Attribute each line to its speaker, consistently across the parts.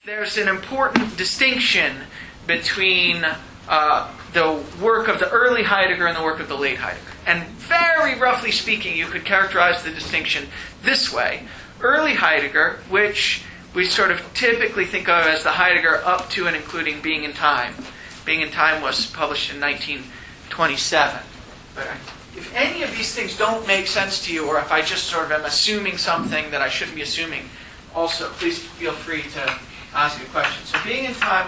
Speaker 1: there's an important distinction between the work of the early Heidegger and the work of the late Heidegger. And very roughly speaking, you could characterize the distinction this way. Early Heidegger, which we sort of typically think of as the Heidegger up to and including Being in Time. Being in Time was published in 1927. But if any of these things don't make sense to you, or if I just sort of am assuming something that I shouldn't be assuming, also, please feel free to ask a question. So Being in Time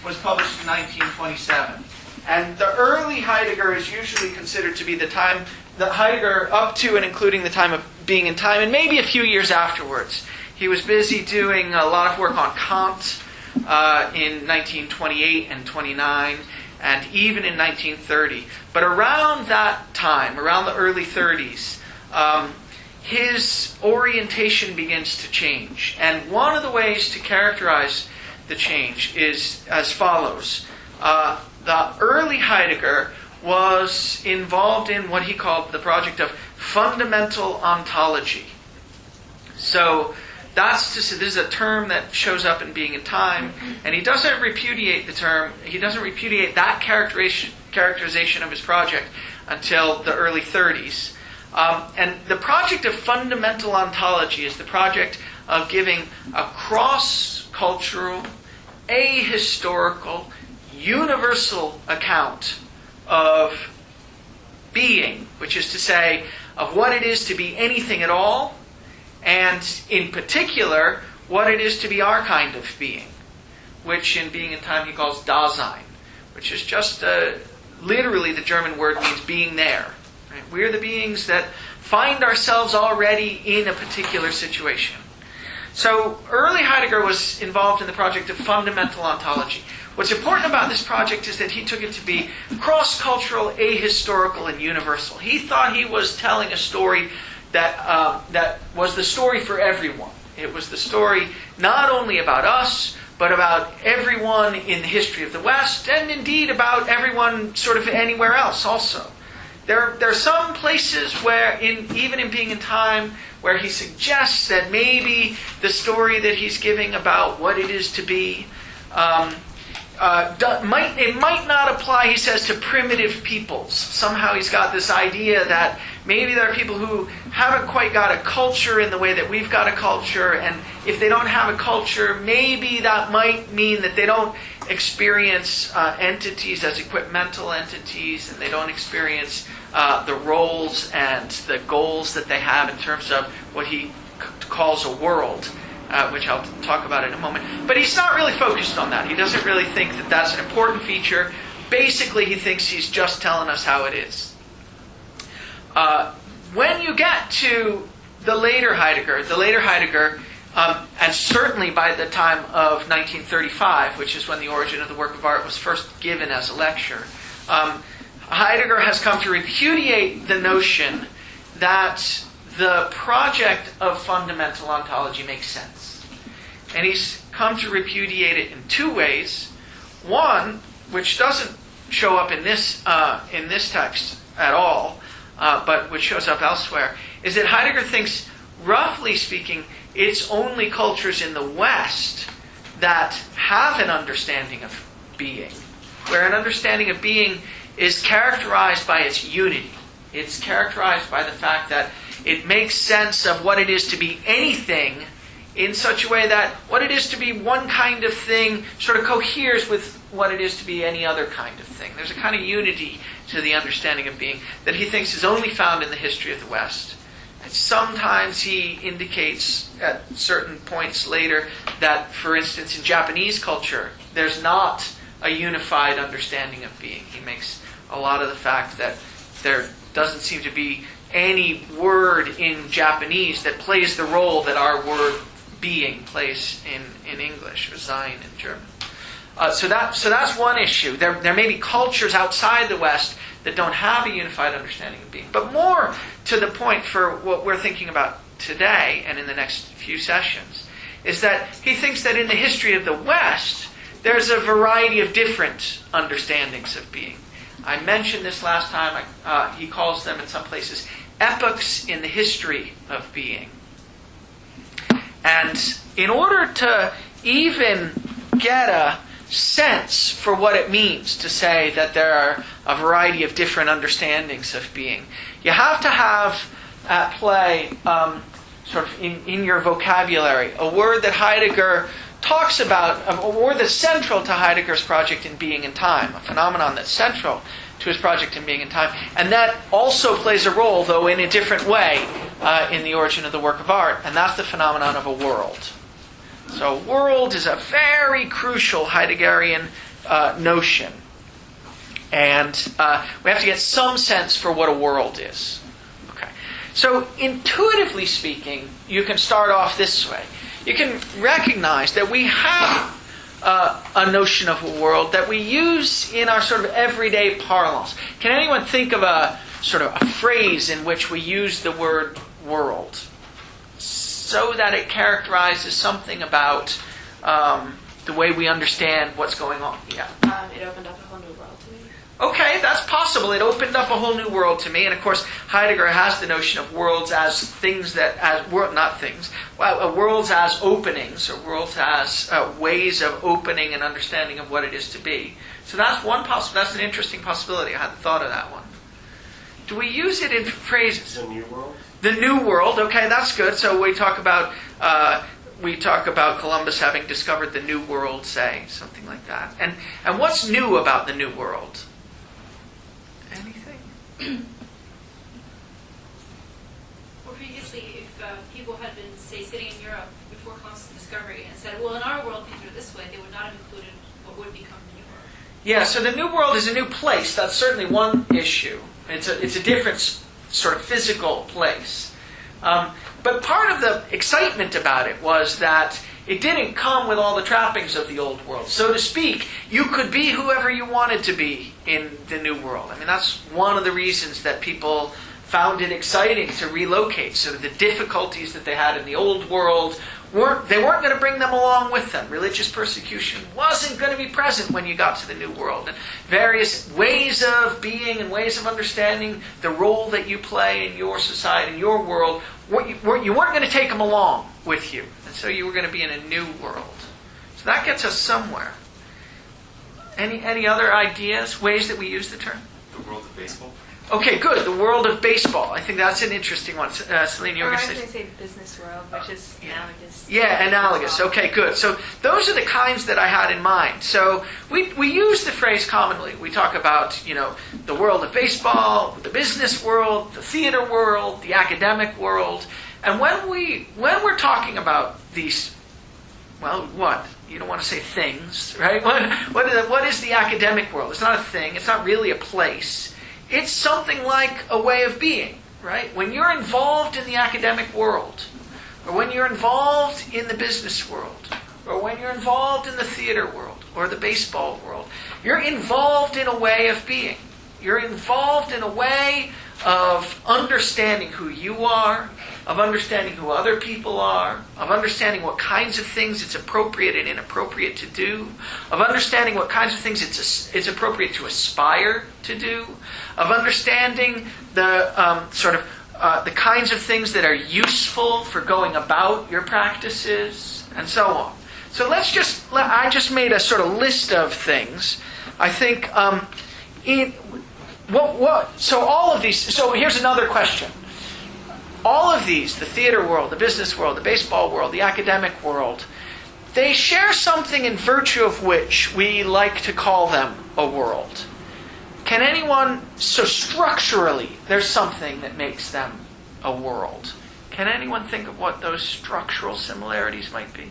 Speaker 1: was published in 1927. And the early Heidegger is usually considered to be the Heidegger up to and including the time of Being in Time, and maybe a few years afterwards. He was busy doing a lot of work on Kant in 1928 and 29, and even in 1930. But around that time, around the early 30s, his orientation begins to change. And one of the ways to characterize the change is as follows. The early Heidegger was involved in what he called the project of fundamental ontology. So that's to say, this is a term that shows up in Being in Time, and he doesn't repudiate the term, he doesn't repudiate that characterization of his project until the early 30s. And the project of fundamental ontology is the project of giving a cross-cultural, ahistorical, universal account of being, which is to say, of what it is to be anything at all, and in particular, what it is to be our kind of being, which in Being in Time he calls Dasein, which is just literally the German word means being there. Right? We're the beings that find ourselves already in a particular situation. So early Heidegger was involved in the project of fundamental ontology. What's important about this project is that he took it to be cross-cultural, ahistorical, and universal. He thought he was telling a story that was the story for everyone. It was the story not only about us, but about everyone in the history of the West, and indeed about everyone sort of anywhere else also. There are some places where, even in Being in Time, where he suggests that maybe the story that he's giving about what it is to be it might not apply, he says, to primitive peoples. Somehow he's got this idea that maybe there are people who haven't quite got a culture in the way that we've got a culture, and if they don't have a culture, maybe that might mean that they don't experience entities as equipmental entities, and they don't experience the roles and the goals that they have in terms of what he calls a world, which I'll talk about in a moment. But he's not really focused on that. He doesn't really think that that's an important feature. Basically, he thinks he's just telling us how it is. When you get to the later Heidegger, and certainly by the time of 1935, which is when The Origin of the Work of Art was first given as a lecture, Heidegger has come to repudiate the notion that the project of fundamental ontology makes sense. And he's come to repudiate it in two ways. One, which doesn't show up in this text at all, but which shows up elsewhere, is that Heidegger thinks, roughly speaking, it's only cultures in the West that have an understanding of being, where an understanding of being is characterized by its unity. It's characterized by the fact that it makes sense of what it is to be anything in such a way that what it is to be one kind of thing sort of coheres with what it is to be any other kind of thing. There's a kind of unity to the understanding of being that he thinks is only found in the history of the West. And sometimes he indicates at certain points later that, for instance, in Japanese culture, there's not a unified understanding of being. He makes a lot of the fact that there doesn't seem to be any word in Japanese that plays the role that our word being plays in English, or sein in German. So that's one issue. There may be cultures outside the West that don't have a unified understanding of being. But more to the point for what we're thinking about today and in the next few sessions, is that he thinks that in the history of the West, there's a variety of different understandings of being. I mentioned this last time. He calls them in some places epochs in the history of being. And in order to even get a sense for what it means to say that there are a variety of different understandings of being, you have to have at play, sort of in your vocabulary, a word that Heidegger talks about, a word that's central to Heidegger's project in Being and Time, a phenomenon that's central to his project in Being and Time, and that also plays a role, though in a different way, in the origin of the work of art, and that's the phenomenon of a world. So world is a very crucial Heideggerian notion, and we have to get some sense for what a world is. Okay. So intuitively speaking, you can start off this way. You can recognize that we have a notion of a world that we use in our sort of everyday parlance. Can anyone think of a sort of a phrase in which we use the word world so that it characterizes something about the way we understand what's going on? Yeah.
Speaker 2: It opened up a whole new world to me.
Speaker 1: Okay, that's possible. It opened up a whole new world to me. And of course, Heidegger has the notion of worlds as things that, worlds as openings, or worlds as ways of opening and understanding of what it is to be. So that's that's an interesting possibility. I hadn't thought of that one. Do we use it in phrases?
Speaker 3: The new world?
Speaker 1: The new world, okay, that's good. So we talk about Columbus having discovered the new world, say, something like that. And what's new about the new world? Anything?
Speaker 2: Well, previously, if people had been, say, sitting in Europe before Columbus' discovery and said, well, in our world things are this way, they would not have included what would become the new world.
Speaker 1: Yeah, so the new world is a new place. That's certainly one issue. It's a different sort of physical place. But part of the excitement about it was that it didn't come with all the trappings of the old world. So to speak, you could be whoever you wanted to be in the new world. I mean, that's one of the reasons that people found it exciting to relocate. So the difficulties that they had in the old world weren't going to bring them along with them. Religious persecution wasn't going to be present when you got to the new world. And various ways of being and ways of understanding the role that you play in your society, in your world, you weren't going to take them along with you. And so you were going to be in a new world. So that gets us somewhere. Any other ideas, ways that we use the term?
Speaker 3: The world of baseball?
Speaker 1: Okay, good. The world of baseball. I think that's an interesting one. Celine, you were going to say?
Speaker 2: I was going to say business world, which is analogous.
Speaker 1: Yeah, analogous. Okay, good. So those are the kinds that I had in mind. So we use the phrase commonly. We talk about, the world of baseball, the business world, the theater world, the academic world. And when we're talking about these, well, what? You don't want to say things, right? What is the academic world? It's not a thing. It's not really a place. It's something like a way of being, right? When you're involved in the academic world, or when you're involved in the business world, or when you're involved in the theater world, or the baseball world, you're involved in a way of being. You're involved in a way of understanding who you are, of understanding who other people are, of understanding what kinds of things it's appropriate and inappropriate to do, of understanding what kinds of things it's appropriate to aspire to do, of understanding the the kinds of things that are useful for going about your practices, and so on. So I just made a sort of list of things. I think so all of these. So here's another question. All of these, the theater world, the business world, the baseball world, the academic world, they share something in virtue of which we like to call them a world. Can anyone, so structurally, there's something that makes them a world. Can anyone think of what those structural similarities might be?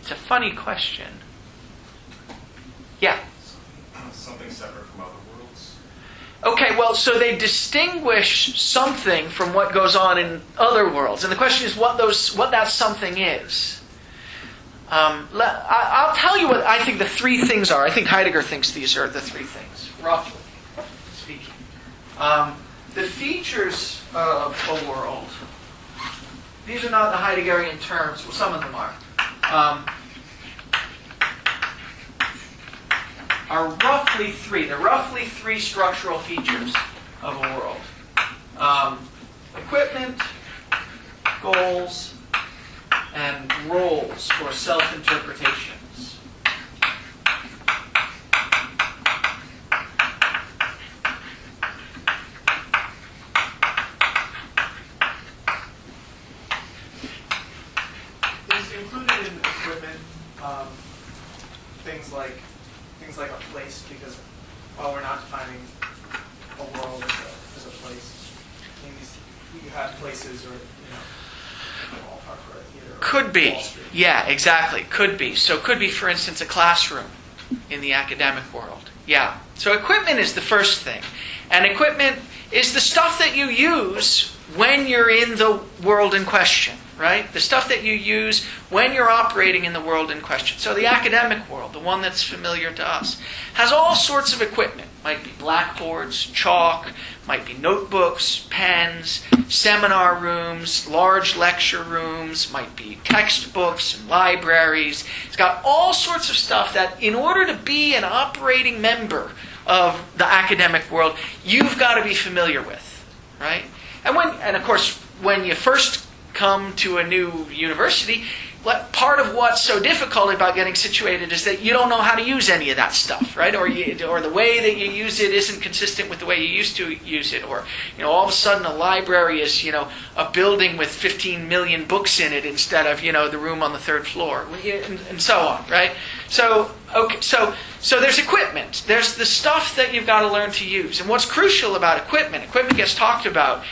Speaker 1: It's a funny question. Yeah?
Speaker 3: Something separate from other worlds?
Speaker 1: Okay, well, so they distinguish something from what goes on in other worlds. And the question is what that something is. I'll tell you what I think the three things are. I think Heidegger thinks these are the three things, roughly speaking. The features of a world, these are not the Heideggerian terms, well, some of them are roughly three. They're roughly three structural features of a world. equipment, goals, and roles or self-interpretations.
Speaker 4: Is included in equipment things like a place, because while we're not defining a world as a place, you have places or a ballpark or a theater.
Speaker 1: Could be.
Speaker 4: Wall Street.
Speaker 1: Yeah, exactly. Could be. So could be, for instance, a classroom in the academic world. Yeah. So equipment is the first thing. And equipment is the stuff that you use when you're in the world in question, right? The stuff that you use when you're operating in the world in question. So the academic world, the one that's familiar to us, has all sorts of equipment. Might be blackboards, chalk, might be notebooks, pens, seminar rooms, large lecture rooms, might be textbooks and libraries. It's got all sorts of stuff that in order to be an operating member of the academic world, you've got to be familiar with, right? And of course, when you first come to a new university, part of what's so difficult about getting situated is that you don't know how to use any of that stuff, right? Or the way that you use it isn't consistent with the way you used to use it. Or all of a sudden a library is a building with 15 million books in it instead of the room on the third floor, and so on, right? So there's equipment. There's the stuff that you've got to learn to use. And what's crucial about equipment gets talked about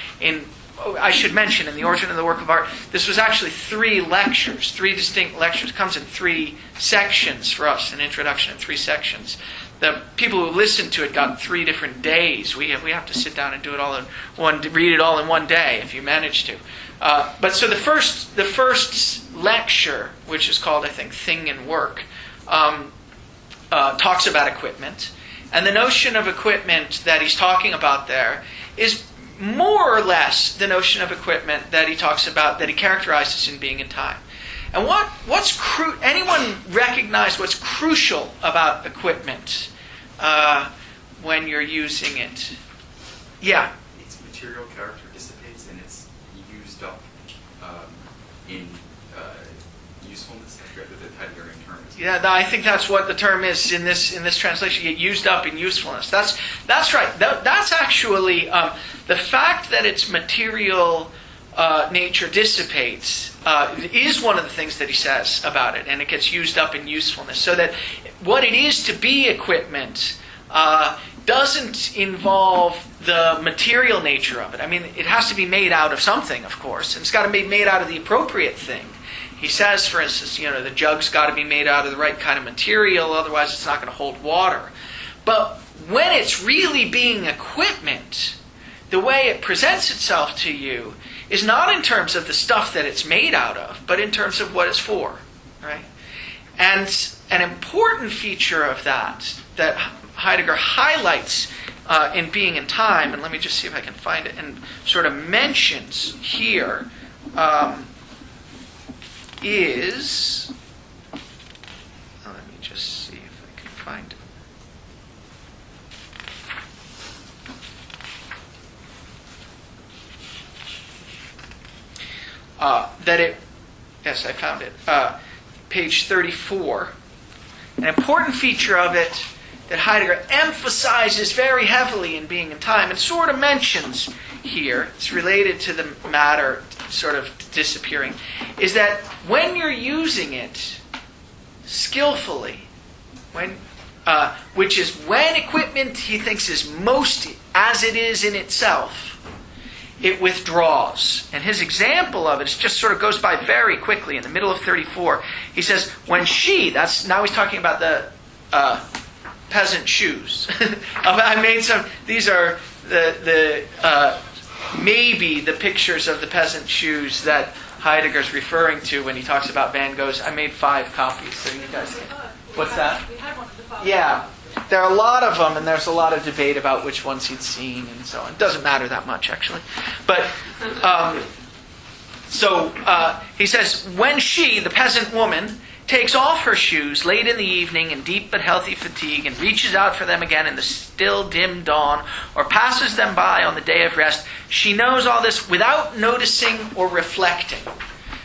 Speaker 1: I should mention, in The Origin of the Work of Art, this was actually 3 distinct lectures. It comes in 3 sections for us, an introduction in 3 sections. The people who listened to it got 3 different days. We have to sit down and do it all read it all in one day if you manage to. But so the first lecture, which is called, I think, Thing and Work, talks about equipment. And the notion of equipment that he's talking about there is more or less the notion of equipment that he talks about, that he characterizes in Being in Time. And anyone recognize what's crucial about equipment when you're using it? Yeah.
Speaker 3: Its material character dissipates and it's used up in usefulness. I forget what the Heideggerian term is.
Speaker 1: Yeah, I think that's what the term is in this translation. Get used up in usefulness. That's right. That's actually the fact that its material nature dissipates is one of the things that he says about it, and it gets used up in usefulness. So that what it is to be equipment doesn't involve the material nature of it. I mean, it has to be made out of something, of course, and it's got to be made out of the appropriate thing. He says, for instance, the jug's got to be made out of the right kind of material, otherwise it's not going to hold water. But when it's really being equipment, the way it presents itself to you is not in terms of the stuff that it's made out of, but in terms of what it's for, right? And an important feature of that Heidegger highlights in Being in Time, and let me just see if I can find it, and sort of mentions here, is, let me just see if I can find it. Yes, I found it. Page 34. An important feature of it that Heidegger emphasizes very heavily in Being in Time, and sort of mentions here, it's related to the matter sort of disappearing, is that when you're using it skillfully, which is when equipment he thinks is most as it is in itself, it withdraws. And his example of it just sort of goes by very quickly in the middle of 34. He says, when now he's talking about the peasant shoes. I made some, these are maybe the pictures of the peasant shoes that Heidegger's referring to when he talks about Van Gogh's. I made 5 copies, so you guys can. What's that?
Speaker 2: We had one for the fall.
Speaker 1: Yeah. There are a lot of them, and there's a lot of debate about which ones he'd seen and so on. It doesn't matter that much, actually. But, he says, when she, the peasant woman, takes off her shoes late in the evening in deep but healthy fatigue and reaches out for them again in the still dim dawn, or passes them by on the day of rest, she knows all this without noticing or reflecting.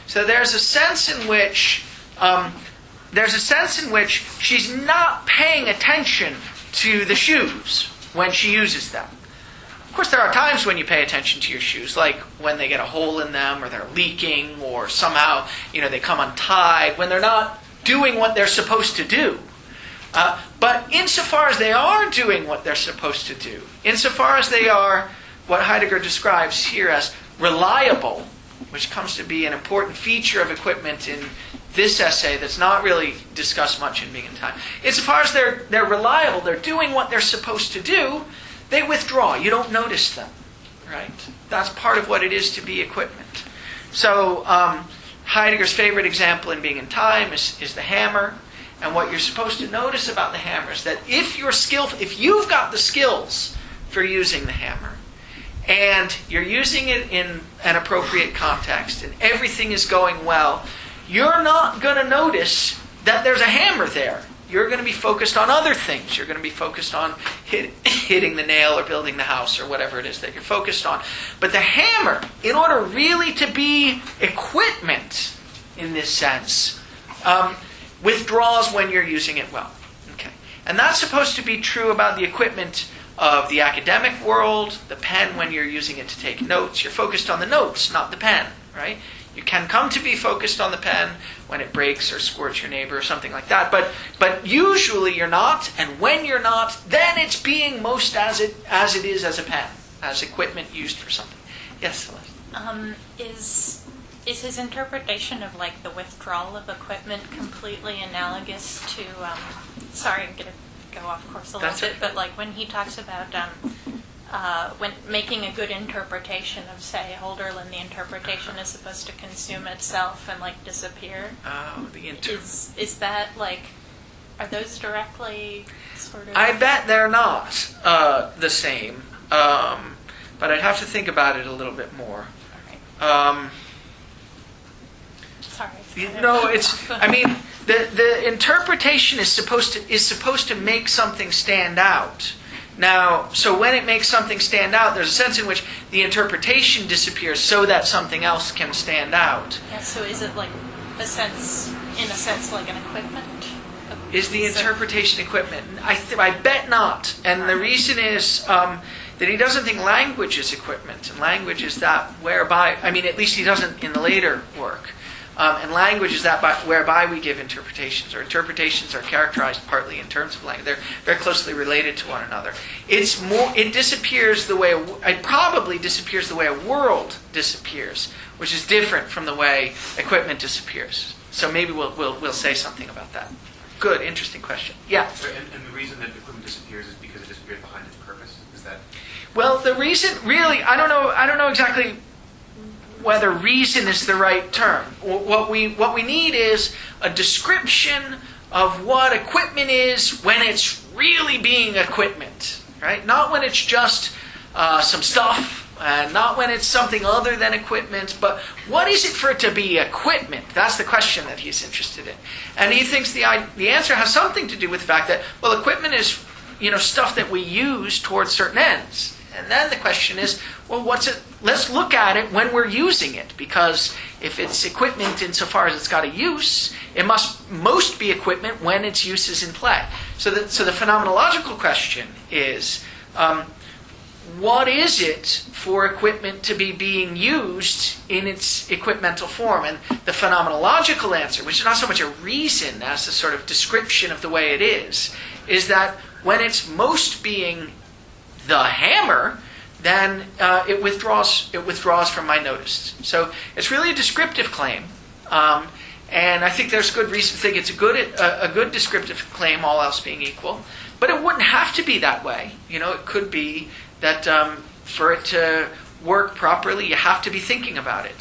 Speaker 1: So there's a sense in which she's not paying attention to the shoes when she uses them. Of course, there are times when you pay attention to your shoes, like when they get a hole in them, or they're leaking, or somehow, they come untied, when they're not doing what they're supposed to do. But insofar as they are doing what they're supposed to do, insofar as they are what Heidegger describes here as reliable, which comes to be an important feature of equipment in this essay that's not really discussed much in Being and Time. Insofar as they're reliable, they're doing what they're supposed to do, they withdraw. You don't notice them, right? That's part of what it is to be equipment. So Heidegger's favorite example in Being and Time is the hammer. And what you're supposed to notice about the hammer is that if you've got the skills for using the hammer, and you're using it in an appropriate context, and everything is going well, you're not going to notice that there's a hammer there. You're going to be focused on other things. You're going to be focused on hitting the nail or building the house or whatever it is that you're focused on. But the hammer, in order really to be equipment in this sense, withdraws when you're using it well. Okay. And that's supposed to be true about the equipment of the academic world, the pen when you're using it to take notes. You're focused on the notes, not the pen, right? You can come to be focused on the pen when it breaks or squirts your neighbor or something like that. But usually you're not, and when you're not, then it's being most as it is as a pen, as equipment used for something. Yes, Celeste?
Speaker 5: Is his interpretation of the withdrawal of equipment completely analogous to? Sorry, I'm going to go off course a little bit, but when he talks about when making a good interpretation of, say, Holderlin, the interpretation is supposed to consume itself and disappear.
Speaker 1: Oh,
Speaker 5: is that are those directly sort of?
Speaker 1: I bet they're not the same, but I'd have to think about it a little bit more.
Speaker 5: All right. Sorry.
Speaker 1: No, the interpretation is supposed to make something stand out. Now, so when it makes something stand out, there's a sense in which the interpretation disappears so that something else can stand out.
Speaker 5: Yeah, so is it in a sense like an equipment?
Speaker 1: Is the interpretation equipment? I bet not. And the reason is that he doesn't think language is equipment. And language is that whereby, at least he doesn't in the later work. And language is that whereby we give interpretations, or interpretations are characterized partly in terms of language. They're very closely related to one another. It disappears the way it probably disappears the way a world disappears, which is different from the way equipment disappears. So maybe we'll say something about that. Good, interesting question. Yeah.
Speaker 6: And the reason that equipment disappears is because it disappears behind its purpose. Is that?
Speaker 1: Well, the reason really, I don't know exactly whether reason is the right term. What we need is a description of what equipment is when it's really being equipment, right? Not when it's just some stuff, not when it's something other than equipment, but what is it for it to be equipment? That's the question that he's interested in. And he thinks the answer has something to do with the fact that, well, equipment is stuff that we use towards certain ends. And then the question is, well, what's it? Let's look at it when we're using it, because if it's equipment insofar as it's got a use, it must most be equipment when its use is in play. So the phenomenological question is, what is it for equipment to be being used in its equipmental form? And the phenomenological answer, which is not so much a reason as a sort of description of the way it is that when it's most being the hammer, then it withdraws from my notice. So it's really a descriptive claim, and I think there's good reason to think it's a good descriptive claim, all else being equal. But it wouldn't have to be that way. It could be that for it to work properly, you have to be thinking about it.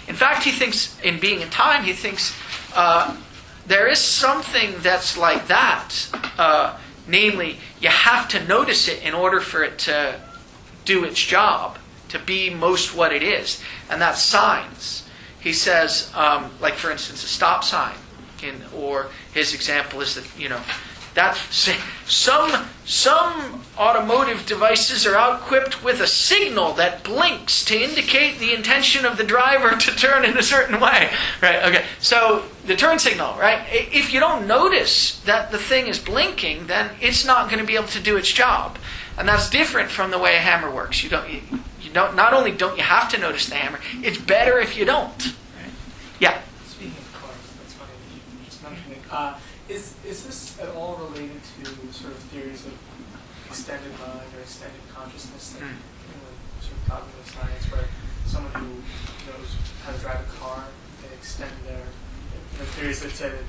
Speaker 1: In fact, he thinks in Being and Time, he thinks there is something that's like that. Namely, you have to notice it in order for it to do its job, to be most what it is. And that's signs. He says, for instance, a stop sign. Or his example is that, that some automotive devices are equipped with a signal that blinks to indicate the intention of the driver to turn in a certain way. Right? Okay. So the turn signal, right? If you don't notice that the thing is blinking, then it's not going to be able to do its job. And that's different from the way a hammer works. You don't. Not only don't you have to notice the hammer, it's better if you don't. Right? Yeah.
Speaker 4: Speaking of cars, that's funny that you just mentioned it. Is this at all related to sort of theories of extended mind or extended consciousness, like sort of cognitive science, where someone who knows how to drive a car, they extend their theories that say that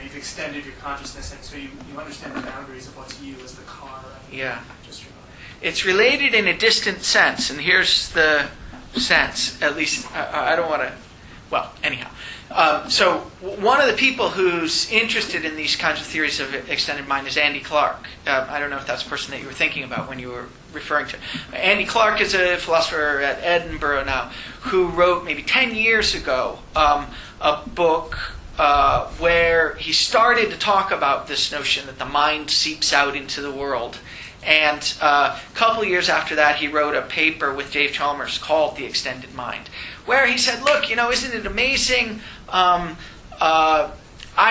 Speaker 4: you've extended your consciousness, and so you understand the boundaries of what's you as the car, and just your mind. It's
Speaker 1: related in a distant sense, and here's the sense. At least I don't want to. Well, anyhow. So one of the people who's interested in these kinds of theories of extended mind is Andy Clark. I don't know if that's the person that you were thinking about when you were referring to. Andy Clark is a philosopher at Edinburgh now who wrote maybe 10 years ago a book where he started to talk about this notion that the mind seeps out into the world. And a couple of years after that, he wrote a paper with Dave Chalmers called The Extended Mind, where he said, look, isn't it amazing? I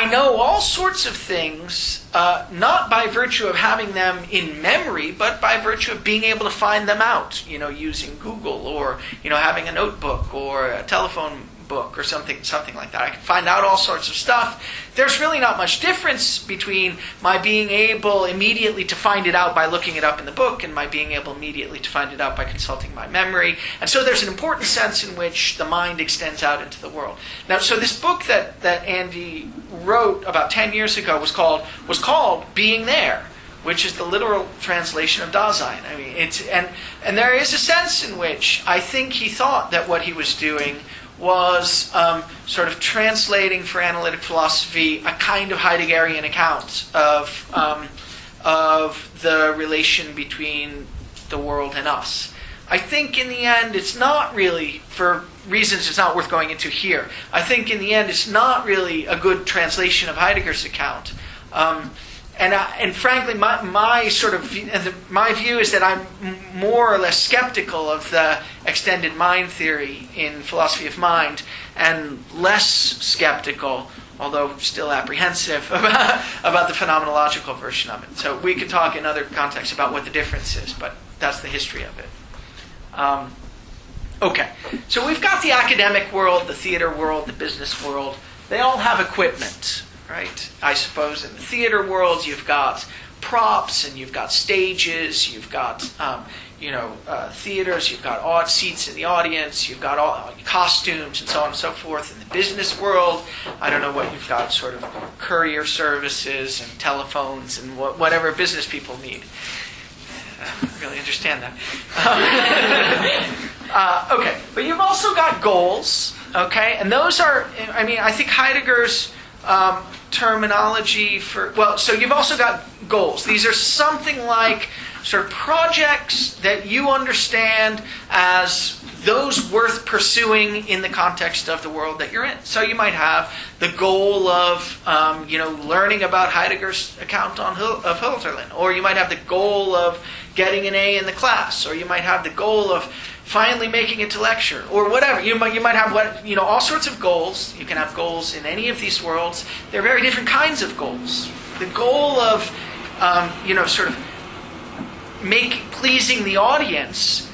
Speaker 1: know all sorts of things, not by virtue of having them in memory, but by virtue of being able to find them out, using Google or, having a notebook or a telephone book or something like that. I can find out all sorts of stuff. There's really not much difference between my being able immediately to find it out by looking it up in the book and my being able immediately to find it out by consulting my memory. And so there's an important sense in which the mind extends out into the world. Now, so this book that Andy wrote about 10 years ago was called Being There, which is the literal translation of Dasein. I mean, and there is a sense in which I think he thought that what he was doing was sort of translating for analytic philosophy a kind of Heideggerian account of the relation between the world and us. I think in the end it's not really, for reasons it's not worth going into here, I think in the end it's not really a good translation of Heidegger's account. And frankly, my view is that I'm more or less skeptical of the extended mind theory in philosophy of mind, and less skeptical, although still apprehensive, about the phenomenological version of it. So we could talk in other contexts about what the difference is, but that's the history of it. Okay, so we've got the academic world, the theater world, the business world. They all have equipment. Right? I suppose in the theater world you've got props and you've got stages, you've got theaters, you've got odd seats in the audience, you've got all costumes and so on and so forth. In the business world, I don't know what you've got, sort of courier services and telephones and whatever business people need. I don't really understand that. Okay, but you've also got goals, okay? And those are, I think Heidegger's terminology so you've also got goals. These are something like sort of projects that you understand as those worth pursuing in the context of the world that you're in. So you might have the goal of learning about Heidegger's account of Hölderlin, or you might have the goal of getting an A in the class, or you might have the goal of finally making it to lecture, or whatever. You might have all sorts of goals. You can have goals in any of these worlds. They're very different kinds of goals. The goal of sort of pleasing the audience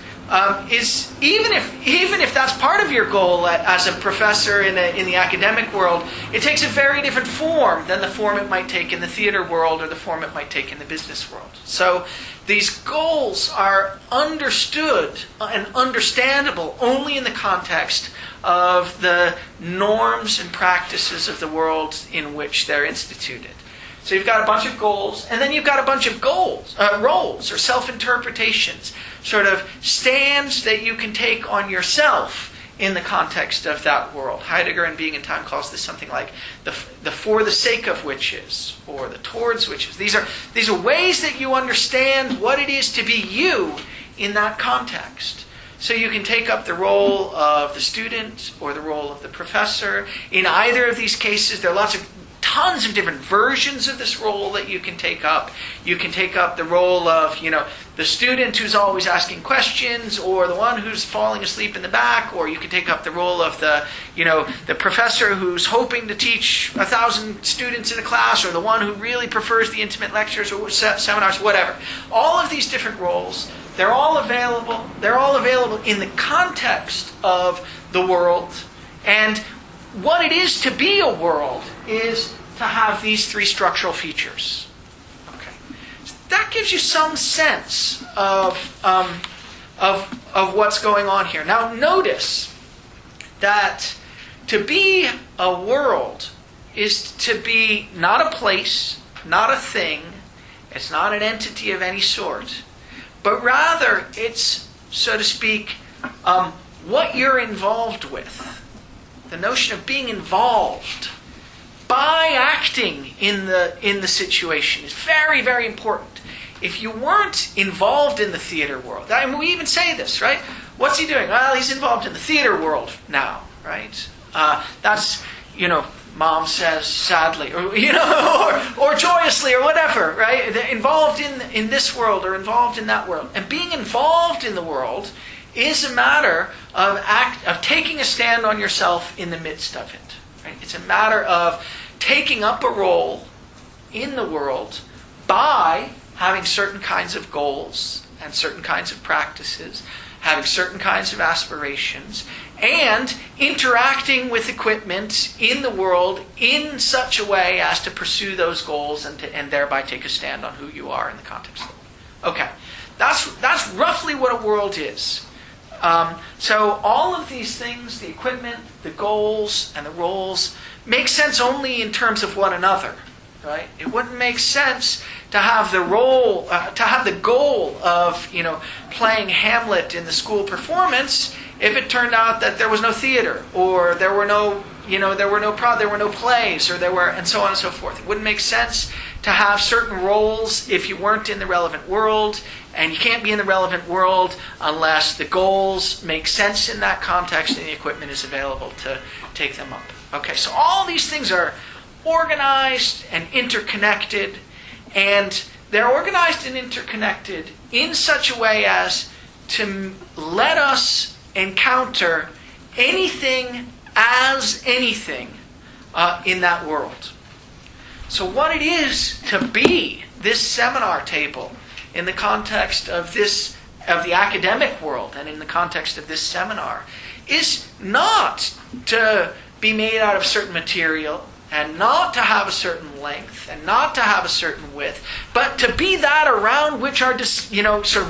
Speaker 1: is even if that's part of your goal as a professor in the academic world, it takes a very different form than the form it might take in the theater world or the form it might take in the business world. So these goals are understood and understandable only in the context of the norms and practices of the world in which they're instituted. So you've got a bunch of goals, and then you've got a bunch of roles or self-interpretations, sort of stands that you can take on yourself in the context of that world. Heidegger in Being and Time calls this something like the for the sake of whiches, or the towards whiches. These are ways that you understand what it is to be you in that context. So you can take up the role of the student or the role of the professor. In either of these cases, there are lots of tons of different versions of this role that you can take up. You can take up the role of, the student who's always asking questions, or the one who's falling asleep in the back, or you can take up the role of the professor who's hoping to teach 1,000 students in a class, or the one who really prefers the intimate lectures or seminars, whatever. All of these different roles, they're all available. They're all available in the context of the world. And what it is to be a world is to have these three structural features. Okay, so that gives you some sense of what's going on here. Now, notice that to be a world is to be not a place, not a thing. It's not an entity of any sort, but rather it's, so to speak, what you're involved with. The notion of being involved by acting in the situation is very, very important. If you weren't involved in the theater world, I mean, we even say this, right? What's he doing? Well, he's involved in the theater world now, right? That's, Mom says sadly, or or joyously, or whatever, right? They're involved in this world or involved in that world, and being involved in the world is a matter of taking a stand on yourself in the midst of it. Right? It's a matter of taking up a role in the world by having certain kinds of goals and certain kinds of practices, having certain kinds of aspirations, and interacting with equipment in the world in such a way as to pursue those goals and thereby take a stand on who you are in the context of it. Okay, that's roughly what a world is. So all of these things, the equipment, the goals, and the roles, make sense only in terms of one another. Right? It wouldn't make sense to have the role, to have the goal of, playing Hamlet in the school performance if it turned out that there was no theater, or there were no plays, or and so on and so forth. It wouldn't make sense to have certain roles if you weren't in the relevant world, and you can't be in the relevant world unless the goals make sense in that context and the equipment is available to take them up. Okay, so all these things are organized and interconnected, and they're organized and interconnected in such a way as to let us encounter anything as anything in that world. So what it is to be this seminar table in the context of the academic world and in the context of this seminar is not to be made out of certain material and not to have a certain length and not to have a certain width, but to be that around which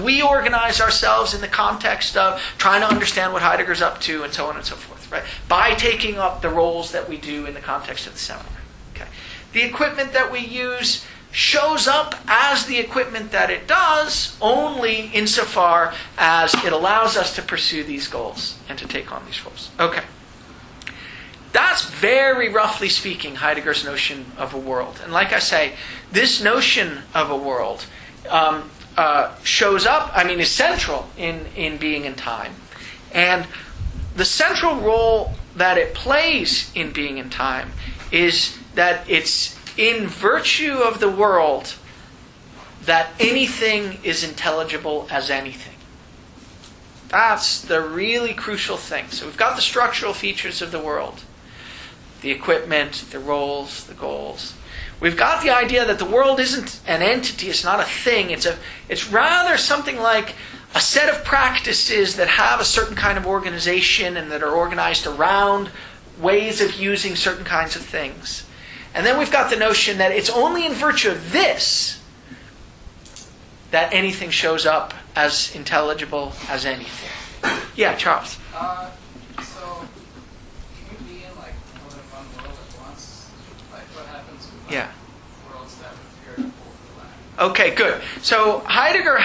Speaker 1: we organize ourselves in the context of trying to understand what Heidegger's up to and so on and so forth, right? By taking up the roles that we do in the context of the seminar. Okay. The equipment that we use shows up as the equipment that it does only insofar as it allows us to pursue these goals and to take on these roles. Okay. That's very roughly speaking Heidegger's notion of a world. And like I say, this notion of a world shows up, is central in Being in Time. And the central role that it plays in Being in Time is that it's in virtue of the world that anything is intelligible as anything. That's the really crucial thing. So we've got the structural features of the world. The equipment, the roles, the goals. We've got the idea that the world isn't an entity, it's not a thing, it's rather something like a set of practices that have a certain kind of organization and that are organized around ways of using certain kinds of things. And then we've got the notion that it's only in virtue of this that anything shows up as intelligible as anything. Yeah, Charles.
Speaker 4: So, can you be in more than one world at once? What happens with worlds that appear to overlap?
Speaker 1: Okay, good. So Heidegger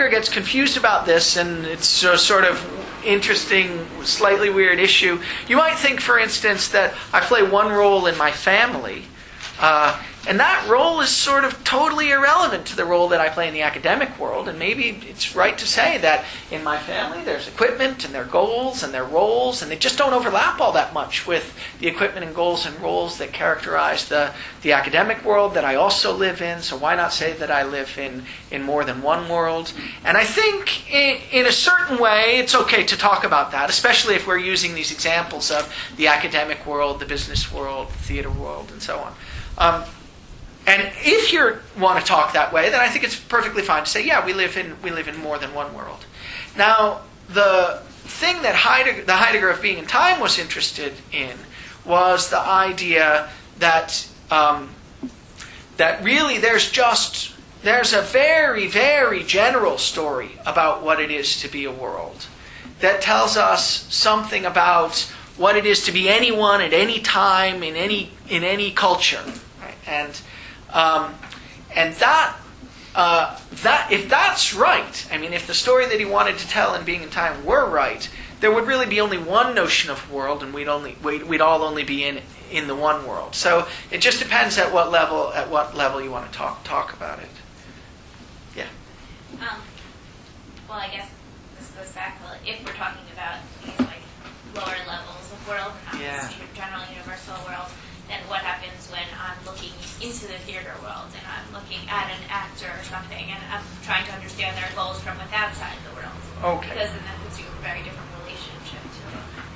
Speaker 1: gets confused about this, and it's a sort of interesting, slightly weird issue. You might think, for instance, that I play one role in my family, And that role is sort of totally irrelevant to the role that I play in the academic world. And maybe it's right to say that in my family there's equipment and their goals and their roles, and they just don't overlap all that much with the equipment and goals and roles that characterize the academic world that I also live in. So why not say that I live in more than one world? And I think in a certain way it's okay to talk about that, especially if we're using these examples of the academic world, the business world, the theater world, and so on. And if you want to talk that way, then I think it's perfectly fine to say, yeah, we live in more than one world. Now, the thing that the Heidegger of Being and Time was interested in was the idea that that really there's a very, very general story about what it is to be a world that tells us something about what it is to be anyone at any time in any culture, right? And that if that's right, I mean, if the story that he wanted to tell in Being and Time were right, there would really be only one notion of world, and we'd all only be in the one world. So it just depends at what level you want to talk about it. Yeah.
Speaker 7: Well, I guess this goes back to if we're talking about these like lower levels of world and not this general universal world, then what happens when I'm looking into the theater world and I'm looking at an actor or something and I'm trying to understand their goals from outside the world?
Speaker 1: Okay.
Speaker 7: Because then that puts you in a very different relationship to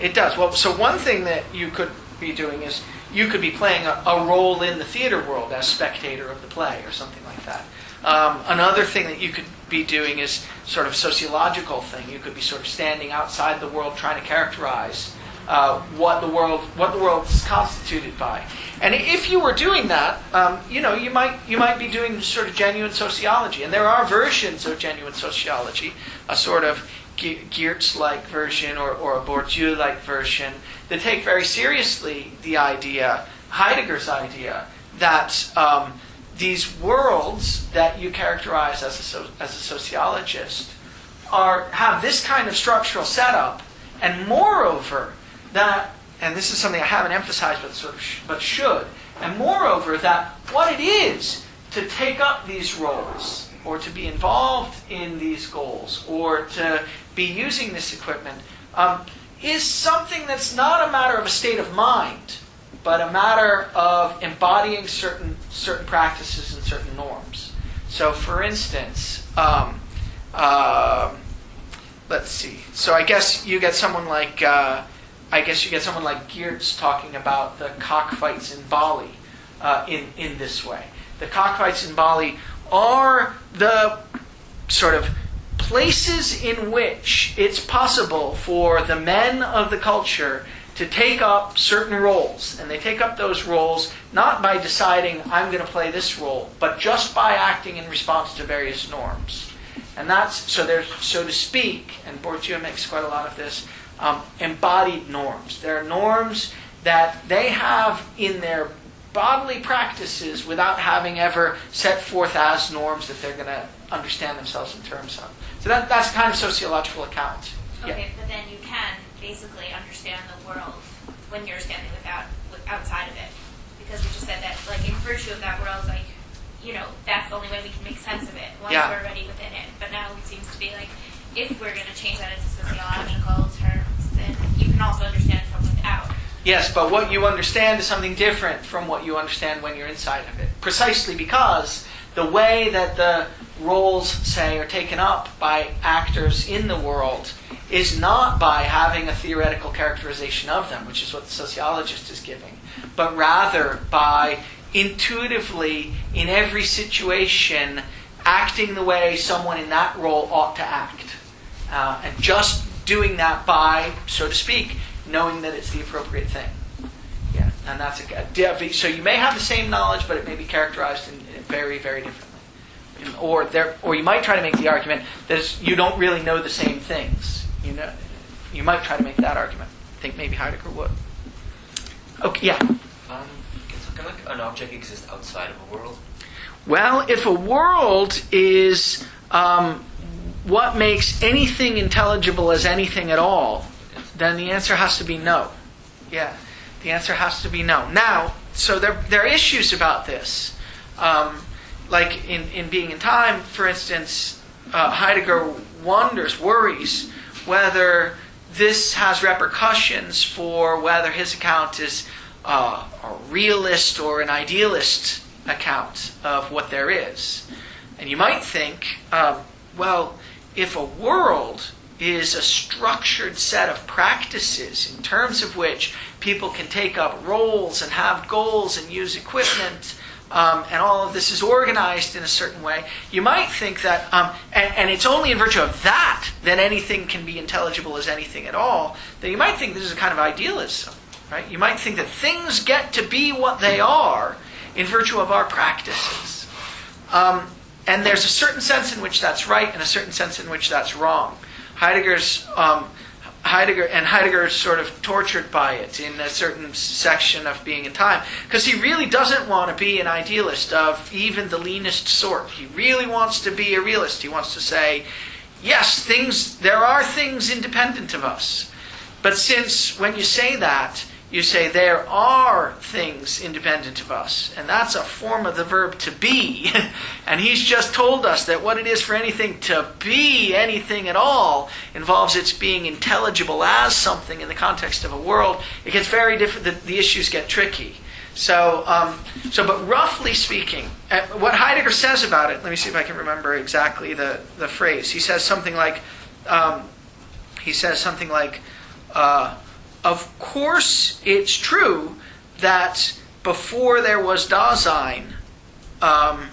Speaker 7: it.
Speaker 1: It does. Well, so one thing that you could be doing is you could be playing a role in the theater world as spectator of the play or something like that. Another thing that you could be doing is sort of sociological thing. You could be sort of standing outside the world trying to characterize what the world is constituted by. And if you were doing that, you might be doing sort of genuine sociology. And there are versions of genuine sociology, a sort of Geertz-like version or a Bourdieu-like version that take very seriously the idea, Heidegger's idea, that these worlds that you characterize as a sociologist have this kind of structural setup, and moreover that, and this is something I haven't emphasized but should, and moreover that what it is to take up these roles or to be involved in these goals or to be using this equipment is something that's not a matter of a state of mind, but a matter of embodying certain practices and certain norms. So, for instance, let's see. So, I guess you get someone like Geertz talking about the cockfights in Bali in this way. The cockfights in Bali are the sort of places in which it's possible for the men of the culture to take up certain roles. And they take up those roles not by deciding, I'm going to play this role, but just by acting in response to various norms. And that's, so there's, so to speak, and Bourdieu makes quite a lot of this, embodied norms. There are norms that they have in their bodily practices without having ever set forth as norms that they're going to understand themselves in terms of. So that's kind of sociological account.
Speaker 7: Okay, but then you can basically understand the world when you're standing outside of it. Because we just said that, like, in virtue of that world, like, you know, that's the only way we can make sense of it once we're already within it. But now it seems to be like, if we're going to change that into sociological terms, then you can also understand it from without.
Speaker 1: Yes, but what you understand is something different from what you understand when you're inside of it. Precisely because the way that the roles, say, are taken up by actors in the world is not by having a theoretical characterization of them, which is what the sociologist is giving, but rather by intuitively, in every situation, acting the way someone in that role ought to act. And just doing that by, so to speak, knowing that it's the appropriate thing. Yeah, and that's so you may have the same knowledge, but it may be characterized in very, very differently. Or you might try to make the argument that you don't really know the same things. You might try to make that argument. I think maybe Heidegger would. Okay, yeah.
Speaker 8: Can an object exist outside of a world?
Speaker 1: Well, if a world is what makes anything intelligible as anything at all, then the answer has to be no. Yeah, the answer has to be no. Now, so there are issues about this. Like in Being in Time, for instance, Heidegger worries whether this has repercussions for whether his account is a realist or an idealist account of what there is. And you might think, well, if a world is a structured set of practices in terms of which people can take up roles and have goals and use equipment, and all of this is organized in a certain way, you might think that, and it's only in virtue of that anything can be intelligible as anything at all, then you might think this is a kind of idealism, right? You might think that things get to be what they are in virtue of our practices. And there's a certain sense in which that's right and a certain sense in which that's wrong. Heidegger is sort of tortured by it in a certain section of Being in Time, because he really doesn't want to be an idealist of even the leanest sort. He really wants to be a realist. He wants to say, yes, there are things independent of us. But since when you say that, you say there are things independent of us, and that's a form of the verb to be. And he's just told us that what it is for anything to be anything at all involves its being intelligible as something in the context of a world. It gets very different. The issues get tricky. So, but roughly speaking, what Heidegger says about it, let me see if I can remember exactly the phrase. He says something like, of course, it's true that before there was Dasein, well,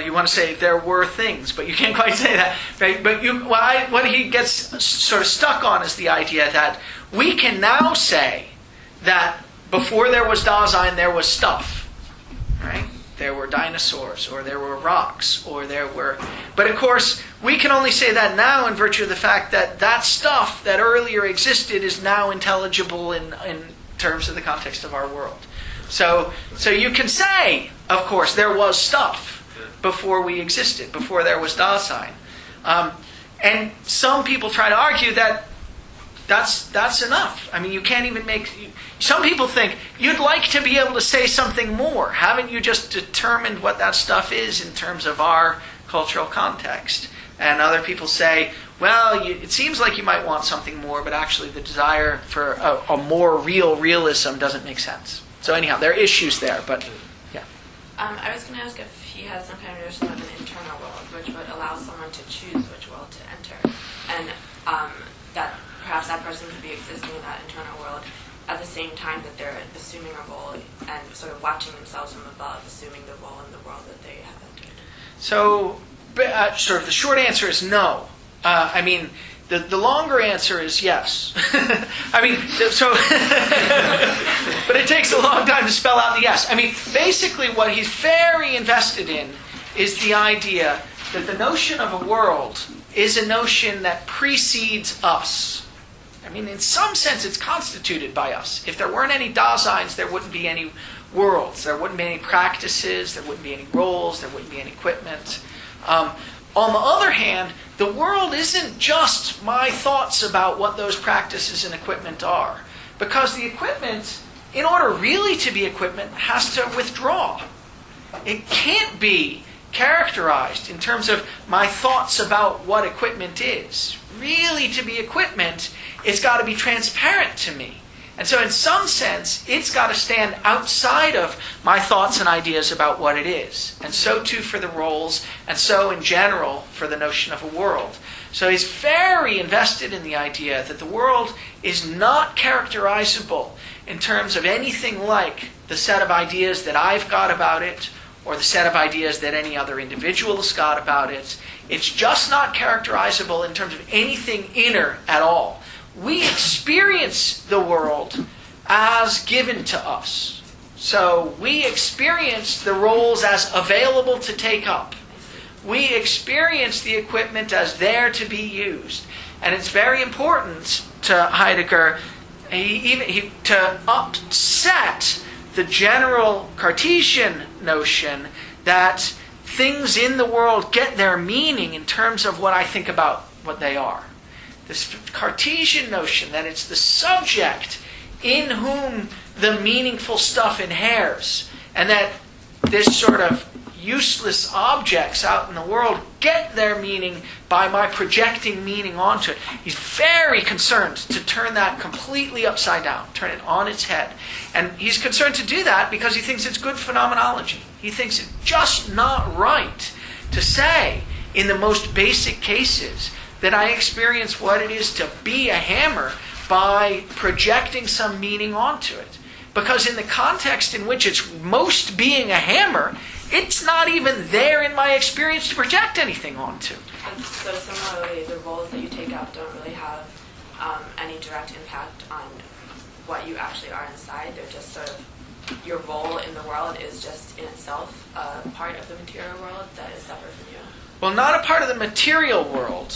Speaker 1: you want to say there were things, but you can't quite say that. Right? But what he gets sort of stuck on is the idea that we can now say that before there was Dasein, there was stuff, right? There were dinosaurs, or there were rocks, or there were... But of course, we can only say that now in virtue of the fact that that stuff that earlier existed is now intelligible in terms of the context of our world. So you can say, of course, there was stuff before we existed, before there was Dasein. And some people try to argue that that's enough. I mean, you can't even make... Some people think, you'd like to be able to say something more. Haven't you just determined what that stuff is in terms of our cultural context? And other people say, well, it seems like you might want something more, but actually the desire for a more real realism doesn't make sense. So anyhow, there are issues there, but yeah.
Speaker 9: I was going to ask if he has some kind of notion of an internal world, which would allow someone to choose which world to enter. And that perhaps that person could be existing in that internal world at the same time that they're assuming a role and sort of watching themselves from above, assuming the role in the world that they have entered.
Speaker 1: So, sort of the short answer is no. I mean, the longer answer is yes. I mean, so, but it takes a long time to spell out the yes. I mean, basically what he's very invested in is the idea that the notion of a world is a notion that precedes us. I mean, in some sense, it's constituted by us. If there weren't any Daseins, there wouldn't be any worlds. There wouldn't be any practices. There wouldn't be any roles. There wouldn't be any equipment. On the other hand, the world isn't just my thoughts about what those practices and equipment are. Because the equipment, in order really to be equipment, has to withdraw. It can't be characterized in terms of my thoughts about what equipment is. Really, to be equipment, it's got to be transparent to me. And so in some sense, it's got to stand outside of my thoughts and ideas about what it is. And so too for the roles, and so in general for the notion of a world. So he's very invested in the idea that the world is not characterizable in terms of anything like the set of ideas that I've got about it, or the set of ideas that any other individual has got about it. It's just not characterizable in terms of anything inner at all. We experience the world as given to us. So we experience the roles as available to take up. We experience the equipment as there to be used. And it's very important to Heidegger to upset the general Cartesian notion that things in the world get their meaning in terms of what I think about what they are. This Cartesian notion that it's the subject in whom the meaningful stuff in hairs, and that this sort of useless objects out in the world get their meaning by my projecting meaning onto it. He's very concerned to turn that completely upside down, turn it on its head. And he's concerned to do that because he thinks it's good phenomenology. He thinks it's just not right to say, in the most basic cases, that I experience what it is to be a hammer by projecting some meaning onto it. Because in the context in which it's most being a hammer, it's not even there in my experience to project anything onto.
Speaker 9: And so similarly, the roles that you take up don't really have any direct impact on what you actually are inside. They're just sort of, your role in the world is just in itself a part of the material world that is separate from you.
Speaker 1: Well, not a part of the material world.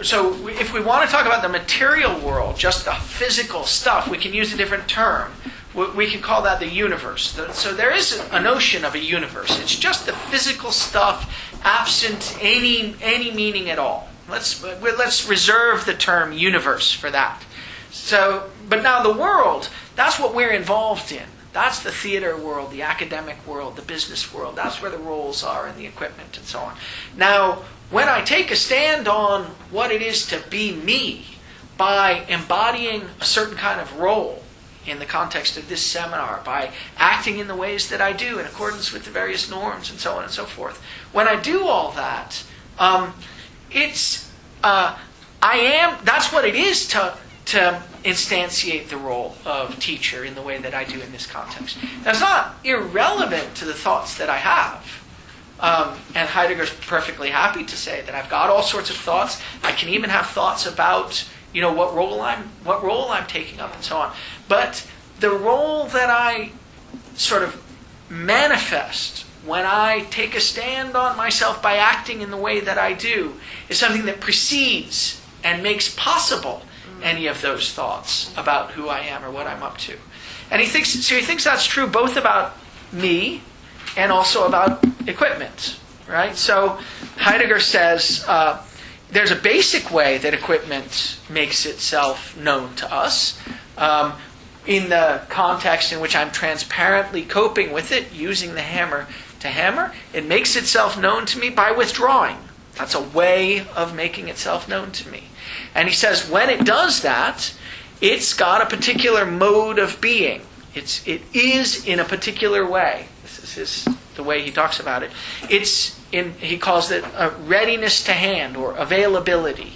Speaker 1: So if we want to talk about the material world, just the physical stuff, we can use a different term. We can call that the universe. So there is a notion of a universe. It's just the physical stuff absent any meaning at all. Let's reserve the term universe for that. So, but now the world, that's what we're involved in. That's the theater world, the academic world, the business world. That's where the roles are and the equipment and so on. Now, when I take a stand on what it is to be me by embodying a certain kind of role in the context of this seminar, by acting in the ways that I do in accordance with the various norms and so on and so forth, when I do all that, that's what it is to instantiate the role of teacher in the way that I do in this context. Now, it's not irrelevant to the thoughts that I have. And Heidegger's perfectly happy to say that I've got all sorts of thoughts. I can even have thoughts about, what role I'm taking up and so on. But the role that I sort of manifest when I take a stand on myself by acting in the way that I do is something that precedes and makes possible any of those thoughts about who I am or what I'm up to. And he thinks that's true both about me and also about equipment, right? So Heidegger says there's a basic way that equipment makes itself known to us. In the context in which I'm transparently coping with it, using the hammer to hammer, it makes itself known to me by withdrawing. That's a way of making itself known to me. And he says when it does that, it's got a particular mode of being. It is in a particular way. This is the way he talks about it. He calls it a readiness to hand or availability.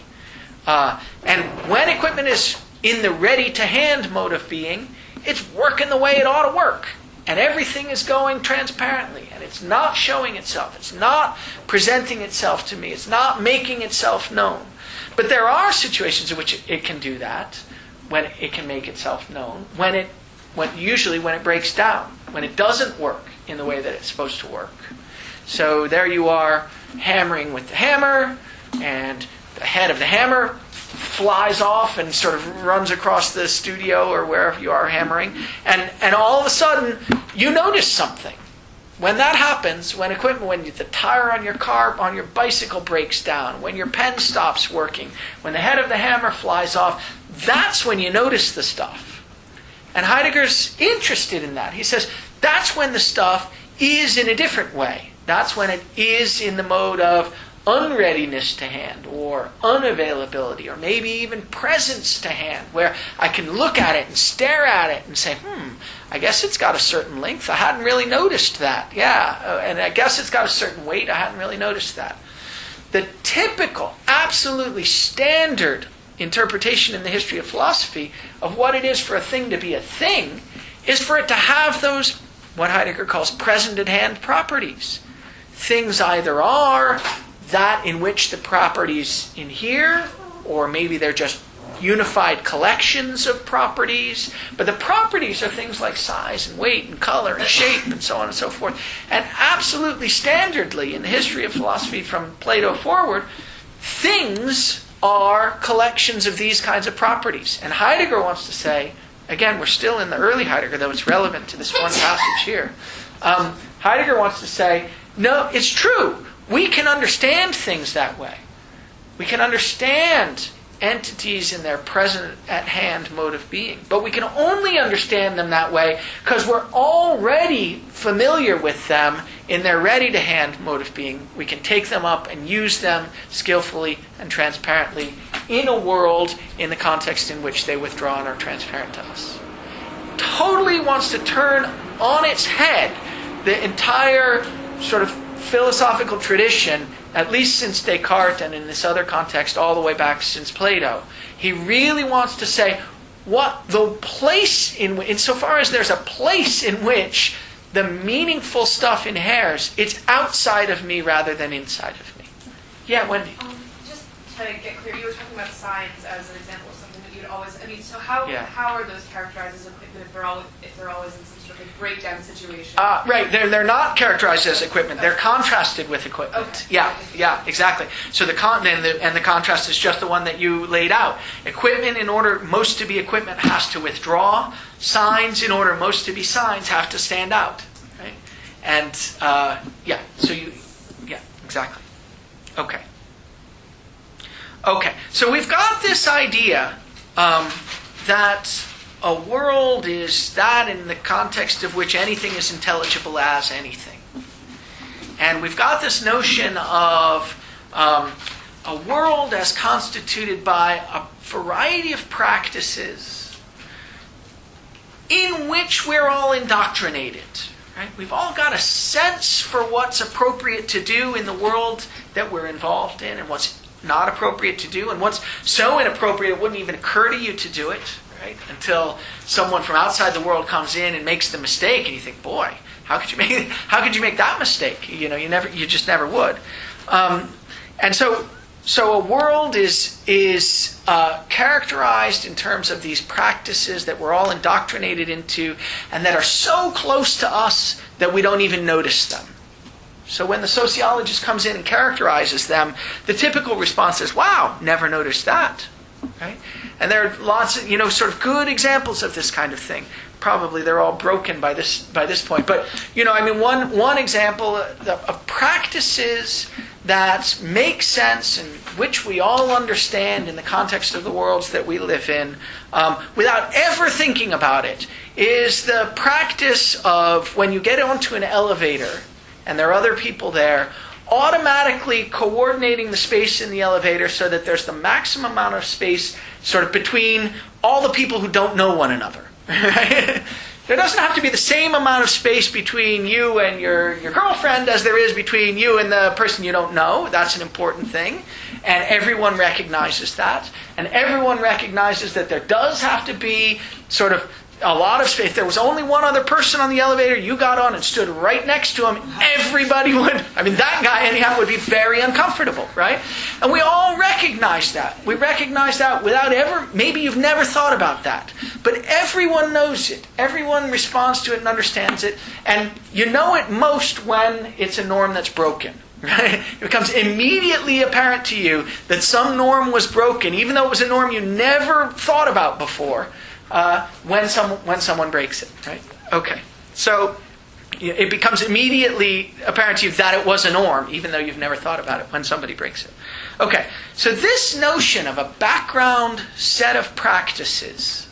Speaker 1: And when equipment is in the ready-to-hand mode of being, it's working the way it ought to work. And everything is going transparently. And it's not showing itself. It's not presenting itself to me. It's not making itself known. But there are situations in which it can do that, when it can make itself known, usually when it breaks down, when it doesn't work in the way that it's supposed to work. So there you are hammering with the hammer, and the head of the hammer flies off and sort of runs across the studio or wherever you are hammering, and all of a sudden you notice something. When that happens, when the tire on your car, on your bicycle breaks down, when your pen stops working, when the head of the hammer flies off, that's when you notice the stuff. And Heidegger's interested in that. He says that's when the stuff is in a different way. That's when it is in the mode of unreadiness to hand or unavailability or maybe even presence to hand, where I can look at it and stare at it and say, I guess it's got a certain length. I hadn't really noticed that. Yeah, and I guess it's got a certain weight. I hadn't really noticed that. The typical, absolutely standard interpretation in the history of philosophy of what it is for a thing to be a thing is for it to have those, what Heidegger calls present at hand properties. Things either are that in which the properties inhere, or maybe they're just unified collections of properties. But the properties are things like size and weight and color and shape and so on and so forth. And absolutely standardly in the history of philosophy from Plato forward, things are collections of these kinds of properties. And Heidegger wants to say, again, we're still in the early Heidegger, though it's relevant to this one passage here. Heidegger wants to say, no, it's true. We can understand things that way. We can understand entities in their present at hand mode of being. But we can only understand them that way because we're already familiar with them in their ready to hand mode of being. We can take them up and use them skillfully and transparently in a world in the context in which they withdraw and are transparent to us. Totally wants to turn on its head the entire sort of philosophical tradition, at least since Descartes and in this other context all the way back since Plato. He really wants to say what the place insofar as there's a place in which the meaningful stuff inheres, it's outside of me rather than inside of me. Yeah, Wendy.
Speaker 10: Just to get clear, you were talking about signs as an example of something that you'd always. I mean, so how are those characterized as equipment if they're always in some sort of breakdown situation?
Speaker 1: Right, they're not characterized as equipment. They're contrasted with equipment.
Speaker 10: Okay.
Speaker 1: Yeah, exactly. So the contrast is just the one that you laid out. Equipment, in order most to be equipment, has to withdraw. Signs, in order most to be signs, have to stand out. Right? And exactly. Okay, so we've got this idea that a world is that in the context of which anything is intelligible as anything. And we've got this notion of a world as constituted by a variety of practices in which we're all indoctrinated. Right? We've all got a sense for what's appropriate to do in the world that we're involved in and what's not appropriate to do, and what's so inappropriate it wouldn't even occur to you to do it, right? Until someone from outside the world comes in and makes the mistake, and you think, boy, how could you make that mistake? You just never would. And so a world is characterized in terms of these practices that we're all indoctrinated into, and that are so close to us that we don't even notice them. So when the sociologist comes in and characterizes them, the typical response is, wow, never noticed that. Right? And there are lots of, sort of good examples of this kind of thing. Probably they're all broken by this point. But, one example of practices that make sense and which we all understand in the context of the worlds that we live in, without ever thinking about it, is the practice of when you get onto an elevator and there are other people there, automatically coordinating the space in the elevator so that there's the maximum amount of space sort of between all the people who don't know one another. Right? There doesn't have to be the same amount of space between you and your girlfriend as there is between you and the person you don't know. That's an important thing. And everyone recognizes that. And everyone recognizes that there does have to be sort of a lot of space. If there was only one other person on the elevator, you got on and stood right next to him, everybody would, that guy anyhow would be very uncomfortable, right? And we all recognize that. We recognize that without ever, maybe you've never thought about that, but everyone knows it. Everyone responds to it and understands it, and you know it most when it's a norm that's broken. Right? It becomes immediately apparent to you that some norm was broken, even though it was a norm you never thought about before. When someone breaks it, right? Okay, so it becomes immediately apparent to you that it was a norm, even though you've never thought about it when somebody breaks it. Okay, so this notion of a background set of practices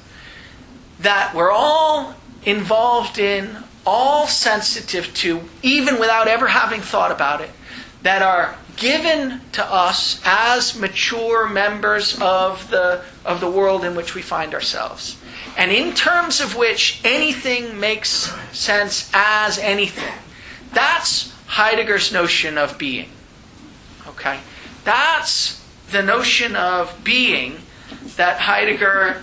Speaker 1: that we're all involved in, all sensitive to, even without ever having thought about it, that are given to us as mature members of the world in which we find ourselves. And in terms of which anything makes sense as anything. That's Heidegger's notion of being. Okay? That's the notion of being that Heidegger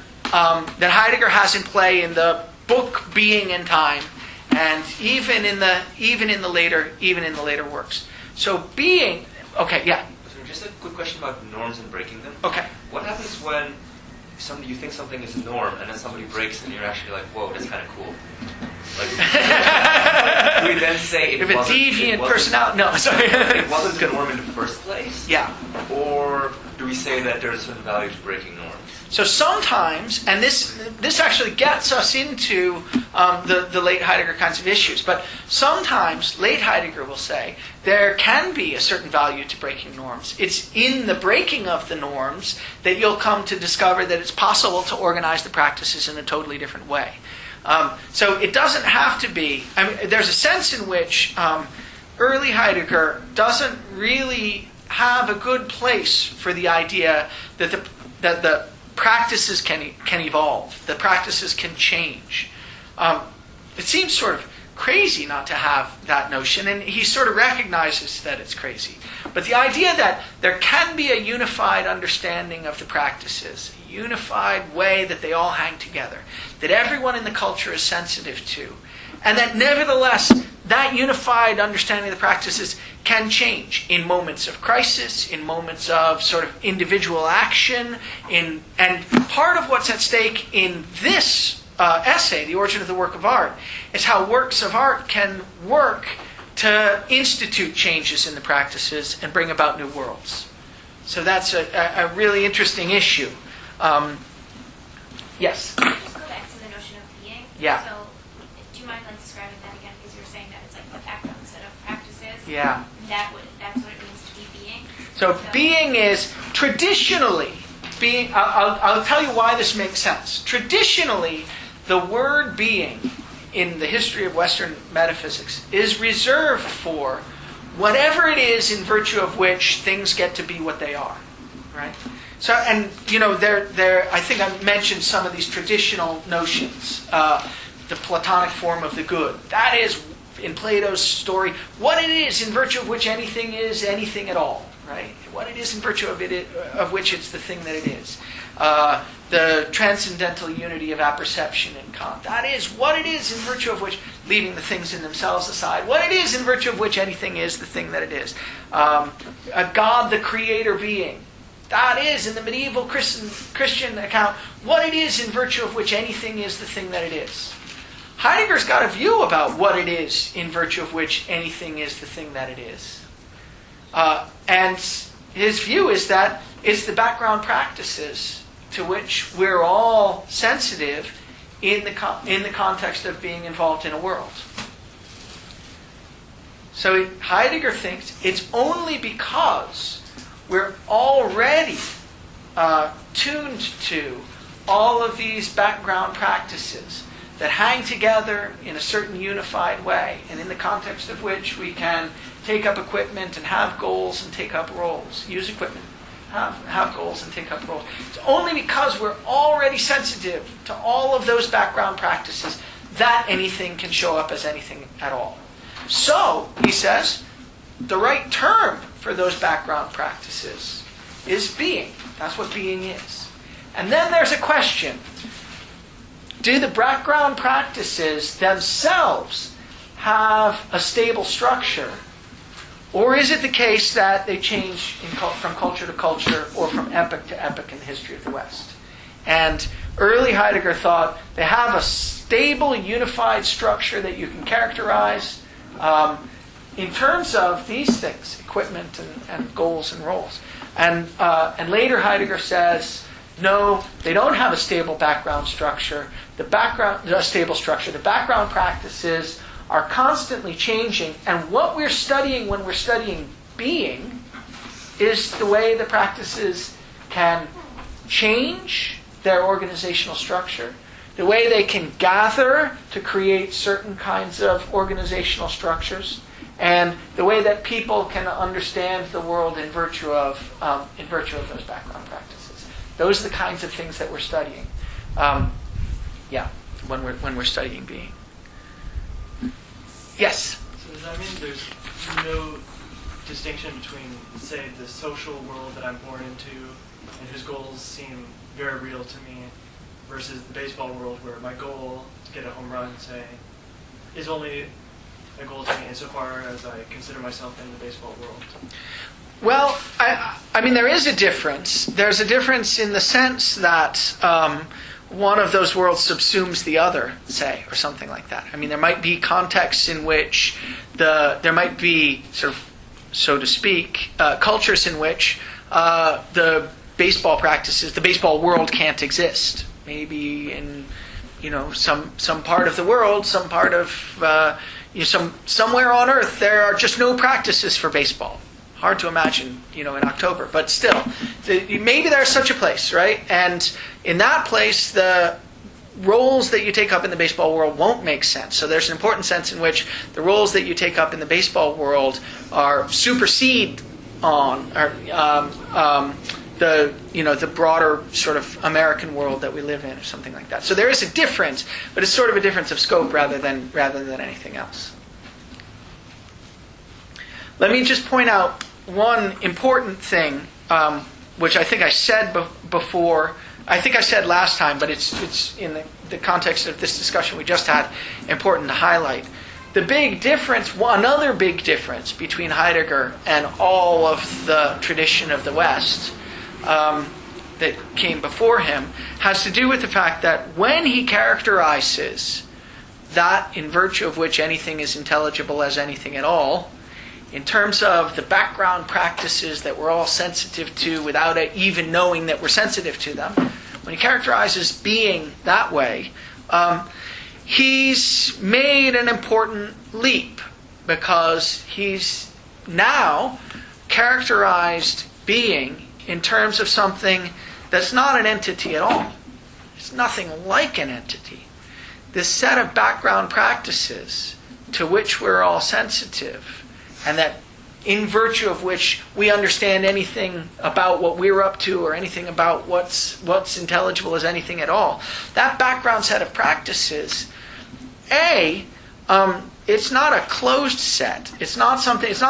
Speaker 1: has in play in the book Being and Time, and even in the later works. So being, okay, yeah.
Speaker 8: Just a quick question about norms and breaking them.
Speaker 1: Okay.
Speaker 8: What happens when you think something is a norm, and then somebody breaks it, and you're actually like, whoa, that's kind of cool? Like, do we then say
Speaker 1: if a deviant personality? No, sorry.
Speaker 8: It wasn't the norm in the first place?
Speaker 1: Yeah.
Speaker 8: Or do we say that there's a certain value to breaking norms?
Speaker 1: So sometimes, and this actually gets us into the late Heidegger kinds of issues, but sometimes late Heidegger will say there can be a certain value to breaking norms. It's in the breaking of the norms that you'll come to discover that it's possible to organize the practices in a totally different way. So it doesn't have to be, there's a sense in which early Heidegger doesn't really have a good place for the idea that the practices can evolve, the practices can change. It seems sort of crazy not to have that notion, and he sort of recognizes that it's crazy. But the idea that there can be a unified understanding of the practices, a unified way that they all hang together, that everyone in the culture is sensitive to, and that nevertheless that unified understanding of the practices can change in moments of crisis, in moments of sort of individual action, and part of what's at stake in this essay, The Origin of the Work of Art, is how works of art can work to institute changes in the practices and bring about new worlds. So that's a really interesting issue. Yes?
Speaker 7: Can I just go back to the notion of being?
Speaker 1: Yeah.
Speaker 7: So, do you mind describing that again? Because you were saying that it's like the background set of practices.
Speaker 1: Yeah.
Speaker 7: That's what it means to be being.
Speaker 1: So being is traditionally, I'll tell you why this makes sense. Traditionally, the word being in the history of Western metaphysics is reserved for whatever it is in virtue of which things get to be what they are, right? So, and I think I mentioned some of these traditional notions. The Platonic form of the good. That is, in Plato's story, what it is in virtue of which anything is anything at all, right? What it is in virtue of which it's the thing that it is. The transcendental unity of apperception in Kant. That is what it is in virtue of which, leaving the things in themselves aside, what it is in virtue of which anything is the thing that it is. A God, the creator being. That is, in the medieval Christian account, what it is in virtue of which anything is the thing that it is. Heidegger's got a view about what it is in virtue of which anything is the thing that it is. And his view is that it's the background practices to which we're all sensitive in the context of being involved in a world. So Heidegger thinks it's only because we're already tuned to all of these background practices that hang together in a certain unified way, and in the context of which we can take up equipment and have goals and take up roles. Use equipment, have goals and take up roles. It's only because we're already sensitive to all of those background practices that anything can show up as anything at all. So, he says, the right term for those background practices is being. That's what being is. And then there's a question. Do the background practices themselves have a stable structure? Or is it the case that they change from culture to culture or from epoch to epoch in the history of the West? And early Heidegger thought they have a stable, unified structure that you can characterize in terms of these things, equipment and goals and roles. And later Heidegger says, no, they don't have a stable background structure. A stable structure. The background practices are constantly changing, and what we're studying when we're studying being is the way the practices can change their organizational structure, the way they can gather to create certain kinds of organizational structures, and the way that people can understand the world in virtue of those background practices. Those are the kinds of things that we're studying. When we're studying being. Yes?
Speaker 11: So does that mean there's no distinction between, say, the social world that I'm born into and whose goals seem very real to me versus the baseball world where my goal to get a home run, say, is only a goal to me insofar as I consider myself in the baseball world?
Speaker 1: Well, I mean, there is a difference. There's a difference in the sense that one of those worlds subsumes the other, say, or something like that. I mean, there might be contexts in which there might be, sort of, so to speak, cultures in which the baseball practices, the baseball world can't exist. Maybe in some part of the world, some part of somewhere on Earth, there are just no practices for baseball. Hard to imagine, in October, but still, maybe there's such a place, right? And in that place, the roles that you take up in the baseball world won't make sense. So there's an important sense in which the roles that you take up in the baseball world are supersede on the broader sort of American world that we live in, or something like that. So there is a difference, but it's sort of a difference of scope rather than anything else. Let me just point out one important thing, which I think I said before. I think I said last time, but it's in the context of this discussion we just had, important to highlight. The big difference, another big difference between Heidegger and all of the tradition of the West that came before him, has to do with the fact that when he characterizes that in virtue of which anything is intelligible as anything at all, in terms of the background practices that we're all sensitive to without even knowing that we're sensitive to them, when he characterizes being that way, he's made an important leap, because he's now characterized being in terms of something that's not an entity at all. It's nothing like an entity. This set of background practices to which we're all sensitive, and that in virtue of which we understand anything about what we're up to or anything about what's intelligible as anything at all, that background set of practices, it's not a closed set. It's not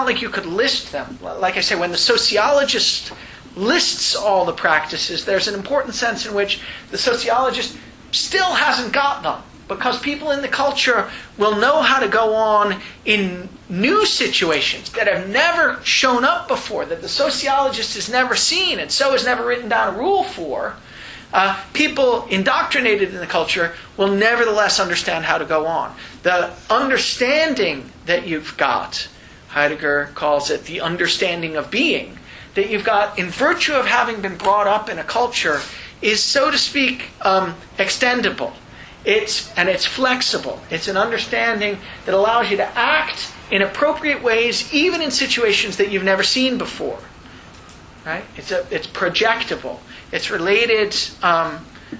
Speaker 1: like you could list them. Like I say, when the sociologist lists all the practices, there's an important sense in which the sociologist still hasn't got them, because people in the culture will know how to go on in new situations that have never shown up before, that the sociologist has never seen and so has never written down a rule for. People indoctrinated in the culture will nevertheless understand how to go on. The understanding that you've got, Heidegger calls it the understanding of being, that you've got in virtue of having been brought up in a culture, is, so to speak, extendable. It's flexible. It's an understanding that allows you to act in appropriate ways, even in situations that you've never seen before. Right? It's projectable. It's related.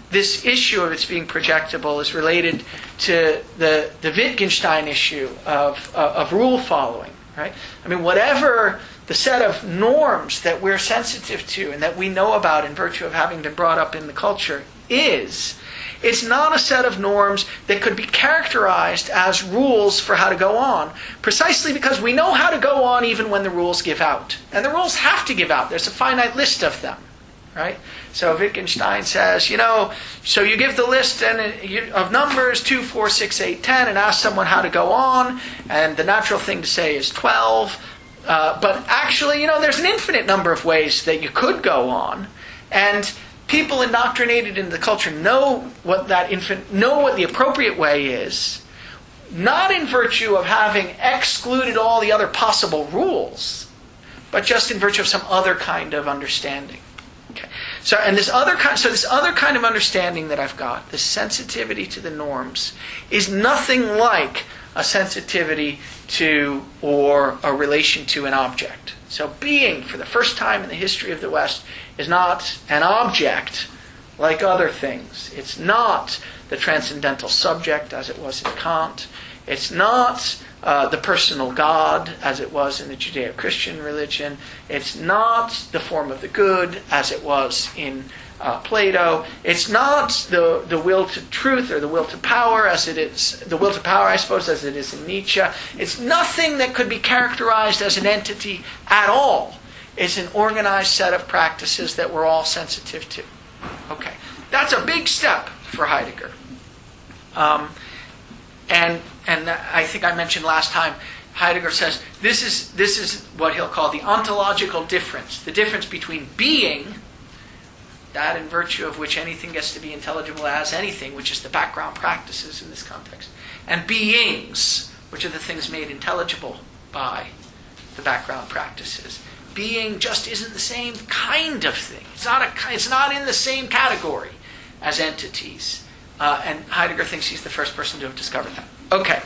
Speaker 1: This issue of its being projectable is related to the Wittgenstein issue of rule following. Right? I mean, whatever the set of norms that we're sensitive to and that we know about in virtue of having been brought up in the culture is, it's not a set of norms that could be characterized as rules for how to go on, precisely because we know how to go on even when the rules give out. And the rules have to give out. There's a finite list of them. Right? So Wittgenstein says, so you give the list of numbers 2, 4, 6, 8, 10 and ask someone how to go on, and the natural thing to say is 12. But actually, there's an infinite number of ways that you could go on, and people indoctrinated in the culture know what the appropriate way is, not in virtue of having excluded all the other possible rules, but just in virtue of some other kind of understanding. Okay. So this other kind of understanding that I've got, this sensitivity to the norms, is nothing like a sensitivity to or a relation to an object. So being, for the first time in the history of the West, is not an object like other things. It's not the transcendental subject as it was in Kant. It's not the personal God as it was in the Judeo-Christian religion. It's not the form of the good as it was in Plato. It's not the will to truth or the will to power as it is, the will to power, I suppose, as it is in Nietzsche. It's nothing that could be characterized as an entity at all. It's an organized set of practices that we're all sensitive to. Okay, that's a big step for Heidegger. And I think I mentioned last time, Heidegger says this is what he'll call the ontological difference. The difference between being, that in virtue of which anything gets to be intelligible as anything, which is the background practices in this context, and beings, which are the things made intelligible by the background practices. being just isn't the same kind of thing. It's not in the same category as entities. And Heidegger thinks he's the first person to have discovered that. Okay.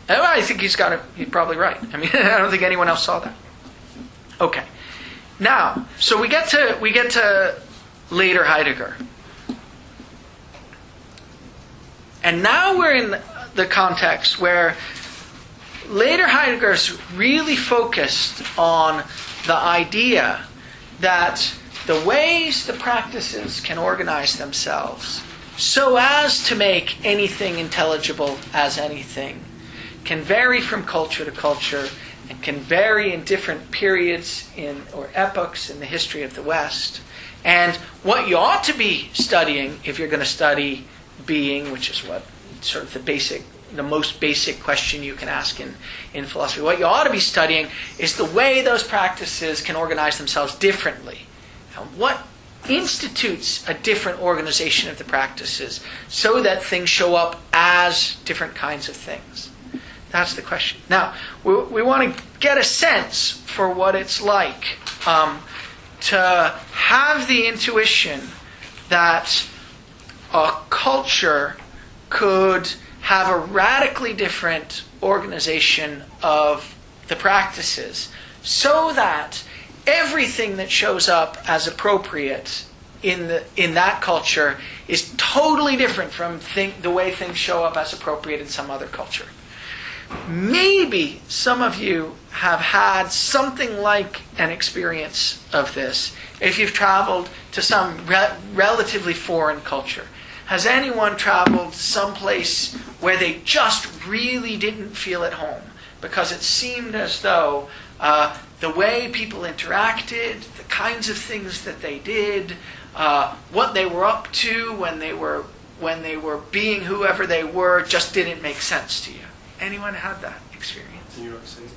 Speaker 1: I think he's probably right. I mean, I don't think anyone else saw that. Okay. Now, so we get to later Heidegger. And now we're in the context where later Heidegger's really focused on the idea that the ways the practices can organize themselves so as to make anything intelligible as anything can vary from culture to culture and can vary in different periods or epochs in the history of the West. And what you ought to be studying if you're going to study being, which is what sort of the most basic question you can ask in philosophy. What you ought to be studying is the way those practices can organize themselves differently. And what institutes a different organization of the practices so that things show up as different kinds of things. That's the question. Now, we want to get a sense for what it's like to have the intuition that a culture could have a radically different organization of the practices so that everything that shows up as appropriate in that culture is totally different from the way things show up as appropriate in some other culture. Maybe some of you have had something like an experience of this if you've traveled to some relatively foreign culture. Has anyone traveled someplace where they just really didn't feel at home because it seemed as though the way people interacted, the kinds of things that they did, what they were up to when they were being whoever they were just didn't make sense to you? Anyone had that experience?
Speaker 12: New York City.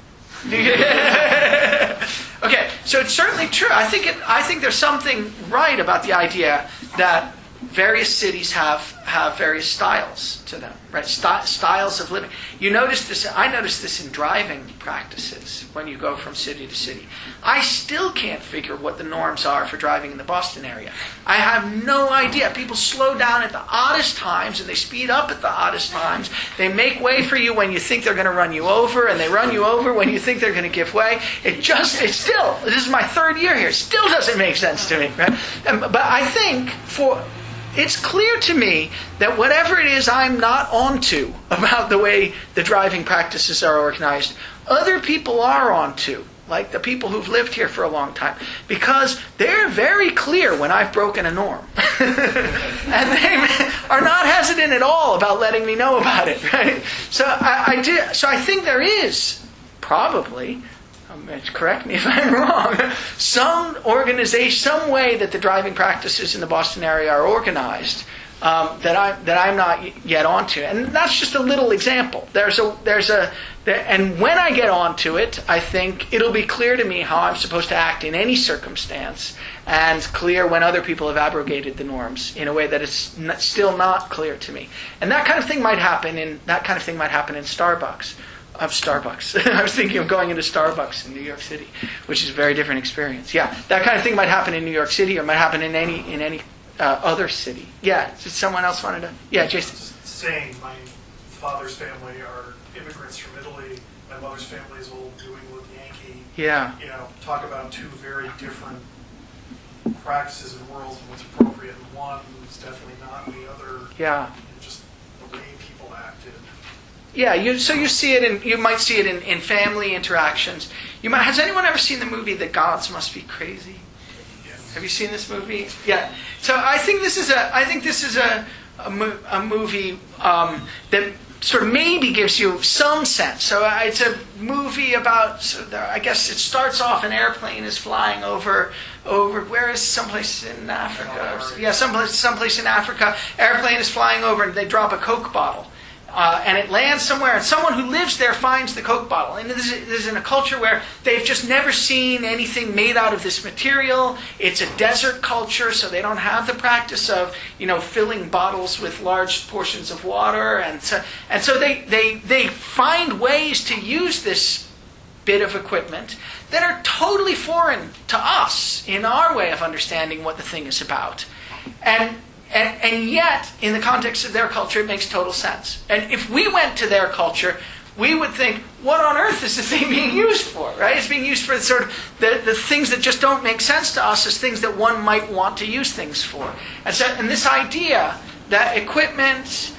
Speaker 1: Okay, so it's certainly true. I think there's something right about the idea that various cities have various styles to them, right? Styles of living. You notice this. I notice this in driving practices when you go from city to city. I still can't figure what the norms are for driving in the Boston area. I have no idea. People slow down at the oddest times and they speed up at the oddest times. They make way for you when you think they're going to run you over, and they run you over when you think they're going to give way. This is my third year here. It still doesn't make sense to me, right? But I think it's clear to me that whatever it is I'm not onto about the way the driving practices are organized, other people are onto, like the people who've lived here for a long time, because they're very clear when I've broken a norm. And they are not hesitant at all about letting me know about it, right? So I think there is probably, correct me if I'm wrong, some organization, some way that the driving practices in the Boston area are organized that I'm not yet onto, and that's just a little example. And when I get onto it, I think it'll be clear to me how I'm supposed to act in any circumstance, and clear when other people have abrogated the norms in a way that is still not clear to me. And that kind of thing might happen in Starbucks. I was thinking of going into Starbucks in New York City, which is a very different experience. Yeah, that kind of thing might happen in New York City, or might happen in any other city. Yeah, someone else wanted to. Yeah, Jason.
Speaker 12: Saying my father's family are immigrants from Italy. My mother's family is old New England Yankee.
Speaker 1: Yeah.
Speaker 12: Talk about two very different practices and worlds, and what's appropriate in one is definitely not in the other.
Speaker 1: Yeah.
Speaker 12: Just the way people acted.
Speaker 1: Yeah, you see it you might see it in family interactions. Has anyone ever seen the movie The Gods Must Be Crazy? Yes. Have you seen this movie? Yeah. So I think this is a movie that sort of maybe gives you some sense. So it's a movie about, I guess it starts off, an airplane is flying over where is someplace in Africa? Yeah, someplace in Africa. Airplane is flying over and they drop a Coke bottle. And it lands somewhere, and someone who lives there finds the Coke bottle. And this is in a culture where they've just never seen anything made out of this material. It's a desert culture, so they don't have the practice of, filling bottles with large portions of water. And so they find ways to use this bit of equipment that are totally foreign to us in our way of understanding what the thing is about. And yet, in the context of their culture, it makes total sense. And if we went to their culture, we would think, what on earth is this thing being used for, right? It's being used for sort of the things that just don't make sense to us as things that one might want to use things for. And this idea that equipment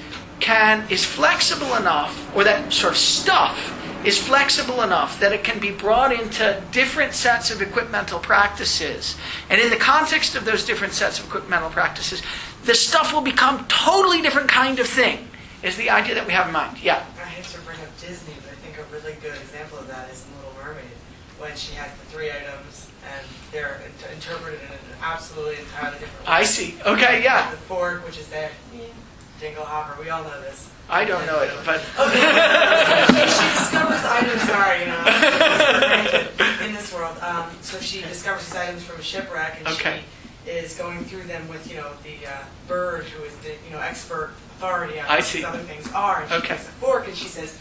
Speaker 1: is flexible enough, or that sort of stuff is flexible enough that it can be brought into different sets of equipmental practices. And in the context of those different sets of equipmental practices, the stuff will become totally different kind of thing, is the idea that we have in mind. Yeah?
Speaker 13: I hate to bring up Disney, but I think a really good example of that is in Little Mermaid, when she has the 3 items and they're interpreted in an absolutely entirely different way.
Speaker 1: I see. Okay, yeah.
Speaker 13: The fork, which is there, dingle hopper, we all know this.
Speaker 1: I don't know it, but...
Speaker 13: she discovers items, in this world. So she discovers these items from a shipwreck, and she is going through them with, the bird who is the, expert authority on what these other things are. And she takes a fork, and he says,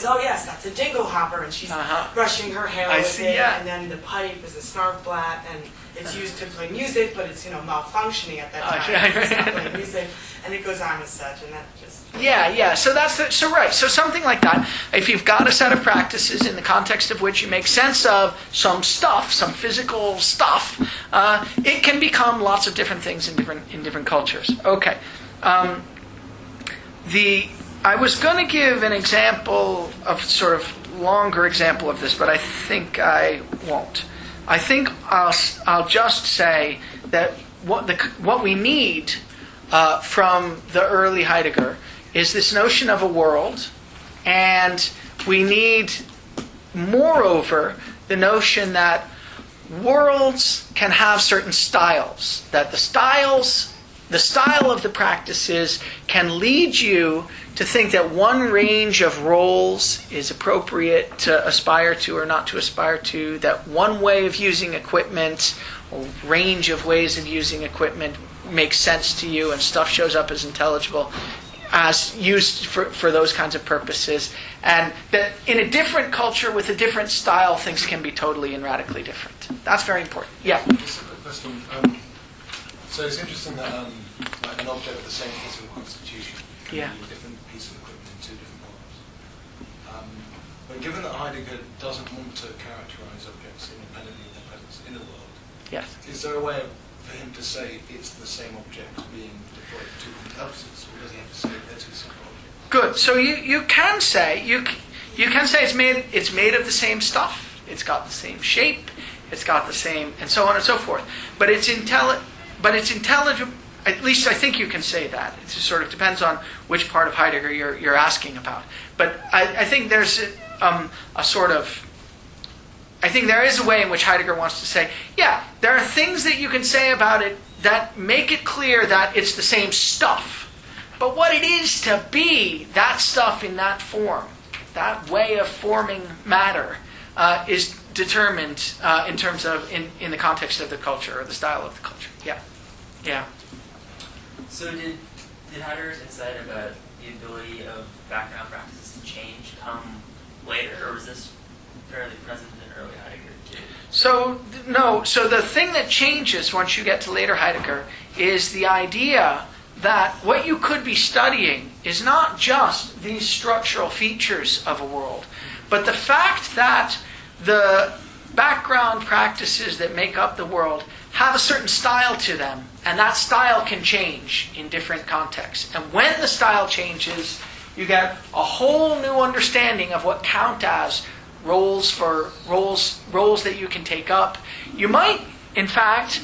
Speaker 13: oh yes, that's a dingle hopper, and she's brushing her hair with it, and then the pipe is a snarf blat, and it's used to play music, but it's, malfunctioning at that time. It's not playing music, and it goes on as such, and that just...
Speaker 1: Yeah. So that's right. So something like that. If you've got a set of practices in the context of which you make sense of some stuff, some physical stuff, it can become lots of different things in different cultures. Okay. I was going to give an example of sort of longer example of this, but I think I won't. I think I'll just say that what we need from the early Heidegger is this notion of a world, and we need, moreover, the notion that worlds can have certain styles, that the style of the practices can lead you to think that one range of roles is appropriate to aspire to or not to aspire to, that one way of using equipment or range of ways of using equipment makes sense to you and stuff shows up as intelligible as used for those kinds of purposes, and that in a different culture with a different style, things can be totally and radically different. That's very important. Yeah?
Speaker 14: Just a quick question. So it's interesting that an object with the same physical constitution can be a different piece of equipment in 2 different worlds. But given that Heidegger doesn't want to characterize objects independently of their presence in a world, is there a way for him to say it's the same object being deployed for 2 different purposes, or does he have to say they're 2 separate objects?
Speaker 1: Good. So you can say it's made of the same stuff. It's got the same shape. It's got the same, and so on and so forth. But it's intelligible. At least I think you can say that. It sort of depends on which part of Heidegger you're asking about. But I think there's I think there is a way in which Heidegger wants to say, there are things that you can say about it that make it clear that it's the same stuff. But what it is to be that stuff in that form, that way of forming matter, is determined in terms of in the context of the culture or the style of the culture. Yeah.
Speaker 15: So did Heidegger's insight about the ability of background practices to change come later, or was this fairly present in early Heidegger too?
Speaker 1: So the thing that changes once you get to later Heidegger is the idea that what you could be studying is not just these structural features of a world, but the fact that the background practices that make up the world have a certain style to them, and that style can change in different contexts. And when the style changes, you get a whole new understanding of what count as roles that you can take up. You might, in fact,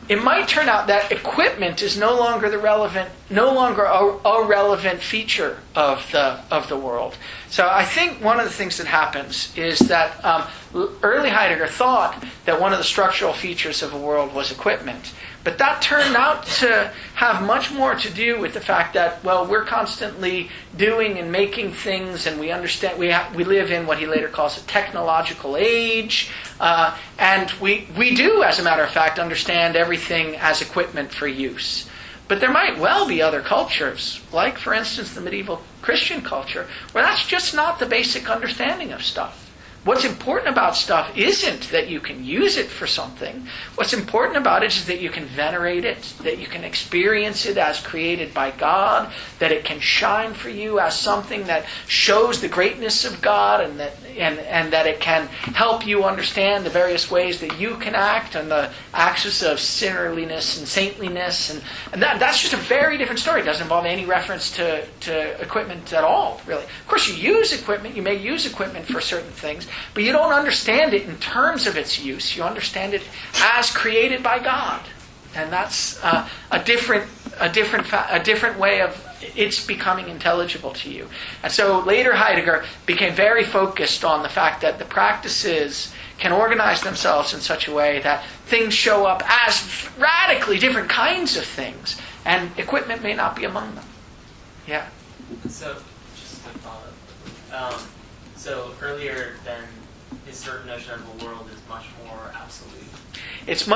Speaker 1: it might turn out that equipment is no longer a relevant feature of the world. So I think one of the things that happens is that early Heidegger thought that one of the structural features of a world was equipment. But that turned out to have much more to do with the fact that, we're constantly doing and making things, and we understand we live in what he later calls a technological age, and we do, as a matter of fact, understand everything as equipment for use. But there might well be other cultures, like, for instance, the medieval Christian culture, where that's just not the basic understanding of stuff. What's important about stuff isn't that you can use it for something. What's important about it is that you can venerate it, that you can experience it as created by God, that it can shine for you as something that shows the greatness of God, and that it can help you understand the various ways that you can act on the axis of sinnerliness and saintliness. And that's just a very different story. It doesn't involve any reference to equipment at all, really. Of course, you use equipment. You may use equipment for certain things, but you don't understand it in terms of its use. You understand it as created by God. And that's a different way of it's becoming intelligible to you. And so later Heidegger became very focused on the fact that the practices can organize themselves in such a way that things show up as radically different kinds of things, and equipment may not be among them. Yeah.
Speaker 15: So, just to follow up. So earlier, then, his certain notion of the world is much more absolute.
Speaker 1: It's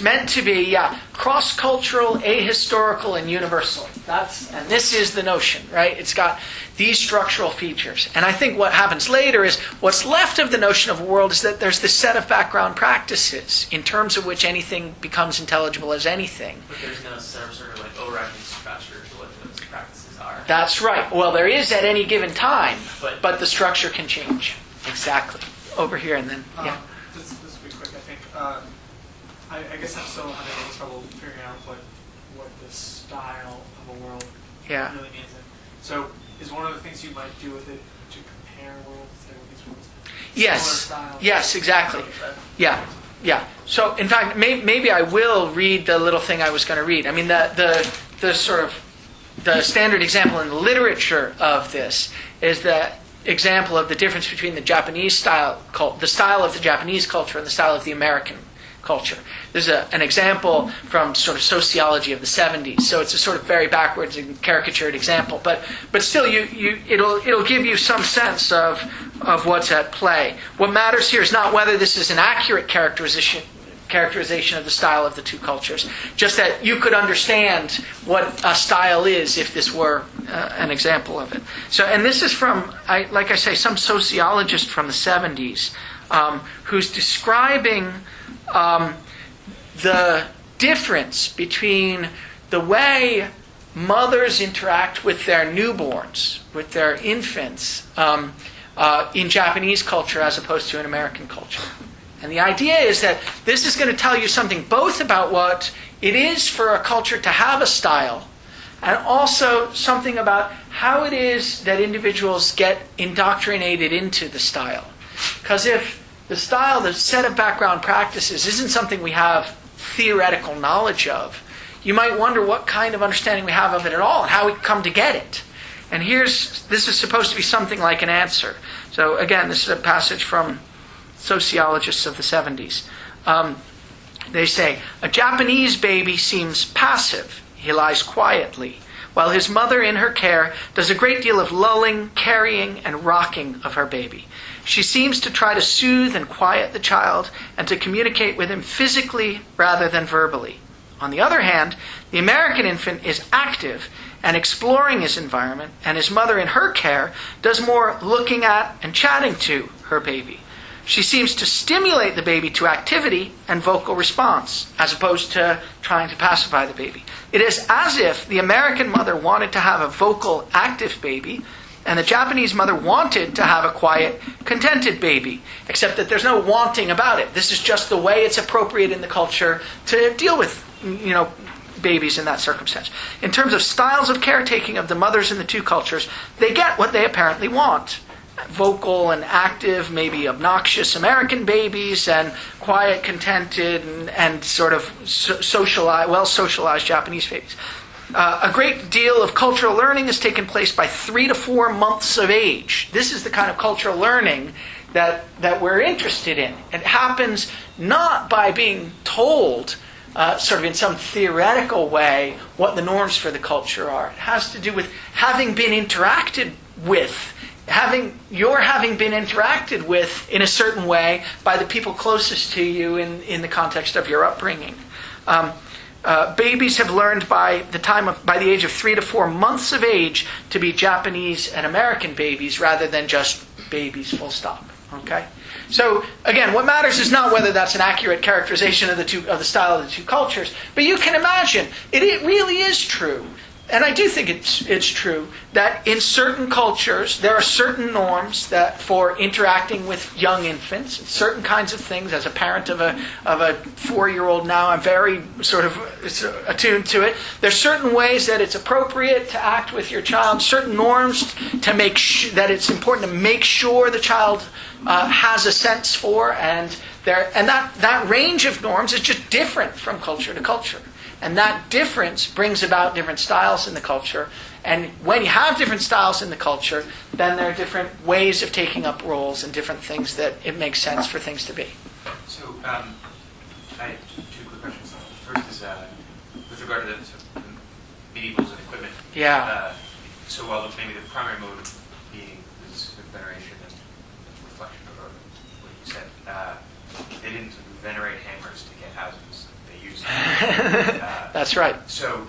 Speaker 1: meant to be, cross-cultural, ahistorical, and universal. And this is the notion, right? It's got these structural features. And I think what happens later is what's left of the notion of a world is that there's this set of background practices in terms of which anything becomes intelligible as anything.
Speaker 15: But there's no sort of like overriding structure to what those practices are.
Speaker 1: That's right. Well, there is at any given time, but the structure can change. Exactly. Over here and then, yeah.
Speaker 4: This will be quick, I think. I guess I'm still having trouble figuring out what the style of a world really means. So is one of the things you might do with it to compare worlds?
Speaker 1: Yes, exactly. Yeah. So in fact, maybe I will read the little thing I was going to read. I mean, the sort of the standard example in the literature of this is the example of the difference between the Japanese style, the style of the Japanese culture and the style of the American culture. There's an example from sort of sociology of the 70s, so it's a sort of very backwards and caricatured example, but still, it'll give you some sense of what's at play. What matters here is not whether this is an accurate characterization of the style of the two cultures, just that you could understand what a style is if this were an example of it. So, and this is from, like I say, some sociologist from the 70s who's describing the difference between the way mothers interact with their newborns, with their infants, in Japanese culture as opposed to in American culture. And the idea is that this is going to tell you something both about what it is for a culture to have a style, and also something about how it is that individuals get indoctrinated into the style. Because if the style, the set of background practices, isn't something we have theoretical knowledge of, you might wonder what kind of understanding we have of it at all and how we come to get it. And this is supposed to be something like an answer. So again, this is a passage from sociologists of the 70s. They say, a Japanese baby seems passive. He lies quietly, while his mother in her care does a great deal of lulling, carrying, and rocking of her baby. She seems to try to soothe and quiet the child and to communicate with him physically rather than verbally. On the other hand, the American infant is active and exploring his environment, and his mother in her care does more looking at and chatting to her baby. She seems to stimulate the baby to activity and vocal response, as opposed to trying to pacify the baby. It is as if the American mother wanted to have a vocal, active baby, and the Japanese mother wanted to have a quiet, contented baby, except that there's no wanting about it. This is just the way it's appropriate in the culture to deal with, babies in that circumstance. In terms of styles of caretaking of the mothers in the two cultures, they get what they apparently want. Vocal and active, maybe obnoxious American babies, and quiet, contented, and sort of well-socialized Japanese babies. A great deal of cultural learning has taken place by 3 to 4 months of age. This is the kind of cultural learning that we're interested in. It happens not by being told, sort of in some theoretical way, what the norms for the culture are. It has to do with having been interacted with, having been interacted with in a certain way by the people closest to you in the context of your upbringing. babies have learned by the age of 3 to 4 months of age to be Japanese and American babies rather than just babies, full stop. Okay? So again, what matters is not whether that's an accurate characterization of the style of the two cultures, but you can imagine it really is true. And I do think it's true that in certain cultures there are certain norms that for interacting with young infants, certain kinds of things. As a parent of a 4-year-old now, I'm very sort of attuned to it. There's certain ways that it's appropriate to act with your child, certain norms to make that it's important to make sure the child has a sense for, and that range of norms is just different from culture to culture. And that difference brings about different styles in the culture. And when you have different styles in the culture, then there are different ways of taking up roles and different things that it makes sense for things to be.
Speaker 6: So, I have 2 quick questions. First is with regard to the medievals and equipment.
Speaker 1: Yeah.
Speaker 6: So while maybe the primary mode of being is veneration and reflection of what you said, they didn't venerate hammers to get houses.
Speaker 1: That's right.
Speaker 6: So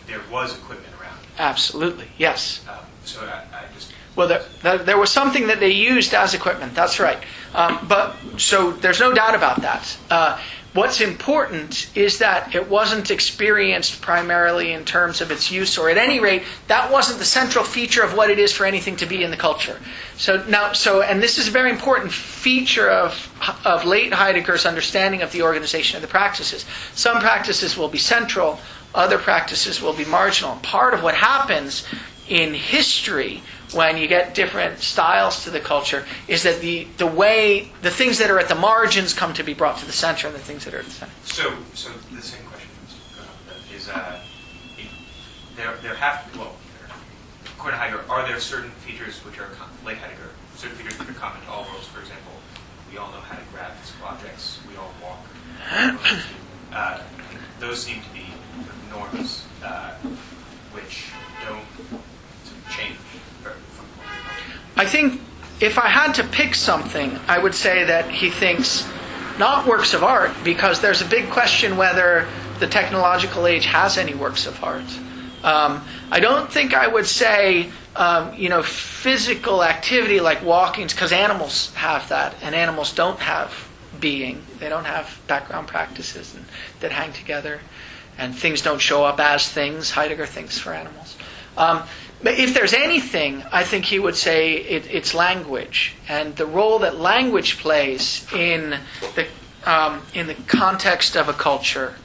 Speaker 6: there was equipment around.
Speaker 1: Absolutely, yes.
Speaker 6: So I just...
Speaker 1: Well, there was something that they used as equipment. That's right. But so there's no doubt about that. What's important is that it wasn't experienced primarily in terms of its use, or at any rate, that wasn't the central feature of what it is for anything to be in the culture. And this is a very important feature of late Heidegger's understanding of the organization of the practices. Some practices will be central, other practices will be marginal. And part of what happens in history when you get different styles to the culture is that the things that are at the margins come to be brought to the center, and the things that are at the center.
Speaker 6: So the same question is there have to be, well, according to Heidegger, are there certain features which are late Heidegger, certain features which are common to all worlds? For example, we all know how to grab physical objects. We all walk. Those seem to be norms which don't change.
Speaker 1: I think if I had to pick something, I would say that he thinks not works of art, because there's a big question whether the technological age has any works of art. I don't think I would say, physical activity like walking, because animals have that, and animals don't have being. They don't have background practices that hang together, and things don't show up as things. Heidegger thinks for animals. But if there's anything, I think he would say it's language, and the role that language plays in the context of a culture,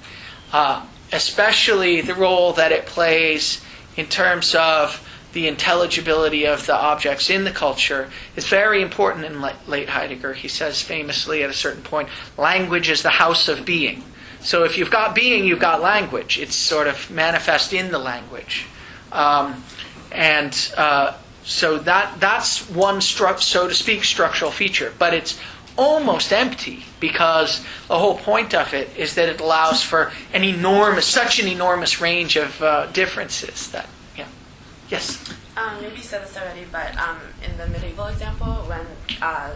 Speaker 1: especially the role that it plays in terms of the intelligibility of the objects in the culture, is very important in late Heidegger. He says famously at a certain point, language is the house of being. So if you've got being, you've got language. It's sort of manifest in the language. So that's one, so to speak, structural feature. But it's almost empty, because the whole point of it is that it allows for such an enormous range of differences. That, yeah. Yes?
Speaker 9: Maybe you said this already, but in the medieval example, when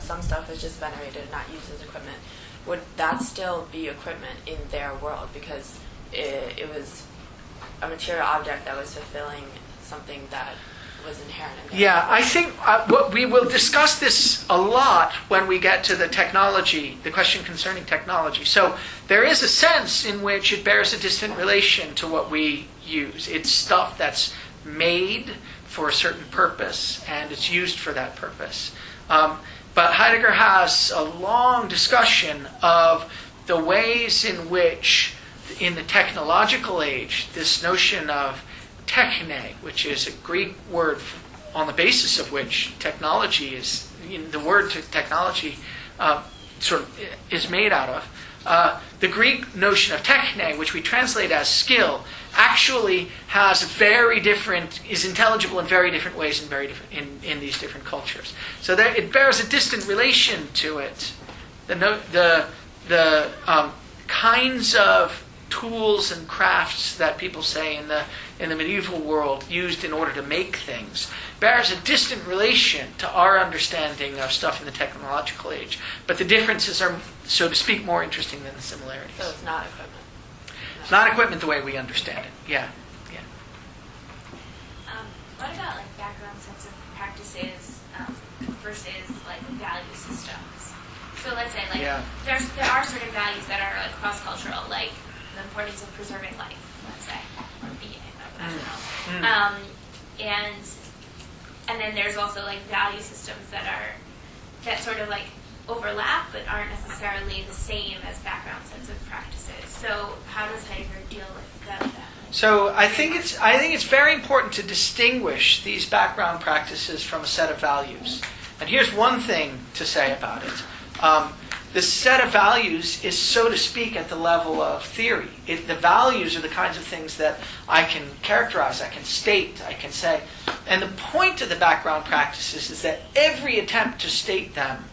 Speaker 9: some stuff is just venerated, not used as equipment, would that still be equipment in their world? Because it was a material object that was fulfilling something that was inherent in their
Speaker 1: Yeah, I think we will discuss this a lot when we get to the technology, the question concerning technology. So there is a sense in which it bears a distant relation to what we use. It's stuff that's made for a certain purpose, and it's used for that purpose. But Heidegger has a long discussion of the ways in which, in the technological age, this notion of techne, which is a Greek word on the basis of which technology is, the word technology sort of is made out of. The Greek notion of techne, which we translate as skill, actually is intelligible in very different ways in these different cultures. So that it bears a distant relation to it. The kinds of tools and crafts that people say in the medieval world used in order to make things bears a distant relation to our understanding of stuff in the technological age. But the differences are, so to speak, more interesting than the similarities.
Speaker 9: So it's not equipment.
Speaker 1: It's not equipment the way we understand it. Yeah.
Speaker 7: What about like background sets of practices versus like value systems? So let's say like there are certain values that are like cross-cultural, like the importance of preserving life, let's say, or being, I don't know. And then there's also like value systems that sort of like overlap but aren't necessarily the same as background sets of practices. So how does Heidegger deal with that?
Speaker 1: So I think it's very important to distinguish these background practices from a set of values. And here's one thing to say about it. This set of values is, so to speak, at the level of theory. The values are the kinds of things that I can characterize, I can state, I can say. And the point of the background practices is that every attempt to state them,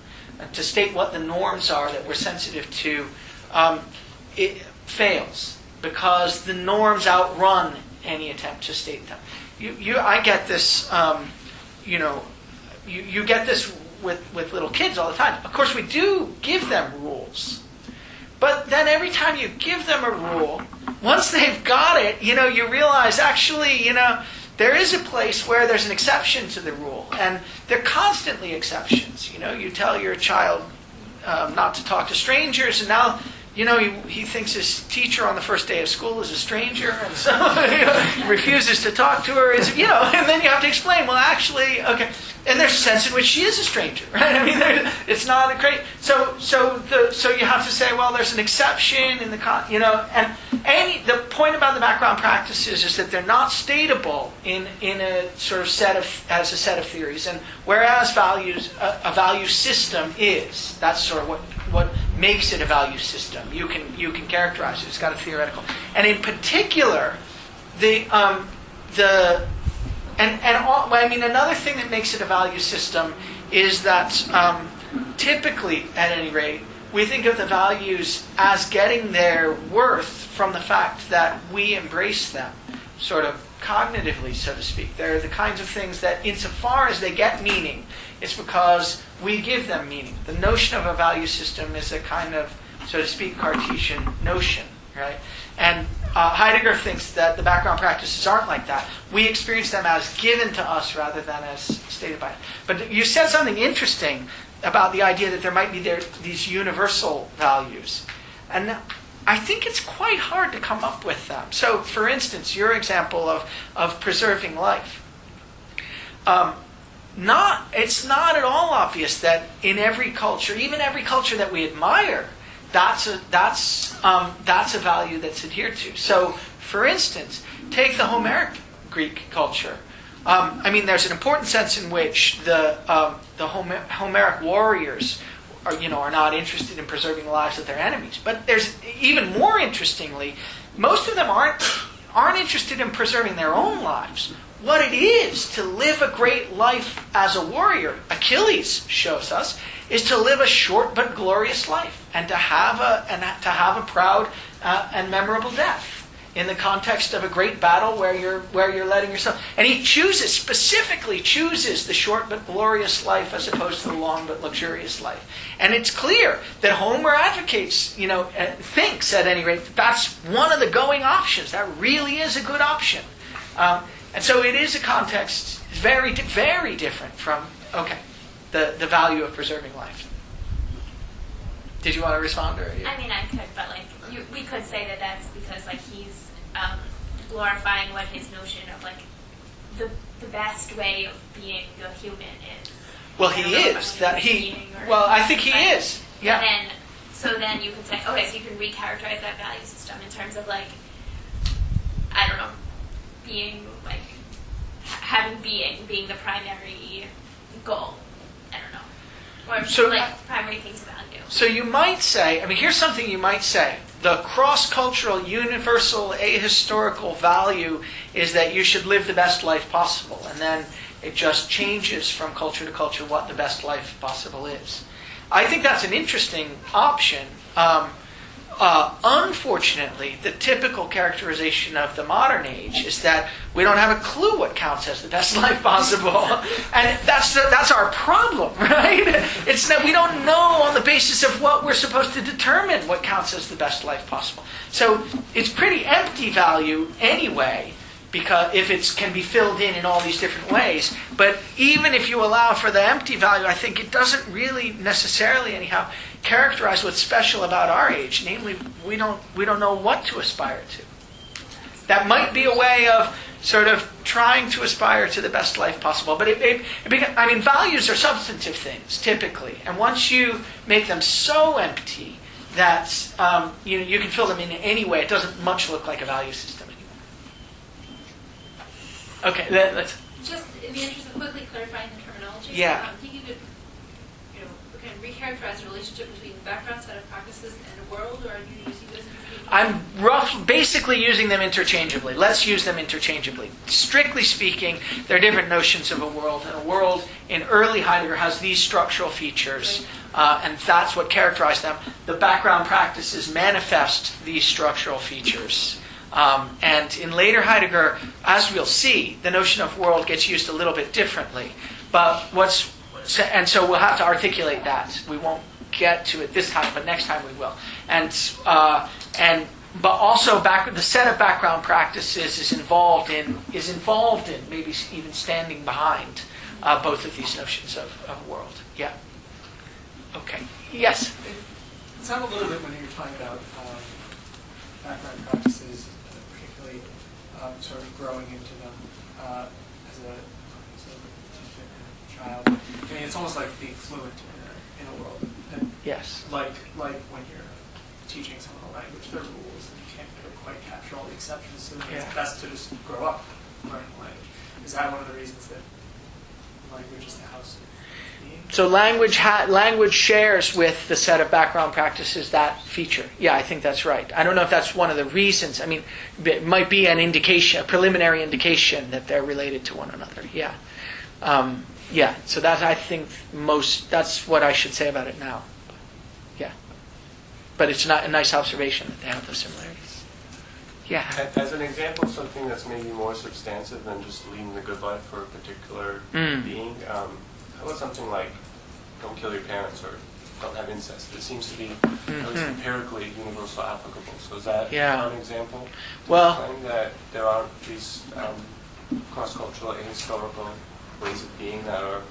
Speaker 1: to state what the norms are that we're sensitive to, it fails. Because the norms outrun any attempt to state them. I get this, you get this with little kids all the time. Of course, we do give them rules. But then every time you give them a rule, once they've got it, you realize actually, there is a place where there's an exception to the rule. And there are constantly exceptions. You tell your child not to talk to strangers, and now he thinks his teacher on the first day of school is a stranger, and so he refuses to talk to her. And then you have to explain. Well, actually, okay. And there's a sense in which she is a stranger, right? I mean, it's not a great. So you have to say, well, there's an exception in the And the point about the background practices is that they're not stateable in a sort of as a set of theories, and whereas a value system is. That's sort of what makes it a value system. You can characterize it. It's got a theoretical, and in particular, another thing that makes it a value system is that typically, at any rate, we think of the values as getting their worth from the fact that we embrace them, sort of cognitively, so to speak. They're the kinds of things that, insofar as they get meaning, it's because we give them meaning. The notion of a value system is a kind of, so to speak, Cartesian notion, right? And Heidegger thinks that the background practices aren't like that. We experience them as given to us rather than as stated by it. But you said something interesting about the idea that there might be these universal values. And I think it's quite hard to come up with them. So, for instance, your example of preserving life. It's not at all obvious that in every culture, even every culture that we admire, that's a value that's adhered to. So, for instance, take the Homeric Greek culture. There's an important sense in which the Homeric warriors are not interested in preserving the lives of their enemies. But there's even more interestingly, most of them aren't interested in preserving their own lives. What it is to live a great life as a warrior, Achilles shows us, is to live a short but glorious life and to have a proud and memorable death in the context of a great battle where you're letting yourself. And he specifically chooses the short but glorious life as opposed to the long but luxurious life. And it's clear that Homer advocates, thinks at any rate, that's one of the going options. That really is a good option. And so it is a context very, very different from, the value of preserving life. Did you want to respond? Or, yeah?
Speaker 7: I could, but we could say that that's because he's glorifying what his notion of the best way of being a human is.
Speaker 1: Well, he is. I think he is. Yeah.
Speaker 7: And then you could say, so you can recharacterize that value system in terms of being being the primary goal. I don't know. Or primary thing to value.
Speaker 1: So you might say, here's something you might say. The cross-cultural, universal, ahistorical value is that you should live the best life possible. And then it just changes from culture to culture what the best life possible is. I think that's an interesting option. unfortunately, the typical characterization of the modern age is that we don't have a clue what counts as the best life possible, and that's our problem, right? It's that we don't know on the basis of what we're supposed to determine what counts as the best life possible. So it's pretty empty value anyway, because if it can be filled in all these different ways. But even if you allow for the empty value, I think it doesn't really necessarily anyhow characterize what's special about our age. Namely, we don't know what to aspire to. That might be a way of sort of trying to aspire to the best life possible. But values are substantive things typically, and once you make them so empty that you can fill them in any way, it doesn't much look like a value system anymore. Okay, let's.
Speaker 2: Just in the interest of quickly clarifying the terminology,
Speaker 1: yeah.
Speaker 2: I think you could, kind of recharacterize the relationship between the background set of practices and the world, or are you using those?
Speaker 1: I'm basically using them interchangeably. Let's use them interchangeably. Strictly speaking, there are different notions of a world, and a world in early Heidegger has these structural features, and that's what characterized them. The background practices manifest these structural features. And in later Heidegger, as we'll see, the notion of world gets used a little bit differently. And so we'll have to articulate that. We won't get to it this time, but next time we will. But also the set of background practices is involved in maybe even standing behind both of these notions of world. Yeah. Okay. Yes.
Speaker 4: It sounded a little bit when you were talking about background practices, particularly sort of growing into them as a child. I mean, it's almost like being fluent in a world. And
Speaker 1: yes.
Speaker 4: Like when you're teaching someone a language, there are rules, and you can't quite capture all the exceptions. So it's best to just grow up learning the language. Is that one of the reasons that language is the house of being?
Speaker 1: So language shares with the set of background practices that feature. Yeah, I think that's right. I don't know if that's one of the reasons. I mean, it might be an indication, a preliminary indication that they're related to one another. Yeah. Yeah, so that's, I think, that's what I should say about it now. Yeah. But it's not a nice observation that they have those similarities. Yeah.
Speaker 16: As an example of something that's maybe more substantive than just leading the good life for a particular being, how about something like don't kill your parents or don't have incest? It seems to be, at least empirically, universal applicable. So is that an example?
Speaker 1: Well,
Speaker 16: claim that there aren't these cross-cultural, ahistorical ways of being that are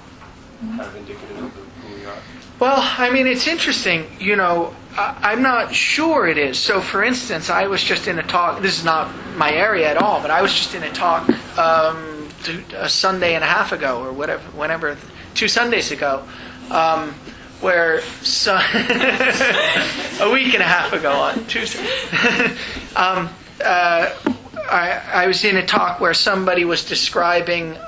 Speaker 16: kind of indicative of who we are?
Speaker 1: Well, I mean, it's interesting. I'm not sure it is. So, for instance, I was just in a talk. This is not my area at all, but I was just in a talk a Sunday and a half ago, or whenever, 2 Sundays ago, where a week and a half ago on Tuesday. I was in a talk where somebody was describing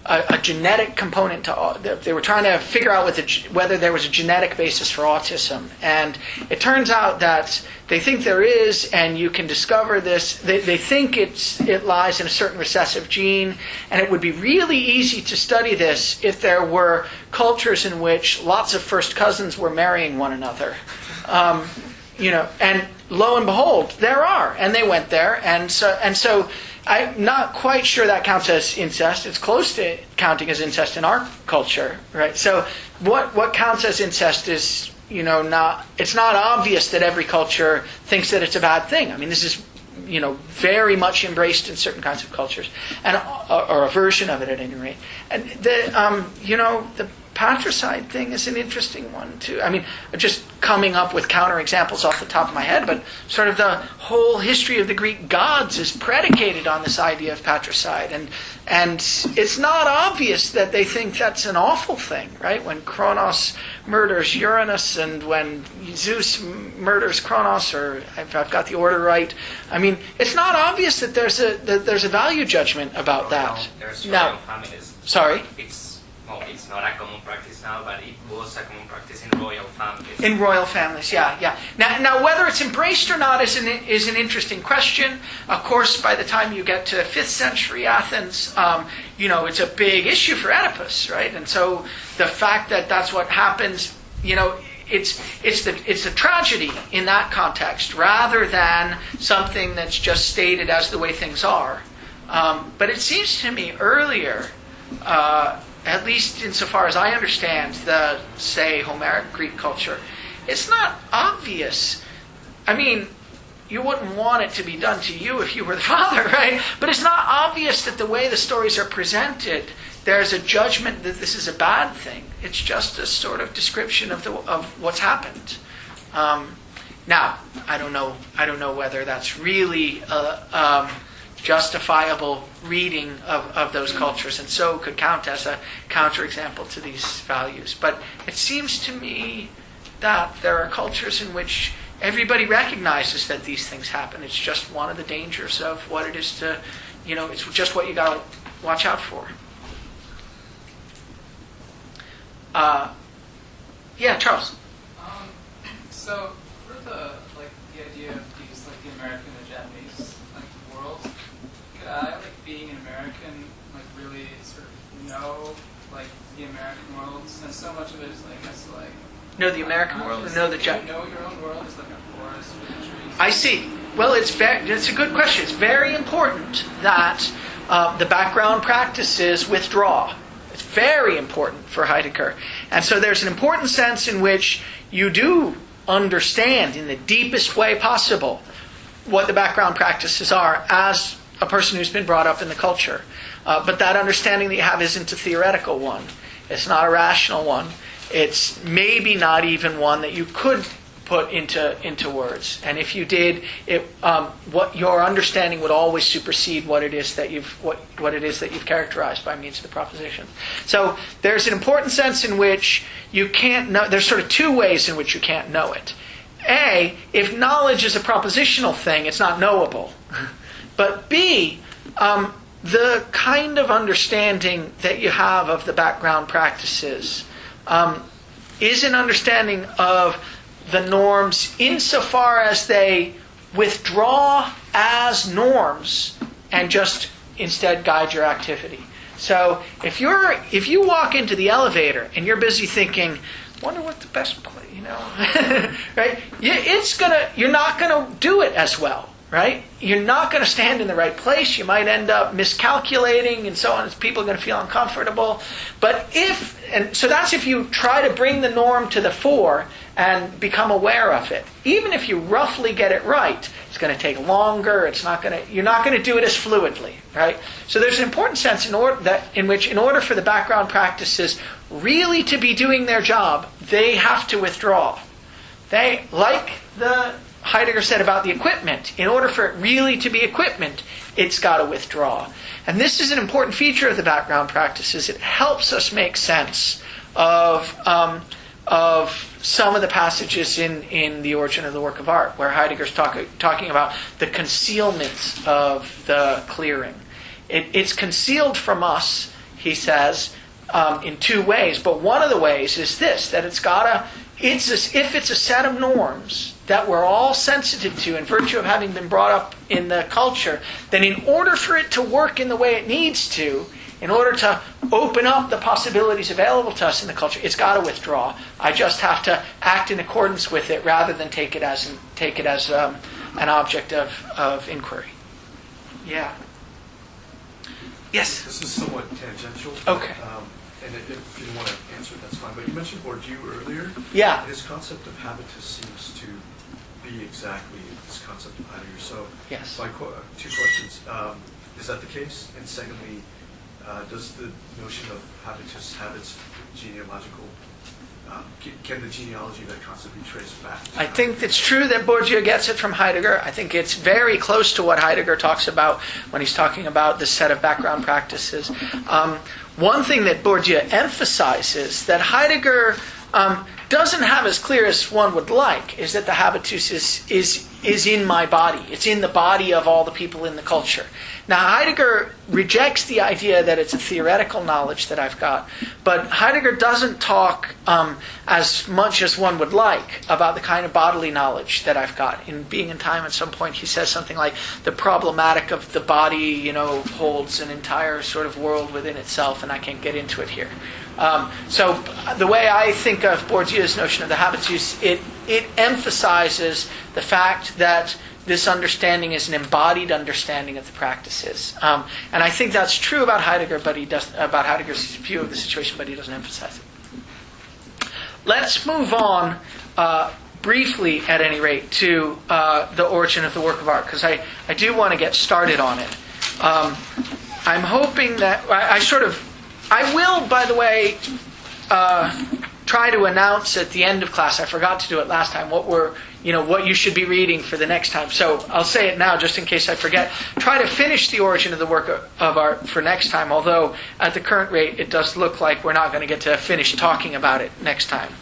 Speaker 1: a genetic component to. They were trying to figure out whether there was a genetic basis for autism, and it turns out that they think there is, and you can discover this. They think it lies in a certain recessive gene, and it would be really easy to study this if there were cultures in which lots of first cousins were marrying one another. And lo and behold, there are, and they went there, and so I'm not quite sure that counts as incest. It's close to counting as incest in our culture, right? So what counts as incest is, it's not obvious that every culture thinks that it's a bad thing. I mean, this is, very much embraced in certain kinds of cultures, or a version of it at any rate. And the patricide thing is an interesting one too. I mean, just coming up with counterexamples off the top of my head, but sort of the whole history of the Greek gods is predicated on this idea of patricide, and it's not obvious that they think that's an awful thing, right? When Kronos murders Uranus, and when Zeus murders Kronos, or if I've got the order right, I mean, it's not obvious that there's a value judgment about that.
Speaker 17: There's
Speaker 1: Now,
Speaker 17: families.
Speaker 1: sorry.
Speaker 17: It's not a common practice now, but it was a common practice in royal families.
Speaker 1: In royal families, yeah. Now, whether it's embraced or not is an interesting question. Of course, by the time you get to 5th century Athens, it's a big issue for Oedipus, right? And so the fact that that's what happens, it's a tragedy in that context rather than something that's just stated as the way things are. But it seems to me earlier, at least insofar as I understand the, say, Homeric Greek culture, it's not obvious. I mean, you wouldn't want it to be done to you if you were the father, right? But it's not obvious that the way the stories are presented, there's a judgment that this is a bad thing. It's just a sort of description of what's happened. Now, I don't know whether that's really a justifiable reading of those cultures, and so could count as a counterexample to these values. But it seems to me that there are cultures in which everybody recognizes that these things happen. It's just one of the dangers of what it is to, it's just what you got to watch out for. Yeah, Charles.
Speaker 18: So for the idea of these the American and Japanese worlds, could I being an American really sort of know the American worlds, and so much of it is
Speaker 1: know the American world or know the
Speaker 18: Japanese? Know your own world is a forest with trees.
Speaker 1: I see. Well, it's a good question. It's very important that the background practices withdraw. It's very important for Heidegger. And so there's an important sense in which you do understand in the deepest way possible what the background practices are as a person who's been brought up in the culture. But that understanding that you have isn't a theoretical one. It's not a rational one. It's maybe not even one that you could put into words. And if you did, what your understanding would always supersede what it is that you've characterized by means of the proposition. So there's an important sense in which you can't know. There's sort of two ways in which you can't know it. A, if knowledge is a propositional thing, it's not knowable. But B, the kind of understanding that you have of the background practices is an understanding of the norms insofar as they withdraw as norms and just instead guide your activity. So if you walk into the elevator and you're busy thinking, wonder what the best place, right? You're not gonna do it as well. Right? You're not going to stand in the right place. You might end up miscalculating and so on. People are going to feel uncomfortable. So that's if you try to bring the norm to the fore and become aware of it. Even if you roughly get it right, it's going to take longer. You're not going to do it as fluidly, right? So there's an important sense in which, in order for the background practices really to be doing their job, they have to withdraw. They, like the Heidegger said about the equipment, in order for it really to be equipment, it's got to withdraw. And this is an important feature of the background practices. It helps us make sense of some of the passages in The Origin of the Work of Art, where Heidegger's talking about the concealment of the clearing. It's concealed from us, he says, in two ways. But one of the ways is this, that if it's a set of norms that we're all sensitive to in virtue of having been brought up in the culture, then in order for it to work in the way it needs to, in order to open up the possibilities available to us in the culture, it's got to withdraw. I just have to act in accordance with it rather than take it as an object of inquiry. Yeah. Yes?
Speaker 19: This is somewhat tangential.
Speaker 1: Okay.
Speaker 19: And if you don't want to answer it, that's fine. But you mentioned Bourdieu earlier.
Speaker 1: Yeah.
Speaker 19: His concept of habitus seems to be exactly this concept of Heidegger. So,
Speaker 1: yes.
Speaker 19: Two questions. Is that the case? And secondly, does the notion of habitus have its genealogical, can the genealogy of that concept be traced back?
Speaker 1: I think it's true that Bourdieu gets it from Heidegger. I think it's very close to what Heidegger talks about when he's talking about this set of background practices. One thing that Bourdieu emphasizes that Heidegger doesn't have as clear as one would like is that the habitus is in my body. It's in the body of all the people in the culture. Now, Heidegger rejects the idea that it's a theoretical knowledge that I've got, but Heidegger doesn't talk as much as one would like about the kind of bodily knowledge that I've got. In Being and Time, at some point, he says something like, the problematic of the body, holds an entire sort of world within itself, and I can't get into it here. So the way I think of Bourdieu's notion of the habitus, it emphasizes the fact that this understanding is an embodied understanding of the practices. And I think that's true about Heidegger, about Heidegger's view of the situation, but he doesn't emphasize it. Let's move on briefly, at any rate, to the origin of the work of art, because I do want to get started on it. I'm hoping that I will, by the way, try to announce at the end of class. I forgot to do it last time. What you should be reading for the next time. So I'll say it now, just in case I forget. Try to finish the origin of the work of art for next time. Although at the current rate, it does look like we're not going to get to finish talking about it next time.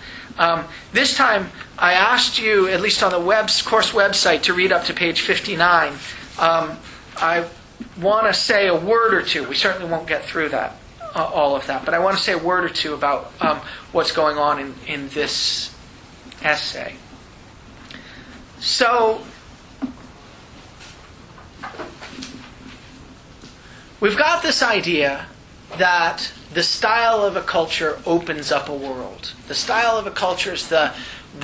Speaker 1: This time, I asked you, at least on the course website, to read up to page 59. I want to say a word or two. We certainly won't get through that, all of that, but I want to say a word or two about what's going on in this essay. So, we've got this idea that the style of a culture opens up a world. The style of a culture is the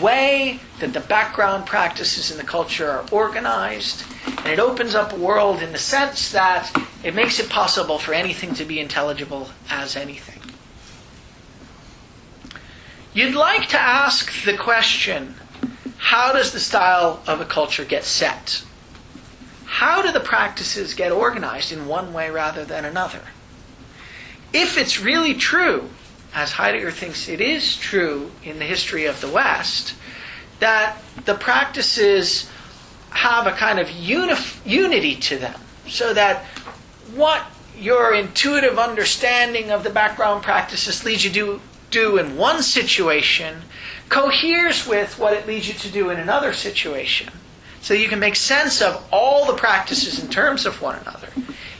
Speaker 1: way that the background practices in the culture are organized, and it opens up a world in the sense that it makes it possible for anything to be intelligible as anything. You'd like to ask the question, how does the style of a culture get set? How do the practices get organized in one way rather than another? If it's really true, as Heidegger thinks it is true in the history of the West, that the practices have a kind of unity to them, so that what your intuitive understanding of the background practices leads you to do in one situation coheres with what it leads you to do in another situation. So you can make sense of all the practices in terms of one another.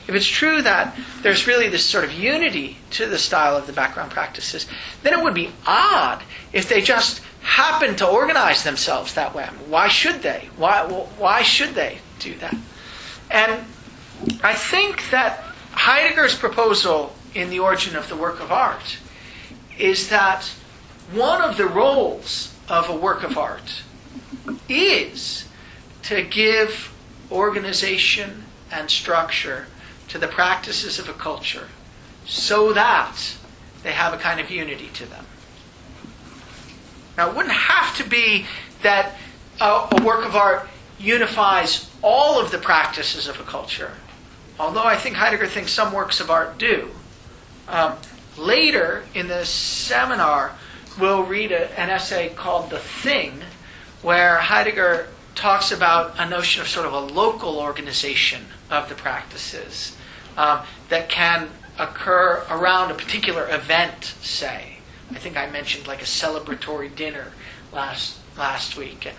Speaker 1: If it's true that there's really this sort of unity to the style of the background practices, then it would be odd if they just happened to organize themselves that way. Why should they? Why should they do that? And I think that Heidegger's proposal in The Origin of the Work of Art is that one of the roles of a work of art is to give organization and structure to the practices of a culture so that they have a kind of unity to them. Now, it wouldn't have to be that a work of art unifies all of the practices of a culture, although I think Heidegger thinks some works of art do. Later in the seminar, we'll read an essay called The Thing, where Heidegger talks about a notion of sort of a local organization of the practices that can occur around a particular event, say. I think I mentioned like a celebratory dinner last week,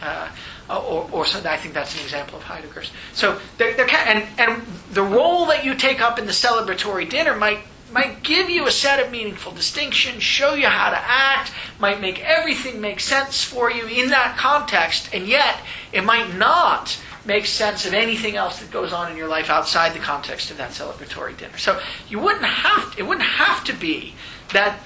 Speaker 1: or something. I think that's an example of Heidegger's. So there can, and the role that you take up in the celebratory dinner might give you a set of meaningful distinctions, show you how to act, might make everything make sense for you in that context, and yet it might not make sense of anything else that goes on in your life outside the context of that celebratory dinner. So it wouldn't have to be that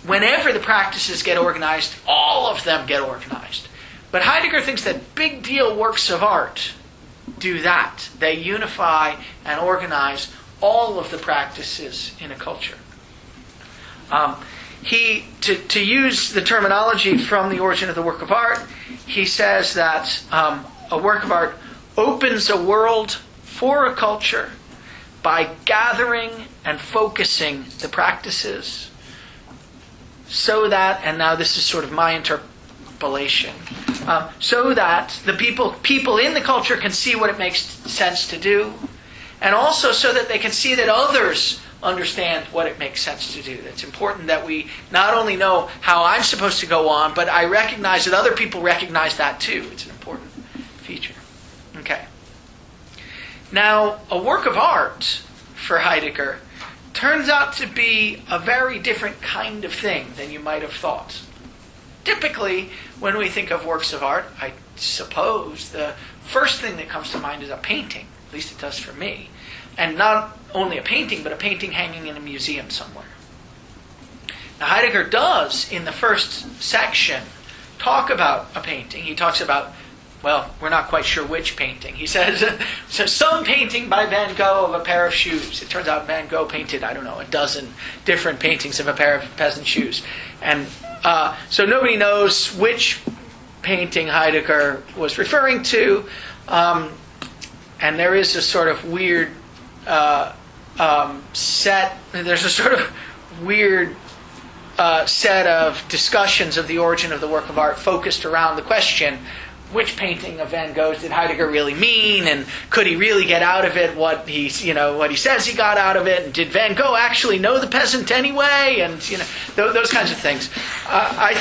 Speaker 1: whenever the practices get organized, all of them get organized. But Heidegger thinks that big deal works of art do that. They unify and organize all of the practices in a culture. To use the terminology from The Origin of the Work of Art, he says that a work of art opens a world for a culture by gathering and focusing the practices so that, and now this is sort of my interpolation, so that the people in the culture can see what it makes sense to do, and also so that they can see that others understand what it makes sense to do. It's important that we not only know how I'm supposed to go on, but I recognize that other people recognize that too. It's an important feature. Okay. Now, a work of art for Heidegger turns out to be a very different kind of thing than you might have thought. Typically, when we think of works of art, I suppose the first thing that comes to mind is a painting. At least it does for me. And not only a painting, but a painting hanging in a museum somewhere. Now, Heidegger does, in the first section, talk about a painting. He talks about, well, we're not quite sure which painting. He says, so some painting by Van Gogh of a pair of shoes. It turns out Van Gogh painted, a dozen different paintings of a pair of peasant shoes. And so nobody knows which painting Heidegger was referring to. And there is a sort of weird set of discussions of the origin of the work of art focused around the question, which painting of Van Gogh's did Heidegger really mean, and could he really get out of it what he says he got out of it, and did Van Gogh actually know the peasant anyway, and those kinds of things. I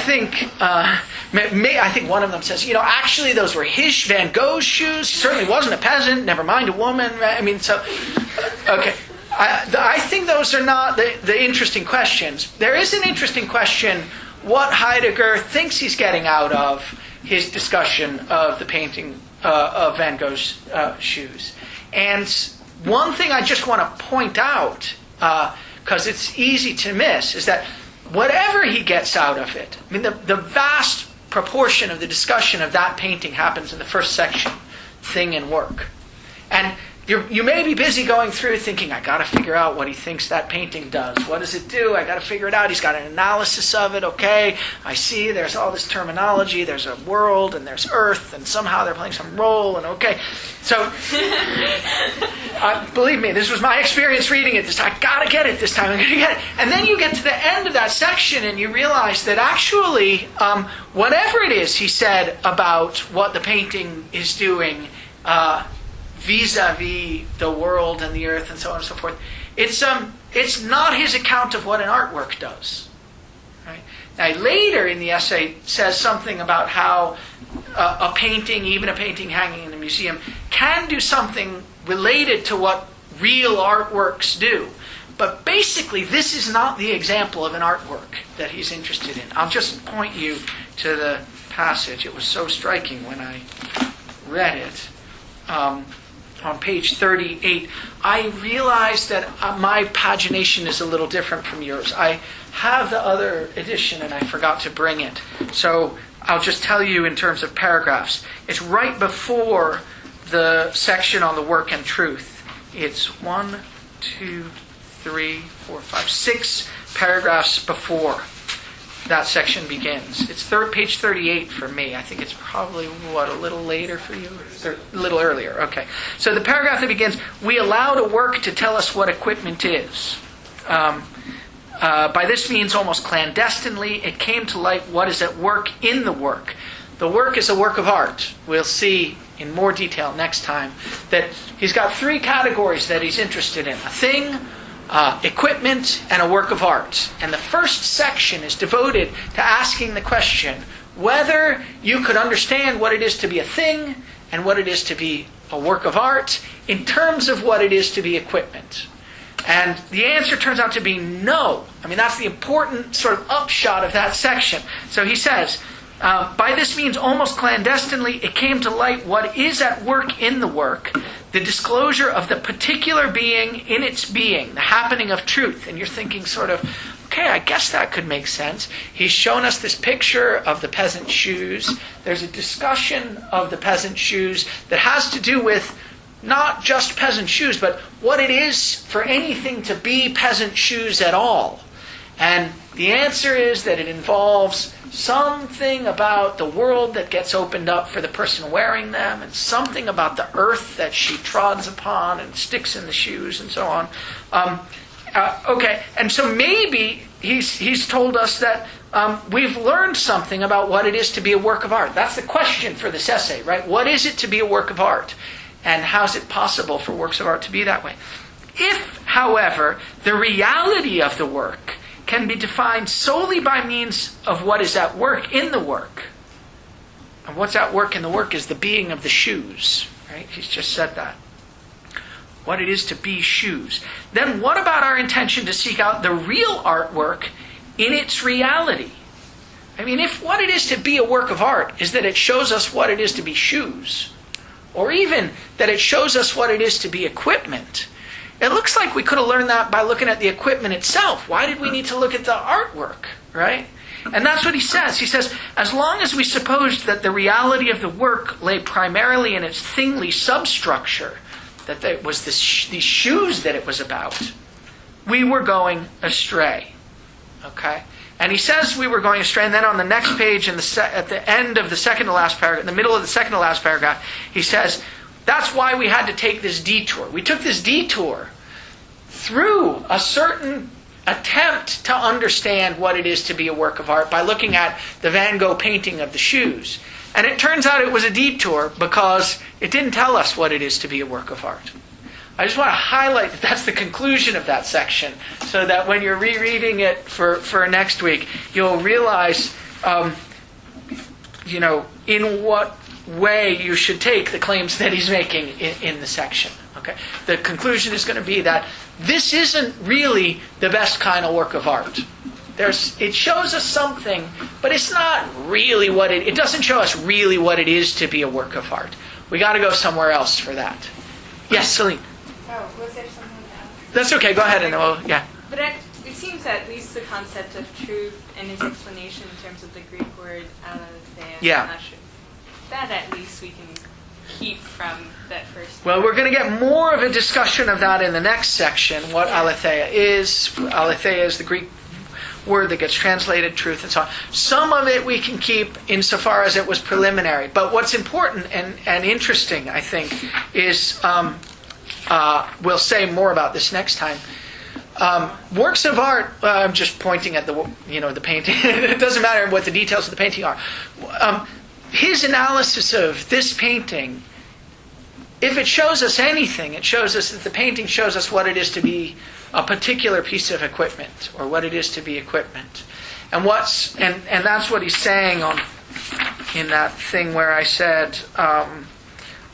Speaker 1: think one of them says, actually those were Van Gogh's shoes. He certainly wasn't a peasant. Never mind a woman. Okay. I think those are not the interesting questions. There is an interesting question: what Heidegger thinks he's getting out of his discussion of the painting of Van Gogh's shoes. And one thing I just want to point out, because it's easy to miss, is that whatever he gets out of it, the vast proportion of the discussion of that painting happens in the first section, thing and work. And you may be busy going through thinking, I got to figure out what he thinks that painting does. What does it do? I got to figure it out. He's got an analysis of it. Okay, I see there's all this terminology. There's a world and there's earth, and somehow they're playing some role. And okay, so believe me, this was my experience reading it this time. I got to get it this time. I'm going to get it. And then you get to the end of that section and you realize that actually, whatever it is he said about what the painting is doing, vis-a-vis the world and the earth and so on and so forth, it's not his account of what an artwork does. Right? Now later in the essay says something about how a painting, even a painting hanging in a museum, can do something related to what real artworks do. But basically this is not the example of an artwork that he's interested in. I'll just point you to the passage. It was so striking when I read it. On page 38, I realize that my pagination is a little different from yours. I have the other edition and I forgot to bring it. So I'll just tell you in terms of paragraphs. It's right before the section on the work and truth. It's 1, 2, 3, 4, 5, 6 paragraphs before that section begins. It's page 38 for me. I think it's probably, a little later for you? A little earlier, okay. So the paragraph that begins, we allowed a work to tell us what equipment is. By this means, almost clandestinely, it came to light what is at work in the work. The work is a work of art. We'll see in more detail next time that he's got 3 categories that he's interested in. A thing, equipment, and a work of art. And the first section is devoted to asking the question whether you could understand what it is to be a thing and what it is to be a work of art in terms of what it is to be equipment. And the answer turns out to be no. That's the important sort of upshot of that section. So he says, by this means almost clandestinely it came to light what is at work in the work, the disclosure of the particular being in its being, the happening of truth. And you're thinking sort of, okay, I guess that could make sense. He's shown us this picture of the peasant shoes. There's a discussion of the peasant shoes that has to do with not just peasant shoes, but what it is for anything to be peasant shoes at all. And the answer is that it involves something about the world that gets opened up for the person wearing them, and something about the earth that she trods upon and sticks in the shoes and so on. Okay, and so maybe he's told us that we've learned something about what it is to be a work of art. That's the question for this essay, right? What is it to be a work of art? And how is it possible for works of art to be that way? If, however, the reality of the work can be defined solely by means of what is at work in the work, and what's at work in the work is the being of the shoes, right? He's just said that. What it is to be shoes. Then what about our intention to seek out the real artwork in its reality? If what it is to be a work of art is that it shows us what it is to be shoes, or even that it shows us what it is to be equipment, it looks like we could have learned that by looking at the equipment itself. Why did we need to look at the artwork, right? And that's what he says. He says, as long as we supposed that the reality of the work lay primarily in its thingly substructure, that it was these shoes that it was about, we were going astray. Okay? And he says we were going astray, and then on the next page, at the end of the second to last paragraph, in the middle of the second to last paragraph, he says, that's why we had to take this detour. We took this detour through a certain attempt to understand what it is to be a work of art by looking at the Van Gogh painting of the shoes. And it turns out it was a detour because it didn't tell us what it is to be a work of art. I just want to highlight that that's the conclusion of that section, so that when you're rereading it for next week, you'll realize, in what way you should take the claims that he's making in the section. Okay, the conclusion is going to be that this isn't really the best kind of work of art. It shows us something, but it's not really what it doesn't show us really what it is to be a work of art. We got to go somewhere else for that. Yes, Celine.
Speaker 10: Oh, was there something else?
Speaker 1: That's okay. Go ahead and yeah.
Speaker 20: But it seems at least the concept of truth and his explanation in terms of the Greek word aletheia.
Speaker 1: Yeah.
Speaker 20: I'm not sure. That at least we can keep from that first.
Speaker 1: Well, we're going to get more of a discussion of that in the next section. What aletheia is. Aletheia is the Greek word that gets translated truth and so on. Some of it we can keep insofar as it was preliminary. But what's important and interesting, I think, is we'll say more about this next time. Works of art. I'm just pointing at the painting. It doesn't matter what the details of the painting are. His analysis of this painting, if it shows us anything, it shows us that the painting shows us what it is to be a particular piece of equipment, or what it is to be equipment. And that's what he's saying in that thing where I said,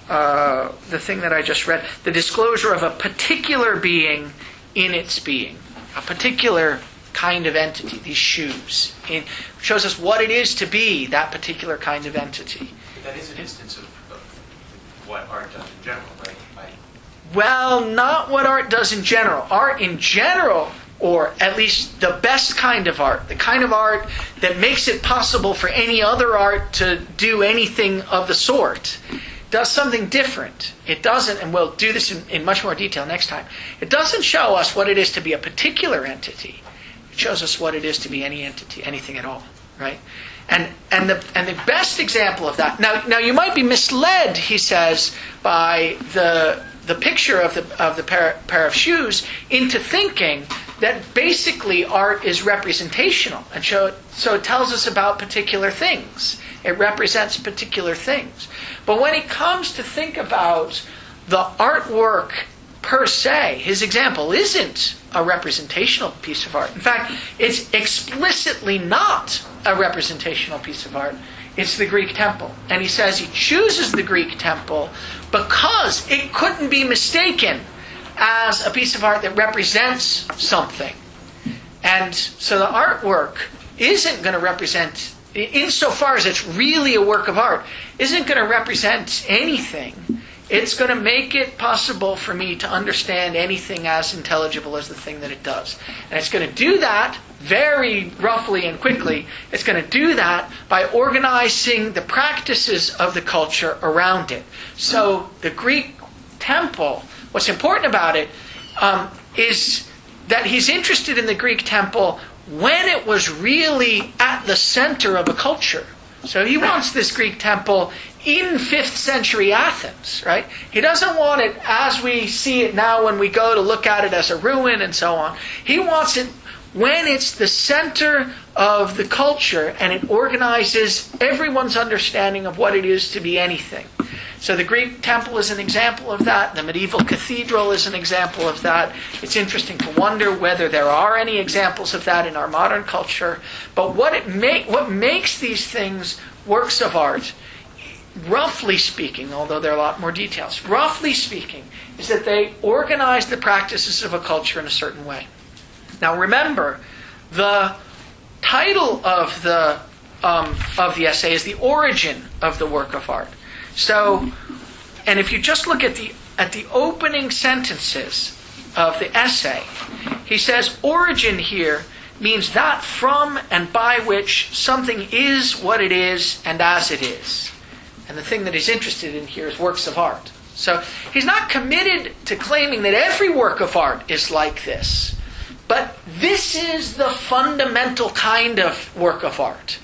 Speaker 1: the thing that I just read, the disclosure of a particular being in its being, a particular kind of entity, these shoes. It shows us what it is to be that particular kind of entity.
Speaker 6: But that is an instance of what art does in general, right?
Speaker 1: Well, not what art does in general. Art in general, or at least the best kind of art, the kind of art that makes it possible for any other art to do anything of the sort, does something different. It doesn't, and we'll do this in much more detail next time, it doesn't show us what it is to be a particular entity. It shows us what it is to be any entity, anything at all, right? And the best example of that, now you might be misled, he says, by the picture of the pair of shoes into thinking that basically art is representational, and so it tells us about particular things. It represents particular things. But when it comes to think about the artwork per se, his example isn't a representational piece of art. In fact, it's explicitly not a representational piece of art. It's the Greek temple. And he says he chooses the Greek temple because it couldn't be mistaken as a piece of art that represents something. And so the artwork isn't going to represent, insofar as it's really a work of art, isn't going to represent anything. It's going to make it possible for me to understand anything as intelligible as the thing that it does. And it's going to do that very roughly and quickly. It's going to do that by organizing the practices of the culture around it. So the Greek temple, what's important about it is that he's interested in the Greek temple when it was really at the center of a culture. So he wants this Greek temple in 5th century Athens, right? He doesn't want it as we see it now when we go to look at it as a ruin and so on. He wants it when it's the center of the culture and it organizes everyone's understanding of what it is to be anything. So the Greek temple is an example of that. The medieval cathedral is an example of that. It's interesting to wonder whether there are any examples of that in our modern culture. But what makes these things works of art, roughly speaking, although there are a lot more details, roughly speaking, is that they organize the practices of a culture in a certain way. Now remember, the title of the essay is The Origin of the Work of Art. So, and if you just look at the opening sentences of the essay. He says, origin here means that from and by which something is what it is and as it is. And the thing that he's interested in here is works of art. So he's not committed to claiming that every work of art is like this. But this is the fundamental kind of work of art.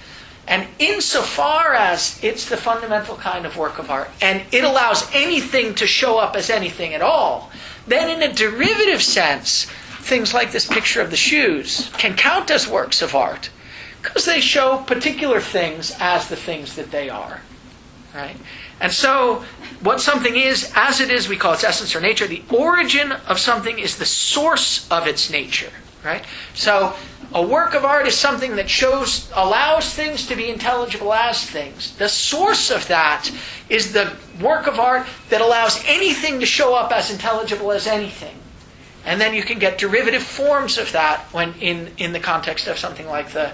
Speaker 1: And insofar as it's the fundamental kind of work of art, and it allows anything to show up as anything at all, then in a derivative sense, things like this picture of the shoes can count as works of art because they show particular things as the things that they are. Right? And so, what something is, as it is, we call its essence or nature. The origin of something is the source of its nature. Right? So, a work of art is something that allows things to be intelligible as things. The source of that is the work of art that allows anything to show up as intelligible as anything. And then you can get derivative forms of that when in the context of something like the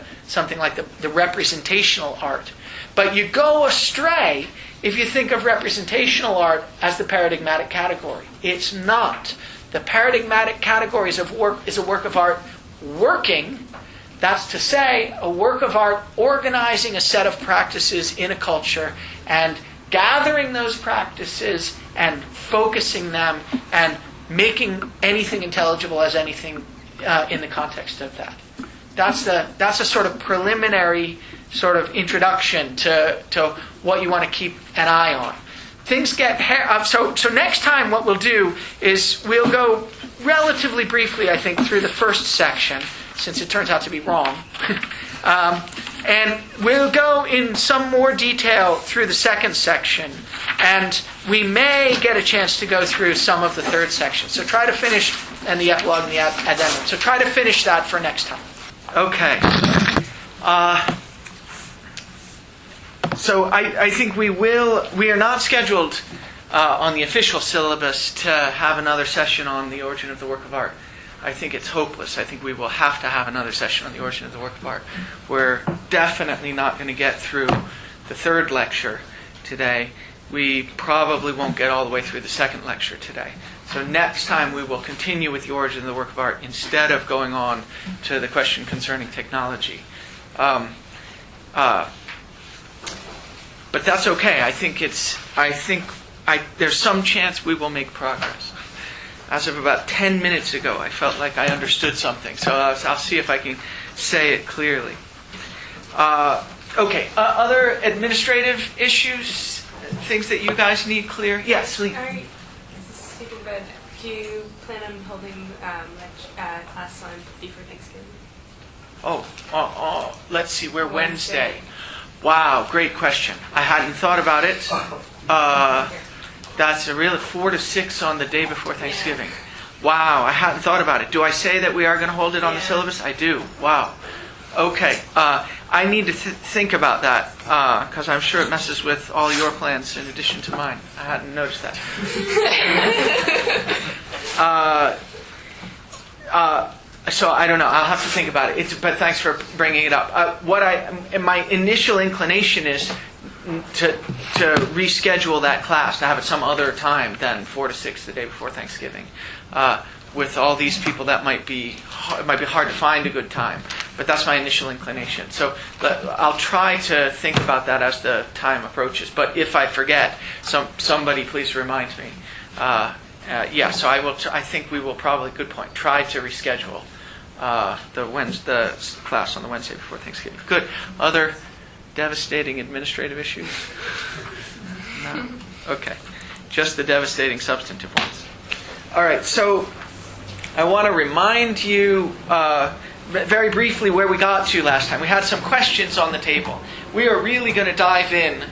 Speaker 1: representational art. But you go astray if you think of representational art as the paradigmatic category. It's not. The paradigmatic category is a work of art working. That's to say, a work of art organizing a set of practices in a culture and gathering those practices and focusing them and making anything intelligible as anything in the context of that. That's a sort of preliminary sort of introduction to what you want to keep an eye on. Things get so next time what we'll do is we'll go relatively briefly, I think, through the first section, since it turns out to be wrong. And we'll go in some more detail through the second section, and we may get a chance to go through some of the third section. So try to finish, and the epilogue and the addendum. So try to finish that for next time. Okay. So I think we are not scheduled on the official syllabus to have another session on the origin of the work of art. I think it's hopeless. I think we will have to have another session on the origin of the work of art. We're definitely not going to get through the third lecture today. We probably won't get all the way through the second lecture today. So next time we will continue with the origin of the work of art instead of going on to the question concerning technology. But that's okay. I think there's some chance we will make progress. As of about 10 minutes ago, I felt like I understood something. So I'll see if I can say it clearly. Okay. Other administrative issues, things that you guys need clear? Yes, Lee.
Speaker 20: Stupid, but do you plan on holding class on before Thanksgiving?
Speaker 1: Let's see. We're Wednesday. Wow, great question. I hadn't thought about it. That's a real 4 to 6 on the day before Thanksgiving. Wow, I hadn't thought about it. Do I say that we are going to hold it on the syllabus? I do. Wow. Okay. I need to think about that because I'm sure it messes with all your plans in addition to mine. I hadn't noticed that. So I don't know. I'll have to think about it. But thanks for bringing it up. My initial inclination is to reschedule that class, to have it some other time than 4 to 6 the day before Thanksgiving. With all these people, it might be hard to find a good time. But that's my initial inclination. So I'll try to think about that as the time approaches. But if I forget, somebody please remind me. So I will. I think we will probably. Good point. Try to reschedule the class on the Wednesday before Thanksgiving. Good. Other devastating administrative issues? No. Okay. Just the devastating substantive ones. All right. So I want to remind you very briefly where we got to last time. We had some questions on the table. We are really going to dive in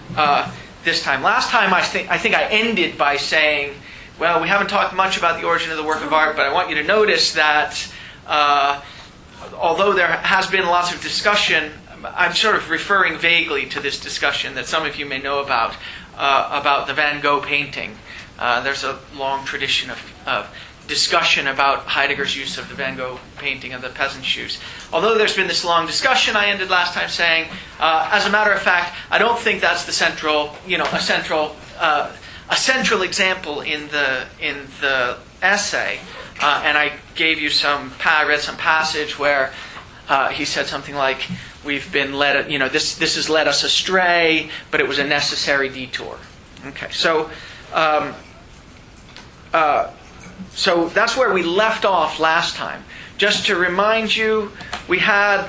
Speaker 1: this time. Last time I think I ended by saying, well, we haven't talked much about the origin of the work of art, but I want you to notice that although there has been lots of discussion, I'm sort of referring vaguely to this discussion that some of you may know about the Van Gogh painting. There's a long tradition of discussion about Heidegger's use of the Van Gogh painting of the peasant shoes. Although there's been this long discussion, I ended last time saying, as a matter of fact, I don't think that's a central a central example in the essay, and I gave you read some passage where he said something like, "We've been led, this has led us astray, but it was a necessary detour." Okay, so that's where we left off last time. Just to remind you, we had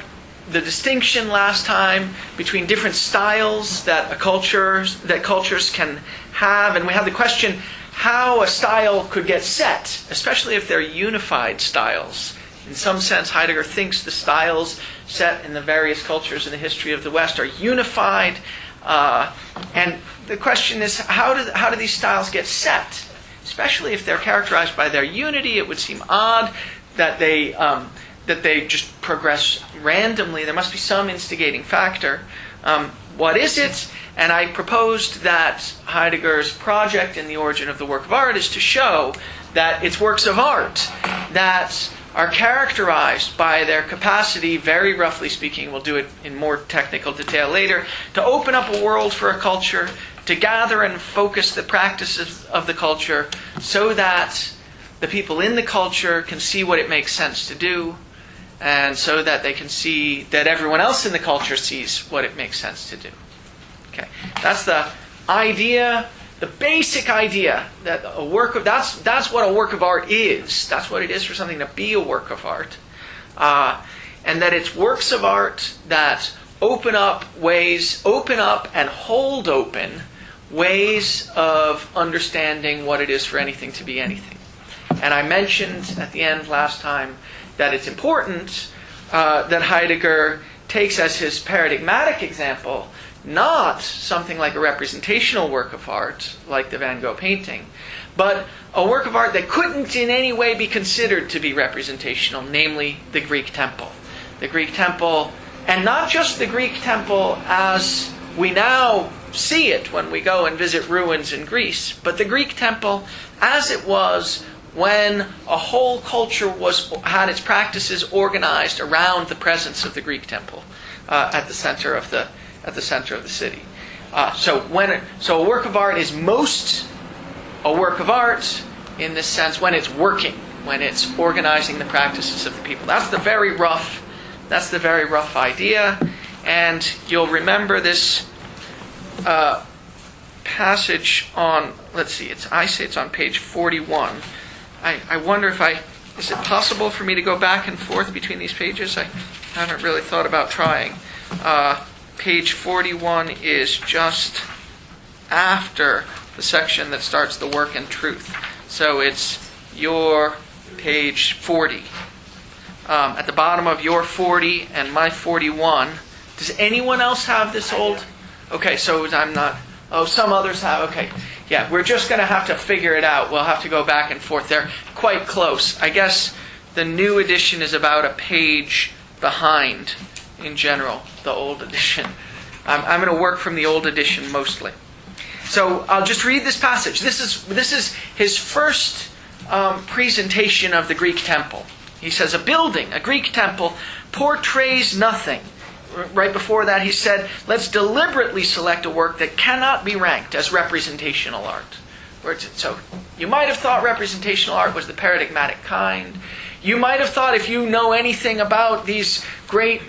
Speaker 1: the distinction last time between different styles that cultures can have, and we had the question how a style could get set, especially if they're unified styles. In some sense, Heidegger thinks the styles set in the various cultures in the history of the West are unified, and the question is how do these styles get set? Especially if they're characterized by their unity, it would seem odd that they just progress randomly. There must be some instigating factor. What is it? And I proposed that Heidegger's project in The Origin of the Work of Art is to show that it's works of art that are characterized by their capacity, very roughly speaking, we'll do it in more technical detail later, to open up a world for a culture, to gather and focus the practices of the culture so that the people in the culture can see what it makes sense to do, and so that they can see that everyone else in the culture sees what it makes sense to do. Okay, that's the idea, the basic idea that that's what a work of art is. That's what it is for something to be a work of art, and that it's works of art that open up and hold open ways of understanding what it is for anything to be anything. And I mentioned at the end last time that it's important that Heidegger takes as his paradigmatic example not something like a representational work of art, like the Van Gogh painting, but a work of art that couldn't in any way be considered to be representational, namely the Greek temple. The Greek temple, and not just the Greek temple as we now see it when we go and visit ruins in Greece, but the Greek temple as it was when a whole culture had its practices organized around the presence of the Greek temple at the center of the city. So a work of art is most a work of art in this sense when it's working, when it's organizing the practices of the people. That's the very rough idea, and you'll remember this passage on. Let's see. I say it's on page 41. I wonder is it possible for me to go back and forth between these pages? I haven't really thought about trying. Page 41 is just after the section that starts the work and truth. So it's your page 40. At the bottom of your 40 and my 41. Does anyone else have this old? Okay, so I'm not. Oh, some others have. Okay. Yeah, we're just going to have to figure it out. We'll have to go back and forth. They're quite close. I guess the new edition is about a page behind, in general, the old edition. I'm going to work from the old edition mostly. So I'll just read this passage. This is his first presentation of the Greek temple. He says, a Greek temple, portrays nothing. Right before that, he said, let's deliberately select a work that cannot be ranked as representational art. So you might have thought representational art was the paradigmatic kind. You might have thought, if you know anything about these great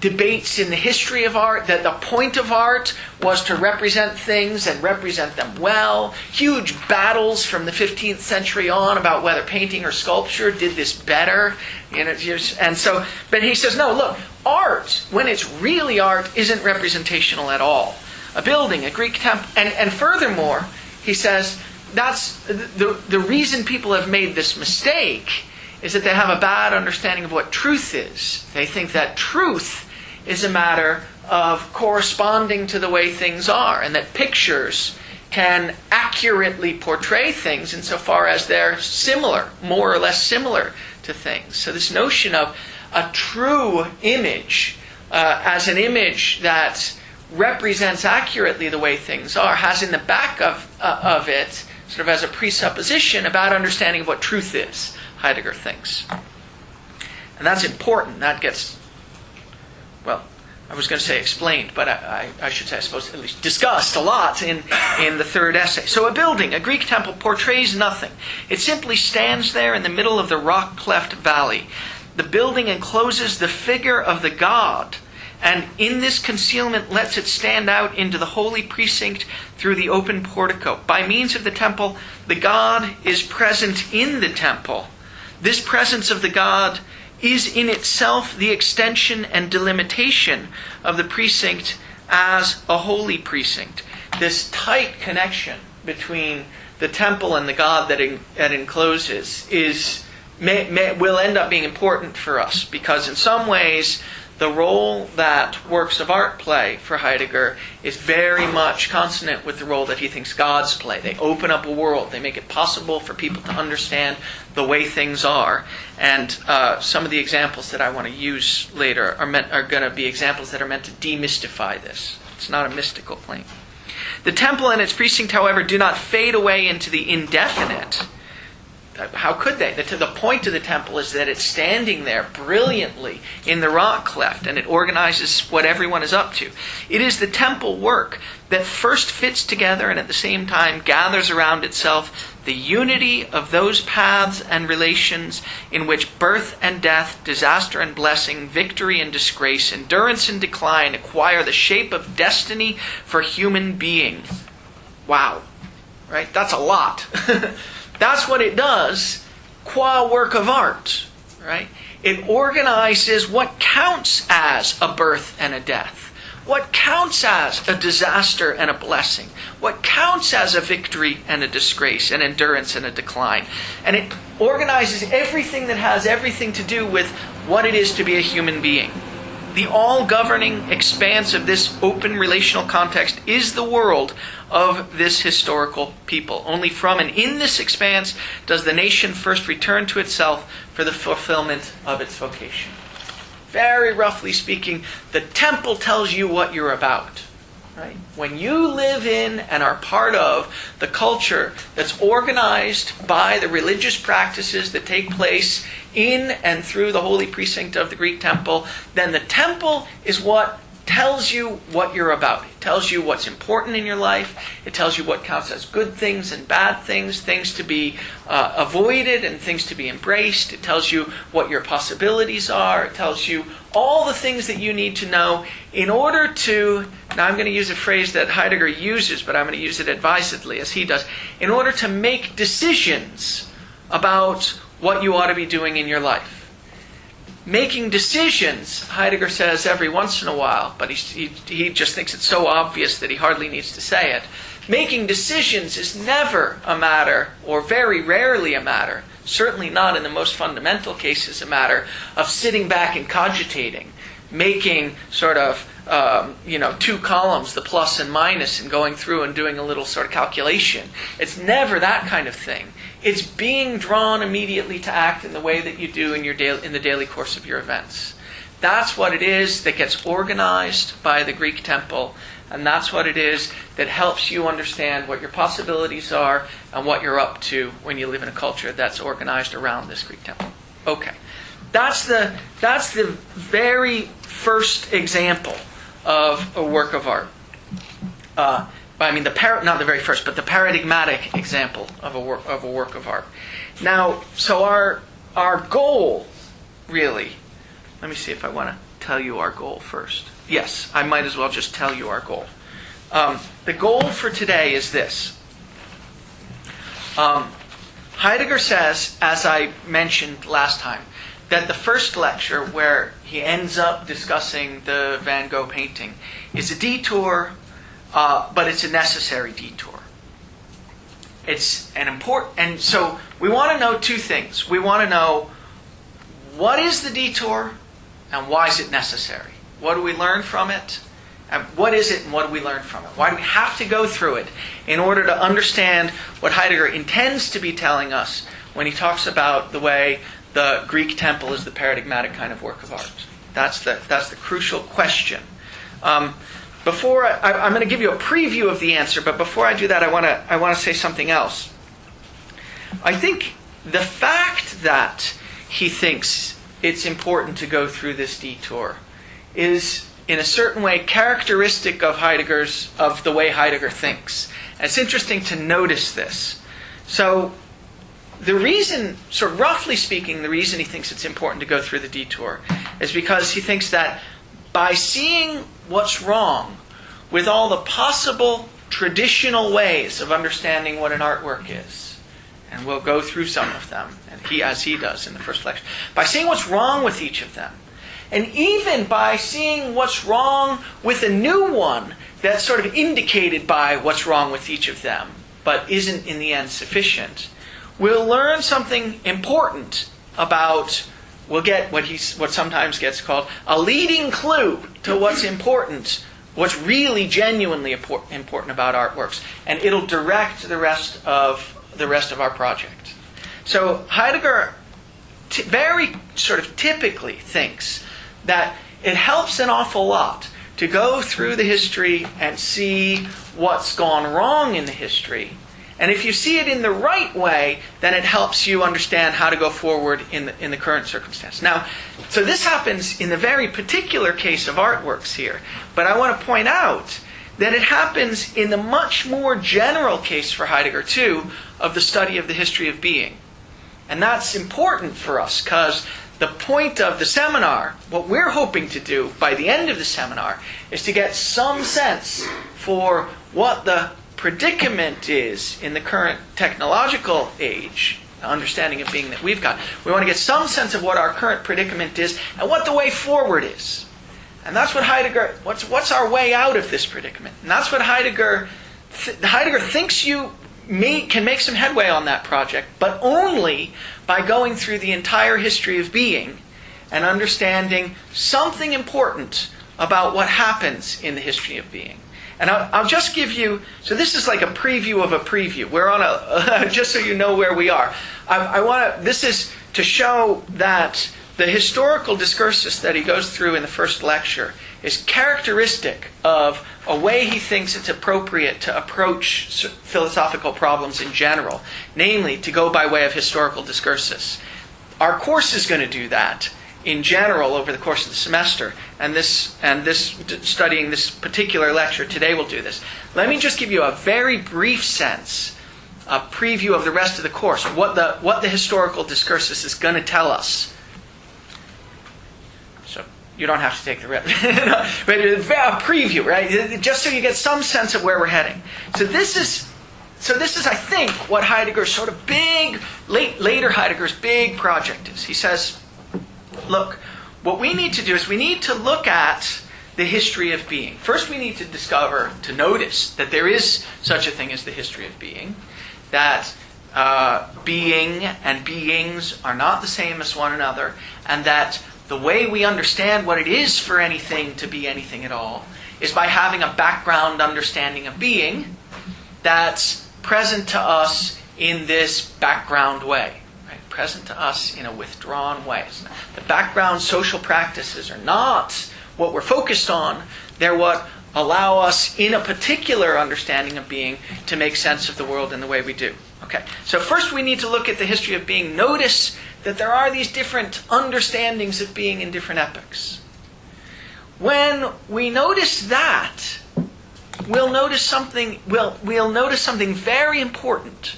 Speaker 1: debates in the history of art, that the point of art was to represent things and represent them well. Huge battles from the 15th century on about whether painting or sculpture did this better. But he says, no, look, art, when it's really art, isn't representational at all. A building, a Greek temple, and furthermore, he says, that's the reason people have made this mistake is that they have a bad understanding of what truth is. They think that truth is a matter of corresponding to the way things are, and that pictures can accurately portray things insofar as they're similar, more or less similar to things. So this notion of a true image as an image that represents accurately the way things are has in the back of it, sort of as a presupposition, about understanding of what truth is, Heidegger thinks. And that's important. That gets, I was going to say explained, but I should say, I suppose, at least discussed a lot in the third essay. So a building, a Greek temple, portrays nothing. It simply stands there in the middle of the rock-cleft valley. The building encloses the figure of the god, and in this concealment lets it stand out into the holy precinct through the open portico. By means of the temple, the god is present in the temple. This presence of the god is in itself the extension and delimitation of the precinct as a holy precinct. This tight connection between the temple and the God that encloses will end up being important for us, because in some ways the role that works of art play for Heidegger is very much consonant with the role that he thinks gods play. They open up a world. They make it possible for people to understand the way things are. And some of the examples that I want to use later are going to be examples that are meant to demystify this. It's not a mystical claim. The temple and its precinct, however, do not fade away into the indefinite. How could they? The point of the temple is that it's standing there brilliantly in the rock cleft, and it organizes what everyone is up to. It is the temple work that first fits together and at the same time gathers around itself the unity of those paths and relations in which birth and death, disaster and blessing, victory and disgrace, endurance and decline acquire the shape of destiny for human being. Wow. Right? That's a lot. That's what it does qua work of art, right? It organizes what counts as a birth and a death, what counts as a disaster and a blessing, what counts as a victory and a disgrace, an endurance and a decline. And it organizes everything that has everything to do with what it is to be a human being. The all-governing expanse of this open relational context is the world of this historical people. Only from and in this expanse does the nation first return to itself for the fulfillment of its vocation. Very roughly speaking, the temple tells you what you're about. Right? When you live in and are part of the culture that's organized by the religious practices that take place in and through the holy precinct of the Greek temple, then the temple is what tells you what you're about. It tells you what's important in your life. It tells you what counts as good things and bad things, things to be avoided and things to be embraced. It tells you what your possibilities are. It tells you all the things that you need to know in order to, now I'm going to use a phrase that Heidegger uses, but I'm going to use it advisedly as he does, in order to make decisions about what you ought to be doing in your life. Making decisions, Heidegger says every once in a while, but he just thinks it's so obvious that he hardly needs to say it. Making decisions is never a matter, or very rarely a matter, certainly not in the most fundamental cases, a matter of sitting back and cogitating, making sort of, two columns, the plus and minus, and going through and doing a little sort of calculation. It's never that kind of thing. It's being drawn immediately to act in the way that you do in the daily course of your events. That's what it is that gets organized by the Greek temple, and that's what it is that helps you understand what your possibilities are and what you're up to when you live in a culture that's organized around this Greek temple. Okay. That's the very first example of a work of art. Not the very first, but the paradigmatic example of a work of art. Now, so our goal, really, let me see if I want to tell you our goal first. Yes, I might as well just tell you our goal. The goal for today is this. Heidegger says, as I mentioned last time, that the first lecture, where he ends up discussing the Van Gogh painting, is a detour, but it's a necessary detour. It's an important, and so we want to know two things. We want to know what is the detour and why is it necessary? What do we learn from it? And what is it and what do we learn from it? Why do we have to go through it in order to understand what Heidegger intends to be telling us when he talks about the way the Greek temple is the paradigmatic kind of work of art? That's the crucial question. Before I'm going to give you a preview of the answer, but before I do that, I want to say something else. I think the fact that he thinks it's important to go through this detour is in a certain way, characteristic of the way Heidegger thinks. And it's interesting to notice this. So, the reason, sort of roughly speaking, the reason he thinks it's important to go through the detour is because he thinks that by seeing what's wrong with all the possible traditional ways of understanding what an artwork is, and we'll go through some of them, and as he does in the first lecture, by seeing what's wrong with each of them, and even by seeing what's wrong with a new one that's sort of indicated by what's wrong with each of them, but isn't in the end sufficient, we'll learn something important about, we'll get what sometimes gets called a leading clue to what's important, what's really genuinely important about artworks, and it'll direct the rest of our project. So Heidegger very sort of typically thinks that it helps an awful lot to go through the history and see what's gone wrong in the history. And if you see it in the right way, then it helps you understand how to go forward in the current circumstance. Now, so this happens in the very particular case of artworks here. But I want to point out that it happens in the much more general case for Heidegger, too, of the study of the history of being. And that's important for us, because the point of the seminar, what we're hoping to do by the end of the seminar, is to get some sense for what the predicament is in the current technological age, the understanding of being that we've got. We want to get some sense of what our current predicament is and what the way forward is. And that's what Heidegger, what's our way out of this predicament? And that's what Heidegger thinks you can make some headway on that project, but only by going through the entire history of being and understanding something important about what happens in the history of being. And I'll just give you, so this is like a preview of a preview. We're on just so you know where we are. This is to show that the historical discursus that he goes through in the first lecture is characteristic of a way he thinks it's appropriate to approach philosophical problems in general, namely to go by way of historical discursus. Our course is going to do that in general over the course of the semester, and this studying this particular lecture today will do this. Let me just give you a very brief sense, a preview of the rest of the course, what the historical discursus is going to tell us. So you don't have to take the rest, but a preview, right? Just so you get some sense of where we're heading. So this is, I think, what Heidegger's sort of later Heidegger's big project is. He says, look, what we need to do is we need to look at the history of being. First, we need to notice that there is such a thing as the history of being, that being and beings are not the same as one another, and that the way we understand what it is for anything to be anything at all is by having a background understanding of being that's present to us in this background way. Present to us in a withdrawn way. The background social practices are not what we're focused on. They're what allow us, in a particular understanding of being, to make sense of the world in the way we do. Okay. So first we need to look at the history of being. Notice that there are these different understandings of being in different epochs. When we notice that, we'll notice something very important,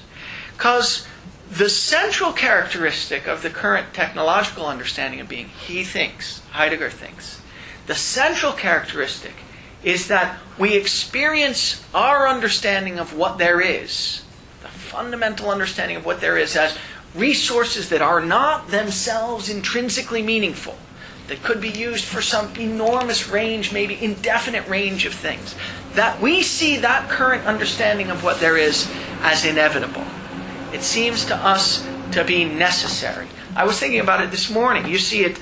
Speaker 1: because the central characteristic of the current technological understanding of being, Heidegger thinks, the central characteristic is that we experience our understanding of what there is, the fundamental understanding of what there is, as resources that are not themselves intrinsically meaningful, that could be used for some enormous range, maybe indefinite range of things. That we see that current understanding of what there is as inevitable. It seems to us to be necessary. I was thinking about it this morning. You see it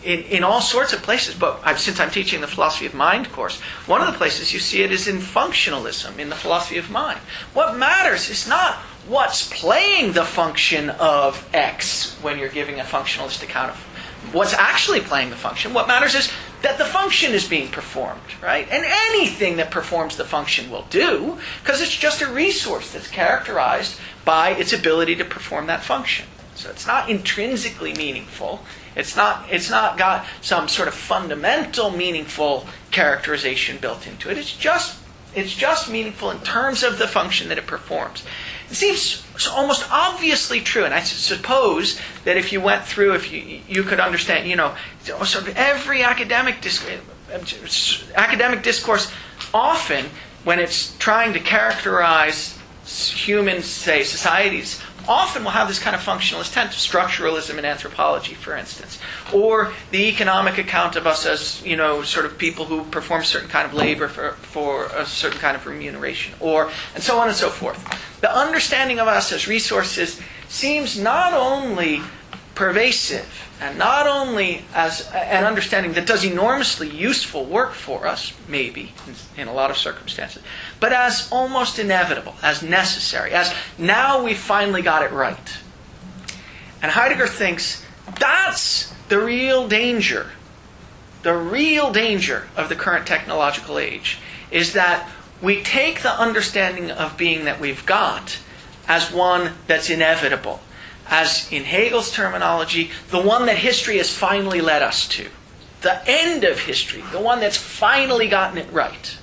Speaker 1: in all sorts of places. But since I'm teaching the philosophy of mind course, one of the places you see it is in functionalism, in the philosophy of mind. What matters is not what's playing the function of X when you're giving a functionalist account of what's actually playing the function. What matters is that the function is being performed, right? And anything that performs the function will do, because it's just a resource that's characterized by its ability to perform that function. So it's not intrinsically meaningful. It's not got some sort of fundamental meaningful characterization built into it. It's just meaningful in terms of the function that it performs. It seems almost obviously true, and I suppose that if you went through, if you could understand, sort of every academic discourse, often when it's trying to characterize humans, say societies, often will have this kind of functionalist tent, structuralism in anthropology, for instance, or the economic account of us as, sort of people who perform a certain kind of labor for a certain kind of remuneration, and so on and so forth. The understanding of us as resources seems not only pervasive and not only as an understanding that does enormously useful work for us, maybe, in a lot of circumstances, but as almost inevitable, as necessary, as now we finally got it right. And Heidegger thinks that's the real danger. The real danger of the current technological age is that we take the understanding of being that we've got as one that's inevitable, as in Hegel's terminology, the one that history has finally led us to. The end of history, the one that's finally gotten it right.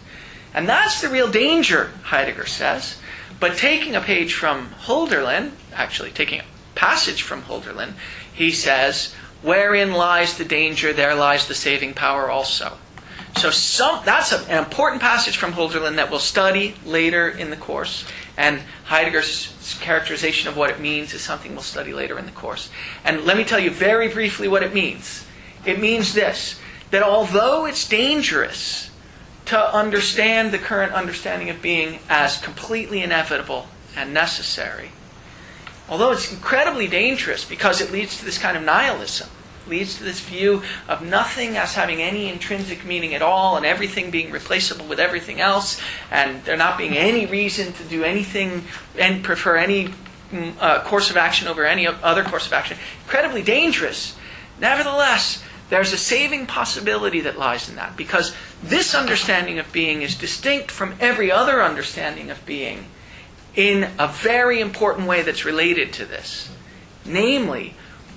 Speaker 1: And that's the real danger, Heidegger says. But taking a page from Hölderlin, actually taking a passage from Hölderlin, he says, wherein lies the danger, there lies the saving power also. So that's an important passage from Hölderlin that we'll study later in the course. And Heidegger's characterization of what it means is something we'll study later in the course. And let me tell you very briefly what it means. It means this, that although it's dangerous to understand the current understanding of being as completely inevitable and necessary, although it's incredibly dangerous because it leads to this kind of nihilism, leads to this view of nothing as having any intrinsic meaning at all and everything being replaceable with everything else and there not being any reason to do anything and prefer any course of action over any other course of action. Incredibly dangerous. Nevertheless, there's a saving possibility that lies in that because this understanding of being is distinct from every other understanding of being in a very important way that's related to this. Namely,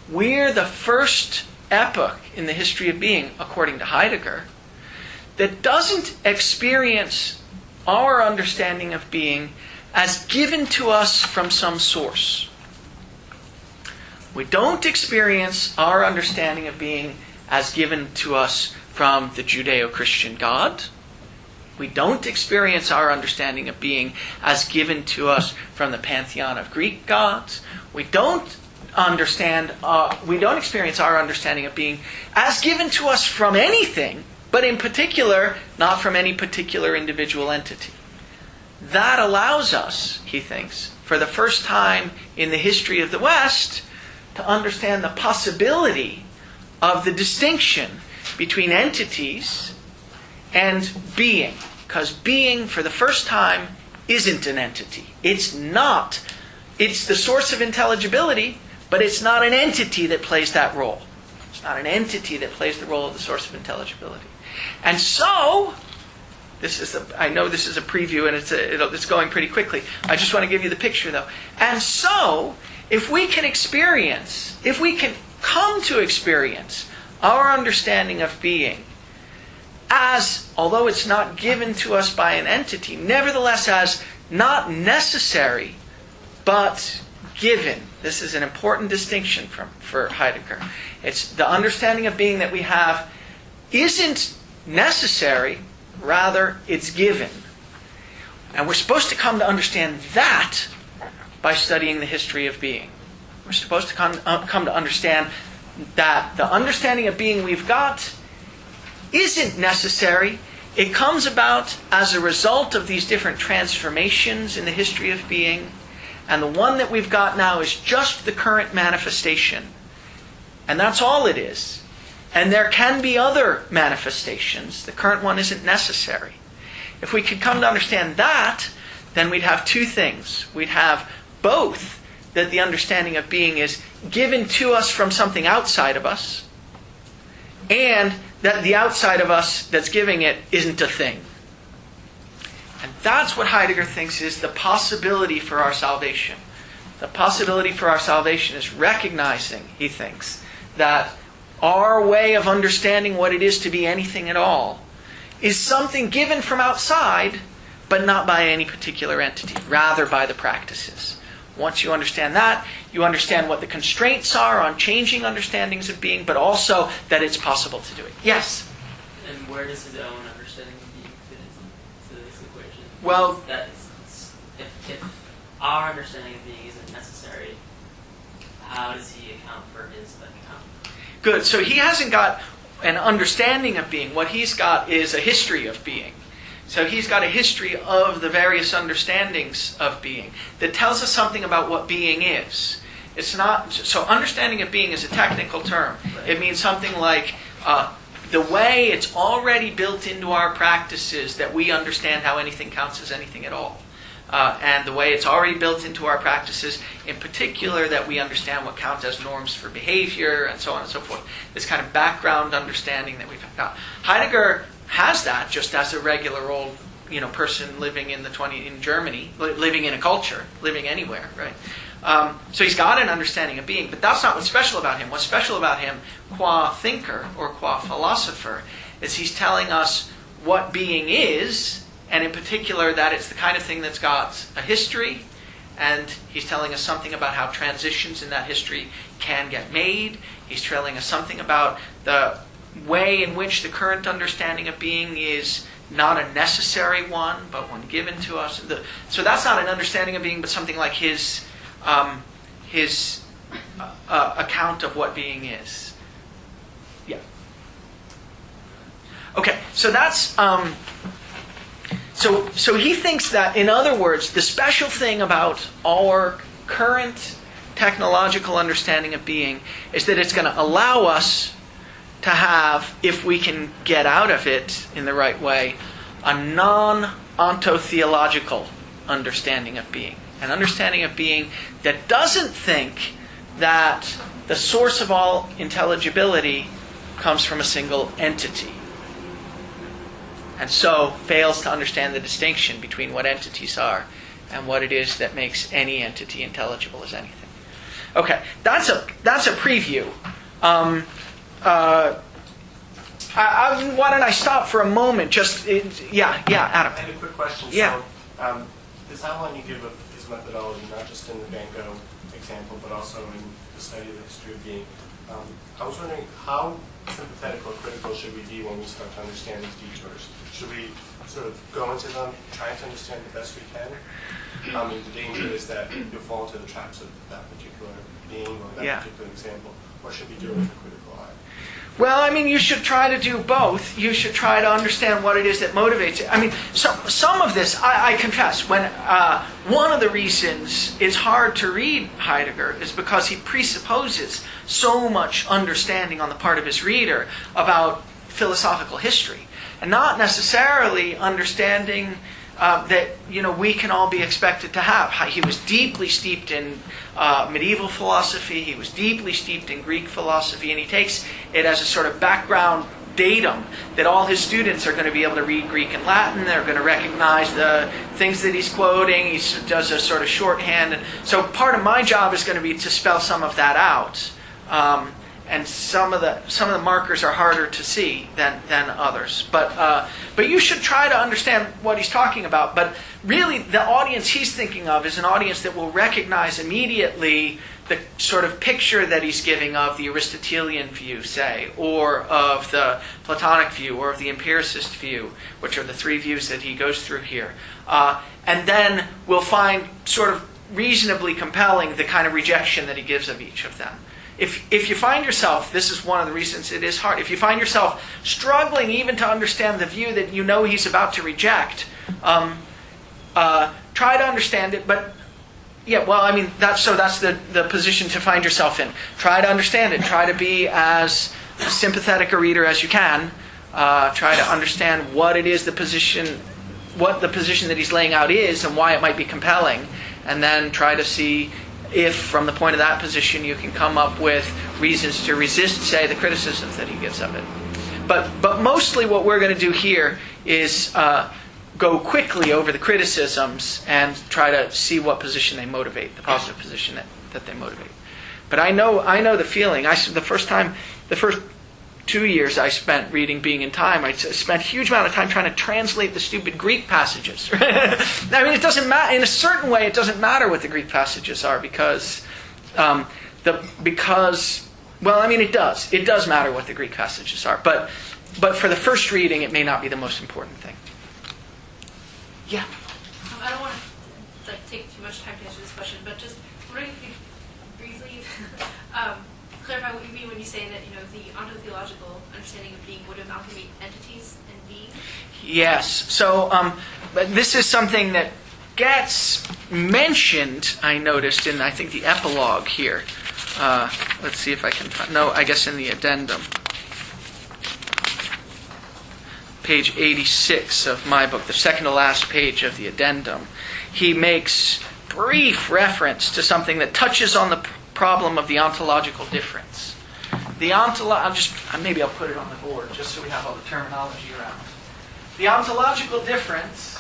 Speaker 1: we're the first epoch in the history of being, according to Heidegger, that doesn't experience our understanding of being as given to us from some source. We don't experience our understanding of being as given to us from the Judeo-Christian God. We don't experience our understanding of being as given to us from the pantheon of Greek gods. We don't experience our understanding of being as given to us from anything, but in particular, not from any particular individual entity. That allows us, he thinks, for the first time in the history of the West, to understand the possibility of the distinction between entities and being. Because being, for the first time, isn't an entity. It's the source of intelligibility, but it's not an entity that plays that role. It's not an entity that plays the role of the source of intelligibility. And so, I know this is a preview and it's going pretty quickly. I just want to give you the picture though. And so, if we can come to experience our understanding of being as, although it's not given to us by an entity, nevertheless as not necessary, but given. This is an important distinction for Heidegger. It's the understanding of being that we have isn't necessary, rather it's given. And we're supposed to come to understand that by studying the history of being. We're supposed to come to understand that the understanding of being we've got isn't necessary. It comes about as a result of these different transformations in the history of being. And the one that we've got now is just the current manifestation. And that's all it is. And there can be other manifestations. The current one isn't necessary. If we could come to understand that, then we'd have two things. We'd have both that the understanding of being is given to us from something outside of us, and that the outside of us that's giving it isn't a thing. And that's what Heidegger thinks is the possibility for our salvation. The possibility for our salvation is recognizing, he thinks, that our way of understanding what it is to be anything at all is something given from outside, but not by any particular entity, rather by the practices. Once you understand that, you understand what the constraints are on changing understandings of being, but also that it's possible to do it. Yes?
Speaker 15: And where does his own understanding of being fit into this equation?
Speaker 1: Well,
Speaker 15: that if our understanding of being isn't necessary, how does he account for his account?
Speaker 1: Good. So he hasn't got an understanding of being. What he's got is a history of being. So he's got a history of the various understandings of being that tells us something about what being is. It's not so. Understanding of being is a technical term. It means something like the way it's already built into our practices that we understand how anything counts as anything at all. And the way it's already built into our practices, in particular, that we understand what counts as norms for behavior and so on and so forth. This kind of background understanding that we've got. Heidegger has that just as a regular old, person living in Germany, living in a culture, living anywhere, right? So he's got an understanding of being, but that's not what's special about him. What's special about him, qua thinker or qua philosopher, is he's telling us what being is, and in particular that it's the kind of thing that's got a history, and he's telling us something about how transitions in that history can get made. He's telling us something about the way in which the current understanding of being is not a necessary one, but one given to us. So that's not an understanding of being, but something like his account of what being is. Yeah. Okay, so that's... So he thinks that, in other words, the special thing about our current technological understanding of being is that it's going to allow us to have, if we can get out of it in the right way, a non-ontotheological understanding of being. An understanding of being that doesn't think that the source of all intelligibility comes from a single entity. And so fails to understand the distinction between what entities are and what it is that makes any entity intelligible as anything. Okay, that's a preview. Why don't I stop for a moment? Adam.
Speaker 16: I had a quick question.
Speaker 1: Yeah.
Speaker 16: So, this outline you give of his methodology, not just in the Van Gogh example, but also in the study of the history of being. I was wondering, how sympathetic or critical should we be when we start to understand these detours? Should we sort of go into them trying to understand the best we can? The danger is that you'll fall into the traps of that particular being or that particular example. What should we do with a critical eye?
Speaker 1: Well, you should try to do both. You should try to understand what it is that motivates it. Some of this, I confess, when one of the reasons it's hard to read Heidegger is because he presupposes so much understanding on the part of his reader about philosophical history, and not necessarily understanding that we can all be expected to have. He was deeply steeped in medieval philosophy. He was deeply steeped in Greek philosophy, and he takes it as a sort of background datum that all his students are going to be able to read Greek and Latin. They're going to recognize the things that he's quoting. He does a sort of shorthand. And so part of my job is going to be to spell some of that out. And some of the markers are harder to see than others. But you should try to understand what he's talking about. But really, the audience he's thinking of is an audience that will recognize immediately the sort of picture that he's giving of the Aristotelian view, say, or of the Platonic view, or of the empiricist view, which are the three views that he goes through here. And then we'll find sort of reasonably compelling the kind of rejection that he gives of each of them. If you find yourself, this is one of the reasons it is hard, if you find yourself struggling even to understand the view that you know he's about to reject, try to understand it, but that's the position to find yourself in. Try to understand it. Try to be as sympathetic a reader as you can. Try to understand what it is the position that he's laying out is and why it might be compelling, and then try to see if, from the point of that position, you can come up with reasons to resist, say, the criticisms that he gives of it. But mostly what we're going to do here is go quickly over the criticisms and try to see what position they motivate, the positive position that they motivate. But I know the feeling. The first 2 years I spent reading Being in Time, I spent a huge amount of time trying to translate the stupid Greek passages. I mean, it doesn't matter. In a certain way, it doesn't matter what the Greek passages are because it does. It does matter what the Greek passages are. But for the first reading, it may not be the most important thing. Yeah.
Speaker 2: I don't want to take too much time to answer this question, but just wondering if you briefly clarify what you mean when you say that the ontotheological understanding of being would amalgamate entities and being.
Speaker 1: Yes. So this is something that gets mentioned. I noticed in I think the epilogue here. Let's see if I can find. No, I guess in the addendum. Page 86 of my book, the second to last page of the addendum, he makes brief reference to something that touches on the problem of the ontological difference. Maybe I'll put it on the board just so we have all the terminology around. The ontological difference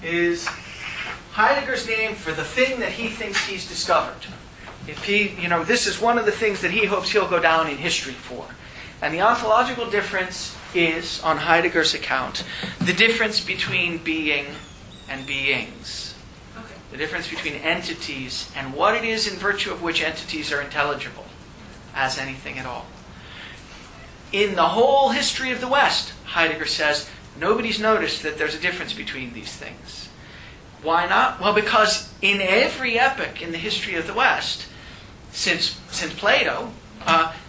Speaker 1: is Heidegger's name for the thing that he thinks he's discovered. If this is one of the things that he hopes he'll go down in history for. And the ontological difference is, on Heidegger's account, the difference between being and beings.
Speaker 2: Okay.
Speaker 1: The difference between entities and what it is in virtue of which entities are intelligible as anything at all. In the whole history of the West, Heidegger says, nobody's noticed that there's a difference between these things. Why not? Well, because in every epoch in the history of the West, since Plato,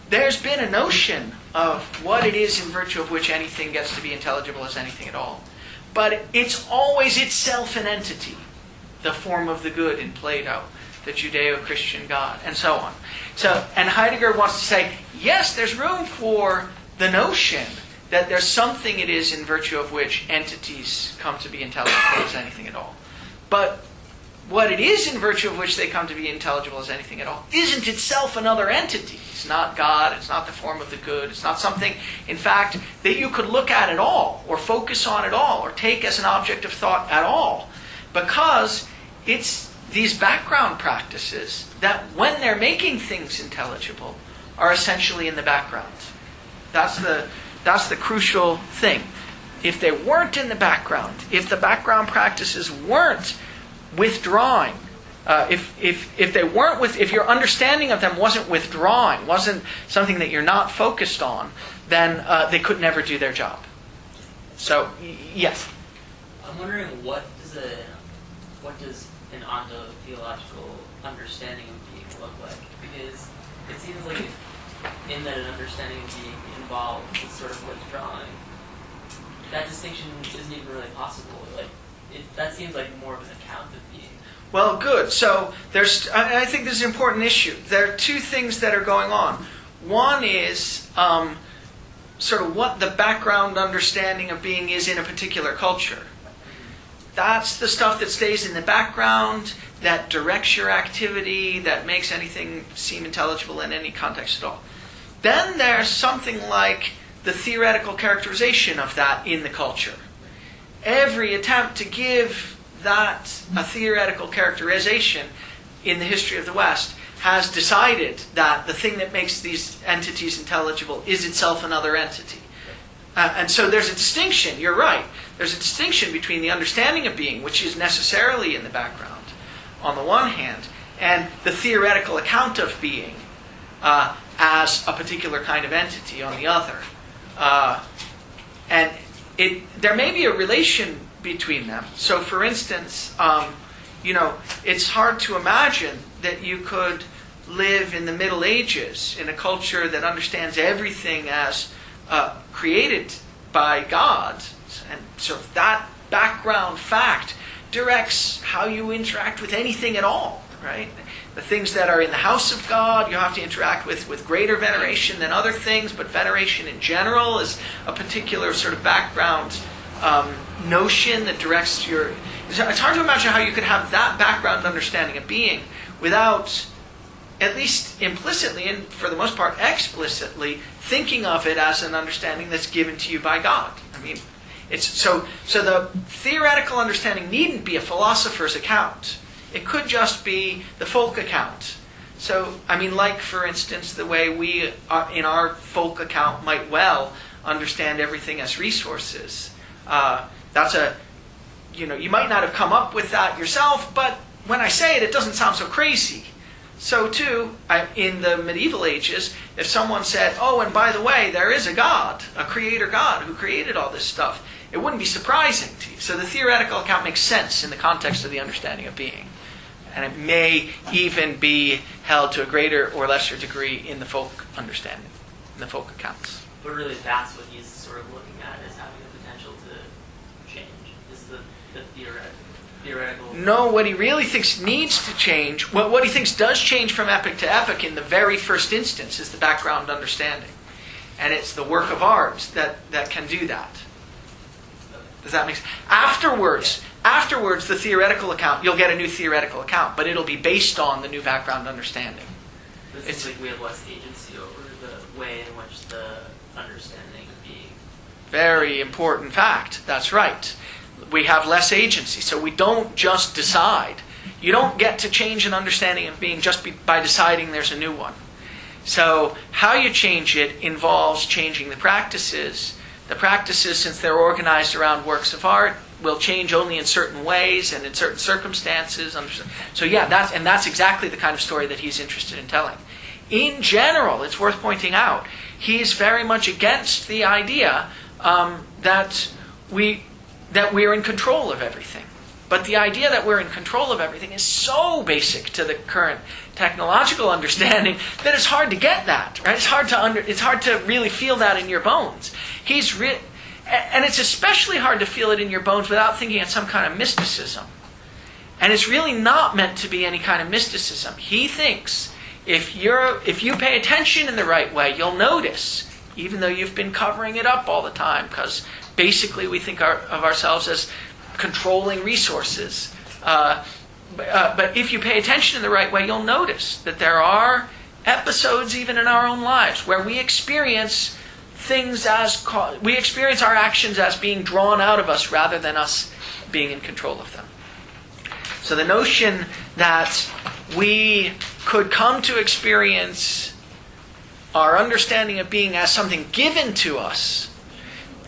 Speaker 1: there's been a notion of what it is in virtue of which anything gets to be intelligible as anything at all. But it's always itself an entity, the form of the good in Plato, the Judeo-Christian God, and so on. And Heidegger wants to say, yes, there's room for the notion that there's something it is in virtue of which entities come to be intelligible as anything at all. But what it is in virtue of which they come to be intelligible as anything at all isn't itself another entity. It's not God, it's not the form of the good, it's not something, in fact, that you could look at all, or focus on at all, or take as an object of thought at all. Because it's these background practices that, when they're making things intelligible, are essentially in the background. That's the crucial thing. If they weren't in the background, if the background practices weren't withdrawing, if your understanding of them wasn't withdrawing, wasn't something that you're not focused on, then they could never do their job. So, yes.
Speaker 15: I'm wondering what does an ontotheological understanding of being look like? Because it seems like in that an understanding of being involved is sort of withdrawing, that distinction isn't even really possible. That seems like more of an account of being.
Speaker 1: Well, good. So I think this is an important issue. There are two things that are going on. One is sort of what the background understanding of being is in a particular culture. That's the stuff that stays in the background, that directs your activity, that makes anything seem intelligible in any context at all. Then there's something like the theoretical characterization of that in the culture. Every attempt to give that a theoretical characterization in the history of the West has decided that the thing that makes these entities intelligible is itself another entity. And so there's a distinction, you're right, there's a distinction between the understanding of being, which is necessarily in the background, on the one hand, and the theoretical account of being as a particular kind of entity on the other. And there may be a relation between them. So, for instance, it's hard to imagine that you could live in the Middle Ages in a culture that understands everything as created by God. And so that background fact directs how you interact with anything at all, right? The things that are in the house of God, you have to interact with greater veneration than other things, but veneration in general is a particular sort of background notion that directs your... It's hard to imagine how you could have that background understanding of being without at least implicitly and for the most part explicitly, thinking of it as an understanding that's given to you by God. I mean, it's so the theoretical understanding needn't be a philosopher's account. It could just be the folk account. So, I mean, like, for instance, the way we, in our folk account, might well understand everything as resources. That's you might not have come up with that yourself, but when I say it, it doesn't sound so crazy. So, too, in the medieval ages, if someone said, oh, and by the way, there is a God, a creator God who created all this stuff, it wouldn't be surprising to you. So the theoretical account makes sense in the context of the understanding of being. And it may even be held to a greater or lesser degree in the folk understanding, in the folk accounts.
Speaker 15: But really, that's what he's sort of looking at as having the potential to change, is the theoretical...
Speaker 1: No, what he really thinks needs to change, what he thinks does change from epoch to epoch in the very first instance is the background understanding. And it's the work of art that can do that. Does that make sense? Afterwards, the theoretical account, you'll get a new theoretical account, but it'll be based on the new background understanding.
Speaker 15: It's like we have less agency over the way in which the understanding of being...
Speaker 1: Very important fact. That's right. We have less agency, so we don't just decide. You don't get to change an understanding of being just by deciding there's a new one. So how you change it involves changing the practices. The practices, since they're organized around works of art, will change only in certain ways and in certain circumstances. So yeah, that's exactly the kind of story that he's interested in telling. In general, it's worth pointing out, he's very much against the idea that we're in control of everything. But the idea that we're in control of everything is so basic to the current technological understanding that it's hard to get that, right? It's hard to really feel that in your bones. And it's especially hard to feel it in your bones without thinking it's some kind of mysticism. And it's really not meant to be any kind of mysticism. He thinks if you pay attention in the right way, you'll notice, even though you've been covering it up all the time, because basically we think of ourselves as controlling resources. But if you pay attention in the right way, you'll notice that there are episodes even in our own lives where we experience our actions as being drawn out of us rather than us being in control of them. So the notion that we could come to experience our understanding of being as something given to us,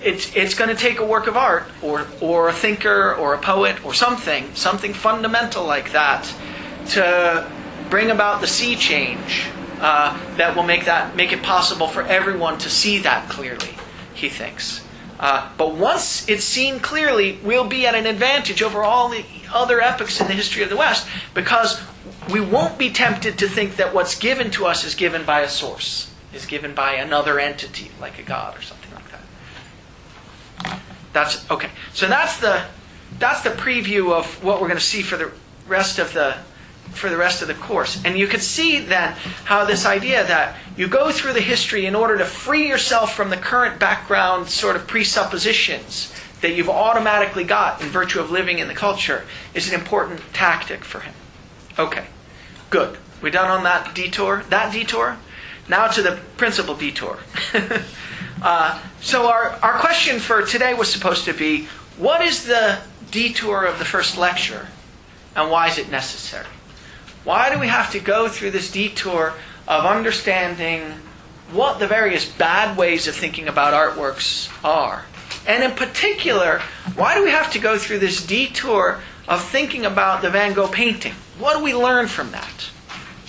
Speaker 1: it's going to take a work of art or a thinker or a poet or something fundamental like that to bring about the sea change that will make it possible for everyone to see that clearly, he thinks. But once it's seen clearly, we'll be at an advantage over all the other epochs in the history of the West, because we won't be tempted to think that what's given to us is given by a source, is given by another entity, like a god or something like that. That's okay. So that's the preview of what we're going to see for the rest of the course. And you can see then how this idea that you go through the history in order to free yourself from the current background sort of presuppositions that you've automatically got in virtue of living in the culture is an important tactic for him. Okay, good. We're done on that detour. Now to the principal detour. So our question for today was supposed to be, what is the detour of the first lecture and why is it necessary? Why do we have to go through this detour of understanding what the various bad ways of thinking about artworks are? And in particular, why do we have to go through this detour of thinking about the Van Gogh painting? What do we learn from that?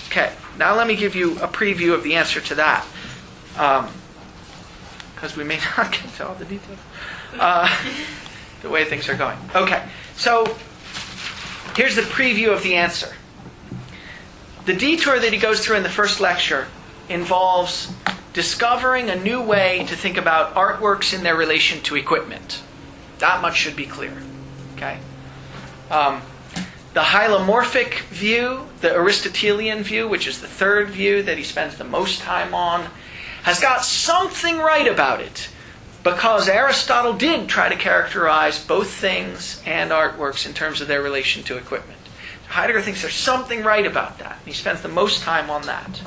Speaker 1: Okay, now let me give you a preview of the answer to that. Because we may not get to all the details. The way things are going. Okay, so here's the preview of the answer. The detour that he goes through in the first lecture involves discovering a new way to think about artworks in their relation to equipment. That much should be clear. Okay. The hylomorphic view, the Aristotelian view, which is the third view that he spends the most time on, has got something right about it, because Aristotle did try to characterize both things and artworks in terms of their relation to equipment. Heidegger thinks there's something right about that. He spends the most time on that.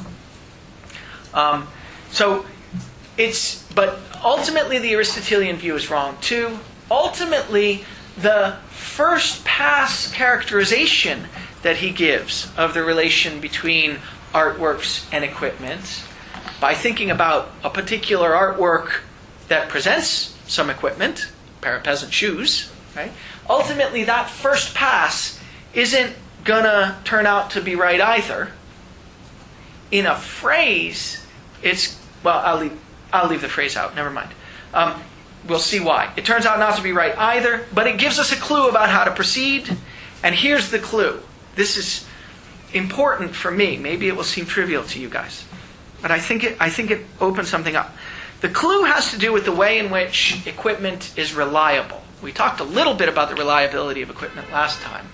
Speaker 1: But ultimately the Aristotelian view is wrong too. Ultimately, the first pass characterization that he gives of the relation between artworks and equipment, by thinking about a particular artwork that presents some equipment, a pair of peasant shoes, right? Ultimately, that first pass isn't gonna turn out to be right either. In a phrase, it's, well, I'll leave the phrase out, never mind. We'll see why. It turns out not to be right either, but it gives us a clue about how to proceed. And here's the clue. This is important for me. Maybe it will seem trivial to you guys, but I think it opens something up. The clue has to do with the way in which equipment is reliable. We talked a little bit about the reliability of equipment last time.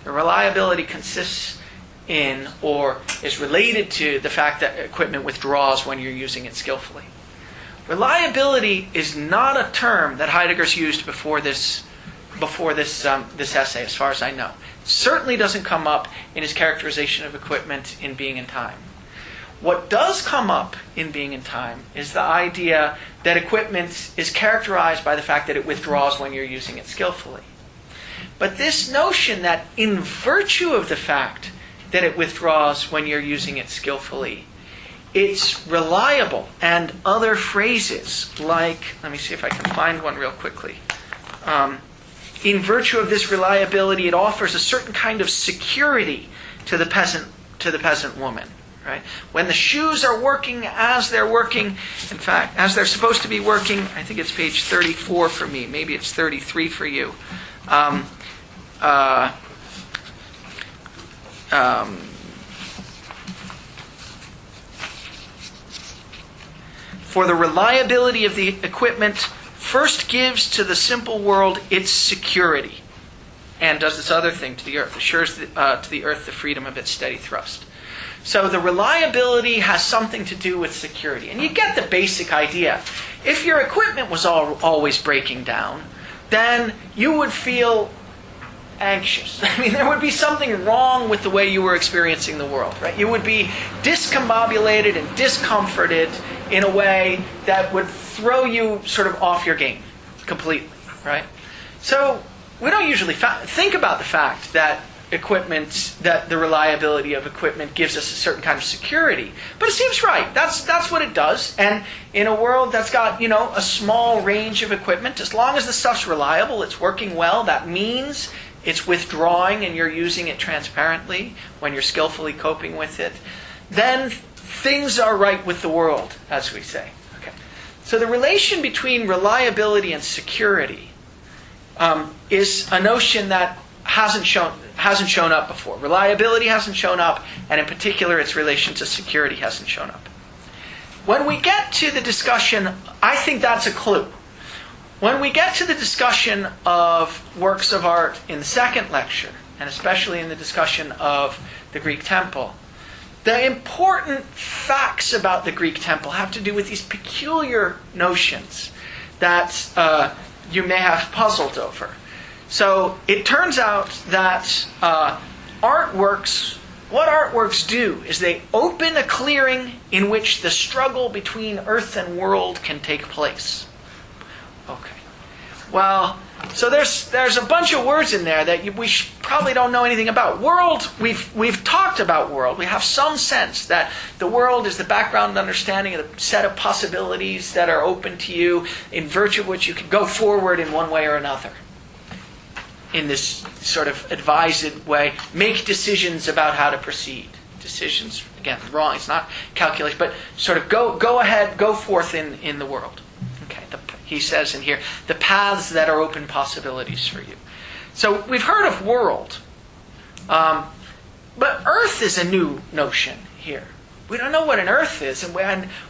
Speaker 1: The reliability consists in, or is related to, the fact that equipment withdraws when you're using it skillfully. Reliability is not a term that Heidegger's used before this essay, as far as I know. It certainly doesn't come up in his characterization of equipment in Being and Time. What does come up in Being and Time is the idea that equipment is characterized by the fact that it withdraws when you're using it skillfully. But this notion that in virtue of the fact that it withdraws when you're using it skillfully, it's reliable, and other phrases like, let me see if I can find one real quickly. In virtue of this reliability, it offers a certain kind of security to the peasant woman. Right? When the shoes are working as they're working, in fact, as they're supposed to be working, I think it's page 34 for me, maybe it's 33 for you. For the reliability of the equipment first gives to the simple world its security, and does this other thing to the earth, assures to the earth the freedom of its steady thrust. So the reliability has something to do with security. And you get the basic idea. If your equipment was always breaking down, then you would feel anxious. I mean, there would be something wrong with the way you were experiencing the world, right? You would be discombobulated and discomforted in a way that would throw you sort of off your game completely, right? So we don't usually think about the fact that the reliability of equipment gives us a certain kind of security. But it seems right. That's what it does. And in a world that's got, a small range of equipment, as long as the stuff's reliable, it's working well, that means it's withdrawing and you're using it transparently when you're skillfully coping with it, then things are right with the world, as we say. Okay. So the relation between reliability and security is a notion that hasn't shown up before. Reliability hasn't shown up, and in particular its relation to security hasn't shown up. When we get to the discussion, I think that's a clue. When we get to the discussion of works of art in the second lecture, and especially in the discussion of the Greek temple, the important facts about the Greek temple have to do with these peculiar notions that you may have puzzled over. So it turns out that what artworks do is they open a clearing in which the struggle between earth and world can take place. Okay. Well, so there's a bunch of words in there that we probably don't know anything about. World, we've talked about world. We have some sense that the world is the background understanding of the set of possibilities that are open to you, in virtue of which you can go forward in one way or another. In this sort of advised way, make decisions about how to proceed. Decisions, again, wrong, it's not calculation, but sort of go ahead, go forth in the world. Okay, he says in here, the paths that are open possibilities for you. So we've heard of world, but earth is a new notion here. We don't know what an earth is, and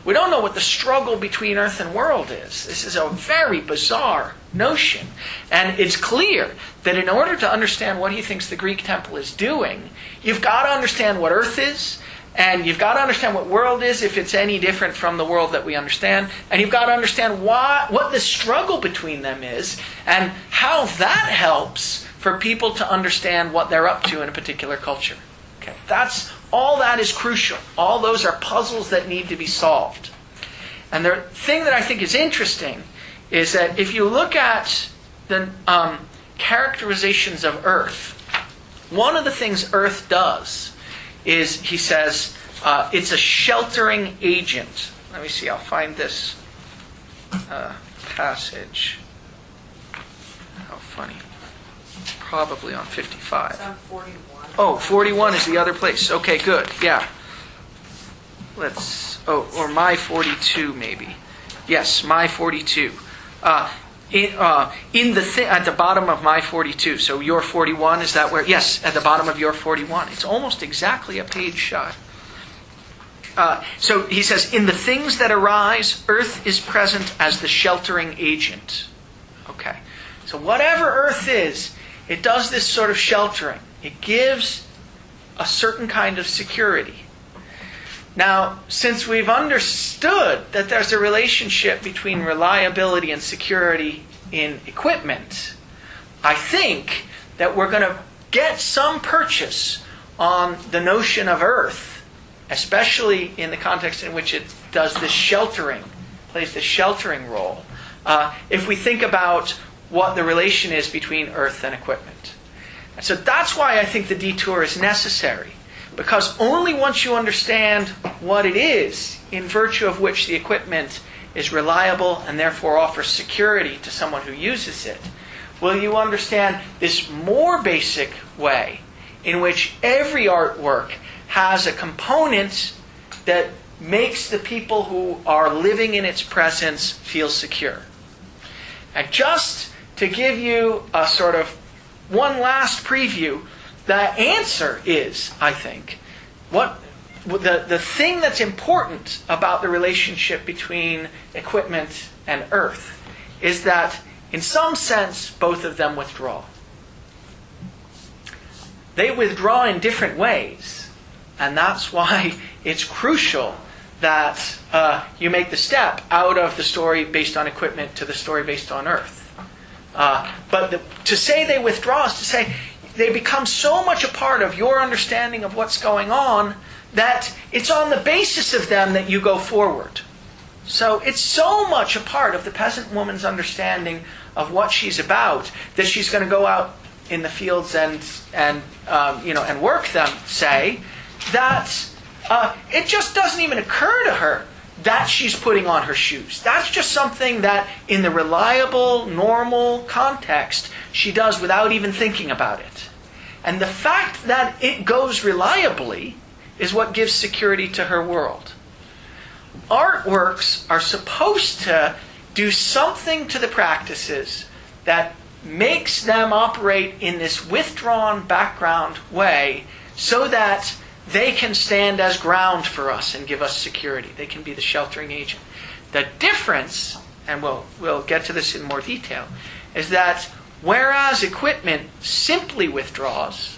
Speaker 1: we don't know what the struggle between earth and world is. This is a very bizarre notion. And it's clear that in order to understand what he thinks the Greek temple is doing, you've got to understand what earth is, and you've got to understand what world is if it's any different from the world that we understand, and you've got to understand what the struggle between them is, and how that helps for people to understand what they're up to in a particular culture. Okay, all that is crucial. All those are puzzles that need to be solved. And the thing that I think is interesting is that if you look at the characterizations of Earth, one of the things Earth does is, he says, it's a sheltering agent. Let me see, I'll find this passage. How funny. Probably on 55.
Speaker 13: It's on 41.
Speaker 1: Oh, 41 is the other place. Okay, good. Yeah. Or my 42 maybe. Yes, my 42. At the bottom of my 42. So your 41, is that where? Yes, at the bottom of your 41. It's almost exactly a page shy. So he says, in the things that arise, Earth is present as the sheltering agent. Okay. So whatever Earth is, it does this sort of sheltering. It gives a certain kind of security. Now, since we've understood that there's a relationship between reliability and security in equipment, I think that we're going to get some purchase on the notion of Earth, especially in the context in which it does this sheltering, plays this sheltering role, if we think about what the relation is between Earth and equipment. And so that's why I think the detour is necessary. Because only once you understand what it is, in virtue of which the equipment is reliable and therefore offers security to someone who uses it, will you understand this more basic way in which every artwork has a component that makes the people who are living in its presence feel secure. And just to give you a sort of one last preview, the answer is, I think, the thing that's important about the relationship between equipment and Earth is that, in some sense, both of them withdraw. They withdraw in different ways, and that's why it's crucial that you make the step out of the story based on equipment to the story based on Earth. But to say they withdraw is to say they become so much a part of your understanding of what's going on that it's on the basis of them that you go forward. So it's so much a part of the peasant woman's understanding of what she's about that she's going to go out in the fields and work them, say, that it just doesn't even occur to her that she's putting on her shoes. That's just something that in the reliable, normal context she does without even thinking about it. And the fact that it goes reliably is what gives security to her world. Artworks are supposed to do something to the practices that makes them operate in this withdrawn background way so that they can stand as ground for us and give us security. They can be the sheltering agent. The difference, and we'll get to this in more detail, is that whereas equipment simply withdraws,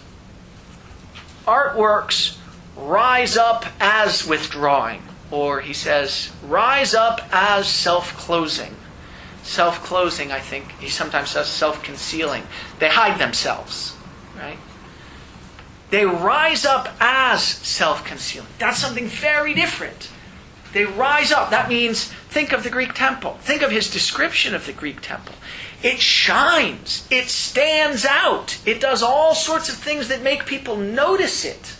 Speaker 1: artworks rise up as withdrawing, or he says, rise up as self-closing. Self-closing, I think, he sometimes says self-concealing. They hide themselves, right? They rise up as self-concealing. That's something very different. They rise up. That means, think of the Greek temple. Think of his description of the Greek temple. It shines. It stands out. It does all sorts of things that make people notice it.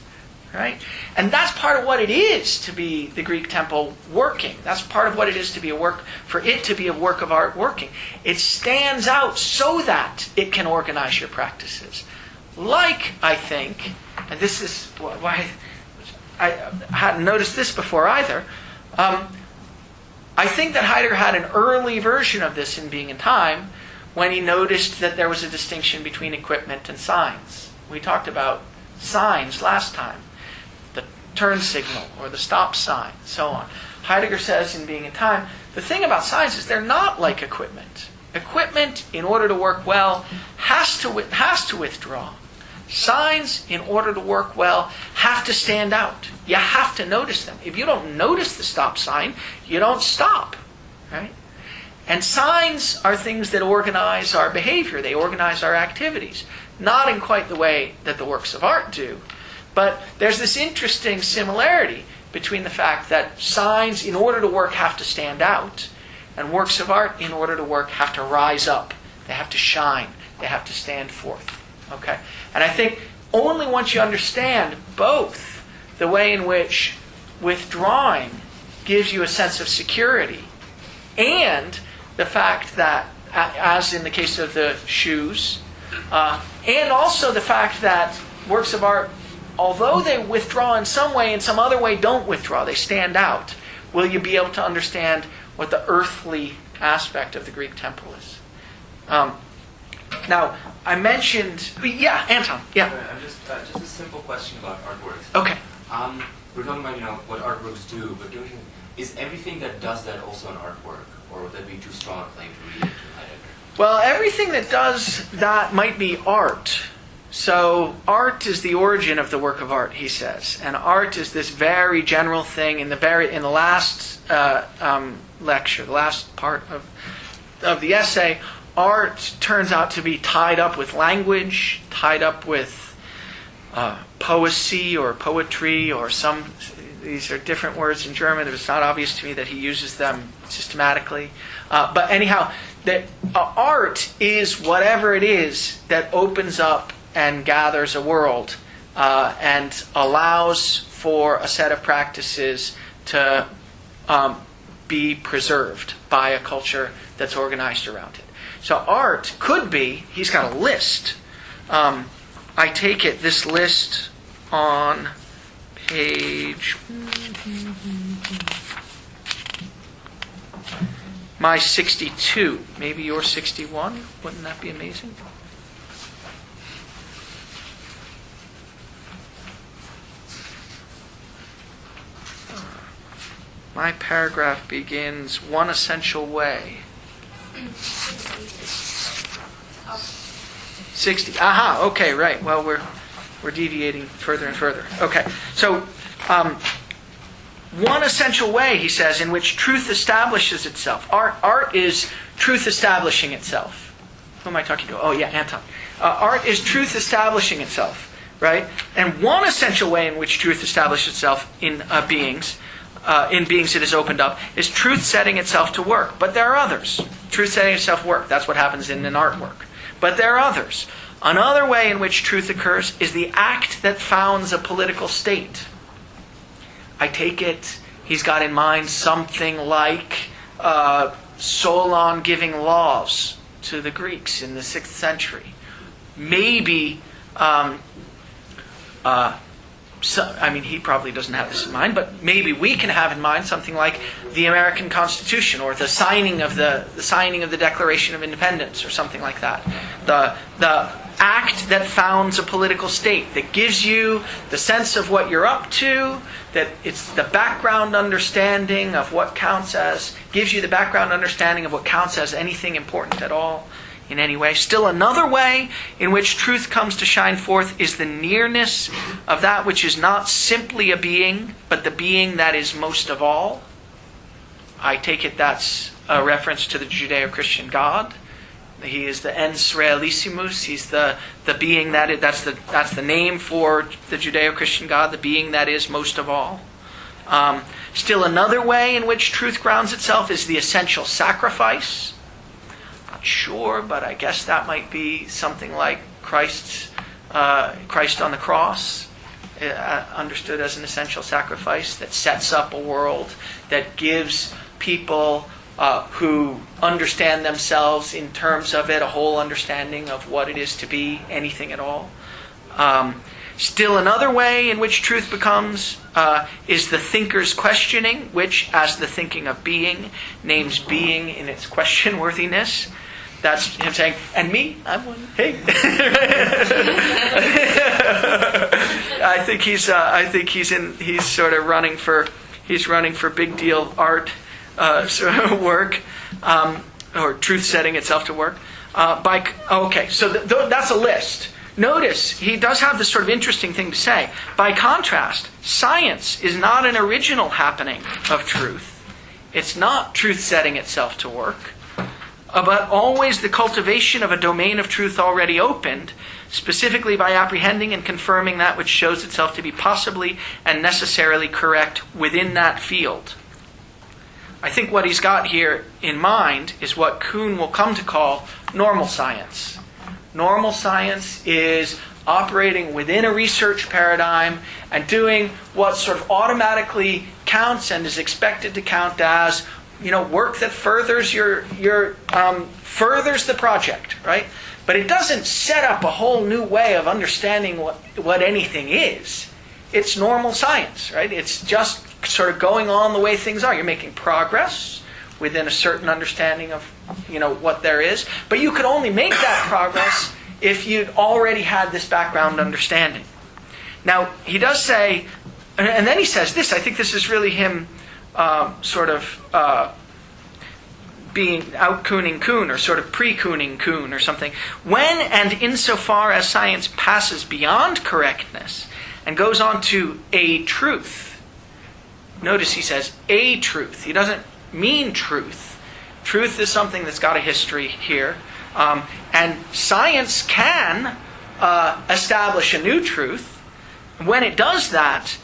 Speaker 1: Right? And that's part of what it is to be the Greek temple working. That's part of what it is to be a work of art working. It stands out so that it can organize your practices. Like, I think, and this is why I hadn't noticed this before either, I think that Heidegger had an early version of this in Being and Time when he noticed that there was a distinction between equipment and signs. We talked about signs last time. The turn signal or the stop sign, so on. Heidegger says in Being and Time, the thing about signs is they're not like equipment. Equipment, in order to work well, has to withdraw. Signs, in order to work well, have to stand out. You have to notice them. If you don't notice the stop sign, you don't stop. Right? And signs are things that organize our behavior. They organize our activities. not in quite the way that the works of art do. But there's this interesting similarity between the fact that signs, in order to work, have to stand out, and works of art, in order to work, have to rise up. They have to shine. They have to stand forth. Okay? And I think only once you understand both the way in which withdrawing gives you a sense of security, and the fact that, as in the case of the shoes, and also the fact that works of art, although they withdraw in some way, in some other way don't withdraw, they stand out, will you be able to understand what the earthly aspect of the Greek temple is. Now, I mentioned... Yeah, Anton. Yeah.
Speaker 8: Just a simple question about artworks.
Speaker 1: Okay.
Speaker 8: We're talking about, what artworks do, but is everything that does that also an artwork? Or would that be too strong a claim to read into Heidegger?
Speaker 1: Well, everything that does that might be art. So art is the origin of the work of art, he says. And art is this very general thing. In the last lecture, the last part of the essay, art turns out to be tied up with language, tied up with poesy or poetry or some... These are different words in German. It's not obvious to me that he uses them systematically. But anyhow, that art is whatever it is that opens up and gathers a world and allows for a set of practices to be preserved by a culture that's organized around it. So art could be, he's got a list. I take it this list on page... My 62. Maybe your 61? Wouldn't that be amazing? My paragraph begins, one essential way. 60. Aha, okay, right. Well, we're deviating further and further. Okay, so one essential way, he says, in which truth establishes itself. Art is truth establishing itself. Who am I talking to? Oh, yeah, Anton. Art is truth establishing itself, right? And one essential way in which truth establishes itself in beings it is opened up, is truth setting itself to work. But there are others. Truth setting itself to work. That's what happens in an artwork. But there are others. Another way in which truth occurs is the act that founds a political state. I take it he's got in mind something like Solon giving laws to the Greeks in the 6th century. Maybe, he probably doesn't have this in mind, but maybe we can have in mind something like the American Constitution or the signing of the Declaration of Independence or something like that. The act that founds a political state, that gives you the sense of what you're up to, that it's the background understanding of what counts as, gives you the background understanding of what counts as anything important at all in any way. Still another way in which truth comes to shine forth is the nearness of that which is not simply a being, but the being that is most of all. I take it that's a reference to the Judeo-Christian God. He is the ens realissimus. He's the being that's the name for the Judeo-Christian God, the being that is most of all. Still another way in which truth grounds itself is the essential sacrifice. Not sure, but I guess that might be something like Christ on the cross, understood as an essential sacrifice that sets up a world that gives people who understand themselves in terms of it, a whole understanding of what it is to be anything at all. Still another way in which truth becomes is the thinker's questioning, which, as the thinking of being, names being in its question-worthiness. That's him saying, and me, I'm one. Hey. I think he's sort of running for big deal art work, or truth setting itself to work. So that's a list. Notice, he does have this sort of interesting thing to say. By contrast, science is not an original happening of truth. It's not truth setting itself to work. but always the cultivation of a domain of truth already opened, specifically by apprehending and confirming that which shows itself to be possibly and necessarily correct within that field. I think what he's got here in mind is what Kuhn will come to call normal science. Normal science is operating within a research paradigm and doing what sort of automatically counts and is expected to count as, work that furthers furthers the project, right? But it doesn't set up a whole new way of understanding what anything is. It's normal science, right? It's just sort of going on the way things are. You're making progress within a certain understanding of, what there is. But you could only make that progress if you'd already had this background understanding. Now, he does say, and then he says this, I think this is really him being out-Kuhning Kuhn, or sort of pre-Kuhning Kuhn or something. When and insofar as science passes beyond correctness and goes on to a truth, notice he says a truth. He doesn't mean truth. Truth is something that's got a history here. And science can establish a new truth. When it does that,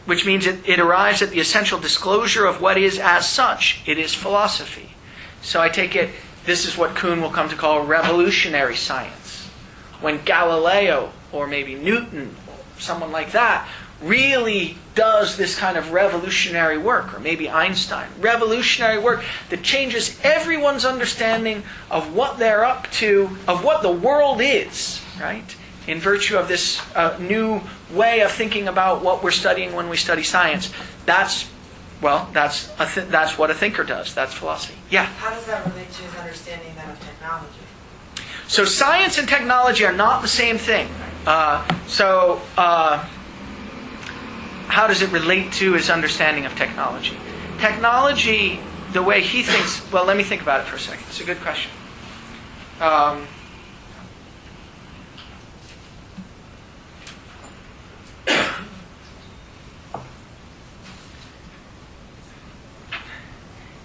Speaker 1: which means it arrives at the essential disclosure of what is as such, it is philosophy. So I take it this is what Kuhn will come to call revolutionary science. When Galileo, or maybe Newton, or someone like that, really does this kind of revolutionary work, or maybe Einstein, revolutionary work that changes everyone's understanding of what they're up to, of what the world is, right? In virtue of this new way of thinking about what we're studying when we study science. That's what a thinker does. That's philosophy. Yeah?
Speaker 13: How does that relate to his understanding then of technology?
Speaker 1: So science and technology are not the same thing. How does it relate to his understanding of technology? Technology, the way he thinks... Well, let me think about it for a second. It's a good question.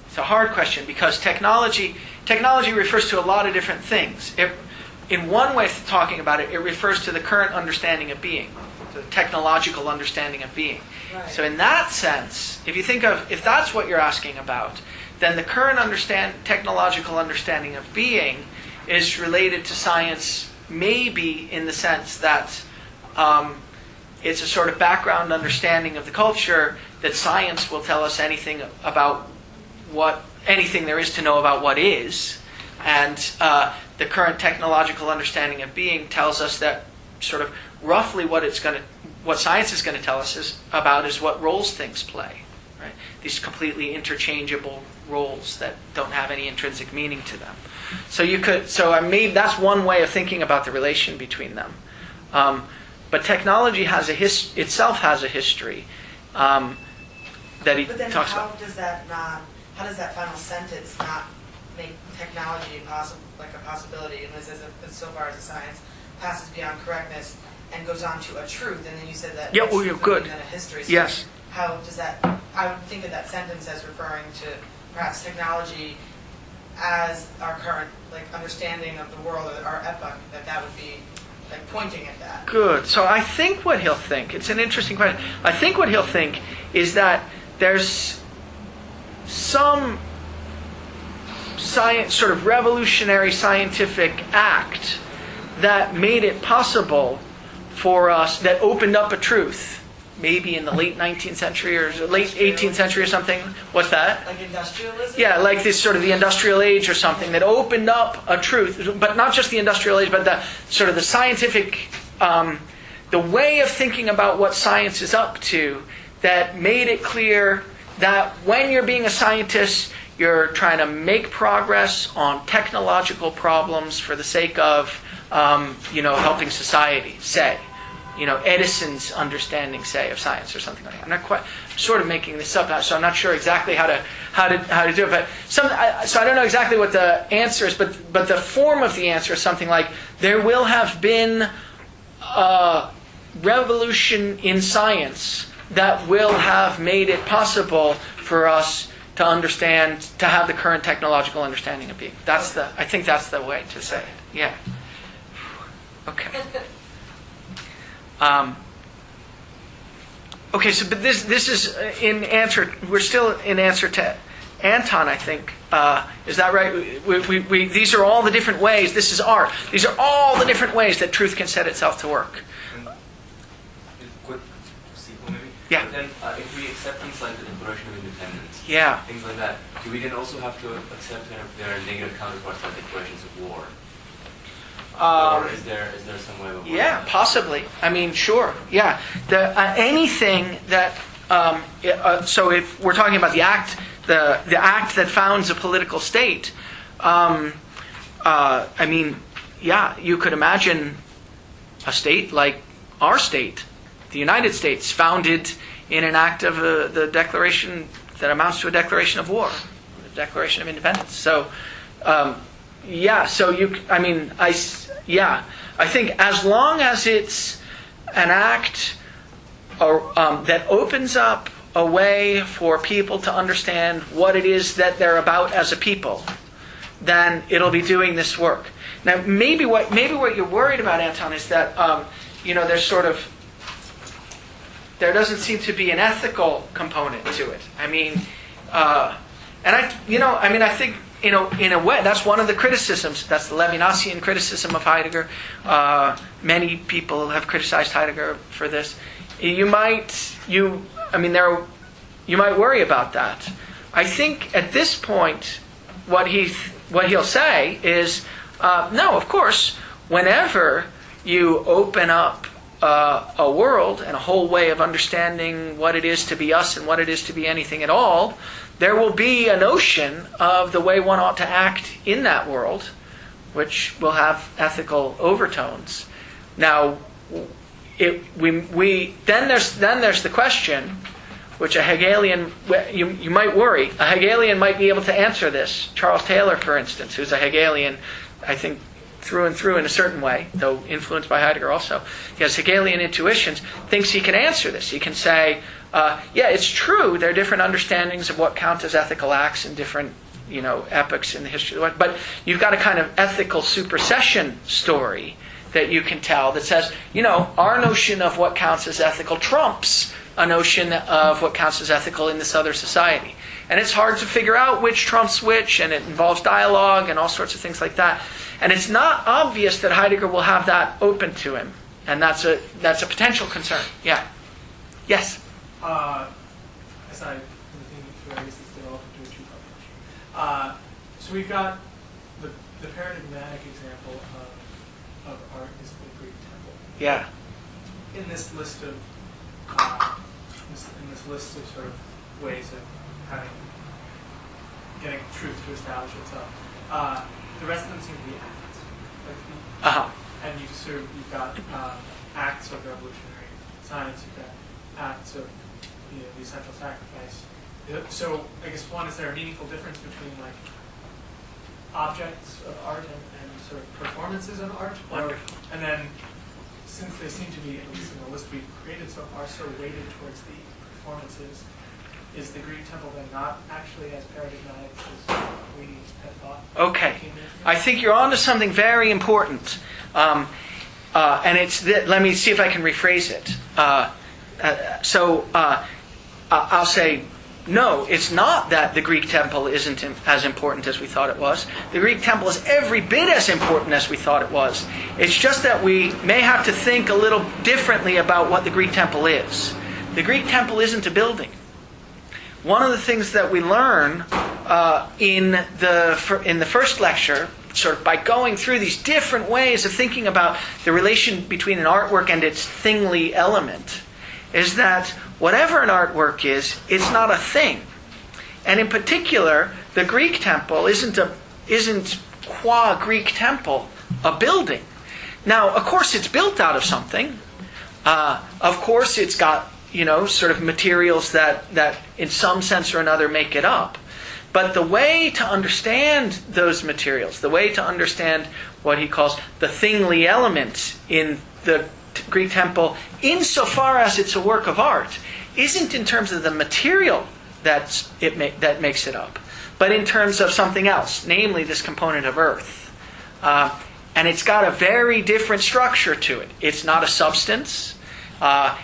Speaker 1: It's a hard question because technology refers to a lot of different things. In one way of talking about it, it refers to the current understanding of being, the technological understanding of being.
Speaker 13: Right.
Speaker 1: So in that sense, if that's what you're asking about, then the current technological understanding of being is related to science, maybe in the sense that it's a sort of background understanding of the culture that science will tell us anything there is to know about what is, and the current technological understanding of being tells us that sort of roughly what science is going to tell us is what roles things play, right? These completely interchangeable roles that don't have any intrinsic meaning to them. So that's one way of thinking about the relation between them. But technology itself has a history that he talks about.
Speaker 13: How does that final sentence not make technology like a possibility, and so far as the science passes beyond correctness and goes on to a truth? And then you said that
Speaker 1: good.
Speaker 13: And a history. So
Speaker 1: yes.
Speaker 13: How does that? I would think of that sentence as referring to perhaps technology as our current understanding of the world, or our epoch. That would be pointing at that.
Speaker 1: Good. So I think what he'll think. It's an interesting question. I think what he'll think is that there's some sort of revolutionary scientific act that made it possible for us, that opened up a truth, maybe in the late 19th century or late 18th century or something. What's that?
Speaker 13: Like industrialism?
Speaker 1: Yeah, like this sort of the industrial age or something that opened up a truth, but not just the industrial age, but the sort of the scientific, the way of thinking about what science is up to, that made it clear that when you're being a scientist, you're trying to make progress on technological problems for the sake of, helping society, say. Edison's understanding, say, of science or something like that. I'm sort of making this up, so I'm not sure exactly how to do it. But so I don't know exactly what the answer is, but the form of the answer is something like, there will have been a revolution in science that will have made it possible for us to understand, to have the current technological understanding of being. I think that's the way to say it. Yeah. Okay. Okay, so but this is in answer. We're still in answer to Anton, I think. Is that right? We these are all the different ways. This is art. These are all the different ways that truth can set itself to work.
Speaker 8: Quick sequel, maybe.
Speaker 1: Yeah.
Speaker 8: But then, if we accept things like the Declaration of Independence,
Speaker 1: yeah,
Speaker 8: things like that, do we then also have to accept kind of their negative counterparts like declarations of war? Or is there some way of
Speaker 1: yeah, possibly. I mean, sure. Yeah. Anything that so if we're talking about the act that founds a political state, I mean, yeah, you could imagine a state like our state, the United States, founded in an act of the declaration that amounts to a declaration of war, a Declaration of Independence. So, yeah. So I think as long as it's an act that opens up a way for people to understand what it is that they're about as a people, then it'll be doing this work. Now, maybe what you're worried about, Anton, is that there doesn't seem to be an ethical component to it. I mean, I think. In a way, that's one of the criticisms. That's the Levinasian criticism of Heidegger. Many people have criticized Heidegger for this. You might worry about that. I think at this point, what he'll say is, no, of course, whenever you open up a world and a whole way of understanding what it is to be us and what it is to be anything at all, there will be a notion of the way one ought to act in that world, which will have ethical overtones. Now, then there's the question, which a Hegelian, you might worry, a Hegelian might be able to answer this. Charles Taylor, for instance, who's a Hegelian, I think, through and through in a certain way, though influenced by Heidegger also. He has Hegelian intuitions, thinks he can answer this. He can say, yeah, it's true, there are different understandings of what count as ethical acts in different epochs in the history of the world, but you've got a kind of ethical supersession story that you can tell that says, our notion of what counts as ethical trumps a notion of what counts as ethical in this other society. And it's hard to figure out which trumps which, and it involves dialogue and all sorts of things like that. And it's not obvious that Heidegger will have that open to him. And that's a potential concern. Yeah. Yes?
Speaker 4: As I think through, I guess it's developed into a two-part question. So we've got the paradigmatic example of art is the Greek temple.
Speaker 1: Yeah.
Speaker 4: In this list of sort of ways of getting truth to establish itself, the rest of them seem to be acts. And you've got acts of revolutionary science. You've got acts of the essential sacrifice. So I guess one, is there a meaningful difference between objects of art and sort of performances of art?
Speaker 1: Wonderful.
Speaker 4: And then, since they seem to be, at least in the list we've created so far, so weighted towards the performances, is the Greek temple then not actually as paradigmatic as we had thought?
Speaker 1: Okay. I think you're onto something very important. And it's let me see if I can rephrase it. I'll say, no, it's not that the Greek temple isn't as important as we thought it was. The Greek temple is every bit as important as we thought it was. It's just that we may have to think a little differently about what the Greek temple is. The Greek temple isn't a building. One of the things that we learn in the first lecture, sort of by going through these different ways of thinking about the relation between an artwork and its thingly element, is that whatever an artwork is, it's not a thing. And in particular, the Greek temple isn't qua Greek temple a building. Now, of course, it's built out of something. Of course, it's got sort of materials that in some sense or another make it up. But the way to understand those materials, the way to understand what he calls the thingly element in the Greek temple, insofar as it's a work of art, isn't in terms of the material that makes it up, but in terms of something else, namely this component of earth. And it's got a very different structure to it. It's not a substance.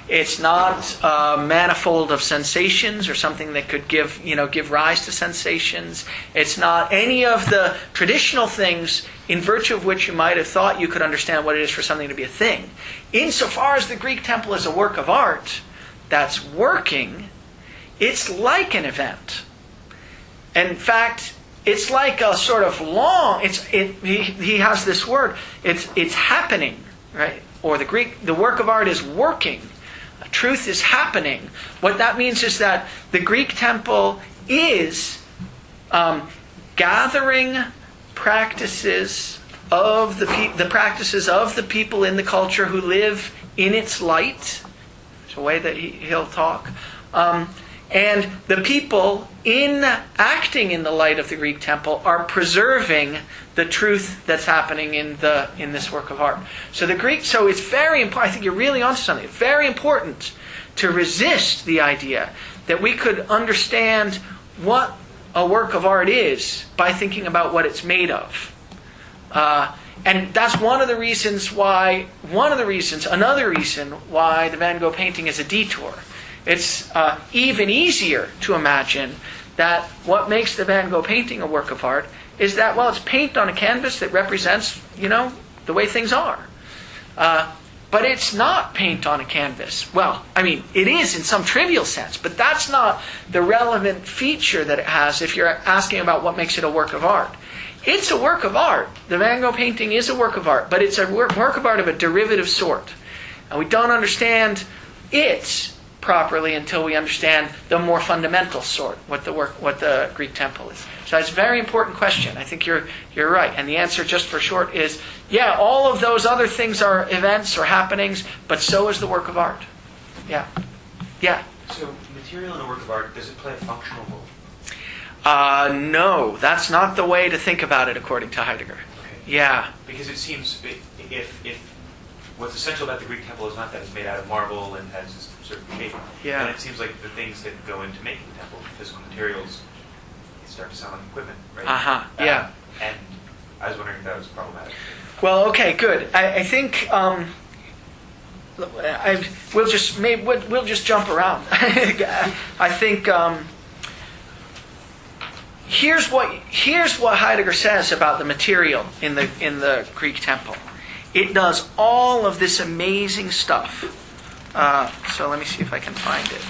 Speaker 1: It's not a manifold of sensations or something that could give rise to sensations. It's not any of the traditional things in virtue of which you might have thought you could understand what it is for something to be a thing. Insofar as the Greek temple is a work of art that's working, it's like an event. In fact, it's like a sort of long. He has this word. It's happening, right? Or the work of art is working. Truth is happening. What that means is that the Greek temple is gathering practices of the practices of the people in the culture who live in its light. It's a way that he'll talk. And the people acting in the light of the Greek temple are preserving the truth that's happening in this work of art. So it's very important. I think you're really onto something. It's very important to resist the idea that we could understand what a work of art is by thinking about what it's made of. And that's another reason why the Van Gogh painting is a detour. It's even easier to imagine that what makes the Van Gogh painting a work of art is that, it's paint on a canvas that represents, the way things are. But it's not paint on a canvas. Well, it is in some trivial sense, but that's not the relevant feature that it has if you're asking about what makes it a work of art. It's a work of art. The Van Gogh painting is a work of art, but it's a work of art of a derivative sort. And we don't understand it properly until we understand the more fundamental sort, what the Greek temple is. So it's a very important question. I think you're right. And the answer, just for short, is all of those other things are events or happenings, but so is the work of art. Yeah.
Speaker 6: So material in a work of art, does it play a functional role?
Speaker 1: No, that's not the way to think about it according to Heidegger.
Speaker 6: Okay.
Speaker 1: Yeah.
Speaker 6: Because it seems if what's essential about the Greek temple is not that it's made out of marble and has this certain shape, then it seems like the things that go into making the temple, the physical materials, start to sound like equipment, right?
Speaker 1: Yeah.
Speaker 6: And I was wondering if that was problematic.
Speaker 1: Well, okay, good. I think we'll just jump around. I think here's what Heidegger says about the material in the Greek temple. It does all of this amazing stuff. So let me see if I can find it.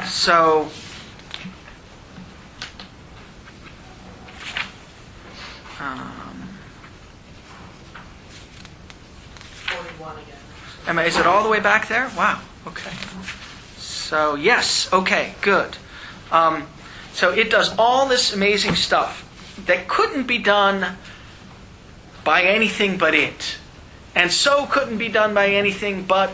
Speaker 1: So,
Speaker 13: 41 again.
Speaker 1: Is it all the way back there? Wow. Okay. So yes. Okay. Good. So it does all this amazing stuff that couldn't be done by anything but it, and so couldn't be done by anything but.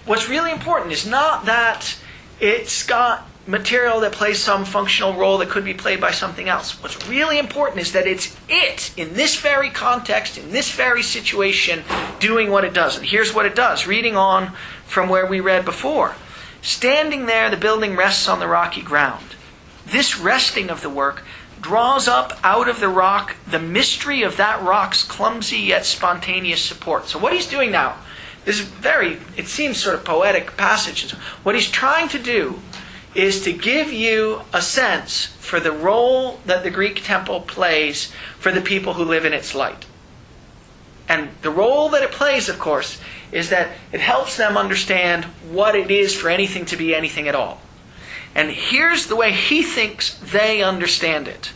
Speaker 1: What's really important is not that it's got material that plays some functional role that could be played by something else. What's really important is that it's it, in this very context, in this very situation, doing what it does. And here's what it does, reading on from where we read before. Standing there, the building rests on the rocky ground. This resting of the work draws up out of the rock the mystery of that rock's clumsy yet spontaneous support. So what he's doing now, this is it seems sort of poetic passage. What he's trying to do is to give you a sense for the role that the Greek temple plays for the people who live in its light. And the role that it plays, of course, is that it helps them understand what it is for anything to be anything at all. And here's the way he thinks they understand it.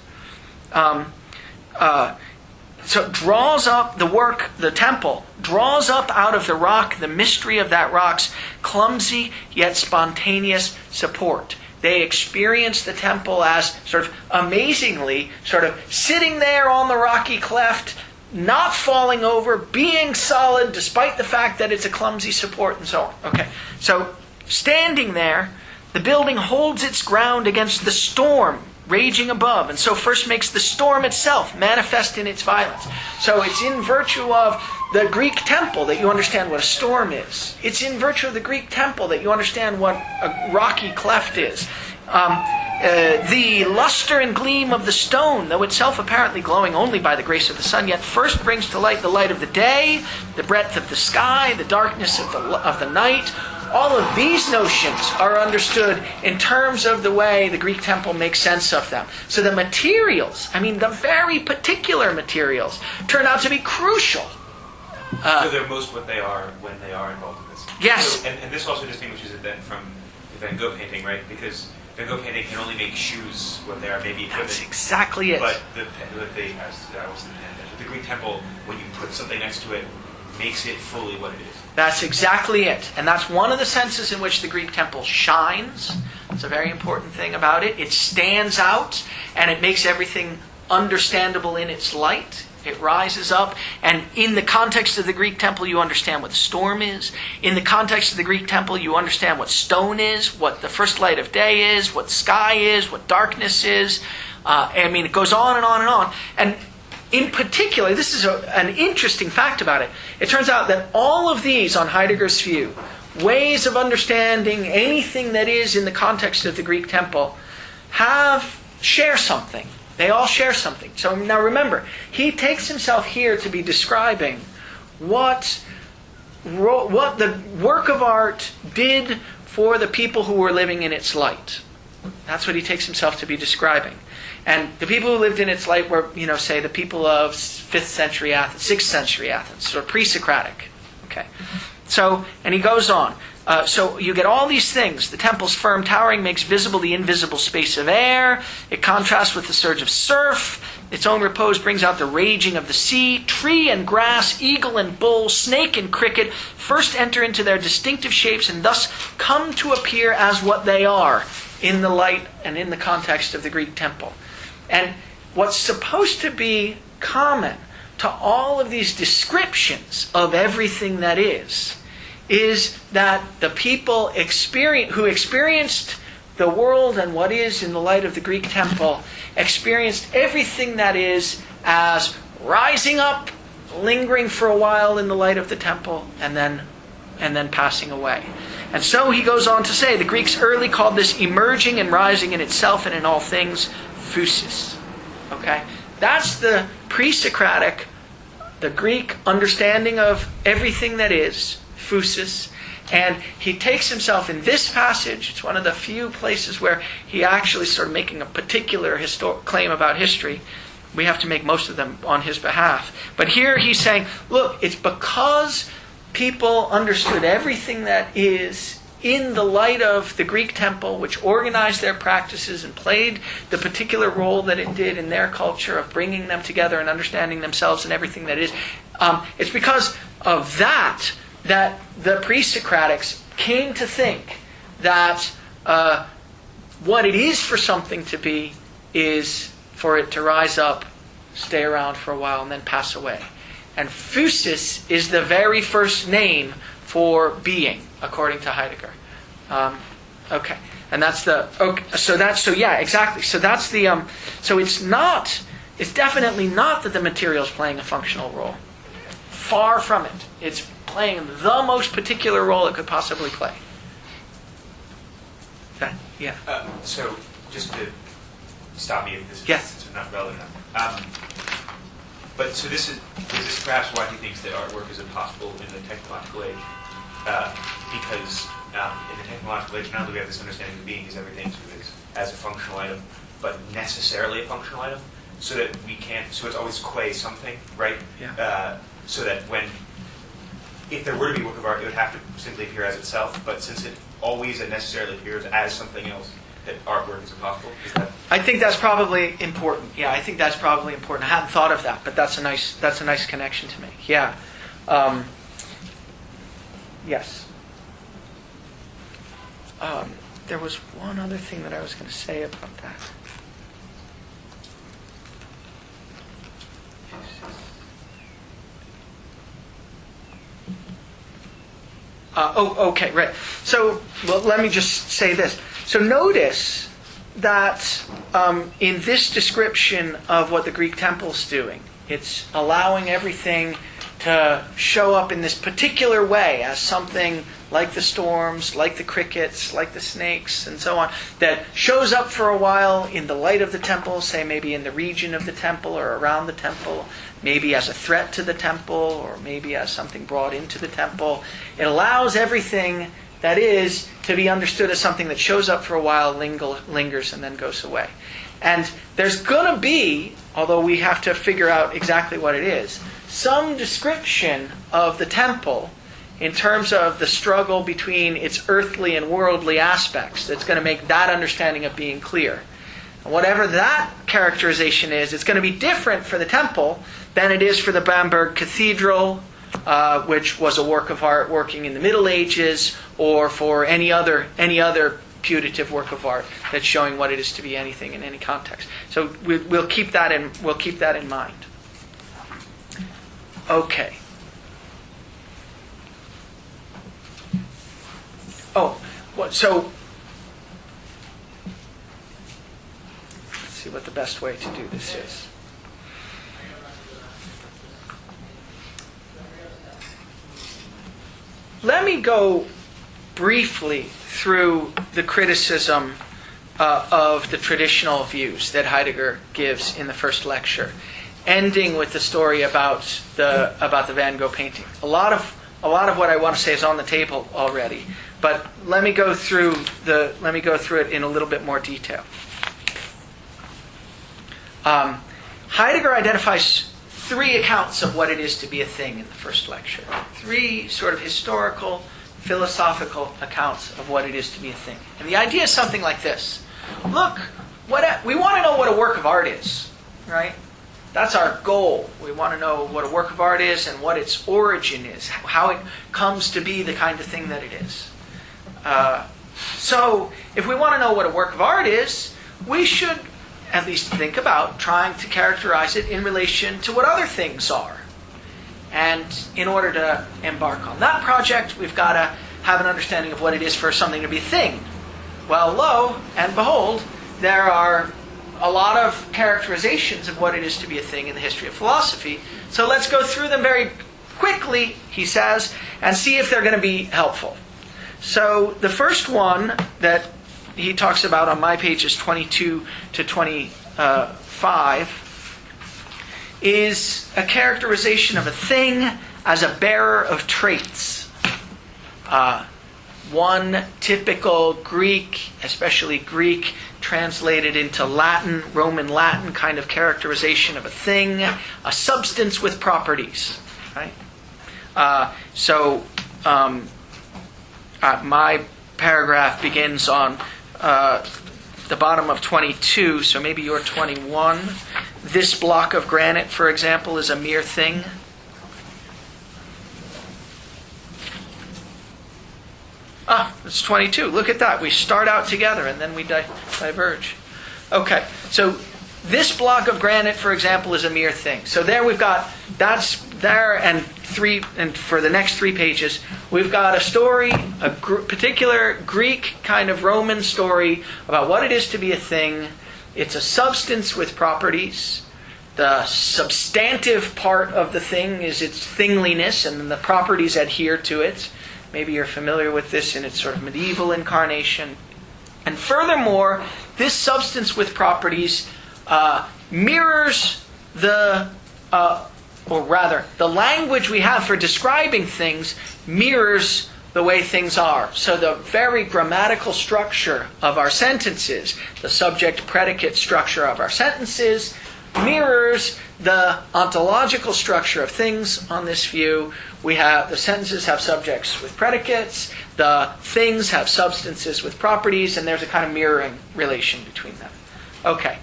Speaker 1: So it draws up the temple draws up out of the rock the mystery of that rock's clumsy yet spontaneous support. They experience the temple as sort of amazingly sort of sitting there on the rocky cleft, not falling over, being solid despite the fact that it's a clumsy support and so on. Okay, so standing there, the building holds its ground against the storm raging above, and so first makes the storm itself manifest in its violence. So it's in virtue of the Greek temple that you understand what a storm is. It's in virtue of the Greek temple that you understand what a rocky cleft is. The luster and gleam of the stone, though itself apparently glowing only by the grace of the sun, yet first brings to light the light of the day, the breadth of the sky, the darkness of the night. All of these notions are understood in terms of the way the Greek temple makes sense of them. So the materials, the very particular materials, turn out to be crucial.
Speaker 6: So they're most what they are when they are involved in this.
Speaker 1: Yes.
Speaker 6: So, and this also distinguishes it then from the Van Gogh painting, right? Because Van Gogh painting can only make shoes what they are, maybe equipment.
Speaker 1: That's exactly it.
Speaker 6: But the Greek temple, when you put something next to it, makes it fully what it is.
Speaker 1: That's exactly it. And that's one of the senses in which the Greek temple shines. It's a very important thing about it. It stands out, and it makes everything understandable in its light. It rises up, and in the context of the Greek temple, you understand what the storm is. In the context of the Greek temple, you understand what stone is, what the first light of day is, what sky is, what darkness is. It goes on and on and on. And in particular, this is an interesting fact about it. It turns out that all of these, on Heidegger's view, ways of understanding anything that is in the context of the Greek temple, share something. They all share something. So now remember, he takes himself here to be describing what the work of art did for the people who were living in its light. That's what he takes himself to be describing. And the people who lived in its light were, say, the people of 5th century Athens, 6th century Athens, or pre-Socratic. Okay. So, and he goes on. So you get all these things. The temple's firm towering makes visible the invisible space of air. It contrasts with the surge of surf. Its own repose brings out the raging of the sea. Tree and grass, eagle and bull, snake and cricket first enter into their distinctive shapes and thus come to appear as what they are in the light and in the context of the Greek temple. And what's supposed to be common to all of these descriptions of everything that is that the people who experienced the world and what is in the light of the Greek temple experienced everything that is as rising up, lingering for a while in the light of the temple, and then passing away. And so he goes on to say, the Greeks early called this emerging and rising in itself and in all things, physis. Okay? That's the pre-Socratic, the Greek understanding of everything that is, physis. And he takes himself in this passage, it's one of the few places where he actually started making a particular claim about history. We have to make most of them on his behalf. But here he's saying, look, it's because people understood everything that is in the light of the Greek temple, which organized their practices and played the particular role that it did in their culture of bringing them together and understanding themselves and everything that is. It's because of that the pre-Socratics came to think that what it is for something to be is for it to rise up, stay around for a while, and then pass away. And physis is the very first name for being, according to Heidegger. Okay, and that's the exactly. So that's the so it's definitely not that the material is playing a functional role. Far from it. It's playing the most particular role it could possibly play. Yeah.
Speaker 6: So just to stop me if this is not relevant enough. But so this is perhaps why he thinks that artwork is impossible in the technological age, because in the technological age now that we have this understanding of being as everything sort of is as a functional item, but necessarily a functional item, so that we can't. So it's always qua something, right?
Speaker 1: Yeah.
Speaker 6: So that if there were to be a work of art, it would have to simply appear as itself. But since it always and necessarily appears as something else, that artwork is impossible.
Speaker 1: I think that's probably important. Yeah, I think that's probably important. I hadn't thought of that, but that's a nice connection to make. Yeah. Yes. There was one other thing that I was going to say about that. Okay, right. So, let me just say this. So notice that in this description of what the Greek temple's doing, it's allowing everything to show up in this particular way as something like the storms, like the crickets, like the snakes, and so on, that shows up for a while in the light of the temple, say maybe in the region of the temple or around the temple, maybe as a threat to the temple, or maybe as something brought into the temple. It allows everything that is to be understood as something that shows up for a while, lingers, and then goes away. And there's going to be, although we have to figure out exactly what it is, some description of the temple in terms of the struggle between its earthly and worldly aspects that's going to make that understanding of being clear. And whatever that characterization is, it's going to be different for the temple than it is for the Bamberg Cathedral, which was a work of art working in the Middle Ages, or for any other putative work of art that's showing what it is to be anything in any context. So we'll keep that in mind. Okay. So let's see what the best way to do this is. Let me go briefly through the criticism of the traditional views that Heidegger gives in the first lecture, ending with the story about the Van Gogh painting. A lot of what I want to say is on the table already, but let me go through it in a little bit more detail. Heidegger identifies 3 accounts of what it is to be a thing in the first lecture. 3 sort of historical, philosophical accounts of what it is to be a thing. And the idea is something like this. Look, we want to know what a work of art is, right? That's our goal. We want to know what a work of art is and what its origin is, how it comes to be the kind of thing that it is. So, if we want to know what a work of art is, we should at least think about trying to characterize it in relation to what other things are. And in order to embark on that project, we've got to have an understanding of what it is for something to be a thing. Well, lo and behold, there are a lot of characterizations of what it is to be a thing in the history of philosophy. So let's go through them very quickly, he says, and see if they're going to be helpful. So the first one that he talks about on my pages 22 to 25 is a characterization of a thing as a bearer of traits. One typical Greek, especially Greek, translated into Latin, Roman Latin kind of characterization of a thing, a substance with properties. Right? My paragraph begins on the bottom of 22, so maybe you're 21. This block of granite, for example, is a mere thing. It's 22. Look at that. We start out together and then we diverge. Okay, so this block of granite, for example, is a mere thing. So there we've got, that's there, and for the next 3 pages, we've got a story, a particular Greek kind of Roman story about what it is to be a thing. It's a substance with properties. The substantive part of the thing is its thingliness, and then the properties adhere to it. Maybe you're familiar with this in its sort of medieval incarnation. And furthermore, this substance with properties mirrors the language we have for describing things mirrors the way things are. So the very grammatical structure of our sentences, the subject-predicate structure of our sentences, mirrors the ontological structure of things on this view. The sentences have subjects with predicates, the things have substances with properties, and there's a kind of mirroring relation between them. Okay.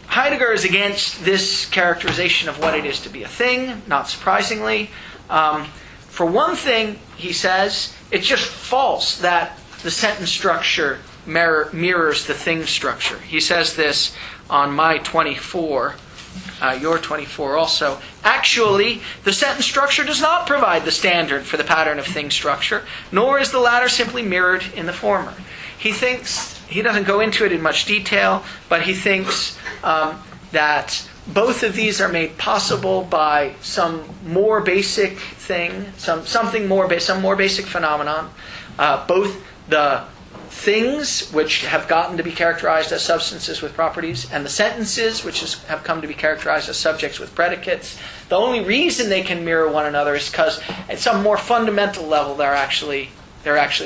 Speaker 1: Heidegger is against this characterization of what it is to be a thing, not surprisingly. For one thing, he says, it's just false that the sentence structure mirrors the thing structure. He says this on my 24, your 24 also. Actually, the sentence structure does not provide the standard for the pattern of thing structure, nor is the latter simply mirrored in the former. He thinks, he doesn't go into it in much detail, but he thinks that both of these are made possible by some more basic thing, some more basic phenomenon. Both the things, which have gotten to be characterized as substances with properties, and the sentences, which have come to be characterized as subjects with predicates. The only reason they can mirror one another is because at some more fundamental level they're actually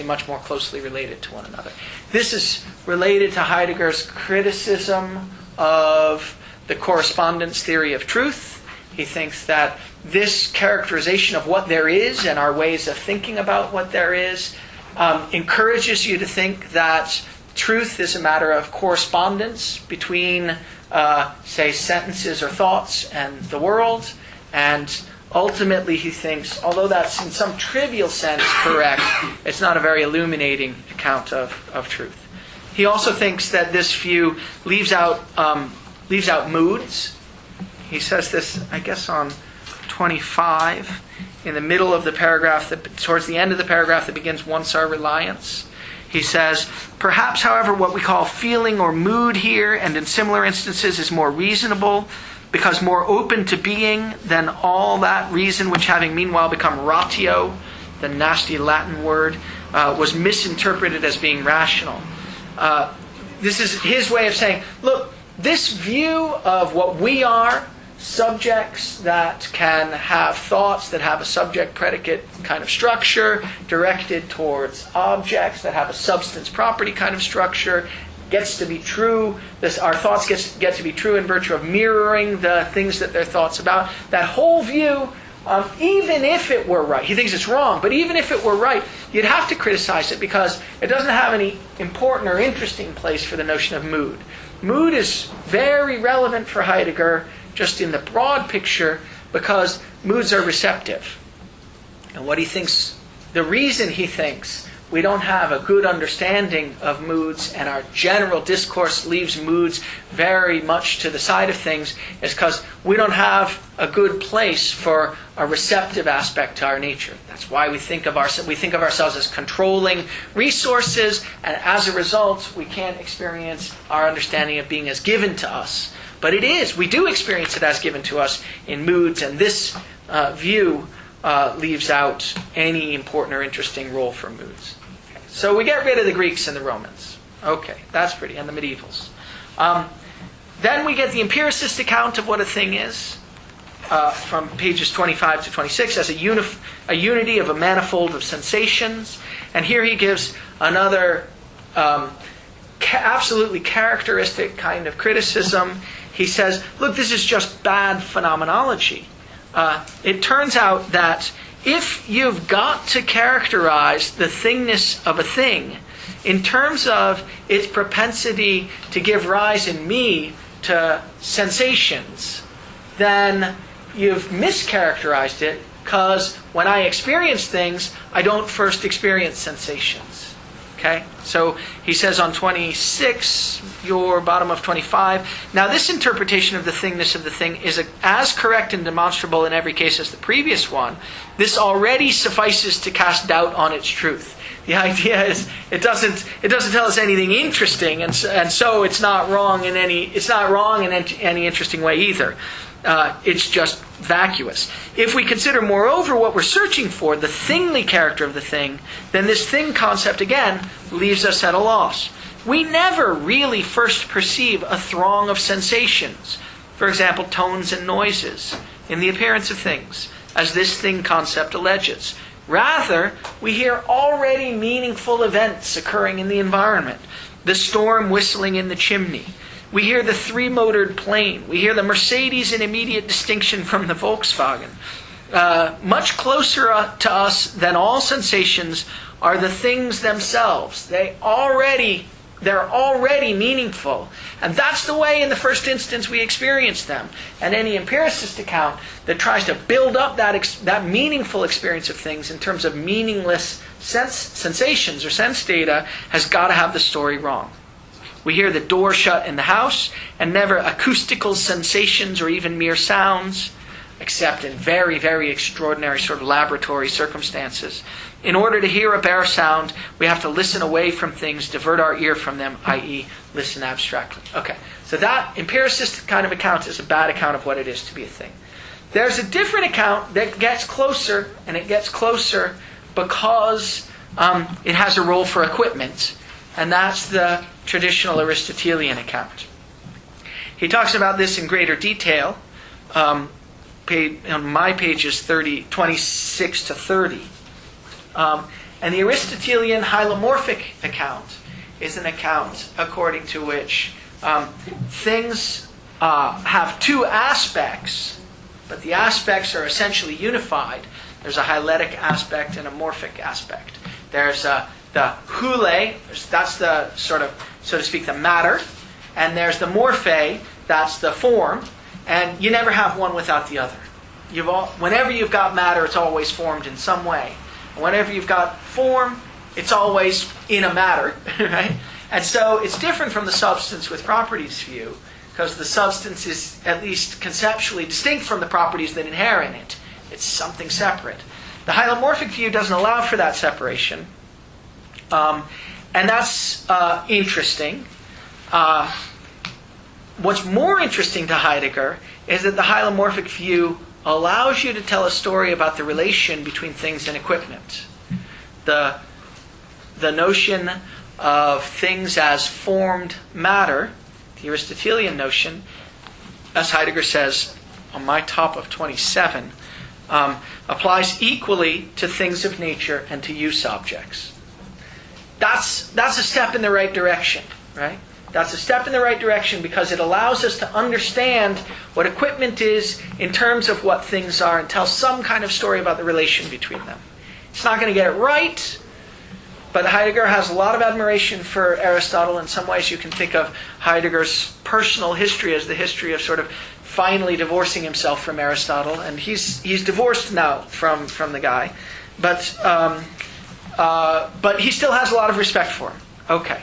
Speaker 1: much more closely related to one another. This is related to Heidegger's criticism of the correspondence theory of truth. He thinks that this characterization of what there is and our ways of thinking about what there is encourages you to think that truth is a matter of correspondence between, say, sentences or thoughts and the world. And ultimately, he thinks, although that's in some trivial sense correct, it's not a very illuminating account of truth. He also thinks that this view leaves out moods. He says this, I guess, on 25, in the middle of the paragraph, towards the end of the paragraph that begins, "Once our reliance." He says, "Perhaps, however, what we call feeling or mood here, and in similar instances, is more reasonable, because more open to being than all that reason which, having meanwhile become ratio," the nasty Latin word, was misinterpreted as being rational. This is his way of saying, look, this view of what we are, subjects that can have thoughts that have a subject-predicate kind of structure, directed towards objects that have a substance-property kind of structure, gets to be true. Our thoughts get to be true in virtue of mirroring the things that they're thoughts about. That whole view, even if it were right, he thinks it's wrong, but even if it were right, you'd have to criticize it because it doesn't have any important or interesting place for the notion of mood. Mood is very relevant for Heidegger just in the broad picture because moods are receptive. And what he thinks, the reason he thinks we don't have a good understanding of moods and our general discourse leaves moods very much to the side of things is because we don't have a good place for a receptive aspect to our nature. That's why we think of ourselves as controlling resources, and as a result, we can't experience our understanding of being as given to us. But it is. We do experience it as given to us in moods, and this view leaves out any important or interesting role for moods. Okay. So we get rid of the Greeks and the Romans. Okay, that's pretty, and the medievals. Then we get the empiricist account of what a thing is from pages 25 to 26 as a unity of a manifold of sensations. And here he gives another absolutely characteristic kind of criticism. He says, look, this is just bad phenomenology. It turns out that if you've got to characterize the thingness of a thing in terms of its propensity to give rise in me to sensations, then you've mischaracterized it because when I experience things, I don't first experience sensations. Okay? So he says on 26, your bottom of 25, now this interpretation of the thingness of the thing is as correct and demonstrable in every case as the previous one. This already suffices to cast doubt on its truth. The idea is it doesn't tell us anything interesting, and so it's not wrong in any interesting way either. It's just vacuous. If we consider, moreover, what we're searching for, the thingly character of the thing, then this thing concept, again, leaves us at a loss. We never really first perceive a throng of sensations, for example, tones and noises, in the appearance of things, as this thing concept alleges. Rather, we hear already meaningful events occurring in the environment. The storm whistling in the chimney. We hear the three-motored plane. We hear the Mercedes in immediate distinction from the Volkswagen. Much closer to us than all sensations are the things themselves. They're already meaningful. And that's the way, in the first instance, we experience them. And any empiricist account that tries to build up that meaningful experience of things in terms of meaningless sensations or sense data has got to have the story wrong. We hear the door shut in the house, and never acoustical sensations or even mere sounds. except in very, very extraordinary sort of laboratory circumstances. In order to hear a bare sound, we have to listen away from things, divert our ear from them, i.e. listen abstractly. Okay, so that empiricist kind of account is a bad account of what it is to be a thing. There's a different account that gets closer, and it gets closer because it has a role for equipment, and that's the traditional Aristotelian account. He talks about this in greater detail. On my pages 26 to 30. And the Aristotelian hylomorphic account is an account according to which things have two aspects, but the aspects are essentially unified. There's a hyletic aspect and a morphic aspect. There's the hule, that's the sort of, so to speak, the matter, and there's the morphe, that's the form, and you never have one without the other. Whenever you've got matter, it's always formed in some way. And whenever you've got form, it's always in a matter, right? And so it's different from the substance with properties view, because the substance is at least conceptually distinct from the properties that inhere in it. It's something separate. The hylomorphic view doesn't allow for that separation. And that's interesting. What's more interesting to Heidegger is that the hylomorphic view allows you to tell a story about the relation between things and equipment. The notion of things as formed matter, the Aristotelian notion, as Heidegger says on my top of 27, applies equally to things of nature and to use objects. That's a step in the right direction, right? That's a step in the right direction because it allows us to understand what equipment is in terms of what things are and tell some kind of story about the relation between them. It's not going to get it right, but Heidegger has a lot of admiration for Aristotle. In some ways you can think of Heidegger's personal history as the history of sort of finally divorcing himself from Aristotle. And he's divorced now from the guy. But he still has a lot of respect for him. Okay.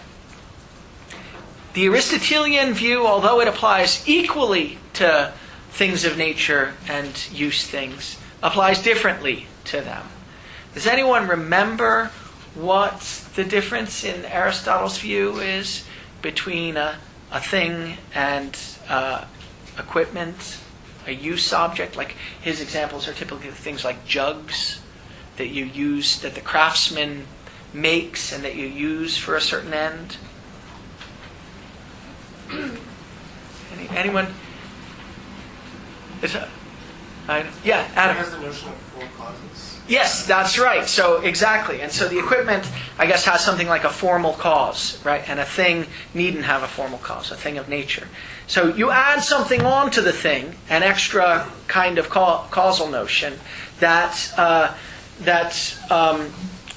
Speaker 1: The Aristotelian view, although it applies equally to things of nature and use things, applies differently to them. Does anyone remember what the difference in Aristotle's view is between a thing and equipment, a use object? Like his examples are typically things like jugs that you use, that the craftsman makes and that you use for a certain end. Anyone? Yeah, Adam.
Speaker 14: It has the notion of four causes.
Speaker 1: Yes, that's right. So exactly. And so the equipment, I guess, has something like a formal cause, right? And a thing needn't have a formal cause, a thing of nature. So you add something onto the thing, an extra kind of causal notion that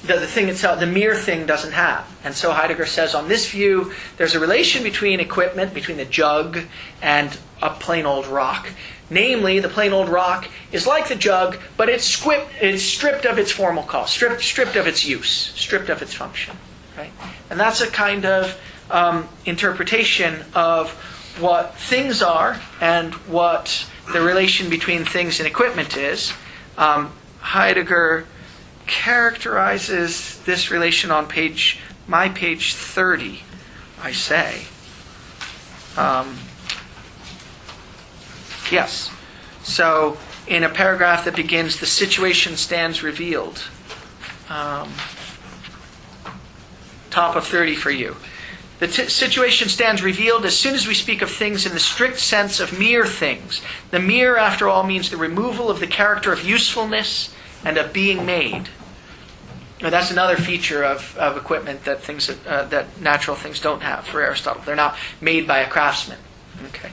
Speaker 1: the thing itself, the mere thing, doesn't have. And so Heidegger says on this view, there's a relation between equipment, between the jug and a plain old rock. Namely, the plain old rock is like the jug, but it's stripped of its formal cause, stripped of its use, stripped of its function. Right? And that's a kind of interpretation of what things are and what the relation between things and equipment is. Heidegger characterizes this relation on my page 30, I say. Yes. So, in a paragraph that begins, "The situation stands revealed." Top of 30 for you. The situation stands revealed as soon as we speak of things in the strict sense of mere things. The mere, after all, means the removal of the character of usefulness and of being made. Now, that's another feature of equipment that that natural things don't have for Aristotle. They're not made by a craftsman. Okay.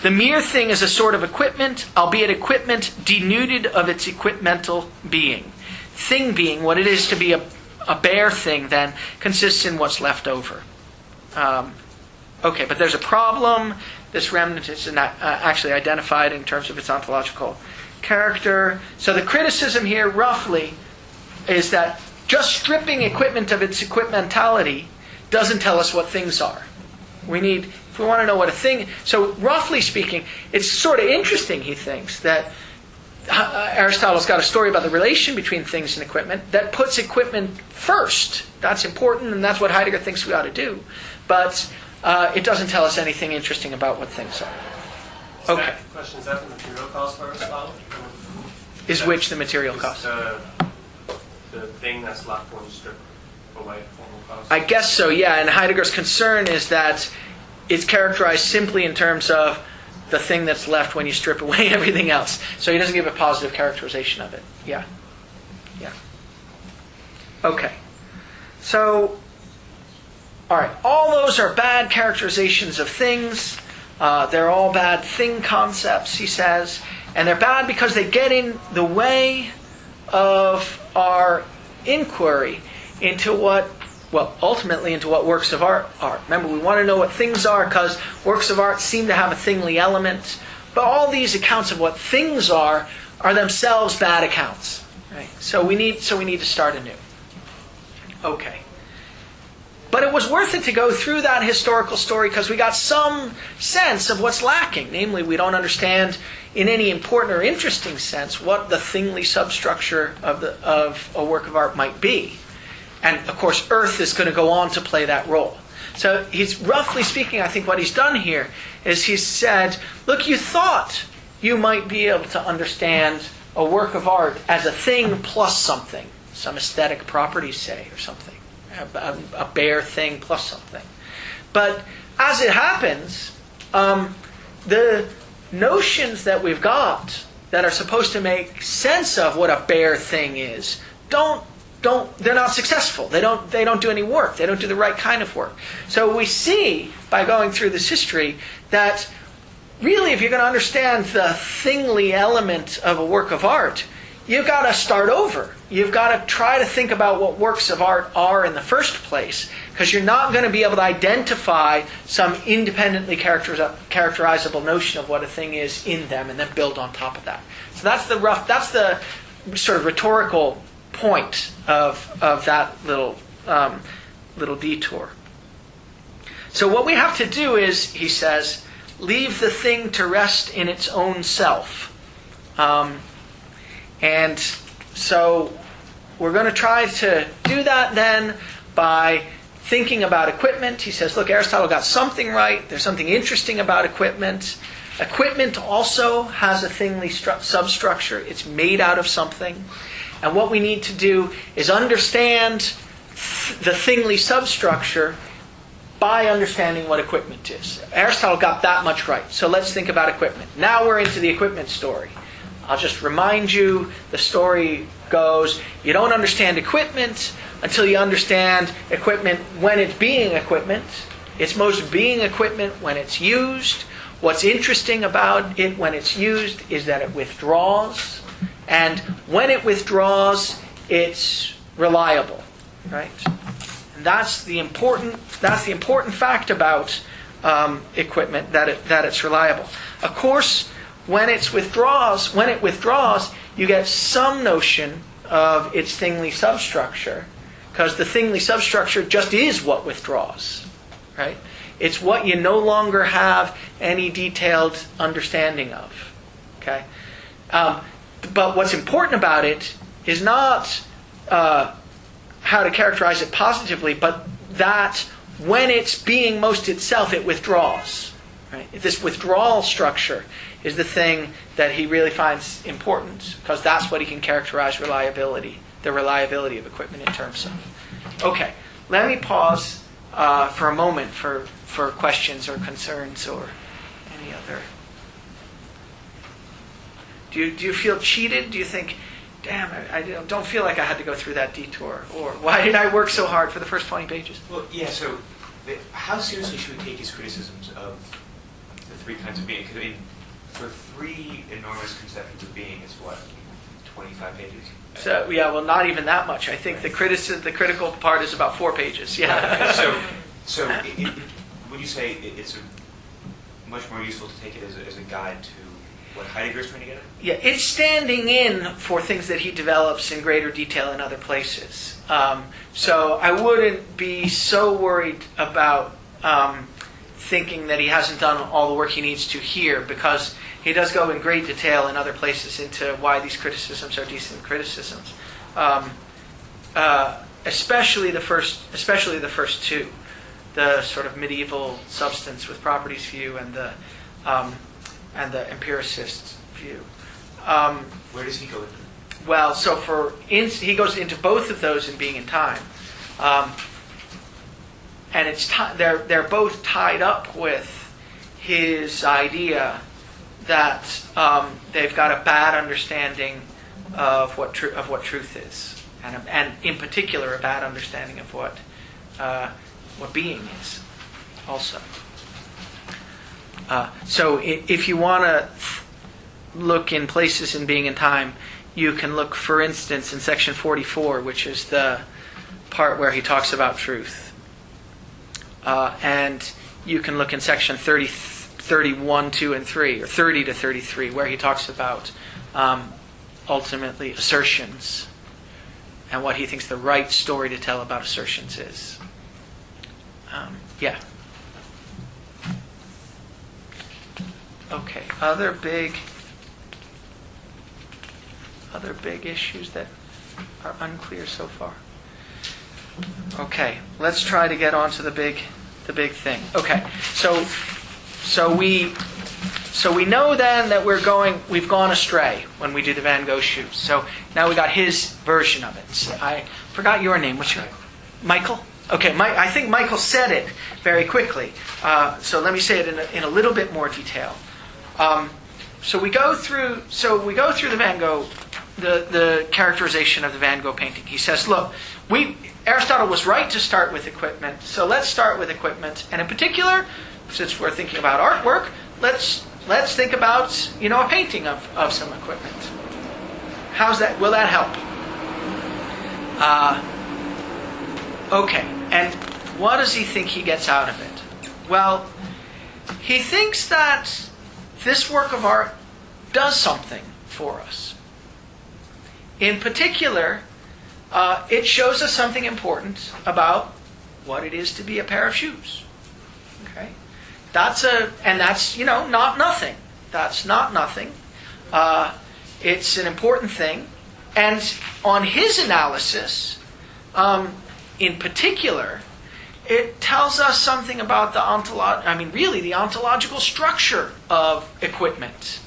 Speaker 1: The mere thing is a sort of equipment, albeit equipment denuded of its equipmental being. Thing being, what it is to be a bare thing, then, consists in what's left over. Okay, but there's a problem. This remnant is actually identified in terms of its ontological character. So the criticism here, roughly, is that just stripping equipment of its equipmentality doesn't tell us what things are. We need If we want to know what a thing... So roughly speaking, it's sort of interesting, he thinks, that Aristotle's got a story about the relation between things and equipment that puts equipment first. That's important, and that's what Heidegger thinks we ought to do. But it doesn't tell us anything interesting about what things are. Okay.
Speaker 16: Question, is that the material cost for Aristotle?
Speaker 1: Is which the material cost?
Speaker 16: The thing that's left when you strip away formal cost?
Speaker 1: I guess so, yeah. And Heidegger's concern is that it's characterized simply in terms of the thing that's left when you strip away everything else. So he doesn't give a positive characterization of it. Yeah. Yeah. Okay. So, all right. All those are bad characterizations of things. They're all bad thing concepts, he says. And they're bad because they get in the way of our inquiry into what, well, ultimately into what works of art are. Remember, we want to know what things are because works of art seem to have a thingly element. But all these accounts of what things are themselves bad accounts. Right? So we need to start anew. Okay. But it was worth it to go through that historical story because we got some sense of what's lacking. Namely, we don't understand in any important or interesting sense what the thingly substructure of a work of art might be. And of course, earth is going to go on to play that role. So he's, roughly speaking, I think what he's done here is he's said, look, you thought you might be able to understand a work of art as a thing plus something, some aesthetic properties, say, or something. A bare thing plus something. But as it happens, the notions that we've got that are supposed to make sense of what a bare thing is they're not successful. They don't do any work. They don't do the right kind of work. So we see by going through this history that really, if you're going to understand the thingly element of a work of art, you've got to start over. You've got to try to think about what works of art are in the first place, because you're not going to be able to identify some independently characterizable notion of what a thing is in them and then build on top of that. So that's the sort of rhetorical point of that little detour. So what we have to do is, he says, leave the thing to rest in its own self. And so we're going to try to do that then by thinking about equipment. He says, look, Aristotle got something right. There's something interesting about equipment. Equipment also has a thingly substructure. It's made out of something. And what we need to do is understand the thingly substructure by understanding what equipment is. Aristotle got that much right. So let's think about equipment. Now we're into the equipment story. I'll just remind you, the story goes, you don't understand equipment until you understand equipment when it's being equipment. It's most being equipment when it's used. What's interesting about it when it's used is that it withdraws. And when it withdraws, it's reliable. Right? And that's the important fact about equipment, that it's reliable. Of course, when it withdraws, you get some notion of its thingly substructure, because the thingly substructure just is what withdraws, right? It's what you no longer have any detailed understanding of, okay? But what's important about it is not how to characterize it positively, but that when it's being most itself, it withdraws, right? This withdrawal structure is the thing that he really finds important, because that's what he can characterize the reliability of equipment in terms of. Okay, let me pause for a moment for questions or concerns or any other. Do you feel cheated? Do you think, damn, I don't feel like I had to go through that detour? Or why did I work so hard for the first 20 pages?
Speaker 6: Well, yeah, so how seriously should we take his criticisms of the three kinds of being? Because, I mean, for three enormous conceptions of being is what, 25 pages?
Speaker 1: So yeah, well, not even that much. I think the critical part is about 4 pages. Yeah.
Speaker 6: So when you say it's much more useful to take it as a guide to what Heidegger is trying to get at?
Speaker 1: Yeah, it's standing in for things that he develops in greater detail in other places. So I wouldn't be so worried about thinking that he hasn't done all the work he needs to here, because he does go in great detail in other places into why these criticisms are decent criticisms. Especially the first two, the sort of medieval substance with properties view and the empiricist view.
Speaker 6: Where does he go into?
Speaker 1: Well, so he goes into both of those in Being and Time, and they're both tied up with his idea that they've got a bad understanding of what truth is, and in particular a bad understanding of what being is, also. So if you want to look in places in Being and Time, you can look, for instance, in section 44, which is the part where he talks about truth. And you can look in section 31, 2, and 3, or 30 to 33, where he talks about ultimately assertions and what he thinks the right story to tell about assertions is. Yeah. Okay. Other big issues that are unclear so far. Okay, let's try to get on to the big thing. Okay, so we know then that we've gone astray when we do the Van Gogh shoes. So now we got his version of it. So I forgot your name. What's your name? Michael? Okay, I think Michael said it very quickly. So let me say it in a little bit more detail. So we go through the Van Gogh, the characterization of the Van Gogh painting. He says, look, Aristotle was right to start with equipment, so let's start with equipment. And in particular, since we're thinking about artwork, let's think about a painting of some equipment. How's that? Will that help? Okay, and what does he think he gets out of it? Well, he thinks that this work of art does something for us. In particular, it shows us something important about what it is to be a pair of shoes. Okay, that's not nothing. That's not nothing. It's an important thing, and on his analysis, in particular, it tells us something about the ontological structure of equipment,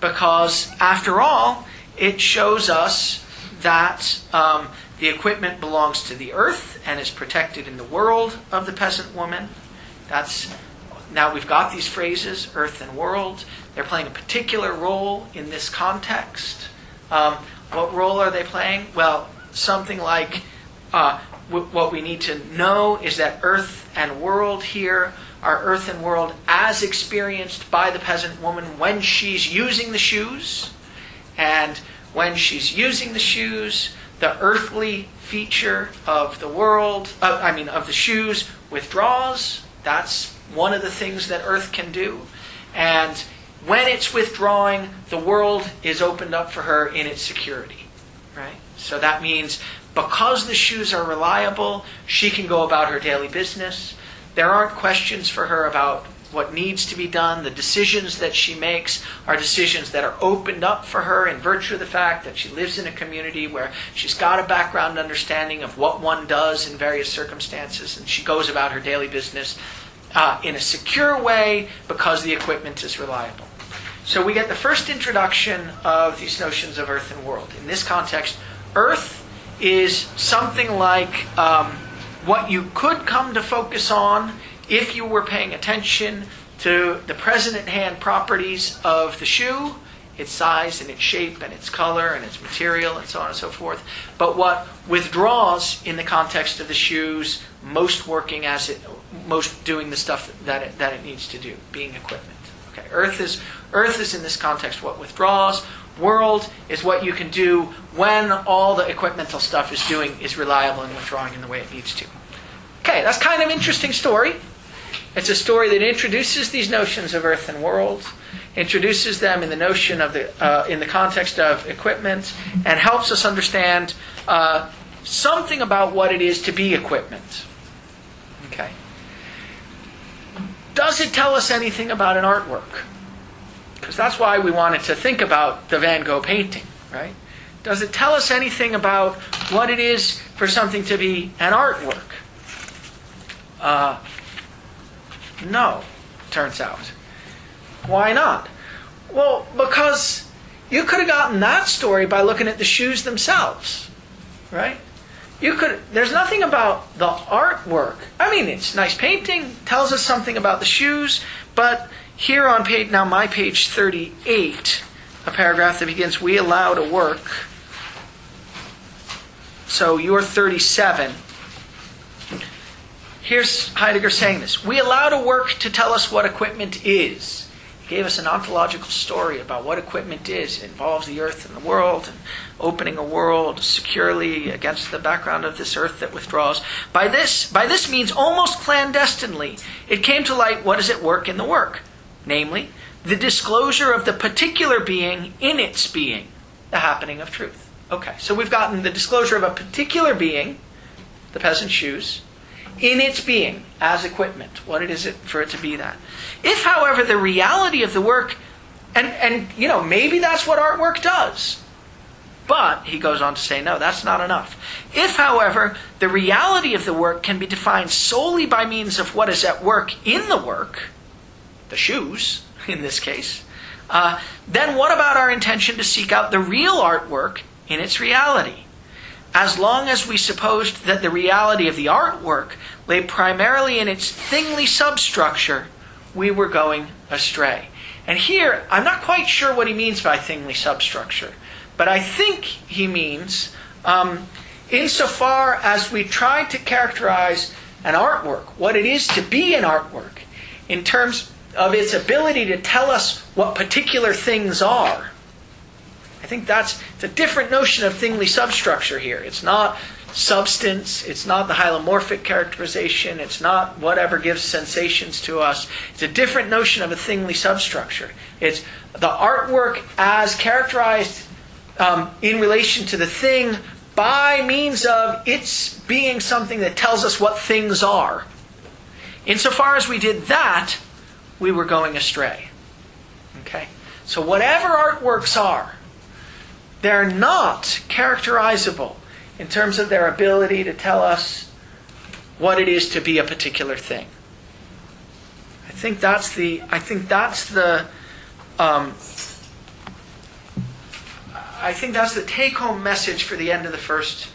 Speaker 1: because after all, it shows us that the equipment belongs to the earth and is protected in the world of the peasant woman. Now we've got these phrases, earth and world. They're playing a particular role in this context. What role are they playing? Well, something like what we need to know is that earth and world here are earth and world as experienced by the peasant woman when she's using the shoes. And when she's using the shoes, the earthly feature of the world, of the shoes, withdraws. That's one of the things that earth can do. And when it's withdrawing, the world is opened up for her in its security. Right? So that means because the shoes are reliable, she can go about her daily business. There aren't questions for her about what needs to be done. The decisions that she makes are decisions that are opened up for her in virtue of the fact that she lives in a community where she's got a background understanding of what one does in various circumstances, and she goes about her daily business in a secure way because the equipment is reliable. So we get the first introduction of these notions of earth and world. In this context, earth is something like what you could come to focus on if you were paying attention to the present at hand properties of the shoe, its size and its shape and its color and its material and so on and so forth. But what withdraws in the context of the shoes, most doing the stuff that it needs to do, being equipment. Okay, earth is in this context what withdraws. World is what you can do when all the equipmental stuff is reliable and withdrawing in the way it needs to. Okay, that's kind of an interesting story. It's a story that introduces these notions of earth and world, introduces them in the notion of in the context of equipment, and helps us understand something about what it is to be equipment. Okay. does it tell us anything about an artwork? Because that's why we wanted to think about the Van Gogh painting, right? Does it tell us anything about what it is for something to be an artwork? No, turns out. Why not? Well, because you could have gotten that story by looking at the shoes themselves, right? There's nothing about the artwork. I mean, it's a nice painting, tells us something about the shoes, but here on my page 38, a paragraph that begins, "We allow to work." So you're 37. Here's Heidegger saying this. "We allow to work to tell us what equipment is." He gave us an ontological story about what equipment is. It involves the earth and the world, and opening a world securely against the background of this earth that withdraws. By this means, almost clandestinely, it came to light what is at work in the work, namely, the disclosure of the particular being in its being, the happening of truth. Okay, so we've gotten the disclosure of a particular being, the peasant's shoes, in its being, as equipment. What it is for it to be that. If, however, the reality of the work, and maybe that's what artwork does, but he goes on to say, no, that's not enough. If, however, the reality of the work can be defined solely by means of what is at work in the work, the shoes, in this case, then what about our intention to seek out the real artwork in its reality? As long as we supposed that the reality of the artwork lay primarily in its thingly substructure, we were going astray. And here, I'm not quite sure what he means by thingly substructure, but I think he means, insofar as we try to characterize an artwork, what it is to be an artwork, in terms of its ability to tell us what particular things are. I think it's a different notion of thingly substructure here. It's not substance, it's not the hylomorphic characterization, it's not whatever gives sensations to us. It's a different notion of a thingly substructure. It's the artwork as characterized in relation to the thing by means of its being something that tells us what things are. Insofar as we did that, we were going astray. Okay? So whatever artworks are, they're not characterizable in terms of their ability to tell us what it is to be a particular thing. I think that's the take-home message for the end of the first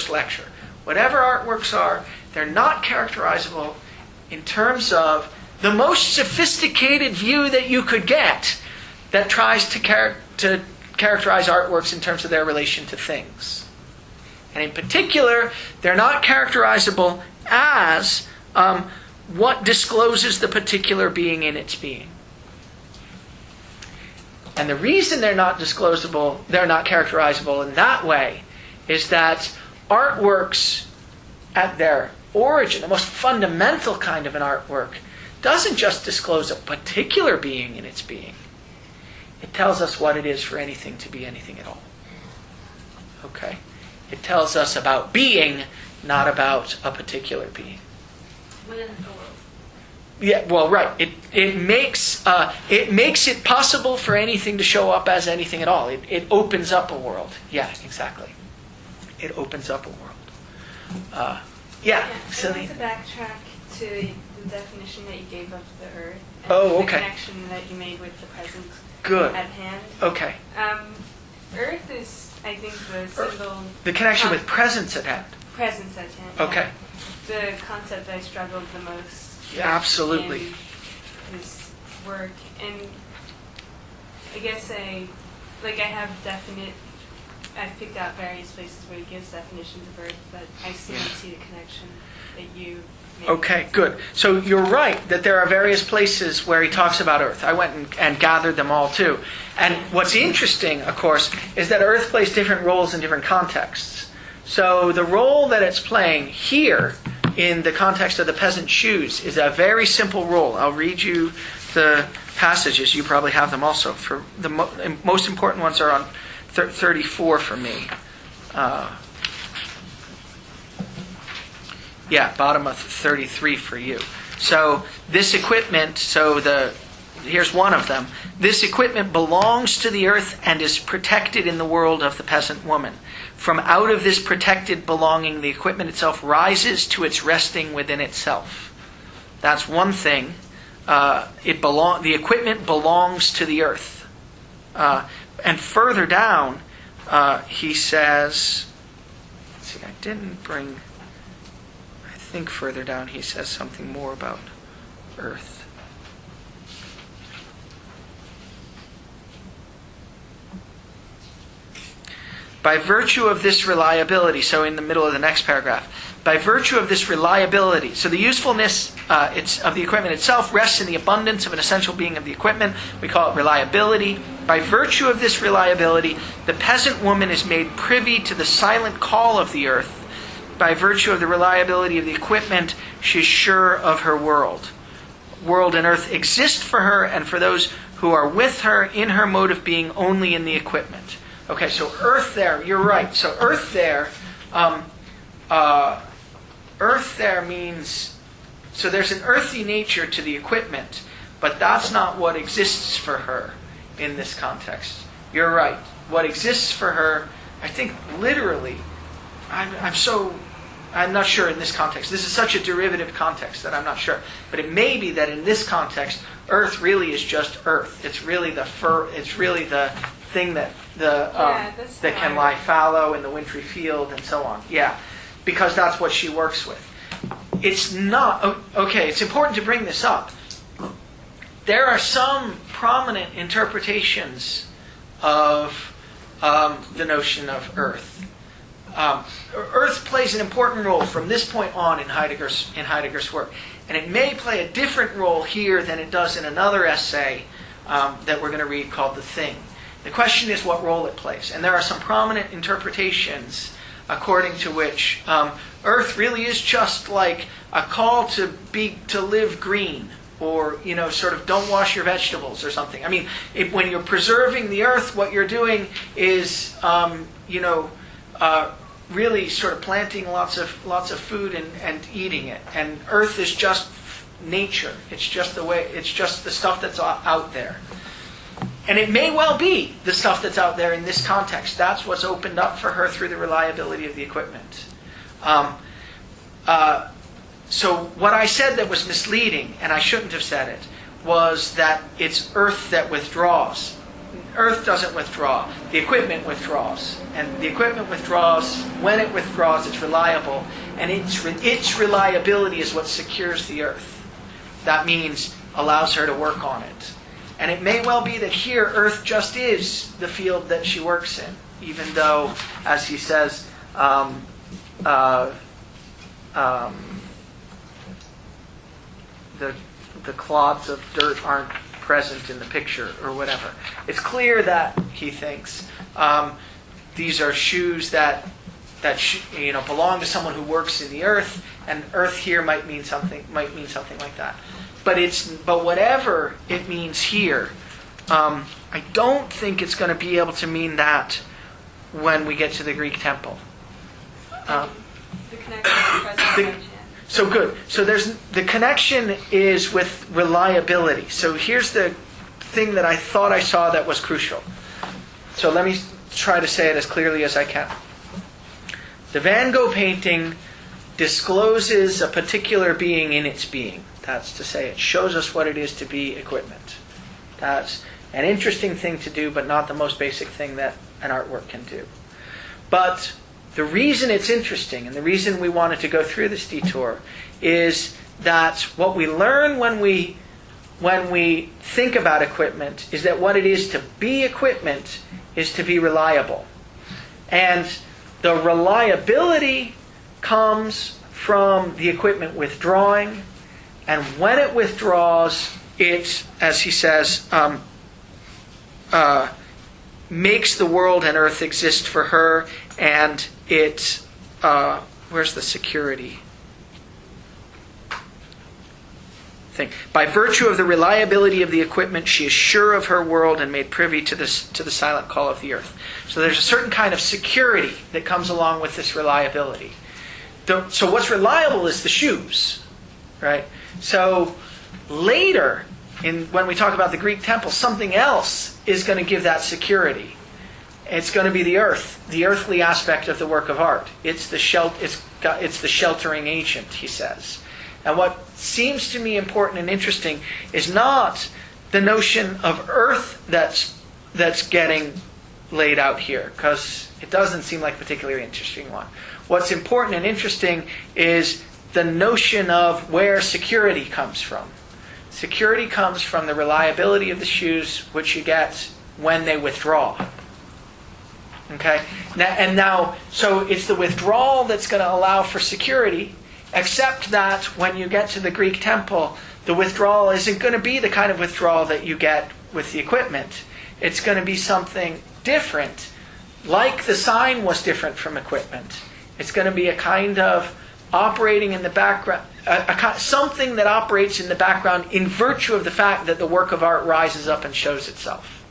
Speaker 1: lecture. Whatever artworks are, they're not characterizable in terms of the most sophisticated view that you could get that tries to characterize artworks in terms of their relation to things. And in particular, they're not characterizable as what discloses the particular being in its being. And the reason they're not characterizable in that way, is that artworks at their origin, the most fundamental kind of an artwork, doesn't just disclose a particular being in its being. It tells us what it is for anything to be anything at all. Okay? It tells us about being, not about a particular being.
Speaker 2: Within the world.
Speaker 1: Yeah, well, right. It makes it possible for anything to show up as anything at all. It opens up a world. Yeah, exactly. It opens up a world.
Speaker 20: So I'd like to backtrack to the definition that you gave of the earth. And
Speaker 1: the
Speaker 20: connection that you made with the present at hand.
Speaker 1: Okay.
Speaker 20: Earth is, I think, the symbol...
Speaker 1: The connection with presence at hand.
Speaker 20: Presence at hand.
Speaker 1: Okay.
Speaker 20: The concept I struggled the most
Speaker 1: absolutely.
Speaker 20: in his work. And I guess I've picked out various places where he gives definitions of Earth, but I still don't see the connection that you made.
Speaker 1: Okay, good. So you're right that there are various places where he talks about Earth. I went and gathered them all too. And what's interesting, of course, is that Earth plays different roles in different contexts. So the role that it's playing here in the context of the peasant's shoes is a very simple role. I'll read you the passages. You probably have them also. For the most important ones are on 34 for me. Bottom of 33 for you. So this equipment, here's one of them. This equipment belongs to the earth and is protected in the world of the peasant woman. From out of this protected belonging, the equipment itself rises to its resting within itself. That's one thing. The equipment belongs to the earth. And further down, he says, let's see, I think further down he says something more about earth. By virtue of this reliability, so in the middle of the next paragraph, by virtue of this reliability, so the usefulness of the equipment itself rests in the abundance of an essential being of the equipment. We call it reliability. By virtue of this reliability, the peasant woman is made privy to the silent call of the earth. By virtue of the reliability of the equipment, she is sure of her world. World and earth exist for her and for those who are with her in her mode of being only in the equipment. Okay, so earth there, you're right. So earth there means, so there's an earthy nature to the equipment, but that's not what exists for her in this context. You're right. What exists for her, I think literally, I'm not sure in this context. This is such a derivative context that I'm not sure. But it may be that in this context, earth really is just earth. It's really the thing that that can lie fallow in the wintry field and so on. Yeah, because that's what she works with. It's not, okay, it's important to bring this up. There are some prominent interpretations of the notion of earth. Earth plays an important role from this point on in Heidegger's work. And it may play a different role here than it does in another essay that we're going to read called The Thing. The question is what role it plays. And there are some prominent interpretations according to which earth really is just like a call to live green, or sort of don't wash your vegetables or something. I mean, when you're preserving the earth, what you're doing is really sort of planting lots of food and eating it. And earth is just nature. It's just the stuff that's out there. And it may well be the stuff that's out there in this context. That's what's opened up for her through the reliability of the equipment. So what I said that was misleading, and I shouldn't have said it, was that it's earth that withdraws. Earth doesn't withdraw. The equipment withdraws. And the equipment withdraws. When it withdraws, it's reliable. And its reliability is what secures the earth. That means allows her to work on it. And it may well be that here, earth just is the field that she works in, even though, as he says, the clods of dirt aren't present in the picture or whatever. It's clear that he thinks these are shoes that belong to someone who works in the earth, and earth here might mean something like that. But whatever it means here, I don't think it's going to be able to mean that when we get to the Greek temple.
Speaker 20: The connection
Speaker 1: So good. So the connection is with reliability. So here's the thing that I thought I saw that was crucial. So let me try to say it as clearly as I can. The Van Gogh painting discloses a particular being in its being. That's to say, it shows us what it is to be equipment. That's an interesting thing to do, but not the most basic thing that an artwork can do. But the reason it's interesting, and the reason we wanted to go through this detour, is that what we learn when we think about equipment is that what it is to be equipment is to be reliable. And the reliability comes from the equipment withdrawing, and when it withdraws, it, as he says, makes the world and earth exist for her, and it, where's the security thing? By virtue of the reliability of the equipment, she is sure of her world and made privy to the silent call of the earth. So there's a certain kind of security that comes along with this reliability. So what's reliable is the shoes. right? So later, when we talk about the Greek temple, something else is going to give that security. It's going to be the earth, the earthly aspect of the work of art. It's the sheltering agent, he says. And what seems to me important and interesting is not the notion of earth that's getting laid out here, because it doesn't seem like a particularly interesting one. What's important and interesting is the notion of where security comes from. Security comes from the reliability of the shoes, which you get when they withdraw. Okay? So it's the withdrawal that's going to allow for security, except that when you get to the Greek temple, the withdrawal isn't going to be the kind of withdrawal that you get with the equipment. It's going to be something different. Like the sign was different from equipment. It's going to be a kind of operating in the background, something that operates in the background in virtue of the fact that the work of art rises up and shows itself.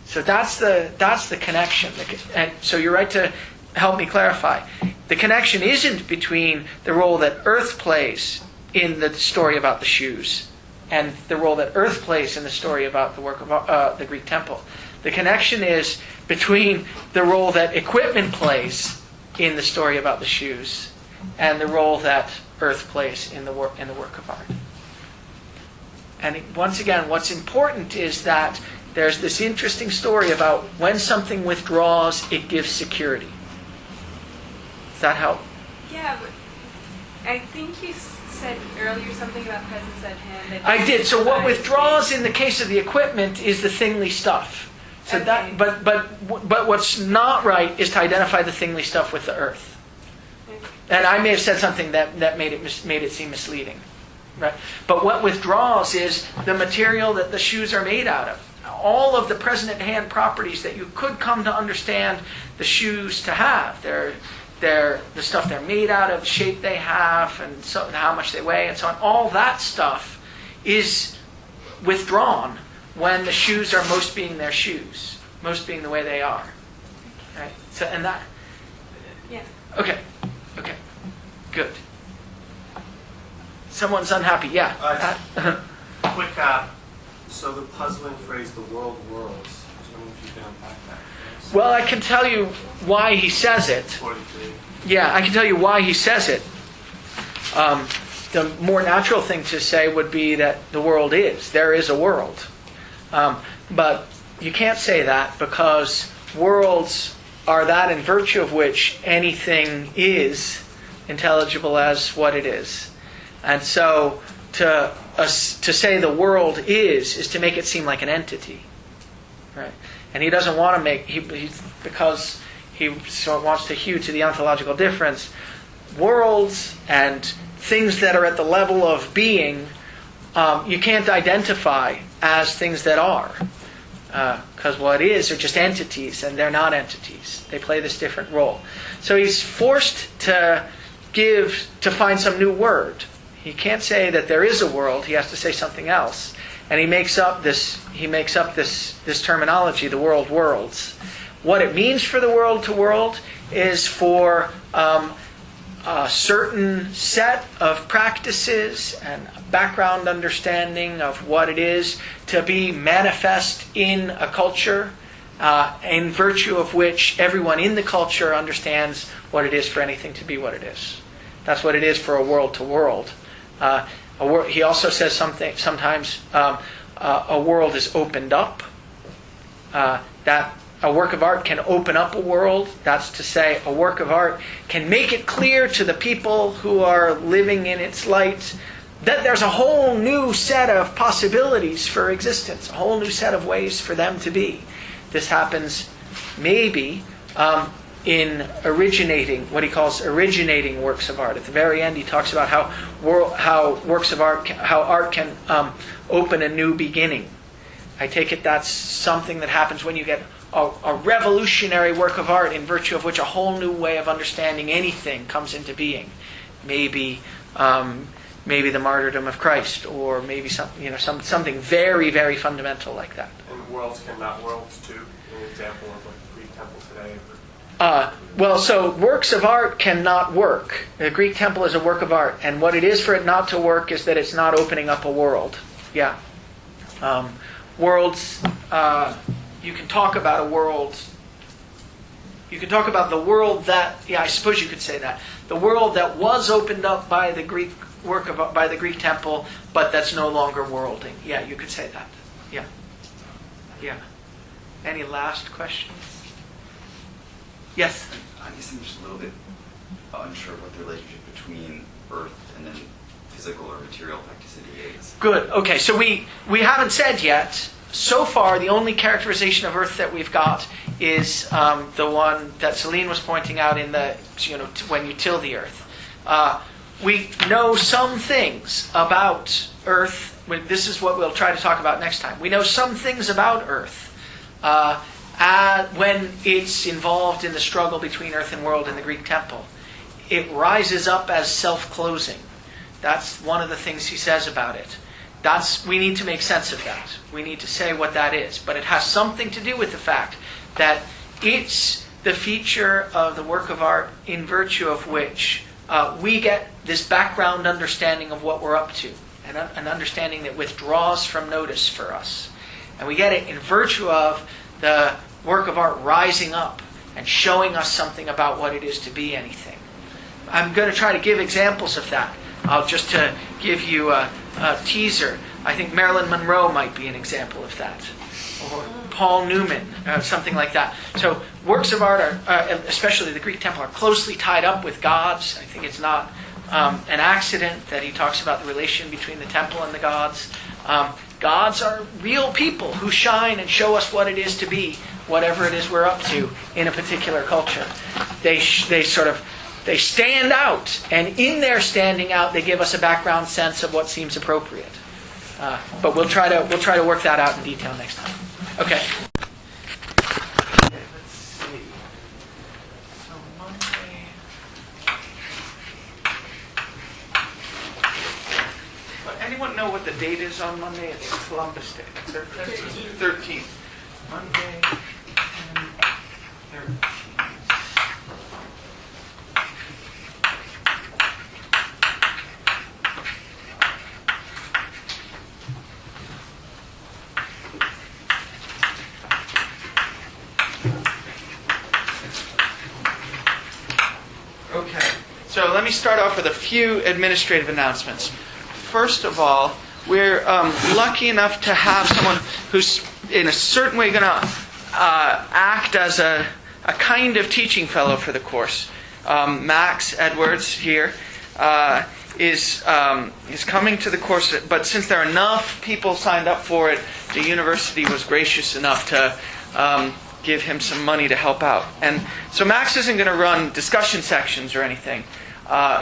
Speaker 1: So that's the connection. And so you're right to help me clarify. The connection isn't between the role that earth plays in the story about the shoes and the role that earth plays in the story about the work of the Greek temple. The connection is between the role that equipment plays in the story about the shoes and the role that earth plays in the work of art. And once again, what's important is that there's this interesting story about when something withdraws, it gives security. Does that help?
Speaker 20: Yeah, but I think you said earlier something about presence at hand.
Speaker 1: I did. So what withdraws in the case of the equipment is the thingly stuff. So okay. But what's not right is to identify the thingly stuff with the earth. Okay. And I may have said something that made it seem misleading, right? But what withdraws is the material that the shoes are made out of. All of the present at hand properties that you could come to understand the shoes to have. They're the stuff they're made out of, the shape they have, and so how much they weigh, and so on. All that stuff is withdrawn when the shoes are most being their shoes, most being the way they are. Right? So and that.
Speaker 20: Yeah.
Speaker 1: Okay. Good. Someone's unhappy. Yeah.
Speaker 16: Quick. So the puzzling phrase, "the world whirls." I was wondering if you can unpack that.
Speaker 1: Well, I can tell you why he says it. Yeah, I can tell you why he says it. The more natural thing to say would be that the world is. There is a world. But you can't say that because worlds are that in virtue of which anything is intelligible as what it is. And so to say the world is to make it seem like an entity. Right? And he doesn't want to make, because he wants to hew to the ontological difference, worlds and things that are at the level of being, you can't identify as things that are. Because what is are just entities, and they're not entities. They play this different role. So he's forced to find some new word. He can't say that there is a world, he has to say something else. And he makes up this terminology, the world worlds. What it means for the world to world is for a certain set of practices and background understanding of what it is to be manifest in a culture, in virtue of which everyone in the culture understands what it is for anything to be what it is. That's what it is for a world to world. He also says sometimes a world is opened up. That a work of art can open up a world. That's to say, a work of art can make it clear to the people who are living in its light that there's a whole new set of possibilities for existence, a whole new set of ways for them to be. This happens maybe in what he calls originating works of art. At the very end, he talks about how works of art, how art can open a new beginning. I take it that's something that happens when you get a revolutionary work of art in virtue of which a whole new way of understanding anything comes into being. Maybe the martyrdom of Christ, or maybe something very, very fundamental like that.
Speaker 16: And worlds cannot worlds too. An example of like the Greek temple today.
Speaker 1: Well, so works of art cannot work. The Greek temple is a work of art, and what it is for it not to work is that it's not opening up a world. Yeah. Worlds, you can talk about a world. You can talk about the world that, I suppose you could say that. The world that was opened up by the Greek by the Greek temple, but that's no longer worlding. Yeah, you could say that. Yeah. Yeah. Any last questions? Yes?
Speaker 3: I guess I'm just a little bit unsure what the relationship between earth and then physical or material facticity is.
Speaker 1: Good. Okay, so we haven't said yet. So far, the only characterization of earth that we've got is the one that Celine was pointing out in the, when you till the earth. We know some things about earth. This is what we'll try to talk about next time. We know some things about earth when it's involved in the struggle between earth and world in the Greek temple. It rises up as self-closing. That's one of the things he says about it. We need to make sense of that. We need to say what that is. But it has something to do with the fact that it's the feature of the work of art in virtue of which we get this background understanding of what we're up to, and an understanding that withdraws from notice for us. And we get it in virtue of the work of art rising up and showing us something about what it is to be anything. I'm going to try to give examples of that. Just to give you a teaser, I think Marilyn Monroe might be an example of that. Or Paul Newman, something like that. So works of art, especially the Greek temple, are closely tied up with gods. I think it's not an accident that he talks about the relation between the temple and the gods. Gods are real people who shine and show us what it is to be, whatever it is we're up to in a particular culture. They stand out, and in their standing out, they give us a background sense of what seems appropriate. But we'll try to work that out in detail next time. Okay. Let's see. So Monday. Anyone know what the date is on Monday? It's Columbus Day. 13th. Monday and 13th. So let me start off with a few administrative announcements. First of all, we're lucky enough to have someone who's in a certain way going to act as a kind of teaching fellow for the course. Max Edwards here is coming to the course, but since there are enough people signed up for it, the university was gracious enough to give him some money to help out. And so Max isn't going to run discussion sections or anything.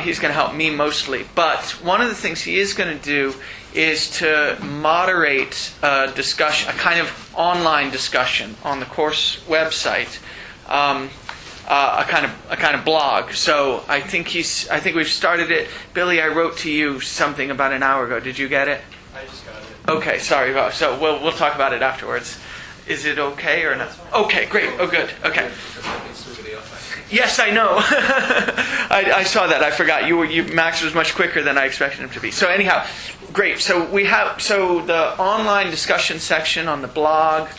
Speaker 1: He's going to help me mostly. But one of the things he is going to do is to moderate a discussion, a kind of online discussion on the course website, a kind of blog. So I think we've started it. Billy, I wrote to you something about an hour ago. Did you get it?
Speaker 11: I just got it.
Speaker 1: Okay, sorry. So we'll talk about it afterwards. Is it okay or not? Okay, great. Oh, good. Okay. Yes, I know. I saw that. I forgot. Max was much quicker than I expected him to be. So anyhow, great. So we have the online discussion section on the blog.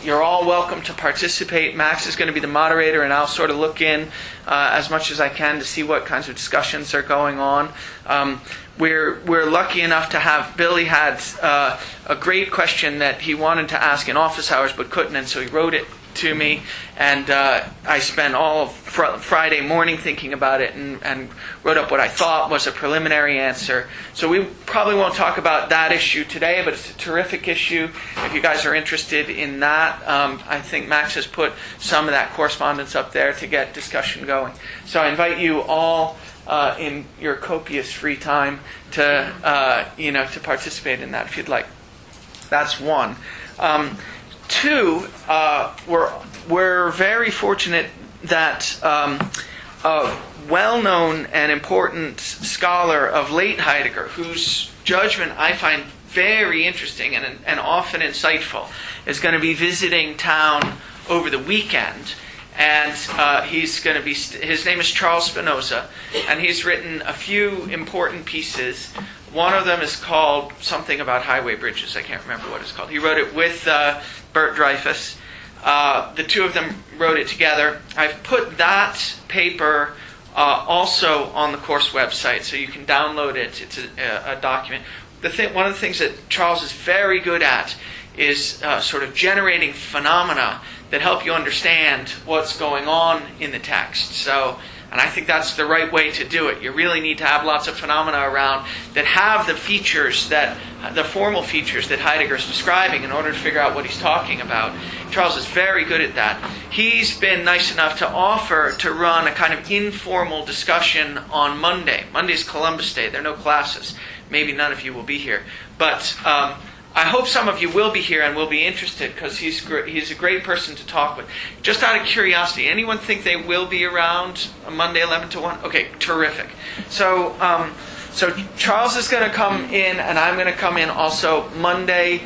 Speaker 1: You're all welcome to participate. Max is going to be the moderator, and I'll sort of look in as much as I can to see what kinds of discussions are going on. We're lucky enough to have Billy had a great question that he wanted to ask in office hours but couldn't, and so he wrote it to me, and I spent all of Friday morning thinking about it and wrote up what I thought was a preliminary answer. So we probably won't talk about that issue today, but it's a terrific issue. If you guys are interested in that, I think Max has put some of that correspondence up there to get discussion going. So I invite you all in your copious free time to participate in that if you'd like. That's one. Two, we're very fortunate that a well-known and important scholar of late Heidegger, whose judgment I find very interesting and often insightful, is going to be visiting town over the weekend. and he's going to be. His name is Charles Spinoza, and he's written a few important pieces. One of them is called something about highway bridges. I can't remember what it's called. He wrote it with Bert Dreyfus. The two of them wrote it together. I've put that paper also on the course website, so you can download it. It's a document. One of the things that Charles is very good at is sort of generating phenomena that help you understand what's going on in the text. And I think that's the right way to do it. You really need to have lots of phenomena around that have the features the formal features that Heidegger's describing in order to figure out what he's talking about. Charles is very good at that. He's been nice enough to offer to run a kind of informal discussion on Monday. Monday's Columbus Day. There are no classes. Maybe none of you will be here. But I hope some of you will be here and will be interested, because he's a great person to talk with. Just out of curiosity, anyone think they will be around on Monday 11 to 1? Okay, terrific. So Charles is going to come in, and I'm going to come in also Monday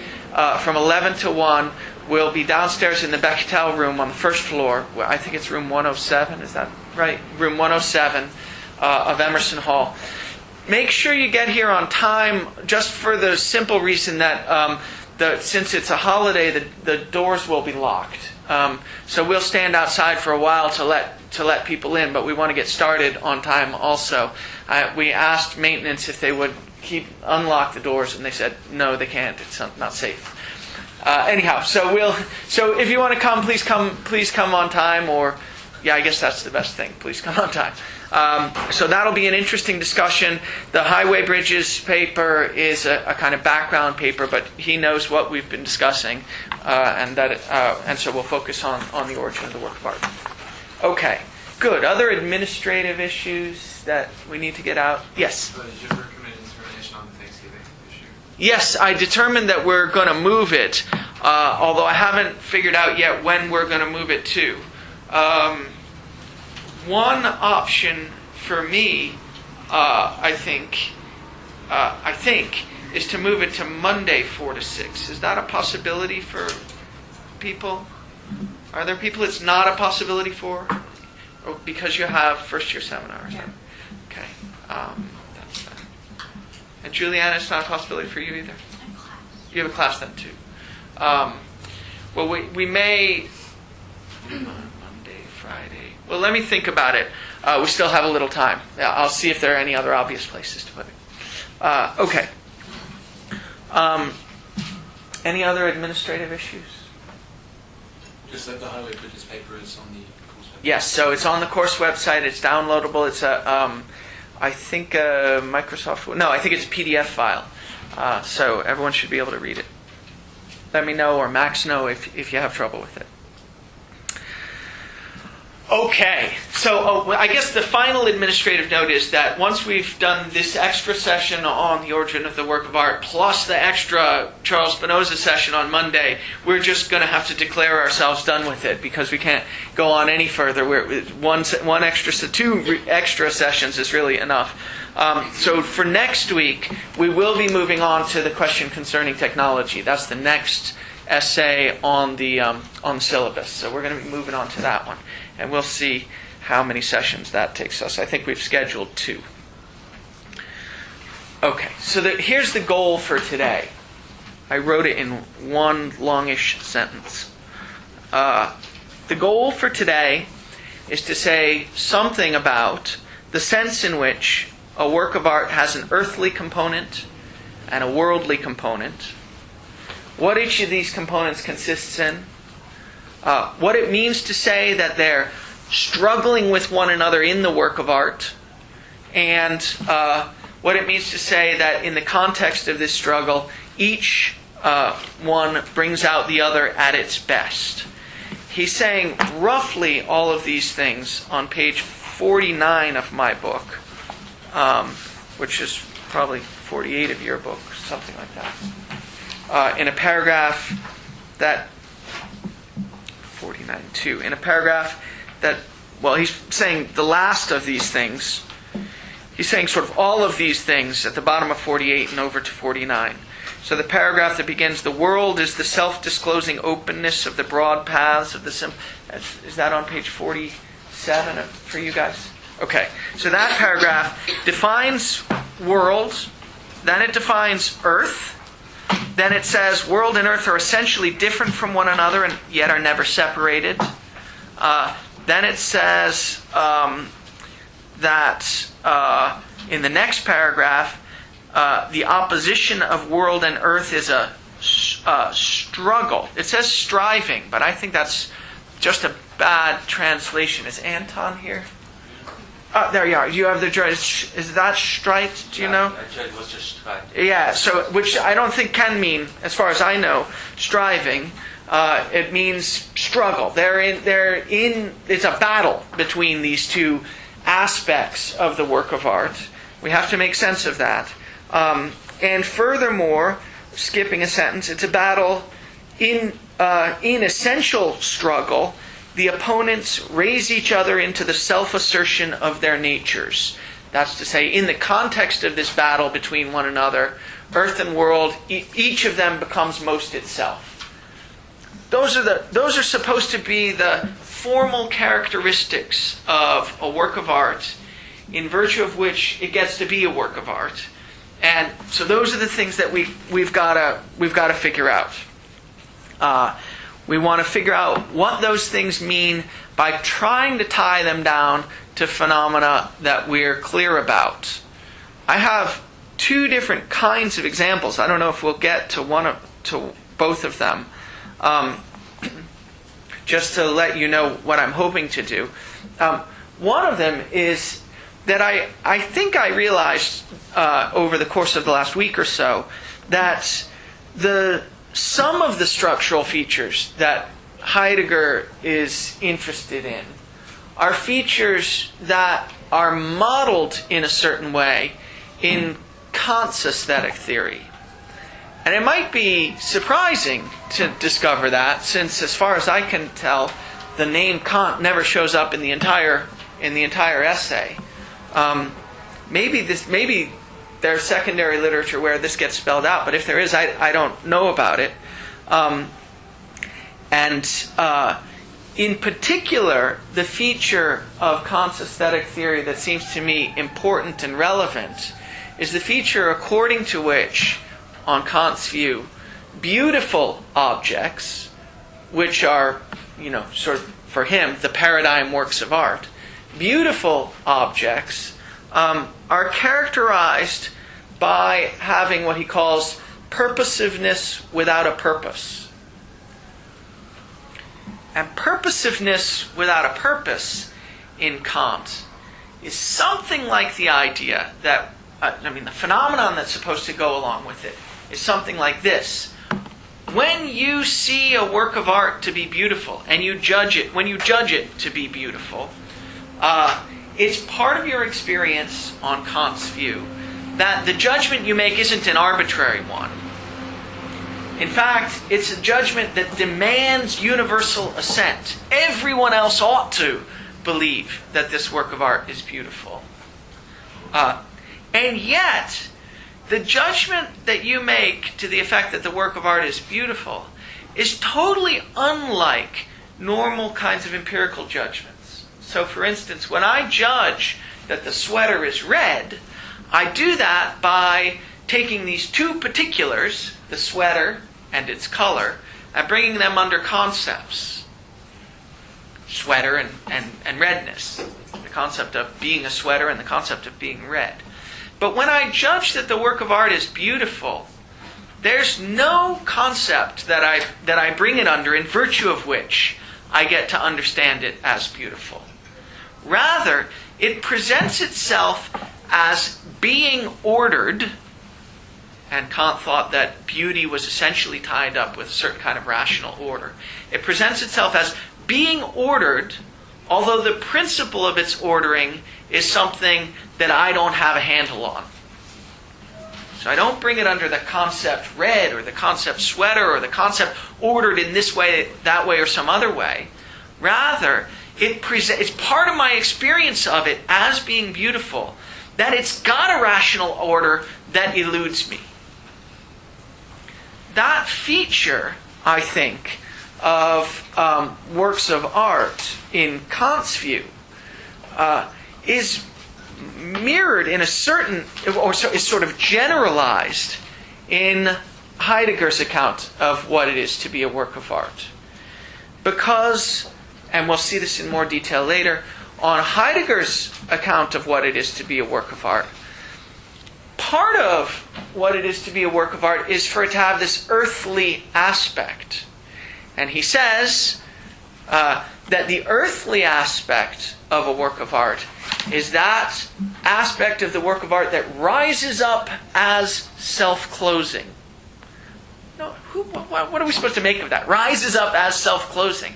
Speaker 1: from 11 to 1. We'll be downstairs in the Bechtel room on the first floor. I think it's room 107, is that right? Room 107 of Emerson Hall. Make sure you get here on time, just for the simple reason that since it's a holiday, the doors will be locked. So we'll stand outside for a while to let people in, but we want to get started on time also. We asked maintenance if they would unlock the doors, and they said no, they can't. It's not safe. Anyhow, so if you want to come, please come on time, or I guess that's the best thing. Please come on time. So that'll be an interesting discussion. The highway bridges paper is a kind of background paper, but he knows what we've been discussing, and so we'll focus on the origin of the work of art. Okay, good. Other administrative issues that we need to get out? Yes?
Speaker 21: Did you ever recommend determination on the Thanksgiving issue?
Speaker 1: Yes, I determined that we're going to move it, although I haven't figured out yet when we're going to move it to. One option for me, I think, is to move it to Monday 4 to 6. Is that a possibility for people? Are there people it's not a possibility for? Or because you have first-year seminars?
Speaker 20: Yeah.
Speaker 1: Okay. That's that. And Juliana, it's not a possibility for you either? You have a class then too. Well, we may... Monday, Friday... Well, let me think about it. We still have a little time. I'll see if there are any other obvious places to put it. Okay. Any other administrative issues?
Speaker 14: Just that the highway bridges paper is on the course website.
Speaker 1: Yes, so it's on the course website. It's downloadable. It's I think Microsoft... No, I think it's a PDF file. So everyone should be able to read it. Let me know, or Max know, if you have trouble with it. Okay, so I guess the final administrative note is that once we've done this extra session on the origin of the work of art, plus the extra Charles Spinoza session on Monday, we're just going to have to declare ourselves done with it, because we can't go on any further. Two extra sessions is really enough. So for next week, we will be moving on to the question concerning technology. That's the next essay on the syllabus. So we're going to be moving on to that one. And we'll see how many sessions that takes us. I think we've scheduled 2. Okay, so here's the goal for today. I wrote it in one longish sentence. The goal for today is to say something about the sense in which a work of art has an earthly component and a worldly component, what each of these components consists in, what it means to say that they're struggling with one another in the work of art, and what it means to say that in the context of this struggle, each one brings out the other at its best. He's saying roughly all of these things on page 49 of my book, which is probably 48 of your book, something like that. In a paragraph that 49.2. In a paragraph that, he's saying the last of these things. He's saying sort of all of these things at the bottom of 48 and over to 49. So the paragraph that begins, "The world is the self-disclosing openness of the broad paths of the is that on page 47 for you guys? Okay, so that paragraph defines world, then it defines earth, then it says world and earth are essentially different from one another and yet are never separated. Then it says that in the next paragraph, the opposition of world and earth is a struggle. It says striving, but I think that's just a bad translation. Is Anton here? There you are. You have the is that strite? Do you know?
Speaker 8: It was just strite.
Speaker 1: Yeah. So, which I don't think can mean, as far as I know, striving. It means struggle. It's a battle between these two aspects of the work of art. We have to make sense of that. And furthermore, skipping a sentence, it's a battle in essential struggle. The opponents raise each other into the self-assertion of their natures. That's to say, in the context of this battle between one another, earth and world, each of them becomes most itself. Those are supposed to be the formal characteristics of a work of art, in virtue of which it gets to be a work of art. And so those are the things that we've got to figure out. We want to figure out what those things mean by trying to tie them down to phenomena that we're clear about. I have two different kinds of examples. I don't know if we'll get to both of them. Just to let you know what I'm hoping to do. One of them is that I think I realized over the course of the last week or so that some of the structural features that Heidegger is interested in are features that are modeled in a certain way in Kant's aesthetic theory. And it might be surprising to discover that, since as far as I can tell, the name Kant never shows up in the entire essay. Maybe there's secondary literature where this gets spelled out, but if there is, I don't know about it. In particular, the feature of Kant's aesthetic theory that seems to me important and relevant is the feature according to which, on Kant's view, beautiful objects, which are, sort of for him, the paradigm works of art, beautiful objects are characterized by having what he calls purposiveness without a purpose. And purposiveness without a purpose in Kant is something like the idea that, the phenomenon that's supposed to go along with it is something like this. When you see a work of art to be beautiful, and when you judge it to be beautiful, it's part of your experience on Kant's view that the judgment you make isn't an arbitrary one. In fact, it's a judgment that demands universal assent. Everyone else ought to believe that this work of art is beautiful. And yet, the judgment that you make to the effect that the work of art is beautiful is totally unlike normal kinds of empirical judgments. So, for instance, when I judge that the sweater is red, I do that by taking these two particulars, the sweater and its color, and bringing them under concepts. Sweater and redness. The concept of being a sweater and the concept of being red. But when I judge that the work of art is beautiful, there's no concept that I bring it under in virtue of which I get to understand it as beautiful. Rather, it presents itself as being ordered, and Kant thought that beauty was essentially tied up with a certain kind of rational order. It presents itself as being ordered, although the principle of its ordering is something that I don't have a handle on. So I don't bring it under the concept red, or the concept sweater, or the concept ordered in this way, that way, or some other way. Rather, it's part of my experience of it as being beautiful, that it's got a rational order that eludes me. that feature, I think, of works of art in Kant's view is mirrored in a certain, or is sort of generalized in Heidegger's account of what it is to be a work of art. Because, and we'll see this in more detail later, on Heidegger's account of what it is to be a work of art, part of what it is to be a work of art is for it to have this earthly aspect. And he says that the earthly aspect of a work of art is that aspect of the work of art that rises up as self-closing. No, what are we supposed to make of that? Rises up as self-closing.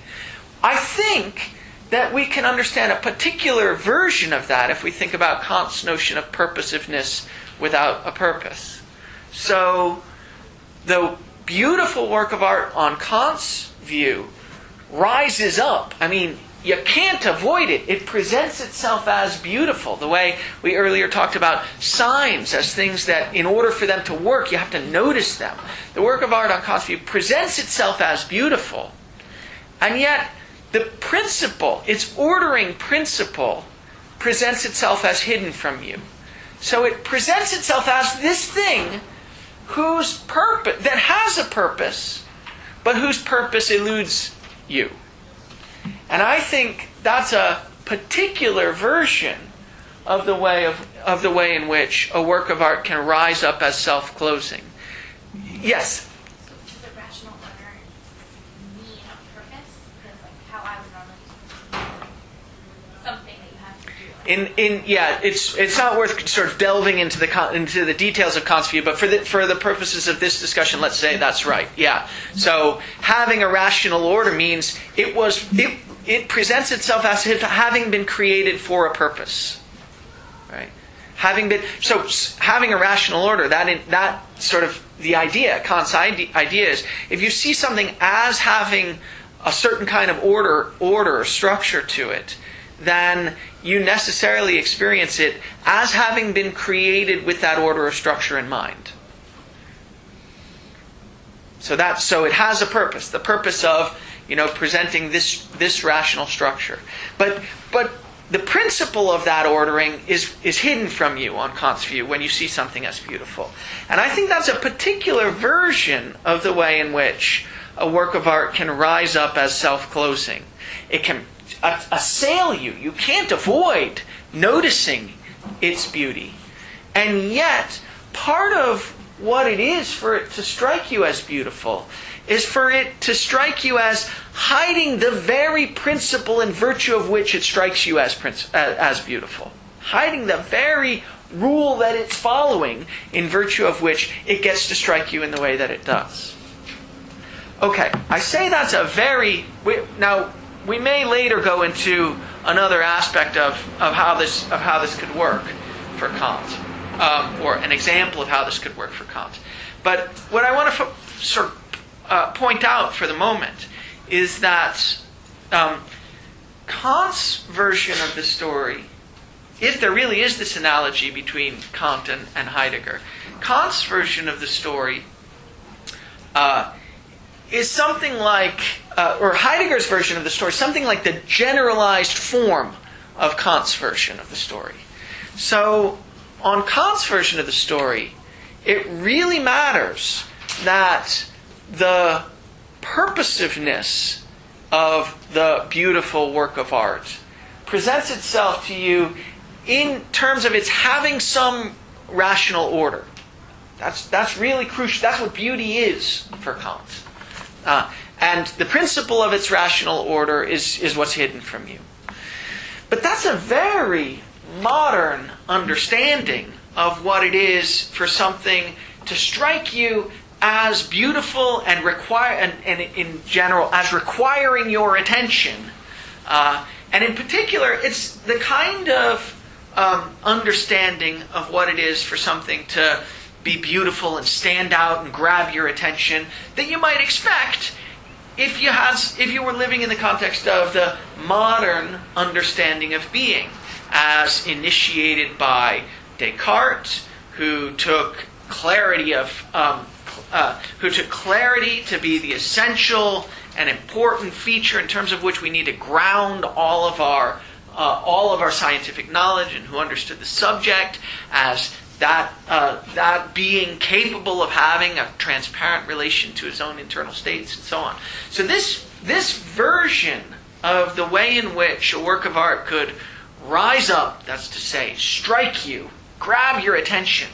Speaker 1: I think that we can understand a particular version of that if we think about Kant's notion of purposiveness without a purpose. So, the beautiful work of art on Kant's view rises up. I mean, you can't avoid it. It presents itself as beautiful. The way we earlier talked about signs as things that, in order for them to work, you have to notice them. The work of art on Kant's view presents itself as beautiful. And yet, the principle, its ordering principle, presents itself as hidden from you. So it presents itself as this thing whose purpose, that has a purpose, but whose purpose eludes you. And I think that's a particular version of the way in which a work of art can rise up as self-closing. Yes?
Speaker 7: So does the rational order mean a purpose? Because like how I would normally something that you have to do.
Speaker 1: It's not worth sort of delving into the details of Kant's view, but for the purposes of this discussion, let's say that's right. Yeah. So having a rational order means it presents itself as if having been created for a purpose, right? Having a rational order, that sort of the idea, Kant's idea is, if you see something as having a certain kind of order or structure to it, then you necessarily experience it as having been created with that order or structure in mind. So it has a purpose, the purpose of presenting this rational structure. But the principle of that ordering is hidden from you on Kant's view when you see something as beautiful. And I think that's a particular version of the way in which a work of art can rise up as self-closing. It can assail you. You can't avoid noticing its beauty. And yet, part of what it is for it to strike you as beautiful is for it to strike you as hiding the very principle in virtue of which it strikes you as beautiful. Hiding the very rule that it's following in virtue of which it gets to strike you in the way that it does. Okay, I say that's now we may later go into another aspect of how this could work for Kant, or an example of how this could work for Kant. But what I want to point out for the moment is that Kant's version of the story, if there really is this analogy between Kant and Heidegger, Kant's version of the story is something like, or Heidegger's version of the story, something like the generalized form of Kant's version of the story. So, on Kant's version of the story, it really matters that the purposiveness of the beautiful work of art presents itself to you in terms of its having some rational order. That's really crucial. That's what beauty is for Kant. And the principle of its rational order is what's hidden from you. But that's a very modern understanding of what it is for something to strike you as beautiful and in general as requiring your attention. And in particular, it's the kind of understanding of what it is for something to be beautiful and stand out and grab your attention that you might expect if you were living in the context of the modern understanding of being, as initiated by Descartes, who took clarity of clarity to be the essential and important feature in terms of which we need to ground all of our scientific knowledge, and who understood the subject as that being capable of having a transparent relation to his own internal states and so on. So this version of the way in which a work of art could rise up, that's to say, strike you, grab your attention,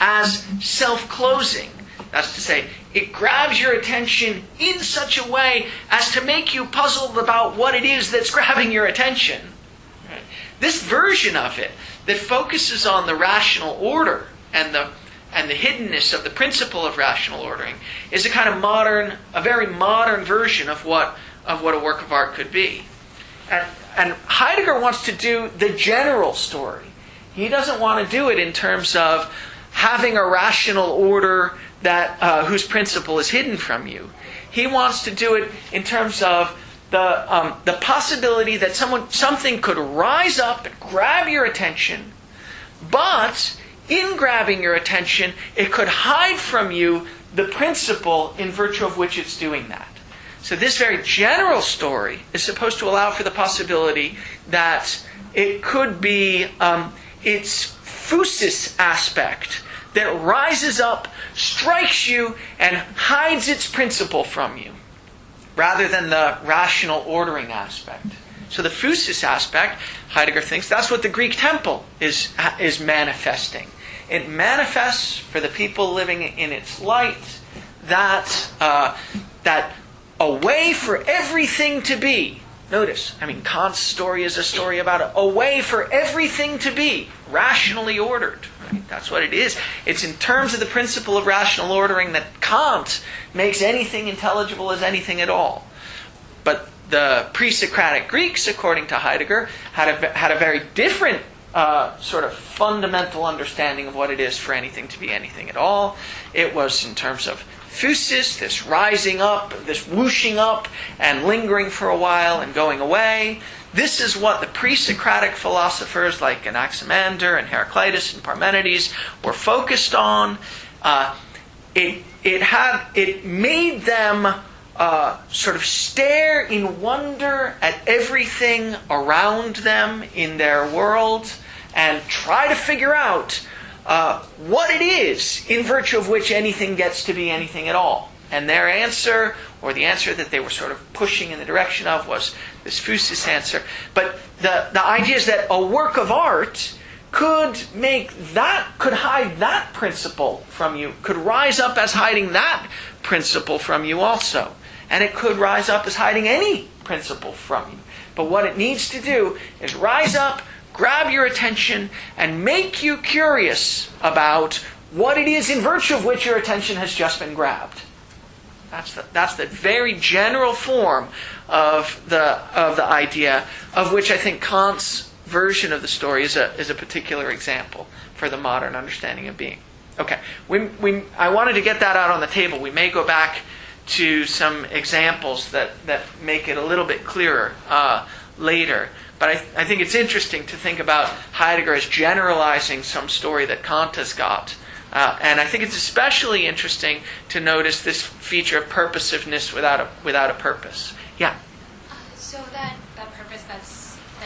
Speaker 1: as self-closing, that's to say, it grabs your attention in such a way as to make you puzzled about what it is that's grabbing your attention. Right? This version of it that focuses on the rational order and the hiddenness of the principle of rational ordering is a kind of a very modern version of what a work of art could be. And Heidegger wants to do the general story. He doesn't want to do it in terms of having a rational order that whose principle is hidden from you. He wants to do it in terms of the possibility that something could rise up and grab your attention, but in grabbing your attention, it could hide from you the principle in virtue of which it's doing that. So this very general story is supposed to allow for the possibility that it could be its physis aspect that rises up, strikes you, and hides its principle from you, rather than the rational ordering aspect. So the physis aspect, Heidegger thinks, that's what the Greek temple is manifesting. It manifests for the people living in its light that a way for everything to be. Notice, Kant's story is a story about a way for everything to be rationally ordered. Right? That's what it is. It's in terms of the principle of rational ordering that Kant makes anything intelligible as anything at all. But the pre-Socratic Greeks, according to Heidegger, had a very different sort of fundamental understanding of what it is for anything to be anything at all. It was in terms of physis, this rising up, this whooshing up and lingering for a while and going away. This is what the pre-Socratic philosophers like Anaximander and Heraclitus and Parmenides were focused on. It made them sort of stare in wonder at everything around them in their world and try to figure out what it is in virtue of which anything gets to be anything at all. And their answer, or the answer that they were sort of pushing in the direction of, was this physis answer. But the idea is that a work of art could hide that principle from you, could rise up as hiding that principle from you also. And it could rise up as hiding any principle from you. But what it needs to do is rise up, grab your attention, and make you curious about what it is in virtue of which your attention has just been grabbed. That's the very general form of the idea, of which I think Kant's version of the story is a particular example for the modern understanding of being. Okay, I wanted to get that out on the table. We may go back to some examples that make it a little bit clearer later. But I think it's interesting to think about Heidegger as generalizing some story that Kant has got. And I think it's especially interesting to notice this feature of purposiveness without a purpose. Yeah?
Speaker 5: So that purpose that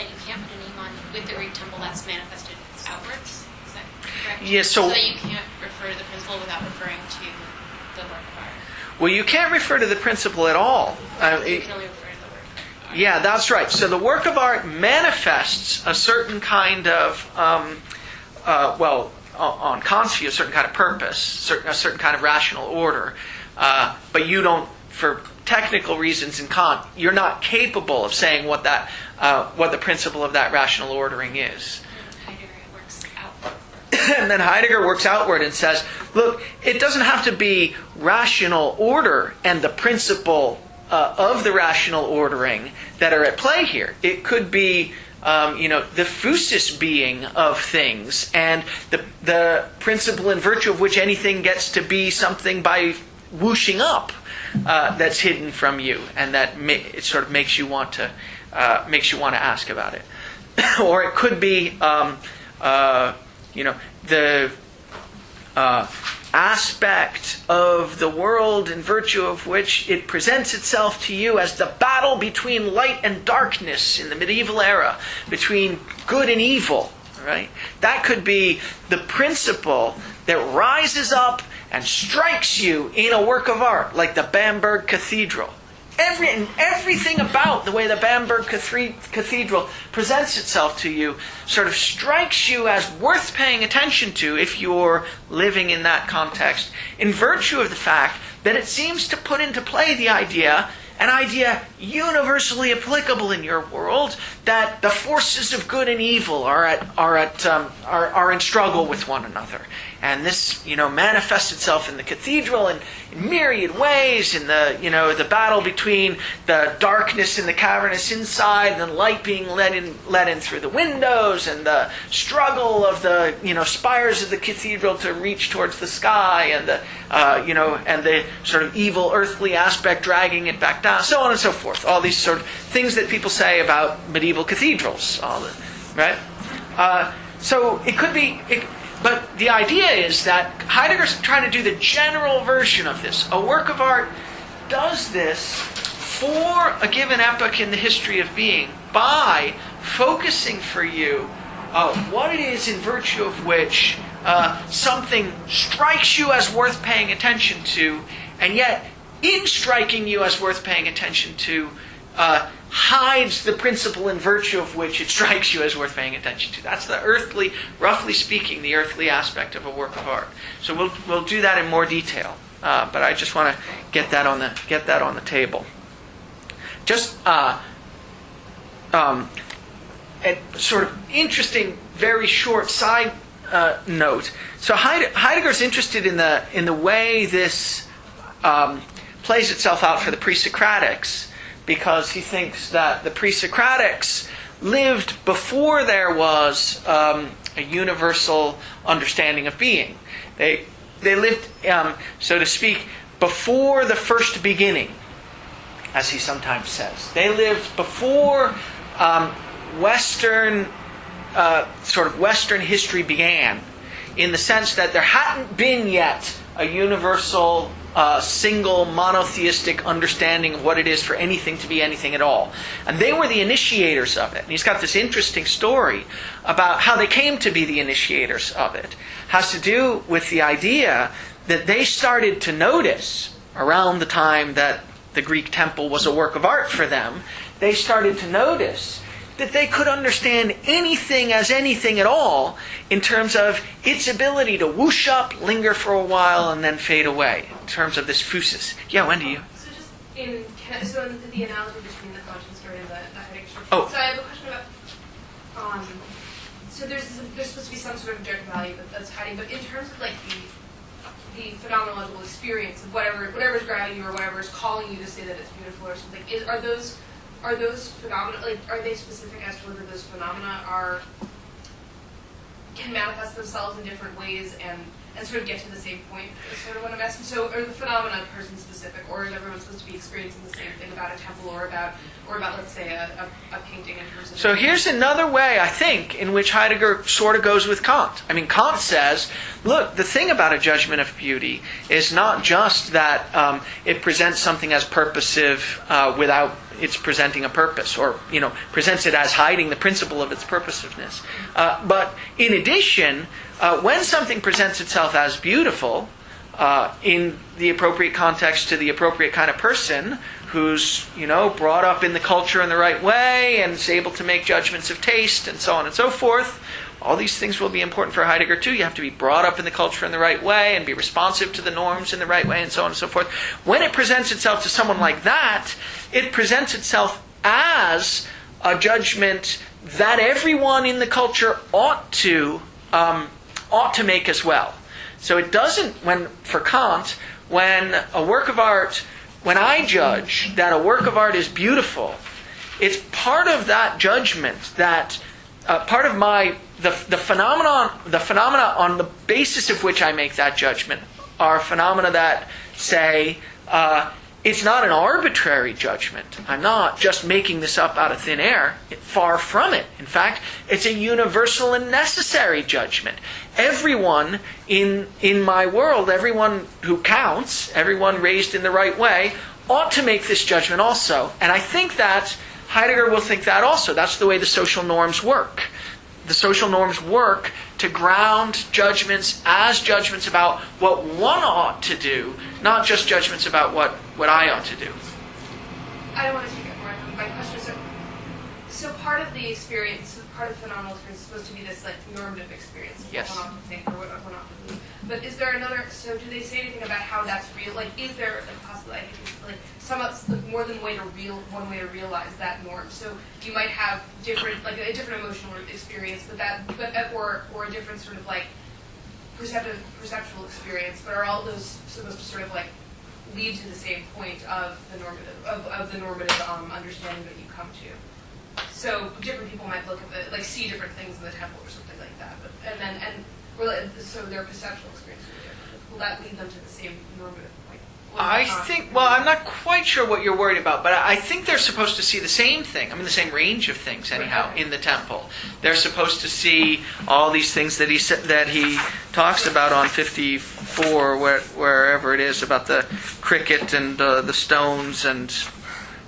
Speaker 5: you can't put a name on with the Greek temple, that's manifested outwards? Is that correct?
Speaker 1: Yeah, so
Speaker 5: that you can't refer to the principle without referring to the work of art?
Speaker 1: Well, you can't refer to the principle at all.
Speaker 5: You can only refer to the work of art.
Speaker 1: Yeah, that's right. So the work of art manifests a certain kind of, on Kant's view, a certain kind of purpose, a certain kind of rational order. But you don't, for technical reasons in Kant, you're not capable of saying what the principle of that rational ordering is. And then Heidegger works outward and says, look, it doesn't have to be rational order and the principle of the rational ordering that are at play here. It could be, the physis being of things and the principle in virtue of which anything gets to be something by whooshing up that's hidden from you, and that it sort of makes you want to ask about it. Or it could be, aspect of the world in virtue of which it presents itself to you as the battle between light and darkness in the medieval era, between good and evil, right? That could be the principle that rises up and strikes you in a work of art, like the Bamberg Cathedral. Everything about the way the Bamberg Cathedral presents itself to you sort of strikes you as worth paying attention to if you're living in that context, in virtue of the fact that it seems to put into play the idea, an idea universally applicable in your world, that the forces of good and evil are in struggle with one another. And this, manifests itself in the cathedral in myriad ways, in the battle between the darkness in the cavernous inside and the light being let in through the windows, and the struggle of the spires of the cathedral to reach towards the sky, and the sort of evil earthly aspect dragging it back down, so on and so forth. All these sort of things that people say about medieval cathedrals, right? So it could be. But the idea is that Heidegger's trying to do the general version of this. A work of art does this for a given epoch in the history of being by focusing for you what it is in virtue of which something strikes you as worth paying attention to, and yet in striking you as worth paying attention to, hides the principle in virtue of which it strikes you as worth paying attention to. That's the earthly, roughly speaking, the earthly aspect of a work of art. So we'll do that in more detail, but I just want to get that on the table. Just a sort of interesting, very short side note. So Heidegger's interested in the way this plays itself out for the pre-Socratics, because he thinks that the pre-Socratics lived before there was a universal understanding of being. They lived, so to speak, before the first beginning, as he sometimes says. They lived before Western history began, in the sense that there hadn't been yet a universal single monotheistic understanding of what it is for anything to be anything at all. And they were the initiators of it. And he's got this interesting story about how they came to be the initiators of it. It has to do with the idea that they started to notice, around the time that the Greek temple was a work of art for them, they started to notice that they could understand anything as anything at all in terms of its ability to whoosh up, linger for a while, and then fade away, in terms of this phusis. Yeah, Wendy, you?
Speaker 10: So just in the analogy between the conscience story and the Heidegger story.
Speaker 1: Oh.
Speaker 10: So I have a question about, so there's supposed to be some sort of objective value that's hiding, but in terms of like the phenomenological experience of whatever's grabbing you or whatever's calling you to say that it's beautiful or something, are those phenomena, are they specific as to whether those phenomena can manifest themselves in different ways and sort of get to the same point, is sort of what I'm asking. So are the phenomena person specific, or is everyone supposed to be experiencing the same thing about a temple or about let's say a painting in terms of...
Speaker 1: So here's another way, I think, in which Heidegger sort of goes with Kant. I mean, Kant says, look, the thing about a judgment of beauty is not just that it presents something as purposive without it's presenting a purpose, or presents it as hiding the principle of its purposiveness. But in addition, when something presents itself as beautiful in the appropriate context to the appropriate kind of person who's brought up in the culture in the right way and is able to make judgments of taste and so on and so forth. All these things will be important for Heidegger too. You have to be brought up in the culture in the right way and be responsive to the norms in the right way and so on and so forth. When it presents itself to someone like that, it presents itself as a judgment that everyone in the culture ought to make as well. So it doesn't, for Kant, when I judge that a work of art is beautiful, it's part of that judgment that part of the phenomena on the basis of which I make that judgment are phenomena that say it's not an arbitrary judgment. I'm not just making this up out of thin air. Far from it. In fact, it's a universal and necessary judgment. Everyone in my world, everyone who counts, everyone raised in the right way, ought to make this judgment also. And I think that Heidegger will think that also. That's the way the social norms work. The social norms work to ground judgments as judgments about what one ought to do, not just judgments about what I ought to do.
Speaker 10: I don't want to take up more of my question. So part of the experience, part of the phenomenal experience is supposed to be this like normative experience of
Speaker 1: Yes.
Speaker 10: what one ought to think or what one ought to believe. But is there another? So do they say anything about how that's real? Like, is there like possibly like more than one way to realize that norm? So you might have different like a different emotional experience, or a different sort of like perceptual experience. But are all those supposed to sort of like lead to the same point of the normative understanding that you come to? So different people might look at see different things in the temple or something like that. So their perceptual experience will be different. Will that lead them to the same normative point?
Speaker 1: I think, well, I'm not quite sure what you're worried about, but I think they're supposed to see the same thing. I mean, the same range of things, anyhow, in the temple. They're supposed to see all these things that he talks about on 54, wherever it is, about the cricket and the stones and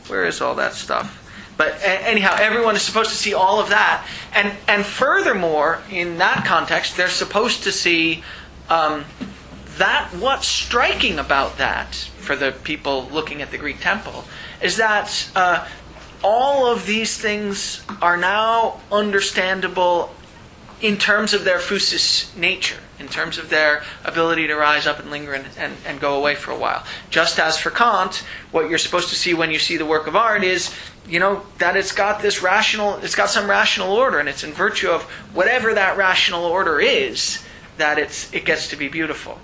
Speaker 1: where is all that stuff? But anyhow, everyone is supposed to see all of that. And furthermore, in that context, they're supposed to see that what's striking about that, for the people looking at the Greek temple, is that all of these things are now understandable in terms of their physis nature, in terms of their ability to rise up and linger and go away for a while. Just as for Kant, what you're supposed to see when you see the work of art is, that it's got some rational order, and it's in virtue of whatever that rational order is that it gets to be beautiful.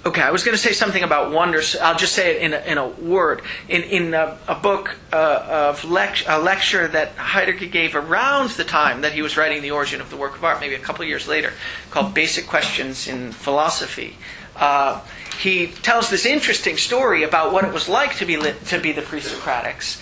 Speaker 1: Okay, I was going to say something about wonder. So I'll just say it in a word. In a book a lecture that Heidegger gave around the time that he was writing The Origin of the Work of Art, maybe a couple of years later, called Basic Questions in Philosophy. He tells this interesting story about what it was like to be the pre-Socratics,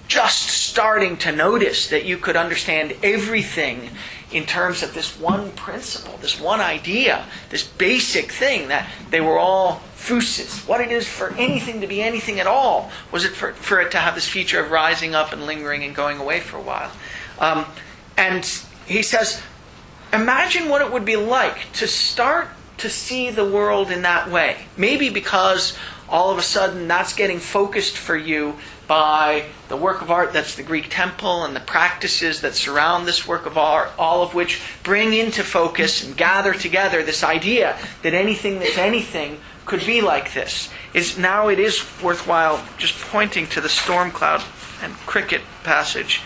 Speaker 1: just starting to notice that you could understand everything in terms of this one principle, this one idea, this basic thing, that they were all physis. What it is for anything to be anything at all, was it for it to have this feature of rising up and lingering and going away for a while. And he says, imagine what it would be like to start to see the world in that way. Maybe because all of a sudden that's getting focused for you by the work of art that's the Greek temple and the practices that surround this work of art, all of which bring into focus and gather together this idea that anything that's anything could be like this. Now it is worthwhile just pointing to the storm cloud and cricket passage.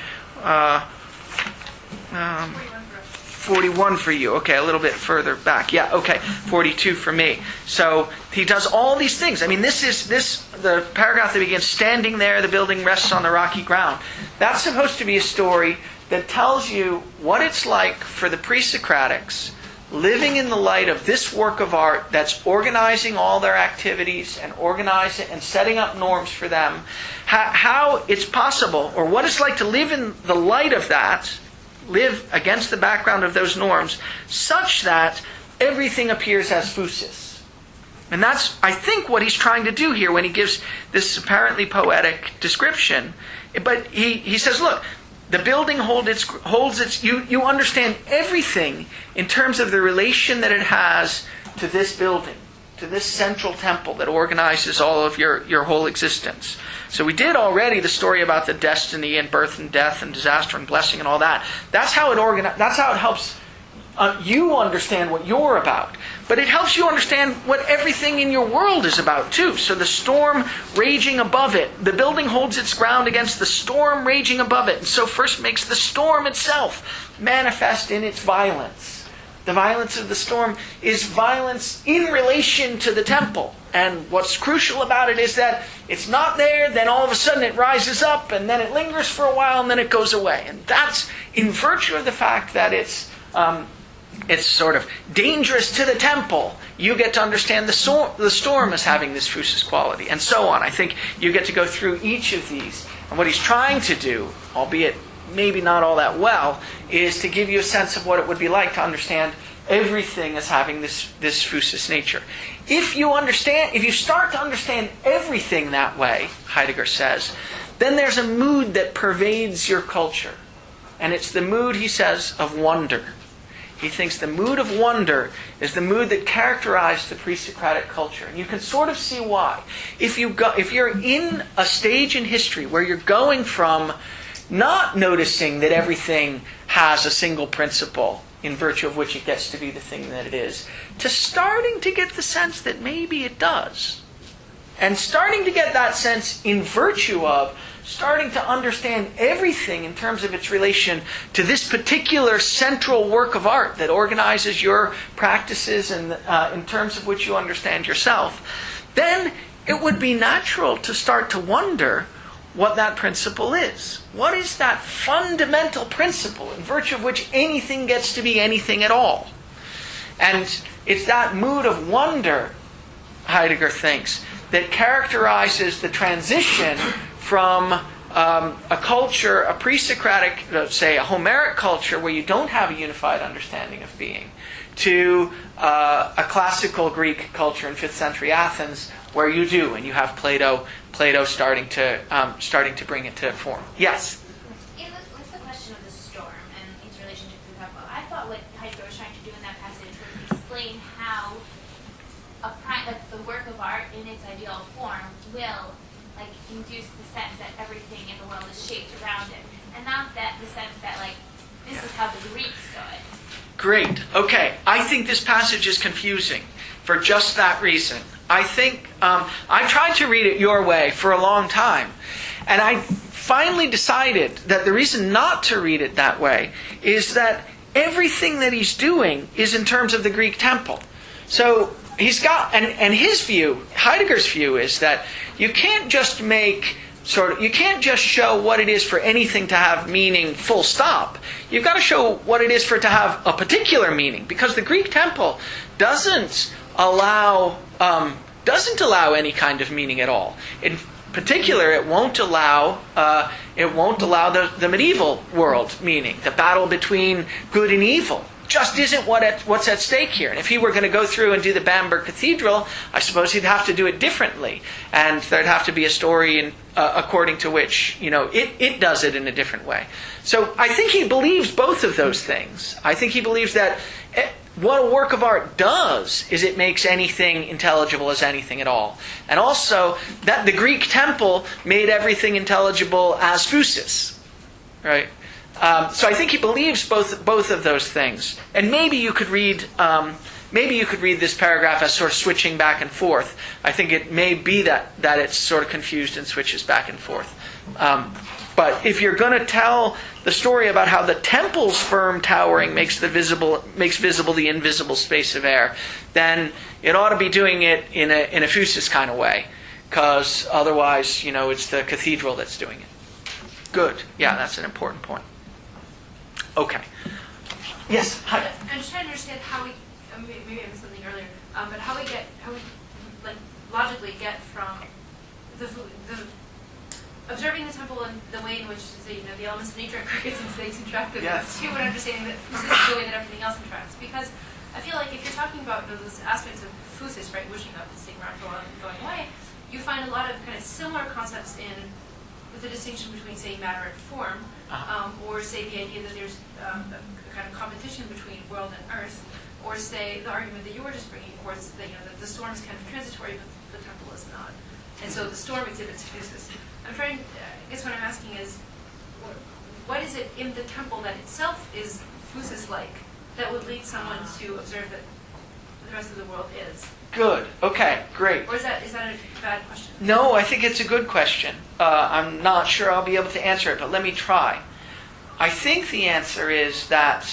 Speaker 1: 41 for you. Okay, a little bit further back. Yeah, okay, 42 for me. So he does all these things. I mean, the paragraph that begins, standing there, the building rests on the rocky ground. That's supposed to be a story that tells you what it's like for the pre-Socratics living in the light of this work of art that's organizing all their activities and organizing and setting up norms for them. How it's possible, or what it's like to live in the light of that, live against the background of those norms, such that everything appears as physis. And that's, I think, what he's trying to do here when he gives this apparently poetic description. But he says, look, the building holds its you understand everything in terms of the relation that it has to this building, to this central temple that organizes all of your whole existence. So we did already the story about the destiny and birth and death and disaster and blessing and all that. That's how it helps you understand what you're about. But it helps you understand what everything in your world is about too. So the storm raging above it, the building holds its ground against the storm raging above it. And so first makes the storm itself manifest in its violence. The violence of the storm is violence in relation to the temple. And what's crucial about it is that it's not there, then all of a sudden it rises up, and then it lingers for a while, and then it goes away. And that's in virtue of the fact that it's sort of dangerous to the temple. you get to understand the storm as having this phusis quality, and so on. I think you get to go through each of these. And what he's trying to do, albeit maybe not all that well, is to give you a sense of what it would be like to understand everything as having this phusis nature. If you start to understand everything that way, Heidegger says, then there's a mood that pervades your culture. And it's the mood, he says, of wonder. He thinks the mood of wonder is the mood that characterized the pre-Socratic culture. And you can sort of see why. If you're in a stage in history where you're going from not noticing that everything has a single principle in virtue of which it gets to be the thing that it is, to starting to get the sense that maybe it does. And starting to get that sense in virtue of starting to understand everything in terms of its relation to this particular central work of art that organizes your practices and in terms of which you understand yourself, then it would be natural to start to wonder what that principle is. What is that fundamental principle in virtue of which anything gets to be anything at all? And it's that mood of wonder, Heidegger thinks, that characterizes the transition from a culture, a pre-Socratic, say a Homeric culture where you don't have a unified understanding of being, to a classical Greek culture in 5th century Athens where you do, and you have Plato starting to bring it to form. Yes?
Speaker 7: What's the question of the storm and its relationship to the temple? I thought what Heidegger was trying to do in that passage was explain how the work of art in its ideal form will induce the sense that everything in the world is shaped around it, and not that the sense that this is how the Greeks saw it.
Speaker 1: Great. Okay. I think this passage is confusing for just that reason. I think I tried to read it your way for a long time, and I finally decided that the reason not to read it that way is that everything that he's doing is in terms of the Greek temple. So he's got, and his view, Heidegger's view, is that you can't just you can't just show what it is for anything to have meaning full stop. You've got to show what it is for it to have a particular meaning, because the Greek temple doesn't allow any kind of meaning at all. In particular, it won't allow the medieval world meaning. The battle between good and evil just isn't what's at stake here. And if he were going to go through and do the Bamberg Cathedral, I suppose he'd have to do it differently, and there'd have to be a story according to which it does it in a different way. So I think he believes both of those things. I think he believes that what a work of art does is it makes anything intelligible as anything at all. And also that the Greek temple made everything intelligible as phusis. Right? So I think he believes both of those things. And maybe you could read this paragraph as sort of switching back and forth. I think it may be that it's sort of confused and switches back and forth. But if you're going to tell the story about how the temple's firm towering makes visible the invisible space of air, then it ought to be doing it in a phusis kind of way, because otherwise, it's the cathedral that's doing it. Good. Yeah, that's an important point. Okay. Yes. Hi.
Speaker 2: I'm just trying to understand how we. Maybe I missed something earlier. But how we logically get from the observing the temple and the way in which the elements of nature and crickets and snakes interact with it, to an understanding that phusis is the way that everything else interacts. Because I feel like if you're talking about those aspects of phusis, right, wishing up and sticking around for a while and going away, you find a lot of kind of similar concepts with the distinction between, say, matter and form, or say the idea that there's a kind of competition between world and earth, or say the argument that you were just bringing, or that the storm is kind of transitory, but the temple is not, and so the storm exhibits phusis. I guess what I'm asking is, what is it in the temple that itself is phusis-like that would lead someone to observe that the rest of the world is?
Speaker 1: Good. Okay, great.
Speaker 2: Or is that a bad question?
Speaker 1: No, I think it's a good question. I'm not sure I'll be able to answer it, but let me try. I think the answer is that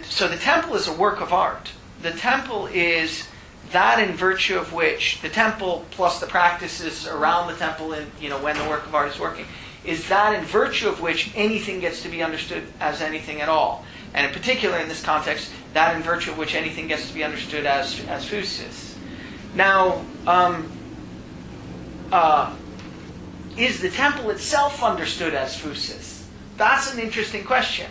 Speaker 1: so the temple is a work of art. The temple is that in virtue of which the temple plus the practices around the temple and when the work of art is working, is that in virtue of which anything gets to be understood as anything at all. And in particular, in this context, that in virtue of which anything gets to be understood as physis. Now, is the temple itself understood as physis? That's an interesting question.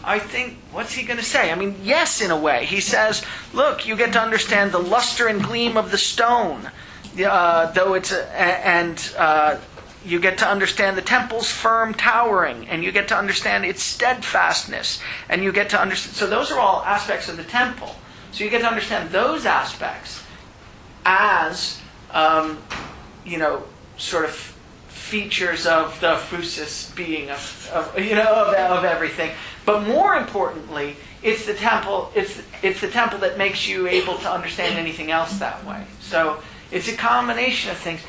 Speaker 1: I think, what's he going to say? I mean, yes, in a way. He says, look, you get to understand the luster and gleam of the stone, though it's you get to understand the temple's firm towering, and you get to understand its steadfastness, and you get to understand. So those are all aspects of the temple. So you get to understand those aspects as, sort of features of the physis being of everything. But more importantly, it's the temple. It's the temple that makes you able to understand anything else that way. So it's a combination of things.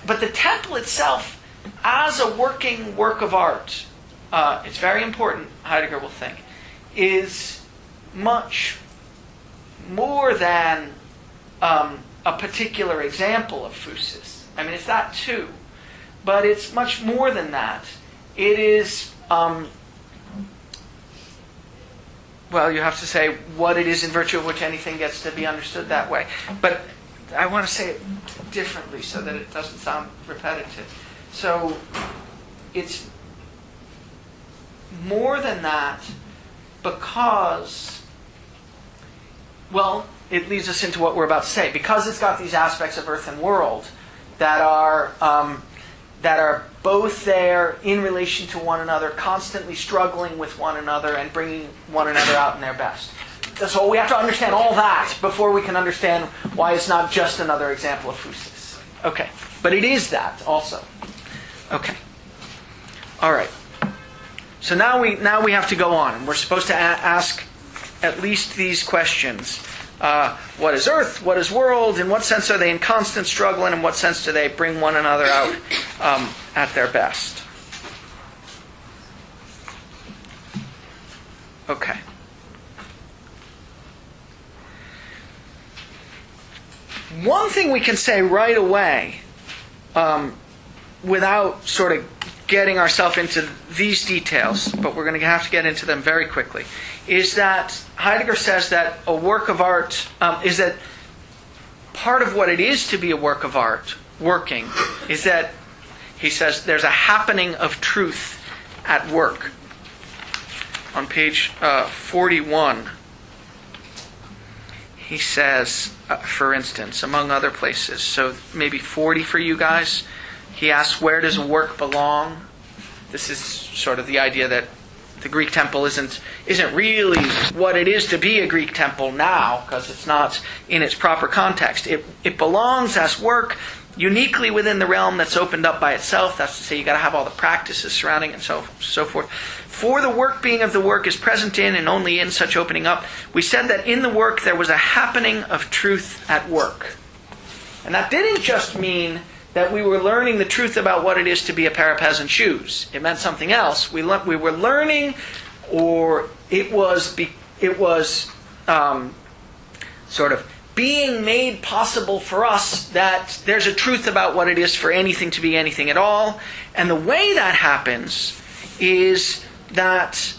Speaker 1: But the temple itself, as a working work of art, it's very important, Heidegger will think, is much more than a particular example of physis. I mean, it's that too. But it's much more than that. It is, you have to say what it is in virtue of which anything gets to be understood that way. But I want to say it differently so that it doesn't sound repetitive. So it's more than that because, it leads us into what we're about to say. Because it's got these aspects of earth and world that are both there in relation to one another, constantly struggling with one another and bringing one another out in their best. So we have to understand all that before we can understand why it's not just another example of physis. Okay, but it is that also. Okay, all right. So now we have to go on, and we're supposed to ask at least these questions. What is earth? What is world? In what sense are they in constant struggle? And in what sense do they bring one another out at their best? Okay. One thing we can say right away, without sort of getting ourselves into these details, but we're going to have to get into them very quickly, is that Heidegger says that a work of art is that part of what it is to be a work of art, working, is that he says there's a happening of truth at work. On page 41, he says, for instance, among other places, so maybe 40 for you guys, he asks, where does work belong? This is sort of the idea that the Greek temple isn't really what it is to be a Greek temple now, because it's not in its proper context. It belongs as work uniquely within the realm that's opened up by itself. That's to say, you got to have all the practices surrounding it and so forth. For the work being of the work is present in and only in such opening up. We said that in the work there was a happening of truth at work. And that didn't just mean that we were learning the truth about what it is to be a pair of peasant shoes. It meant something else. We were learning, or it was sort of being made possible for us that there's a truth about what it is for anything to be anything at all. And the way that happens is that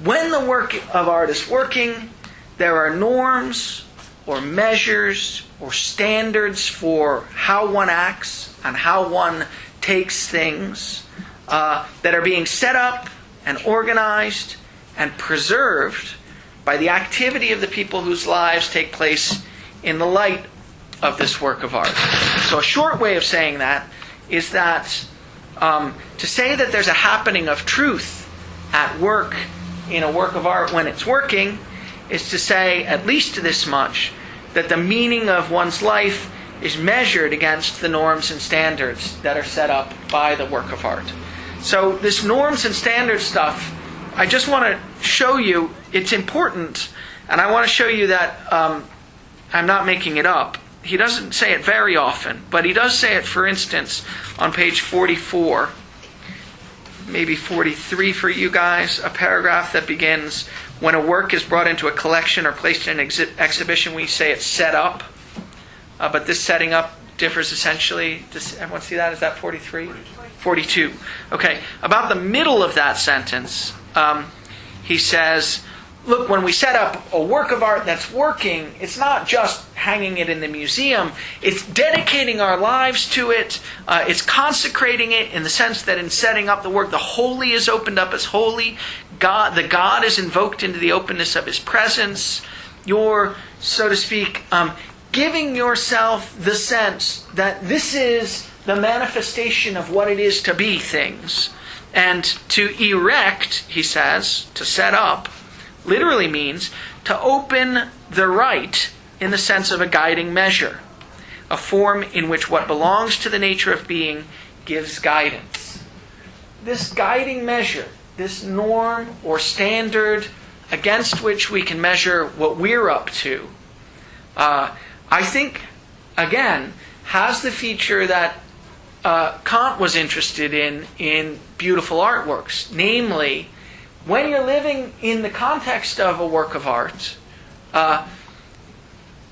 Speaker 1: when the work of art is working, there are norms or measures or standards for how one acts and how one takes things that are being set up and organized and preserved by the activity of the people whose lives take place in the light of this work of art. So a short way of saying that is that to say that there's a happening of truth at work in a work of art when it's working is to say at least this much, that the meaning of one's life is measured against the norms and standards that are set up by the work of art. So this norms and standards stuff, I just want to show you, it's important, and I want to show you that I'm not making it up. He doesn't say it very often, but he does say it, for instance, on page 44, maybe 43 for you guys, a paragraph that begins, when a work is brought into a collection or placed in an exhibition, we say it's set up. But this setting up differs essentially. Does everyone see that? Is that 43? 42. Okay. About the middle of that sentence, he says, look, when we set up a work of art that's working, it's not just hanging it in the museum. It's dedicating our lives to it. It's consecrating it in the sense that in setting up the work, the holy is opened up as holy. The God is invoked into the openness of his presence. You're, so to speak, giving yourself the sense that this is the manifestation of what it is to be things. And to erect, he says, to set up, literally means to open the right in the sense of a guiding measure, a form in which what belongs to the nature of being gives guidance. This guiding measure, this norm or standard against which we can measure what we're up to, I think, again, has the feature that Kant was interested in beautiful artworks. Namely, when you're living in the context of a work of art,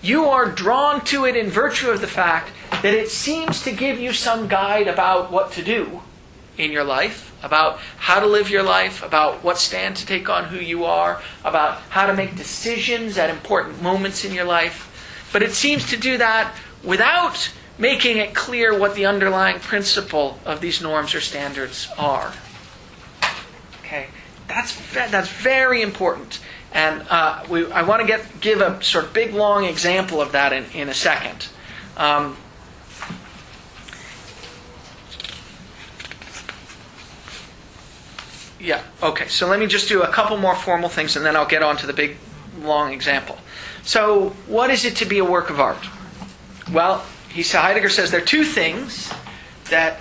Speaker 1: you are drawn to it in virtue of the fact that it seems to give you some guide about what to do in your life, about how to live your life, about what stand to take on who you are, about how to make decisions at important moments in your life. But it seems to do that without making it clear what the underlying principle of these norms or standards are. Okay, that's very important. And I want to give a sort of big, long example of that in a second. Yeah, okay, so let me just do a couple more formal things and then I'll get on to the big, long example. So, what is it to be a work of art? Well, Heidegger says there are two things that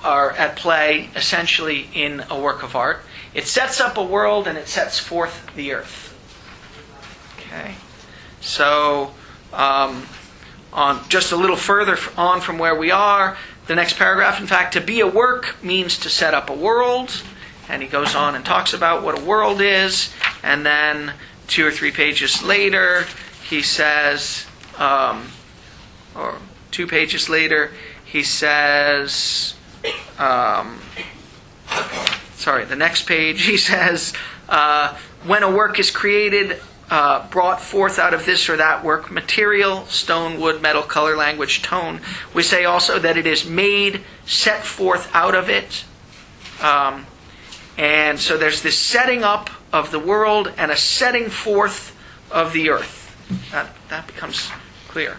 Speaker 1: are at play essentially in a work of art. It sets up a world and it sets forth the earth. Okay, so on just a little further on from where we are, the next paragraph, in fact, to be a work means to set up a world. And he goes on and talks about what a world is. And then 2 or 3 pages later, he says, or 2 pages later, he says, the next page, he says, when a work is created, brought forth out of this or that work material, stone, wood, metal, color, language, tone, we say also that it is made, set forth out of it. And so there's this setting up of the world and a setting forth of the earth. That becomes clear.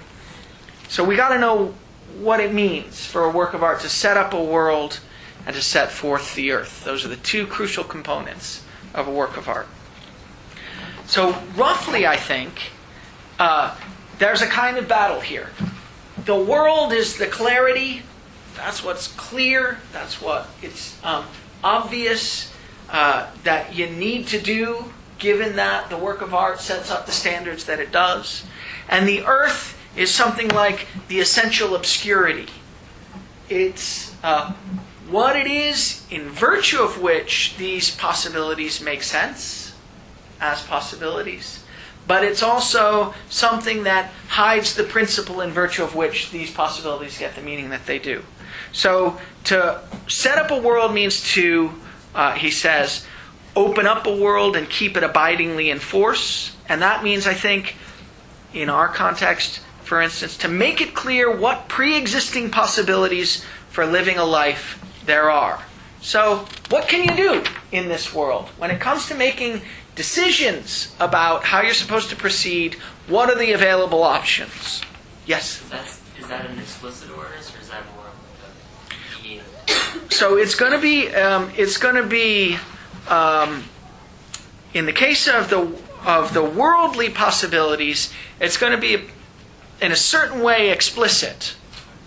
Speaker 1: So we got to know what it means for a work of art to set up a world and to set forth the earth. Those are the two crucial components of a work of art. So roughly, I think, there's a kind of battle here. The world is the clarity. That's what's clear. That's what it's obvious that you need to do, given that the work of art sets up the standards that it does. And the earth is something like the essential obscurity. It's what it is in virtue of which these possibilities make sense as possibilities. But it's also something that hides the principle in virtue of which these possibilities get the meaning that they do. So to set up a world means to, he says, open up a world and keep it abidingly in force. And that means, I think, in our context, for instance, to make it clear what pre-existing possibilities for living a life there are. So, what can you do in this world? When it comes to making decisions about how you're supposed to proceed, what are the available options? Yes?
Speaker 15: Is that an explicit orders, or is that more like a mediator?
Speaker 1: So it's going to be in the case of the worldly possibilities, it's going to be in a certain way explicit,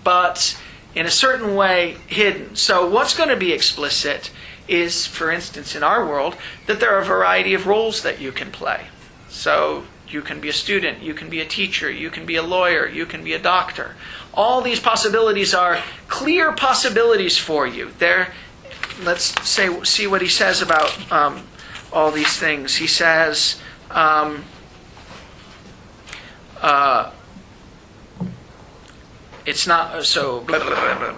Speaker 1: but in a certain way hidden. So what's going to be explicit is, for instance, in our world, that there are a variety of roles that you can play. So you can be a student, you can be a teacher, you can be a lawyer, you can be a doctor. All these possibilities are clear possibilities for you. Let's see what he says about all these things. He says, it's not so. Blah, blah, blah, blah.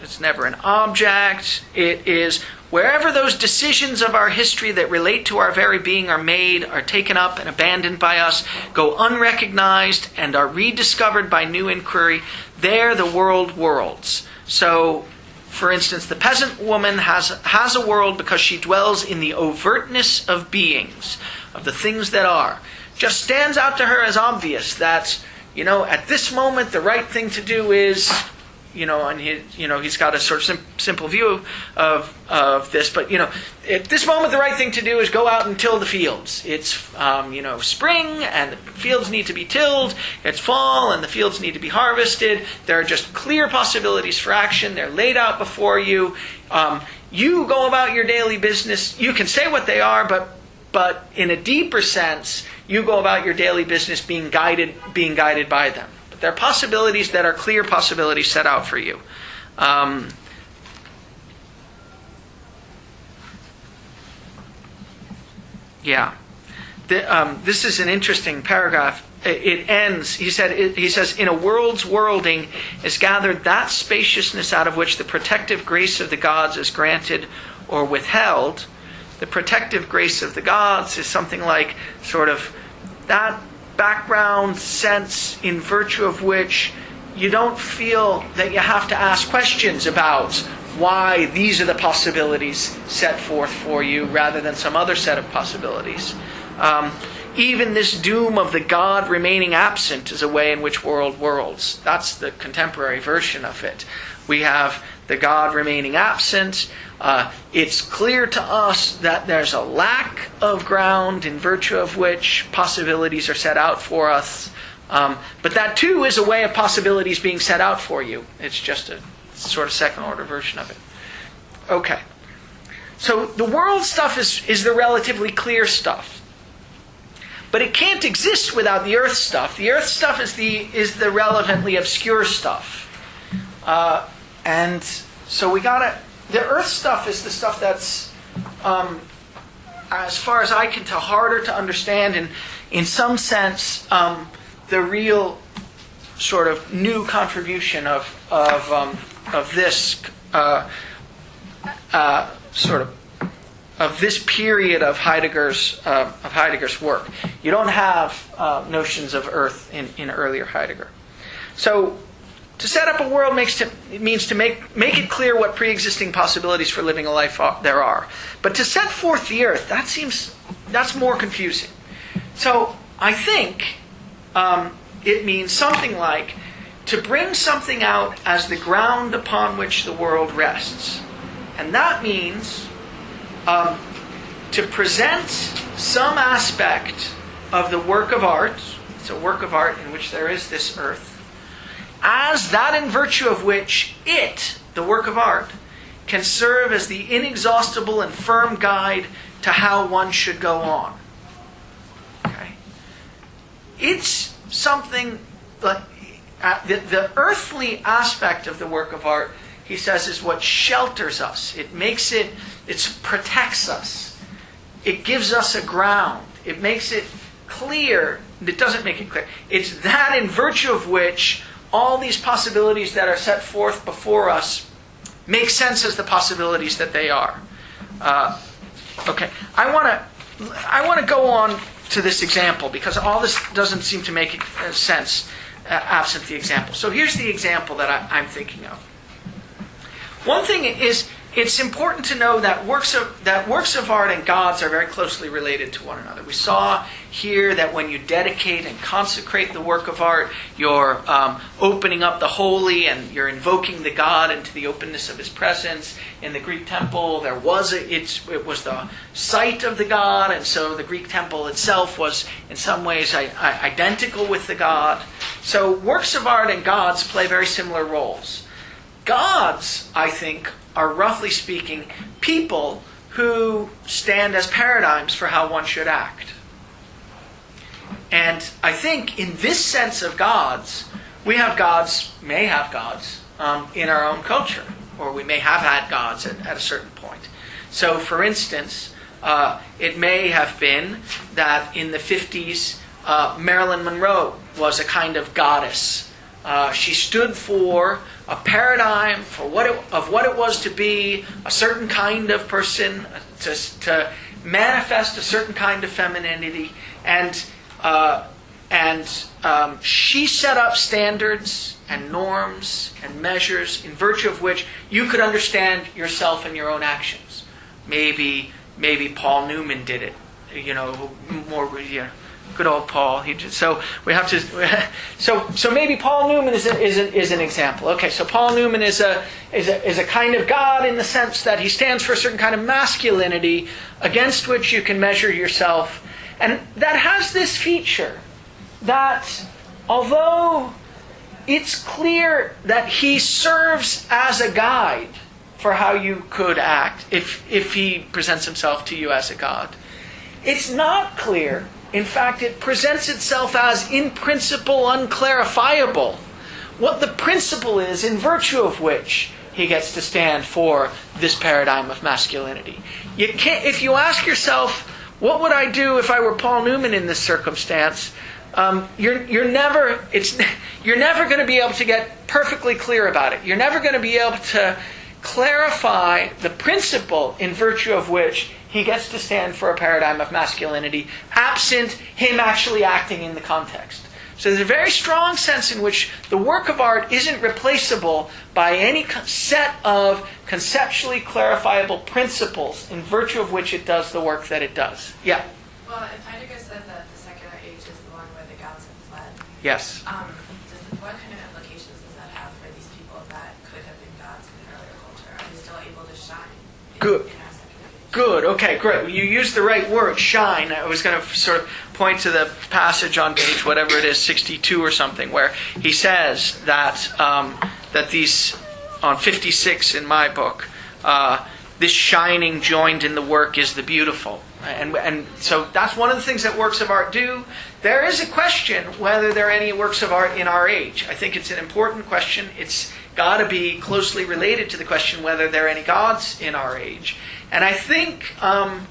Speaker 1: It's never an object. It is wherever those decisions of our history that relate to our very being are made, are taken up and abandoned by us, go unrecognized, and are rediscovered by new inquiry, there the world worlds. So, for instance, the peasant woman has a world because she dwells in the overtness of beings, of the things that are. Just stands out to her as obvious that, at this moment the right thing to do is, and he's got a sort of simple view of this, but at this moment the right thing to do is go out and till the fields. It's spring and the fields need to be tilled. It's fall and the fields need to be harvested. There are just clear possibilities for action. They're laid out before you. You go about your daily business. You can say what they are, but in a deeper sense, you go about your daily business being guided by them. But there are possibilities that are clear possibilities set out for you. This is an interesting paragraph. It ends, he says, in a world's worlding is gathered that spaciousness out of which the protective grace of the gods is granted or withheld. The protective grace of the gods is something like sort of that background sense in virtue of which you don't feel that you have to ask questions about why these are the possibilities set forth for you rather than some other set of possibilities. Even this doom of the God remaining absent is a way in which world worlds. That's the contemporary version of it. We have the God remaining absent. It's clear to us that there's a lack of ground in virtue of which possibilities are set out for us. But that too is a way of possibilities being set out for you. It's just a sort of second order version of it. Okay. So the world stuff is the relatively clear stuff. But it can't exist without the earth stuff. The earth stuff is the relevantly obscure stuff. And so the earth stuff is the stuff that's, as far as I can tell, harder to understand and in some sense the real sort of new contribution of this of this period of Heidegger's work. You don't have notions of earth in earlier Heidegger. So to set up a world means to make it clear what pre-existing possibilities for living a life there are. But to set forth the earth, that's more confusing. So I think it means something like to bring something out as the ground upon which the world rests. And that means to present some aspect of the work of art, it's a work of art in which there is this earth, as that in virtue of which it, the work of art, can serve as the inexhaustible and firm guide to how one should go on. Okay? It's something like the earthly aspect of the work of art, he says, is what shelters us. It protects us. It gives us a ground. It makes it clear. It doesn't make it clear. It's that in virtue of which all these possibilities that are set forth before us make sense as the possibilities that they are. Okay, I want to go on to this example because all this doesn't seem to make sense absent the example. So here's the example that I'm thinking of. One thing is, it's important to know that works of art and gods are very closely related to one another. We saw here that when you dedicate and consecrate the work of art, you're opening up the holy and you're invoking the god into the openness of his presence. In the Greek temple, it was the site of the god, and so the Greek temple itself was in some ways identical with the god. So works of art and gods play very similar roles. Gods, I think, are roughly speaking people who stand as paradigms for how one should act. And I think in this sense of gods, may have gods in our own culture, or we may have had gods at a certain point. So for instance, it may have been that in the 50s, Marilyn Monroe was a kind of goddess She stood for a paradigm of what it was to be a certain kind of person, to manifest a certain kind of femininity, and she set up standards and norms and measures in virtue of which you could understand yourself and your own actions. Maybe Paul Newman did it. Good old Paul. So maybe Paul Newman is an example. Okay, so Paul Newman is a kind of God in the sense that he stands for a certain kind of masculinity against which you can measure yourself, and that has this feature that although it's clear that he serves as a guide for how you could act if he presents himself to you as a God, it's not clear. In fact, it presents itself as, in principle, unclarifiable. What the principle is, in virtue of which he gets to stand for this paradigm of masculinity. You can't. If you ask yourself, what would I do if I were Paul Newman in this circumstance? You're never going to be able to get perfectly clear about it. You're never going to be able to clarify the principle in virtue of which he gets to stand for a paradigm of masculinity, absent him actually acting in the context. So there's a very strong sense in which the work of art isn't replaceable by any set of conceptually clarifiable principles in virtue of which it does the work that it does. Yeah?
Speaker 9: Well, if Heidegger said that the secular age is the one where the gods have fled,
Speaker 1: yes.
Speaker 9: What kind of implications does that have for these people that could have been gods in an earlier culture? Are they still able to shine in our secular age?
Speaker 1: Good. Okay, great. You used the right word, shine. I was going to sort of point to the passage on page whatever it is, 62 or something, where he says that that these, on 56 in my book, this shining joined in the work is the beautiful. And so that's one of the things that works of art do. There is a question whether there are any works of art in our age. I think it's an important question. It's got to be closely related to the question whether there are any gods in our age. And I think, one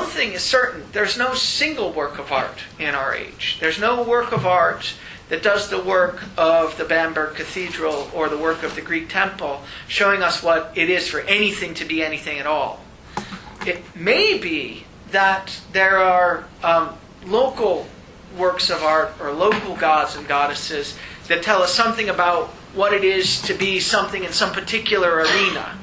Speaker 1: thing is certain. There's no single work of art in our age. There's no work of art that does the work of the Bamberg Cathedral or the work of the Greek temple, showing us what it is for anything to be anything at all. It may be that there are local works of art or local gods and goddesses that tell us something about what it is to be something in some particular arena.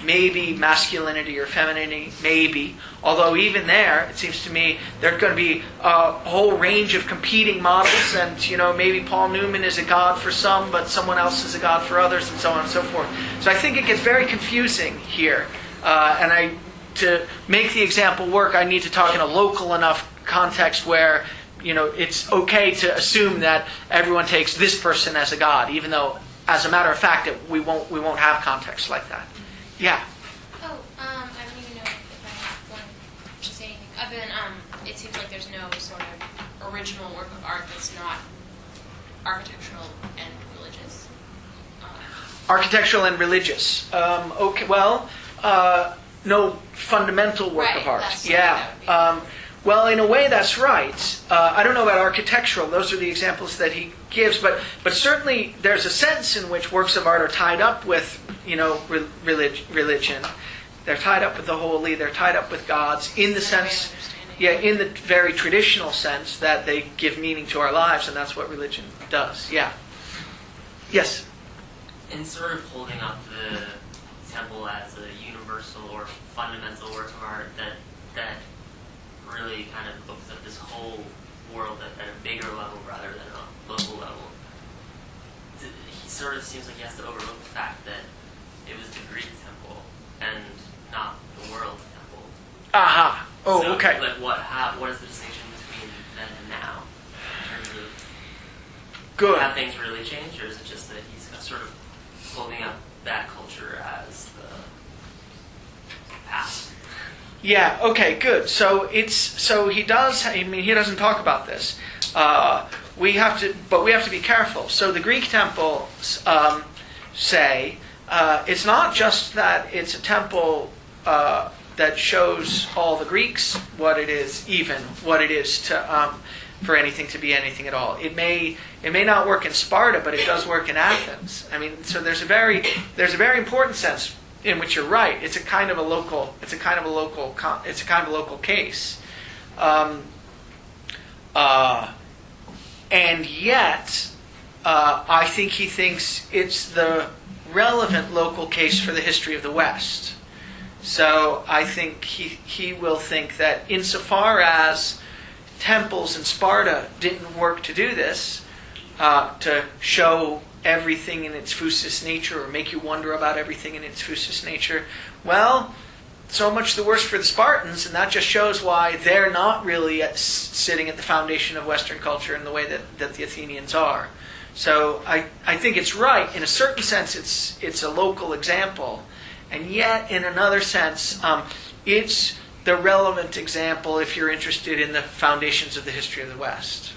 Speaker 1: Maybe masculinity or femininity, maybe. Although even there, it seems to me, there's going to be a whole range of competing models, and maybe Paul Newman is a god for some, but someone else is a god for others, and so on and so forth. So I think it gets very confusing here. To make the example work, I need to talk in a local enough context where it's okay to assume that everyone takes this person as a god, even though, as a matter of fact, we won't have context like that. Yeah.
Speaker 5: Oh, I don't even know if I want to say anything. Other than, it seems like there's no sort of original work of art that's not architectural and religious.
Speaker 1: Architectural and religious. Okay. Well, no fundamental work of art. Yeah. Well, in a way, that's right. I don't know about architectural. Those are the examples that he gives. But certainly there's a sense in which works of art are tied up with, religion. They're tied up with the holy. They're tied up with gods in the sense, in the very traditional sense that they give meaning to our lives, and that's what religion does. Yeah. Yes?
Speaker 15: In sort of holding up the temple as a universal or fundamental work of art that really kind of looks at this whole world at a bigger level rather than a local level. He sort of seems like he has to overlook the fact that it was the Greek temple and not the world temple.
Speaker 1: Aha. Oh,
Speaker 15: so,
Speaker 1: okay.
Speaker 15: Like what is the distinction between then and now in terms of
Speaker 1: Good.
Speaker 15: Have things really changed, or is it just that he's sort of holding up that culture as the past?
Speaker 1: Yeah. Okay. Good. So he does. I mean, he doesn't talk about this. We have to be careful. So the Greek temples say it's not just that it's a temple that shows all the Greeks what it is to for anything to be anything at all. It may not work in Sparta, but it does work in Athens. I mean, so there's a very important sense in which you're right. It's a kind of a local case, and yet I think he thinks it's the relevant local case for the history of the West. So I think he will think that insofar as temples in Sparta didn't work to do this, to show everything in its physis nature or make you wonder about everything in its physis nature, well, so much the worse for the Spartans, and that just shows why they're not really sitting at the foundation of Western culture in the way that the Athenians are. So I think it's right. In a certain sense, it's a local example, and yet in another sense, it's the relevant example if you're interested in the foundations of the history of the West.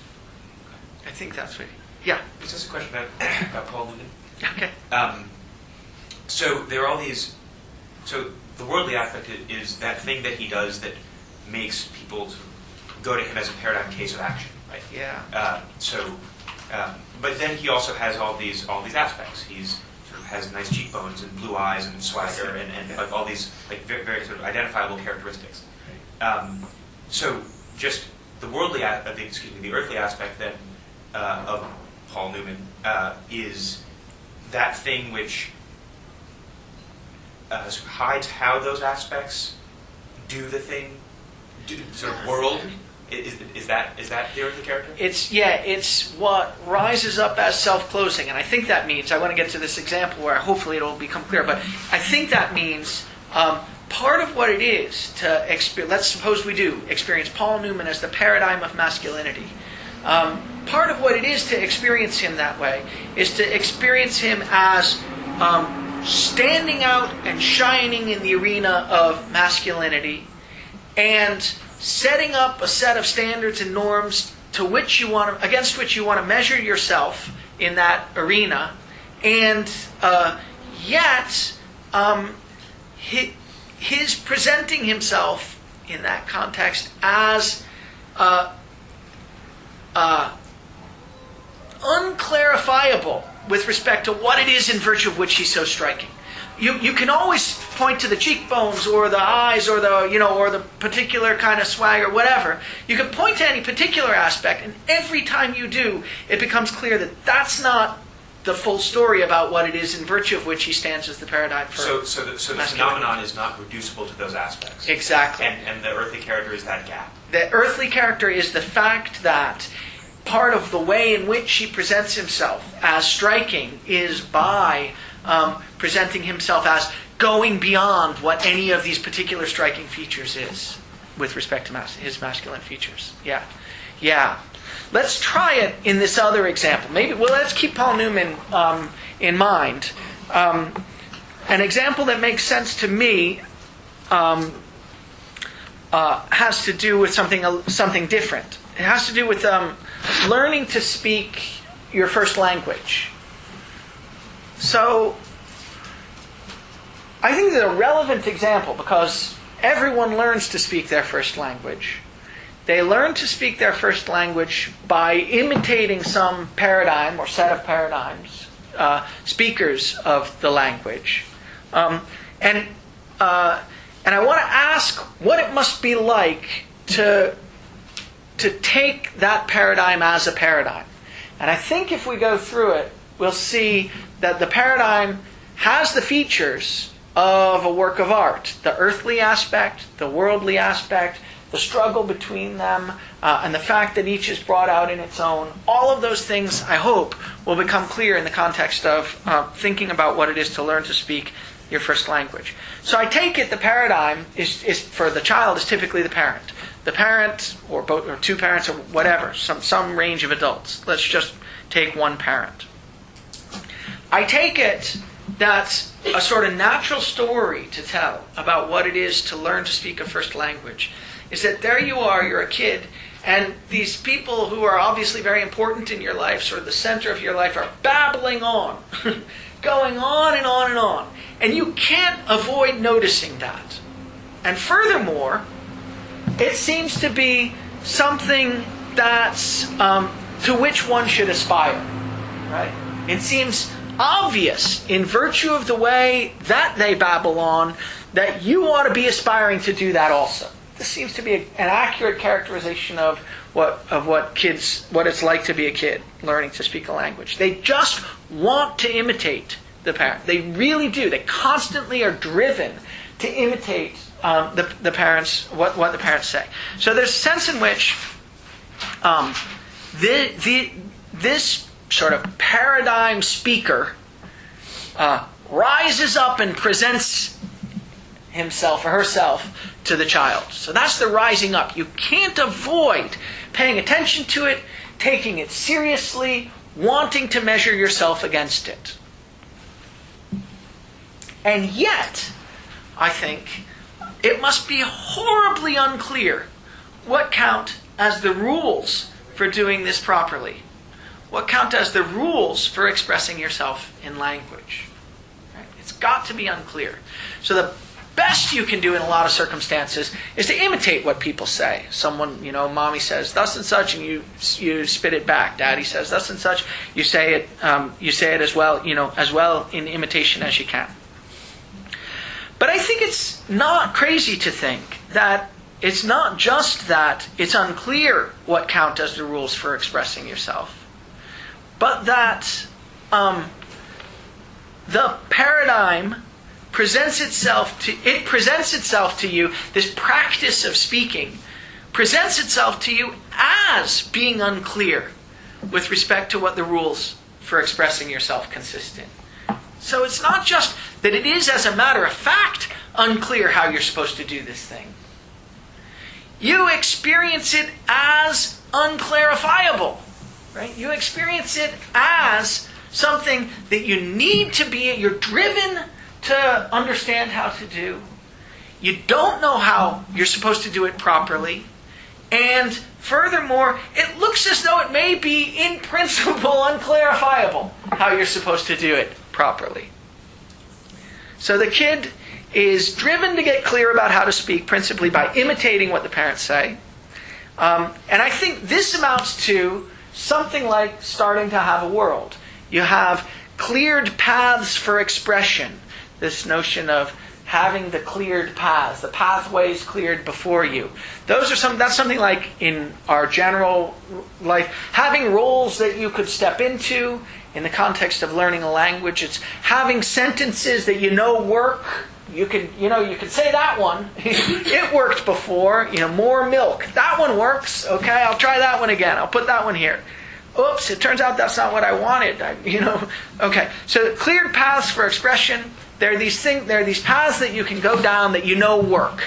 Speaker 1: I think that's what. Yeah.
Speaker 6: Is this a question about Paul Newman?
Speaker 1: Okay.
Speaker 6: So there are all these. So the worldly aspect is that thing that he does that makes people sort of go to him as a paradigm case of action, right?
Speaker 1: Yeah.
Speaker 6: But then he also has all these aspects. He's sort of has nice cheekbones and blue eyes and swagger and like all these like very, very sort of identifiable characteristics. So just the worldly, the earthly aspect then of Paul Newman is that thing which sort of hides how those aspects do the thing, sort of world. Is that the earthly character?
Speaker 1: It's what rises up as self-closing, and I think that means, I want to get to this example where hopefully it'll become clear, but I think that means part of what it is to experience, let's suppose we do experience Paul Newman as the paradigm of masculinity. Part of what it is to experience him that way is to experience him as standing out and shining in the arena of masculinity and setting up a set of standards and norms against which you want to measure yourself in that arena, and yet his presenting himself in that context as unclarifiable with respect to what it is in virtue of which he's so striking. You can always point to the cheekbones or the eyes or the particular kind of swag or whatever. You can point to any particular aspect, and every time you do, it becomes clear that that's not the full story about what it is in virtue of which he stands as the paradigm for.
Speaker 6: So the phenomenon is not reducible to those aspects.
Speaker 1: Exactly.
Speaker 6: And the earthly character is that gap.
Speaker 1: The earthly character is the fact that part of the way in which he presents himself as striking is by presenting himself as going beyond what any of these particular striking features is with respect to his masculine features. Yeah. Let's try it in this other example. Let's keep Paul Newman in mind. An example that makes sense to me has to do with something different. It has to do with learning to speak your first language. So, I think that a relevant example, because everyone learns to speak their first language. They learn to speak their first language by imitating some paradigm or set of paradigms, speakers of the language. And I want to ask what it must be like to take that paradigm as a paradigm. And I think if we go through it, we'll see that the paradigm has the features of a work of art. The earthly aspect, the worldly aspect, the struggle between them, and the fact that each is brought out in its own. All of those things, I hope, will become clear in the context of thinking about what it is to learn to speak your first language. So I take it the paradigm is for the child is typically the parent. The parent, or both, or two parents, or whatever, some range of adults. Let's just take one parent. I take it that a sort of natural story to tell about what it is to learn to speak a first language is that there you are, you're a kid, and these people who are obviously very important in your life, sort of the center of your life, are babbling on, going on and on and on. And you can't avoid noticing that. And furthermore, it seems to be something that's to which one should aspire, right? It seems obvious, in virtue of the way that they babble on, that you ought to be aspiring to do that also. This seems to be an accurate characterization of what it's like to be a kid learning to speak a language. They just want to imitate the parent. They really do. They constantly are driven to imitate the parents, what the parents say. So there's a sense in which this sort of paradigm speaker rises up and presents himself or herself to the child. So that's the rising up. You can't avoid paying attention to it, taking it seriously, wanting to measure yourself against it. And yet, I think, it must be horribly unclear what count as the rules for doing this properly. What count as the rules for expressing yourself in language. Right? It's got to be unclear. So the best you can do in a lot of circumstances is to imitate what people say. Someone, mommy says thus and such, and you spit it back. Daddy says thus and such, you say it as well, as well in imitation as you can. But I think it's not crazy to think that it's not just that it's unclear what count as the rules for expressing yourself, but that the paradigm presents itself to you, this practice of speaking presents itself to you as being unclear with respect to what the rules for expressing yourself consist in. So it's not just that it is, as a matter of fact, unclear how you're supposed to do this thing. You experience it as unclarifiable, right? You experience it as something that you need to be, you're driven to understand how to do. You don't know how you're supposed to do it properly. And furthermore, it looks as though it may be, in principle, unclarifiable how you're supposed to do it properly. So the kid is driven to get clear about how to speak, principally by imitating what the parents say. And I think this amounts to something like starting to have a world. You have cleared paths for expression. This notion of having the cleared paths, the pathways cleared before you. That's something like in our general life, having roles that you could step into in the context of learning a language. It's having sentences that work. You could say that one. It worked before. More milk. That one works. Okay, I'll try that one again. I'll put that one here. Oops, it turns out that's not what I wanted. Okay, so cleared paths for expression. There are these paths that you can go down that work.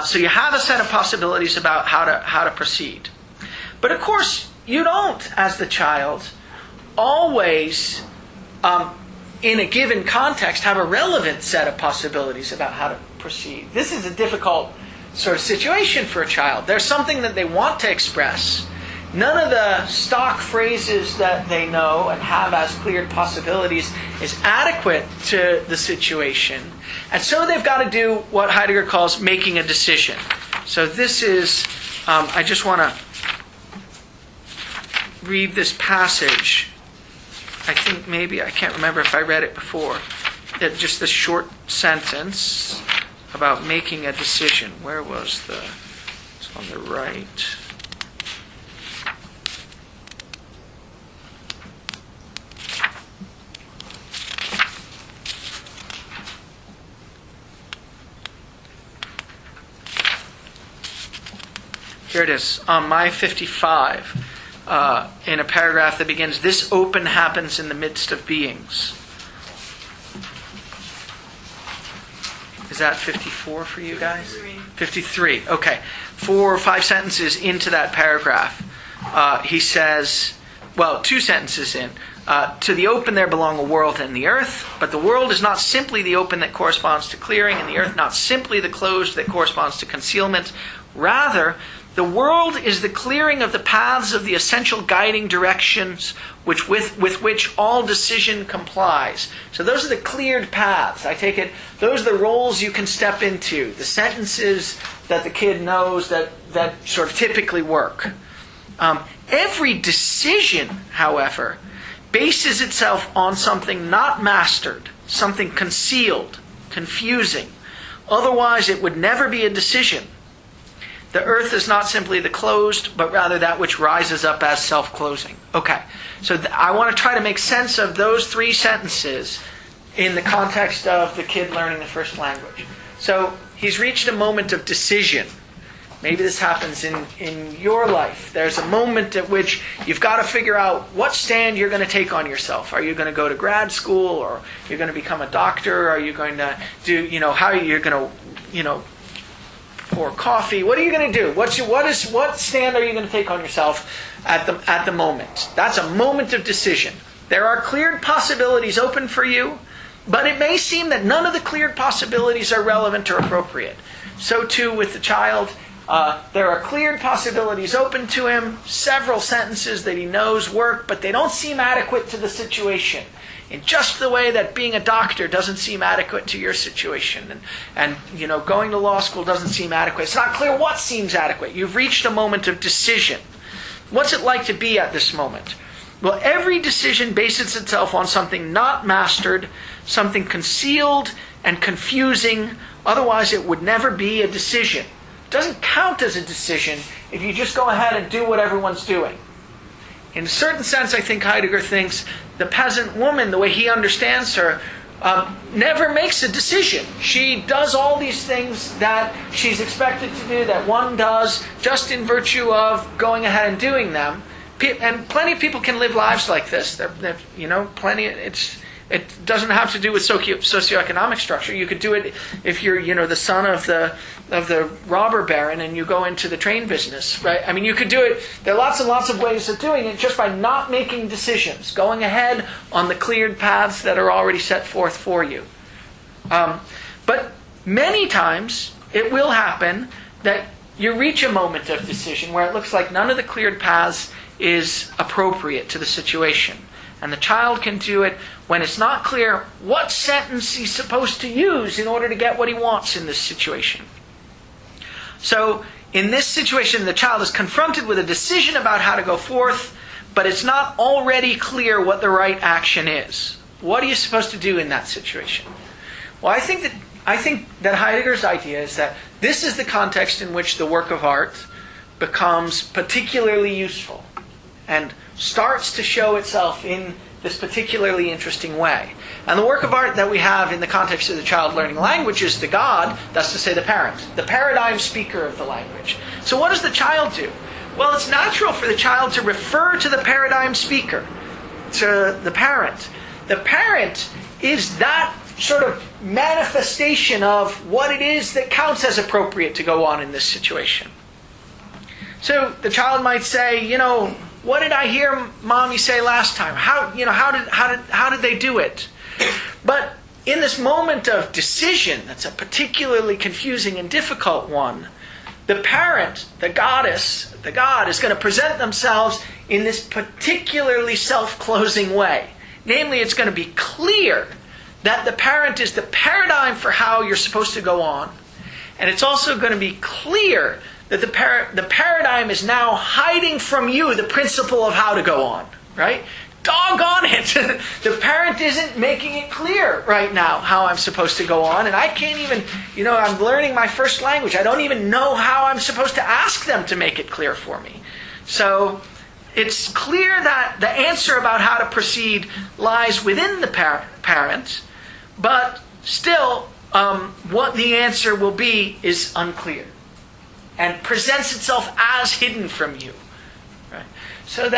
Speaker 1: So you have a set of possibilities about how to proceed. But of course, you don't, as the child, always, in a given context, have a relevant set of possibilities about how to proceed. This is a difficult sort of situation for a child. There's something that they want to express. None of the stock phrases that they know and have as cleared possibilities is adequate to the situation. And so they've got to do what Heidegger calls making a decision. So this is, I just want to read this passage. I think I can't remember if I read it before. Just the short sentence about making a decision. Where was it's on the right. Here it is, on my 55, in a paragraph that begins, "This open happens in the midst of beings." Is that 54 for you guys? 53. Okay. 4 or 5 sentences into that paragraph, he says, 2 sentences in, "To the open there belong a world and the earth, but the world is not simply the open that corresponds to clearing, and the earth not simply the closed that corresponds to concealment. Rather, the world is the clearing of the paths of the essential guiding directions with which all decision complies." So those are the cleared paths. I take it those are the roles you can step into, the sentences that the kid knows that that sort of typically work. Every decision, however, bases itself on something not mastered, something concealed, confusing. Otherwise, it would never be a decision. The earth is not simply the closed, but rather that which rises up as self-closing. Okay, so I want to try to make sense of those 3 sentences in the context of the kid learning the first language. So he's reached a moment of decision. Maybe this happens in your life. There's a moment at which you've got to figure out what stand you're going to take on yourself. Are you going to go to grad school, or you're going to become a doctor? Are you going to do, how you're going to, pour coffee? What are you going to do? What stand are you going to take on yourself at the moment? That's a moment of decision. There are cleared possibilities open for you, but it may seem that none of the cleared possibilities are relevant or appropriate. So too with the child. There are cleared possibilities open to him, several sentences that he knows work, but they don't seem adequate to the situation. In just the way that being a doctor doesn't seem adequate to your situation, and going to law school doesn't seem adequate. It's not clear what seems adequate. You've reached a moment of decision. What's it like to be at this moment? Well, every decision bases itself on something not mastered, something concealed and confusing. Otherwise, it would never be a decision. Doesn't count as a decision if you just go ahead and do what everyone's doing. In a certain sense, I think Heidegger thinks the peasant woman, the way he understands her, never makes a decision. She does all these things that she's expected to do, that one does, just in virtue of going ahead and doing them. And plenty of people can live lives like this. It doesn't have to do with socioeconomic structure. You could do it if you're, the son of the robber baron and you go into the train business, right? I mean, you could do it. There are lots and lots of ways of doing it just by not making decisions, going ahead on the cleared paths that are already set forth for you. But many times it will happen that you reach a moment of decision where it looks like none of the cleared paths is appropriate to the situation. And the child can do it when it's not clear what sentence he's supposed to use in order to get what he wants in this situation. So, in this situation, the child is confronted with a decision about how to go forth, but it's not already clear what the right action is. What are you supposed to do in that situation? Well, I think that Heidegger's idea is that this is the context in which the work of art becomes particularly useful and starts to show itself in this particularly interesting way. And the work of art that we have in the context of the child learning language is the God, that's to say the parent, the paradigm speaker of the language. So what does the child do? Well, it's natural for the child to refer to the paradigm speaker, to the parent. The parent is that sort of manifestation of what it is that counts as appropriate to go on in this situation. So the child might say, what did I hear Mommy say last time? How did they do it? But in this moment of decision, that's a particularly confusing and difficult one, the parent, the goddess, the God, is going to present themselves in this particularly self-closing way. Namely, it's going to be clear that the parent is the paradigm for how you're supposed to go on. And it's also going to be clear that the paradigm is now hiding from you the principle of how to go on, right? Doggone it! The parent isn't making it clear right now how I'm supposed to go on, and I can't even, I'm learning my first language. I don't even know how I'm supposed to ask them to make it clear for me. So it's clear that the answer about how to proceed lies within the parent, but still, what the answer will be is unclear and presents itself as hidden from you. Right? So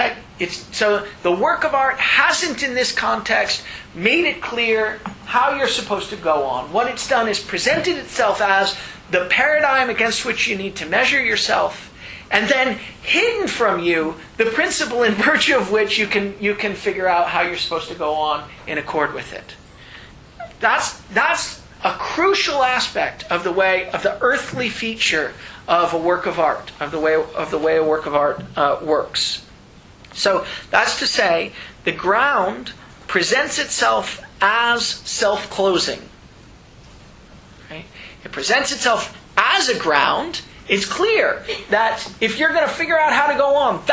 Speaker 1: the work of art hasn't in this context made it clear how you're supposed to go on. What it's done is presented itself as the paradigm against which you need to measure yourself, and then hidden from you the principle in virtue of which you can figure out how you're supposed to go on in accord with it. That's a crucial aspect of the earthly feature of a work of art, of the way a work of art works. So that's to say, the ground presents itself as self-closing. Right? It presents itself as a ground it's clear that if you're going to figure out how to go on,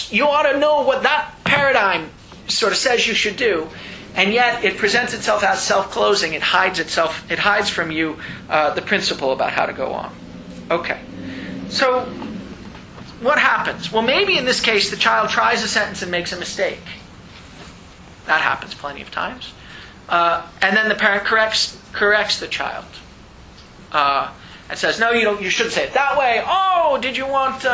Speaker 1: you ought to know what that paradigm sort of says you should do. And yet it presents itself as self-closing. It hides from you the principle about how to go on. Okay. So what happens? Well, maybe in this case the child tries a sentence and makes a mistake. That happens plenty of times. And then the parent corrects the child. And says, no, you shouldn't say it that way. Oh, did you want,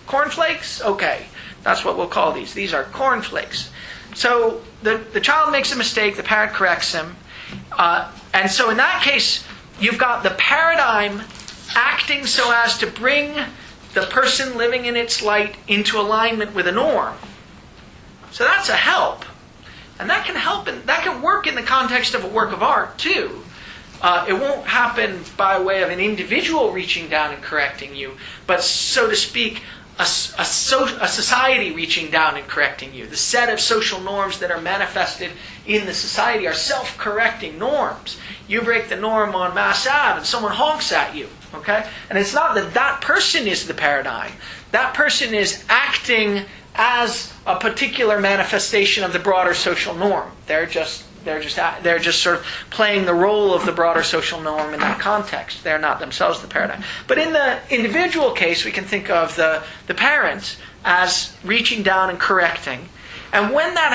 Speaker 1: cornflakes? Okay, that's what we'll call these. These are cornflakes. So the child makes a mistake, the parent corrects him. And so in that case, you've got the paradigm acting so as to bring the person living in its light into alignment with a norm. So that's a help. And that can help, and that can work in the context of a work of art too. It won't happen by way of an individual reaching down and correcting you, but so to speak, a society reaching down and correcting you. The set of social norms that are manifested in the society are self-correcting norms. You break the norm on Mass Ave and someone honks at you. Okay? And it's not that person is the paradigm. That person is acting as a particular manifestation of the broader social norm. They're just sort of playing the role of the broader social norm in that context. They're not themselves the paradigm. But in the individual case, we can think of the parent as reaching down and correcting. And when that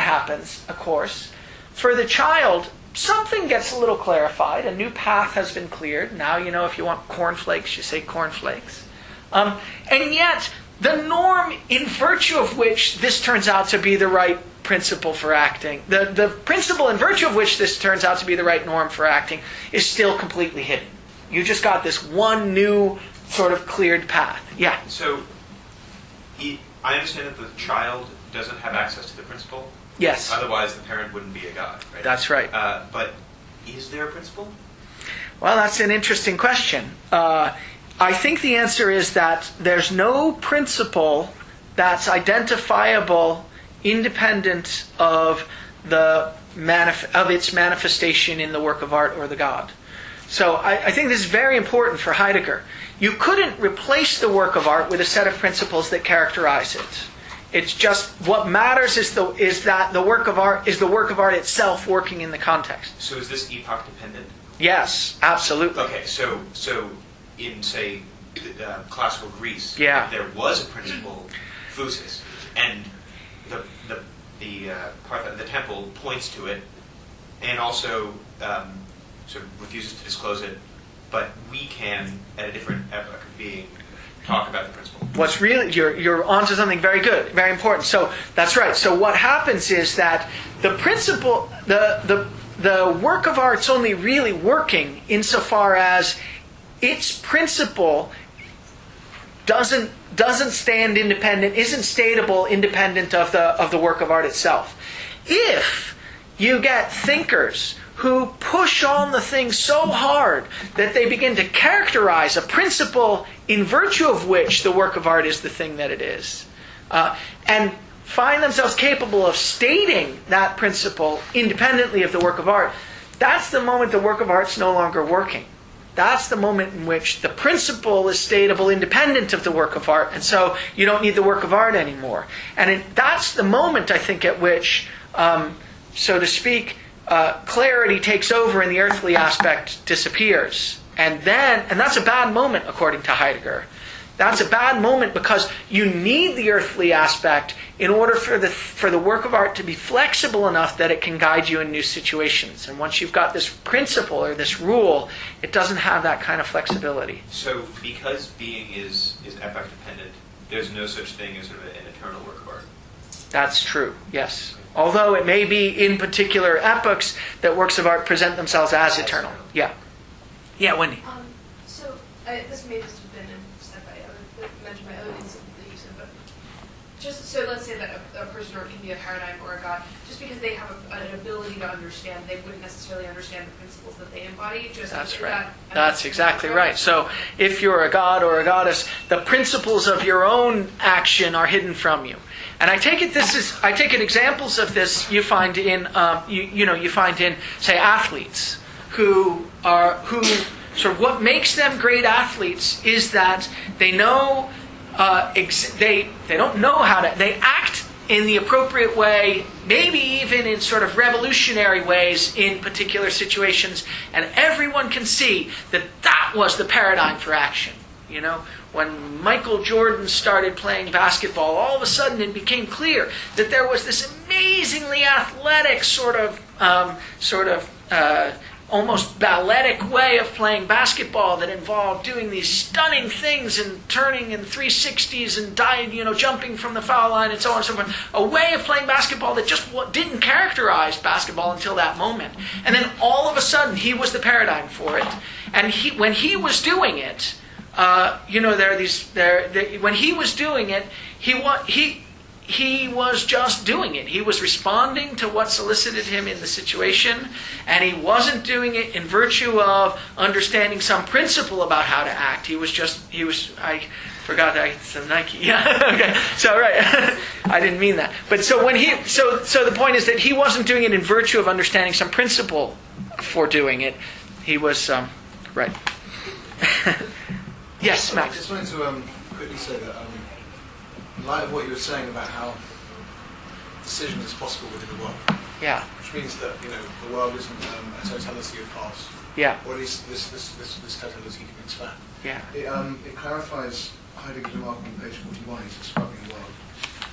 Speaker 1: happens, of course, for the child, something gets a little clarified. A new path has been cleared. Now you know if you want cornflakes, you say cornflakes. And yet, the norm in virtue of which this turns out to be the right principle for acting, the principle in virtue of which this turns out to be the right norm for acting, is still completely hidden. You just got this one new sort of cleared path. Yeah?
Speaker 6: So, I understand that the child doesn't have access to the principle?
Speaker 1: Yes.
Speaker 6: Otherwise, the parent wouldn't be a god, right?
Speaker 1: That's right.
Speaker 6: But is there a principle?
Speaker 1: Well, that's an interesting question. I think the answer is that there's no principle that's identifiable independent of its manifestation in the work of art or the god. So I think this is very important for Heidegger. You couldn't replace the work of art with a set of principles that characterize it. It's just what matters is that the work of art is the work of art itself working in the context.
Speaker 6: So is this epoch dependent?
Speaker 1: Yes, absolutely.
Speaker 6: Okay, so in say classical Greece,
Speaker 1: yeah,
Speaker 6: there was a principle, phusis, and the part that the temple points to it, and also sort of refuses to disclose it, but we can, at a different epoch of being, talk about the principle.
Speaker 1: What's really, you're onto something very good, very important. So that's right. So what happens is that the principle, the work of art's only really working insofar as its principle doesn't stand independent, isn't statable independent of the work of art itself. If you get thinkers who push on the thing so hard that they begin to characterize a principle in virtue of which the work of art is the thing that it is, and find themselves capable of stating that principle independently of the work of art, that's the moment the work of art's no longer working. That's the moment in which the principle is statable independent of the work of art, and so you don't need the work of art anymore. And that's the moment, I think, at which, so to speak, clarity takes over and the earthly aspect disappears. And that's a bad moment, according to Heidegger. That's a bad moment because you need the earthly aspect in order for the work of art to be flexible enough that it can guide you in new situations. And once you've got this principle or this rule, it doesn't have that kind of flexibility.
Speaker 6: So because being is epoch dependent, there's no such thing as sort of an eternal work of art?
Speaker 1: That's true, yes. Although it may be in particular epochs that works of art present themselves as eternal. Yeah. Yeah, Wendy.
Speaker 10: So this may just have been mentioned by other things that you said, but just so let's say that a person or it can be a paradigm or a god, just because they have an ability to understand, they wouldn't necessarily understand the principles that they embody.
Speaker 1: That's right. That's exactly right. So if you're a god or a goddess, the principles of your own action are hidden from you. And I take it examples of this you find in you find in say athletes who sort of what makes them great athletes is that they know they don't know how to, they act in the appropriate way, maybe even in sort of revolutionary ways in particular situations, and everyone can see that that was the paradigm for action. You know, when Michael Jordan started playing basketball, all of a sudden it became clear that there was this amazingly athletic sort of almost balletic way of playing basketball that involved doing these stunning things and turning in 360s and jumping from the foul line and so on and so forth. A way of playing basketball that just didn't characterize basketball until that moment. And then all of a sudden he was the paradigm for it. And when he was doing it, when he was doing it, he was just doing it. He was responding to what solicited him in the situation, and he wasn't doing it in virtue of understanding some principle about how to act. I forgot that it's a Nike. Yeah, okay. So right, I didn't mean that. But so so the point is that he wasn't doing it in virtue of understanding some principle for doing it. He was right. Yes, Max.
Speaker 14: I just wanted to quickly say that in light of what you were saying about how decision is possible within the world, which means that the world isn't a totality of parts, or at least this totality can expand. It clarifies Heidegger's remark on page 41. He's describing the world,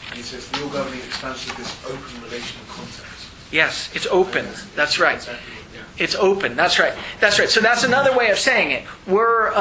Speaker 14: and he says the all-governing expanse of this open relational context.
Speaker 1: Yes, it's open. That's right.
Speaker 14: Exactly.
Speaker 1: It's open. That's right. That's right. So that's another way of saying it. Were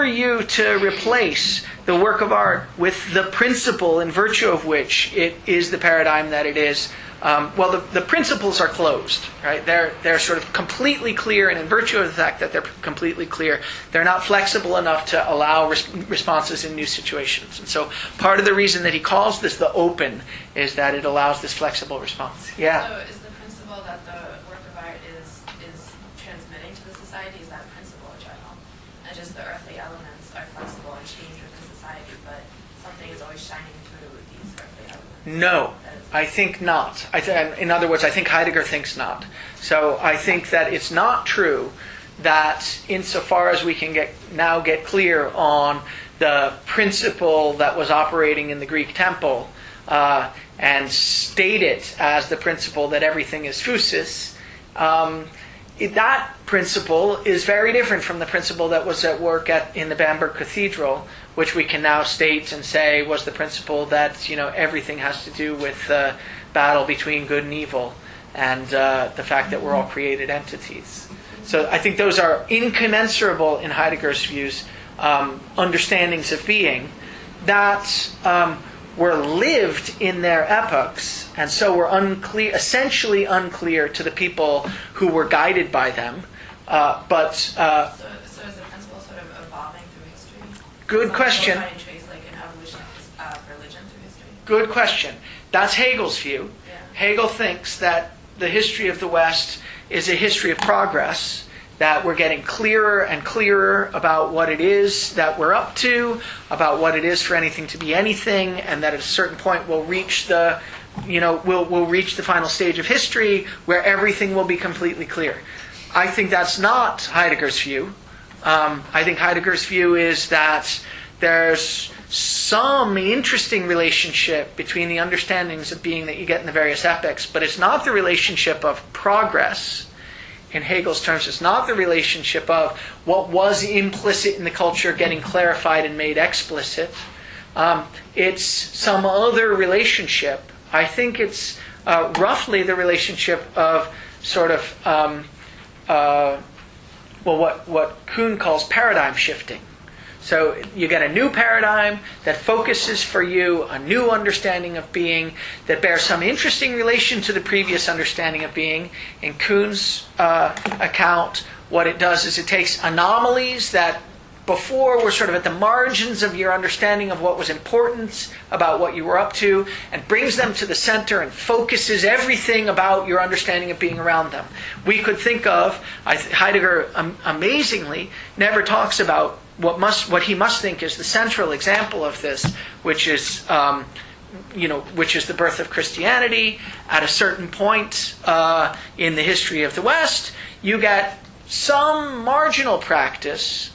Speaker 1: you to replace the work of art with the principle in virtue of which it is the paradigm that it is, the principles are closed, right? They're sort of completely clear, and in virtue of the fact that they're completely clear, they're not flexible enough to allow responses in new situations. And so part of the reason that he calls this the open is that it allows this flexible response. Yeah.
Speaker 9: So is the principle that the work of art is transmitting to the society, is that principle in general? And just the earthly elements are flexible and change with the society, but something is always shining through these earthly elements?
Speaker 1: No, I think not. In other words, I think Heidegger thinks not. So I think that it's not true that insofar as we can get clear on the principle that was operating in the Greek temple and state it as the principle that everything is physis, that principle is very different from the principle that was at work in the Bamberg Cathedral, which we can now state and say was the principle that everything has to do with the battle between good and evil, and the fact that we're all created entities. So I think those are incommensurable in Heidegger's views, understandings of being that were lived in their epochs, and so were essentially unclear to the people who were guided by them. So is the principle sort of evolving through history? Good question.
Speaker 9: Trying to trace an evolution of religion through history?
Speaker 1: Good question. That's Hegel's view.
Speaker 9: Yeah.
Speaker 1: Hegel thinks that the history of the West is a history of progress, that we're getting clearer and clearer about what it is that we're up to, about what it is for anything to be anything, and that at a certain point we'll reach the final stage of history where everything will be completely clear. I think that's not Heidegger's view. I think Heidegger's view is that there's some interesting relationship between the understandings of being that you get in the various epochs, but it's not the relationship of progress. In Hegel's terms, it's not the relationship of what was implicit in the culture getting clarified and made explicit. It's some other relationship. I think it's roughly the relationship of sort of what Kuhn calls paradigm shifting. So you get a new paradigm that focuses for you a new understanding of being that bears some interesting relation to the previous understanding of being. In Kuhn's account, what it does is it takes anomalies that before were sort of at the margins of your understanding of what was important about what you were up to, and brings them to the center and focuses everything about your understanding of being around them. We could think of, Heidegger amazingly never talks about what he must think is the central example of this, which is the birth of Christianity. At a certain point in the history of the West, you get some marginal practice,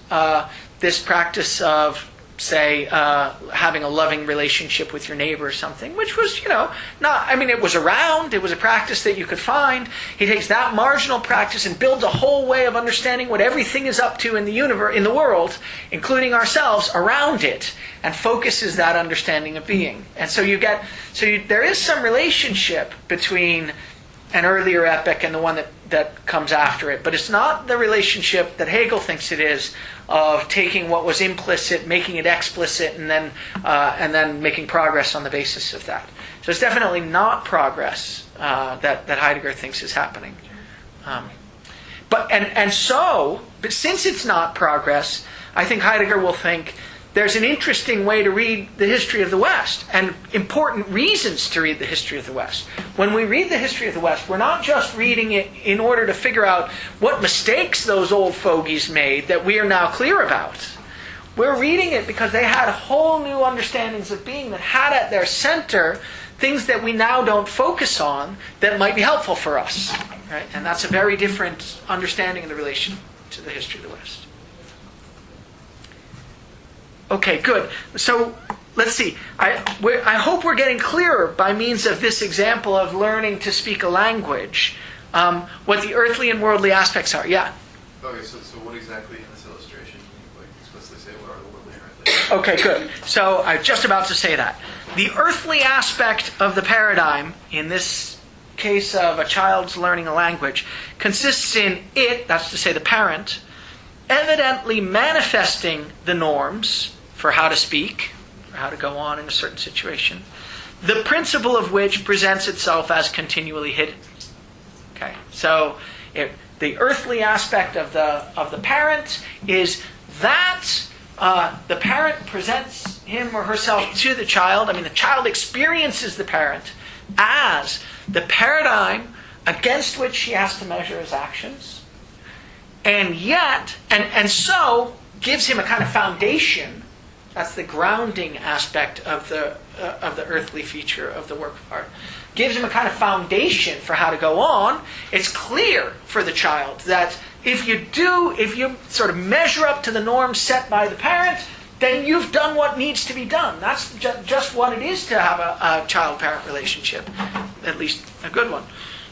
Speaker 1: this practice of, say, having a loving relationship with your neighbor or something, which was, it was around, it was a practice that you could find. He takes that marginal practice and builds a whole way of understanding what everything is up to in the universe, in the world, including ourselves, around it, and focuses that understanding of being. And so there is some relationship between an earlier epic and the one that comes after it, but it's not the relationship that Hegel thinks it is, of taking what was implicit, making it explicit, and then making progress on the basis of that. So it's definitely not progress that Heidegger thinks is happening. But since it's not progress, I think Heidegger will think there's an interesting way to read the history of the West, and important reasons to read the history of the West. When we read the history of the West, we're not just reading it in order to figure out what mistakes those old fogies made that we are now clear about. We're reading it because they had whole new understandings of being that had at their center things that we now don't focus on that might be helpful for us. Right? And that's a very different understanding of the relation to the history of the West. Okay, good. So let's see. I hope we're getting clearer by means of this example of learning to speak a language, what the earthly and worldly aspects are. Yeah?
Speaker 21: Okay, so what exactly in this illustration do you explicitly say what are the worldly and earthly?
Speaker 1: Okay, good. So I'm just about to say that. The earthly aspect of the paradigm, in this case of a child's learning a language, consists in it, that's to say the parent, evidently manifesting the norms for how to speak, for how to go on in a certain situation, the principle of which presents itself as continually hidden. Okay, so the earthly aspect of the parent is that the parent presents him or herself to the child. The child experiences the parent as the paradigm against which he has to measure his actions, and so gives him a kind of foundation. That's the grounding aspect of the earthly feature of the work of art. Gives him a kind of foundation for how to go on. It's clear for the child that if you sort of measure up to the norms set by the parent, then you've done what needs to be done. That's just what it is to have a child-parent relationship, at least a good one.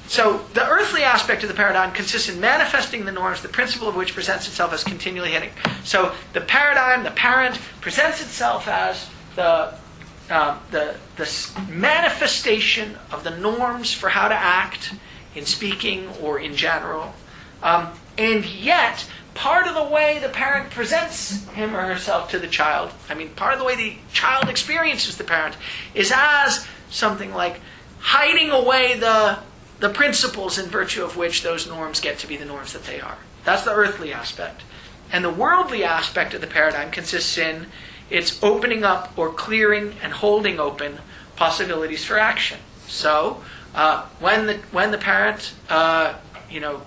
Speaker 1: So the earthly aspect of the paradigm consists in manifesting the norms, the principle of which presents itself as continually hitting. So the paradigm, the parent, presents itself as the manifestation of the norms for how to act in speaking or in general. And yet, part of the way the parent presents him or herself to the child, part of the way the child experiences the parent, is as something like hiding away the principles in virtue of which those norms get to be the norms that they are. That's the earthly aspect. And the worldly aspect of the paradigm consists in its opening up or clearing and holding open possibilities for action. So, when the parent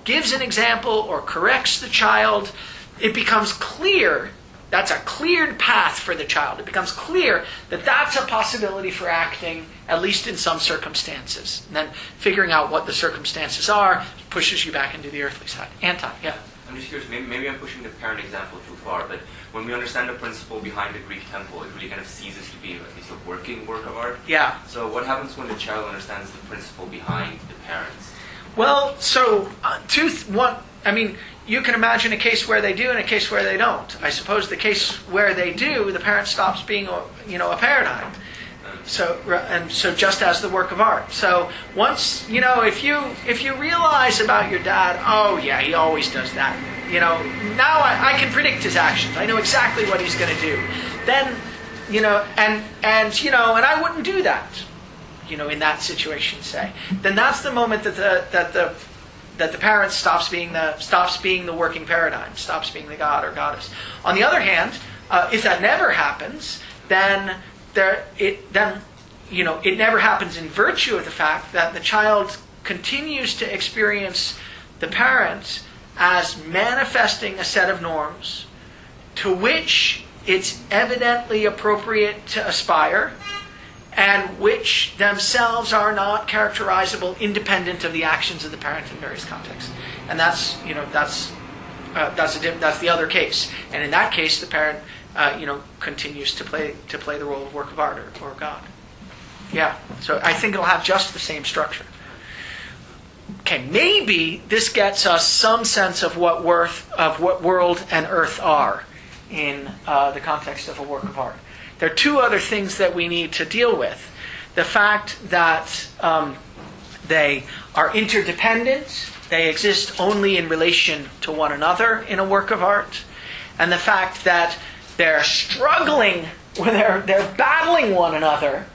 Speaker 1: gives an example or corrects the child, it becomes clear. That's a cleared path for the child. It becomes clear that that's a possibility for acting, at least in some circumstances. And then figuring out what the circumstances are pushes you back into the earthly side. Anton, yeah?
Speaker 8: I'm just curious, maybe I'm pushing the parent example too far, but when we understand the principle behind the Greek temple, it really kind of ceases to be at least a working work of art.
Speaker 1: Yeah.
Speaker 8: So what happens when the child understands the principle behind the parents?
Speaker 1: Well, so, you can imagine a case where they do and a case where they don't. I suppose the case where they do, the parent stops being a paradigm. So just as the work of art. So once, if you realize about your dad, oh yeah, he always does that. Now I can predict his actions. I know exactly what he's going to do. Then, and I wouldn't do that. In that situation, say. Then that's the moment that the parent stops being the working paradigm, stops being the god or goddess. On the other hand, if that never happens, then it never happens in virtue of the fact that the child continues to experience the parent as manifesting a set of norms to which it's evidently appropriate to aspire, and which themselves are not characterizable independent of the actions of the parent in various contexts. And that's That's the other case, and in that case, the parent, continues to play the role of work of art or God. Yeah. So I think it'll have just the same structure. Okay, maybe this gets us some sense of what world and earth are in the context of a work of art. There are two other things that we need to deal with. The fact that they are interdependent, they exist only in relation to one another in a work of art, and the fact that they're struggling, they're battling one another,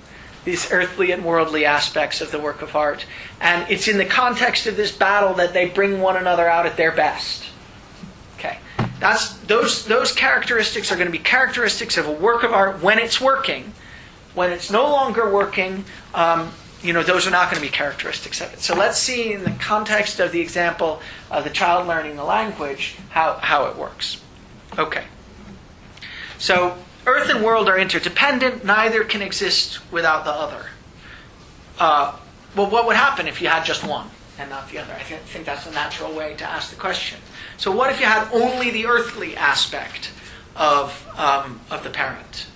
Speaker 1: these earthly and worldly aspects of the work of art. And it's in the context of this battle that they bring one another out at their best. Okay, those characteristics are going to be characteristics of a work of art when it's working. When it's no longer working, those are not going to be characteristics of it. So let's see in the context of the example of the child learning the language, how it works. Okay. So earth and world are interdependent. Neither can exist without the other. Well, what would happen if you had just one and not the other? I think that's a natural way to ask the question. So what if you had only the earthly aspect of the parent?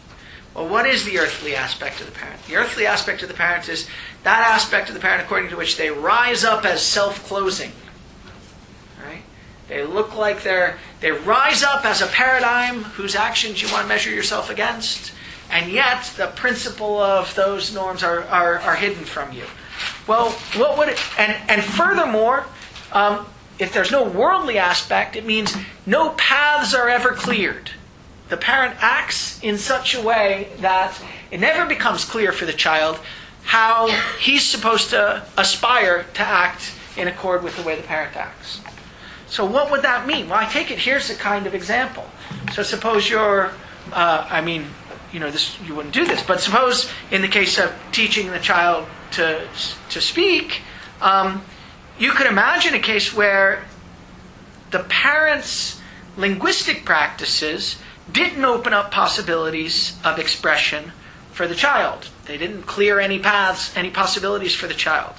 Speaker 1: Well, what is the earthly aspect of the parent? The earthly aspect of the parent is that aspect of the parent according to which they rise up as self-closing. Right? They look like they rise up as a paradigm whose actions you want to measure yourself against, and yet the principle of those norms are hidden from you. Well, what would it? And furthermore, if there's no worldly aspect, it means no paths are ever cleared. The parent acts in such a way that it never becomes clear for the child how he's supposed to aspire to act in accord with the way the parent acts. So what would that mean? Well, I take it here's a kind of example. So suppose you're, you wouldn't do this, but suppose in the case of teaching the child to speak, you could imagine a case where the parent's linguistic practices didn't open up possibilities of expression for the child. They didn't clear any paths, any possibilities for the child.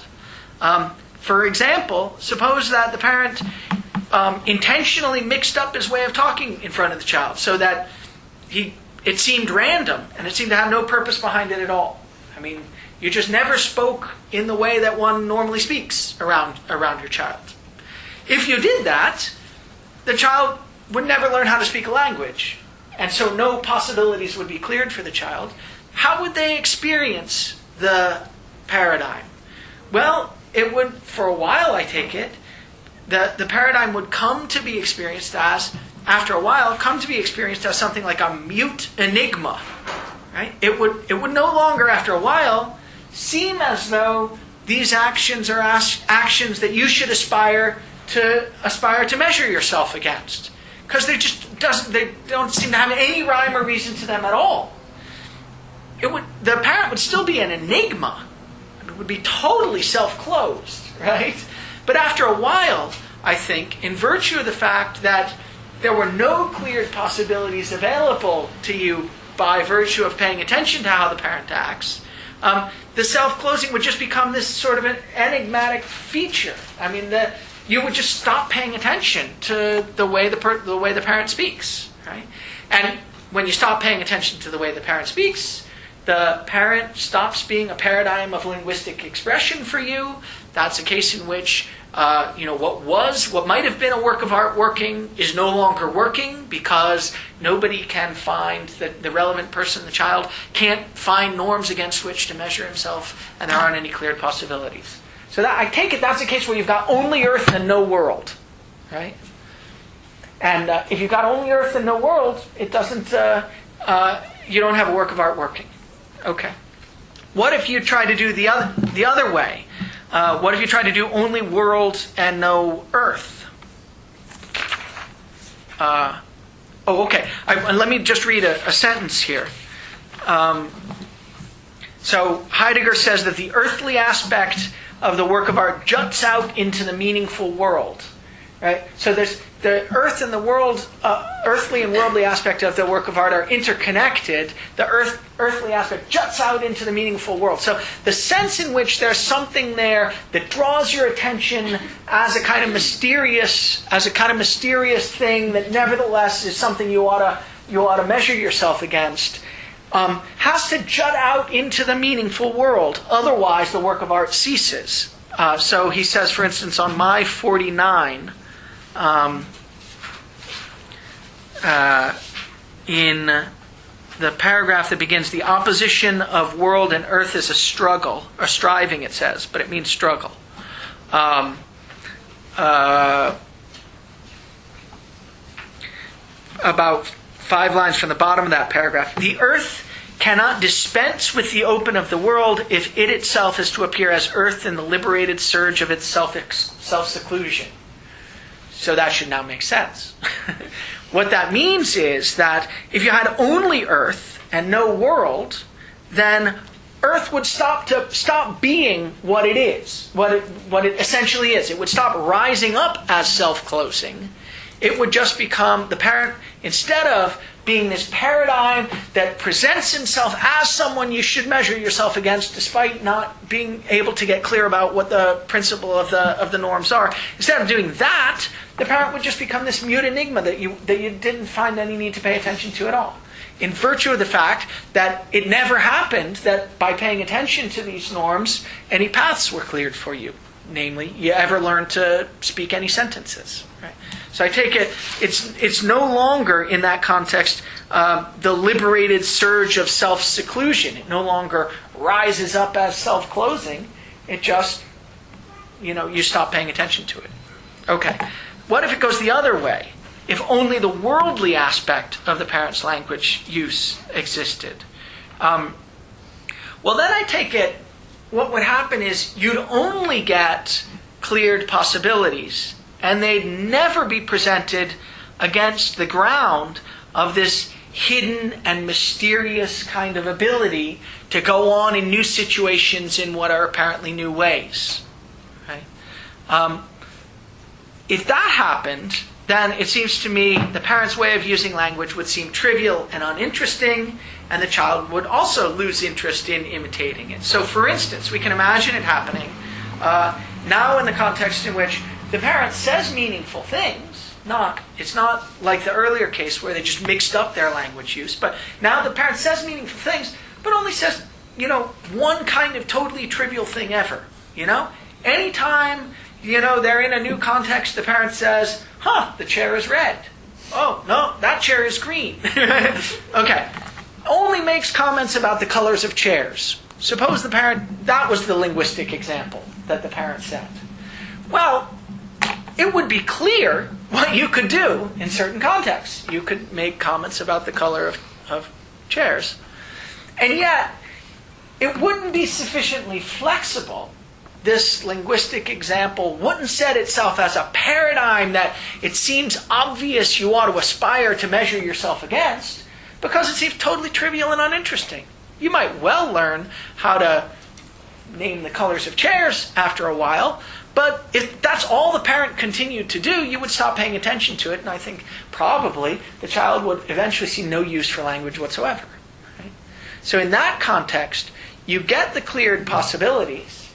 Speaker 1: For example, suppose that the parent intentionally mixed up his way of talking in front of the child so that it seemed random and it seemed to have no purpose behind it at all. I mean, you just never spoke in the way that one normally speaks around your child. If you did that, the child would never learn how to speak a language. And so no possibilities would be cleared for the child. How would they experience the paradigm? Well, it would, for a while I take it, the paradigm would come to be experienced as, after a while, something like a mute enigma. Right? It would no longer, after a while, seem as though these actions are actions that you should aspire to measure yourself against. Because they don't seem to have any rhyme or reason to them at all. The parent would still be an enigma. It would be totally self-closed, right? But after a while, I think, in virtue of the fact that there were no cleared possibilities available to you by virtue of paying attention to how the parent acts, the self-closing would just become this sort of an enigmatic feature. I mean, you would just stop paying attention to the way the parent speaks, right? And when you stop paying attention to the way the parent speaks, the parent stops being a paradigm of linguistic expression for you. That's a case in which what might have been a work of art working is no longer working because nobody can find the relevant person, the child, can't find norms against which to measure himself, and there aren't any cleared possibilities. So I take it that's a case where you've got only earth and no world, right? And if you've got only earth and no world, it doesn't. You don't have a work of art working. Okay. What if you try to do the other way? What if you try to do only world and no earth? Okay. Let me just read a sentence here. So Heidegger says that the earthly aspect of the work of art juts out into the meaningful world. Right? So the earth and the world, earthly and worldly aspect of the work of art are interconnected, the earthly aspect juts out into the meaningful world. So the sense in which there's something there that draws your attention as a kind of mysterious thing that nevertheless is something you ought to measure yourself against, has to jut out into the meaningful world. Otherwise, the work of art ceases. So he says, for instance, on my 49, in the paragraph that begins, the opposition of world and earth is a struggle, or striving, it says, but it means struggle. About 5 lines from the bottom of that paragraph. The earth cannot dispense with the open of the world if it itself is to appear as earth in the liberated surge of its self-seclusion. So that should now make sense. What that means is that if you had only earth and no world, then earth would stop being what it is, what it essentially is. It would stop rising up as self-closing. It would just become the parent, instead of being this paradigm that presents himself as someone you should measure yourself against, despite not being able to get clear about what the principle of the norms are. Instead of doing that, the parent would just become this mute enigma that you didn't find any need to pay attention to at all. In virtue of the fact that it never happened that by paying attention to these norms, any paths were cleared for you. Namely, you ever learned to speak any sentences. Right? So I take it, it's no longer, in that context, the liberated surge of self-seclusion. It no longer rises up as self-closing. It just, you stop paying attention to it. Okay. What if it goes the other way? If only the worldly aspect of the parent's language use existed? Well, then I take it, what would happen is you'd only get cleared possibilities, and they'd never be presented against the ground of this hidden and mysterious kind of ability to go on in new situations in what are apparently new ways. Right? If that happened, then it seems to me the parent's way of using language would seem trivial and uninteresting, and the child would also lose interest in imitating it. So, for instance, we can imagine it happening now in the context in which the parent says meaningful things. It's not like the earlier case where they just mixed up their language use, but now the parent says meaningful things, but only says, one kind of totally trivial thing ever. Anytime, they're in a new context, the parent says, the chair is red. Oh, no, that chair is green. Okay. Only makes comments about the colors of chairs. Suppose the parent, that was the linguistic example that the parent said. Well, it would be clear what you could do in certain contexts. You could make comments about the color of chairs. And yet, it wouldn't be sufficiently flexible. This linguistic example wouldn't set itself as a paradigm that it seems obvious you ought to aspire to measure yourself against, because it seems totally trivial and uninteresting. You might well learn how to name the colors of chairs after a while, but if that's all the parent continued to do, you would stop paying attention to it, and I think probably the child would eventually see no use for language whatsoever. Right? So in that context, you get the cleared possibilities,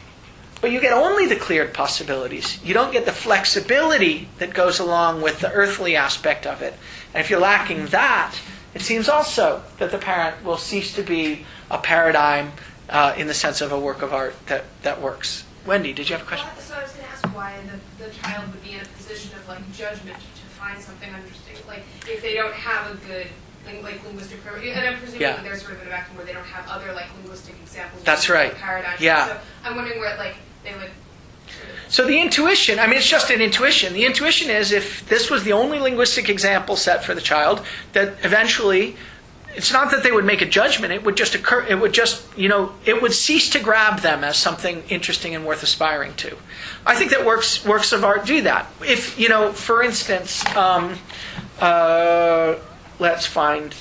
Speaker 1: but you get only the cleared possibilities. You don't get the flexibility that goes along with the earthly aspect of it. And if you're lacking that, it seems also that the parent will cease to be a paradigm in the sense of a work of art that works. Wendy, did you have a question?
Speaker 10: So I was going to ask why the child would be in a position of judgment to find something interesting. If they don't have a good linguistic paradigm, and I'm presuming that there's sort of in a vacuum where they don't have other linguistic examples.
Speaker 1: That's right.
Speaker 10: Paradigms.
Speaker 1: Yeah.
Speaker 10: So I'm wondering where they would.
Speaker 1: So the intuition, it's just an intuition. The intuition is if this was the only linguistic example set for the child, that eventually, it's not that they would make a judgment, it would just occur, it would just, it would cease to grab them as something interesting and worth aspiring to. I think that works of art do that. If, for instance, let's find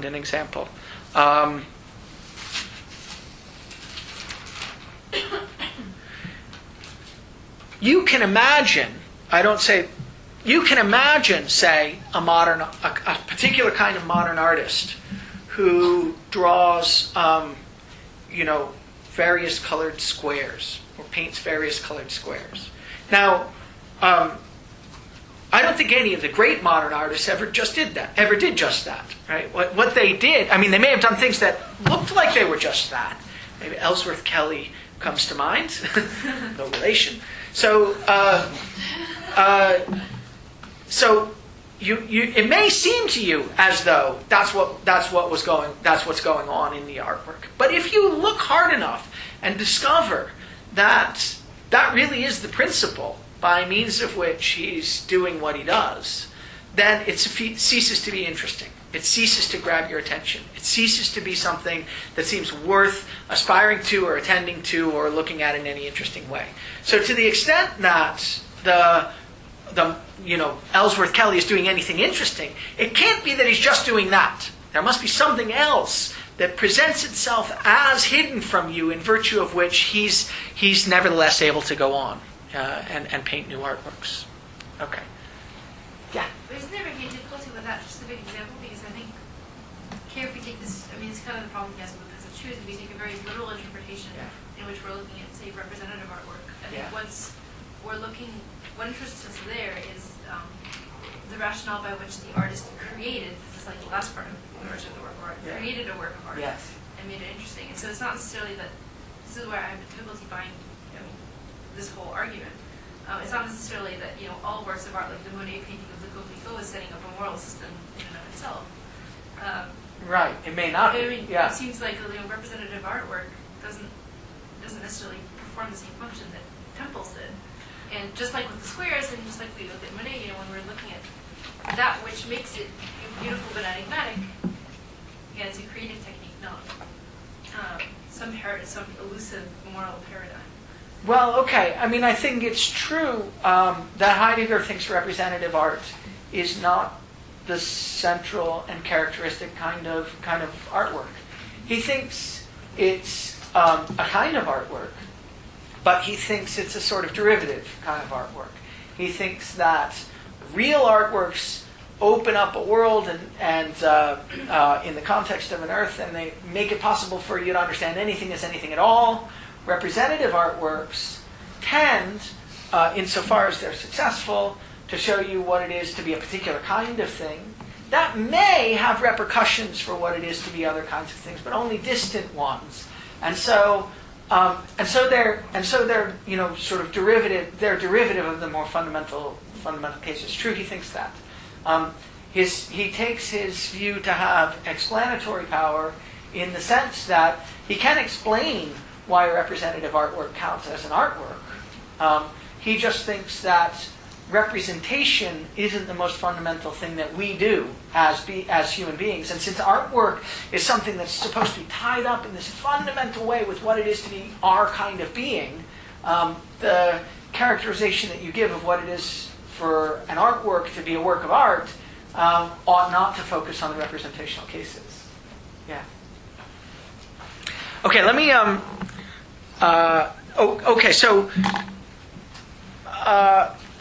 Speaker 1: an example. You can imagine, I don't say you can imagine, say, a particular kind of modern artist who draws, various colored squares or paints various colored squares. Now, I don't think any of the great modern artists ever did just that, right? What they did, I mean, they may have done things that looked like they were just that. Maybe Ellsworth Kelly comes to mind, no relation. So, it may seem to you as though that's what's going on in the artwork. But if you look hard enough and discover that that really is the principle by means of which he's doing what he does, then it ceases to be interesting. It ceases to grab your attention. It ceases to be something that seems worth aspiring to or attending to or looking at in any interesting way. So to the extent that Ellsworth Kelly is doing anything interesting, it can't be that he's just doing that. There must be something else that presents itself as hidden from you, in virtue of which he's nevertheless able to go on and paint new artworks. Okay. Yeah.
Speaker 2: But isn't there maybe a difficulty with that specific example? Because I think here, if we take this, I mean, it's kind of the problem he has with because of truth. If we take a very literal interpretation in which we're looking at, say, representative artwork, I think what interests us there is the rationale by which the artist created, this is like the last part of the version of the work of art, created a work of art and made it interesting. And so it's not necessarily that, this is where I have difficulty buying this whole argument. It's not necessarily that all works of art, like the Monet painting of the Coquelicot, is setting up a moral system in and of itself.
Speaker 1: Right. It may not be.
Speaker 2: I mean, it seems like representative artwork doesn't necessarily perform the same function that temples did. And just like with the squares, and just like we look at Monet, when we're looking at that which makes it beautiful but enigmatic, again, it's a creative technique, not some elusive moral paradigm.
Speaker 1: Well, okay. I mean, I think it's true that Heidegger thinks representative art is not the central and characteristic kind of artwork. He thinks it's a kind of artwork, but he thinks it's a sort of derivative kind of artwork. He thinks that real artworks open up a world and in the context of an earth, and they make it possible for you to understand anything as anything at all. Representative artworks tend, insofar as they're successful, to show you what it is to be a particular kind of thing. That may have repercussions for what it is to be other kinds of things, but only distant ones. And so they're sort of derivative. They're derivative of the more fundamental case. It's true. He thinks that. He takes his view to have explanatory power in the sense that he can explain why representative artwork counts as an artwork. He just thinks that representation isn't the most fundamental thing that we do as human beings. And since artwork is something that's supposed to be tied up in this fundamental way with what it is to be our kind of being, the characterization that you give of what it is for an artwork to be a work of art ought not to focus on the representational cases. Yeah. Okay, let me...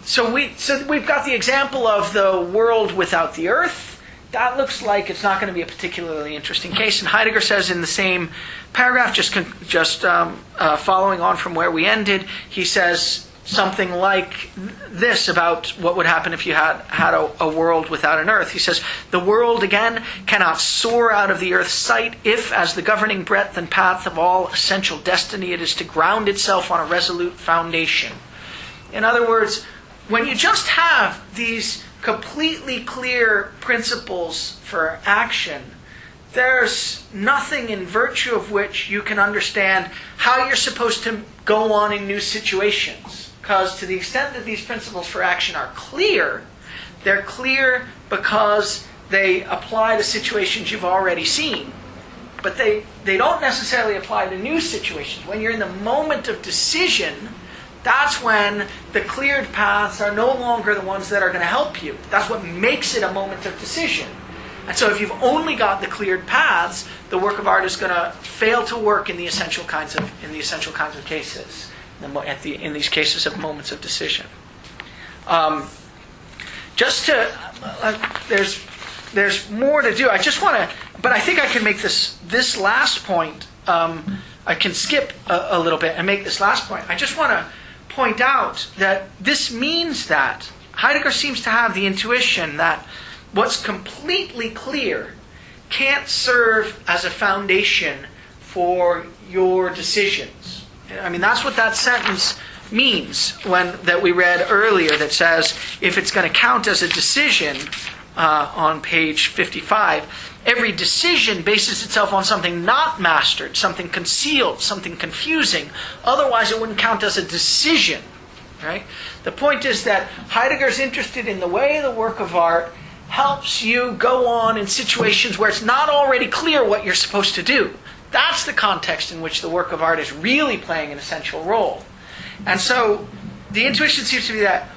Speaker 1: So we've got the example of the world without the earth. That looks like it's not going to be a particularly interesting case. And Heidegger says in the same paragraph, just following on from where we ended, he says something like this about what would happen if you had a world without an earth. He says, the world, again, cannot soar out of the earth's sight if, as the governing breadth and path of all essential destiny, it is to ground itself on a resolute foundation. In other words, when you just have these completely clear principles for action, there's nothing in virtue of which you can understand how you're supposed to go on in new situations. Because to the extent that these principles for action are clear, they're clear because they apply to situations you've already seen. But they don't necessarily apply to new situations. When you're in the moment of decision, that's when the cleared paths are no longer the ones that are going to help you. That's what makes it a moment of decision. And so if you've only got the cleared paths, the work of art is going to fail to work in the essential kinds of cases, in these cases of moments of decision. just to, there's more to do. I just want to, but I think I can make this last point. I can skip a little bit and make this last point. I just want to point out that this means that Heidegger seems to have the intuition that what's completely clear can't serve as a foundation for your decisions. I mean, that's what that sentence means that we read earlier that says, if it's going to count as a decision on page 55, every decision bases itself on something not mastered, something concealed, something confusing. Otherwise, it wouldn't count as a decision. Right? The point is that Heidegger's interested in the way the work of art helps you go on in situations where it's not already clear what you're supposed to do. That's the context in which the work of art is really playing an essential role. And so the intuition seems to be that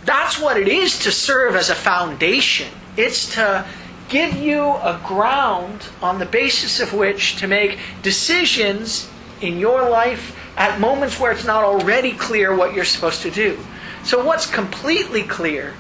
Speaker 1: that's what it is to serve as a foundation. It's to give you a ground on the basis of which to make decisions in your life at moments where it's not already clear what you're supposed to do. So what's completely clear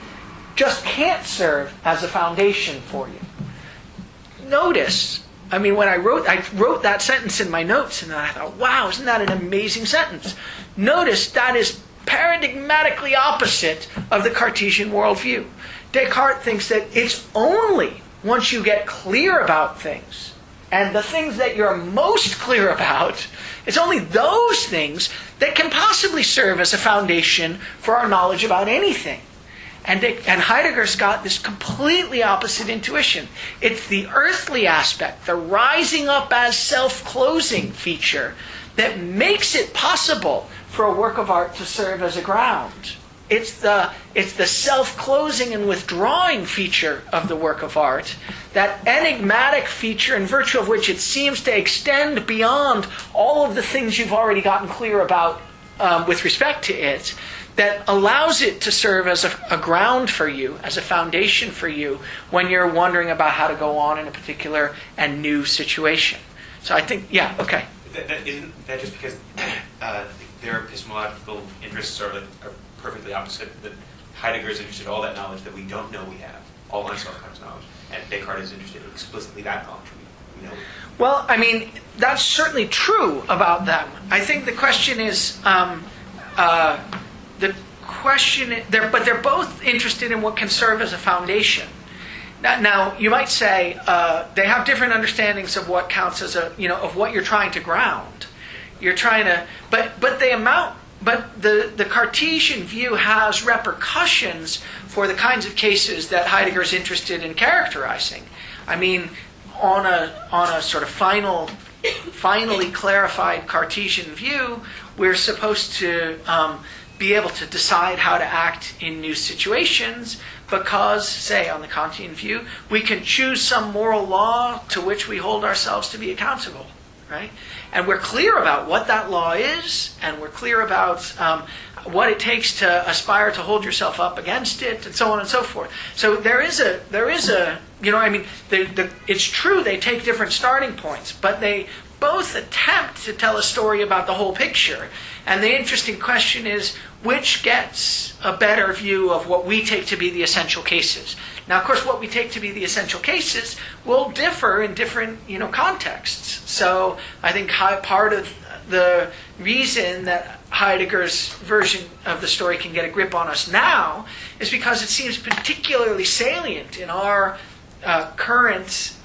Speaker 1: just can't serve as a foundation for you. Notice, I mean, when I wrote that sentence in my notes, and I thought, wow, isn't that an amazing sentence? Notice that is paradigmatically opposite of the Cartesian worldview. Descartes thinks that it's only once you get clear about things, and the things that you're most clear about, it's only those things that can possibly serve as a foundation for our knowledge about anything. And Heidegger's got this completely opposite intuition. It's the earthly aspect, the rising up as self-closing feature, that makes it possible for a work of art to serve as a ground. It's the self-closing and withdrawing feature of the work of art, that enigmatic feature in virtue of which it seems to extend beyond all of the things you've already gotten clear about with respect to it, that allows it to serve as a ground for you, as a foundation for you, when you're wondering about how to go on in a particular and new situation. So I think, yeah, okay.
Speaker 6: Isn't that just because their epistemological interests are perfectly opposite? That Heidegger is interested in all that knowledge that we don't know we have, all unself-conscious knowledge, and Descartes is interested in explicitly that knowledge we know.
Speaker 1: Well, I mean, that's certainly true about them. I think the question is, but they're both interested in what can serve as a foundation. Now, you might say they have different understandings of what counts as of what you're trying to ground. You're trying to, but the Cartesian view has repercussions for the kinds of cases that Heidegger is interested in characterizing. I mean, on a sort of finally clarified Cartesian view, we're supposed to be able to decide how to act in new situations because, say, on the Kantian view, we can choose some moral law to which we hold ourselves to be accountable, right? And we're clear about what that law is, and we're clear about what it takes to aspire to hold yourself up against it, and so on and so forth. So there is a it's true they take different starting points, but they both attempt to tell a story about the whole picture. And the interesting question is, which gets a better view of what we take to be the essential cases? Now, of course, what we take to be the essential cases will differ in different, contexts. So I think part of the reason that Heidegger's version of the story can get a grip on us now is because it seems particularly salient in our current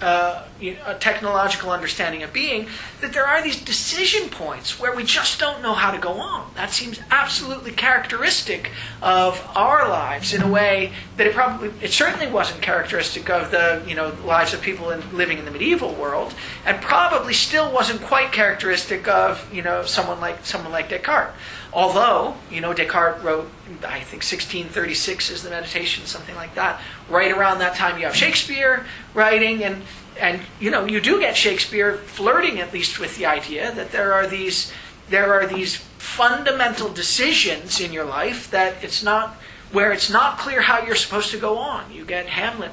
Speaker 1: technological understanding of being, that there are these decision points where we just don't know how to go on. That seems absolutely characteristic of our lives in a way that it certainly wasn't characteristic of the lives of people living in the medieval world, and probably still wasn't quite characteristic of someone like Descartes. Although, Descartes wrote, I think 1636 is the Meditation, something like that. Right around that time you have Shakespeare writing, and you do get Shakespeare flirting at least with the idea that there are these fundamental decisions in your life that it's not clear how you're supposed to go on. You get Hamlet,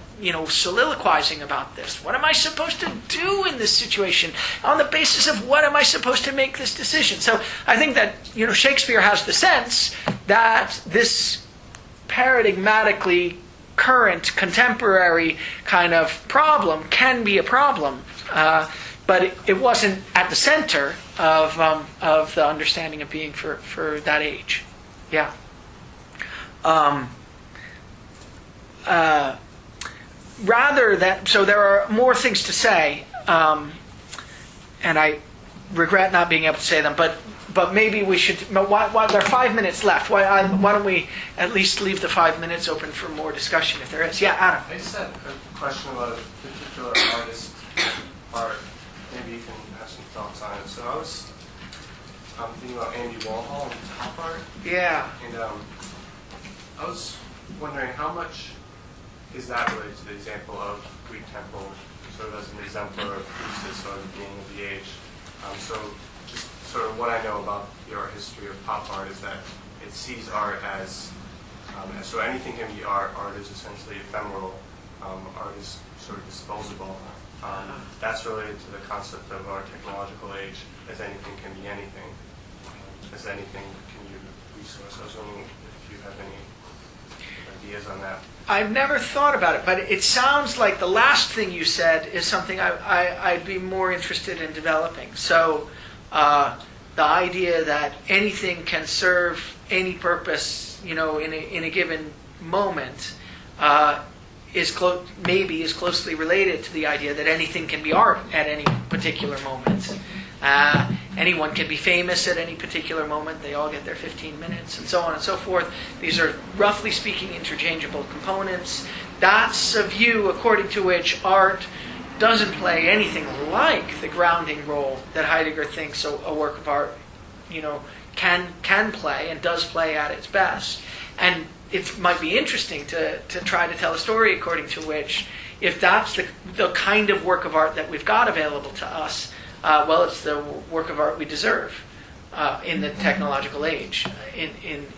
Speaker 1: soliloquizing about this. What am I supposed to do in this situation? On the basis of what am I supposed to make this decision? So I think that, Shakespeare has the sense that this paradigmatically current, contemporary kind of problem can be a problem, but it wasn't at the center of the understanding of being for that age. Yeah. So there are more things to say, and I regret not being able to say them, but maybe we should, why there are 5 minutes left, why don't we at least leave the 5 minutes open for more discussion if there is. Yeah, Adam.
Speaker 16: I just had a question about a particular artist art. Maybe you can have some thoughts on it. So I was thinking about Andy Warhol and pop art.
Speaker 1: Yeah.
Speaker 16: And I was wondering how much is that related to the example of Greek temple, sort of as an exemplar of Croesus or the beginning of the age. So just sort of what I know about the art history of pop art is that it sees art as, so anything can be art. Art is essentially ephemeral. Art is sort of disposable. That's related to the concept of our technological age, as anything can be anything. As anything can be a resource. I was wondering if you have any ideas on that.
Speaker 1: I've never thought about it, but it sounds like the last thing you said is something I'd be more interested in developing. So the idea that anything can serve any purpose, in a given moment, is maybe is closely related to the idea that anything can be art at any particular moment. Anyone can be famous at any particular moment. They all get their 15 minutes, and so on and so forth. These are, roughly speaking, interchangeable components. That's a view according to which art doesn't play anything like the grounding role that Heidegger thinks a work of art, can play and does play at its best. And it might be interesting to try to tell a story according to which, if that's the kind of work of art that we've got available to us, it's the work of art we deserve in the technological age,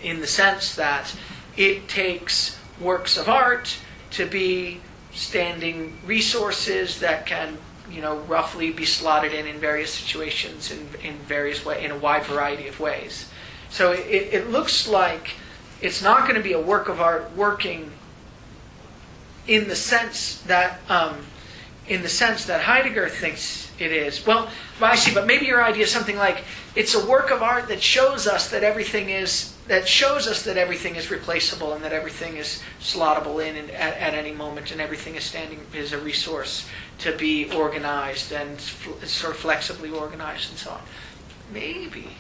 Speaker 1: in the sense that it takes works of art to be standing resources that can, roughly be slotted in various situations in various ways, in a wide variety of ways. So it looks like it's not going to be a work of art working in the sense that Heidegger thinks it is. Well, I see, but maybe your idea is something like it's a work of art that shows us that everything is replaceable and that everything is slottable in at any moment, and everything is a resource to be organized and sort of flexibly organized and so on. Maybe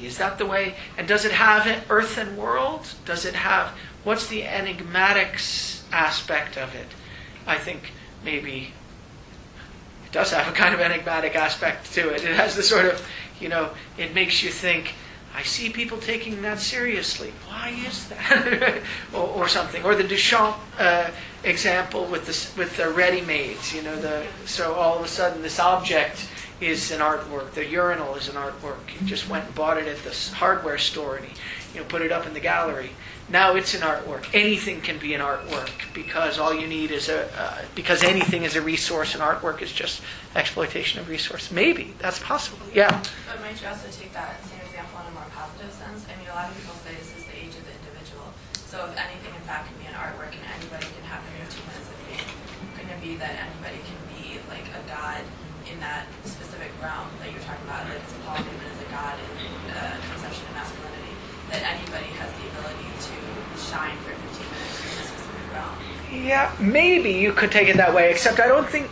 Speaker 1: is that the way? And does it have an earth and world? Does it have, what's the enigmatic aspect of it? I think maybe it does have a kind of enigmatic aspect to it. It has the sort of, it makes you think, I see people taking that seriously. Why is that? or something. Or the Duchamp example with the ready-mades. So all of a sudden this object is an artwork. The urinal is an artwork. You just went and bought it at the hardware store and you put it up in the gallery. Now it's an artwork. Anything can be an artwork because all you need is because anything is a resource, and artwork is just exploitation of resource. Maybe that's possible. Yeah.
Speaker 9: But might you also take that same example in a more positive sense? I mean, a lot of people say this is the age of the individual. So if anything, in fact, can be an artwork, and anybody can have their 2 minutes of fame, couldn't it be that anybody can be like a god in that specific realm that you're talking about? Like Paul Newman is a god in conception of masculinity. That anybody has the ability to shine for 15 minutes in a specific realm.
Speaker 1: Yeah, maybe you could take it that way, except I don't think,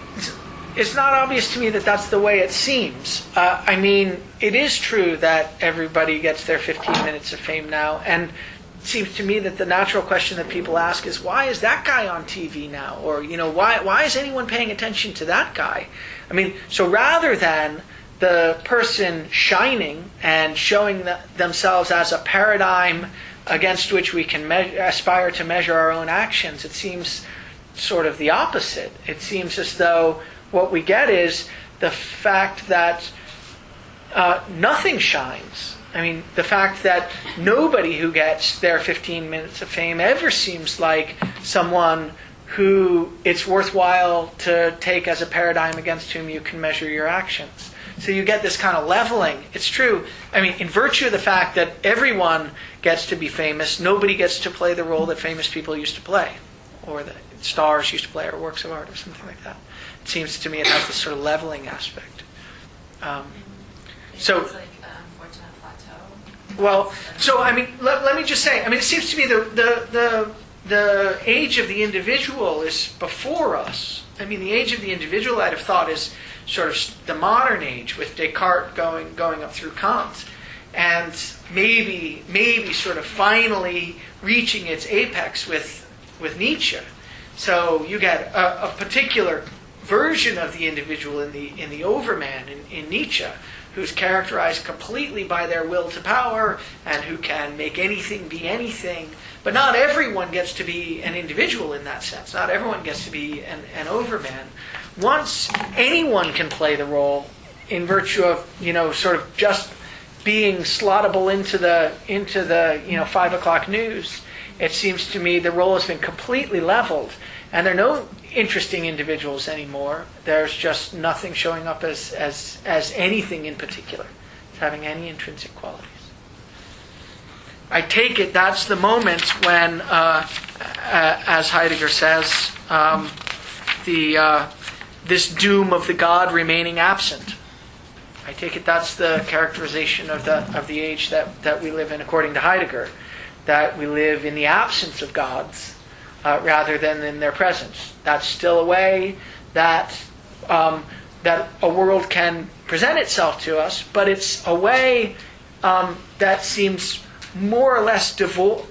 Speaker 1: it's not obvious to me that that's the way it seems. I mean, it is true that everybody gets their 15 minutes of fame now, and it seems to me that the natural question that people ask is, why is that guy on TV now? Or, why is anyone paying attention to that guy? I mean, so rather than the person shining and showing themselves as a paradigm against which we can aspire to measure our own actions, it seems sort of the opposite. It seems as though what we get is the fact that nothing shines. I mean, the fact that nobody who gets their 15 minutes of fame ever seems like someone who it's worthwhile to take as a paradigm against whom you can measure your actions. So you get this kind of leveling. It's true. I mean, in virtue of the fact that everyone gets to be famous, nobody gets to play the role that famous people used to play. or the stars used to play are works of art, or something like that. It seems to me it has this sort of leveling aspect. So,
Speaker 9: Unfortunate plateau.
Speaker 1: well, so I mean, let me just say, I mean, it seems to me the age of the individual is before us. I mean, the age of the individual, I'd have thought, is sort of the modern age, with Descartes going up through Kant, and maybe sort of finally reaching its apex with Nietzsche. So you get a particular version of the individual in the overman in Nietzsche, who's characterized completely by their will to power and who can make anything be anything. But not everyone gets to be an individual in that sense. Not everyone gets to be an overman. Once anyone can play the role in virtue of, sort of just being slottable into the 5 o'clock news, it seems to me the role has been completely leveled. And there are no interesting individuals anymore. There's just nothing showing up as anything in particular, as having any intrinsic qualities. I take it that's the moment when, as Heidegger says, this doom of the God remaining absent. I take it that's the characterization of the age that we live in, according to Heidegger, that we live in the absence of gods rather than in their presence. That's still a way that a world can present itself to us, but it's a way that seems more or less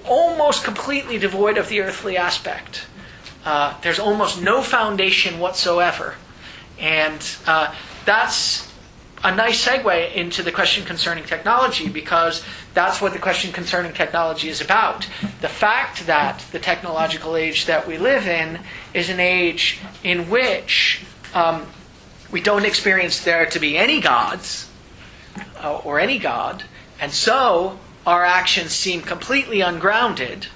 Speaker 1: almost completely devoid of the earthly aspect. There's almost no foundation whatsoever. And that's a nice segue into the question concerning technology, because that's what the question concerning technology is about. The fact that the technological age that we live in is an age in which we don't experience there to be any gods or any God, and so our actions seem completely ungrounded,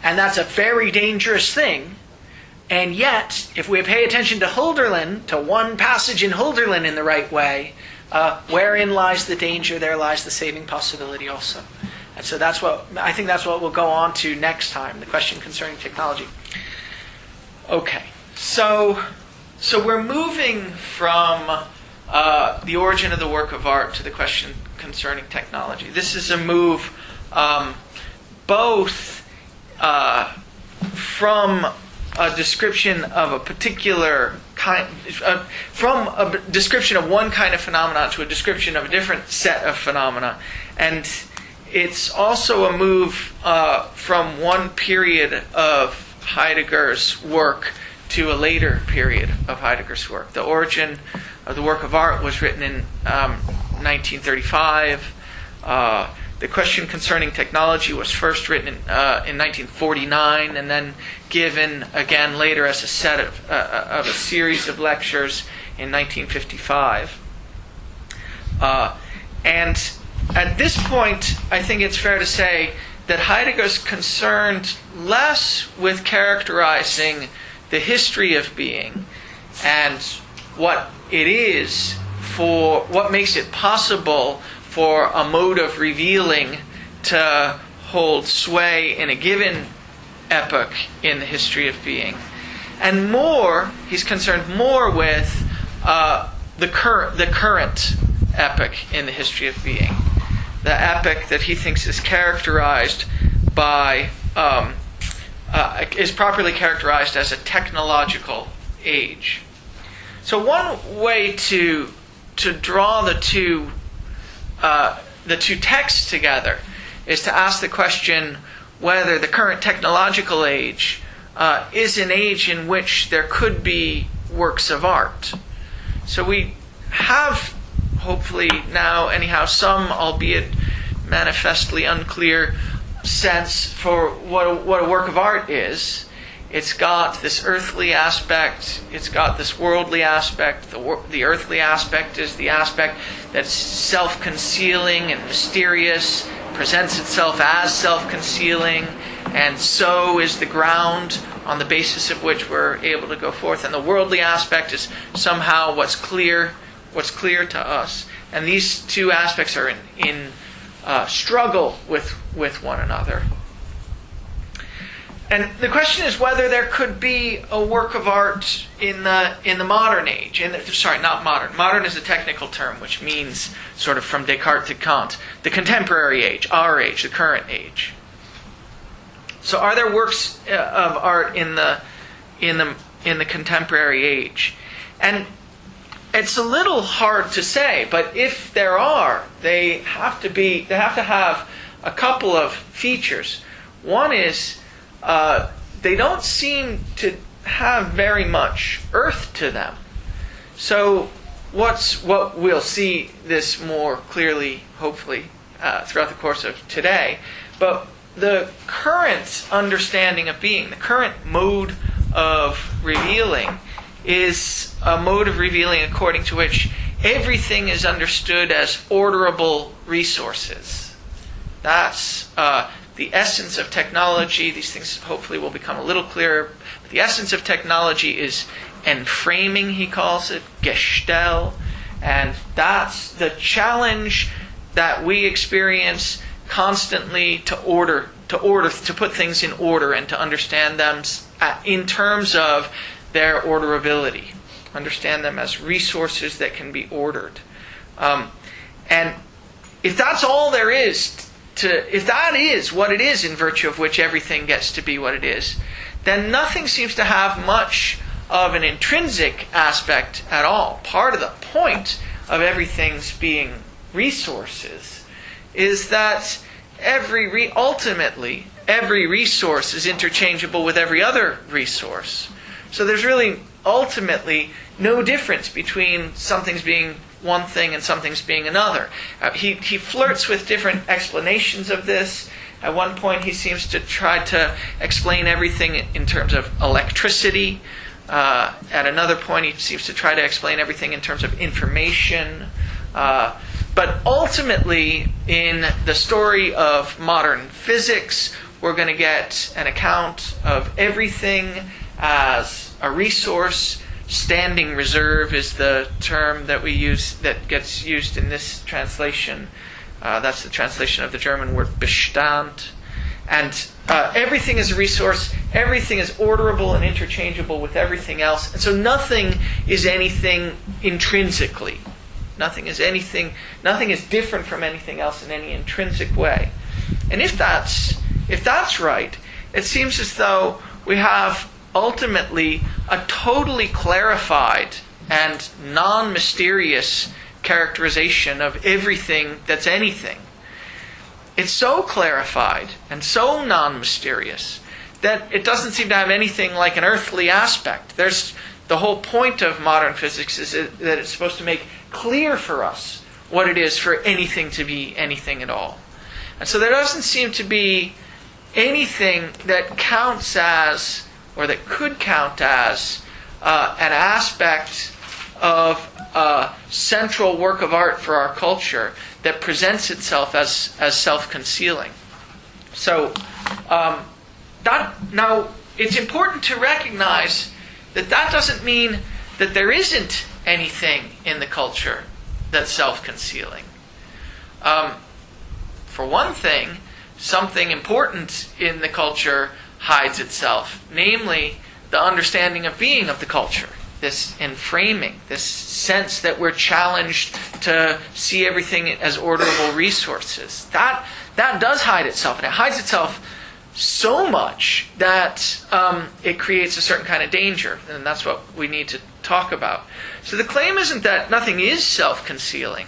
Speaker 1: and that's a very dangerous thing. And yet, if we pay attention to Hölderlin, to one passage in Hölderlin in the right way, wherein lies the danger, there lies the saving possibility also. And so I think that's what we'll go on to next time, the question concerning technology. Okay, so we're moving from the origin of the work of art to the question concerning technology. This is a move both from a description of a particular kind, from a description of one kind of phenomena to a description of a different set of phenomena. And it's also a move from one period of Heidegger's work to a later period of Heidegger's work. The origin of the work of art was written in 1935. The question concerning technology was first written in 1949, and then given again later as a set of a series of lectures in 1955. And at this point, I think it's fair to say that Heidegger's concerned less with characterizing the history of being and what it is, for what makes it possible for a mode of revealing to hold sway in a given epoch in the history of being. And he's concerned more with the current epoch in the history of being. The epoch that he thinks is characterized by, is properly characterized as a technological age. So one way to draw the two texts together is to ask the question whether the current technological age is an age in which there could be works of art. So we have, hopefully now anyhow, some, albeit manifestly unclear, sense for what a work of art is. It's got this earthly aspect, it's got this worldly aspect. The earthly aspect is the aspect that's self-concealing and mysterious, presents itself as self-concealing, and so is the ground on the basis of which we're able to go forth. And the worldly aspect is somehow what's clear to us. And these two aspects are in struggle with one another. And the question is whether there could be a work of art in the modern age. Sorry, not modern. Modern is a technical term, which means sort of from Descartes to Kant. The contemporary age, our age, the current age. So, are there works of art in the contemporary age? And it's a little hard to say, but if there are, they have to have a couple of features. One is they don't seem to have very much earth to them. So what we'll see this more clearly, hopefully, throughout the course of today. But the current understanding of being, the current mode of revealing, is a mode of revealing according to which everything is understood as orderable resources. That's the essence of technology. These things hopefully will become a little clearer. But the essence of technology is enframing, he calls it, Gestell. And that's the challenge that we experience constantly to put things in order and to understand them in terms of their orderability. Understand them as resources that can be ordered. And if that's all there is, if that is what it is in virtue of which everything gets to be what it is, then nothing seems to have much of an intrinsic aspect at all. Part of the point of everything's being resources is that ultimately every resource is interchangeable with every other resource. So there's really ultimately no difference between something's being one thing and something's being another. He flirts with different explanations of this. At one point he seems to try to explain everything in terms of electricity. At another point he seems to try to explain everything in terms of information. But ultimately, in the story of modern physics, we're going to get an account of everything as a resource. Standing reserve is the term that we use, that gets used in this translation. That's the translation of the German word Bestand. And everything is a resource. Everything is orderable and interchangeable with everything else. And so nothing is anything intrinsically. Nothing is different from anything else in any intrinsic way. And if that's right, it seems as though we have ultimately a totally clarified and non-mysterious characterization of everything that's anything. It's so clarified and so non-mysterious that it doesn't seem to have anything like an earthly aspect. The whole point of modern physics is that it's supposed to make clear for us what it is for anything to be anything at all. And so there doesn't seem to be anything that counts as, or that could count as, an aspect of a central work of art for our culture that presents itself as self-concealing. So now it's important to recognize that doesn't mean that there isn't anything in the culture that's self-concealing. For one thing, something important in the culture hides itself, namely the understanding of being of the culture, this enframing, this sense that we're challenged to see everything as orderable resources. That does hide itself, and it hides itself so much that it creates a certain kind of danger, and that's what we need to talk about. So the claim isn't that nothing is self-concealing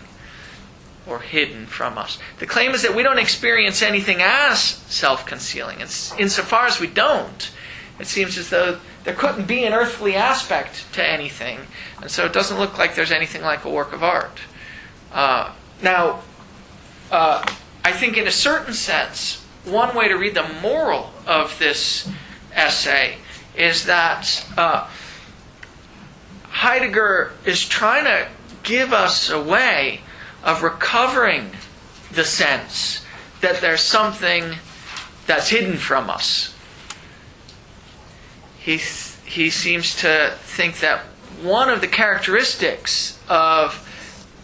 Speaker 1: or hidden from us. The claim is that we don't experience anything as self-concealing. Insofar as we don't, it seems as though there couldn't be an earthly aspect to anything, and so it doesn't look like there's anything like a work of art. Now, I think in a certain sense, one way to read the moral of this essay is that Heidegger is trying to give us a way of recovering the sense that there's something that's hidden from us. He seems to think that one of the characteristics of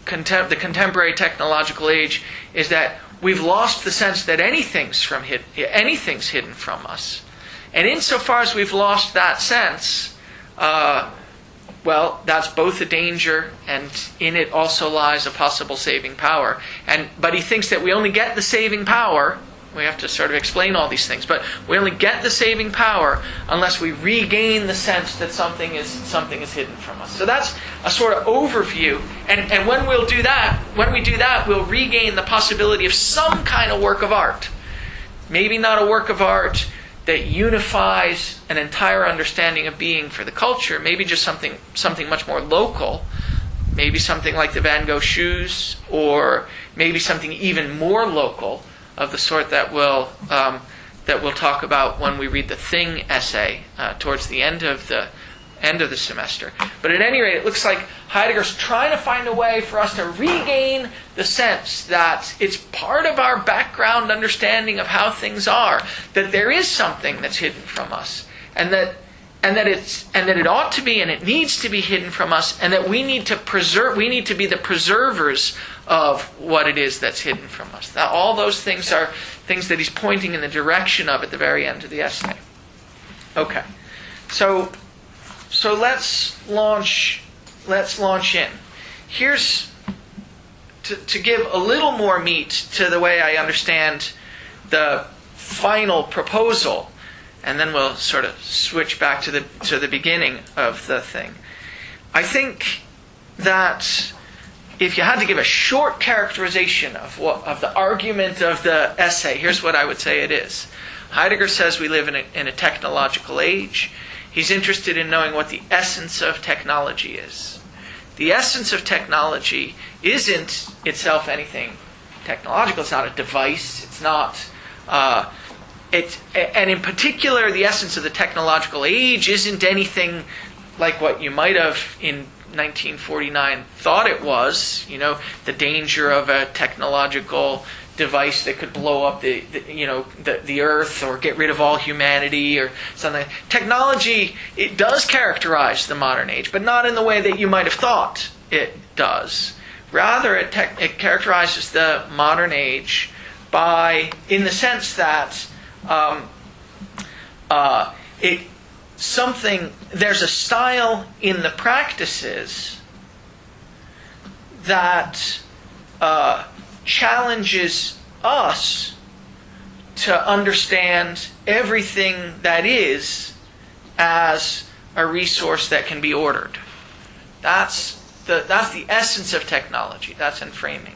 Speaker 1: the contemporary technological age is that we've lost the sense that anything's hidden from us. And insofar as we've lost that sense, well, that's both a danger, and in it also lies a possible saving power. But he thinks that we only get the saving power. We have to sort of explain all these things, but we only get the saving power unless we regain the sense that something is hidden from us. So that's a sort of overview. And when we do that, we'll regain the possibility of some kind of work of art. Maybe not a work of art that unifies an entire understanding of being for the culture. Maybe just something much more local. Maybe something like the Van Gogh shoes, or maybe something even more local, of the sort that we'll talk about when we read the Thing essay towards the end of the semester. But at any rate, it looks like Heidegger's trying to find a way for us to regain the sense that it's part of our background understanding of how things are, that there is something that's hidden from us, and that it ought to be and it needs to be hidden from us, and that we need to be the preservers of what it is that's hidden from us. Now, all those things are things that he's pointing in the direction of at the very end of the essay. Okay, so let's launch in. Here's to give a little more meat to the way I understand the final proposal, and then we'll sort of switch back to the beginning of the thing. I think that if you had to give a short characterization of the argument of the essay, here's what I would say it is. Heidegger says we live in a technological age. He's interested in knowing what the essence of technology is. The essence of technology isn't itself anything technological. It's not a device. It's not. And in particular, the essence of the technological age isn't anything like what you might have in 1949 thought it was. The danger of a technological device that could blow up the earth or get rid of all humanity or something. Technology, it does characterize the modern age, but not in the way that you might have thought it does. Rather, it characterizes the modern age in the sense that there's a style in the practices that challenges us to understand everything that is as a resource that can be ordered. That's the essence of technology. That's enframing.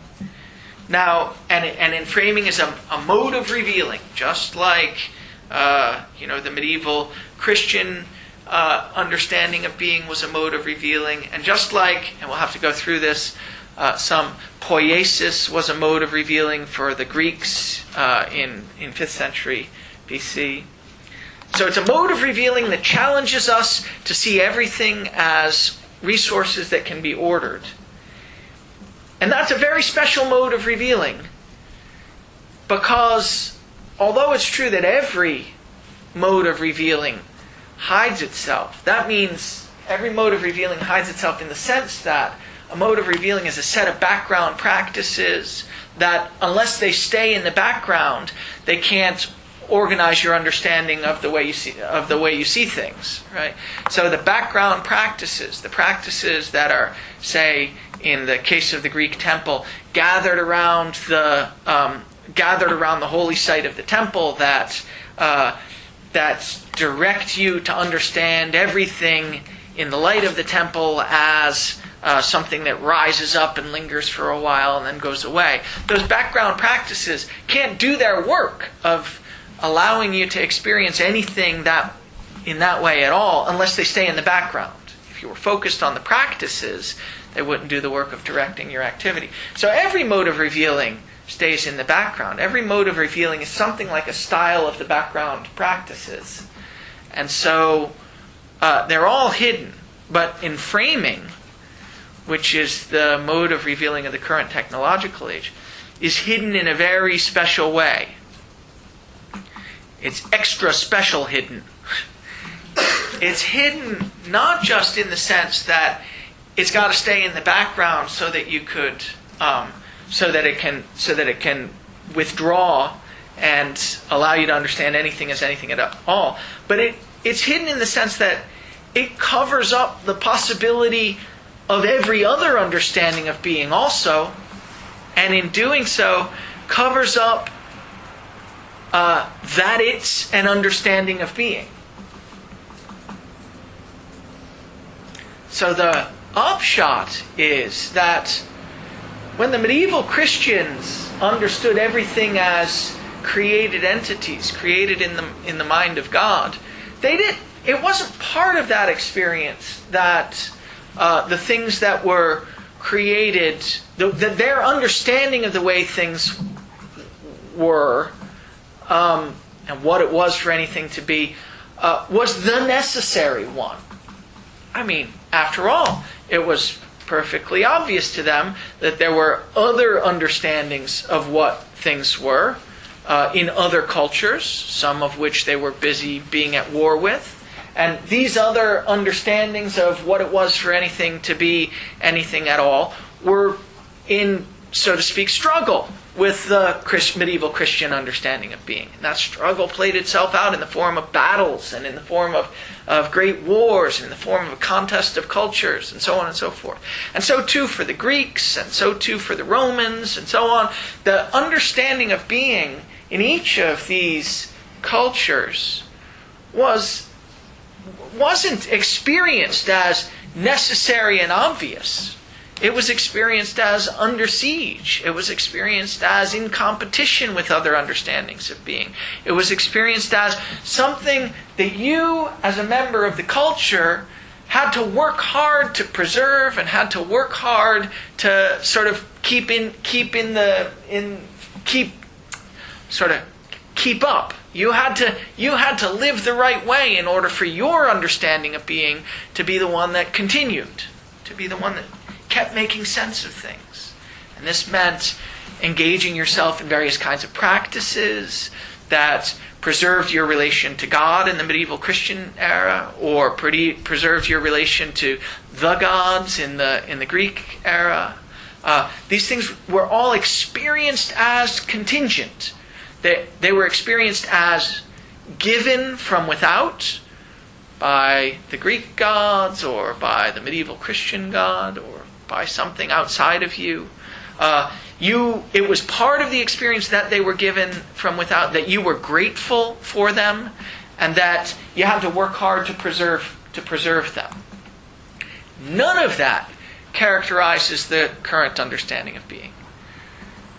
Speaker 1: Now, and enframing is a mode of revealing, just like the medieval Christian understanding of being was a mode of revealing, and just like, and we'll have to go through this, some poiesis was a mode of revealing for the Greeks in 5th century BC. So it's a mode of revealing that challenges us to see everything as resources that can be ordered. And that's a very special mode of revealing, because although it's true that every mode of revealing hides itself, that means every mode of revealing hides itself in the sense that a mode of revealing is a set of background practices that, unless they stay in the background, they can't organize your understanding of the way you see things, right? So the background practices, the practices that are, say, in the case of the Greek temple, gathered around the holy site of the temple, that direct you to understand everything in the light of the temple as something that rises up and lingers for a while and then goes away. Those background practices can't do their work of allowing you to experience anything in that way at all unless they stay in the background. If you were focused on the practices, they wouldn't do the work of directing your activity. So every mode of revealing stays in the background. Every mode of revealing is something like a style of the background practices. And so they're all hidden. But enframing, which is the mode of revealing of the current technological age, is hidden in a very special way. It's extra special hidden. It's hidden not just in the sense that it's got to stay in the background so that you could, so that it can withdraw and allow you to understand anything as anything at all. But it's hidden in the sense that it covers up the possibility of every other understanding of being also, and in doing so, covers up that it's an understanding of being. So the upshot is that when the medieval Christians understood everything as created entities, created in the mind of God, it wasn't part of that experience that the things that were created, their understanding of the way things were, and what it was for anything to be, was the necessary one. I mean, after all, it was perfectly obvious to them that there were other understandings of what things were in other cultures, some of which they were busy being at war with. And these other understandings of what it was for anything to be anything at all were in, so to speak, struggle with the medieval Christian understanding of being. And that struggle played itself out in the form of battles and in the form of great wars and in the form of a contest of cultures and so on and so forth. And so too for the Greeks and so too for the Romans and so on. The understanding of being in each of these cultures wasn't experienced as necessary and obvious. It was experienced as under siege. It was experienced as in competition with other understandings of being. It was experienced as something that you, as a member of the culture, had to work hard to preserve and had to work hard to sort of keep up. You had to live the right way in order for your understanding of being to be the one that continued, to be the one that kept making sense of things. And this meant engaging yourself in various kinds of practices that preserved your relation to God in the medieval Christian era, or preserved your relation to the gods in the Greek era. These things were all experienced as contingent. They were experienced as given from without by the Greek gods or by the medieval Christian God or by something outside of you. It was part of the experience that they were given from without, that you were grateful for them and that you had to work hard to preserve them. None of that characterizes the current understanding of being.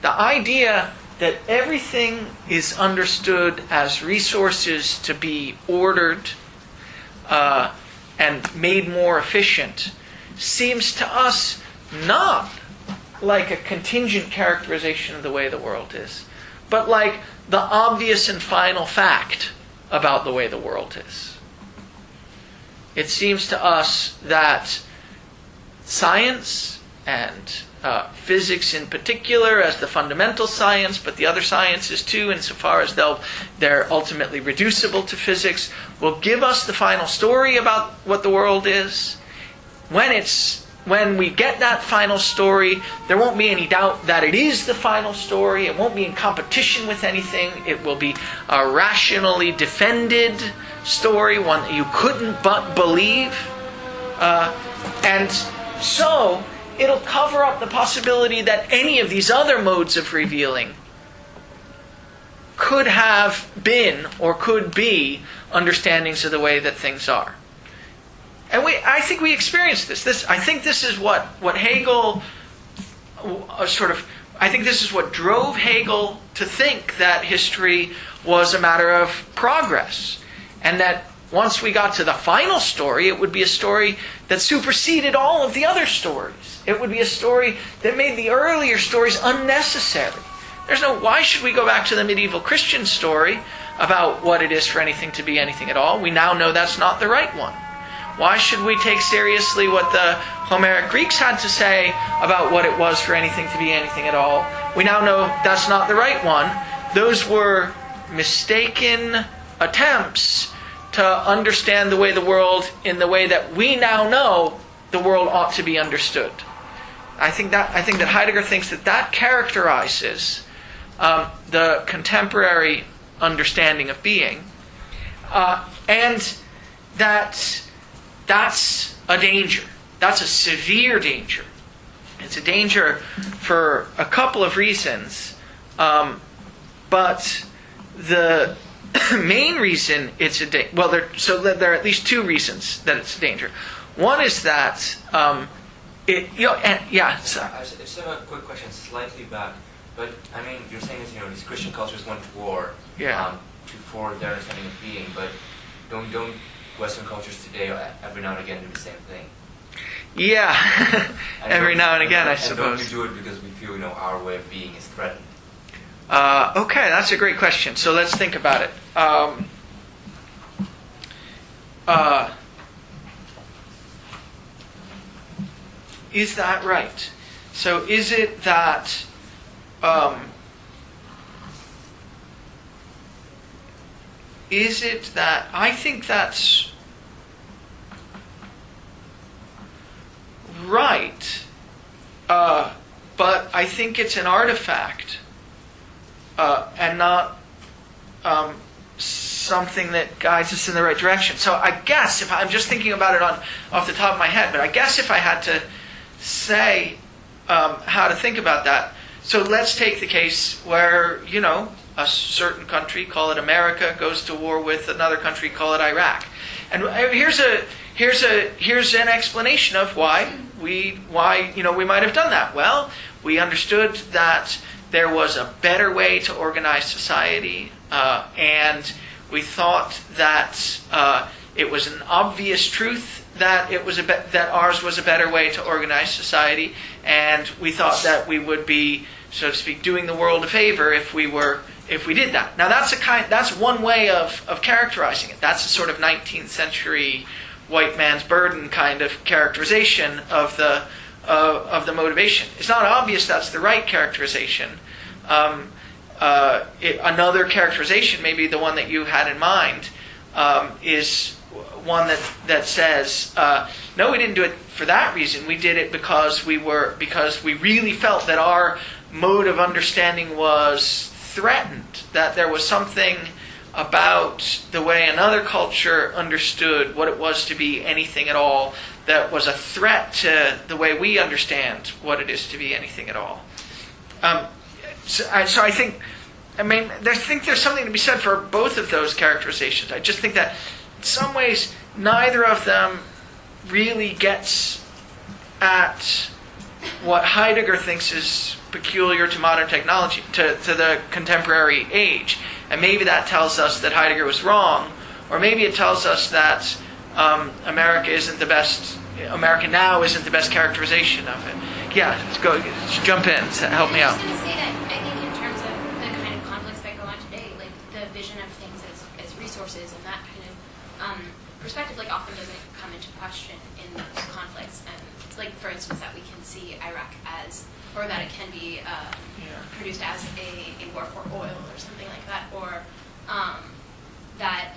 Speaker 1: The idea that everything is understood as resources to be ordered and made more efficient seems to us not like a contingent characterization of the way the world is, but like the obvious and final fact about the way the world is. It seems to us that science and physics in particular as the fundamental science, but the other sciences too, insofar as they're ultimately reducible to physics, will give us the final story about what the world is. When we get that final story, there won't be any doubt that it is the final story. It won't be in competition with anything. It will be a rationally defended story, one that you couldn't but believe. And so it'll cover up the possibility that any of these other modes of revealing could have been or could be understandings of the way that things are. And I think we experience this. I think this is what Hegel I think this is what drove Hegel to think that history was a matter of progress, and that once we got to the final story, it would be a story that superseded all of the other stories. It would be a story that made the earlier stories unnecessary. Why should we go back to the medieval Christian story about what it is for anything to be anything at all? We now know that's not the right one. Why should we take seriously what the Homeric Greeks had to say about what it was for anything to be anything at all? We now know that's not the right one. Those were mistaken attempts to understand the way the world in the way that we now know the world ought to be understood. I think that Heidegger thinks that characterizes the contemporary understanding of being, and that's a danger. That's a severe danger. It's a danger for a couple of reasons, but the main reason it's a danger. Well, there are at least two reasons that it's a danger. One is that So,
Speaker 8: I just have a quick question, slightly back. But I mean, you're saying that these Christian cultures went to war for their understanding of being, but don't Western cultures today every now and again do the same thing?
Speaker 1: Yeah, every now and again, I suppose.
Speaker 8: Don't we do it because we feel our way of being is threatened?
Speaker 1: Okay, that's a great question. So let's think about it. Is that right? So is it that I think that's right, but I think it's an artifact and not something that guides us in the right direction. So I guess, if I'm just thinking about it off the top of my head, but I guess if I had to say how to think about that, so let's take the case where, a certain country, call it America, goes to war with another country, call it Iraq. And here's an explanation of why we might have done that. Well, we understood that there was a better way to organize society, and we thought that it was an obvious truth that that ours was a better way to organize society, and we thought that we would be, so to speak, doing the world a favor if we did that. Now that's one way of characterizing it. That's a sort of 19th century white man's burden kind of characterization of the motivation. It's not obvious that's the right characterization. Another characterization, maybe the one that you had in mind, is one that says, no, we didn't do it for that reason. We did it because we really felt that our mode of understanding was threatened, that there was something about the way another culture understood what it was to be anything at all that was a threat to the way we understand what it is to be anything at all. So I think there's something to be said for both of those characterizations. I just think that in some ways neither of them really gets at what Heidegger thinks is peculiar to modern technology, to the contemporary age. And maybe that tells us that Heidegger was wrong, or maybe it tells us that America now isn't the best characterization of it. Yeah, jump in, help me out.
Speaker 5: I was just going to say that I think in terms of the kind of conflicts that go on today, like the vision of things as resources and that kind of perspective, like often doesn't come into question in those conflicts. And like, for instance, that we can see Iraq as, or that it can be produced as a war for oil or something like that, or that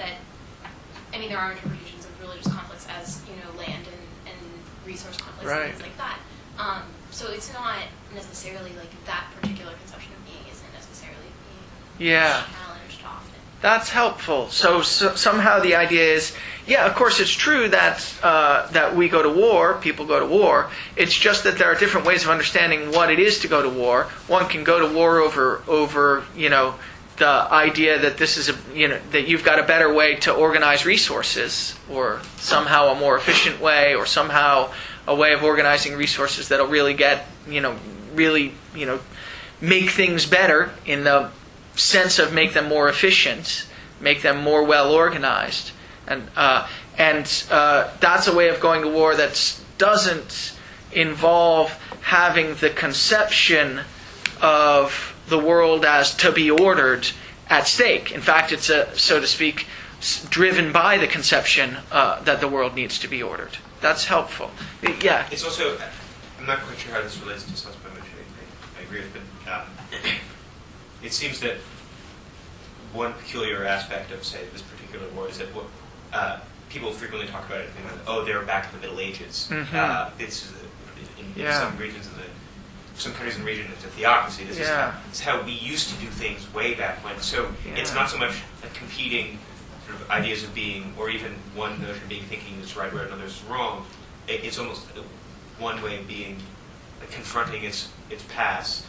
Speaker 5: there are interpretations of religious conflicts as land and resource conflicts and things like that. So it's not necessarily like that particular conception of being isn't necessarily being challenged often.
Speaker 1: That's helpful. So somehow the idea is, of course it's true that that we go to war, people go to war. It's just that there are different ways of understanding what it is to go to war. One can go to war over the idea that this is that you've got a better way to organize resources, or somehow a more efficient way, or somehow a way of organizing resources that'll really make things better in the sense of make them more efficient, make them more well organized, and that's a way of going to war that doesn't involve having the conception of the world as to be ordered at stake. In fact, it's so to speak, driven by the conception that the world needs to be ordered. That's helpful. Yeah.
Speaker 6: It's also, I'm not quite sure how this relates to Sun's point, which I agree with, but it seems that one peculiar aspect of, say, this particular war is that people frequently talk about it, they're back in the Middle Ages.
Speaker 1: Mm-hmm.
Speaker 6: It's in some regions of the some countries in the region it's a theocracy. This is how we used to do things way back when. So it's not so much a competing sort of ideas of being, or even one notion of being thinking is right where another is wrong. It's almost one way of being, like confronting its past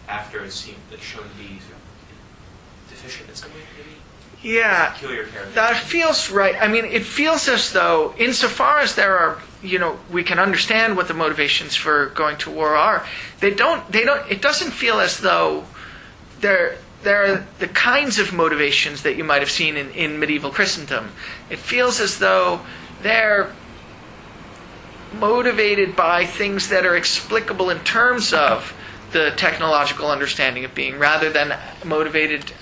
Speaker 6: after it's shown to be sort of deficient in some way, maybe.
Speaker 1: Yeah, that feels right. I mean, it feels as though, insofar as there are, we can understand what the motivations for going to war are. It doesn't feel as though there are the kinds of motivations that you might have seen in medieval Christendom. It feels as though they're motivated by things that are explicable in terms of the technological understanding of being, rather than motivated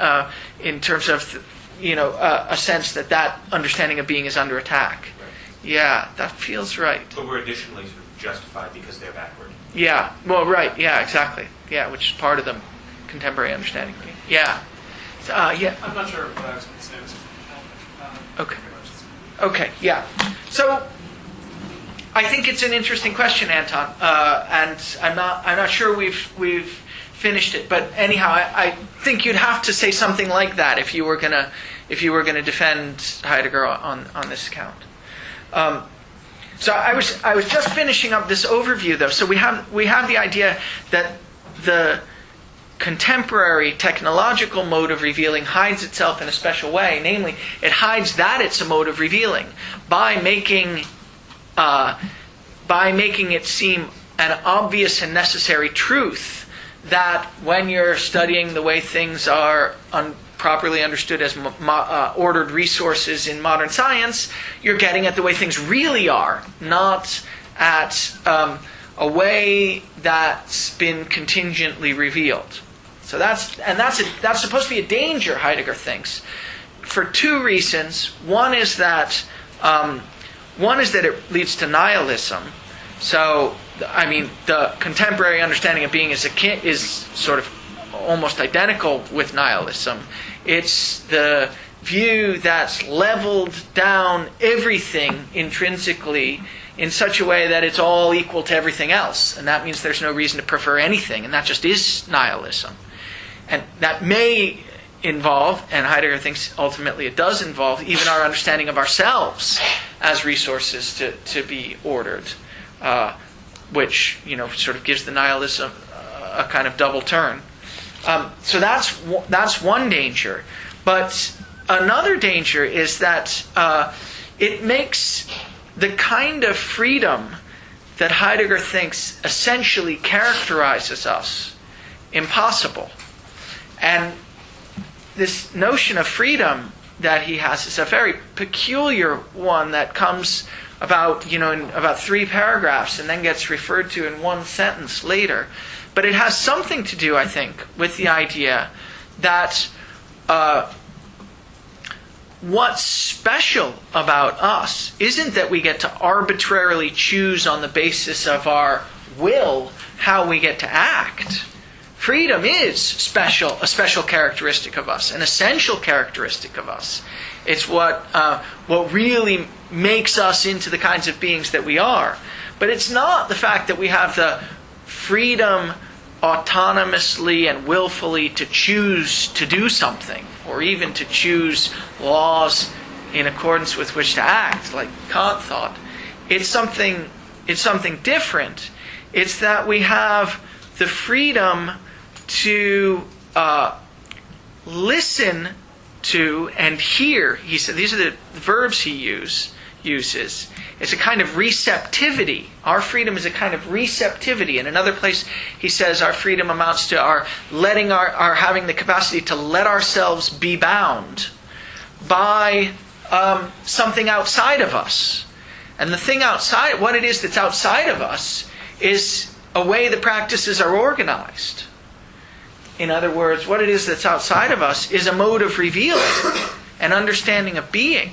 Speaker 1: in terms of a sense that understanding of being is under attack. Right. Yeah, that feels right.
Speaker 6: But we're additionally sort of justified because they're backward.
Speaker 1: Yeah, well, right, yeah, exactly. Yeah, which is part of the contemporary understanding of being. Yeah. Yeah.
Speaker 4: I'm not sure what I was going to say was
Speaker 1: okay. Okay, yeah. So, I think it's an interesting question, Anton, and I'm not sure we've finished it, but anyhow, I think you'd have to say something like that if you were gonna defend Heidegger on this account. So I was just finishing up this overview, though. So we have the idea that the contemporary technological mode of revealing hides itself in a special way. Namely, it hides that it's a mode of revealing by making it seem an obvious and necessary truth that when you're studying the way things are properly understood as ordered resources in modern science, you're getting at the way things really are, not at a way that's been contingently revealed. So that's supposed to be a danger, Heidegger thinks, for two reasons. One is that it leads to nihilism. So, I mean, the contemporary understanding of being is sort of almost identical with nihilism. It's the view that's leveled down everything intrinsically in such a way that it's all equal to everything else. And that means there's no reason to prefer anything, and that just is nihilism. And that may involve, and Heidegger thinks ultimately it does involve, even our understanding of ourselves as resources to be ordered. Which sort of gives the nihilism a kind of double turn. So that's one danger. But another danger is that it makes the kind of freedom that Heidegger thinks essentially characterizes us impossible. And this notion of freedom that he has is a very peculiar one that comes about, in about 3 paragraphs and then gets referred to in 1 sentence later. But it has something to do, I think, with the idea that what's special about us isn't that we get to arbitrarily choose on the basis of our will how we get to act. Freedom is a special characteristic of us, an essential characteristic of us. It's what really makes us into the kinds of beings that we are. But it's not the fact that we have the freedom autonomously and willfully to choose to do something, or even to choose laws in accordance with which to act, like Kant thought. It's something different. It's that we have the freedom to listen to and hear. He said these are the verbs he uses. It's a kind of receptivity. Our freedom is a kind of receptivity. In another place, he says our freedom amounts to our having the capacity to let ourselves be bound by something outside of us. And the thing outside, what it is that's outside of us, is a way the practices are organized. In other words, what it is that's outside of us is a mode of revealing, an understanding of being.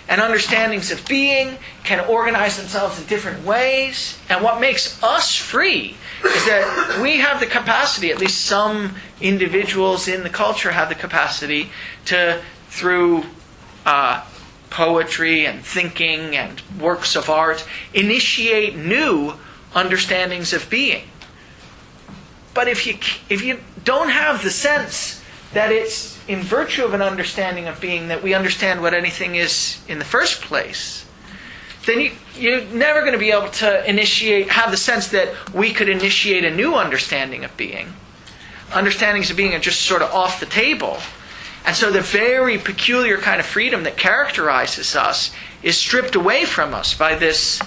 Speaker 1: And understandings of being can organize themselves in different ways. And what makes us free is that we have the capacity, at least some individuals in the culture have the capacity to, through poetry and thinking and works of art, initiate new understandings of being. But if you don't have the sense that it's in virtue of an understanding of being that we understand what anything is in the first place, then you're never going to be able to have the sense that we could initiate a new understanding of being. Understandings of being are just sort of off the table. And so the very peculiar kind of freedom that characterizes us is stripped away from us by this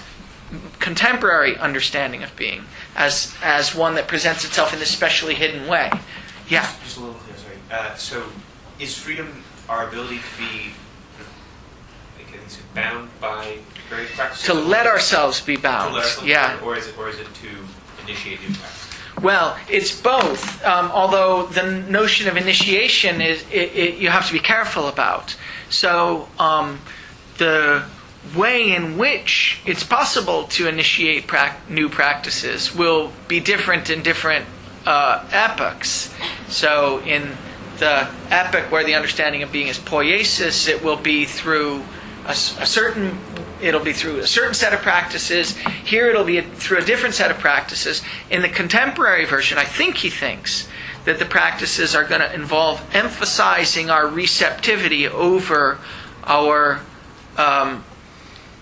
Speaker 1: contemporary understanding of being as one that presents itself in this specially hidden way. Yeah?
Speaker 6: Just a little clear, sorry. So is freedom our ability to be bound by various practices?
Speaker 1: To let ourselves be bound.
Speaker 6: To let ourselves
Speaker 1: yeah.
Speaker 6: Or is it to initiate new practices?
Speaker 1: Well, it's both. Although the notion of initiation you have to be careful about. So the way in which it's possible to initiate new practices will be different in different epochs. So in the epoch where the understanding of being is poiesis, it will be through a certain set of practices. Here it'll be through a different set of practices. In the contemporary version, I think he thinks that the practices are going to involve emphasizing our receptivity over our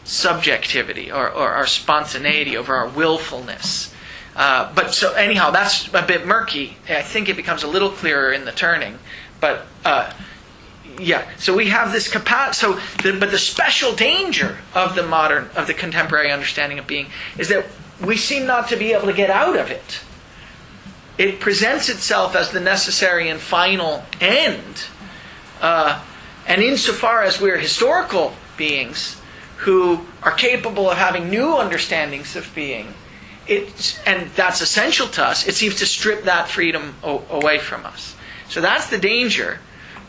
Speaker 1: subjectivity or our spontaneity, over our willfulness. But so anyhow, that's a bit murky. I think it becomes a little clearer in the turning. But yeah, so we have this capacity. But the special danger of the contemporary understanding of being is that we seem not to be able to get out of it. It presents itself as the necessary and final end. And insofar as we're historical beings who are capable of having new understandings of being, and that's essential to us, it seems to strip that freedom away from us. So that's the danger.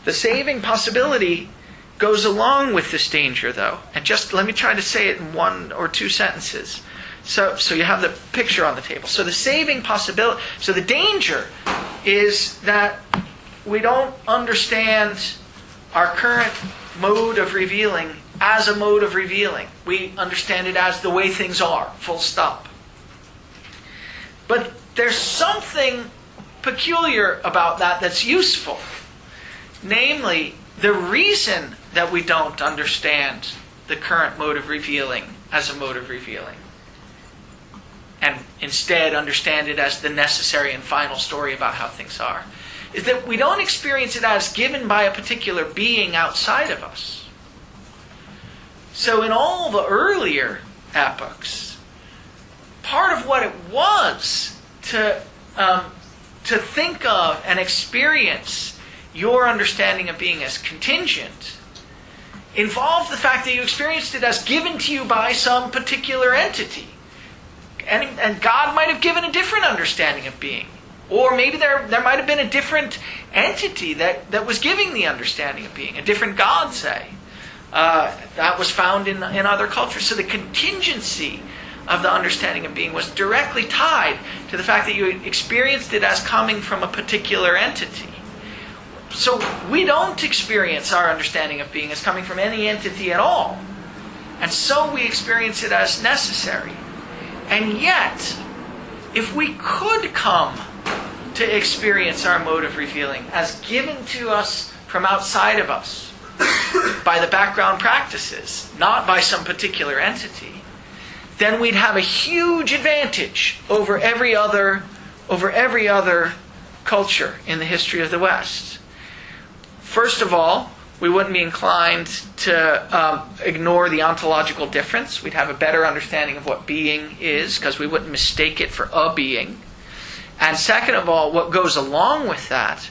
Speaker 1: The saving possibility goes along with this danger, though. And just let me try to say it in one or two sentences. So you have the picture on the table. So the saving possibility, so the danger is that we don't understand our current mode of revealing as a mode of revealing. We understand it as the way things are, full stop. But there's something peculiar about that that's useful. Namely, the reason that we don't understand the current mode of revealing as a mode of revealing, and instead understand it as the necessary and final story about how things are, is that we don't experience it as given by a particular being outside of us. So in all the earlier epochs, part of what it was to think of and experience your understanding of being as contingent involved the fact that you experienced it as given to you by some particular entity. And God might have given a different understanding of being. Or maybe there might have been a different entity that was giving the understanding of being, a different God, say. That was found in other cultures. So the contingency of the understanding of being was directly tied to the fact that you experienced it as coming from a particular entity. So we don't experience our understanding of being as coming from any entity at all. And so we experience it as necessary. And yet, if we could come to experience our mode of revealing as given to us from outside of us by the background practices, not by some particular entity, then we'd have a huge advantage over every other culture in the history of the West. First of all, we wouldn't be inclined to ignore the ontological difference. We'd have a better understanding of what being is, because we wouldn't mistake it for a being. And second of all, what goes along with that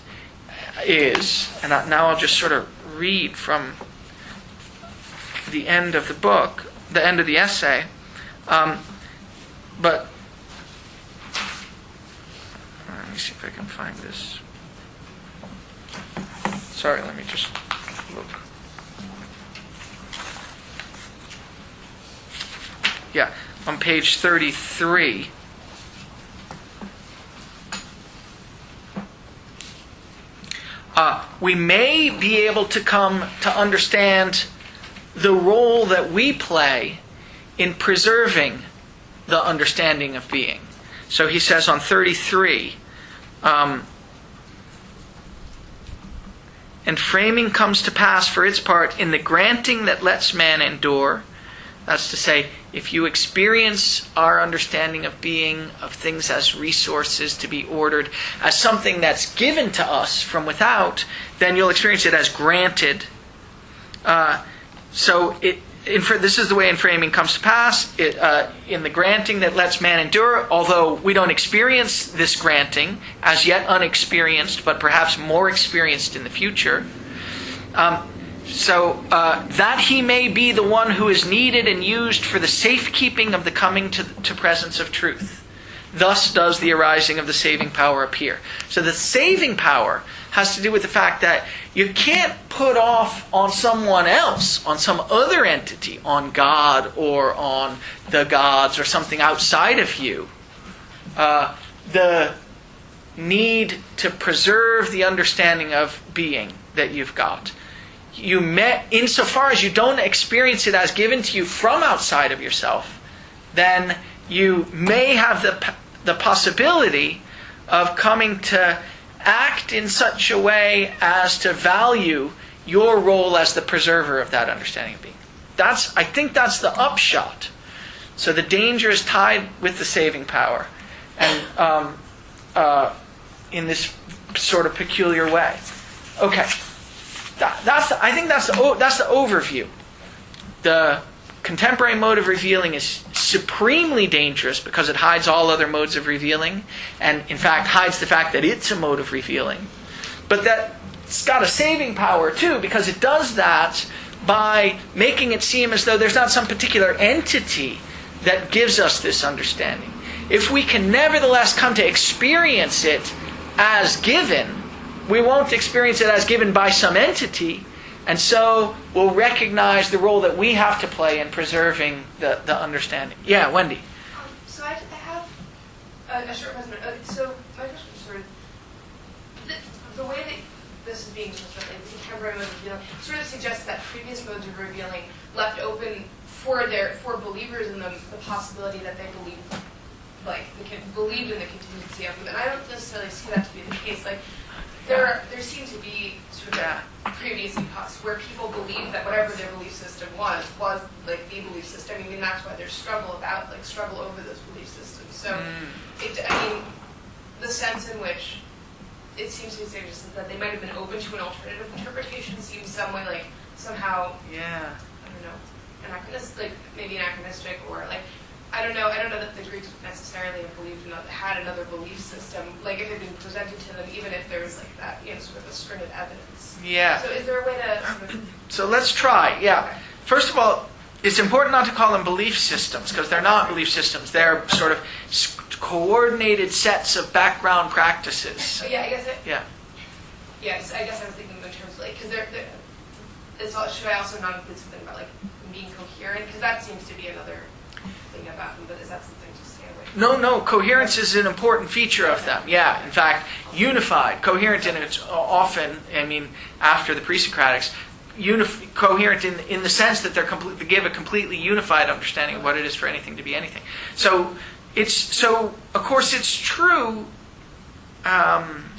Speaker 1: is, and now I'll just sort of read from the end of the book, the end of the essay, but let me see if I can find this. Sorry, let me just look. Yeah, on page 33. We may be able to come to understand the role that we play in preserving the understanding of being. So he says on 33, And framing comes to pass for its part in the granting that lets man endure. That's to say, if you experience our understanding of being, of things as resources to be ordered, as something that's given to us from without, then you'll experience it as granted. This is the way framing comes to pass, in the granting that lets man endure, although we don't experience this granting, as yet unexperienced, but perhaps more experienced in the future. That he may be the one who is needed and used for the safekeeping of the coming to presence of truth. Thus does the arising of the saving power appear. So the saving power has to do with the fact that you can't put off on someone else, on some other entity, on God or on the gods or something outside of you, the need to preserve the understanding of being that you've got. Insofar as you don't experience it as given to you from outside of yourself, then you may have the possibility of coming to act in such a way as to value your role as the preserver of that understanding of being. I think that's the upshot. So the danger is tied with the saving power, and in this sort of peculiar way. Okay, I think that's the overview. The contemporary mode of revealing is supremely dangerous because it hides all other modes of revealing, and in fact hides the fact that it's a mode of revealing. But that it's got a saving power too, because it does that by making it seem as though there's not some particular entity that gives us this understanding. If we can nevertheless come to experience it as given, we won't experience it as given by some entity, and so we'll recognize the role that we have to play in preserving the understanding. Yeah, Wendy.
Speaker 10: So I have a short question. So my question is sort of the way that this is being described, like the contemporary mode of revealing, sort of suggests that previous modes of revealing left open for believers in them the possibility that they believed in the contingency of them. And I don't necessarily see that to be the case. Like there seem to be sort of previous epochs where people believed that whatever their belief system was like the belief system. I mean, that's why there's struggle over those belief systems. So, the sense in which it seems to be suggested that they might have been open to an alternative interpretation seems somehow, I don't know, anachronistic, maybe anachronistic, or like, I don't know that the Greeks necessarily have believed had another belief system, like if it had been presented to them, even if there was like that, sort of a string of evidence.
Speaker 1: Yeah.
Speaker 10: So is there a way to sort of...
Speaker 1: So let's try, yeah. Okay. First of all, it's important not to call them belief systems, because they're not belief systems. They're sort of coordinated sets of background practices.
Speaker 10: Yeah, I guess
Speaker 1: Yeah.
Speaker 10: Yes, I guess I was thinking in terms of like, because should I also not include something about like being coherent? Because that seems to be another thing about them, but is that something to stay away from?
Speaker 1: No, coherence is an important feature of them. Yeah, in fact, unified, coherent in its often, after the pre-Socratics, coherent in the sense that they give a completely unified understanding of what it is for anything to be anything. So of course it's true. I'm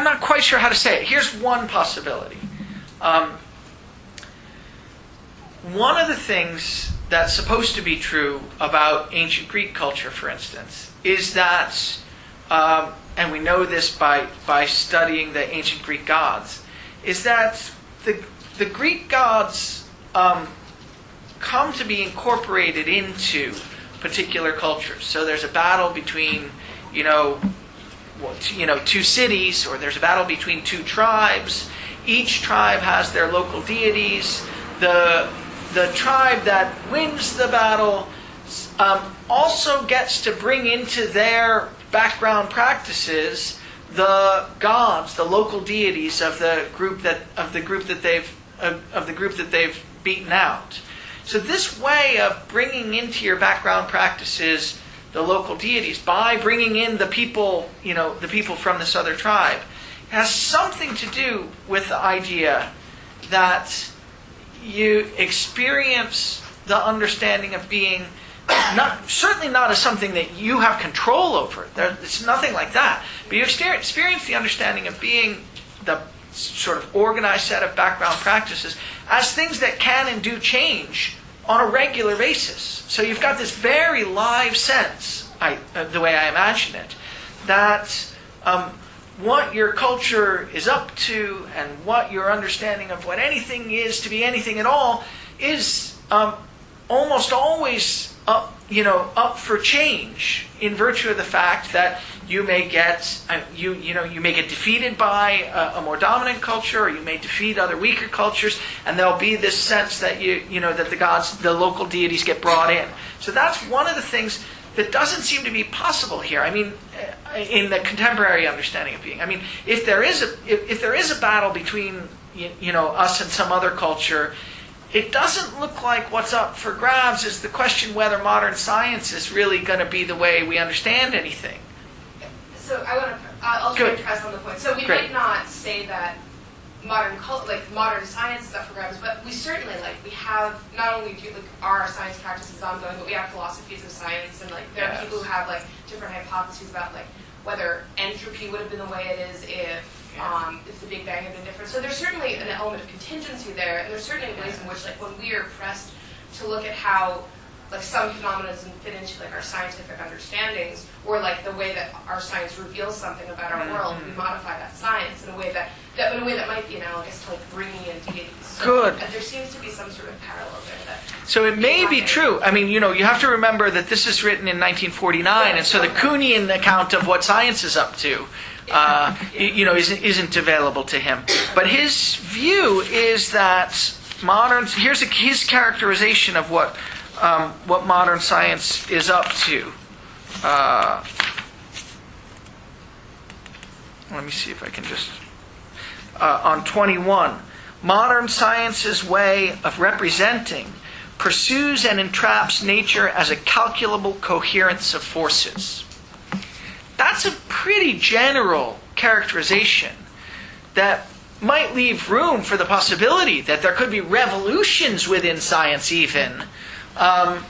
Speaker 1: not quite sure how to say it. Here's one possibility. One of the things that's supposed to be true about ancient Greek culture, for instance, is that, and we know this by studying the ancient Greek gods, is that the Greek gods come to be incorporated into particular cultures. So there's a battle between, two cities, or there's a battle between two tribes. Each tribe has their local deities. The tribe that wins the battle also gets to bring into their background practices the gods, the local deities of the group that they've beaten out. So this way of bringing into your background practices the local deities by bringing in the people from this other tribe has something to do with the idea that you experience the understanding of being, certainly not as something that you have control over. It's nothing like that. But you experience the understanding of being the sort of organized set of background practices as things that can and do change on a regular basis. So you've got this very live sense, the way I imagine it, that what your culture is up to and what your understanding of what anything is to be anything at all is almost always up for change in virtue of the fact that you may get you may get defeated by a more dominant culture, or you may defeat other weaker cultures, and there'll be this sense that that the gods, the local deities, get brought in. So that's one of the things that doesn't seem to be possible here. I mean, in the contemporary understanding of being. I mean, if there is a battle between us and some other culture, it doesn't look like what's up for grabs is the question whether modern science is really going to be the way we understand anything.
Speaker 10: So I'll try to press on the point. So we might not say that modern science is up for grabs, but we certainly we have not only do our science practices ongoing, but we have philosophies of science, and there are people who have different hypotheses about whether entropy would have been the way it is if the Big Bang had been different. So there's certainly an element of contingency there, and there's certainly ways in which when we are pressed to look at how some phenomena fit into our scientific understandings, or the way that our science reveals something about our world, we modify that science in a way that might be analogous to bringing in deities. So,
Speaker 1: Good.
Speaker 10: There seems to be some sort of parallel there.
Speaker 1: So it may be true. I mean, you have to remember that this is written in 1949, and so the Kuhnian account of what science is up to, isn't available to him. But his view is that here's his characterization of what modern science is up to. Let me see if I can just... on 21, modern science's way of representing pursues and entraps nature as a calculable coherence of forces. That's a pretty general characterization that might leave room for the possibility that there could be revolutions within science even.
Speaker 10: But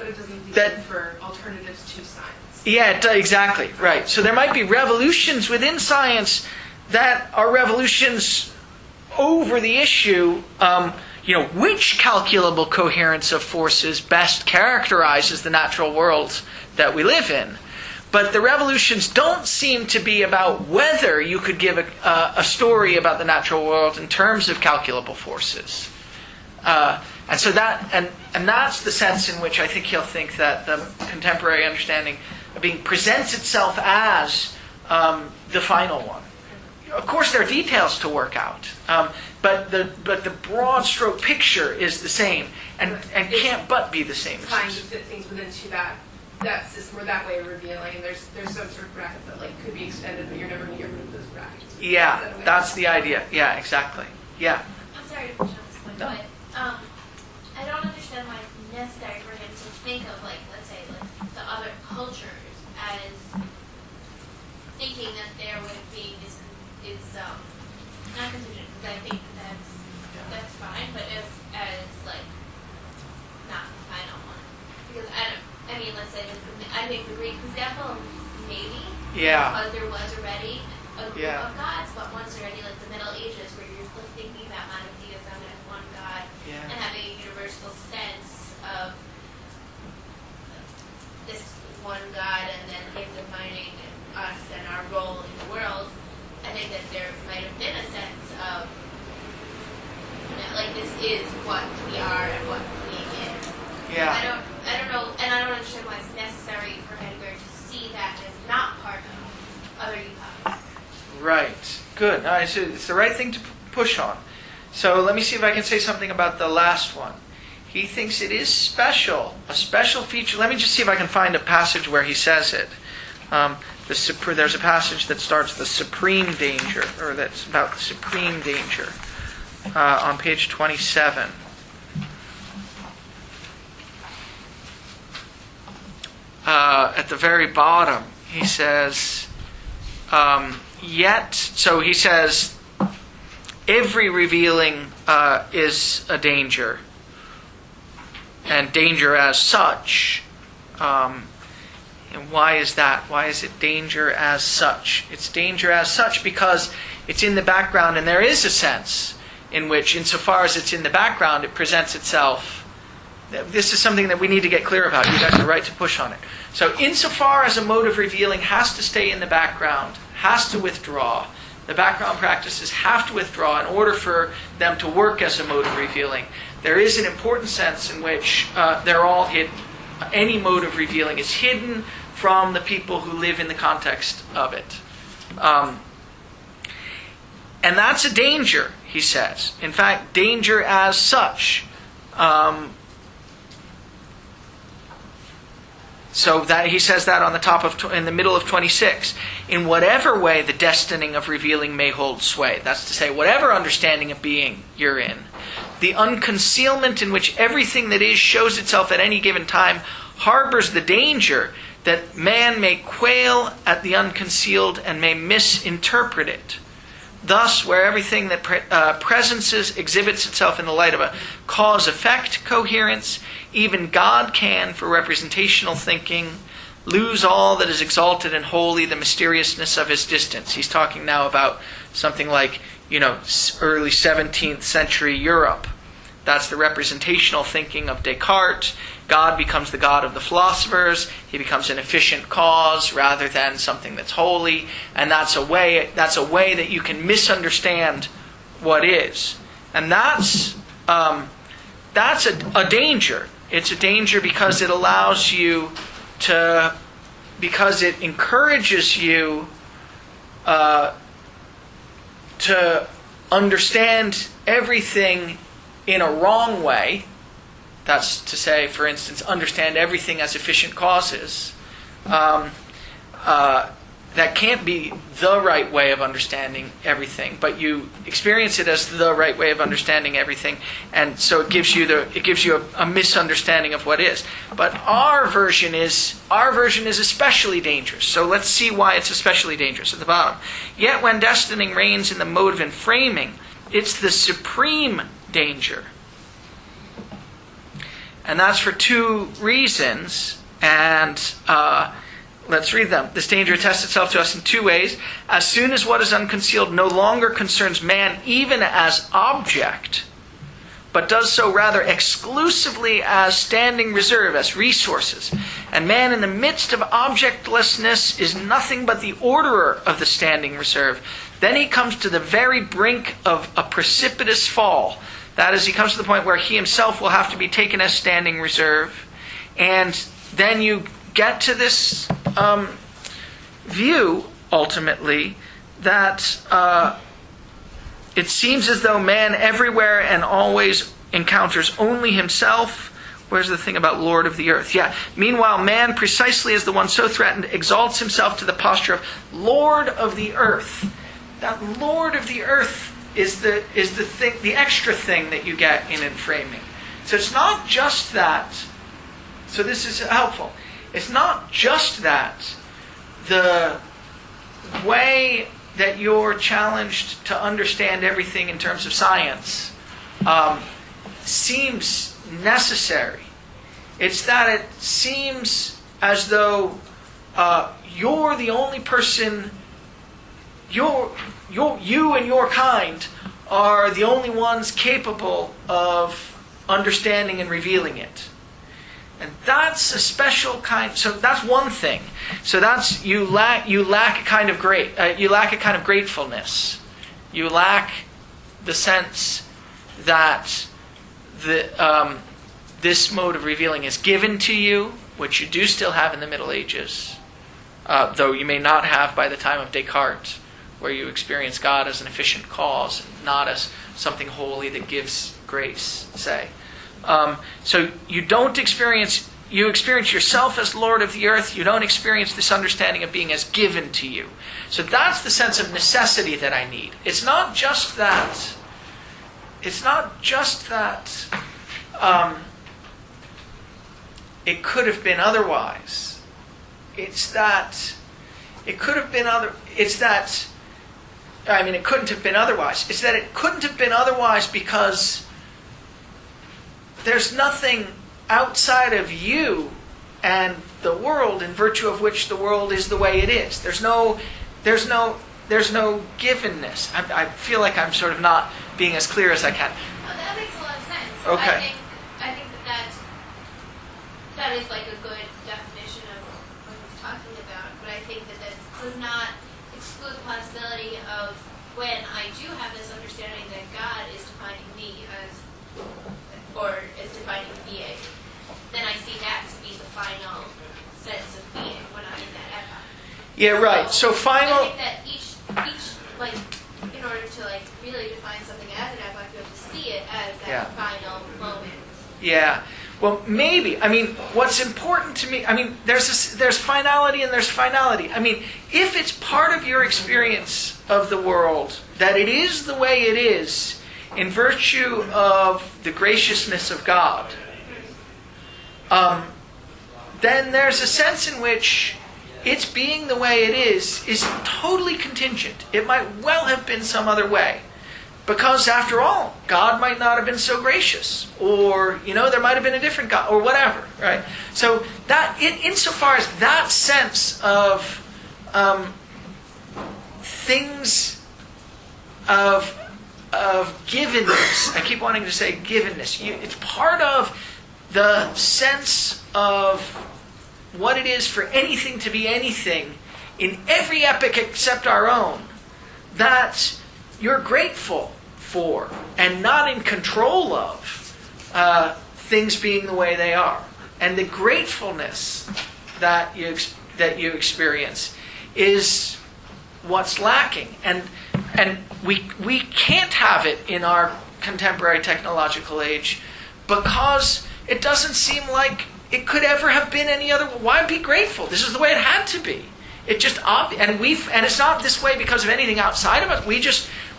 Speaker 10: it doesn't leave room for alternatives to science.
Speaker 1: Yeah, exactly, right. So there might be revolutions within science that are revolutions over the issue, which calculable coherence of forces best characterizes the natural world that we live in. But the revolutions don't seem to be about whether you could give a story about the natural world in terms of calculable forces. And so that's the sense in which I think he'll think that the contemporary understanding of being presents itself as the final one. Of course, there are details to work out, but the broad stroke picture is the same, and can't but be the same.
Speaker 10: Trying to fit things within that system or that way of revealing, and there's some sort of brackets that could be extended, but you're never going to get rid of those brackets.
Speaker 1: Yeah, that's the idea. Yeah, exactly. Yeah.
Speaker 7: I'm sorry to push on this point, but I don't understand why it's necessary for him to think of, let's say, the other cultures as thinking that their way of being is not contingent, because I think that's fine, but as not the final one. Because let's say, I think the Greek example, maybe, because there was already a group of gods, but once already the Middle Ages, where you're thinking about monotheism as one God, and having a universal sense of this one God, and then him defining us and our role in the world, I think that there might have been a sense of, this is what we are and what we is.
Speaker 1: Yeah.
Speaker 7: I don't know, and I don't understand why it's necessary for Heidegger to see that as not part of other epochs.
Speaker 1: Right. Good. No, it's the right thing to push on. So let me see if I can say something about the last one. He thinks it is special, a special feature. Let me just see if I can find a passage where he says it. There's a passage that starts the supreme danger, or that's about the supreme danger, on page 27. At the very bottom, he says, so he says, every revealing is a danger. and danger as such. And why is that? Why is it danger as such? It's danger as such because it's in the background, and there is a sense in which, insofar as it's in the background, it presents itself. This is something that we need to get clear about. You guys are right to push on it. So insofar as a mode of revealing has to stay in the background, has to withdraw, the background practices have to withdraw in order for them to work as a mode of revealing. There is an important sense in which they're all hidden. Any mode of revealing is hidden from the people who live in the context of it. And that's a danger, he says. In fact, danger as such. So that he says that on the top of in the middle of 26. In whatever way the destining of revealing may hold sway. That's to say, whatever understanding of being you're in, the unconcealment in which everything that is shows itself at any given time harbors the danger that man may quail at the unconcealed and may misinterpret it. Thus, where everything that presences exhibits itself in the light of a cause-effect coherence, even God can, for representational thinking, lose all that is exalted and holy, the mysteriousness of his distance. He's talking now about something like, early 17th century Europe. That's the representational thinking of Descartes. God becomes the God of the philosophers. He becomes an efficient cause rather than something that's holy. And that's a way that you can misunderstand what is. And that's a danger. It's a danger because it allows you to, because it encourages you to understand everything in a wrong way. That's to say, for instance, understand everything as efficient causes. That can't be the right way of understanding everything, but you experience it as the right way of understanding everything, and so it gives you a misunderstanding of what is. But our version is especially dangerous. So let's see why it's especially dangerous at the bottom. Yet when destining reigns in the mode of enframing, it's the supreme danger. And that's for two reasons, and let's read them. This danger attests itself to us in two ways. As soon as what is unconcealed no longer concerns man even as object, but does so rather exclusively as standing reserve, as resources, and man in the midst of objectlessness is nothing but the orderer of the standing reserve, then he comes to the very brink of a precipitous fall. That is, he comes to the point where he himself will have to be taken as standing reserve. And then you get to this view, ultimately, that it seems as though man everywhere and always encounters only himself. Where's the thing about Lord of the earth? Yeah. Meanwhile, man, precisely as the one so threatened, exalts himself to the posture of Lord of the earth. That Lord of the earth is the thing, the extra thing that you get in enframing. So it's not just that. So this is helpful. It's not just that the way that you're challenged to understand everything in terms of science seems necessary. It's that it seems as though you're the only person. You and your kind are the only ones capable of understanding and revealing it. And that's a special kind. So that's one thing. So that's you lack a kind of gratefulness. You lack the sense that this mode of revealing is given to you, which you do still have in the Middle Ages, though you may not have by the time of Descartes, where you experience God as an efficient cause, not as something holy that gives grace, say. So you experience yourself as Lord of the earth. You don't experience this understanding of being as given to you. So that's the sense of necessity that I need. It's not just that. It could have been otherwise. It's that it could have been other. It's that. It couldn't have been otherwise. It's that it couldn't have been otherwise because there's nothing outside of you and the world, in virtue of which the world is the way it is. There's no givenness. I feel like I'm sort of not being as clear as I can.
Speaker 7: Well, that makes a lot of sense.
Speaker 1: Okay.
Speaker 7: I think that is like a good definition of what he's talking about. But I think that does not exclude the possibility of when I do have this understanding that God is defining me as, or is defining being, then I see that to be the final sense of being when I'm in that epoch.
Speaker 1: Yeah, right. So final.
Speaker 7: I think that each like, in order to like really define something as an epoch, you have to see it as that final moment.
Speaker 1: Yeah. Well, maybe. I mean, what's important to me, I mean, there's finality and there's finality. I mean, if it's part of your experience of the world that it is the way it is in virtue of the graciousness of God, then there's a sense in which its being the way it is totally contingent. It might well have been some other way. Because after all, God might not have been so gracious, or there might have been a different God, or whatever, right? So that, insofar as that sense of things of givenness, I keep wanting to say givenness. It's part of the sense of what it is for anything to be anything in every epoch except our own, that you're grateful for and not in control of things being the way they are. And the gratefulness that you experience is what's lacking. And we can't have it in our contemporary technological age because it doesn't seem like it could ever have been any other. Why be grateful? This is the way it had to be. It just and it's not this way because of anything outside of us.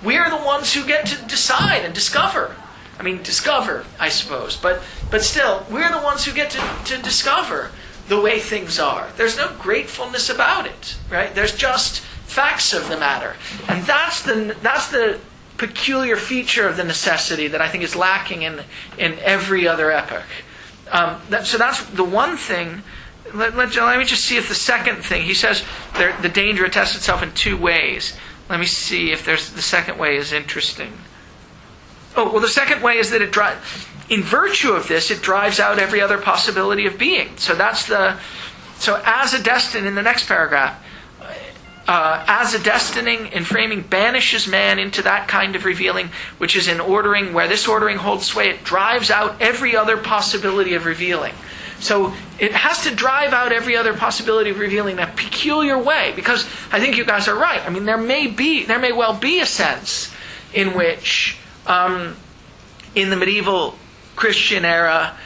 Speaker 1: We're the ones who get to decide and discover. I mean, discover, I suppose, but still, we're the ones who get to discover the way things are. There's no gratefulness about it, right? There's just facts of the matter, and that's the peculiar feature of the necessity that I think is lacking in every other epoch. So that's the one thing. Let me just see if the second thing, he says the danger attests itself in two ways. Let me see if the second way is interesting. Oh, well, the second way is that in virtue of this, it drives out every other possibility of being. So as a destin, in the next paragraph, as a destining in framing banishes man into that kind of revealing, which is in ordering, where this ordering holds sway, it drives out every other possibility of revealing. So it has to drive out every other possibility of revealing in a peculiar way, because I think you guys are right. I mean, there may well be a sense in which, in the medieval Christian era,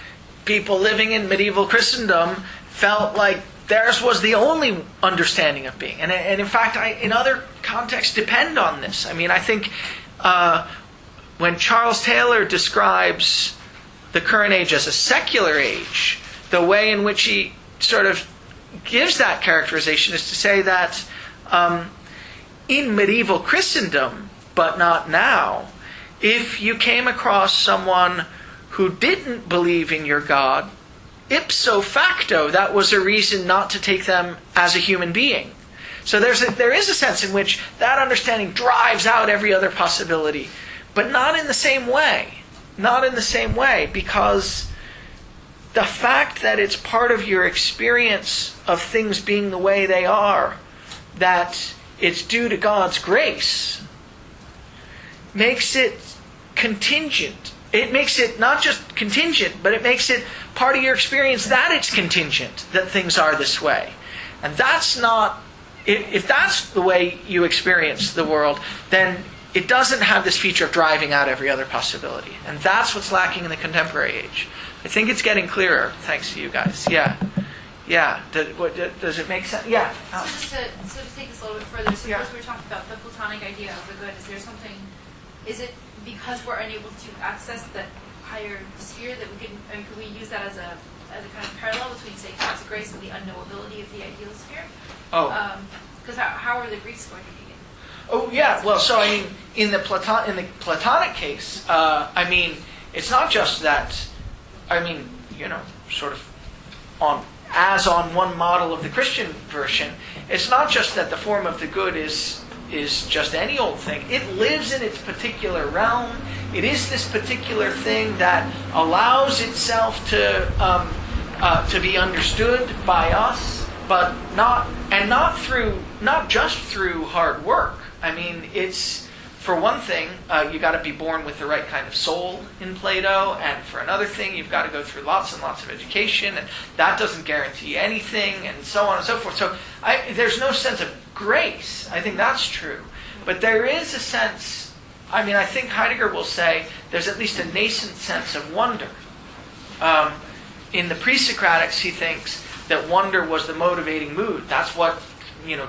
Speaker 1: people living in medieval Christendom felt like theirs was the only understanding of being. And in fact, in other contexts, depend on this. I mean, I think when Charles Taylor describes the current age as a secular age, the way in which he sort of gives that characterization is to say that in medieval Christendom, but not now, if you came across someone who didn't believe in your God, ipso facto, that was a reason not to take them as a human being. So there is a sense in which that understanding drives out every other possibility, but not in the same way. Not in the same way, because the fact that it's part of your experience of things being the way they are, that it's due to God's grace, makes it contingent. It makes it not just contingent, but it makes it part of your experience that it's contingent, that things are this way. And that's not, if that's the way you experience the world, then it doesn't have this feature of driving out every other possibility. And that's what's lacking in the contemporary age. I think it's getting clearer, thanks to you guys. Yeah. Does it make sense? Yeah.
Speaker 2: So just to take this a little bit further, suppose we're talking about the Platonic idea of the good. Is it because we're unable to access that higher sphere that we can, could we use that as a kind of parallel between, say, God's grace and the unknowability of the ideal sphere? Because how are the Greeks going to be?
Speaker 1: Oh yeah. Well, so I mean, in the Platonic case, I mean, it's not just that. I mean, sort of on one model of the Christian version, it's not just that the form of the good is just any old thing. It lives in its particular realm. It is this particular thing that allows itself to be understood by us, but not just through hard work. I mean, it's, for one thing, you got to be born with the right kind of soul in Plato, and for another thing, you've got to go through lots and lots of education, and that doesn't guarantee anything, and so on and so forth. So there's no sense of grace. I think that's true. But there is a sense, I mean, I think Heidegger will say there's at least a nascent sense of wonder. In the pre-Socratics, he thinks that wonder was the motivating mood. That's what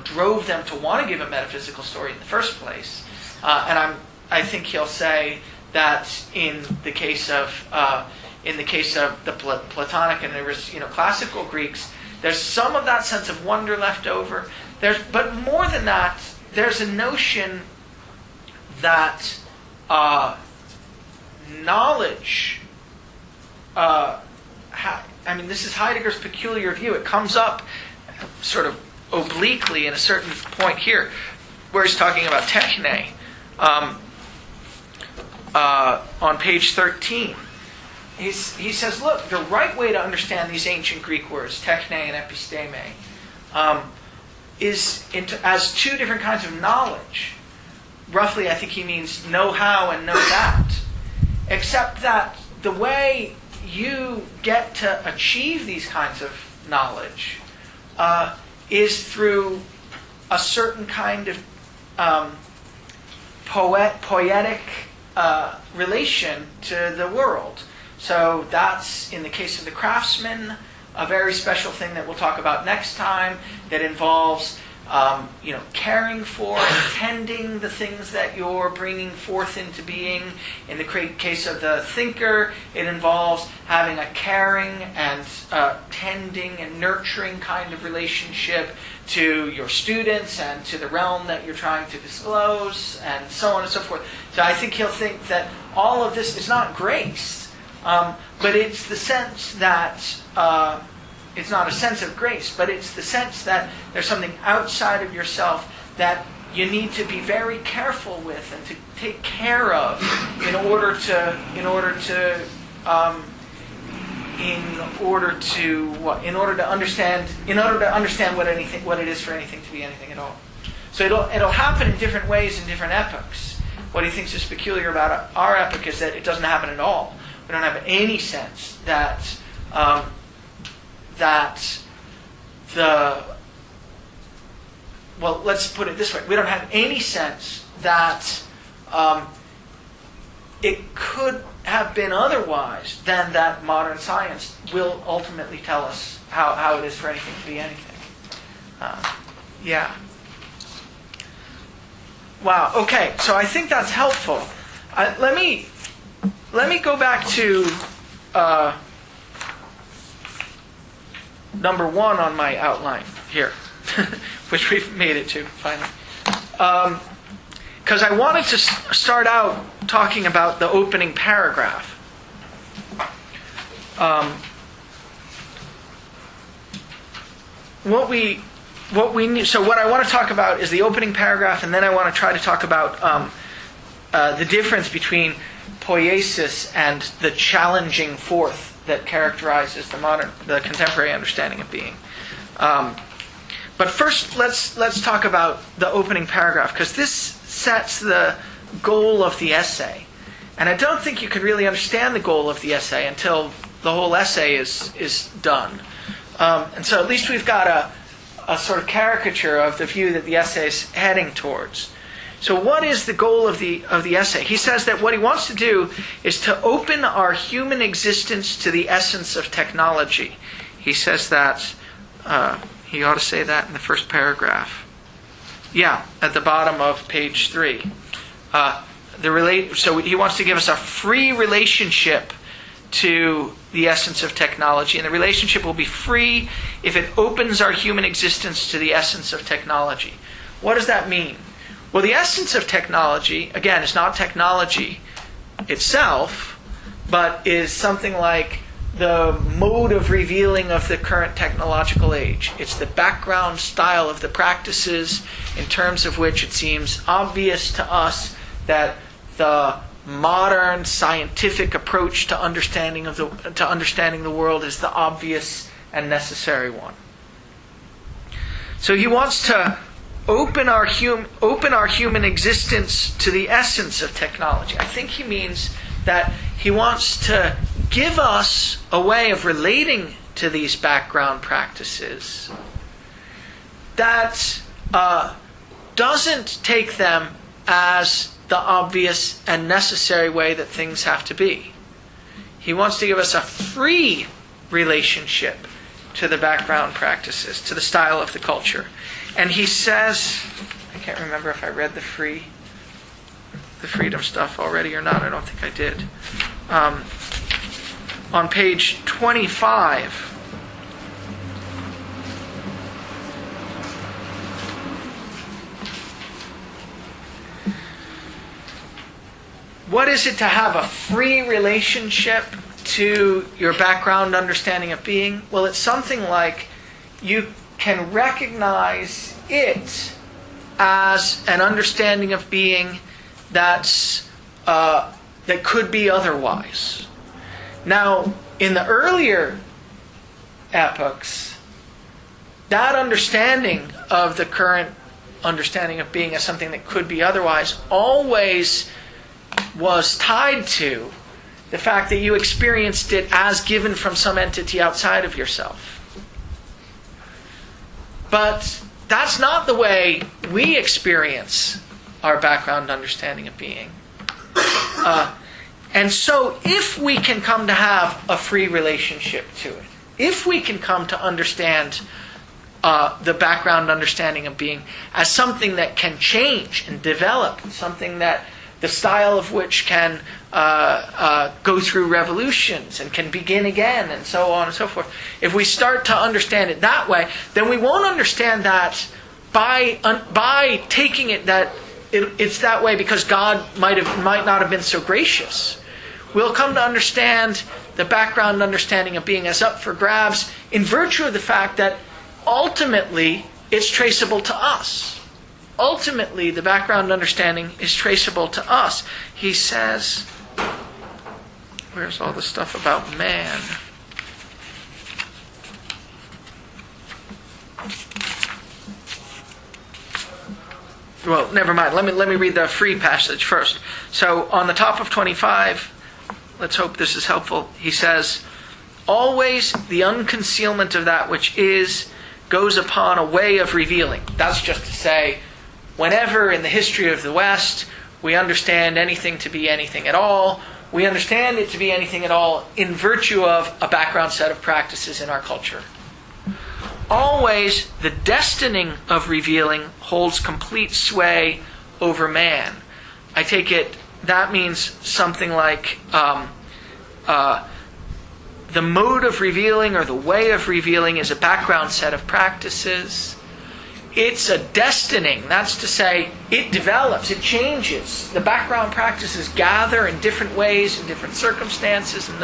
Speaker 1: drove them to want to give a metaphysical story in the first place. And I think he'll say that in the case of the Platonic and classical Greeks, there's some of that sense of wonder left over. But more than that, there's a notion that knowledge. This is Heidegger's peculiar view. It comes up sort of obliquely in a certain point here, where he's talking about techne. On page 13, he says, look, the right way to understand these ancient Greek words, techne and episteme, is as two different kinds of knowledge. Roughly, I think he means know how and know that. Except that the way you get to achieve these kinds of knowledge is through a certain kind of poetic relation to the world. So that's, in the case of the craftsman, a very special thing that we'll talk about next time, that involves caring for and tending the things that you're bringing forth into being. In the case of the thinker, it involves having a caring and tending and nurturing kind of relationship to your students and to the realm that you're trying to disclose, and so on and so forth. So I think he'll think that all of this is not grace, but it's the sense that it's not a sense of grace, but it's the sense that there's something outside of yourself that you need to be very careful with and to take care of in order to understand what it is for anything to be anything at all. So it'll happen in different ways in different epochs. What he thinks is peculiar about our epoch is that it doesn't happen at all. We don't have any sense that let's put it this way. We don't have any sense that it could have been otherwise than that modern science will ultimately tell us how it is for anything to be anything. Wow. Okay. So I think that's helpful. Let me go back to number 1 on my outline here, which we've made it to finally. Because I wanted to start out talking about the opening paragraph. What I want to talk about is the opening paragraph, and then I want to try to talk about the difference between poiesis and the challenging forth that characterizes the contemporary understanding of being. But first, let's talk about the opening paragraph, because this sets the goal of the essay. And I don't think you can really understand the goal of the essay until the whole essay is done. And so at least we've got a sort of caricature of the view that the essay is heading towards. So what is the goal of the essay? He says that what he wants to do is to open our human existence to the essence of technology. He says that, he ought to say that in the first paragraph. Yeah, at the bottom of page 3. So he wants to give us a free relationship to the essence of technology. And the relationship will be free if it opens our human existence to the essence of technology. What does that mean? Well, the essence of technology, again, is not technology itself, but is something like the mode of revealing of the current technological age. It's the background style of the practices in terms of which it seems obvious to us that the modern scientific approach to understanding the world is the obvious and necessary one. So he wants to open our human existence to the essence of technology. I think he means that he wants to give us a way of relating to these background practices that doesn't take them as the obvious and necessary way that things have to be. He wants to give us a free relationship to the background practices, to the style of the culture. And he says, I can't remember if I read the freedom stuff already or not. I don't think I did. On page 25, what is it to have a free relationship to your background understanding of being? Well, it's something like you can recognize it as an understanding of being that could be otherwise. Now, in the earlier epochs, that understanding of the current understanding of being as something that could be otherwise always was tied to the fact that you experienced it as given from some entity outside of yourself. But that's not the way we experience our background understanding of being. And so if we can come to have a free relationship to it, if we can come to understand the background understanding of being as something that can change and develop, something that the style of which can go through revolutions and can begin again and so on and so forth. If we start to understand it that way, then we won't understand that by taking it that it's that way because God might not have been so gracious. We'll come to understand the background understanding of being as up for grabs in virtue of the fact that ultimately it's traceable to us. Ultimately, the background understanding is traceable to us. He says, where's all the stuff about man? Well, never mind. Let me read the free passage first. So, on the top of 25, let's hope this is helpful. He says, always the unconcealment of that which is goes upon a way of revealing. That's just to say, whenever in the history of the West we understand anything to be anything at all, we understand it to be anything at all in virtue of a background set of practices in our culture. Always the destining of revealing holds complete sway over man. I take it that means something like the mode of revealing or the way of revealing is a background set of practices. It's a destining. That's to say, it develops, it changes. The background practices gather in different ways, in different circumstances, and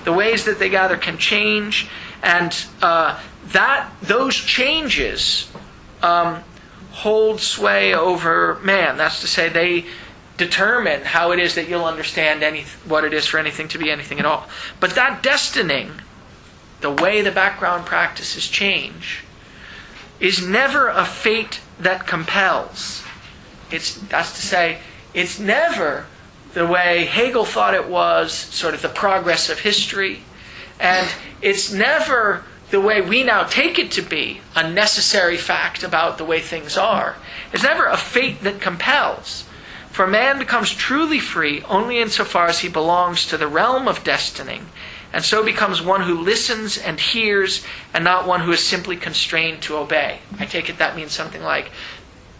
Speaker 1: the ways that they gather can change. And those changes hold sway over man. That's to say, they determine how it is that you'll understand what it is for anything to be anything at all. But that destining, the way the background practices change, is never a fate that compels. That's to say, it's never the way Hegel thought it was, sort of the progress of history, and it's never the way we now take it to be, a necessary fact about the way things are. It's never a fate that compels. For man becomes truly free only insofar as he belongs to the realm of destining, and so becomes one who listens and hears, and not one who is simply constrained to obey. I take it that means something like,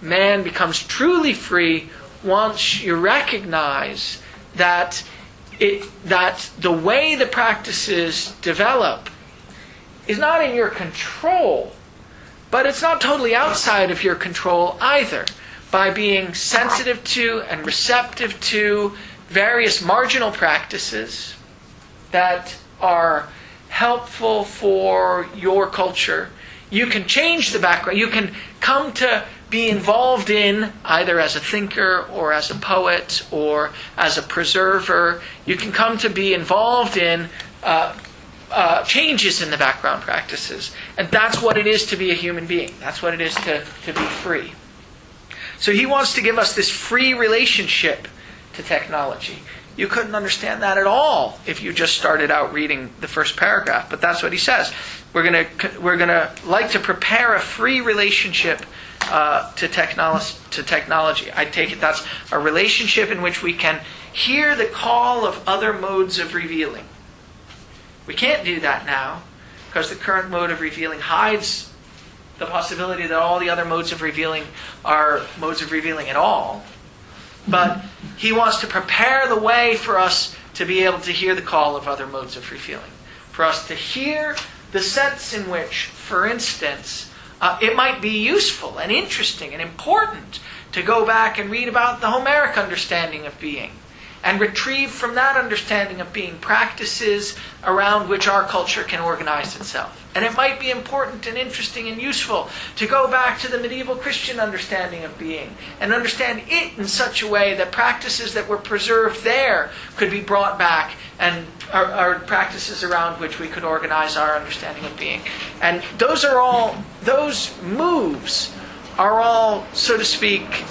Speaker 1: man becomes truly free once you recognize that the way the practices develop is not in your control, but it's not totally outside of your control either. By being sensitive to and receptive to various marginal practices that are helpful for your culture, you can change the background. You can come to be involved in, either as a thinker or as a poet or as a preserver, you can come to be involved in changes in the background practices. And that's what it is to be a human being. That's what it is to be free. So he wants to give us this free relationship to technology. You couldn't understand that at all if you just started out reading the first paragraph, but that's what he says. We're gonna like to prepare a free relationship to technology. I take it that's a relationship in which we can hear the call of other modes of revealing. We can't do that now because the current mode of revealing hides the possibility that all the other modes of revealing are modes of revealing at all. But he wants to prepare the way for us to be able to hear the call of other modes of revealing. For us to hear the sense in which, for instance, it might be useful and interesting and important to go back and read about the Homeric understanding of being and retrieve from that understanding of being practices around which our culture can organize itself. And it might be important and interesting and useful to go back to the medieval Christian understanding of being and understand it in such a way that practices that were preserved there could be brought back and are practices around which we could organize our understanding of being. And those moves are all, so to speak,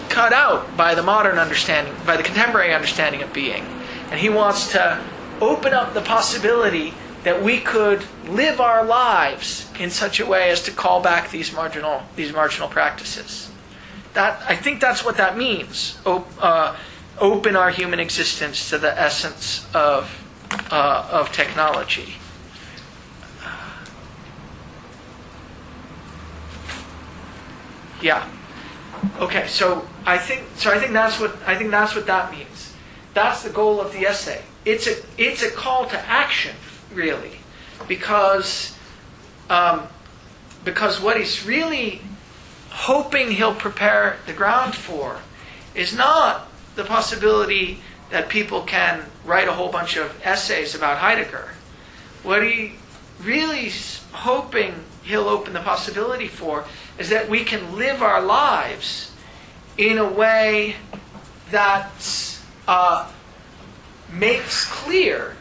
Speaker 1: cut out by the modern understanding, by the contemporary understanding of being. And he wants to open up the possibility that we could live our lives in such a way as to call back these marginal practices. I think that's what that means. Open our human existence to the essence of technology. Yeah. Okay. So I think that's what that means. That's the goal of the essay. It's a call to action, really, because what he's really hoping he'll prepare the ground for is not the possibility that people can write a whole bunch of essays about Heidegger. What he really is hoping he'll open the possibility for is that we can live our lives in a way that makes clear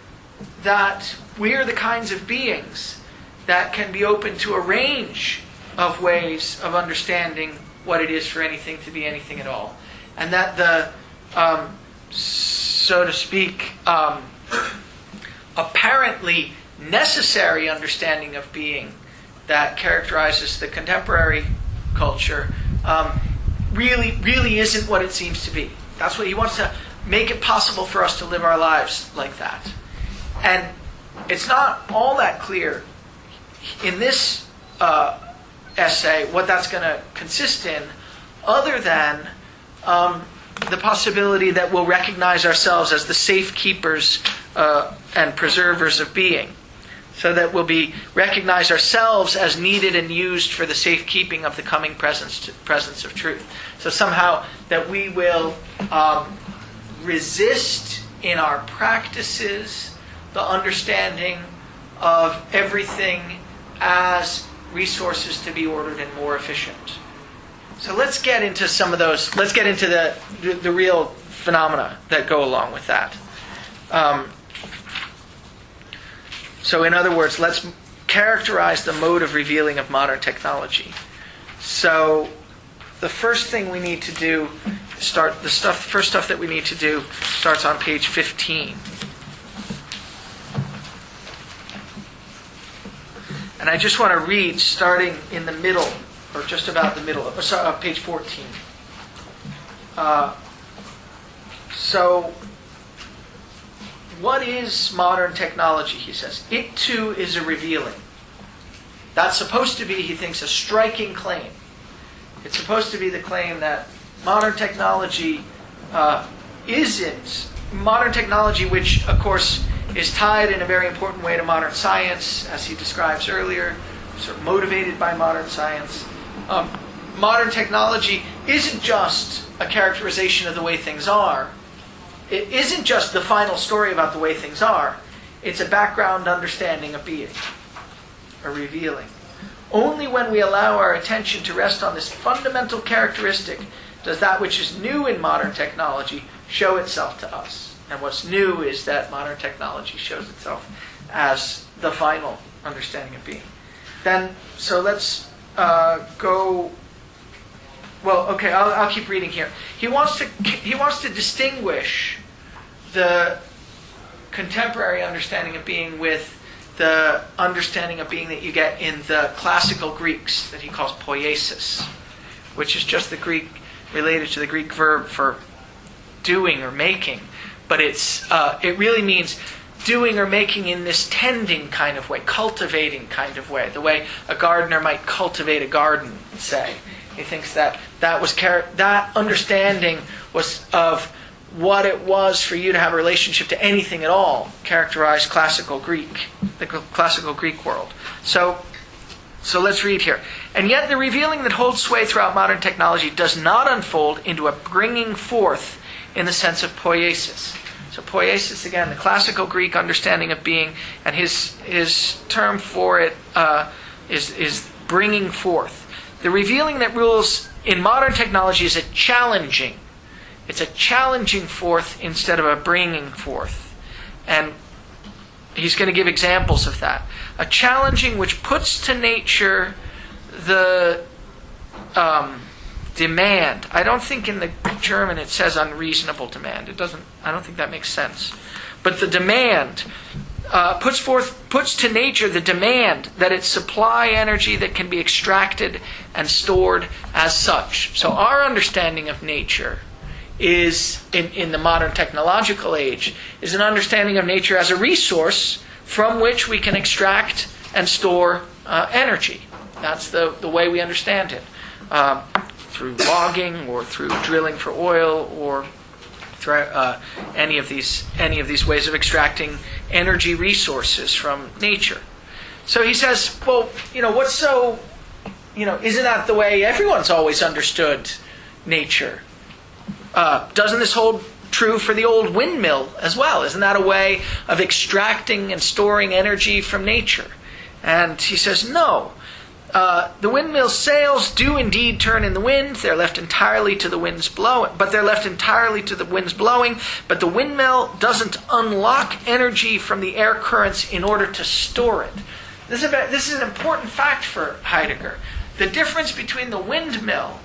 Speaker 1: that we're the kinds of beings that can be open to a range of ways of understanding what it is for anything to be anything at all. And that the, so to speak, apparently necessary understanding of being that characterizes the contemporary culture really isn't what it seems to be. That's what he wants to make it possible for us to live our lives like that. And it's not all that clear in this essay what that's going to consist in, other than the possibility that we'll recognize ourselves as the safekeepers and preservers of being. So that we'll recognize ourselves as needed and used for the safekeeping of the coming presence of truth. So somehow that we will resist in our practices the understanding of everything as resources to be ordered and more efficient. So let's get into some of those. Let's get into the real phenomena that go along with that. So in other words, let's characterize the mode of revealing of modern technology. So the first thing we need to do, first stuff that we need to do starts on page 15. And I just want to read starting in the middle, or just about the middle of page 14. So what is modern technology, he says? It too is a revealing. That's supposed to be, he thinks, a striking claim. It's supposed to be the claim that modern technology modern technology, which of course is tied in a very important way to modern science, as he describes earlier, sort of motivated by modern science. Modern technology isn't just a characterization of the way things are. It isn't just the final story about the way things are. It's a background understanding of being, a revealing. Only when we allow our attention to rest on this fundamental characteristic does that which is new in modern technology show itself to us. And what's new is that modern technology shows itself as the final understanding of being. Then, so let's go. Well, okay, I'll keep reading here. He wants to distinguish the contemporary understanding of being with the understanding of being that you get in the classical Greeks that he calls poiesis, which is just the Greek related to the Greek verb for doing or making, but it really means doing or making in this tending kind of way, cultivating kind of way, the way a gardener might cultivate a garden, say. He thinks that that understanding was of what it was for you to have a relationship to anything at all, characterized classical Greek, the classical Greek world. So let's read here. And yet the revealing that holds sway throughout modern technology does not unfold into a bringing forth in the sense of poiesis. So poiesis, again, the classical Greek understanding of being, and his term for it is bringing forth. The revealing that rules in modern technology is a challenging. It's a challenging forth instead of a bringing forth. And he's going to give examples of that. A challenging which puts to nature the demand. I don't think in the German it says unreasonable demand. I don't think that makes sense. But the demand puts to nature the demand that it supply energy that can be extracted and stored as such. So our understanding of nature is, in the modern technological age, is an understanding of nature as a resource from which we can extract and store energy. That's the way we understand it. Through logging or through drilling for oil or through any of these ways of extracting energy resources from nature. So he says, well, what's so, isn't that the way everyone's always understood nature? Doesn't this hold true for the old windmill as well? Isn't that a way of extracting and storing energy from nature? And he says, no. The windmill's sails do indeed turn in the wind. They're left entirely to the wind's blowing. But the windmill doesn't unlock energy from the air currents in order to store it. This is an important fact for Heidegger. The difference between the windmill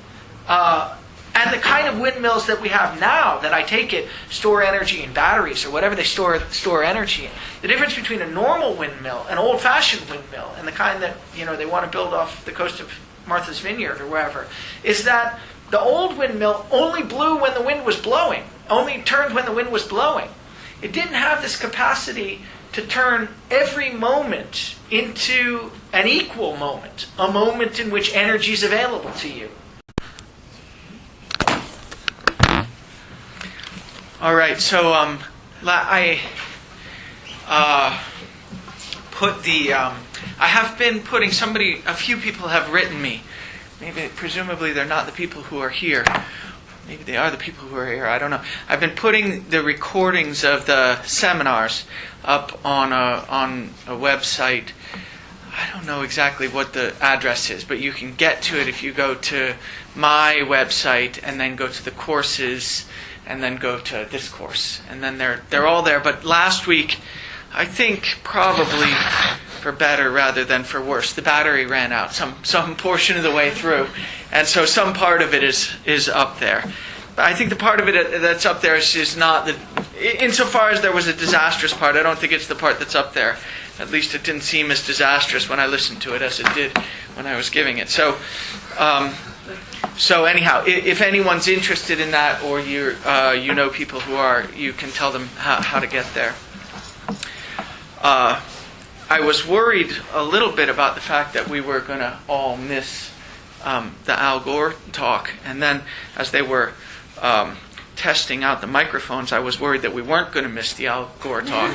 Speaker 1: and the kind of windmills that we have now, that I take it store energy in batteries or whatever they store energy in. The difference between a normal windmill, an old-fashioned windmill, and the kind that they want to build off the coast of Martha's Vineyard or wherever, is that the old windmill only blew when the wind was blowing, only turned when the wind was blowing. It didn't have this capacity to turn every moment into an equal moment, a moment in which energy is available to you. All right, so I have been putting a few people have written me. Presumably they're not the people who are here. Maybe they are the people who are here, I don't know. I've been putting the recordings of the seminars up on a website. I don't know exactly what the address is, but you can get to it if you go to my website and then go to the courses and then go to this course. And then they're all there. But last week, I think probably for better rather than for worse, the battery ran out some portion of the way through. And so some part of it is up there. But I think the part of it that's up there is not insofar as there was a disastrous part, I don't think it's the part that's up there. At least it didn't seem as disastrous when I listened to it as it did when I was giving it. So anyhow, if anyone's interested in that, or you know people who are, you can tell them how to get there. I was worried a little bit about the fact that we were going to all miss the Al Gore talk, and then as they were testing out the microphones, I was worried that we weren't going to miss the Al Gore talk.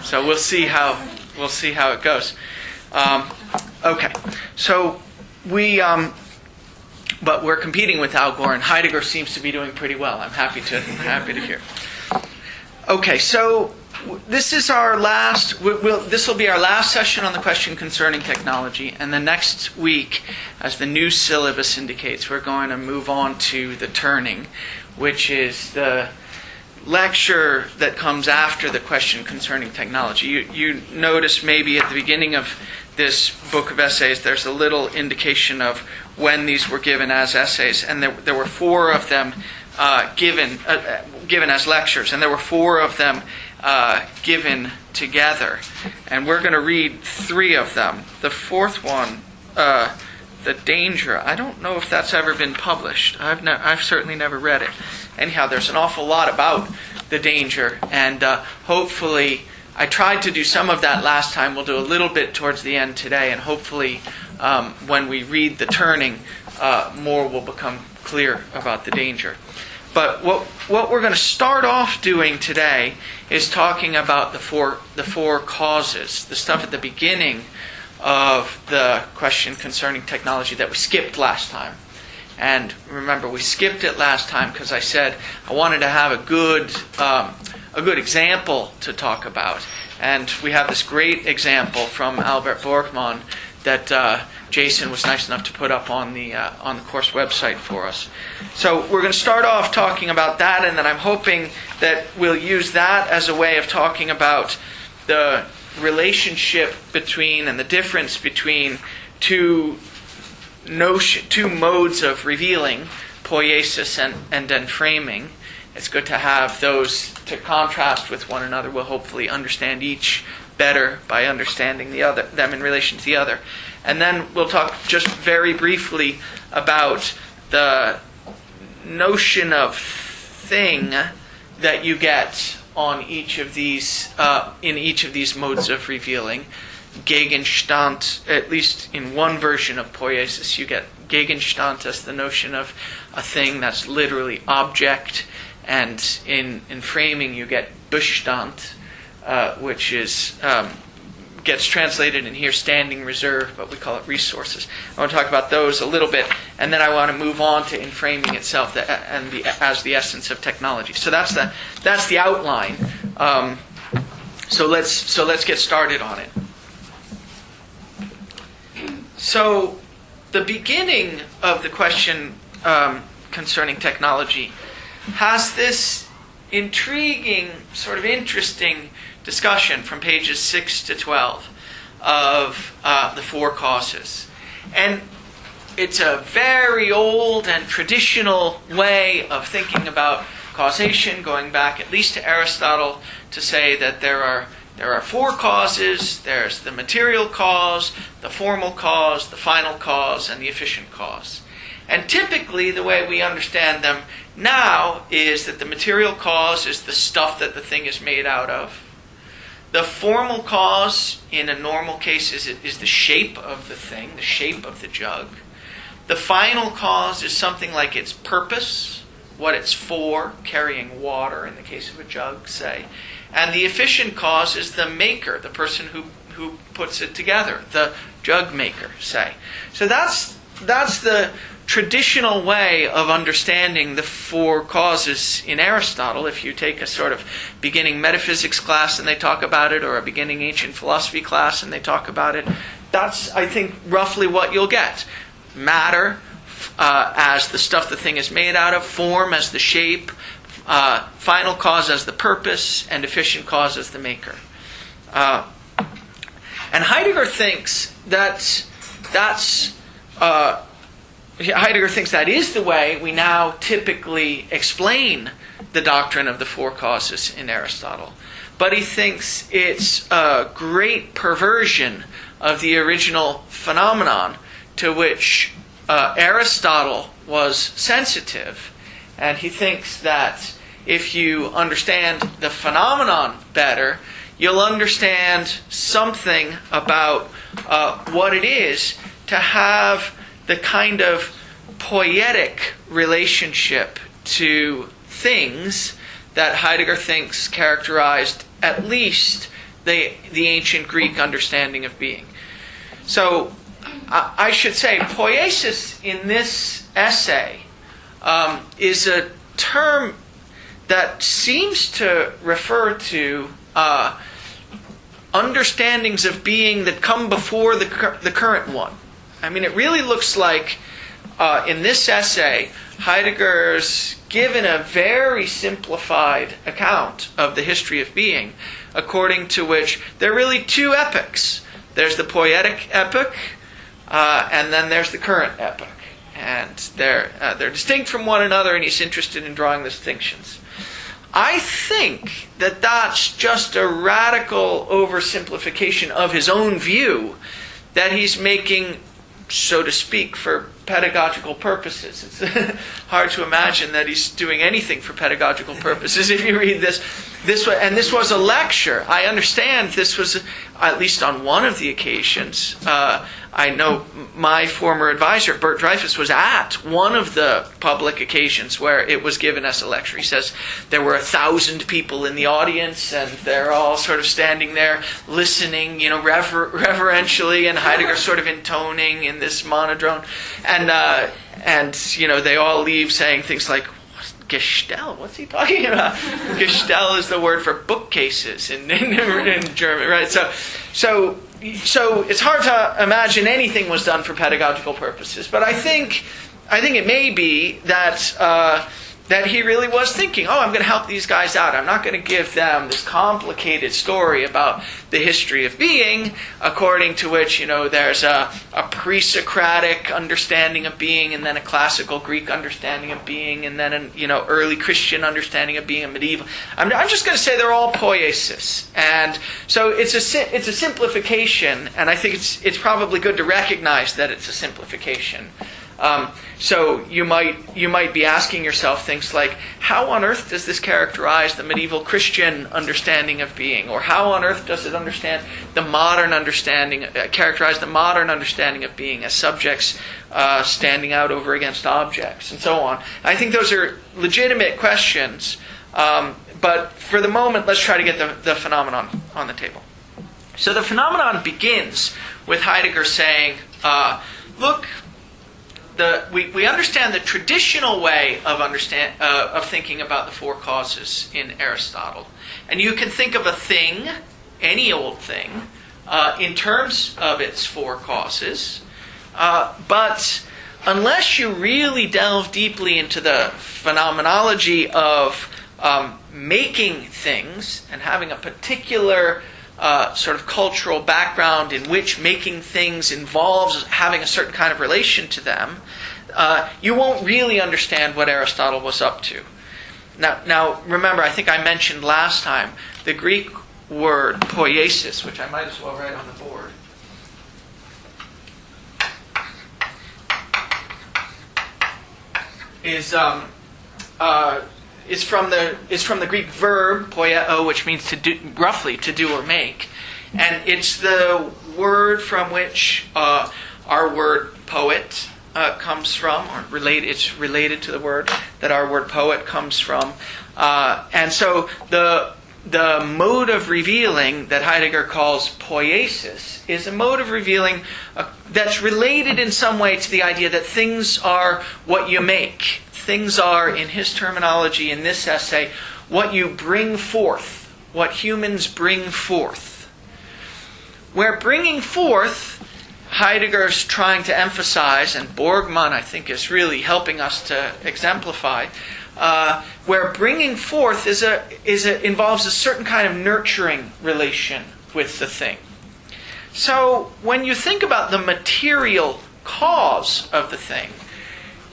Speaker 1: So we'll see how it goes. Okay, so but we're competing with Al Gore, and Heidegger seems to be doing pretty well. I'm happy to hear. Okay, so this is our last. This will be our last session on the question concerning technology, and the next week, as the new syllabus indicates, we're going to move on to the turning, which is the lecture that comes after the question concerning technology. You notice maybe at the beginning of this book of essays, there's a little indication of when these were given as essays, and there were 4 of them given as lectures, and there were 4 of them given together. And we're going to read 3 of them. The 4th one, The Danger, I don't know if that's ever been published. I've certainly never read it. Anyhow, there's an awful lot about the danger, and hopefully, I tried to do some of that last time. We'll do a little bit towards the end today, and hopefully when we read the turning, more will become clear about the danger. But what we're going to start off doing today is talking about the four causes, the stuff at the beginning of the question concerning technology that we skipped last time. And remember, we skipped it last time because I said I wanted to have a good example to talk about. And we have this great example from Albert Borgmann that Jason was nice enough to put up on the course website for us. So we're going to start off talking about that, and then I'm hoping that we'll use that as a way of talking about the relationship between and the difference between two modes of revealing, poiesis and enframing. It's good to have those to contrast with one another. We'll hopefully understand each better by understanding them in relation to the other. And then we'll talk just very briefly about the notion of thing that you get on each of these in each of these modes of revealing. Gegenstand, at least in one version of poiesis, you get Gegenstand as the notion of a thing that's literally object, and in framing you get Bestand, which is gets translated in here standing reserve, but we call it resources. I want to talk about those a little bit, and then I want to move on to inframing itself as the essence of technology. So that's the outline. So let's get started on it. So the beginning of the question concerning technology has this intriguing, sort of interesting discussion from pages 6 to 12 of the 4 causes. And it's a very old and traditional way of thinking about causation, going back at least to Aristotle, to say that there are 4 causes. There's the material cause, the formal cause, the final cause, and the efficient cause. And typically, the way we understand them now is that the material cause is the stuff that the thing is made out of. The formal cause, in a normal case, is the shape of the thing, the shape of the jug. The final cause is something like its purpose, what it's for, carrying water in the case of a jug, say. And the efficient cause is the maker, the person who puts it together, the jug maker, say. So that's the traditional way of understanding the 4 causes in Aristotle. If you take a sort of beginning metaphysics class and they talk about it, or a beginning ancient philosophy class and they talk about it, that's, I think, roughly what you'll get. Matter as the stuff the thing is made out of, form as the shape, final cause as the purpose, and efficient cause as the maker. And Heidegger thinks Heidegger thinks that is the way we now typically explain the doctrine of the 4 causes in Aristotle. But he thinks it's a great perversion of the original phenomenon to which Aristotle was sensitive. And he thinks that if you understand the phenomenon better, you'll understand something about what it is to have the kind of poietic relationship to things that Heidegger thinks characterized at least the ancient Greek understanding of being. So I should say poiesis in this essay is a term that seems to refer to understandings of being that come before the current one. I mean, it really looks like in this essay, Heidegger's given a very simplified account of the history of being, according to which there are really two epochs. There's the poietic epoch, and then there's the current epoch. And they're distinct from one another, and he's interested in drawing the distinctions. I think that that's just a radical oversimplification of his own view that he's making, so to speak, for pedagogical purposes. It's hard to imagine that he's doing anything for pedagogical purposes if you read this. This was a lecture. I understand this was, at least on one of the occasions, I know my former advisor, Bert Dreyfus, was at one of the public occasions where it was given as a lecture. He says there were 1,000 people in the audience, and they're all sort of standing there listening, reverentially, and Heidegger sort of intoning in this monodrone, and they all leave saying things like, Gestell, what's he talking about? Gestell is the word for bookcases in German, right? So it's hard to imagine anything was done for pedagogical purposes. But I think it may be that he really was thinking, I'm going to help these guys out. I'm not going to give them this complicated story about the history of being, according to which, there's a pre-Socratic understanding of being, and then a classical Greek understanding of being, and then an early Christian understanding of being, a medieval. I'm just going to say they're all poiesis. And so it's a simplification, and I think it's probably good to recognize that it's a simplification. So you might be asking yourself things like, how on earth does this characterize the medieval Christian understanding of being? Or how on earth does it characterize the modern understanding of being as subjects standing out over against objects, and so on? I think those are legitimate questions, but for the moment, let's try to get the phenomenon on the table. So the phenomenon begins with Heidegger saying, look, we understand the traditional way of thinking about the four causes in Aristotle. And you can think of a thing, any old thing, in terms of its four causes. But unless you really delve deeply into the phenomenology of making things and having a particular sort of cultural background in which making things involves having a certain kind of relation to them, you won't really understand what Aristotle was up to. Now, remember, I think I mentioned last time, the Greek word poiesis, which I might as well write on the board, is from the Greek verb poieo, which means to do, roughly to do or make, and it's the word from which our word poet comes from, or it's related to the word that our word poet comes from, and so the mode of revealing that Heidegger calls poiesis is a mode of revealing that's related in some way to the idea that things are what you make. Things are, in his terminology in this essay, what you bring forth, what humans bring forth. Where bringing forth, Heidegger's trying to emphasize, and Borgman, I think, is really helping us to exemplify, where bringing forth involves a certain kind of nurturing relation with the thing. So when you think about the material cause of the thing,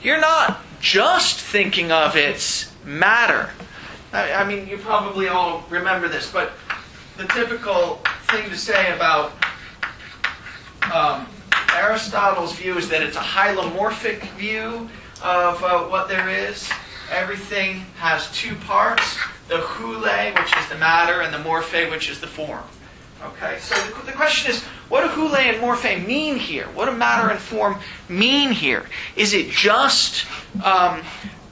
Speaker 1: you're not just thinking of its matter. I mean, you probably all remember this, but the typical thing to say about Aristotle's view is that it's a hylomorphic view of what there is. Everything has two parts, the hule, which is the matter, and the morphe, which is the form. Okay, so the question is, what do hule and morphe mean here? What do matter and form mean here? Is it just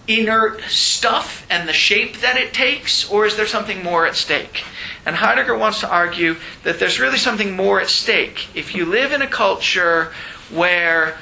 Speaker 1: inert stuff and the shape that it takes, or is there something more at stake? And Heidegger wants to argue that there's really something more at stake. If you live in a culture where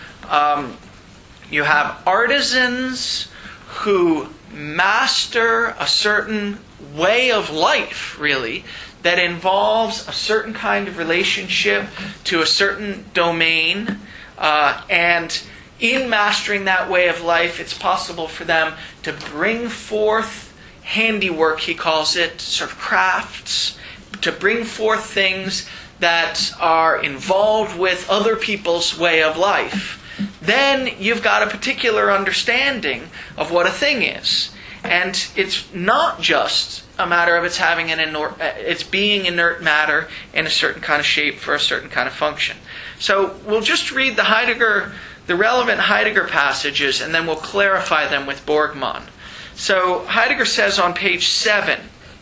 Speaker 1: you have artisans who master a certain way of life, really, that involves a certain kind of relationship to a certain domain. And in mastering that way of life, it's possible for them to bring forth handiwork, he calls it, sort of crafts, to bring forth things that are involved with other people's way of life. Then you've got a particular understanding of what a thing is. And it's not just a matter of it's being inert matter in a certain kind of shape for a certain kind of function. So we'll just read the relevant Heidegger passages, and then we'll clarify them with Borgmann. So Heidegger says on page 7,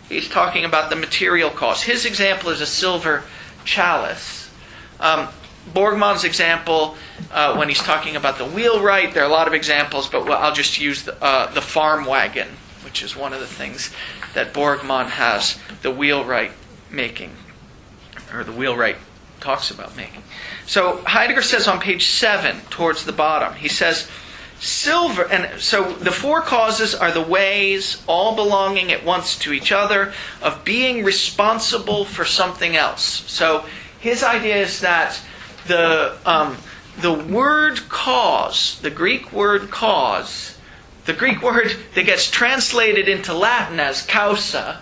Speaker 1: he's talking about the material cause. His example is a silver chalice. Borgmann's example, when he's talking about the wheelwright, there are a lot of examples, but I'll just use the farm wagon, which is one of the things that Borgmann has the wheelwright making, or the wheelwright talks about making. So Heidegger says on page 7, towards the bottom, he says, silver, and so the four causes are the ways, all belonging at once to each other, of being responsible for something else. So his idea is that the word cause, the Greek word cause, the Greek word that gets translated into Latin as causa,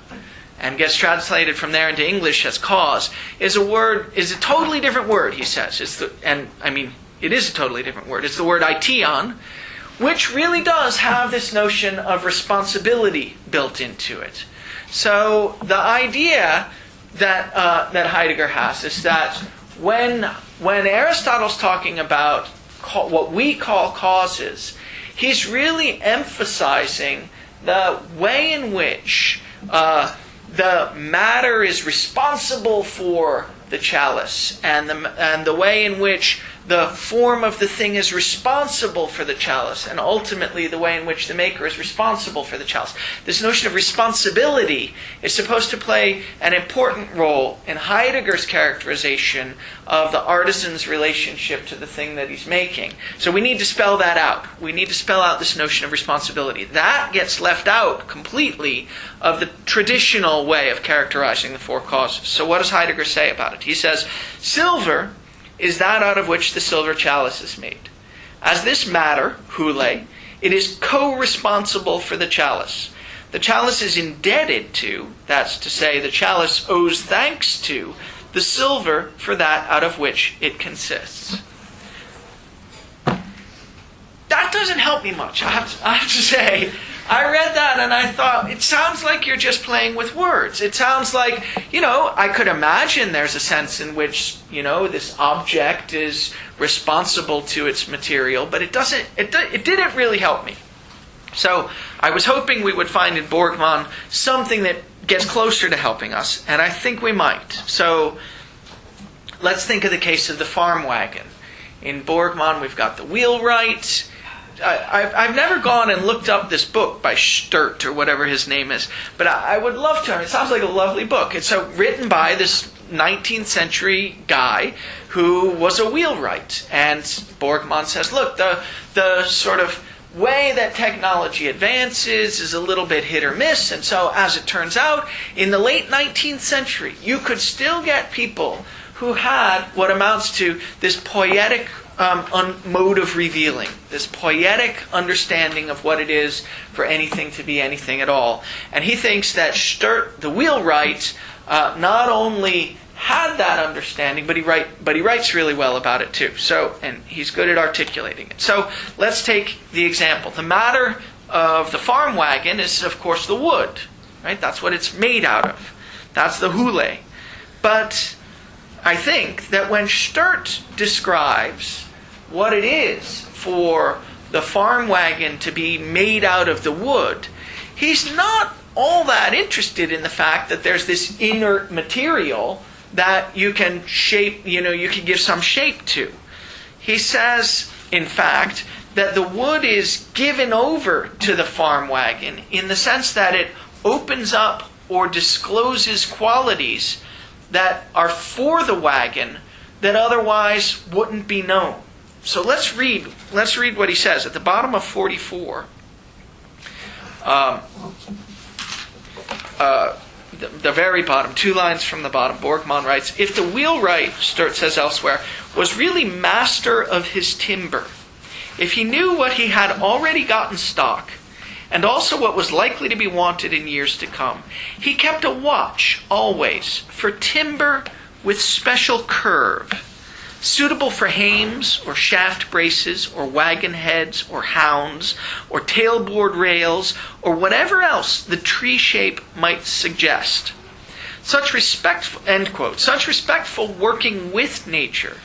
Speaker 1: and gets translated from there into English as cause, is a totally different word, he says. It is a totally different word. It's the word aition, which really does have this notion of responsibility built into it. So the idea that Heidegger has is that when Aristotle's talking about what we call causes, he's really emphasizing the way in which the matter is responsible for the chalice, and the way in which the form of the thing is responsible for the chalice, and ultimately the way in which the maker is responsible for the chalice. This notion of responsibility is supposed to play an important role in Heidegger's characterization of the artisan's relationship to the thing that he's making. So we need to spell that out. We need to spell out this notion of responsibility. That gets left out completely of the traditional way of characterizing the four causes. So what does Heidegger say about it? He says, silver is that out of which the silver chalice is made. As this matter, hule, it is co-responsible for the chalice. The chalice is indebted to, that's to say, the chalice owes thanks to, the silver for that out of which it consists. That doesn't help me much, I have to say. I read that and I thought, it sounds like you're just playing with words. It sounds like, I could imagine there's a sense in which, this object is responsible to its material, but it didn't really help me. So I was hoping we would find in Borgmann something that gets closer to helping us, and I think we might. So let's think of the case of the farm wagon. In Borgmann, we've got the wheelwright. I've never gone and looked up this book by Sturt or whatever his name is, but I would love to. It sounds like a lovely book. It's written by this 19th century guy who was a wheelwright. And Borgmann says, look, the sort of way that technology advances is a little bit hit or miss. And so, as it turns out, in the late 19th century, you could still get people who had what amounts to this poetic mode of revealing, this poetic understanding of what it is for anything to be anything at all. And he thinks that Sturt, the wheelwright, not only had that understanding, but he writes really well about it too. So, and he's good at articulating it. So let's take the example. The matter of the farm wagon is, of course, the wood, right? That's what it's made out of. That's the hule. But I think that when Sturt describes what it is for the farm wagon to be made out of the wood, he's not all that interested in the fact that there's this inert material that you can shape, you can give some shape to. He says, in fact, that the wood is given over to the farm wagon in the sense that it opens up or discloses qualities that are for the wagon that otherwise wouldn't be known. So let's read what he says at the bottom of 44. the very bottom, 2 lines from the bottom, Borgmann writes, if the wheelwright, Sturt says elsewhere, was really master of his timber, if he knew what he had already got in stock, and also what was likely to be wanted in years to come, he kept a watch always for timber with special curve, suitable for hames or shaft braces or wagon heads or hounds or tailboard rails or whatever else the tree shape might suggest. Such respectful, end quote, such respectful working with nature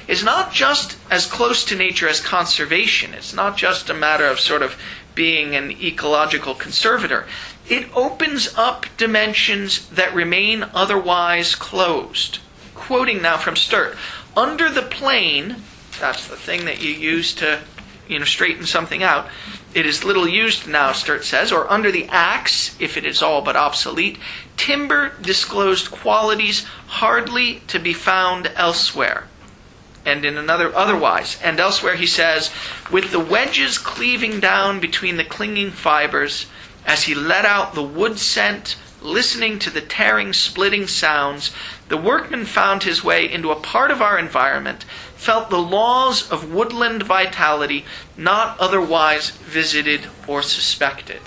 Speaker 1: is not just as close to nature as conservation. It's not just a matter of sort of being an ecological conservator. It opens up dimensions that remain otherwise closed. Quoting now from Sturt, under the plane, that's the thing that you use to, straighten something out, it is little used now, Sturt says, or under the axe, if it is all but obsolete, timber disclosed qualities hardly to be found elsewhere. And in another otherwise. And elsewhere he says, with the wedges cleaving down between the clinging fibers, as he let out the wood scent, listening to the tearing, splitting sounds, the workman found his way into a part of our environment, felt the laws of woodland vitality not otherwise visited or suspected.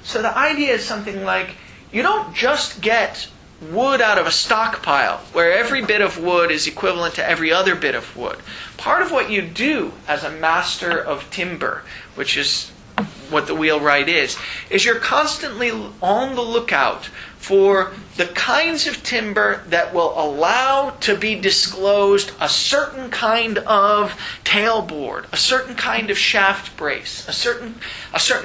Speaker 1: So the idea is something like, you don't just get wood out of a stockpile where every bit of wood is equivalent to every other bit of wood. Part of what you do as a master of timber, which is what the wheelwright is you're constantly on the lookout for the kinds of timber that will allow to be disclosed a certain kind of tailboard, a certain kind of shaft brace, a certain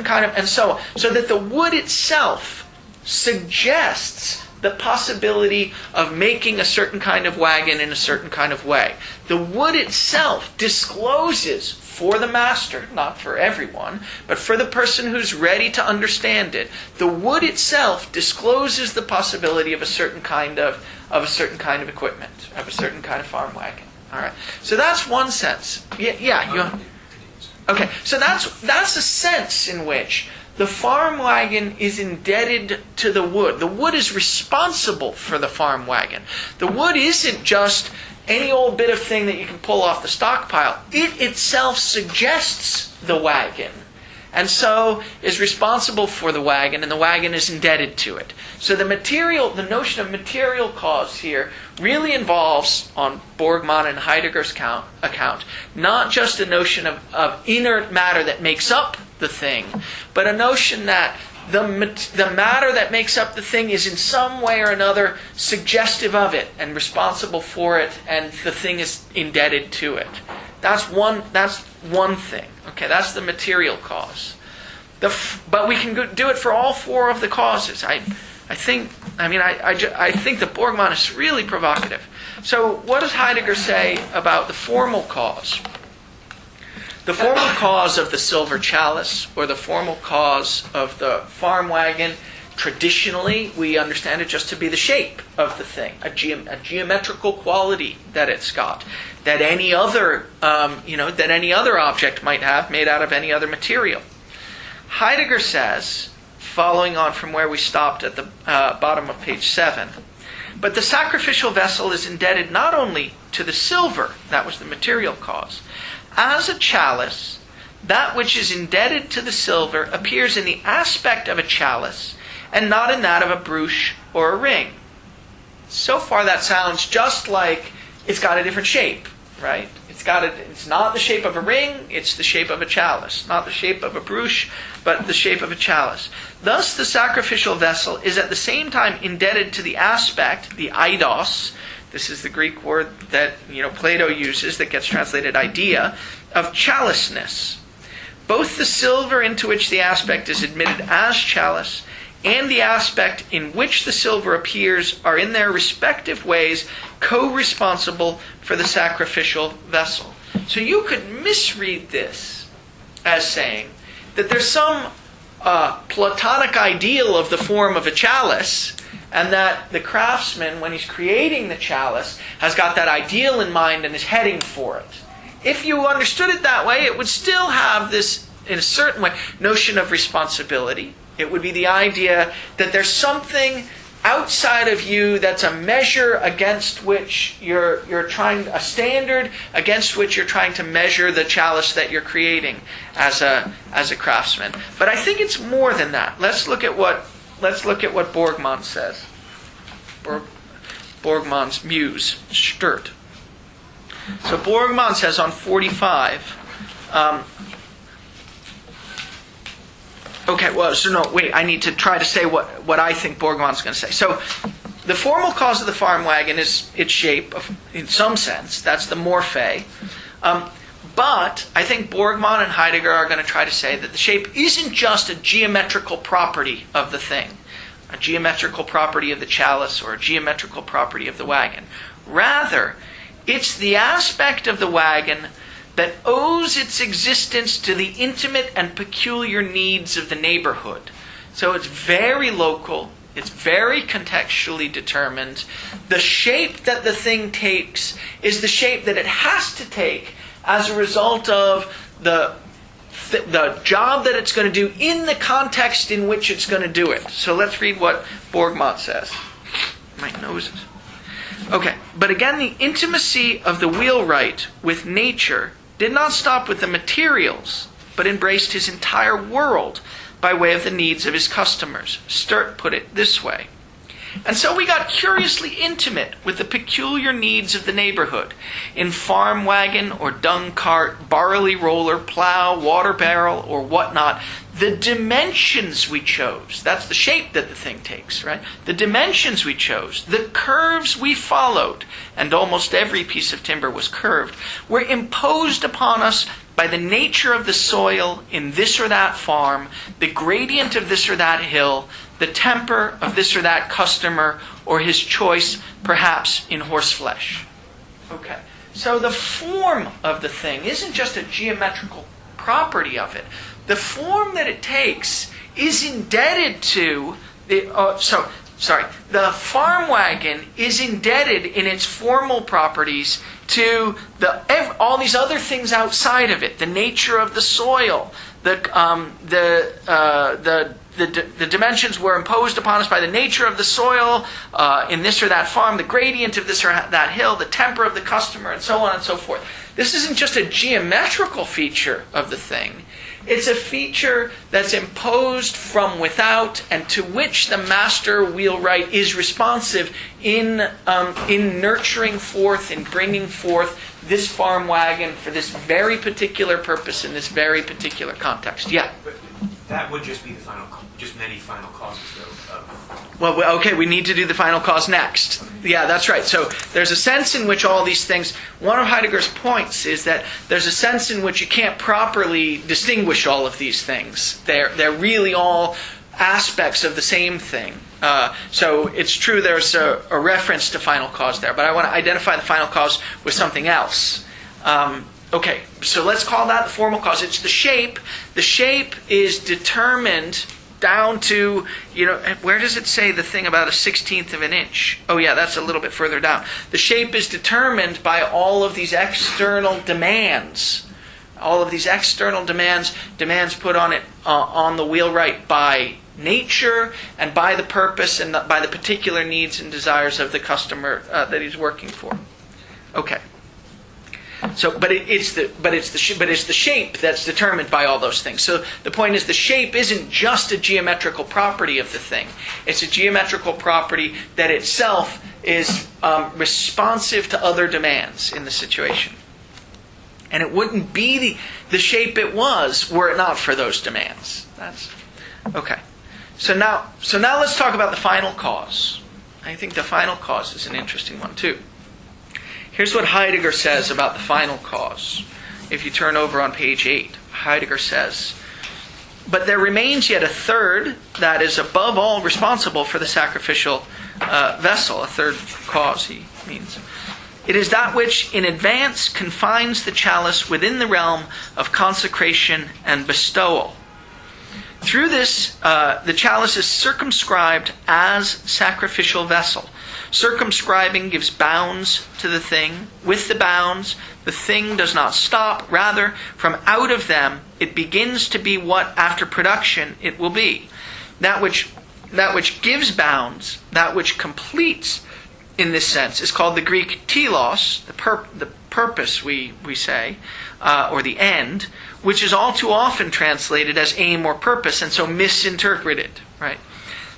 Speaker 1: kind of, and so on, so that the wood itself suggests the possibility of making a certain kind of wagon in a certain kind of way. The wood itself discloses for the master, not for everyone, but for the person who's ready to understand it. The wood itself discloses the possibility of a certain kind of equipment, of a certain kind of farm wagon. All right. So that's one sense. Okay. So that's a sense in which the farm wagon is indebted to the wood. The wood is responsible for the farm wagon. The wood isn't just any old bit of thing that you can pull off the stockpile. It itself suggests the wagon, and so is responsible for the wagon, and the wagon is indebted to it. So the notion of material cause here really involves, on Borgmann and Heidegger's account, not just a notion of inert matter that makes up the thing, but a notion that the matter that makes up the thing is in some way or another suggestive of it and responsible for it, and the thing is indebted to it. That's one thing. Okay, that's the material cause. But we can do it for all 4 of the causes. I think that Borgmann is really provocative. So what does Heidegger say about the formal cause? The formal cause of the silver chalice, or the formal cause of the farm wagon, traditionally we understand it just to be the shape of the thing, a geometrical quality that it's got, that any other object might have, made out of any other material. Heidegger says, following on from where we stopped at the bottom of page 7, but the sacrificial vessel is indebted not only to the silver, that was the material cause. As a chalice, that which is indebted to the silver appears in the aspect of a chalice and not in that of a brooch or a ring. So far that sounds just like it's got a different shape, right? It's not the shape of a ring, it's the shape of a chalice. Not the shape of a brooch, but the shape of a chalice. Thus the sacrificial vessel is at the same time indebted to the aspect, the eidos. This is the Greek word that Plato uses that gets translated idea, of chaliceness. Both the silver into which the aspect is admitted as chalice and the aspect in which the silver appears are in their respective ways co-responsible for the sacrificial vessel. So you could misread this as saying that there's some Platonic ideal of the form of a chalice, and that the craftsman, when he's creating the chalice, has got that ideal in mind and is heading for it. If you understood it that way, it would still have this in a certain way, notion of responsibility. It would be the idea that there's something outside of you that's a measure against which you're trying, a standard against which you're trying to measure the chalice that you're creating as a craftsman. But I think it's more than that. Let's look at what Borgmann says. Borgmann's muse, Sturt. So Borgmann says on 45. I need to try to say what I think Borgmann's going to say. So, the formal cause of the farm wagon is its shape, in some sense. That's the morphe. But I think Borgmann and Heidegger are going to try to say that the shape isn't just a geometrical property of the thing, a geometrical property of the chalice or a geometrical property of the wagon. Rather, it's the aspect of the wagon that owes its existence to the intimate and peculiar needs of the neighborhood. So it's very local, it's very contextually determined. The shape that the thing takes is the shape that it has to take as a result of the job that it's going to do in the context in which it's going to do it. So let's read what Borgmann says. My nose is... Okay, but again, the intimacy of the wheelwright with nature did not stop with the materials, but embraced his entire world by way of the needs of his customers. Sturt put it this way. And so we got curiously intimate with the peculiar needs of the neighborhood. In farm wagon or dung cart, barley roller, plow, water barrel, or whatnot, the dimensions we chose, that's the shape that the thing takes, right? The dimensions we chose, the curves we followed, and almost every piece of timber was curved, were imposed upon us by the nature of the soil in this or that farm, the gradient of this or that hill, the temper of this or that customer, or his choice, perhaps, in horseflesh. Okay, so the form of the thing isn't just a geometrical property of it. The form that it takes is indebted to the farm wagon is indebted in its formal properties to all these other things outside of it. The nature of the soil, the dimensions were imposed upon us by the nature of the soil in this or that farm, the gradient of this or that hill, the temper of the customer, and so on and so forth. This isn't just a geometrical feature of the thing. It's a feature that's imposed from without and to which the master wheelwright is responsive in nurturing forth, in bringing forth this farm wagon for this very particular purpose in this very particular context. Yeah?
Speaker 6: But that would just be just many final causes, though.
Speaker 1: Well, okay, we need to do the final cause next. Yeah, that's right. So there's a sense in which all these things, one of Heidegger's points is that there's a sense in which you can't properly distinguish all of these things. They're really all aspects of the same thing. So it's true there's a reference to final cause there, but I want to identify the final cause with something else. Okay, so let's call that the formal cause. It's the shape. The shape is determined down to, where does it say the thing about a 1/16 of an inch? Oh yeah, that's a little bit further down. The shape is determined by all of these external demands. All of these external demands put on it, on the wheelwright by nature and by the purpose and by the particular needs and desires of the customer that he's working for. Okay. So, but it's the shape that's determined by all those things. So the point is, the shape isn't just a geometrical property of the thing. It's a geometrical property that itself is responsive to other demands in the situation. And it wouldn't be the shape it was were it not for those demands. That's okay. So now let's talk about the final cause. I think the final cause is an interesting one too. Here's what Heidegger says about the final cause. If you turn over on page 8, Heidegger says, "But there remains yet a third that is above all responsible for the sacrificial vessel," a third cause, he means. "It is that which in advance confines the chalice within the realm of consecration and bestowal. Through this, the chalice is circumscribed as sacrificial vessel, Circumscribing gives bounds to the thing. With the bounds, the thing does not stop. Rather, from out of them, it begins to be what, after production, it will be. That which gives bounds, that which completes, in this sense, is called the Greek telos, the purpose, we say, or the end, which is all too often translated as aim or purpose, and so misinterpreted, right?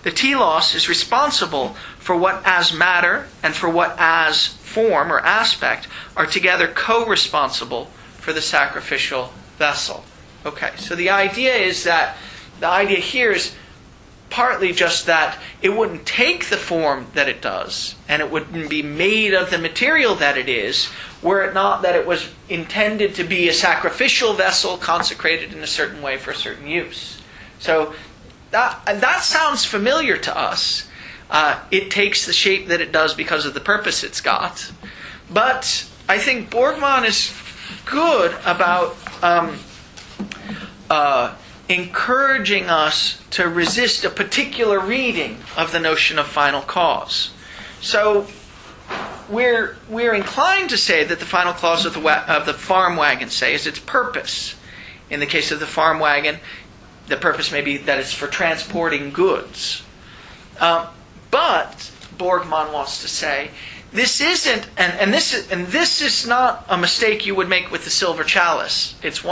Speaker 1: The telos is responsible for what as matter and for what as form or aspect are together co-responsible for the sacrificial vessel. Okay, so the idea here is partly just that it wouldn't take the form that it does, and it wouldn't be made of the material that it is, were it not that it was intended to be a sacrificial vessel consecrated in a certain way for a certain use. So that sounds familiar to us. It takes the shape that it does because of the purpose it's got. But I think Borgman is good about encouraging us to resist a particular reading of the notion of final cause. So we're inclined to say that the final clause of the farm wagon, say, is its purpose. In the case of the farm wagon, the purpose may be that it's for transporting goods. But Borgman wants to say this isn't, and this is not a mistake you would make with the silver chalice. It's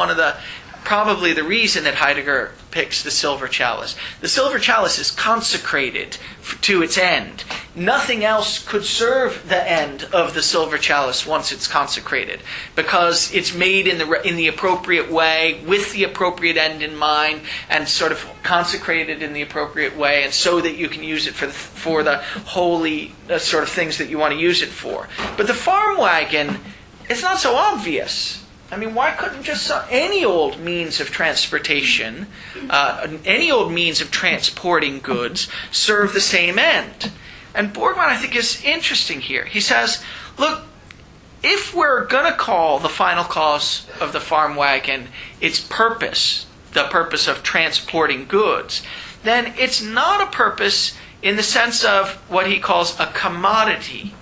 Speaker 1: probably the reason that Heidegger picks the silver chalice. The silver chalice is consecrated to its end. Nothing else could serve the end of the silver chalice once it's consecrated, because it's made in the appropriate way, with the appropriate end in mind, and sort of consecrated in the appropriate way, and so that you can use it for the holy sort of things that you want to use it for. But the farm wagon, it's not so obvious. I mean, why couldn't just any old means of transportation, any old means of transporting goods, serve the same end? And Borgman, I think, is interesting here. He says, look, if we're going to call the final cause of the farm wagon its purpose, the purpose of transporting goods, then it's not a purpose in the sense of what he calls a commodity.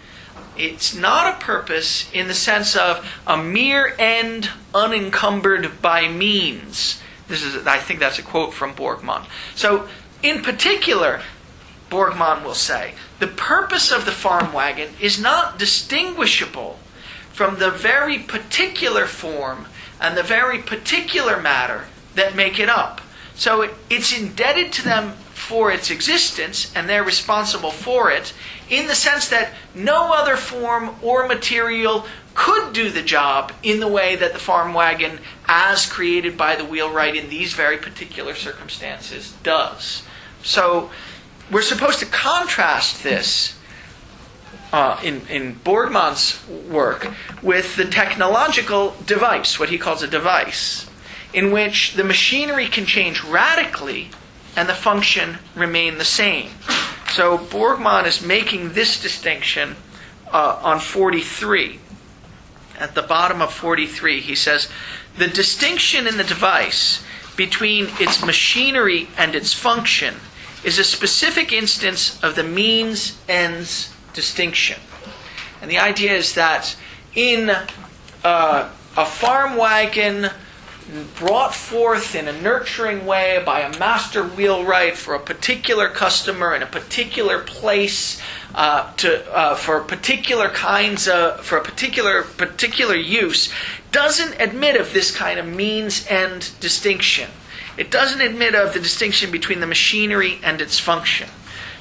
Speaker 1: It's not a purpose in the sense of a mere end unencumbered by means. I think that's a quote from Borgman. So, in particular, Borgman will say, the purpose of the farm wagon is not distinguishable from the very particular form and the very particular matter that make it up. So it's indebted to them for its existence, and they're responsible for it, in the sense that no other form or material could do the job in the way that the farm wagon, as created by the wheelwright in these very particular circumstances, does. So we're supposed to contrast this in Borgman's work with the technological device, what he calls a device, in which the machinery can change radically and the function remain the same. So Borgman is making this distinction on 43. At the bottom of 43, he says, the distinction in the device between its machinery and its function is a specific instance of the means-ends distinction. And the idea is that in a farm wagon brought forth in a nurturing way by a master wheelwright for a particular customer in a particular place, for particular use, doesn't admit of this kind of means-end distinction. It doesn't admit of the distinction between the machinery and its function.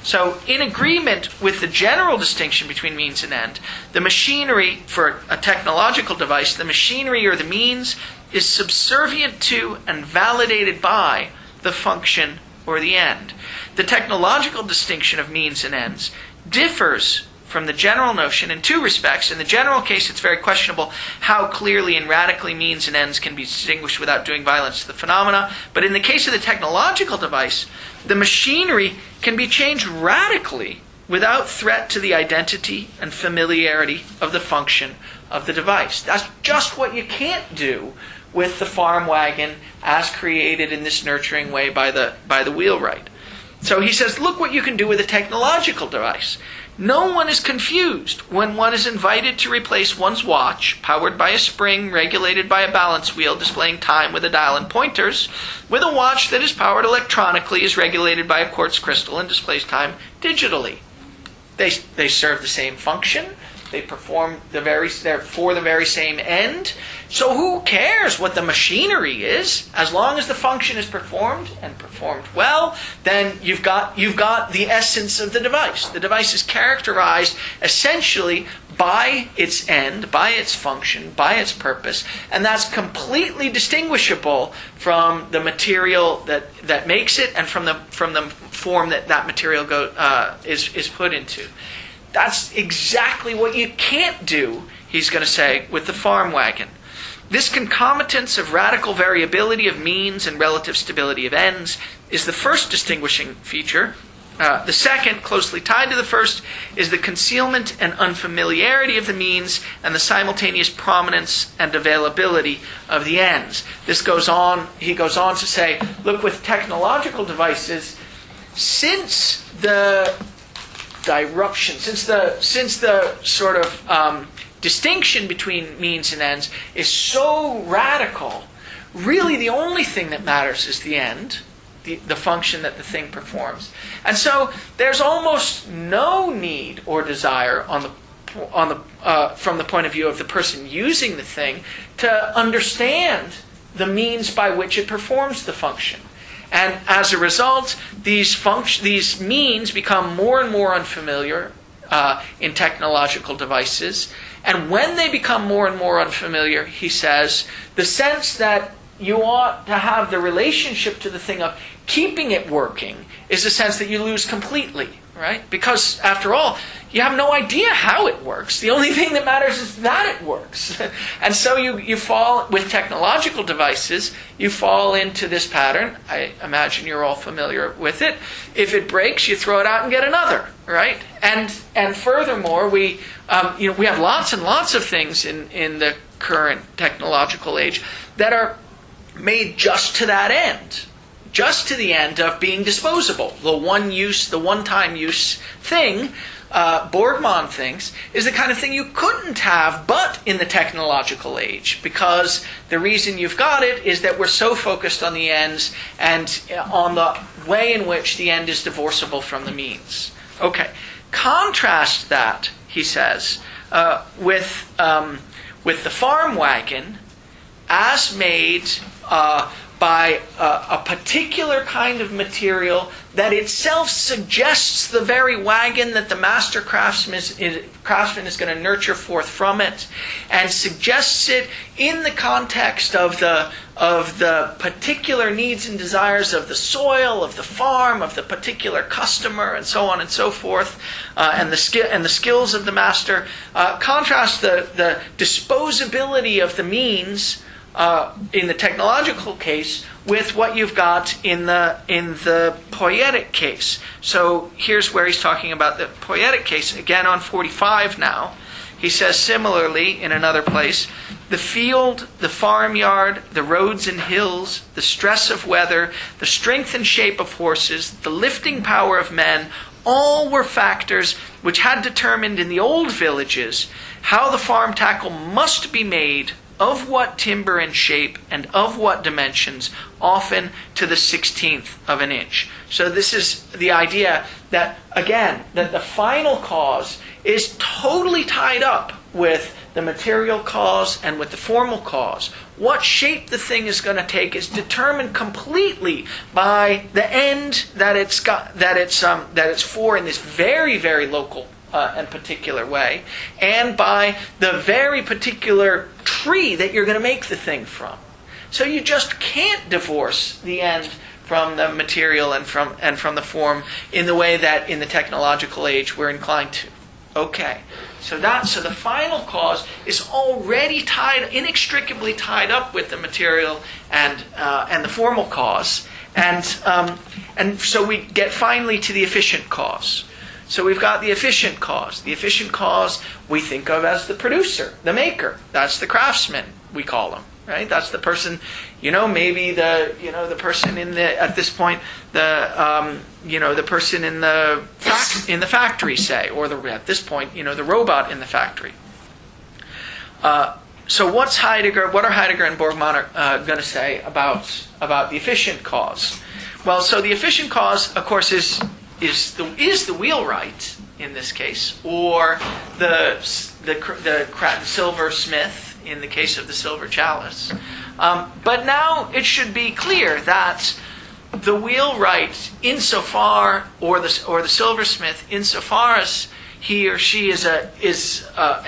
Speaker 1: So, in agreement with the general distinction between means and end, the machinery, for a technological device, the machinery or the means is subservient to and validated by the function or the end. The technological distinction of means and ends differs from the general notion in two respects. In the general case, it's very questionable how clearly and radically means and ends can be distinguished without doing violence to the phenomena. But in the case of the technological device, the machinery can be changed radically without threat to the identity and familiarity of the function of the device. That's just what you can't do with the farm wagon as created in this nurturing way by the wheelwright. So he says, look what you can do with a technological device. No one is confused when one is invited to replace one's watch, powered by a spring, regulated by a balance wheel, displaying time with a dial and pointers, with a watch that is powered electronically, is regulated by a quartz crystal, and displays time digitally. They serve the same function. They perform they're for the very same end. So who cares what the machinery is? As long as the function is performed and performed well, then you've got the essence of the device. The device is characterized essentially by its end, by its function, by its purpose, and that's completely distinguishable from the material that makes it and from the form that material is put into. That's exactly what you can't do, he's going to say, with the farm wagon. This concomitance of radical variability of means and relative stability of ends is the first distinguishing feature. The second, closely tied to the first, is the concealment and unfamiliarity of the means and the simultaneous prominence and availability of the ends. He goes on to say, look, with technological devices, since the disruption, since the sort of distinction between means and ends is so radical, really the only thing that matters is the end, the function that the thing performs. And so there's almost no need or desire from the point of view of the person using the thing to understand the means by which it performs the function. And as a result, these means become more and more unfamiliar in technological devices. And when they become more and more unfamiliar, he says, the sense that you ought to have the relationship to the thing of keeping it working is a sense that you lose completely, right? Because, after all, you have no idea how it works. The only thing that matters is that it works. And so you fall, with technological devices, you fall into this pattern. I imagine you're all familiar with it. If it breaks, you throw it out and get another, right? And furthermore, we have lots and lots of things in the current technological age that are made just to that end. Just to the end of being disposable. The one-time use thing, Borgman thinks, is the kind of thing you couldn't have but in the technological age, because the reason you've got it is that we're so focused on the ends and on the way in which the end is divorceable from the means. Okay, contrast that, he says, with the farm wagon as made by a particular kind of material that itself suggests the very wagon that the master craftsman is going to nurture forth from it, and suggests it in the context of the particular needs and desires of the soil, of the farm, of the particular customer, and so on and so forth, and the skills of the master. Contrast the disposability of the means in the technological case with what you've got in the poietic case. So here's where he's talking about the poietic case, again on 45 now. He says similarly in another place, the field, the farmyard, the roads and hills, the stress of weather, the strength and shape of horses, the lifting power of men, all were factors which had determined in the old villages how the farm tackle must be made, of what timber and shape, and of what dimensions, often to the 16th of an inch. So this is the idea that, again, that the final cause is totally tied up with the material cause and with the formal cause. What shape the thing is going to take is determined completely by the end that it's for in this very, very local and particular way, and by the very particular tree that you're going to make the thing from. So you just can't divorce the end from the material and from the form in the way that in the technological age we're inclined to. Okay, so the final cause is already inextricably tied up with the material and the formal cause, and so we get finally to the efficient cause. So we've got the efficient cause. The efficient cause we think of as the producer, the maker. That's the craftsman, we call him, right? That's the person, maybe the person at this point, the person in the factory, say, or at this point, the robot in the factory. So what are Heidegger and Borgmann going to say about the efficient cause? Well, so the efficient cause, of course, is the wheelwright in this case, or the silversmith in the case of the silver chalice. But now it should be clear that the wheelwright, insofar, or the silversmith, insofar as he or she is an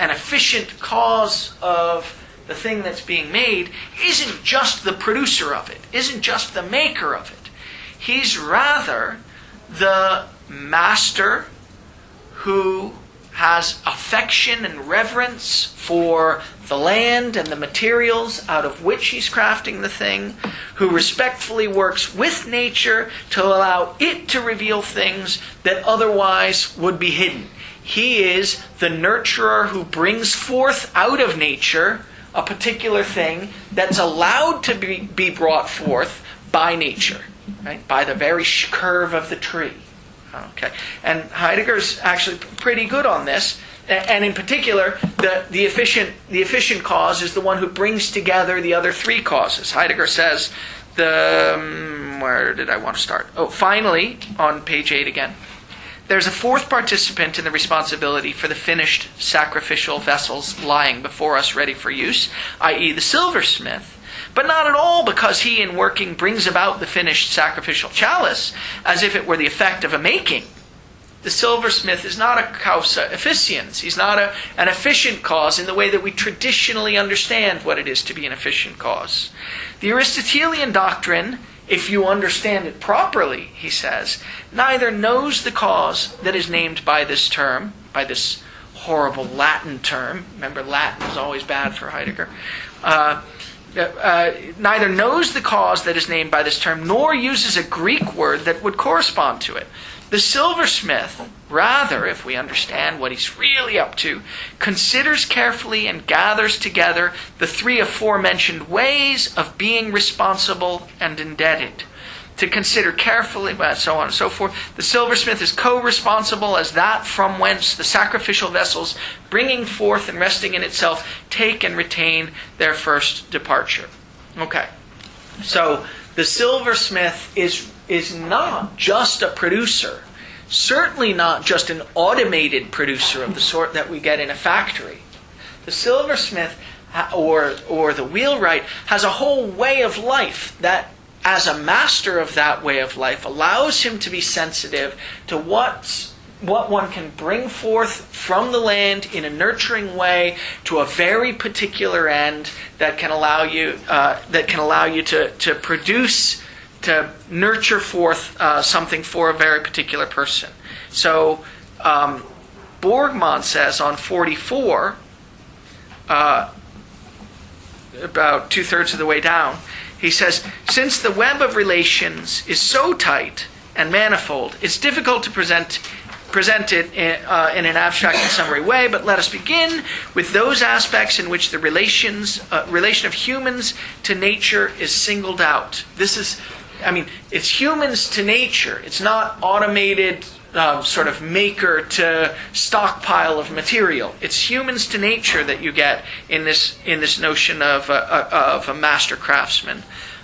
Speaker 1: efficient cause of the thing that's being made, isn't just the producer of it, isn't just the maker of it. He's rather the master who has affection and reverence for the land and the materials out of which he's crafting the thing, who respectfully works with nature to allow it to reveal things that otherwise would be hidden. He is the nurturer who brings forth out of nature a particular thing that's allowed to be brought forth by nature, right? By the very curve of the tree. Okay, and Heidegger's actually pretty good on this, and in particular, the efficient cause is the one who brings together the other three causes. Heidegger says, where did I want to start? Oh, finally, on page 8 again. There's a fourth participant in the responsibility for the finished sacrificial vessels lying before us ready for use, i.e. the silversmith, but not at all because he in working brings about the finished sacrificial chalice as if it were the effect of a making. The silversmith is not a causa efficiens. He's not an efficient cause in the way that we traditionally understand what it is to be an efficient cause. The Aristotelian doctrine, if you understand it properly, he says, neither knows the cause that is named by this term, by this horrible Latin term. Remember, Latin is always bad for Heidegger. Neither knows the cause that is named by this term, nor uses a Greek word that would correspond to it. The silversmith, rather, if we understand what he's really up to, considers carefully and gathers together the three aforementioned ways of being responsible and indebted. To consider carefully, so on and so forth, the silversmith is co-responsible as that from whence the sacrificial vessels, bringing forth and resting in itself, take and retain their first departure. Okay, so the silversmith is not just a producer, certainly not just an automated producer of the sort that we get in a factory. The silversmith or the wheelwright has a whole way of life that, as a master of that way of life, allows him to be sensitive to what one can bring forth from the land in a nurturing way to a very particular end that can allow you to produce, to nurture forth something for a very particular person. So Borgmann says on 44, about 2/3 of the way down, he says, since the web of relations is so tight and manifold, it's difficult to present it in an abstract and summary way, but let us begin with those aspects in which the relation of humans to nature is singled out. It's humans to nature. It's not automated sort of maker to stockpile of material. It's humans to nature that you get in this notion of a master craftsman.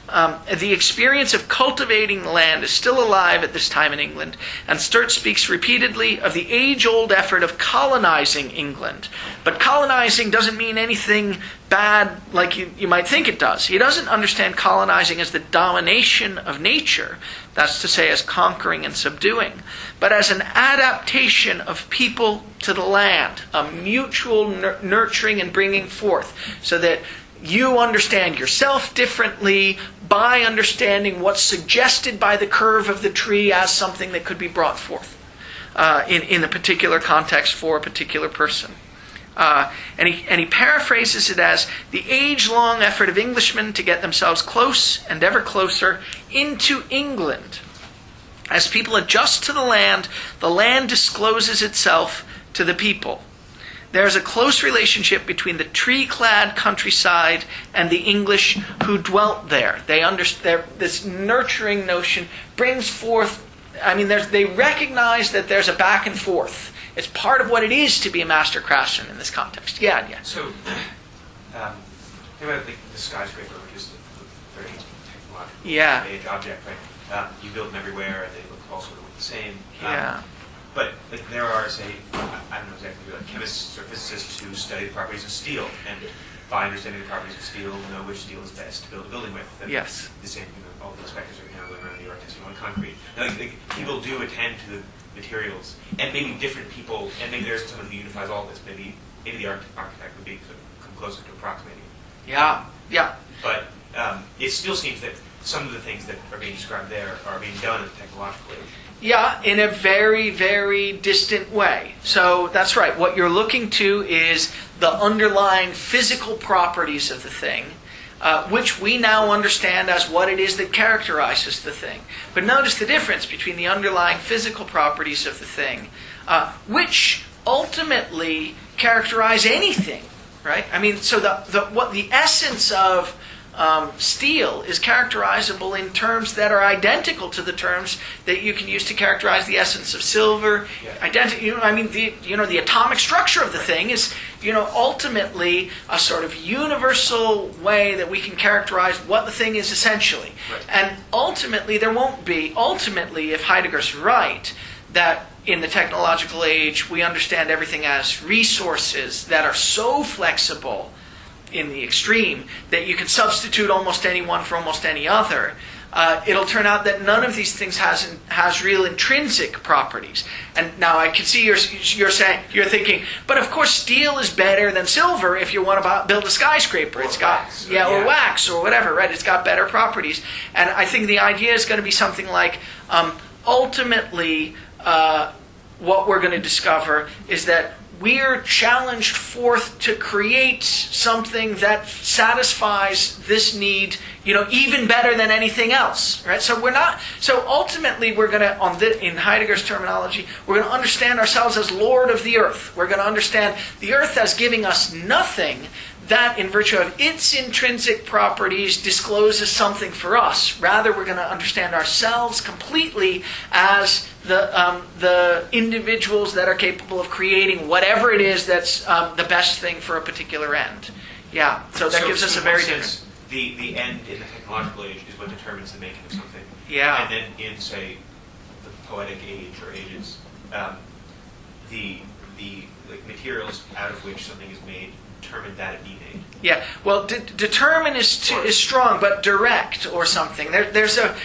Speaker 1: The experience of cultivating the land is still alive at this time in England, and Sturt speaks repeatedly of the age-old effort of colonizing England. But colonizing doesn't mean anything bad like you might think it does. He doesn't understand colonizing as the domination of nature, that's to say as conquering and subduing, but as an adaptation of people to the land, a mutual nurturing and bringing forth, so that you understand yourself differently by understanding what's suggested by the curve of the tree as something that could be brought forth in a particular context for a particular person. And he paraphrases it as the age-long effort of Englishmen to get themselves close and ever closer into England. As people adjust to the land discloses itself to the people. there's a close relationship between the tree-clad countryside and the English who dwelt there. They understand this nurturing notion brings forth. I mean, they recognize that there's a back and forth. It's part of what it is to be a master craftsman in this context. Yeah.
Speaker 6: So, think about the skyscraper, which is the very technological age object, right? You build them everywhere, and they look all sort of the same. But there are, say, I don't know exactly, like chemists or physicists who study the properties of steel, and by understanding the properties of steel, know which steel is best to build a building with. And
Speaker 1: yes.
Speaker 6: The same, all the inspectors are going around New York testing on concrete. Now, people do attend to the materials, and maybe different people, and maybe there's someone who unifies all this. Maybe the architect would be sort of come closer to approximating.
Speaker 1: Yeah.
Speaker 6: But it still seems that some of the things that are being described there are being done in the technological age.
Speaker 1: Yeah, in a very, very distant way. So that's right. What you're looking to is the underlying physical properties of the thing, which we now understand as what it is that characterizes the thing. But notice the difference between the underlying physical properties of the thing, which ultimately characterize anything, right? I mean, so the essence of steel is characterizable in terms that are identical to the terms that you can use to characterize the essence of silver. The atomic structure of the thing is, ultimately a sort of universal way that we can characterize what the thing is essentially.
Speaker 6: Right.
Speaker 1: And ultimately, if Heidegger's right, that in the technological age we understand everything as resources that are so flexible in the extreme that you can substitute almost any one for almost any other, it'll turn out that none of these things has real intrinsic properties. And now I can see you're thinking, but of course steel is better than silver if you want to build a skyscraper. It's got or wax or whatever, right? It's got better properties. And I think the idea is going to be something like ultimately what we're going to discover is that we're challenged forth to create something that satisfies this need, even better than anything else, right? So ultimately we're going to, in Heidegger's terminology, we're going to understand ourselves as Lord of the earth. We're going to understand the earth as giving us nothing that, in virtue of its intrinsic properties, discloses something for us. Rather, we're going to understand ourselves completely as the individuals that are capable of creating whatever it is that's the best thing for a particular end. Yeah, so that gives us a very different...
Speaker 6: The end in the technological age is what determines the making of something.
Speaker 1: Yeah.
Speaker 6: And then in, say, the poetic age or ages, the materials out of which something is made determine that it be made.
Speaker 1: Yeah, well, determine is strong, but direct or something. There's a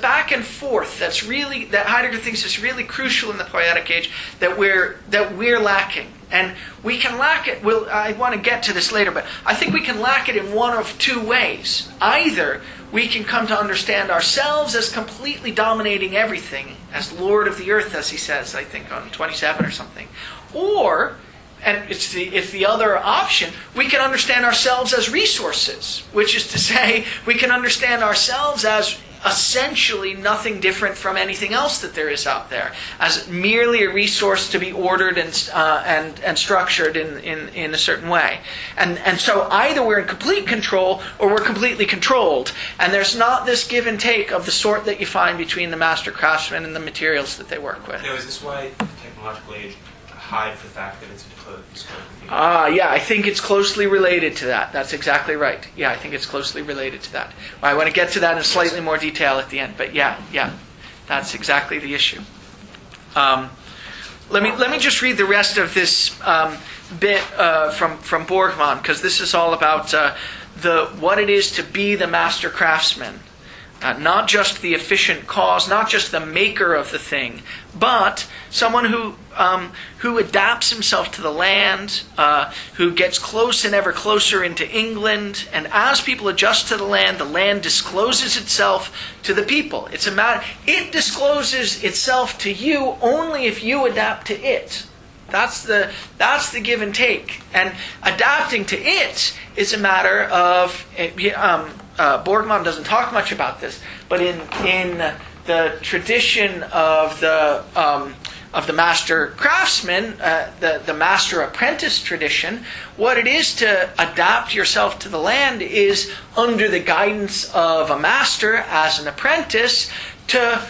Speaker 1: back and forth that Heidegger thinks is really crucial in the poetic age that we're lacking, and we can lack it. I want to get to this later, but I think we can lack it in one of two ways. Either we can come to understand ourselves as completely dominating everything, as Lord of the earth, as he says, I think on 27 or something, or. And it's the other option. We can understand ourselves as resources, which is to say, we can understand ourselves as essentially nothing different from anything else that there is out there, as merely a resource to be ordered and structured in a certain way. And so either we're in complete control or we're completely controlled. And there's not this give and take of the sort that you find between the master craftsmen and the materials that they work with.
Speaker 6: Now, is this why the technological age hides the fact that it's a
Speaker 1: yeah, I think it's closely related to that. That's exactly right. Yeah, I think it's closely related to that. Well, I want to get to that in slightly more detail at the end, but yeah, that's exactly the issue. Let me just read the rest of this bit from Borgman, because this is all about what it is to be the master craftsman. Not just the efficient cause, not just the maker of the thing, but someone who adapts himself to the land, who gets close and ever closer into England, and as people adjust to the land discloses itself to the people. It discloses itself to you only if you adapt to it. That's the give and take, and adapting to it is a matter of. Borgman doesn't talk much about this, but in the tradition of the of the master craftsman, the master apprentice tradition, what it is to adapt yourself to the land is under the guidance of a master as an apprentice to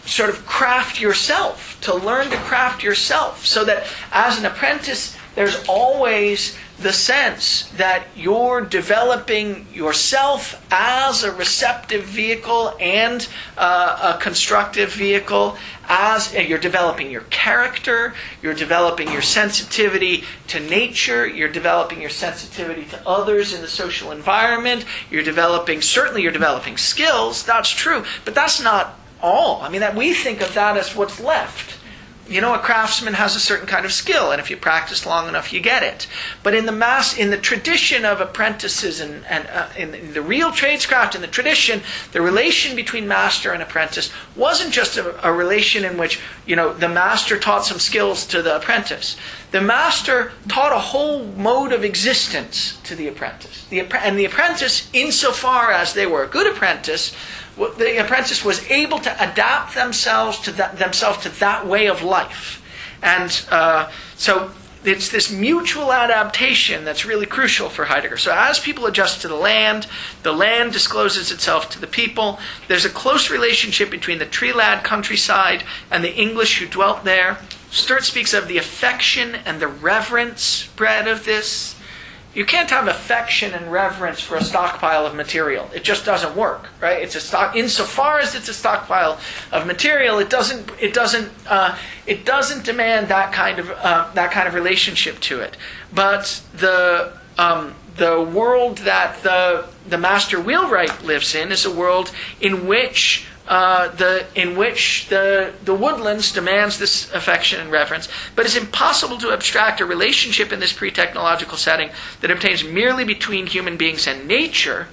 Speaker 1: sort of craft yourself, to learn to craft yourself, so that as an apprentice there's always the sense that you're developing yourself as a receptive vehicle and a constructive vehicle, as you're developing your character, you're developing your sensitivity to nature, you're developing your sensitivity to others in the social environment, you're developing skills, that's true, but that's not all. I mean, that we think of that as what's left. You know, a craftsman has a certain kind of skill, and if you practice long enough, you get it. But in the tradition of apprentices and in the real tradescraft, in the tradition, the relation between master and apprentice wasn't just a relation in which, you know, the master taught some skills to the apprentice. The master taught a whole mode of existence to the apprentice. And the apprentice, insofar as they were a good apprentice, the apprentice was able to adapt themselves to that way of life. And so it's this mutual adaptation that's really crucial for Heidegger. So as people adjust to the land discloses itself to the people. There's a close relationship between the tree-lad countryside and the English who dwelt there. Sturt speaks of the affection and the reverence bred of this. You can't have affection and reverence for a stockpile of material. It just doesn't work, right? It's a stock. Insofar as it's a stockpile of material, it doesn't demand that kind of relationship to it. But the world that the master wheelwright lives in is a world in which the woodlands demands this affection and reverence, but it's impossible to abstract a relationship in this pre-technological setting that obtains merely between human beings and nature.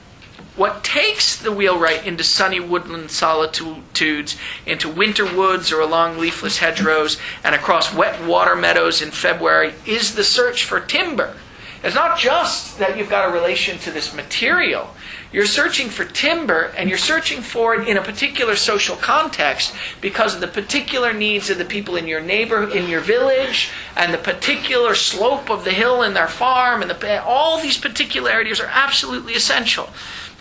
Speaker 1: What takes the wheelwright into sunny woodland solitudes, into winter woods or along leafless hedgerows, and across wet water meadows in February is the search for timber. It's not just that you've got a relation to this material. You're searching for timber, and you're searching for it in a particular social context because of the particular needs of the people in your in your village, and the particular slope of the hill in their farm, and all these particularities are absolutely essential.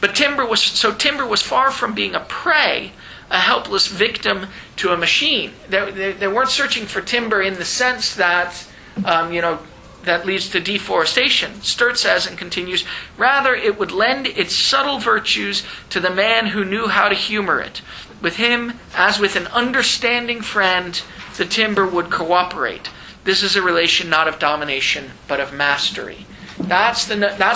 Speaker 1: But timber was far from being a prey, a helpless victim to a machine. They weren't searching for timber in the sense that that leads to deforestation. Sturt says and continues, rather it would lend its subtle virtues to the man who knew how to humor it. With him, as with an understanding friend, the timber would cooperate. This is a relation not of domination, but of mastery. That's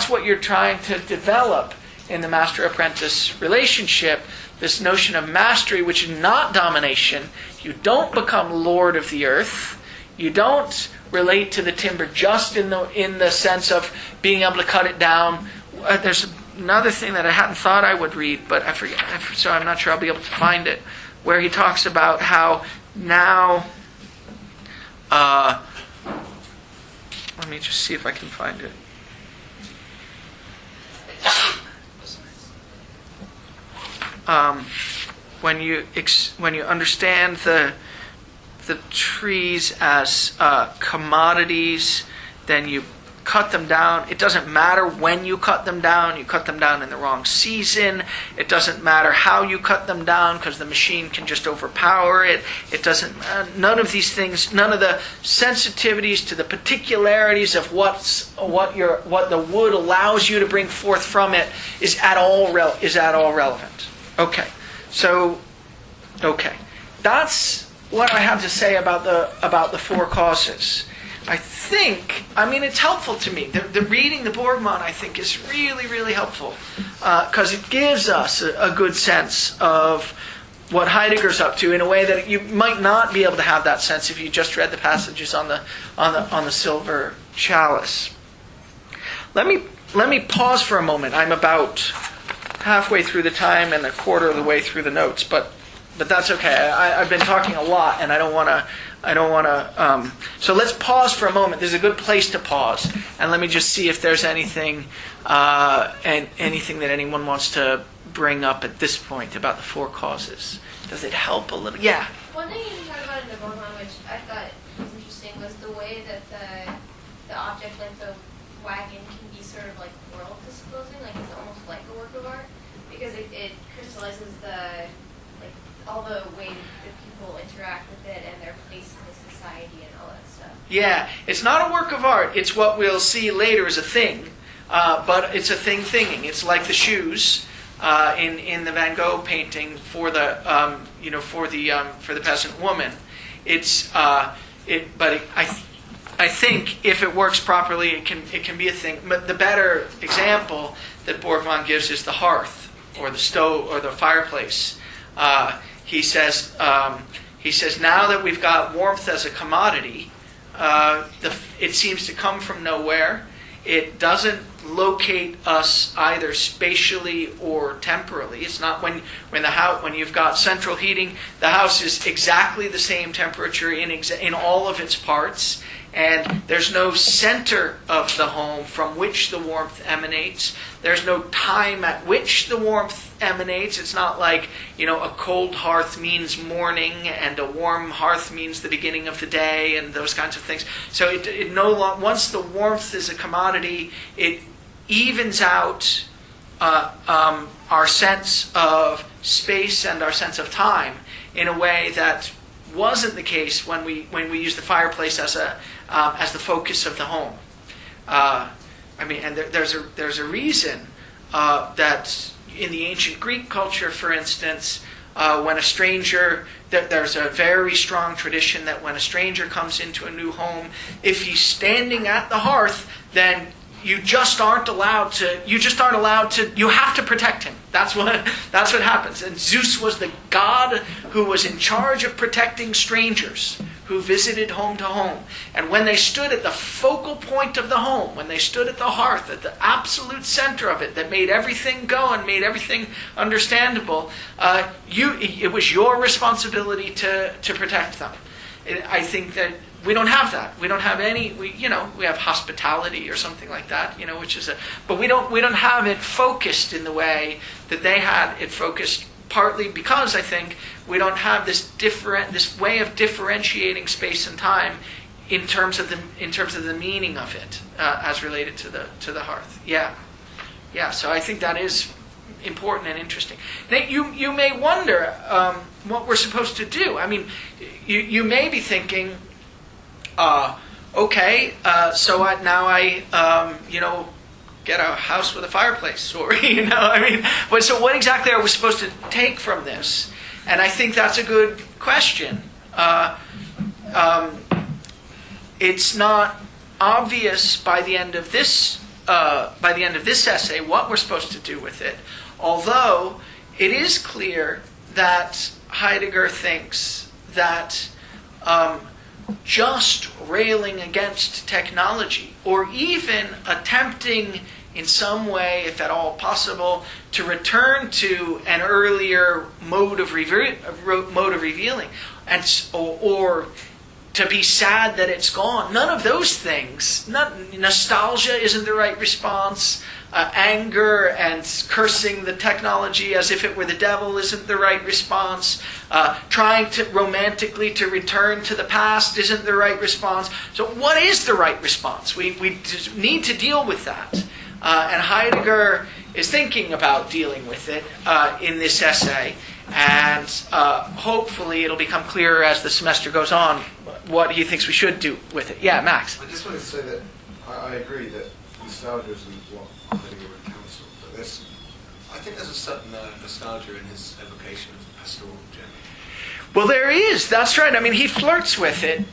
Speaker 1: what you're trying to develop in the master-apprentice relationship, this notion of mastery, which is not domination. You don't become lord of the earth. You don't relate to the timber just in the sense of being able to cut it down. There's another thing that I hadn't thought I would read, but I forget, so I'm not sure I'll be able to find it, where he talks about how now, let me just see if I can find it. When you understand the trees as commodities, then you cut them down. It doesn't matter when you cut them down. You cut them down in the wrong season. It doesn't matter how you cut them down because the machine can just overpower it. It doesn't. None of these things. None of the sensitivities to the particularities of what the wood allows you to bring forth from it is at all relevant. Okay, so that's what I have to say about the four causes. It's helpful to me. The reading the Borgman, I think, is really, really helpful because it gives us a good sense of what Heidegger's up to in a way that you might not be able to have that sense if you just read the passages on the silver chalice. Let me pause for a moment. I'm about halfway through the time and a quarter of the way through the notes, but that's okay. I've been talking a lot, and I don't want to. So let's pause for a moment. There's a good place to pause, and let me just see if there's anything that anyone wants to bring up at this point about the four causes. Does it help a little? Yeah.
Speaker 2: One thing you talk about
Speaker 12: in the Borgman, which I thought was interesting, was the way that the object, like the wagon, can be sort of like world disclosing, like it's almost like a work of art, because it crystallizes all the way that people interact with it and their place in the society and all that stuff.
Speaker 1: Yeah, it's not a work of art. It's what we'll see later as a thing, but it's a thinging. It's like the shoes in the Van Gogh painting for the for the peasant woman. I think if it works properly, it can be a thing. But the better example that Borgman gives is the hearth or the stove or the fireplace. He says now that we've got warmth as a commodity, it seems to come from nowhere. It doesn't locate us either spatially or temporally. It's not when you've got central heating, the house is exactly the same temperature in all of its parts, and there's no center of the home from which the warmth emanates. There's no time at which the warmth emanates. It's not like, a cold hearth means morning and a warm hearth means the beginning of the day and those kinds of things. So it no longer, once the warmth is a commodity, it evens out our sense of space and our sense of time in a way that wasn't the case when we used the fireplace as the focus of the home. There's a reason that in the ancient Greek culture, for instance, when a stranger, there's a very strong tradition that when a stranger comes into a new home, if he's standing at the hearth, then you aren't allowed to. You have to protect him. That's what happens. And Zeus was the god who was in charge of protecting strangers who visited home to home. And when they stood at the focal point of the home, when they stood at the hearth, at the absolute center of it, that made everything go and made everything understandable, it was your responsibility to protect them. I think that we don't have that. We don't have any. We have hospitality or something like that. But we don't have it focused in the way that they had it focused. Partly because I think we don't have this way of differentiating space and time in terms of the meaning of it as related to the hearth. Yeah. So I think that is important and interesting. Now, you may wonder what we're supposed to do. I mean, you may be thinking, okay, so now I get a house with a fireplace, or but so what exactly are we supposed to take from this? And I think that's a good question. It's not obvious by the end of this essay what we're supposed to do with it, although it is clear that Heidegger thinks that just railing against technology, or even attempting in some way, if at all possible, to return to an earlier mode of revealing, or to be sad that it's gone. None of those things. Nostalgia isn't the right response. Anger and cursing the technology as if it were the devil isn't the right response. Trying to romantically to return to the past isn't the right response. So what is the right response? We need to deal with that. And Heidegger is thinking about dealing with it in this essay. And hopefully it'll become clearer as the semester goes on what he thinks we should do with it. Yeah, Max?
Speaker 22: I just wanted to say that I agree that nostalgia isn't what Heidegger would counsel, but I think there's a certain nostalgia in his evocation of pastoral generally.
Speaker 1: Well, there is. That's right. I mean, he flirts with it.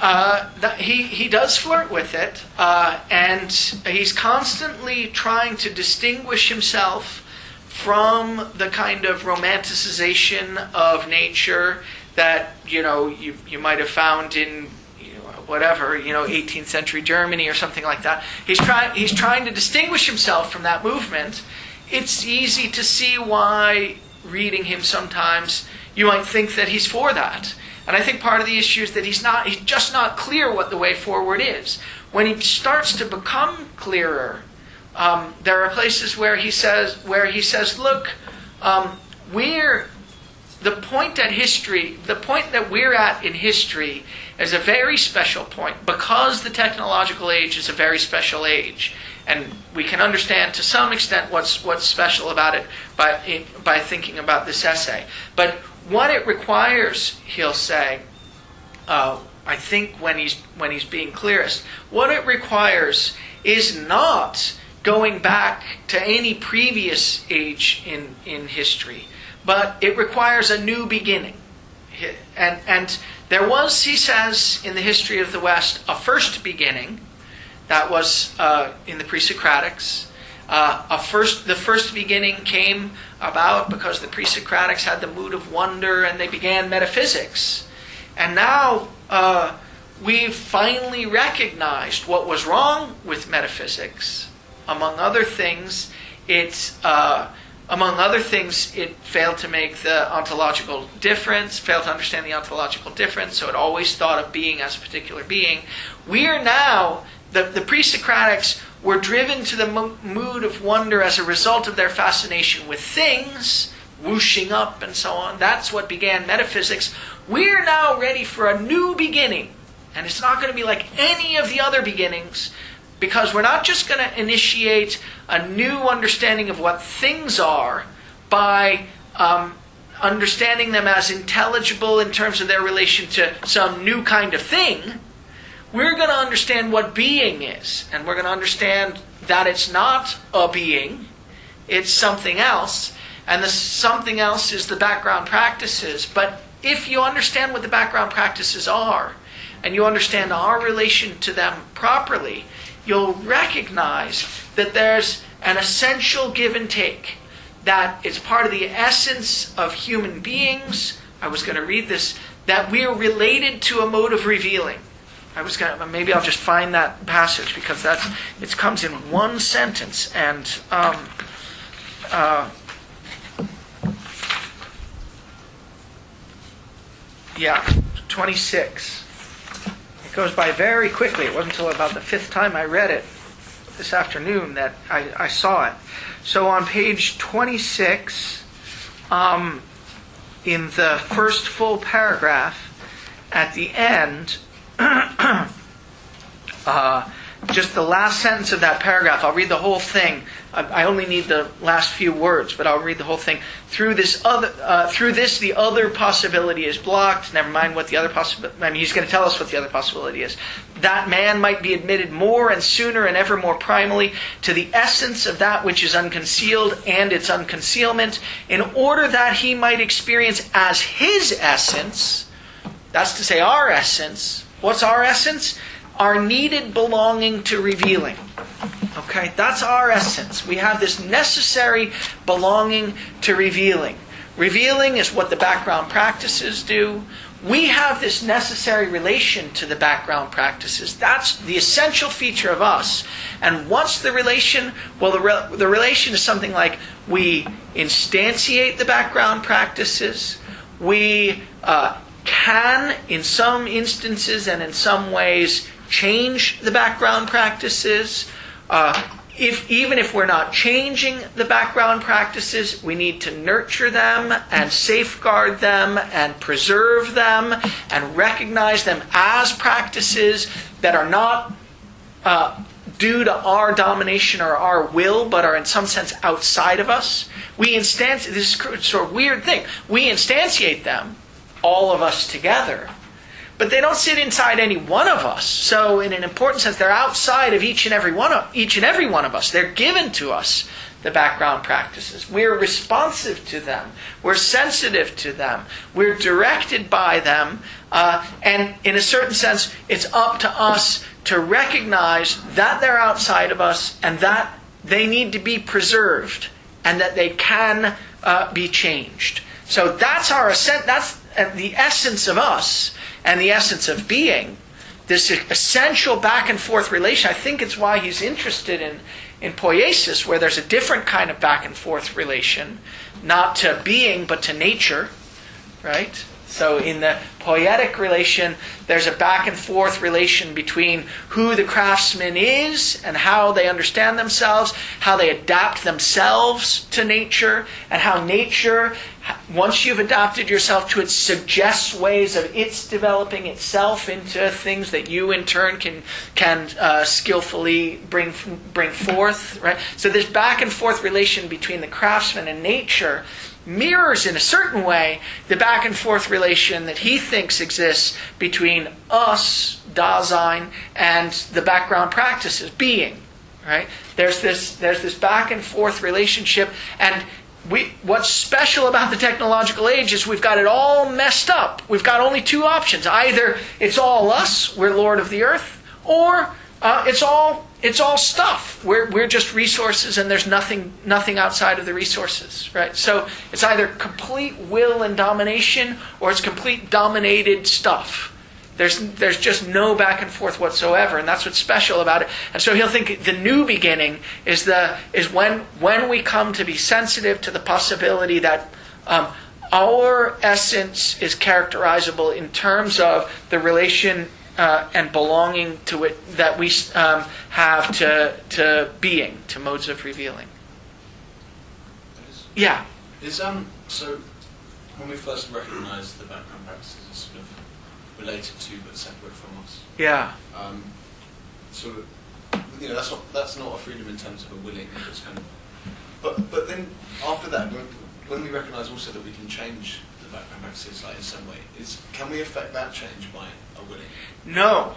Speaker 1: He does flirt with it, and he's constantly trying to distinguish himself from the kind of romanticization of nature that you might have found in 18th century Germany or something like that. He's trying to distinguish himself from that movement. It's easy to see why, reading him sometimes, you might think that he's for that. And I think part of the issue is that he's just not clear what the way forward is. When he starts to become clearer, there are places where he says, look, we're the point that we're at in history is a very special point because the technological age is a very special age. And we can understand to some extent what's special about it by thinking about this essay. But what it requires, he'll say, I think when he's being clearest, what it requires is not going back to any previous age in history, but it requires a new beginning. And there was, he says, in the history of the West, a first beginning. That was in the pre-Socratics. The first beginning came about because the pre-Socratics had the mood of wonder and they began metaphysics. And now we've finally recognized what was wrong with metaphysics. Among other things, it failed to make the ontological difference, failed to understand the ontological difference, so it always thought of being as a particular being. We are now, the pre-Socratics were driven to the mood of wonder as a result of their fascination with things, whooshing up and so on. That's what began metaphysics. We're now ready for a new beginning. And it's not going to be like any of the other beginnings, because we're not just going to initiate a new understanding of what things are by understanding them as intelligible in terms of their relation to some new kind of thing. We're going to understand what being is. And we're going to understand that it's not a being, it's something else. And the something else is the background practices. But if you understand what the background practices are, and you understand our relation to them properly, you'll recognize that there's an essential give and take, that it's part of the essence of human beings. I was going to read this, that we are related to a mode of revealing. Maybe I'll just find that passage because it comes in one sentence, and 26. It goes by very quickly. It wasn't until about the fifth time I read it this afternoon that I saw it. So on page 26, in the first full paragraph, at the end, just the last sentence of that paragraph, I'll read the whole thing. I only need the last few words, but I'll read the whole thing. Through this, the other possibility is blocked. Never mind what the other possibility. He's going to tell us what the other possibility is. That man might be admitted more and sooner and ever more primally to the essence of that which is unconcealed and its unconcealment, in order that he might experience as his essence. That's to say, our essence. What's our essence? Our needed belonging to revealing. Okay, that's our essence. We have this necessary belonging to revealing. Revealing is what the background practices do. We have this necessary relation to the background practices. That's the essential feature of us. And what's the relation? Well, the relation is something like we instantiate the background practices. We can, in some instances and in some ways, change the background practices. Even if we're not changing the background practices, we need to nurture them and safeguard them and preserve them and recognize them as practices that are not due to our domination or our will, but are in some sense outside of us. This is a sort of weird thing. We instantiate them, all of us together, but they don't sit inside any one of us. So in an important sense, they're outside of each and every one of us. They're given to us, the background practices. We're responsive to them. We're sensitive to them. We're directed by them. And in a certain sense, it's up to us to recognize that they're outside of us and that they need to be preserved and that they can be changed. So that's that's the essence of us and the essence of being, this essential back and forth relation. I think it's why he's interested in poiesis, where there's a different kind of back and forth relation, not to being but to nature, right? So in the poietic relation, there's a back and forth relation between who the craftsman is and how they understand themselves, how they adapt themselves to nature, and how nature, once you've adapted yourself to it, suggests ways of its developing itself into things that you in turn can skillfully bring forth. Right? So this back and forth relation between the craftsman and nature mirrors in a certain way the back and forth relation that he thinks exists between us, Dasein, and the background practices, being. Right? There's this back and forth relationship, and what's special about the technological age is we've got it all messed up. We've got only two options. Either it's all us, we're Lord of the earth, or it's all stuff. We're just resources, and there's nothing outside of the resources, right? So it's either complete will and domination, or it's complete dominated stuff. There's just no back and forth whatsoever, and that's what's special about it. And so he'll think the new beginning is when we come to be sensitive to the possibility that our essence is characterizable in terms of the relation and belonging to it that we have to being, to modes of revealing. Yeah.
Speaker 14: So when we first recognised the background practices as sort of related to but separate from us.
Speaker 1: Yeah.
Speaker 14: So that's not a freedom in terms of a willing. It's kind of. But then after that, when we recognise also that we can change the background practices like in some way, can we affect that change by a willing?
Speaker 1: No.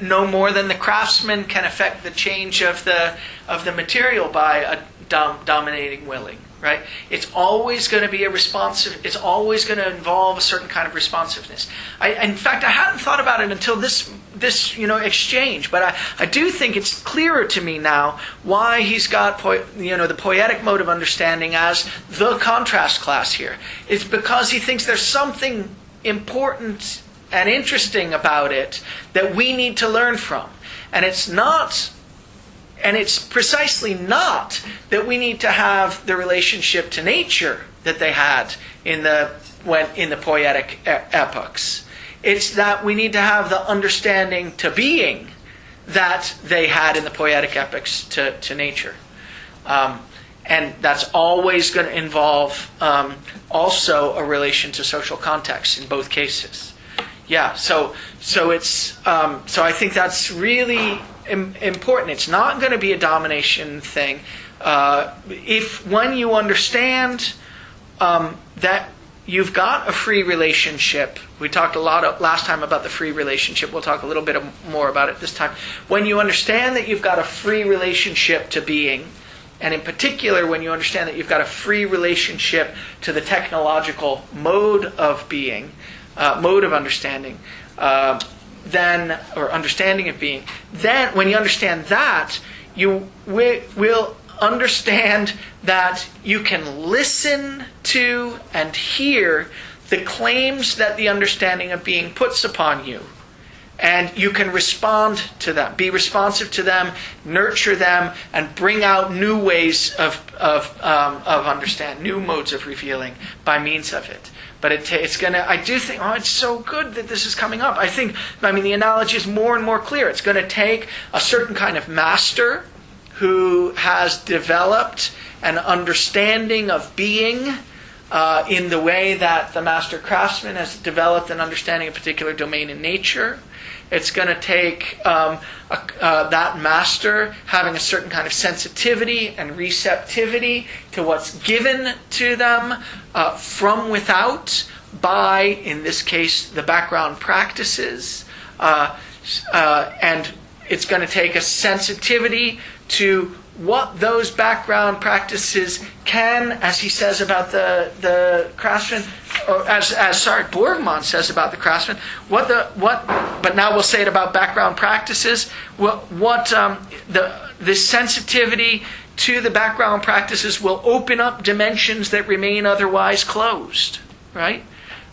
Speaker 1: No more than the craftsman can affect the change of the material by a dominating willing. Right? It's always going to be it's always going to involve a certain kind of responsiveness. In fact, I hadn't thought about it until this exchange, but I do think it's clearer to me now why he's got the poietic mode of understanding as the contrast class here. It's because he thinks there's something important and interesting about it that we need to learn from. And it's precisely not that we need to have the relationship to nature that they had in the poietic epochs. It's that we need to have the understanding to being that they had in the poietic epochs to nature. And that's always going to involve also a relation to social context in both cases. Yeah, so I think that's really important. It's not going to be a domination thing. When you understand that you've got a free relationship, we talked a lot last time about the free relationship. We'll talk a little bit more about it this time. When you understand that you've got a free relationship to being, and in particular when you understand that you've got a free relationship to the technological mode of being, mode of understanding, or understanding of being, then when you understand that, you will understand that you can listen to and hear the claims that the understanding of being puts upon you. And you can respond to them, be responsive to them, nurture them, and bring out new ways of understanding, new modes of revealing by means of it. But it's going to, I do think, it's so good that this is coming up. The analogy is more and more clear. It's going to take a certain kind of master who has developed an understanding of being in the way that the master craftsman has developed an understanding of a particular domain in nature. It's going to take that master having a certain kind of sensitivity and receptivity to what's given to them from without by, in this case, the background practices. And it's going to take a sensitivity to what those background practices can, as he says about the craftsman, or as Borgman says about the craftsman, but now we'll say it about background practices, the sensitivity to the background practices will open up dimensions that remain otherwise closed, right?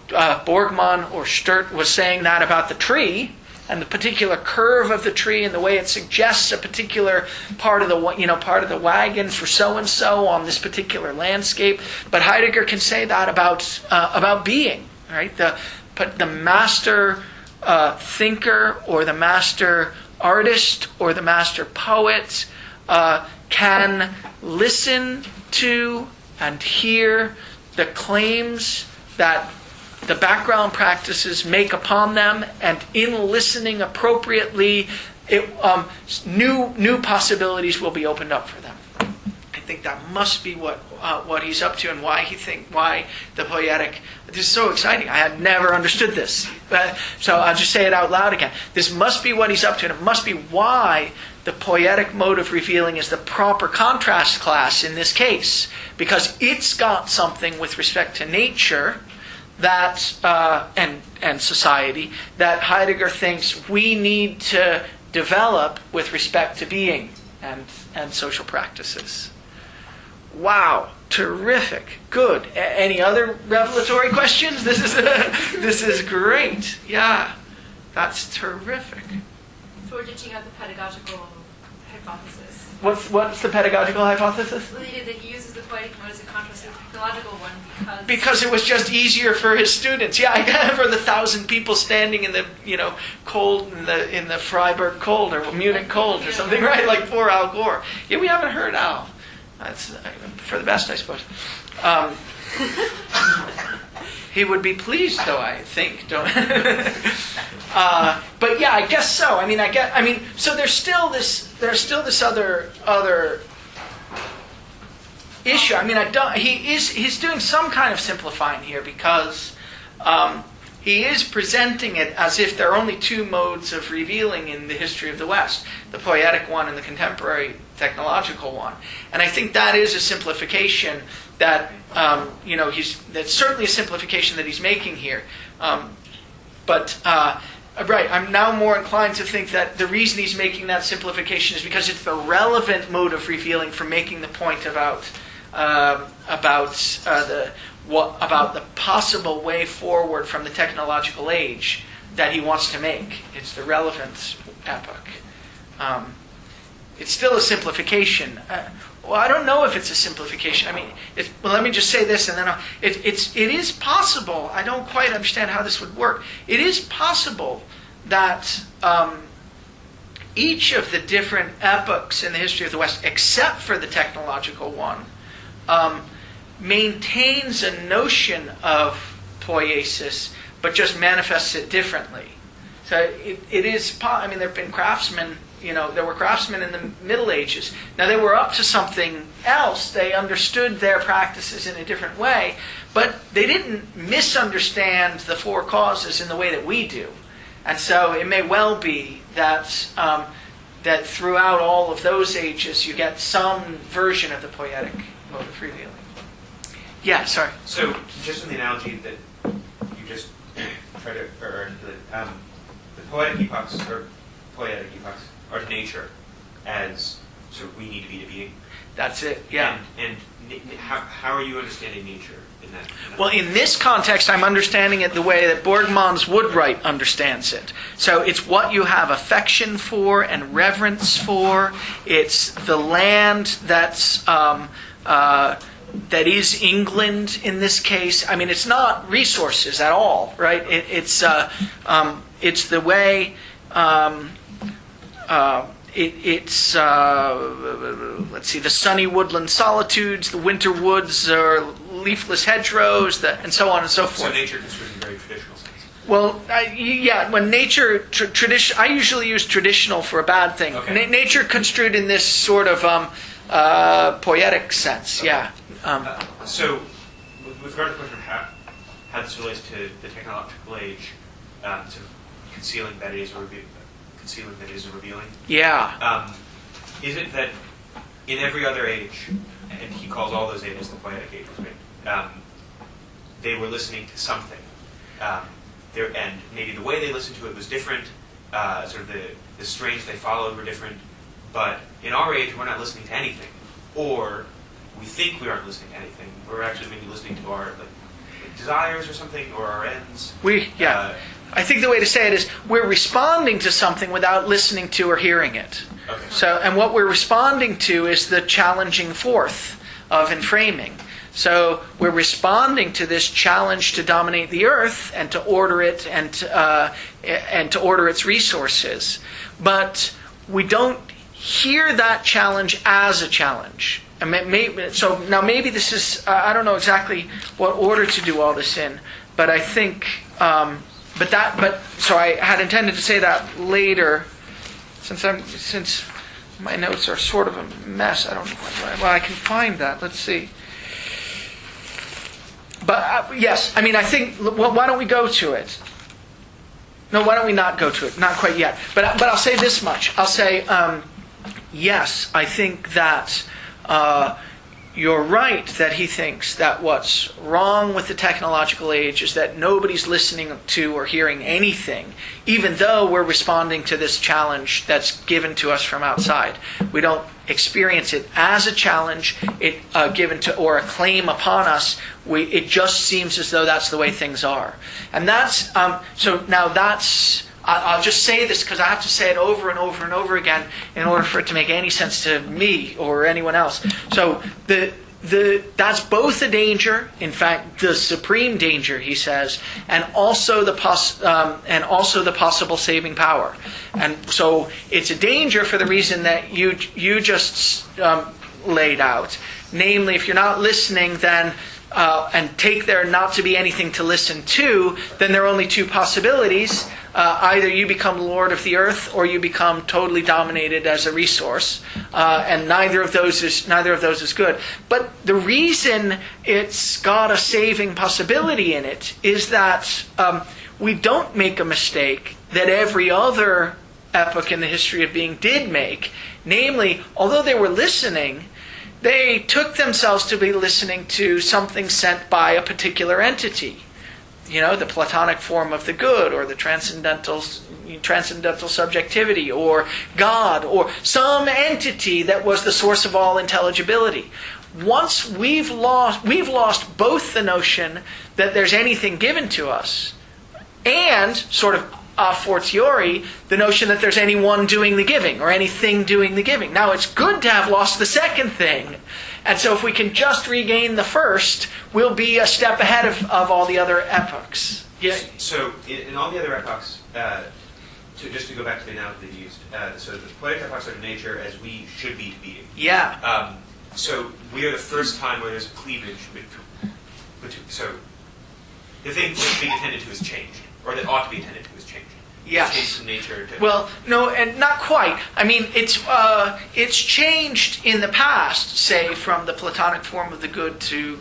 Speaker 1: Borgman or Sturt was saying that about the tree, and the particular curve of the tree and the way it suggests a particular part of the wagon for so and so on this particular landscape. But Heidegger can say that about being, right? The master thinker or the master artist or the master poet can listen to and hear the claims that the background practices make upon them, and in listening appropriately, new possibilities will be opened up for them. I think that must be what he's up to, and why the poetic. This is so exciting. I had never understood this, so I'll just say it out loud again. This must be what he's up to, and it must be why the poetic mode of revealing is the proper contrast class in this case, because it's got something with respect to nature that and society that Heidegger thinks we need to develop with respect to being and social practices. Wow, terrific, good. Any other revelatory questions? This is great. Yeah, that's terrific.
Speaker 2: So we're ditching out the pedagogical hypothesis.
Speaker 1: What's the pedagogical hypothesis?
Speaker 2: Well, that he uses the poetic mode as a contrast to the technological one
Speaker 1: because it was just easier for his students. Yeah, I remember the 1,000 people standing in the cold in the Freiburg cold or Munich cold or something, right? Like poor Al Gore. Yeah, we haven't heard Al. That's for the best, I suppose. He would be pleased, though, I think. But yeah, I guess so. So there's still this other issue. He's doing some kind of simplifying here because he is presenting it as if there are only two modes of revealing in the history of the West: the poetic one and the contemporary technological one. And I think that is a simplification that that's certainly a simplification that he's making here. Right, I'm now more inclined to think that the reason he's making that simplification is because it's the relevant mode of revealing for making the point about the possible way forward from the technological age that he wants to make. It's the relevant epoch. It's still a simplification. Well, I don't know if it's a simplification. Let me just say this, and then it is possible. I don't quite understand how this would work. It is possible that each of the different epochs in the history of the West, except for the technological one, maintains a notion of poiesis, but just manifests it differently. So it is. There have been craftsmen. There were craftsmen in the Middle Ages. Now, they were up to something else. They understood their practices in a different way, but they didn't misunderstand the four causes in the way that we do. And so it may well be that that throughout all of those ages, you get some version of the poetic mode of revealing. Yeah, sorry.
Speaker 6: So, just in the analogy that you just tried to articulate, the poetic epochs are to nature as sort of we need to be being.
Speaker 1: That's it, yeah.
Speaker 6: And how are you understanding nature in that?
Speaker 1: Well, in this context, I'm understanding it the way that Borgmans Woodwright understands it. So it's what you have affection for and reverence for. It's the land that is England in this case. It's not resources at all, right? It's the way. Let's see, the sunny woodland solitudes, the winter woods, or leafless hedgerows, and so on and so forth.
Speaker 6: So nature construed in a very traditional sense.
Speaker 1: Well, when nature, I usually use traditional for a bad thing.
Speaker 6: Okay.
Speaker 1: Nature construed in this sort of poetic sense, okay. Yeah.
Speaker 6: So, with regard to the question of how this relates to the technological age, sort of concealing that is a revealing.
Speaker 1: Yeah.
Speaker 6: Is it that in every other age, and he calls all those ages the poetic ages, right? They were listening to something, and maybe the way they listened to it was different. Sort of the strains they followed were different. But in our age, we're not listening to anything, or we think we aren't listening to anything. We're actually maybe listening to our desires or something, or our ends.
Speaker 1: I think the way to say it is we're responding to something without listening to or hearing it.
Speaker 6: Okay.
Speaker 1: And what we're responding to is the challenging forth of enframing. So we're responding to this challenge to dominate the earth and to order it and to order its resources. But we don't hear that challenge as a challenge. And so now maybe this is, I don't know exactly what order to do all this in, but I think, so I had intended to say that later, since my notes are sort of a mess. I don't know. Well, I can find that. Let's see. But yes, I mean, I think. Well, why don't we go to it? No, why don't we not go to it? Not quite yet. But I'll say this much. I'll say yes. I think that you're right that he thinks that what's wrong with the technological age is that nobody's listening to or hearing anything, even though we're responding to this challenge that's given to us from outside. We don't experience it as a challenge given to or a claim upon us. It just seems as though that's the way things are. And that's so now that's. I'll just say this because I have to say it over and over and over again in order for it to make any sense to me or anyone else. So that's both a danger, in fact, the supreme danger, he says, and also the possible saving power. And so it's a danger for the reason that you just laid out. Namely, if you're not listening, then and take there not to be anything to listen to, then there are only two possibilities. Either you become lord of the earth, or you become totally dominated as a resource, and neither of those is good. But the reason it's got a saving possibility in it is that we don't make a mistake that every other epoch in the history of being did make. Namely, although they were listening, they took themselves to be listening to something sent by a particular entity. You know, the Platonic form of the good, or the transcendental subjectivity, or God, or some entity that was the source of all intelligibility. Once we've lost both the notion that there's anything given to us, and sort of a fortiori, the notion that there's anyone doing the giving, or anything doing the giving. Now, it's good to have lost the second thing. And so if we can just regain the first, we'll be a step ahead of all the other epochs. Yeah.
Speaker 6: So in all the other epochs, just to go back to the analogy that you used, so the poetic epochs are to nature as we should be to being.
Speaker 1: Yeah.
Speaker 6: So we are the first time where there's a cleavage between. So the thing that's being attended to is changed, or that ought to be attended to is changed.
Speaker 1: Yes.
Speaker 6: Changed from nature to...
Speaker 1: Well, no, and not quite. I mean, it's changed in the past, say, from the Platonic form of the good to,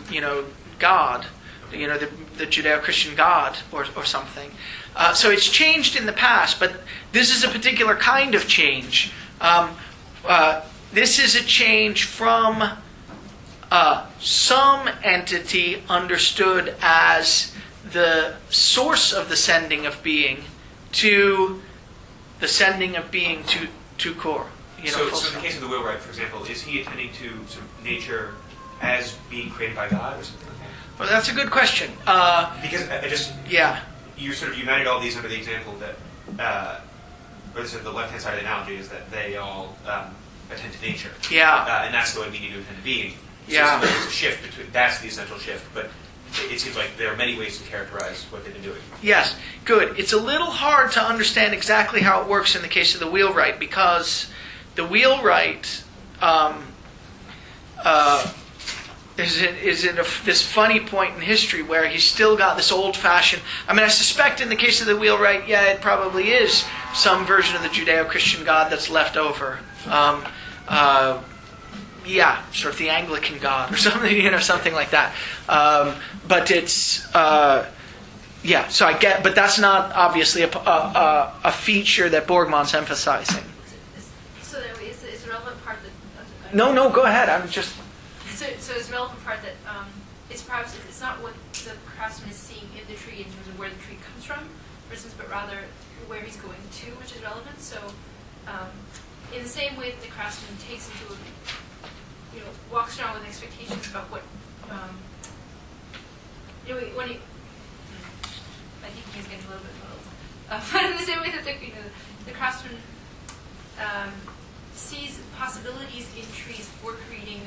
Speaker 1: God, the Judeo-Christian God or something. So it's changed in the past, but this is a particular kind of change. This is a change from some entity understood as the source of the sending of being to the sending of being to core.
Speaker 6: So in the case of the wheelwright, for example, is he attending to nature as being created by God or something like that?
Speaker 1: Well, that's a good question.
Speaker 6: Because I just...
Speaker 1: Yeah.
Speaker 6: You sort of united all these under the example that, or sort of the left-hand side of the analogy is that they all attend to nature.
Speaker 1: Yeah.
Speaker 6: And that's the way we need to attend to being. So
Speaker 1: yeah.
Speaker 6: There's a shift between, that's the essential shift, but it seems like there are many ways to characterize what they've been doing.
Speaker 1: Yes, good. It's a little hard to understand exactly how it works in the case of the wheelwright, because the wheelwright is in this funny point in history where he's still got this old-fashioned... I mean, I suspect in the case of the wheelwright, yeah, it probably is some version of the Judeo-Christian God that's left over. Yeah, sort of the Anglican God or something, something like that. But it's, yeah. So I get, but that's not obviously a feature that Borgmann's emphasizing.
Speaker 2: So is the relevant part that?
Speaker 1: No, go ahead. I'm just.
Speaker 2: So is the relevant part that it's perhaps it's not what the craftsman is seeing in the tree in terms of where the tree comes from, for instance, but rather where he's going to, which is relevant. So in the same way that the craftsman takes into walks around with expectations about what, when he, I think he's getting a little bit muddled. But in the same way that the craftsman sees possibilities in trees for creating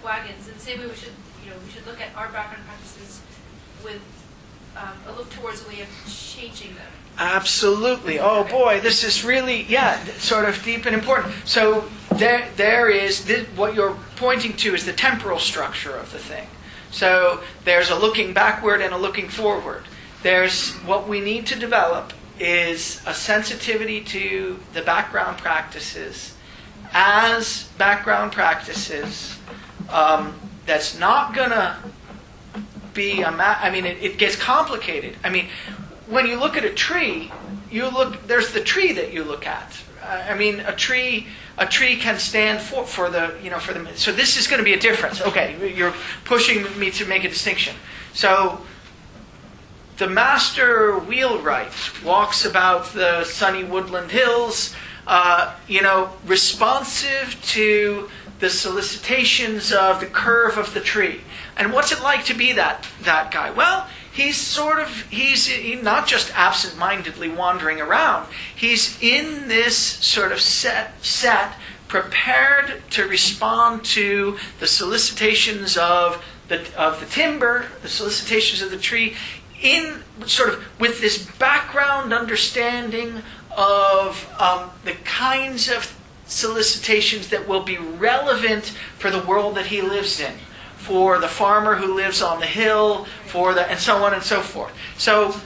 Speaker 2: wagons, in the same way we should we should look at our background practices with a look towards a way of changing them.
Speaker 1: Absolutely. Oh boy, this is really, sort of deep and important. So there is, what you're pointing to is the temporal structure of the thing. So there's a looking backward and a looking forward. There's, what we need to develop is a sensitivity to the background practices as background practices that's not going to be it gets complicated. When you look at a tree, there's the tree that you look at. A tree can stand for the. So this is going to be a difference. Okay, you're pushing me to make a distinction. So the master wheelwright walks about the sunny woodland hills, responsive to the solicitations of the curve of the tree. And what's it like to be that guy? Well, he's not just absent-mindedly wandering around. He's in this sort of set, prepared to respond to the solicitations of the timber, the solicitations of the tree, in sort of with this background understanding of the kinds of solicitations that will be relevant for the world that he lives in, for the farmer who lives on the hill, and so on and so forth. So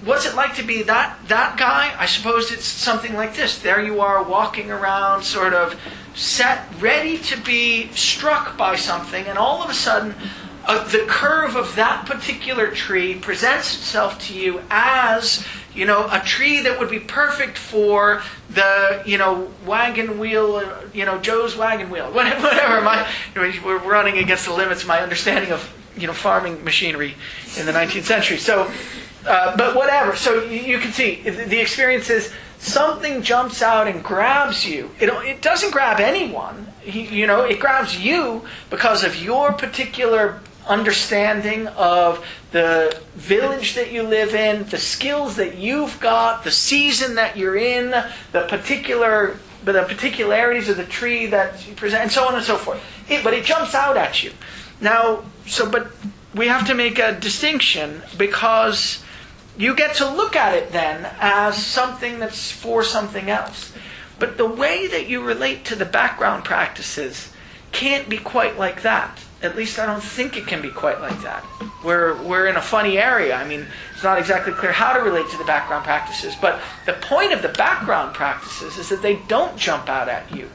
Speaker 1: what's it like to be that guy? I suppose it's something like this. There you are walking around, sort of set, ready to be struck by something, and all of a sudden the curve of that particular tree presents itself to you as, a tree that would be perfect for the, wagon wheel, Joe's wagon wheel, whatever. We're running against the limits of my understanding of, farming machinery in the 19th century. So, but whatever. So you can see the experience is something jumps out and grabs you. It doesn't grab anyone. It grabs you because of your particular understanding of the village that you live in, the skills that you've got, the season that you're in, the particularities of the tree that you present, and so on and so forth. But it jumps out at you. Now, but we have to make a distinction, because you get to look at it then as something that's for something else. But the way that you relate to the background practices can't be quite like that. At least I don't think it can be quite like that. We're in a funny area. It's not exactly clear how to relate to the background practices. But the point of the background practices is that they don't jump out at you.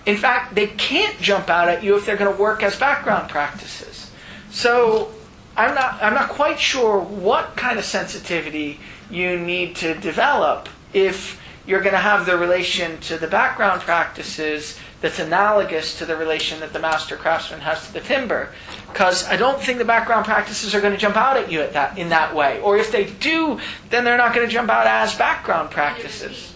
Speaker 1: In fact, they can't jump out at you if they're going to work as background practices. So I'm not quite sure what kind of sensitivity you need to develop if you're going to have the relation to the background practices that's analogous to the relation that the master craftsman has to the timber. Because I don't think the background practices are going to jump out at you in that way. Or if they do, then they're not going to jump out as background practices.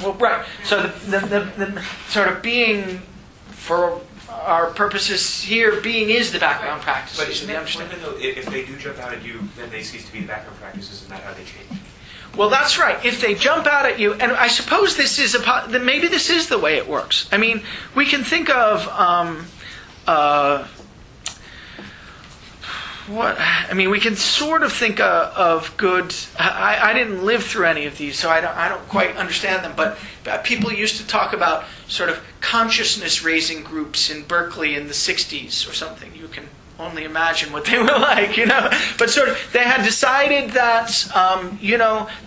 Speaker 1: Well, right. So the sort of being, for our purposes here, being is the background practices.
Speaker 6: But isn't that though, if they do jump out at you, then they cease to be the background practices, and that's how they change?
Speaker 1: Well, that's right. If they jump out at you, and I suppose maybe this is the way it works. We can think of we can sort of think of good. I didn't live through any of these, so I don't quite understand them. But people used to talk about sort of consciousness raising groups in Berkeley in the '60s or something. You can only imagine what they were like, But sort of, they had decided that,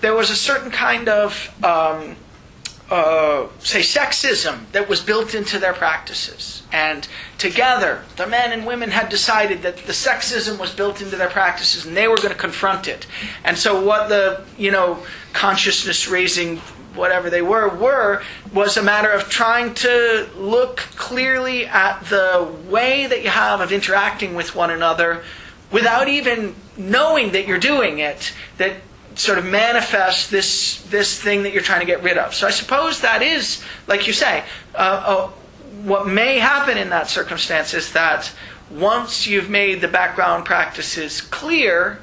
Speaker 1: there was a certain kind of, say, sexism that was built into their practices. And together, the men and women had decided that the sexism was built into their practices, and they were going to confront it. And so what the, consciousness-raising whatever they were was a matter of trying to look clearly at the way that you have of interacting with one another without even knowing that you're doing it, that sort of manifests this thing that you're trying to get rid of. So I suppose that is, like you say, what may happen in that circumstance is that once you've made the background practices clear,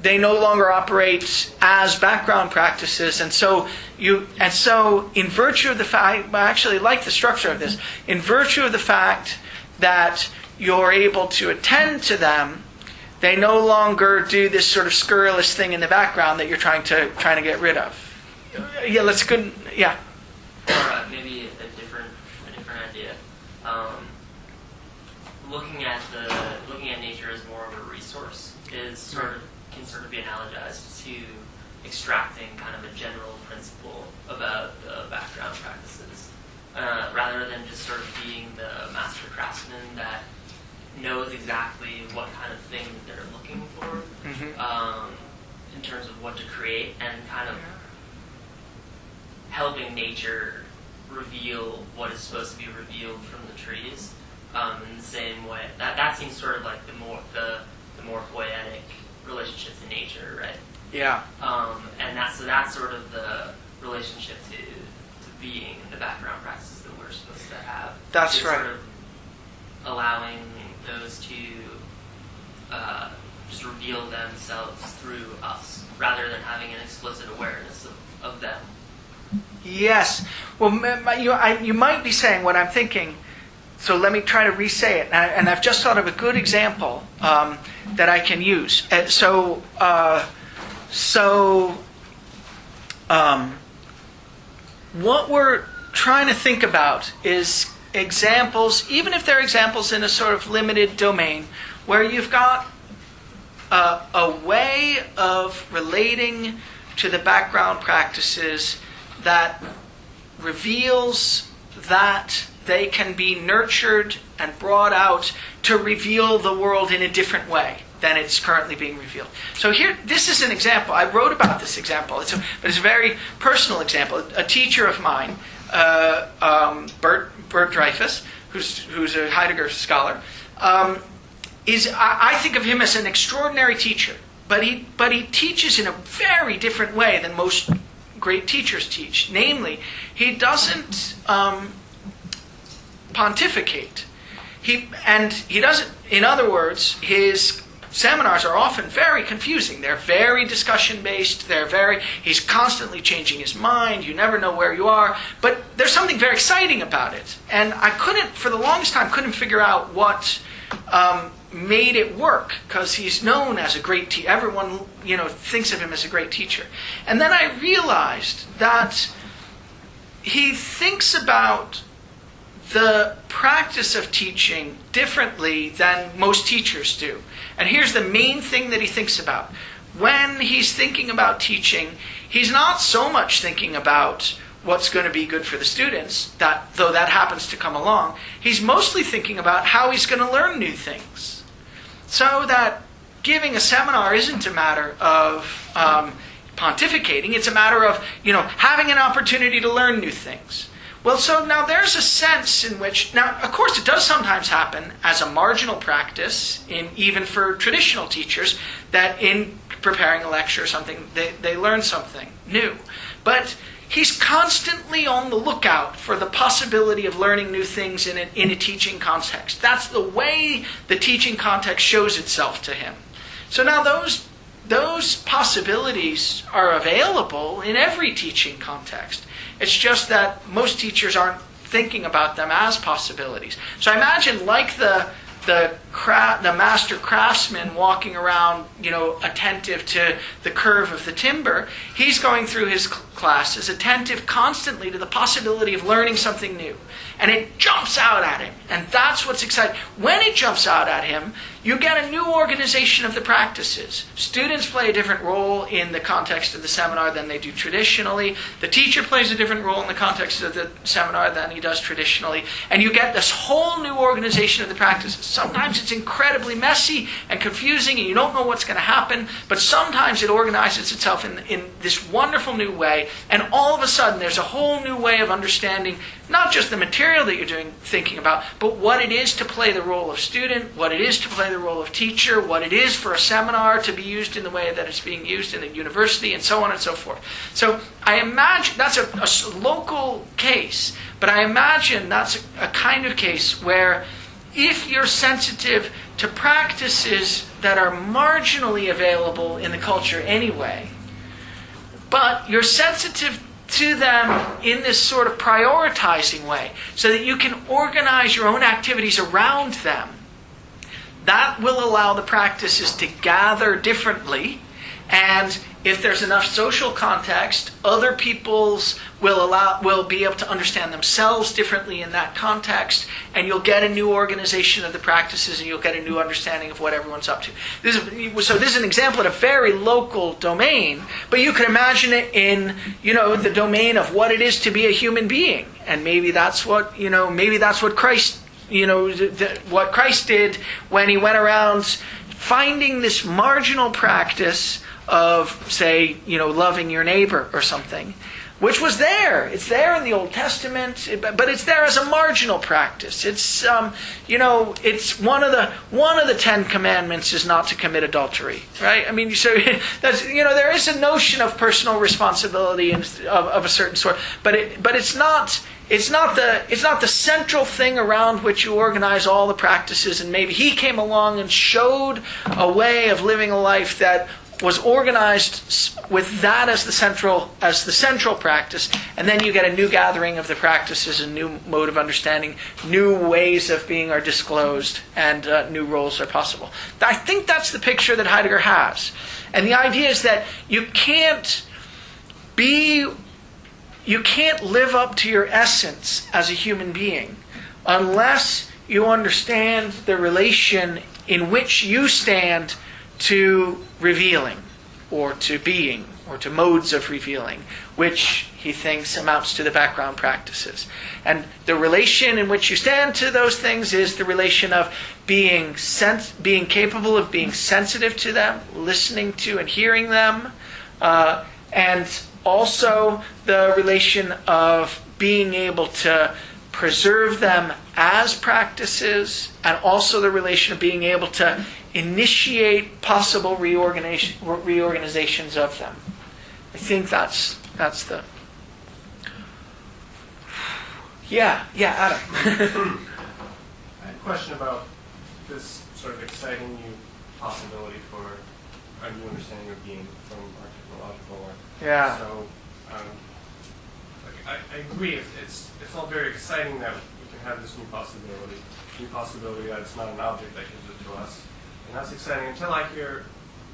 Speaker 1: they no longer operate as background practices, and so in virtue of the fact, I actually like the structure of this, in virtue of the fact that you're able to attend to them, they no longer do this sort of scurrilous thing in the background that you're trying to get rid of. Yeah, let's go. Yeah.
Speaker 17: Maybe a different idea. Looking at nature as more of a resource can sort of be analogized to extracting kind of a general principle about the background practices, rather than just sort of being the master craftsman that knows exactly what kind of thing they're looking for, in terms of what to create, and kind of helping nature reveal what is supposed to be revealed from the trees, in the same way. That seems sort of like the more poetic relationship to nature, right?
Speaker 1: Yeah.
Speaker 17: And that's sort of the relationship to being in the background practices that we're supposed to have.
Speaker 1: That's right.
Speaker 17: Sort of allowing those to just reveal themselves through us, rather than having an explicit awareness of them.
Speaker 1: Yes. Well, you might be saying what I'm thinking, so let me try to re-say it. And I've just thought of a good example that I can use. What we're trying to think about is examples, even if they're examples in a sort of limited domain, where you've got a way of relating to the background practices that reveals that they can be nurtured and brought out to reveal the world in a different way than it's currently being revealed. So here, this is an example. I wrote about this example, but it's a very personal example. A teacher of mine, Bert Dreyfus, who's a Heidegger scholar, I think of him as an extraordinary teacher, but he teaches in a very different way than most great teachers teach. Namely, he doesn't pontificate. He doesn't. In other words, his seminars are often very confusing. They're very discussion-based. He's constantly changing his mind. You never know where you are. But there's something very exciting about it. And I for the longest time, couldn't figure out what made it work, because he's known as a great teacher. Everyone, thinks of him as a great teacher. And then I realized that he thinks about the practice of teaching differently than most teachers do. And here's the main thing that he thinks about. When he's thinking about teaching, he's not so much thinking about what's going to be good for the students, though that happens to come along. He's mostly thinking about how he's going to learn new things. So that giving a seminar isn't a matter of pontificating, it's a matter of, having an opportunity to learn new things. Well, so now there's a sense in which, now of course it does sometimes happen as a marginal practice, even for traditional teachers, that in preparing a lecture or something, they learn something new. But he's constantly on the lookout for the possibility of learning new things in a teaching context. That's the way the teaching context shows itself to him. So now those possibilities are available in every teaching context. It's just that most teachers aren't thinking about them as possibilities. So I imagine, like the master craftsman walking around, attentive to the curve of the timber, he's going through his classes, attentive constantly to the possibility of learning something new. And it jumps out at him. And that's what's exciting. When it jumps out at him, you get a new organization of the practices. Students play a different role in the context of the seminar than they do traditionally. The teacher plays a different role in the context of the seminar than he does traditionally. And you get this whole new organization of the practices. Sometimes it's incredibly messy and confusing and you don't know what's going to happen, but sometimes it organizes itself in this wonderful new way, and all of a sudden there's a whole new way of understanding not just the material that you're thinking about, but what it is to play the role of student, what it is to play the role of teacher, what it is for a seminar to be used in the way that it's being used in the university, and so on and so forth. So I imagine that's a local case, but I imagine that's a kind of case where if you're sensitive to practices that are marginally available in the culture anyway, but you're sensitive to them in this sort of prioritizing way, so that you can organize your own activities around them, that will allow the practices to gather differently. And if there's enough social context, other peoples will be able to understand themselves differently in that context, and you'll get a new organization of the practices, and you'll get a new understanding of what everyone's up to. This is an example in a very local domain, but you can imagine it in, the domain of what it is to be a human being, and maybe that's what Christ, what Christ did when he went around finding this marginal practice of, say, loving your neighbor or something, which was there. It's there in the Old Testament, but it's there as a marginal practice. It's, it's one of the 10 Commandments is not to commit adultery, right? I mean, so that's, there is a notion of personal responsibility of a certain sort, but it's not. It's not the central thing around which you organize all the practices. And maybe he came along and showed a way of living a life that was organized with that as the central practice, and then you get a new gathering of the practices, a new mode of understanding, new ways of being are disclosed, and new roles are possible. I think that's the picture that Heidegger has, and the idea is that you can't live up to your essence as a human being unless you understand the relation in which you stand to revealing, or to being, or to modes of revealing, which he thinks amounts to the background practices. And the relation in which you stand to those things is the relation of being capable of being sensitive to them, listening to and hearing them, and also the relation of being able to preserve them as practices, and also the relation of being able to initiate possible reorganizations of them. I think that's the... Yeah, Adam.
Speaker 16: I had a question about this sort of exciting new possibility for a new understanding of being from our technological work.
Speaker 1: Yeah.
Speaker 16: So, I agree. It's all very exciting that we can have this new possibility that it's not an object that gives it to us. And that's exciting until I hear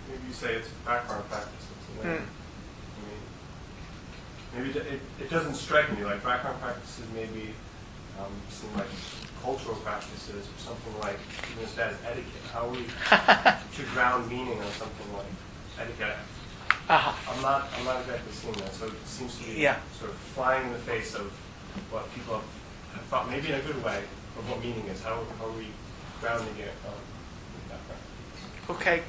Speaker 16: maybe you say it's background practices. Maybe it doesn't strike me like background practices maybe seem like cultural practices or something like even as bad as etiquette. How are we to ground meaning on something like etiquette? I'm not exactly seeing that. So it seems to be sort of flying in the face of what people have thought, maybe in a good way, of what meaning is. How are we grounding it on background?
Speaker 1: Okay,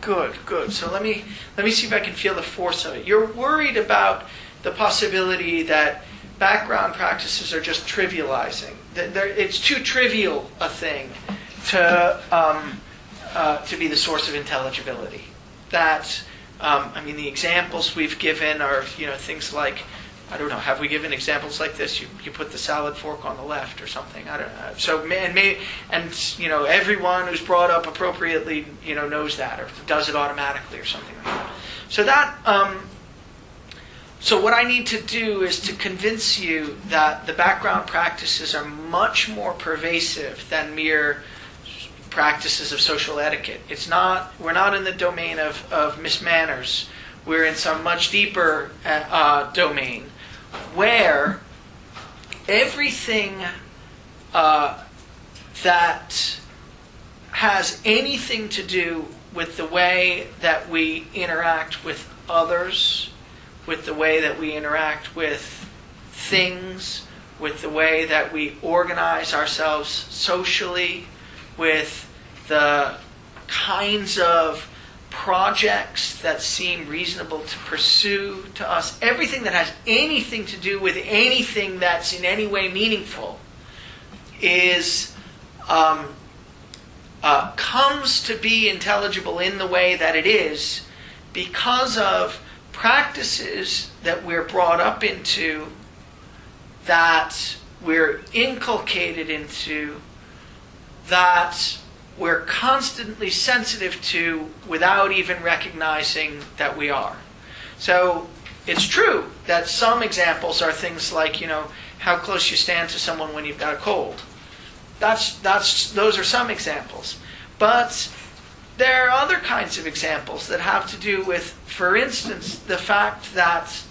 Speaker 1: good. So let me see if I can feel the force of it. You're worried about the possibility that background practices are just trivializing. It's too trivial a thing to be the source of intelligibility. That the examples we've given are things like, I don't know, have we given examples like this? You put the salad fork on the left or something. I don't know. So everyone who's brought up appropriately knows that or does it automatically or something like that. So that so what I need to do is to convince you that the background practices are much more pervasive than mere practices of social etiquette. We're not in the domain of mismanners. We're in some much deeper domain where everything that has anything to do with the way that we interact with others, with the way that we interact with things, with the way that we organize ourselves socially, with the kinds of projects that seem reasonable to pursue to us, everything that has anything to do with anything that's in any way meaningful is comes to be intelligible in the way that it is because of practices that we're brought up into, that we're inculcated into, that we're constantly sensitive to without even recognizing that we are. So it's true that some examples are things like, how close you stand to someone when you've got a cold. Those are some examples. But there are other kinds of examples that have to do with, for instance, the fact that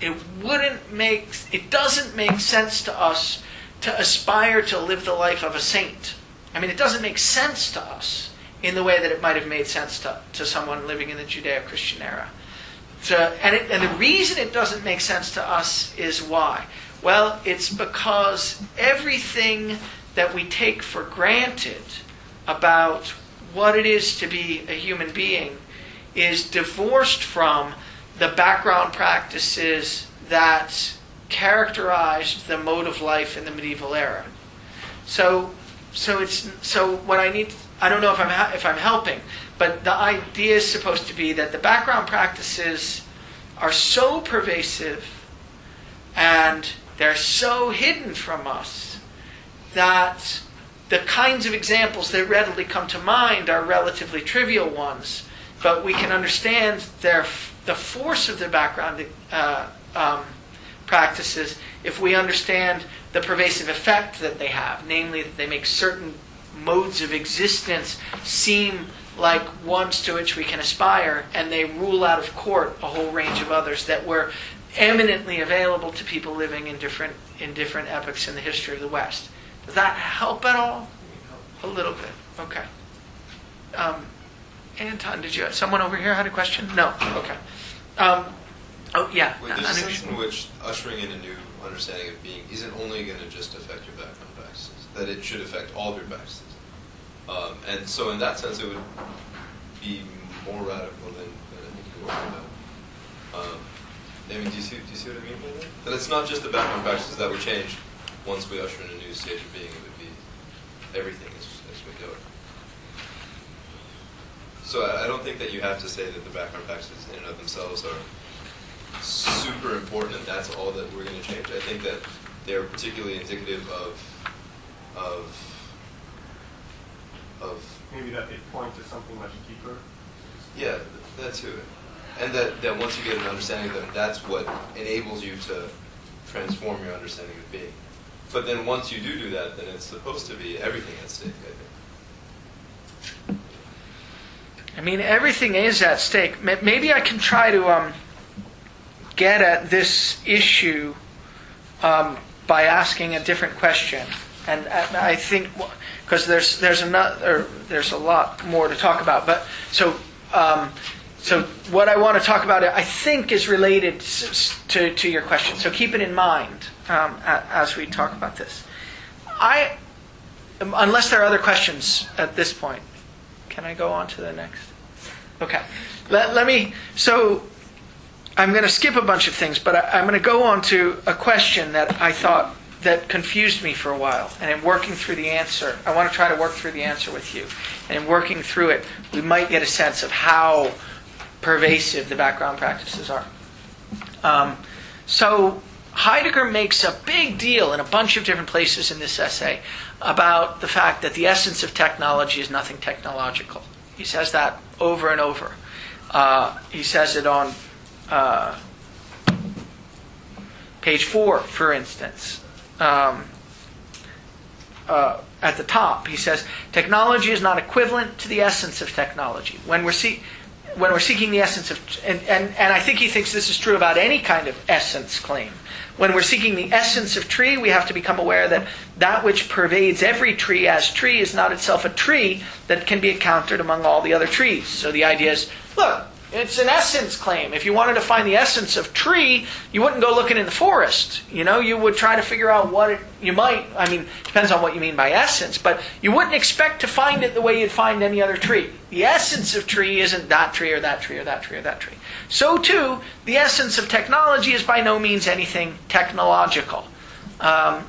Speaker 1: it doesn't make sense to us to aspire to live the life of a saint. I mean, it doesn't make sense to us in the way that it might have made sense to someone living in the Judeo-Christian era. And the reason it doesn't make sense to us is why? Well, it's because everything that we take for granted about what it is to be a human being is divorced from the background practices that characterized the mode of life in the medieval era. So what I don't know if I'm helping, but the idea is supposed to be that the background practices are so pervasive and they're so hidden from us that the kinds of examples that readily come to mind are relatively trivial ones, but we can understand the force of the background practices if we understand the pervasive effect that they have, namely that they make certain modes of existence seem like ones to which we can aspire, and they rule out of court a whole range of others that were eminently available to people living in different epochs in the history of the West. Does that help at all? A little bit. Okay. Anton, someone over here had a question? No. Okay. Oh, yeah.
Speaker 18: There's a sense in which ushering in a new understanding of being isn't only going to just affect your background practices, that it should affect all of your practices. And so in that sense, it would be more radical than I think you're worried about. I mean, do you see what I mean by that? That it's not just the background practices that would change once we usher in a new stage of being. It would be everything as we know it. So I don't think that you have to say that the background practices in and of themselves are super important and that's all that we're going to change. I think that they're particularly indicative of
Speaker 16: maybe that they point to something much deeper.
Speaker 18: Yeah, that too. And that once you get an understanding of them, that's what enables you to transform your understanding of being. But then once you do that, then it's supposed to be everything at stake, I think.
Speaker 1: I mean, everything is at stake. Maybe I can try to get at this issue by asking a different question. And I think, because there's a lot more to talk about. But so what I want to talk about, I think, is related to your question. So keep it in mind as we talk about this. Unless there are other questions at this point, can I go on to the next? Okay. Let me. So I'm going to skip a bunch of things, but I'm going to go on to a question that I thought that confused me for a while. And in working through the answer, I want to try to work through the answer with you. And in working through it, we might get a sense of how pervasive the background practices are. So Heidegger makes a big deal in a bunch of different places in this essay about the fact that the essence of technology is nothing technological. He says that over and over. He says it on page 4, for instance. At the top, he says, technology is not equivalent to the essence of technology. When we're seeking the essence of, and I think he thinks this is true about any kind of essence claim. When we're seeking the essence of tree, we have to become aware that that which pervades every tree as tree is not itself a tree that can be encountered among all the other trees. So the idea is, look, it's an essence claim. If you wanted to find the essence of tree, you wouldn't go looking in the forest. You would try to figure out you might, depends on what you mean by essence, but you wouldn't expect to find it the way you'd find any other tree. The essence of tree isn't that tree or that tree or that tree or that tree. So too, the essence of technology is by no means anything technological. So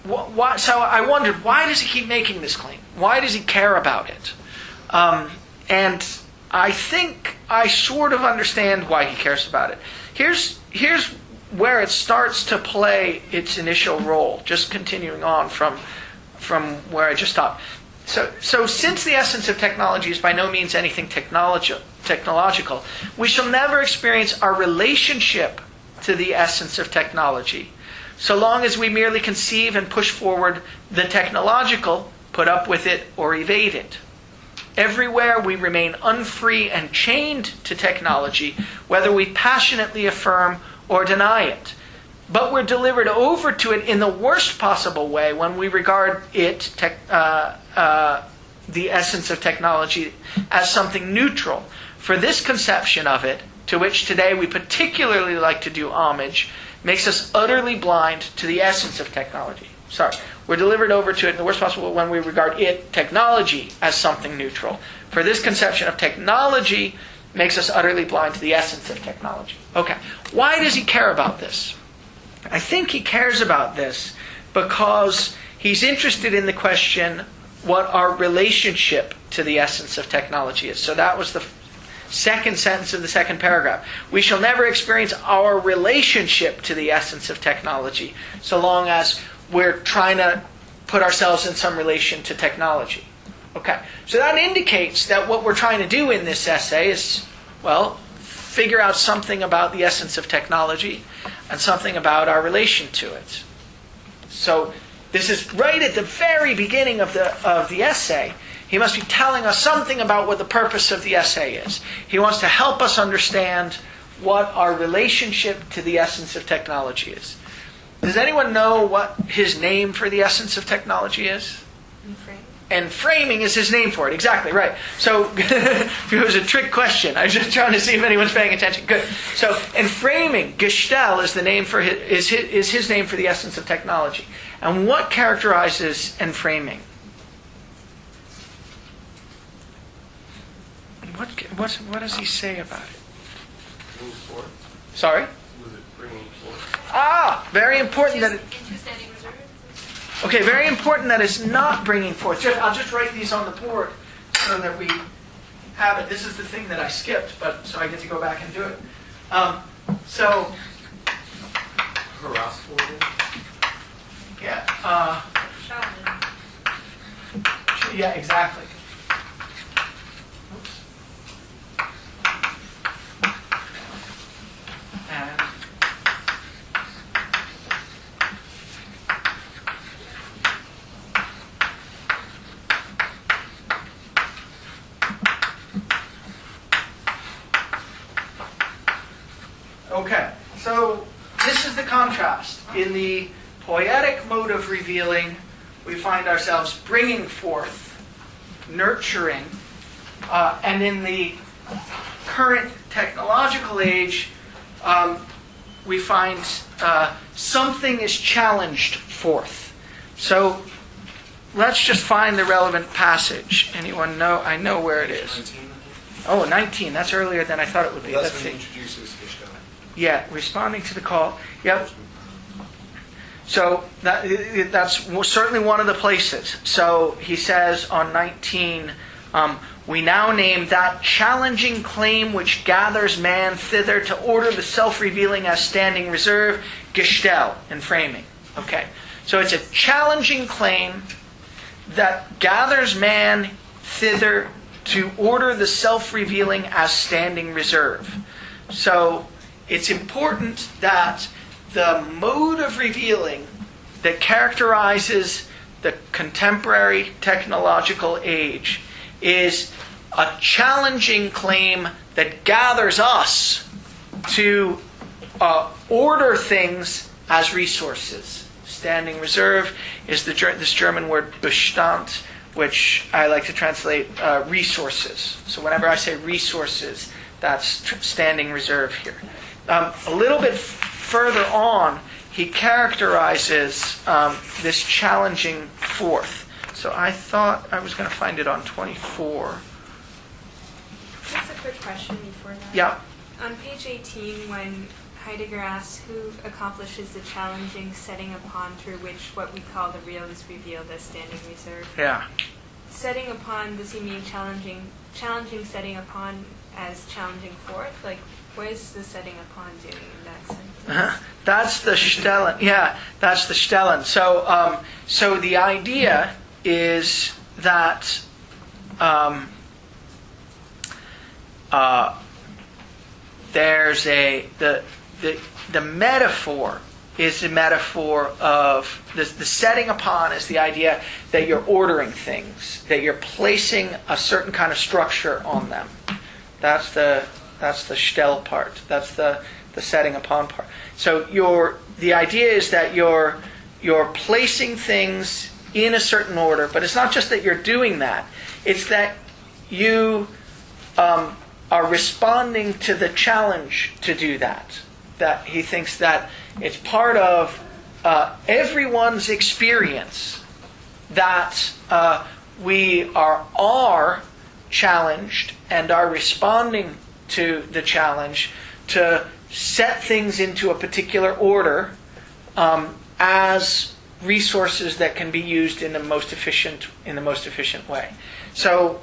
Speaker 1: I wondered, why does he keep making this claim? Why does he care about it? And I think I sort of understand why he cares about it. Here's where it starts to play its initial role, just continuing on from where I just stopped. So since the essence of technology is by no means anything technological, we shall never experience our relationship to the essence of technology so long as we merely conceive and push forward the technological, put up with it, or evade it. Everywhere we remain unfree and chained to technology, whether we passionately affirm or deny it. But we're delivered over to it in the worst possible way when we regard it, the essence of technology, as something neutral. For this conception of it, to which today we particularly like to do homage, makes us utterly blind to the essence of technology. We're delivered over to it in the worst possible way when we regard it, technology, as something neutral. For this conception of technology makes us utterly blind to the essence of technology. Okay, why does he care about this? I think he cares about this because he's interested in the question what our relationship to the essence of technology is. So that was the second sentence of the second paragraph. We shall never experience our relationship to the essence of technology so long as we're trying to put ourselves in some relation to technology. Okay, so that indicates that what we're trying to do in this essay is, well, figure out something about the essence of technology and something about our relation to it. So this is right at the very beginning of the essay. He must be telling us something about what the purpose of the essay is. He wants to help us understand what our relationship to the essence of technology is. Does anyone know what his name for the essence of technology is? And framing is his name for it. Exactly, right. So it was a trick question. I was just trying to see if anyone's paying attention. Good. So framing, Gestell is the name for his name for the essence of technology. And what characterizes framing? What does he say about it?
Speaker 16: Bringing forth.
Speaker 1: Sorry?
Speaker 16: Was it bringing forth?
Speaker 1: Very important that it...
Speaker 2: Into standing reserve?
Speaker 1: Okay, very important that it's not bringing forth. I'll just write these on the board so that we have it. This is the thing that I skipped, but so I get to go back and do it. So...
Speaker 16: Harass for it?
Speaker 1: Yeah. Yeah, exactly. Oops. And okay, so this is the contrast. In the poetic mode of revealing, we find ourselves bringing forth, nurturing, and in the current technological age, we find something is challenged forth. So let's just find the relevant passage. Anyone know? I know where it is. 19. 19. That's earlier than I thought it would be.
Speaker 22: Well,
Speaker 1: Let's
Speaker 22: that's
Speaker 1: see.
Speaker 22: when he introduces Gestalt.
Speaker 1: Yeah, responding to the call. Yep. So that's certainly one of the places. So he says on 19, we now name that challenging claim which gathers man thither to order the self-revealing as standing reserve, Gestell, in framing. Okay, so it's a challenging claim that gathers man thither to order the self-revealing as standing reserve. So it's important that the mode of revealing that characterizes the contemporary technological age is a challenging claim that gathers us to order things as resources. Standing reserve is this German word Bestand, which I like to translate resources. So whenever I say resources, that's standing reserve here. A little bit further on, he characterizes this challenging forth. So I thought I was going to find it on 24.
Speaker 20: Just a quick question before that.
Speaker 1: Yeah.
Speaker 20: On page 18, when Heidegger asks who accomplishes the challenging setting upon through which what we call the real is revealed as standing reserve.
Speaker 1: Yeah.
Speaker 20: Setting upon, does he mean challenging setting upon as challenging forth? Like, what is the setting upon doing in that sense?
Speaker 1: That's the Stellen. Yeah, that's the Stellen. So, so the idea is that there's the metaphor is a metaphor of the setting upon is the idea that you're ordering things, that you're placing a certain kind of structure on them. That's the shtel part. That's the setting upon part. So the idea is that you're placing things in a certain order, but it's not just that you're doing that. It's that you are responding to the challenge to do that. That he thinks that it's part of everyone's experience that we are challenged and are responding to the challenge to set things into a particular order as resources that can be used in the most efficient way. So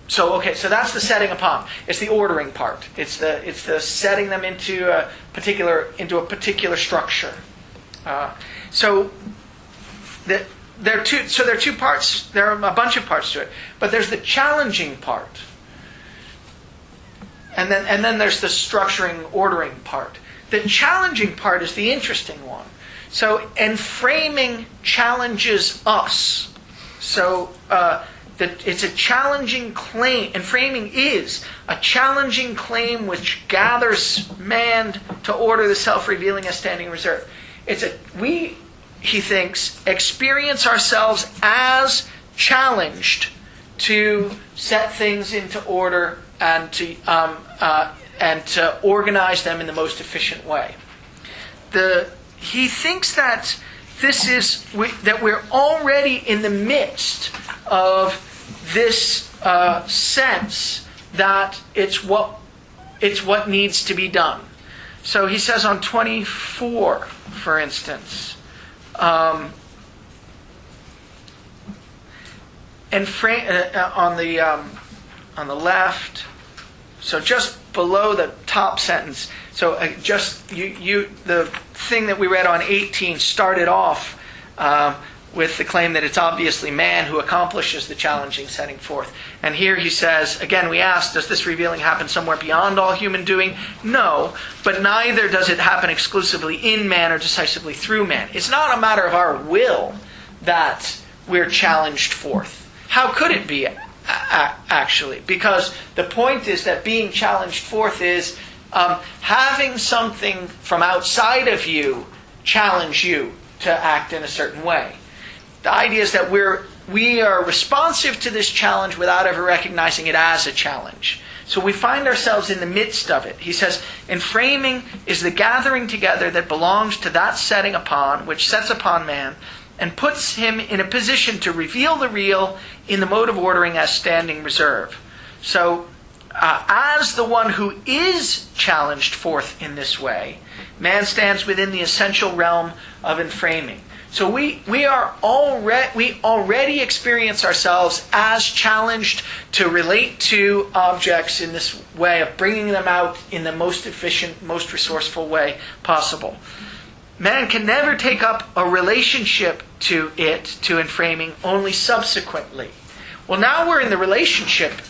Speaker 1: So that's the setting upon. It's the ordering part. It's the setting them into a particular structure. So there are two parts. There are a bunch of parts to it, but there's the challenging part, and then there's the structuring, ordering part. The challenging part is the interesting one. So enframing challenges us. So. It's a challenging claim, and framing is a challenging claim which gathers man to order the self-revealing as standing reserve. We, he thinks, experience ourselves as challenged to set things into order and to organize them in the most efficient way. He thinks that that we're already in the midst of this sense that it's what needs to be done. So he says on 24, for instance, on the left, so just below the top sentence. So the thing that we read on 18 started off with the claim that it's obviously man who accomplishes the challenging setting forth. And here he says, again, we ask, does this revealing happen somewhere beyond all human doing? No, but neither does it happen exclusively in man or decisively through man. It's not a matter of our will that we're challenged forth. How could it be, actually? Because the point is that being challenged forth is having something from outside of you challenge you to act in a certain way. The idea is that we are responsive to this challenge without ever recognizing it as a challenge. So we find ourselves in the midst of it. He says, enframing is the gathering together that belongs to that setting upon, which sets upon man, and puts him in a position to reveal the real in the mode of ordering as standing reserve. So, as the one who is challenged forth in this way, man stands within the essential realm of enframing. So we already experience ourselves as challenged to relate to objects in this way of bringing them out in the most efficient, most resourceful way possible. Man can never take up a relationship to enframing, only subsequently. Well, now we're in the relationship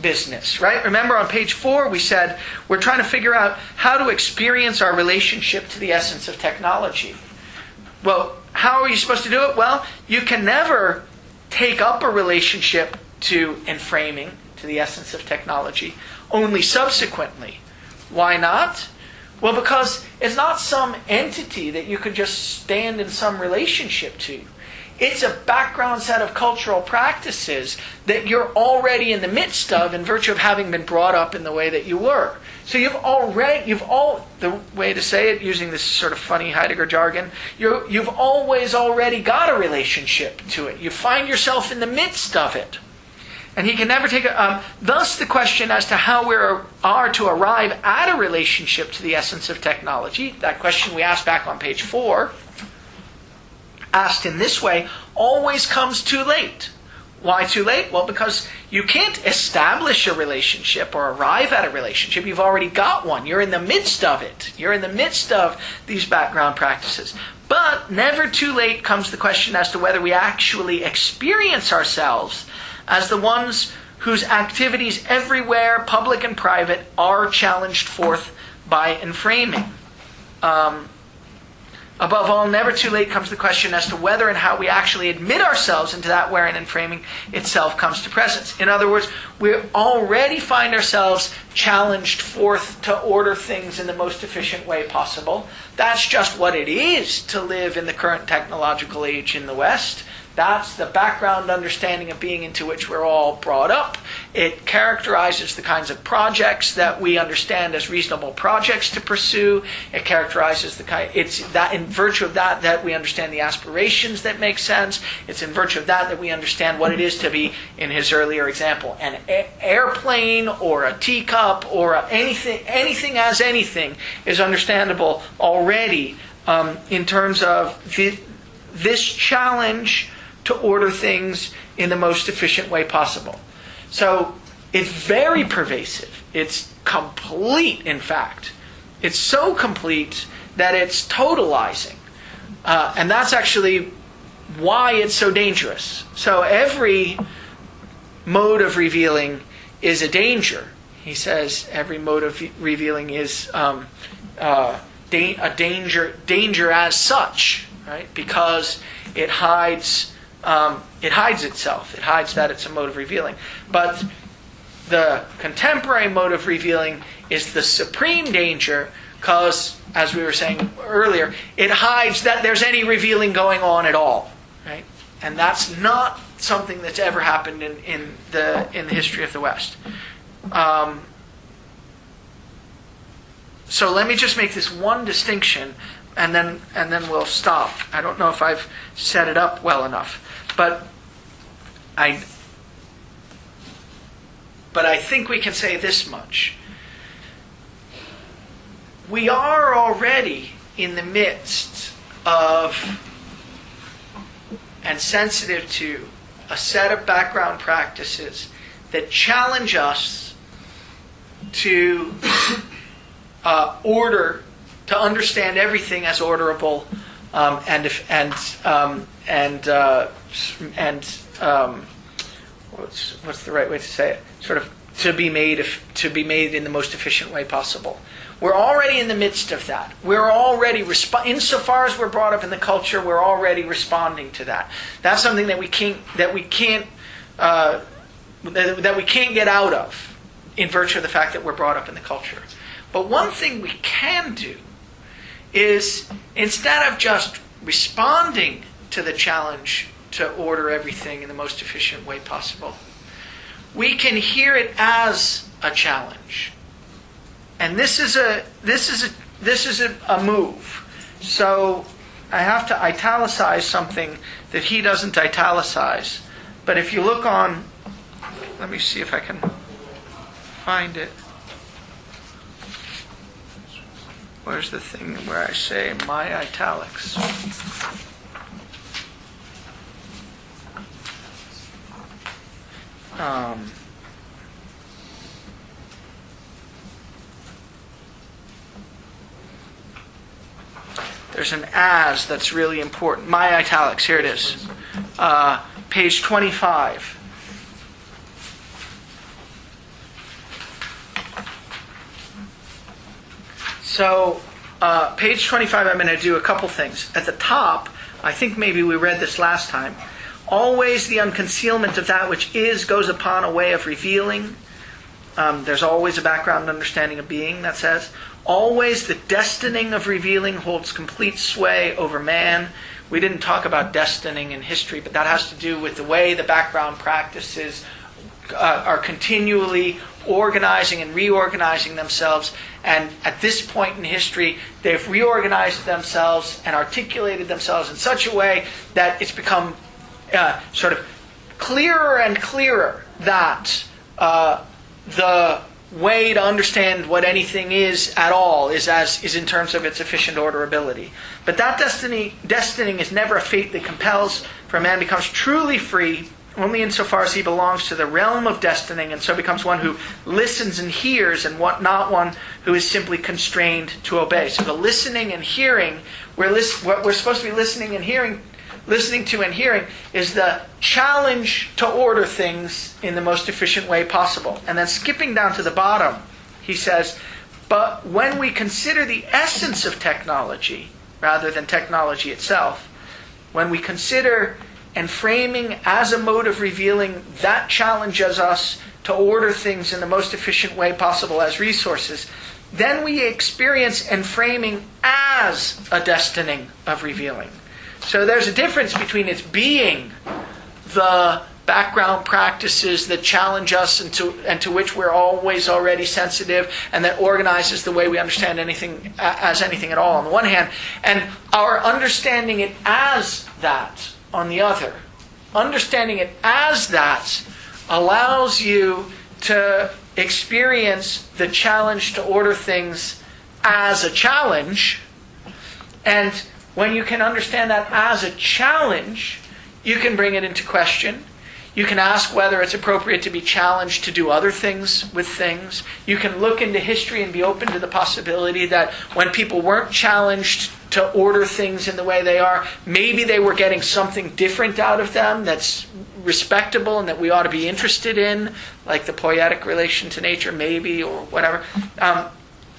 Speaker 1: business, right? Remember on page 4 we said we're trying to figure out how to experience our relationship to the essence of technology. Well, how are you supposed to do it? Well, you can never take up a relationship to enframing, to the essence of technology, only subsequently. Why not? Well, because it's not some entity that you could just stand in some relationship to. It's a background set of cultural practices that you're already in the midst of in virtue of having been brought up in the way that you were. So the way to say it, using this sort of funny Heidegger jargon, you've always already got a relationship to it. You find yourself in the midst of it. And he can never take it. Thus, the question as to how we are to arrive at a relationship to the essence of technology, that question we asked back on page 4, asked in this way, always comes too late. Why too late? Well, because you can't establish a relationship or arrive at a relationship. You've already got one. You're in the midst of it. You're in the midst of these background practices. But never too late comes the question as to whether we actually experience ourselves as the ones whose activities everywhere, public and private, are challenged forth by enframing. Above all, never too late comes the question as to whether and how we actually admit ourselves into that wherein and framing itself comes to presence. In other words, we already find ourselves challenged forth to order things in the most efficient way possible. That's just what it is to live in the current technological age in the West. That's the background understanding of being into which we're all brought up. It characterizes the kinds of projects that we understand as reasonable projects to pursue. It characterizes it's that in virtue of that we understand the aspirations that make sense. It's in virtue of that we understand what it is to be, in his earlier example, an airplane or a teacup or anything as anything is understandable already in terms of this challenge to order things in the most efficient way possible. So it's very pervasive. It's complete, in fact. It's so complete that it's totalizing. And that's actually why it's so dangerous. So every mode of revealing is a danger. He says every mode of revealing is a danger as such, right? Because it hides itself. It hides that it's a mode of revealing. But the contemporary mode of revealing is the supreme danger because, as we were saying earlier, it hides that there's any revealing going on at all, right? And that's not something that's ever happened in the history of the West. So let me just make this one distinction, and then we'll stop. I don't know if I've set it up well enough. But I think we can say this much. We are already in the midst of and sensitive to a set of background practices that challenge us to order, to understand everything as orderable, and what's the right way to say it? Sort of to be made in the most efficient way possible. We're already in the midst of that. We're already insofar as we're brought up in the culture, we're already responding to that. That's something that we can't get out of in virtue of the fact that we're brought up in the culture. But one thing we can do is, instead of just responding to the challenge to order everything in the most efficient way possible, we can hear it as a challenge. And this is a move. So I have to italicize something that he doesn't italicize. But if you look on, let me see if I can find it. Where's the thing where I say my italics? There's an as that's really important. My italics, here it is. Page 25. So, page 25, I'm going to do a couple things. At the top, I think maybe we read this last time. Always the unconcealment of that which is goes upon a way of revealing. There's always a background understanding of being, that says. Always the destining of revealing holds complete sway over man. We didn't talk about destining in history, but that has to do with the way the background practices are continually organizing and reorganizing themselves. And at this point in history, they've reorganized themselves and articulated themselves in such a way that it's become sort of clearer and clearer that the way to understand what anything is at all is in terms of its efficient orderability. But that destining is never a fate that compels, for a man becomes truly free only insofar as he belongs to the realm of destining, and so becomes one who listens and hears, and not one who is simply constrained to obey. So the listening and hearing, what we're supposed to be listening to and hearing is the challenge to order things in the most efficient way possible. And then skipping down to the bottom, he says, But when we consider the essence of technology, rather than technology itself, when we consider and framing as a mode of revealing that challenges us to order things in the most efficient way possible as resources, then we experience enframing as a destining of revealing. So there's a difference between its being the background practices that challenge us and to which we're always already sensitive, and that organizes the way we understand anything as anything at all on the one hand, and our understanding it as that on the other. Understanding it as that allows you to experience the challenge to order things as a challenge, and when you can understand that as a challenge, you can bring it into question. You can ask whether it's appropriate to be challenged to do other things with things. You can look into history and be open to the possibility that when people weren't challenged to order things in the way they are, maybe they were getting something different out of them that's respectable and that we ought to be interested in, like the poietic relation to nature, maybe, or whatever.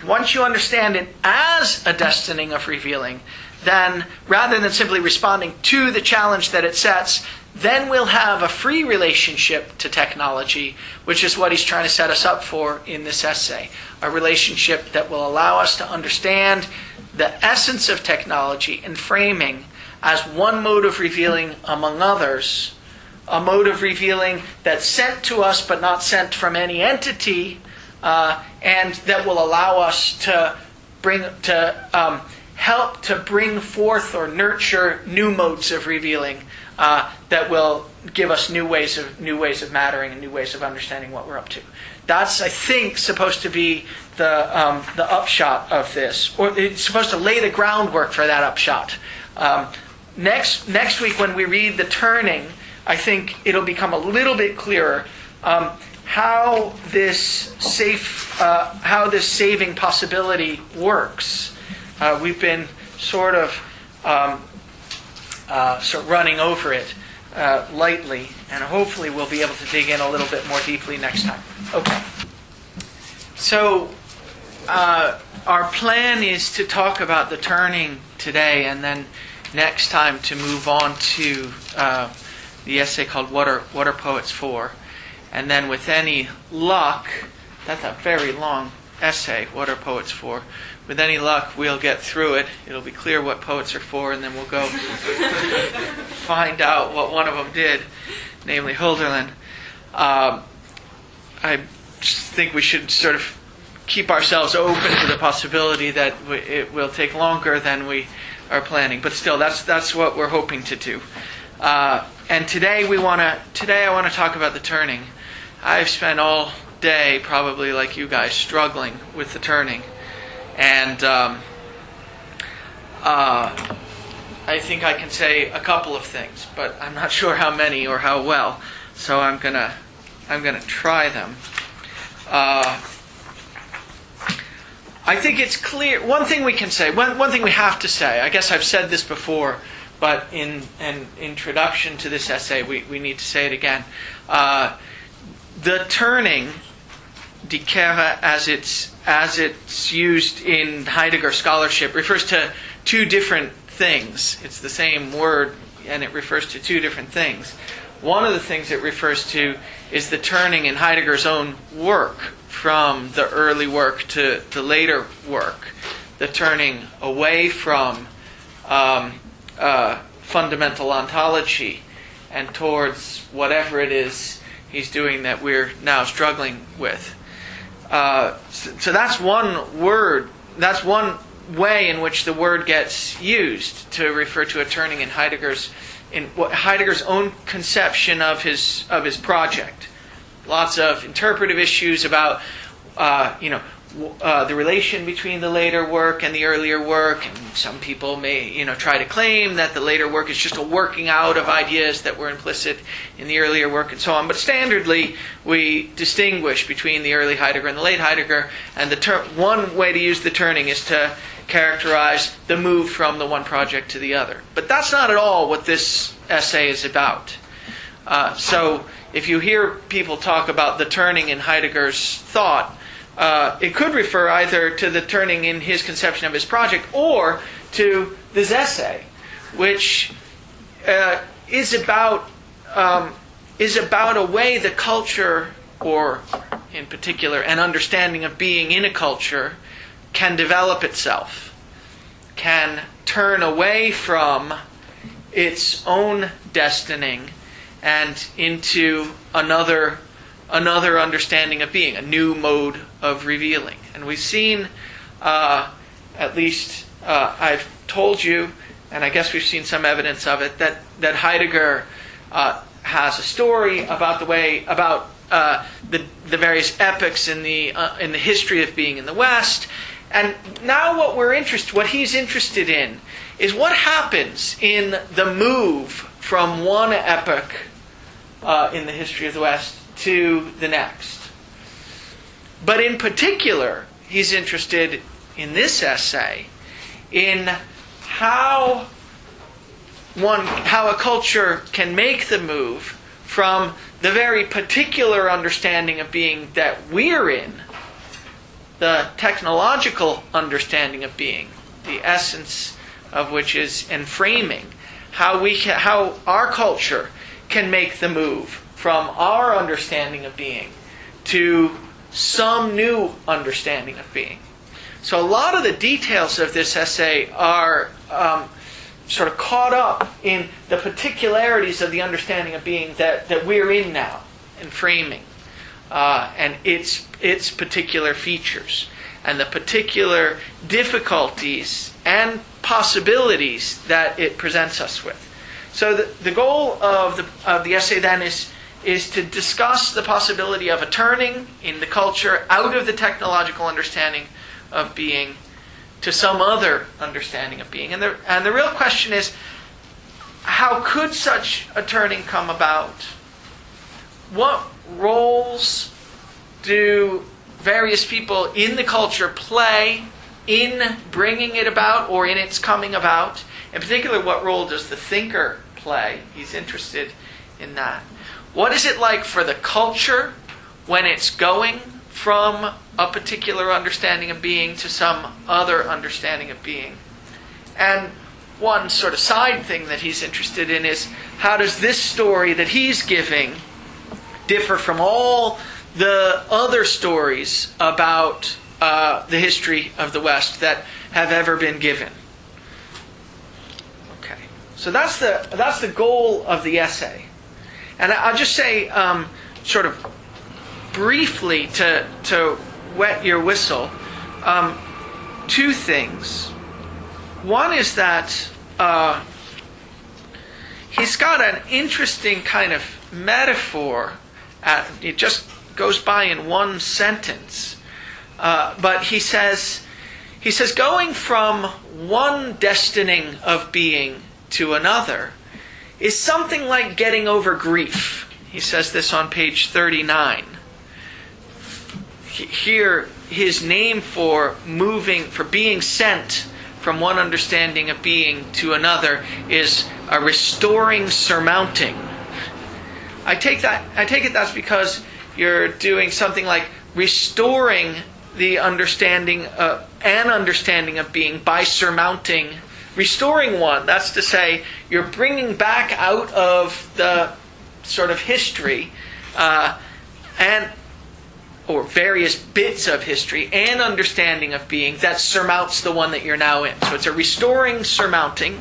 Speaker 1: Once you understand it as a destining of revealing, then rather than simply responding to the challenge that it sets, then we'll have a free relationship to technology, which is what he's trying to set us up for in this essay. A relationship that will allow us to understand the essence of technology and framing as one mode of revealing among others, a mode of revealing that's sent to us but not sent from any entity, and that will allow us to help to bring forth or nurture new modes of revealing that will give us new ways of mattering and new ways of understanding what we're up to. That's, I think, supposed to be the upshot of this, or it's supposed to lay the groundwork for that upshot. Next week, when we read the turning, I think it'll become a little bit clearer how this saving possibility works. We've been sort of running over it lightly, and hopefully we'll be able to dig in a little bit more deeply next time. Okay. So our plan is to talk about the turning today, and then next time to move on to the essay called What Are Poets For? And then with any luck, that's a very long essay, What Are Poets For? With any luck, we'll get through it. It'll be clear what poets are for, and then we'll go find out what one of them did, namely Hölderlin. I just think we should sort of keep ourselves open to the possibility that it will take longer than we are planning. But still, that's what we're hoping to do. And today I want to talk about the turning. I've spent all day, probably like you guys, struggling with the turning. And I think I can say a couple of things, but I'm not sure how many or how well. So I'm gonna try them. I think it's clear. One thing we can say, one thing we have to say. I guess I've said this before, but in an introduction to this essay, we need to say it again. The turning, die Kehre, as it's used in Heidegger scholarship, refers to two different things. It's the same word, and it refers to two different things. One of the things it refers to is the turning in Heidegger's own work from the early work to the later work. The turning away from fundamental ontology and towards whatever it is he's doing that we're now struggling with. So that's one word. That's one way in which the word gets used to refer to a turning in Heidegger's own conception of his project. Lots of interpretive issues about the relation between the later work and the earlier work, and some people may try to claim that the later work is just a working out of ideas that were implicit in the earlier work and so on. But standardly, we distinguish between the early Heidegger and the late Heidegger, and one way to use the turning is to characterize the move from the one project to the other. But that's not at all what this essay is about. So if you hear people talk about the turning in Heidegger's thought, it could refer either to the turning in his conception of his project or to this essay, which is about a way the culture, or in particular an understanding of being in a culture, can develop itself, can turn away from its own destining and into another understanding of being, a new mode of revealing. And we've seen, at least I've told you, and I guess we've seen some evidence of it, that Heidegger has a story about the various epochs in the history of being in the West. And now what he's interested in is what happens in the move from one epoch in the history of the West to the next. But in particular, he's interested in this essay in how a culture can make the move from the very particular understanding of being that we're in, the technological understanding of being, the essence of which is enframing, how our culture can make the move from our understanding of being to some new understanding of being. So a lot of the details of this essay are sort of caught up in the particularities of the understanding of being that we're in now, in framing, and its particular features, and the particular difficulties and possibilities that it presents us with. So the goal of the essay then is to discuss the possibility of a turning in the culture out of the technological understanding of being to some other understanding of being. And the real question is, how could such a turning come about? What roles do various people in the culture play in bringing it about or in its coming about? In particular, what role does the thinker play? He's interested in that. What is it like for the culture when it's going from a particular understanding of being to some other understanding of being? And one sort of side thing that he's interested in is, how does this story that he's giving differ from all the other stories about the history of the West that have ever been given? Okay, so that's the goal of the essay. And I'll just say, sort of briefly, to wet your whistle, two things. One is that he's got an interesting kind of metaphor. It just goes by in one sentence. But he says, going from one destining of being to another is something like getting over grief. He says this on page 39. Here, his name for being sent from one understanding of being to another is a restoring surmounting. I take it that's because you're doing something like restoring the understanding of being by surmounting, restoring one. That's to say, you're bringing back out of the sort of history or various bits of history and understanding of being that surmounts the one that you're now in. So it's a restoring surmounting.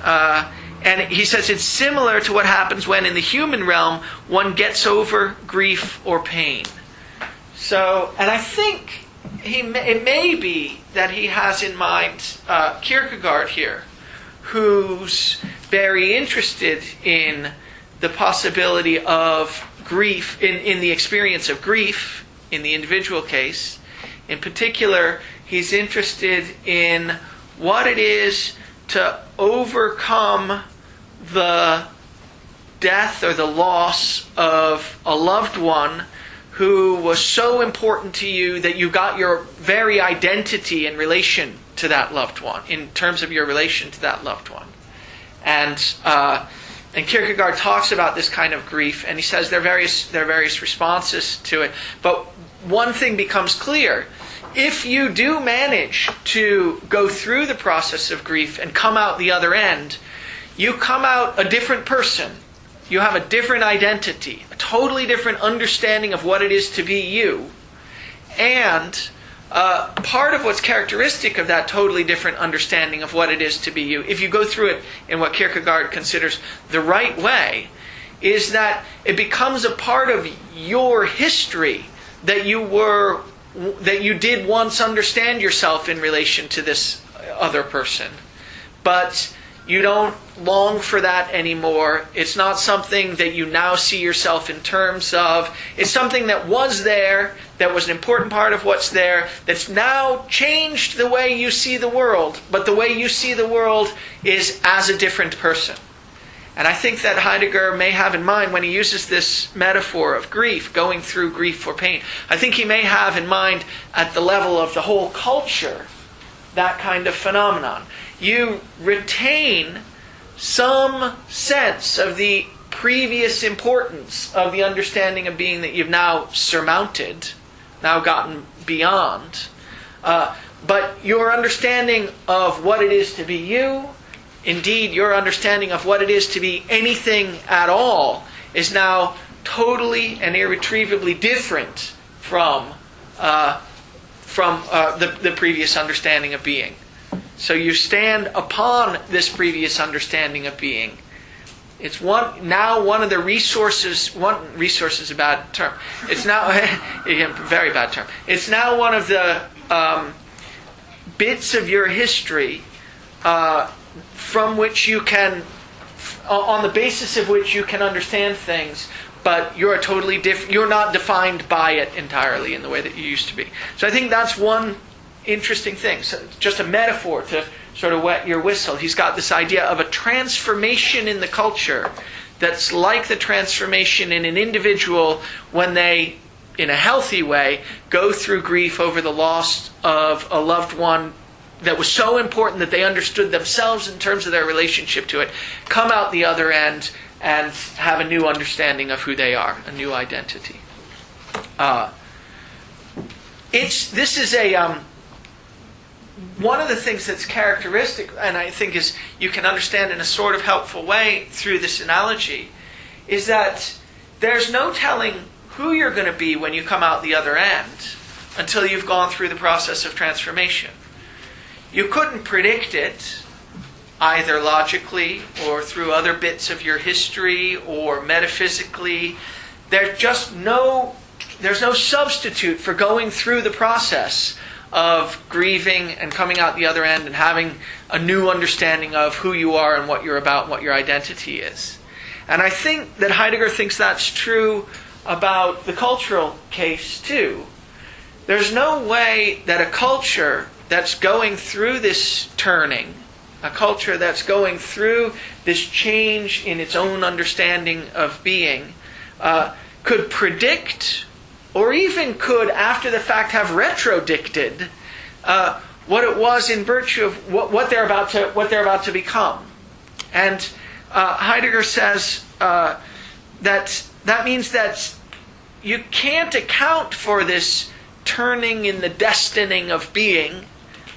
Speaker 1: And he says it's similar to what happens when in the human realm one gets over grief or pain. So, and I think it may be that he has in mind Kierkegaard here, who's very interested in the possibility of grief, in the experience of grief in the individual case. In particular, he's interested in what it is to overcome the death or the loss of a loved one who was so important to you that you got your very identity in relation to that loved one, in terms of your relation to that loved one. And Kierkegaard talks about this kind of grief, and he says there are various responses to it. But one thing becomes clear. If you do manage to go through the process of grief and come out the other end, you come out a different person. You have a different identity, a totally different understanding of what it is to be you. And part of what's characteristic of that totally different understanding of what it is to be you, if you go through it in what Kierkegaard considers the right way, is that it becomes a part of your history that you did once understand yourself in relation to this other person. But you don't long for that anymore. It's not something that you now see yourself in terms of. It's something that was there, that was an important part of what's there, that's now changed the way you see the world. But the way you see the world is as a different person. And I think that Heidegger may have in mind, when he uses this metaphor of grief, going through grief or pain, I think he may have in mind at the level of the whole culture, that kind of phenomenon. You retain some sense of the previous importance of the understanding of being that you've now surmounted, now gotten beyond. But your understanding of what it is to be you, indeed your understanding of what it is to be anything at all, is now totally and irretrievably different from the previous understanding of being. So you stand upon this previous understanding of being. It's one of the resources. One resource is a bad term. It's now very bad term. It's now one of the bits of your history from which you can, on the basis of which you can understand things. But you're totally different. You're not defined by it entirely in the way that you used to be. So I think that's one interesting thing. So just a metaphor to sort of wet your whistle. He's got this idea of a transformation in the culture that's like the transformation in an individual when they, in a healthy way, go through grief over the loss of a loved one that was so important that they understood themselves in terms of their relationship to it, come out the other end and have a new understanding of who they are, a new identity. This is one of the things that's characteristic, and I think is you can understand in a sort of helpful way through this analogy, is that there's no telling who you're going to be when you come out the other end until you've gone through the process of transformation. You couldn't predict it either logically or through other bits of your history or metaphysically. There's no substitute for going through the process of grieving and coming out the other end and having a new understanding of who you are and what you're about and what your identity is. And I think that Heidegger thinks that's true about the cultural case too. There's no way that a culture that's going through this turning, a culture that's going through this change in its own understanding of being, could predict or even could, after the fact, have retrodicted what it was in virtue of what they're about to become. And Heidegger says that means that you can't account for this turning in the destining of being,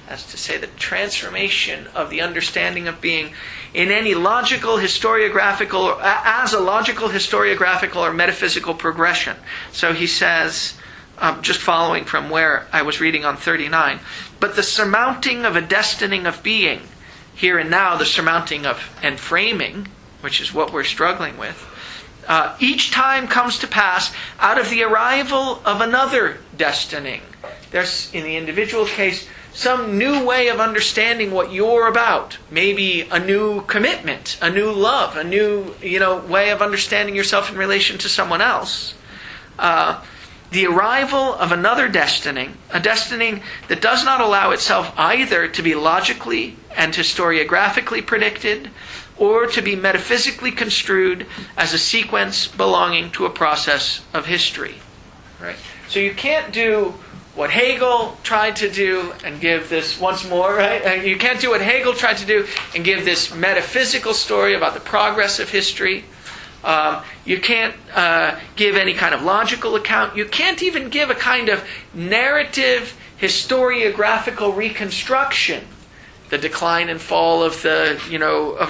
Speaker 1: that's to say the transformation of the understanding of being, in any logical, historiographical, as a logical, historiographical, or metaphysical progression. So he says, just following from where I was reading on 39, but the surmounting of a destining of being, here and now the surmounting of and framing, which is what we're struggling with, each time comes to pass out of the arrival of another destining. There's, in the individual case, some new way of understanding what you're about. Maybe a new commitment, a new love, a new way of understanding yourself in relation to someone else. The arrival of another destining, a destining that does not allow itself either to be logically and historiographically predicted or to be metaphysically construed as a sequence belonging to a process of history. Right? So you can't do what Hegel tried to do and give this once more, right? You can't do what Hegel tried to do and give this metaphysical story about the progress of history. You can't give any kind of logical account. You can't even give a kind of narrative, historiographical reconstruction, the decline and fall of the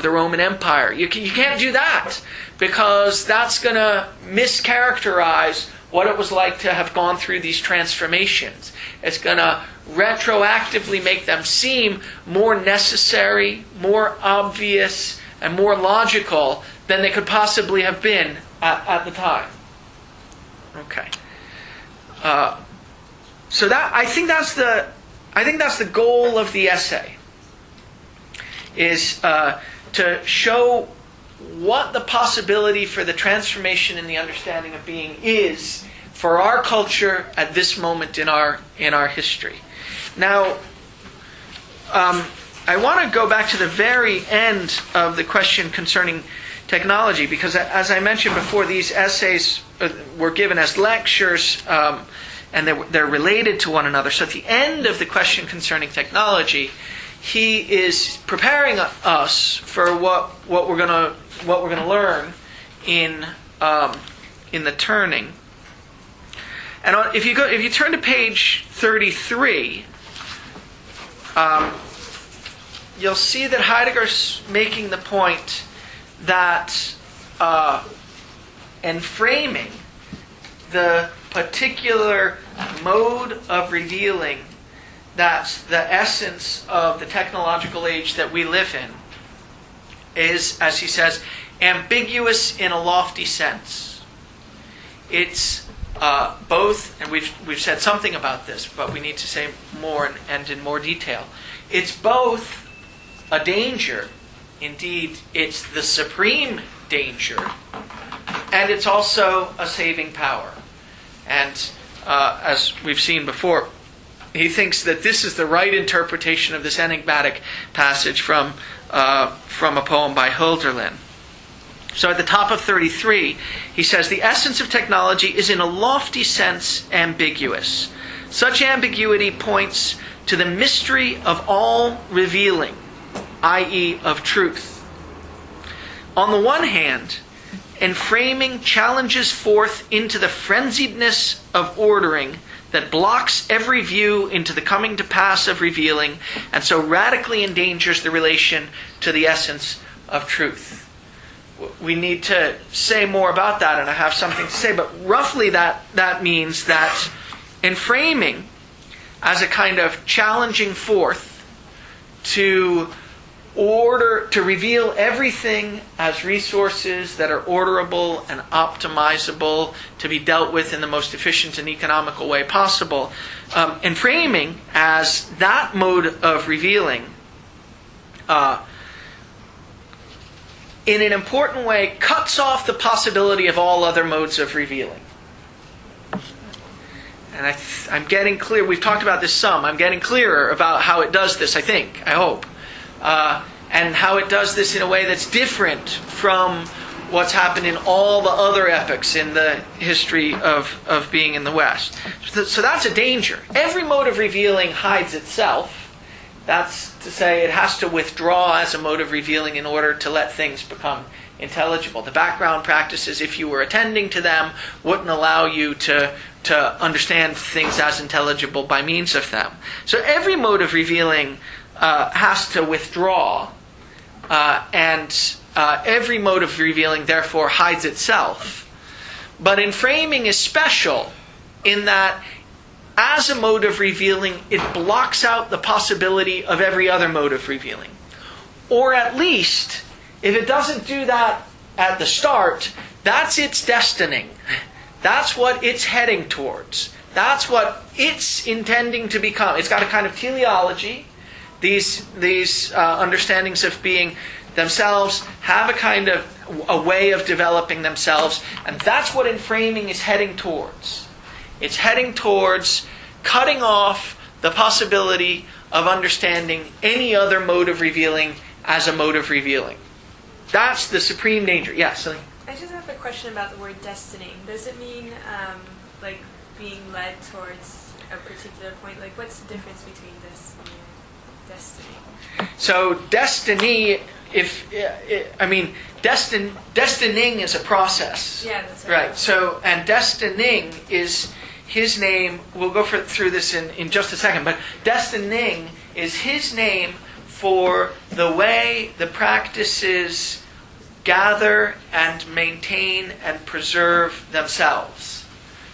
Speaker 1: Roman Empire. You can't do that, because that's going to mischaracterize what it was like to have gone through these transformations. It's going to retroactively make them seem more necessary, more obvious, and more logical than they could possibly have been at the time. Okay. So that I think that's the goal of the essay, is to show what the possibility for the transformation in the understanding of being is for our culture at this moment in our history. Now, I want to go back to the very end of the question concerning technology, because as I mentioned before, these essays were given as lectures, and they're related to one another. So at the end of the question concerning technology, he is preparing us for what we're going to learn in the turning. And if you turn to page 33, you'll see that Heidegger's making the point that in framing the particular mode of revealing that's the essence of the technological age that we live in is, as he says, ambiguous in a lofty sense. It's both, and we've said something about this, but we need to say more and in more detail. It's both a danger, indeed, it's the supreme danger, and it's also a saving power. And as we've seen before, he thinks that this is the right interpretation of this enigmatic passage from a poem by Hölderlin. So at the top of 33, he says, the essence of technology is in a lofty sense ambiguous. Such ambiguity points to the mystery of all revealing, i.e. of truth. On the one hand, enframing challenges forth into the frenziedness of ordering that blocks every view into the coming to pass of revealing, and so radically endangers the relation to the essence of truth. We need to say more about that, and I have something to say, but roughly that means that enframing as a kind of challenging forth to reveal everything as resources that are orderable and optimizable to be dealt with in the most efficient and economical way possible. And framing as that mode of revealing, in an important way, cuts off the possibility of all other modes of revealing. And I'm getting clear, we've talked about this some, I'm getting clearer about how it does this, I hope. And how it does this in a way that's different from what's happened in all the other epochs in the history of being in the West. So that's a danger. Every mode of revealing hides itself. That's to say, it has to withdraw as a mode of revealing in order to let things become intelligible. The background practices, if you were attending to them, wouldn't allow you to understand things as intelligible by means of them. So every mode of revealing has to withdraw, and every mode of revealing therefore hides itself. But enframing is special in that as a mode of revealing, it blocks out the possibility of every other mode of revealing. Or at least, if it doesn't do that at the start, that's its destining. That's what it's heading towards. That's what it's intending to become. It's got a kind of teleology. These understandings of being themselves have a kind of a way of developing themselves, and that's what enframing is heading towards. It's heading towards cutting off the possibility of understanding any other mode of revealing as a mode of revealing. That's the supreme danger. Yes? Yeah,
Speaker 20: I just have a question about the word destiny. Does it mean like being led towards a particular point? Like, what's the difference between this and destiny?
Speaker 1: So destiny, destining is a process.
Speaker 10: Yeah, that's
Speaker 1: right. So, and destining is his name. We'll go through this in just a second. But destining is his name for the way the practices gather and maintain and preserve themselves.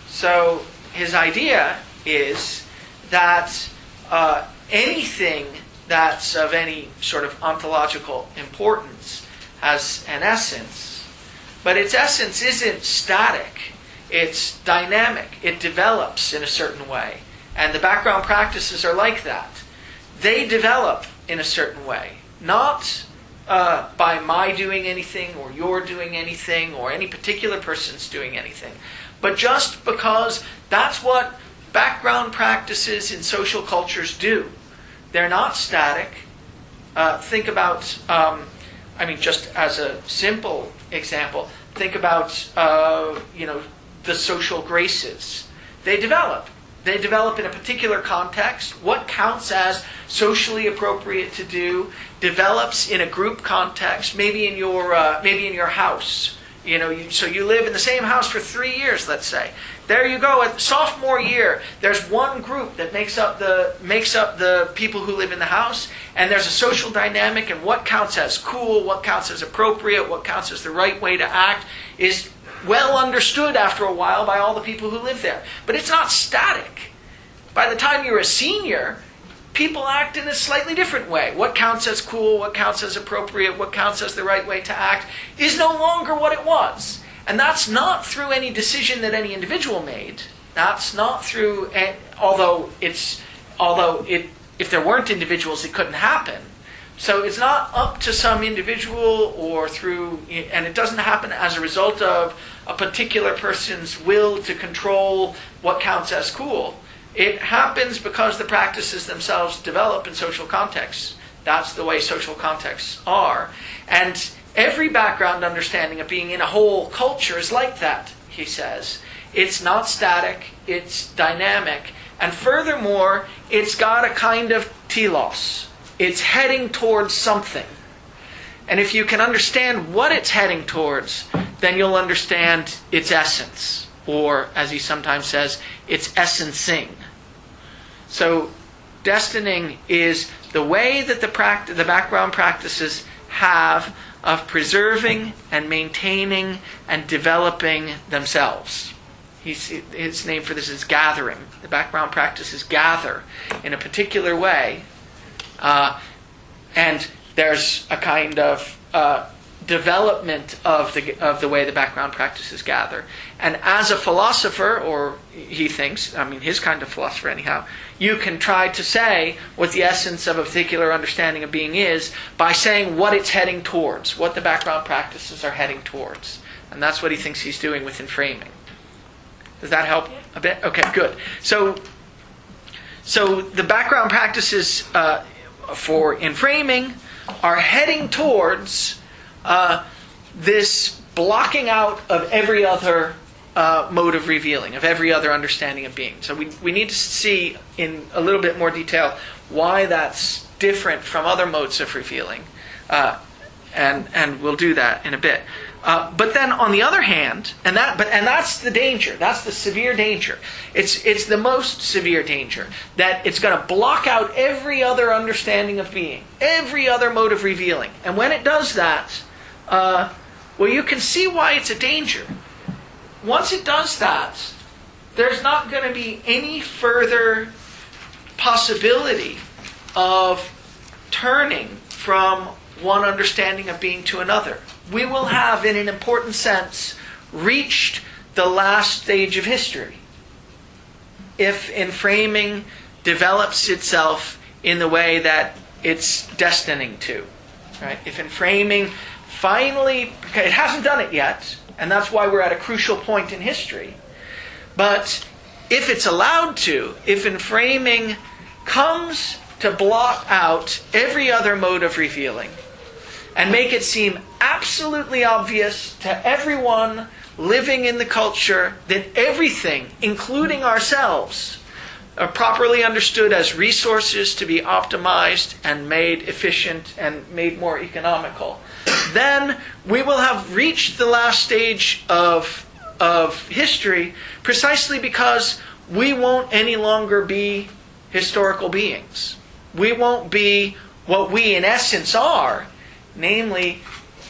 Speaker 1: So his idea is that anything that's of any sort of ontological importance has an essence, but its essence isn't static, it's dynamic, it develops in a certain way. And the background practices are like that. They develop in a certain way, not by my doing anything or your doing anything or any particular person's doing anything, but just because that's what background practices in social cultures do. They're not static. Think about, just as a simple example, think about, the social graces. They develop. They develop in a particular context. What counts as socially appropriate to do develops in a group context, maybe in your house. So you live in the same house for 3 years, let's say. There you go. At sophomore year, there's one group that makes up the people who live in the house, and there's a social dynamic, and what counts as cool, what counts as appropriate, what counts as the right way to act is well understood after a while by all the people who live there. But it's not static. By the time you're a senior, people act in a slightly different way. What counts as cool, what counts as appropriate, what counts as the right way to act is no longer what it was. And that's not through any decision that any individual made. That's not through, if there weren't individuals, it couldn't happen. So it's not up to some individual and it doesn't happen as a result of a particular person's will to control what counts as cool. It happens because the practices themselves develop in social contexts. That's the way social contexts are. And every background understanding of being in a whole culture is like that, he says. It's not static, it's dynamic. And furthermore, it's got a kind of telos. It's heading towards something. And if you can understand what it's heading towards, then you'll understand its essence. Or, as he sometimes says, its essencing. So, destining is the way that the background practices have of preserving and maintaining and developing themselves. His name for this is gathering. The background practices gather in a particular way, and there's a kind of development of the way the background practices gather. And as a philosopher, or he thinks, his kind of philosopher anyhow, you can try to say what the essence of a particular understanding of being is by saying what it's heading towards, what the background practices are heading towards. And that's what he thinks he's doing with inframing. Does that help a bit? Okay, good. So the background practices for inframing are heading towards this blocking out of every other mode of revealing, of every other understanding of being. So we need to see in a little bit more detail why that's different from other modes of revealing. And we'll do that in a bit. But then on the other hand, and that's the danger, that's the severe danger. It's the most severe danger, that it's going to block out every other understanding of being, every other mode of revealing. And when it does that, you can see why it's a danger. Once it does that, there's not going to be any further possibility of turning from one understanding of being to another. We will have, in an important sense, reached the last stage of history if inframing develops itself in the way that it's destining to. Right? If inframing finally, it hasn't done it yet, and that's why we're at a crucial point in history. But if it's allowed to, if inframing comes to blot out every other mode of revealing and make it seem absolutely obvious to everyone living in the culture that everything, including ourselves, properly understood as resources to be optimized and made efficient and made more economical, then we will have reached the last stage of history precisely because we won't any longer be historical beings. We won't be what we in essence are, namely,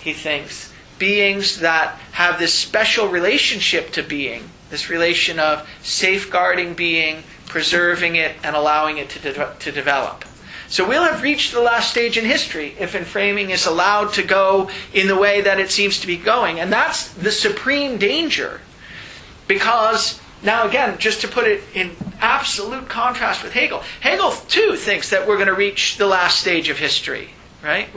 Speaker 1: he thinks, beings that have this special relationship to being, this relation of safeguarding being, preserving it, and allowing it to develop. So we'll have reached the last stage in history if enframing is allowed to go in the way that it seems to be going. And that's the supreme danger. Because, now again, just to put it in absolute contrast with Hegel, Hegel too thinks that we're going to reach the last stage of history. Right?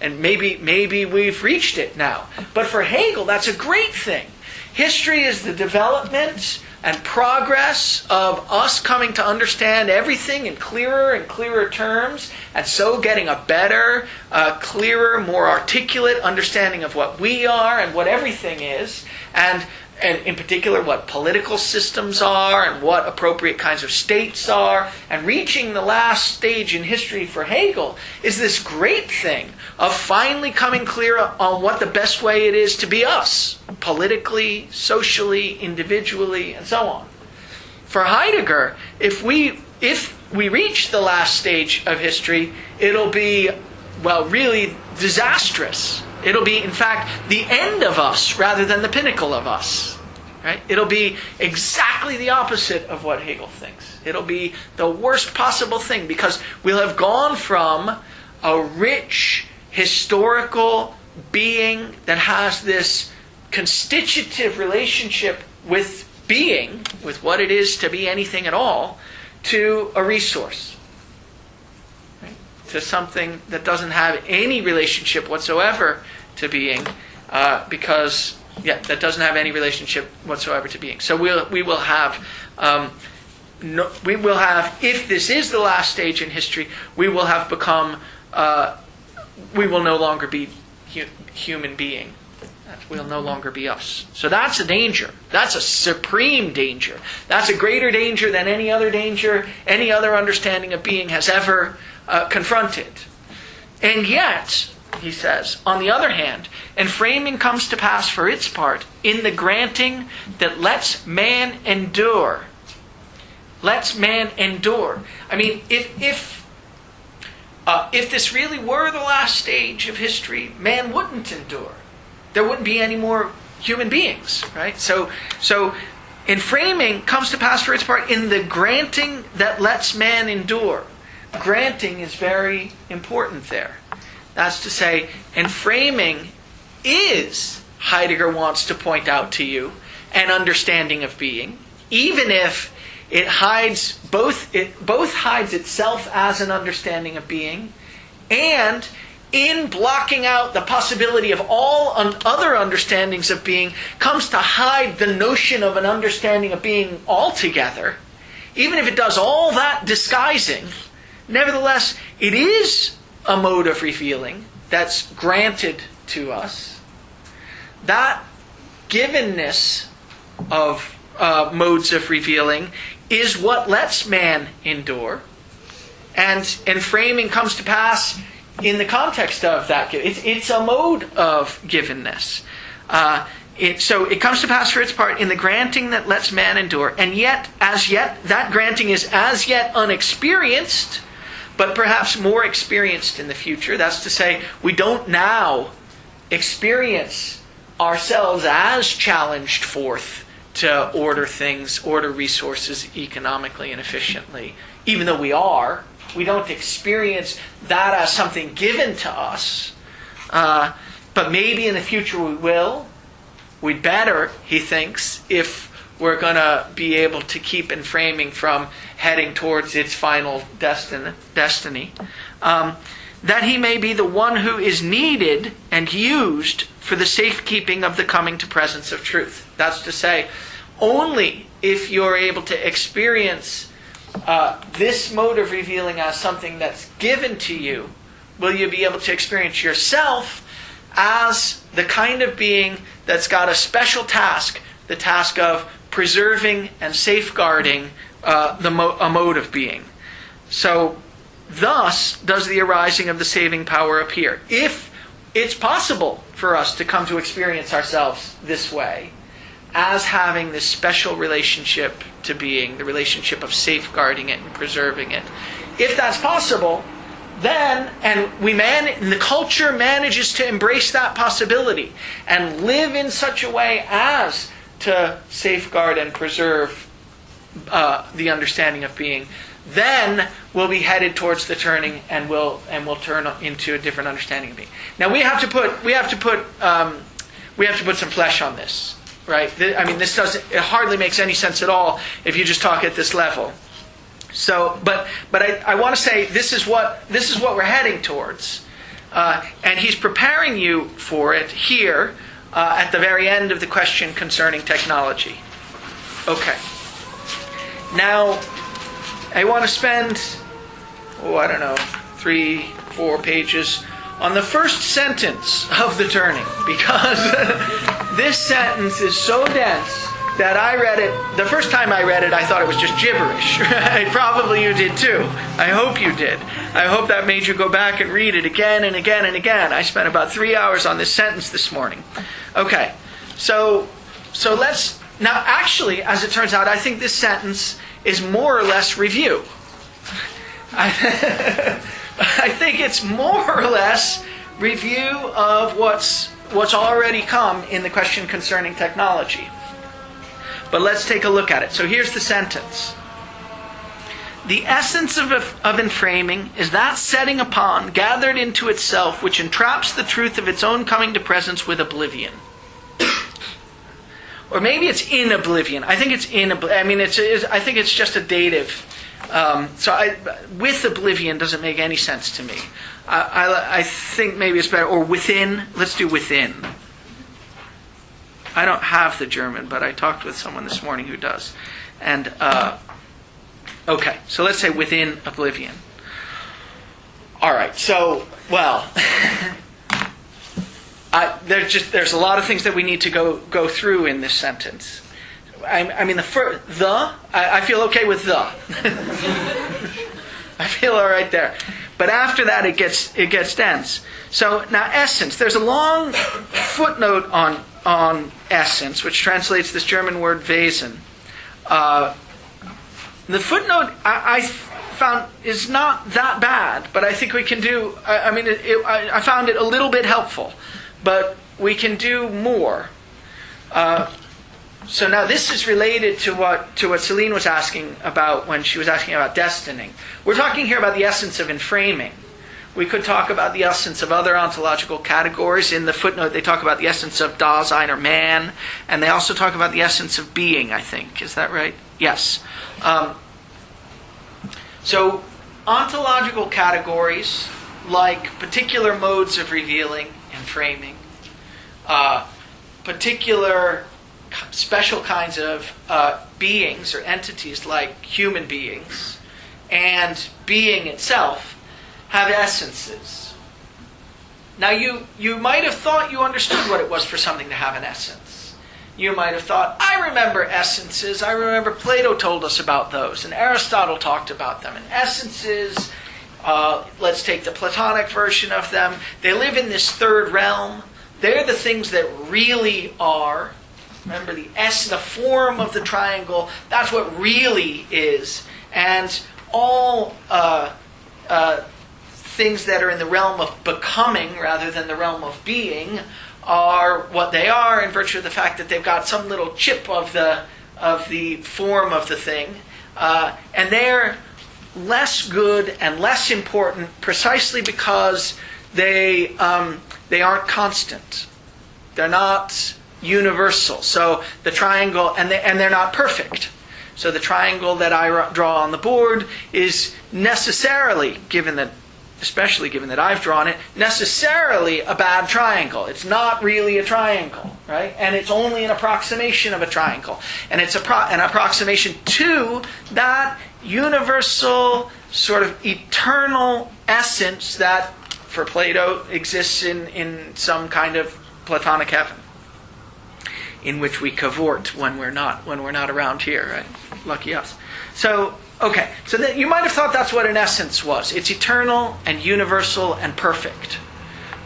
Speaker 1: And maybe we've reached it now. But for Hegel, that's a great thing. History is the development and progress of us coming to understand everything in clearer and clearer terms, and so getting a better, clearer, more articulate understanding of what we are and what everything is, and in particular what political systems are and what appropriate kinds of states are. And reaching the last stage in history for Hegel is this great thing of finally coming clear on what the best way it is to be us, politically, socially, individually, and so on. For Heidegger, if we reach the last stage of history, it'll be, well, really disastrous. It'll be, in fact, the end of us rather than the pinnacle of us. Right? It'll be exactly the opposite of what Hegel thinks. It'll be the worst possible thing because we'll have gone from a rich, historical being that has this constitutive relationship with being, with what it is to be anything at all, to a resource. Right? To something that doesn't have any relationship whatsoever to being, that doesn't have any relationship whatsoever to being. So we will have, if this is the last stage in history, we will have become, we will no longer be human being. We'll no longer be us. So that's a danger. That's a supreme danger. That's a greater danger than any other danger, any other understanding of being has ever confronted. And yet, he says, on the other hand, enframing comes to pass for its part in the granting that lets man endure. Lets man endure. I mean, if this really were the last stage of history, man wouldn't endure. There wouldn't be any more human beings, right? So enframing comes to pass for its part in the granting that lets man endure. Granting is very important there. That's to say, enframing is, Heidegger wants to point out to you, an understanding of being, even if it hides it both hides itself as an understanding of being, and in blocking out the possibility of all other understandings of being, comes to hide the notion of an understanding of being altogether. Even if it does all that disguising, nevertheless, it is a mode of revealing that's granted to us. That givenness of modes of revealing is what lets man endure. And enframing comes to pass in the context of that. It's a mode of givenness. So it comes to pass for its part in the granting that lets man endure. And yet, as yet, that granting is as yet unexperienced, but perhaps more experienced in the future. That's to say, we don't now experience ourselves as challenged forth to order things, order resources economically and efficiently. Even though we are, we don't experience that as something given to us. But maybe in the future we will. We'd better, he thinks, if we're going to be able to keep enframing from heading towards its final destiny, that he may be the one who is needed and used for the safekeeping of the coming to presence of truth. That's to say, only if you're able to experience this mode of revealing as something that's given to you, will you be able to experience yourself as the kind of being that's got a special task, the task of preserving and safeguarding a mode of being. So, thus does the arising of the saving power appear. If it's possible for us to come to experience ourselves this way, as having this special relationship to being, the relationship of safeguarding it and preserving it. If that's possible, then, and the culture manages to embrace that possibility and live in such a way as to safeguard and preserve the understanding of being, then we'll be headed towards the turning, and we'll turn into a different understanding of being. Now we have to put some flesh on this, right? I mean, it hardly makes any sense at all if you just talk at this level. So, but I want to say this is what we're heading towards, and he's preparing you for it here at the very end of the question concerning technology. Okay. Now, I want to spend, 3-4 pages on the first sentence of the turning, because this sentence is so dense that I read it, the first time I read it, I thought it was just gibberish. Right? Probably you did too. I hope you did. I hope that made you go back and read it again and again and again. I spent about 3 hours on this sentence this morning. Okay, so let's, now actually, as it turns out, I think this sentence is more or less review. I think it's more or less review of what's already come in the question concerning technology. But let's take a look at it. So here's the sentence. The essence of enframing is that setting upon, gathered into itself, which entraps the truth of its own coming to presence with oblivion. Or maybe it's in oblivion. I think it's in oblivion. I mean, I think it's just a dative. With oblivion doesn't make any sense to me. I think maybe it's better. Or within. Let's do within. I don't have the German, but I talked with someone this morning who does. And, okay, so let's say within oblivion. All right, so, well, there's a lot of things that we need to go through in this sentence. I mean, I feel okay with the. I feel all right there. But after that, it gets dense. So now essence. There's a long footnote on essence, which translates this German word Wesen. The footnote I found is not that bad, but I think we can do. I found it a little bit helpful, but we can do more. So now this is related to what Celine was asking about when she was asking about destining. We're talking here about the essence of enframing. We could talk about the essence of other ontological categories. In the footnote, they talk about the essence of Dasein or man, and they also talk about the essence of being, I think. Is that right? Yes. So ontological categories, like particular modes of revealing and framing, particular special kinds of beings or entities like human beings, and being itself, have essences. Now you might have thought you understood what it was for something to have an essence. You might have thought, I remember essences. I remember Plato told us about those, and Aristotle talked about them. And essences, let's take the Platonic version of them. They live in this third realm. They're the things that really are. Remember the form of the triangle. That's what really is. And all things that are in the realm of becoming rather than the realm of being are what they are in virtue of the fact that they've got some little chip of the form of the thing. And they're less good and less important precisely because they aren't constant. They're not universal. So the triangle, and they're not perfect. So the triangle that I draw on the board is necessarily, especially given that I've drawn it, necessarily a bad triangle. It's not really a triangle, right? And it's only an approximation of a triangle. And it's an approximation to that universal, sort of eternal essence that, for Plato, exists in some kind of Platonic heaven, in which we cavort when we're not around here, right? Lucky us. So then you might have thought that's what an essence was. It's eternal and universal and perfect.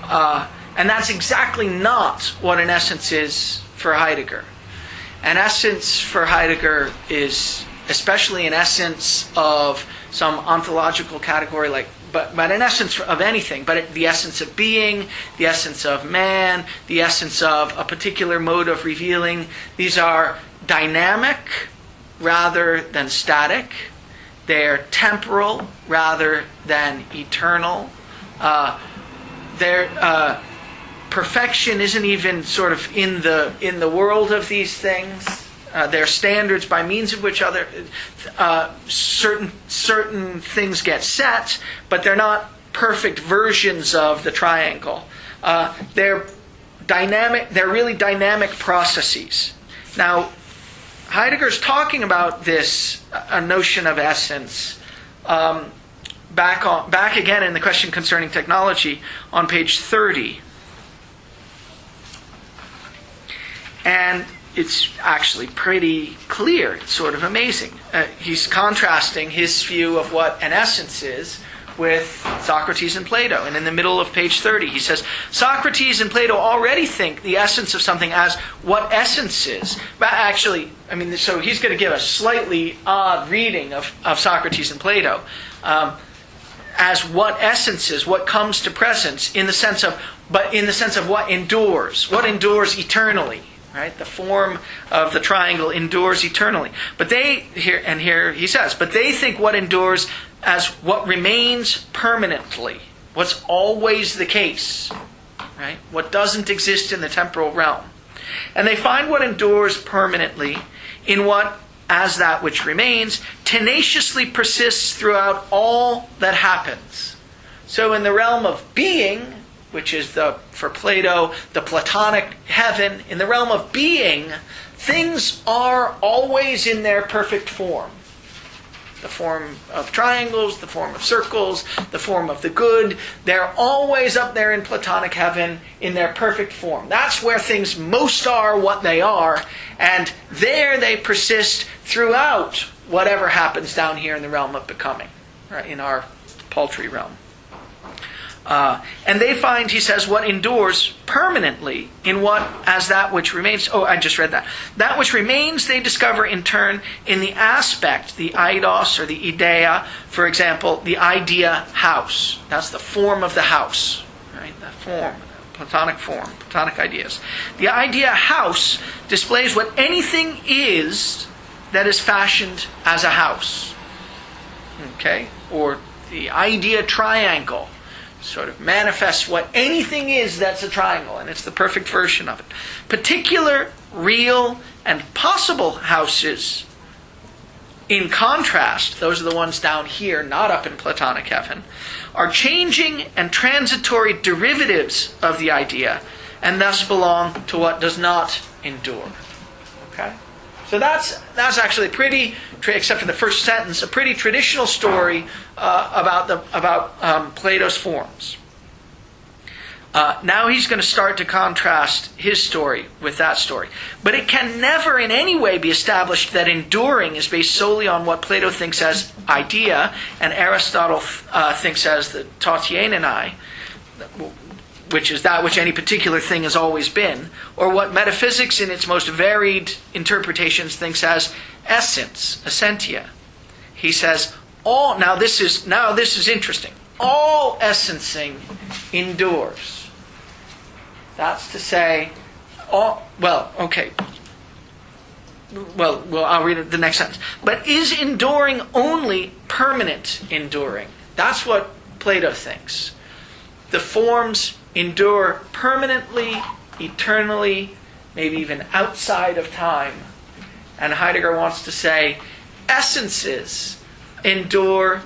Speaker 1: And that's exactly not what an essence is for Heidegger. An essence for Heidegger is especially an essence of some ontological category, but an essence of anything, but the essence of being, the essence of man, the essence of a particular mode of revealing. These are dynamic rather than static. They're temporal rather than eternal. Perfection isn't even sort of in the world of these things. They're standards by means of which certain things get set, but they're not perfect versions of the triangle. They're dynamic. They're really dynamic processes. Now, Heidegger's talking about this notion of essence back again in the question concerning technology on page 30. And it's actually pretty clear. It's sort of amazing. He's contrasting his view of what an essence is with Socrates and Plato. And in the middle of page 30, he says, Socrates and Plato already think the essence of something as what essence is. But actually, so he's going to give a slightly odd reading of Socrates and Plato as what essence is, what comes to presence, in the sense of what endures eternally. Right? The form of the triangle endures eternally. But here he says, but they think what endures as what remains permanently, what's always the case, right? What doesn't exist in the temporal realm. And they find what endures permanently in what, as that which remains, tenaciously persists throughout all that happens. So in the realm of being, which is for Plato, the Platonic heaven, in the realm of being, things are always in their perfect form. The form of triangles, the form of circles, the form of the good. They're always up there in Platonic heaven in their perfect form. That's where things most are what they are, and there they persist throughout whatever happens down here in the realm of becoming, right, in our paltry realm. And they find, he says, what endures permanently in what as that which remains. Oh, I just read that. That which remains they discover in turn in the aspect, the eidos or the idea, for example, the idea house. That's the form of the house, right? The form, Platonic ideas. The idea house displays what anything is that is fashioned as a house. Okay? Or the idea triangle sort of manifests what anything is that's a triangle, and it's the perfect version of it. Particular, real, and possible houses, in contrast, those are the ones down here, not up in Platonic heaven, are changing and transitory derivatives of the idea, and thus belong to what does not endure. Okay? So that's actually pretty, except for the first sentence, a pretty traditional story about Plato's forms. Now he's going to start to contrast his story with that story. But it can never in any way be established that enduring is based solely on what Plato thinks as idea and Aristotle thinks as the tautieninai, which is that which any particular thing has always been, or what metaphysics in its most varied interpretations thinks as essence, essentia. He says, now this is interesting. All essencing endures. That's to say, I'll read the next sentence. But is enduring only permanent enduring? That's what Plato thinks. The forms endure permanently, eternally, maybe even outside of time. And Heidegger wants to say, essences endure,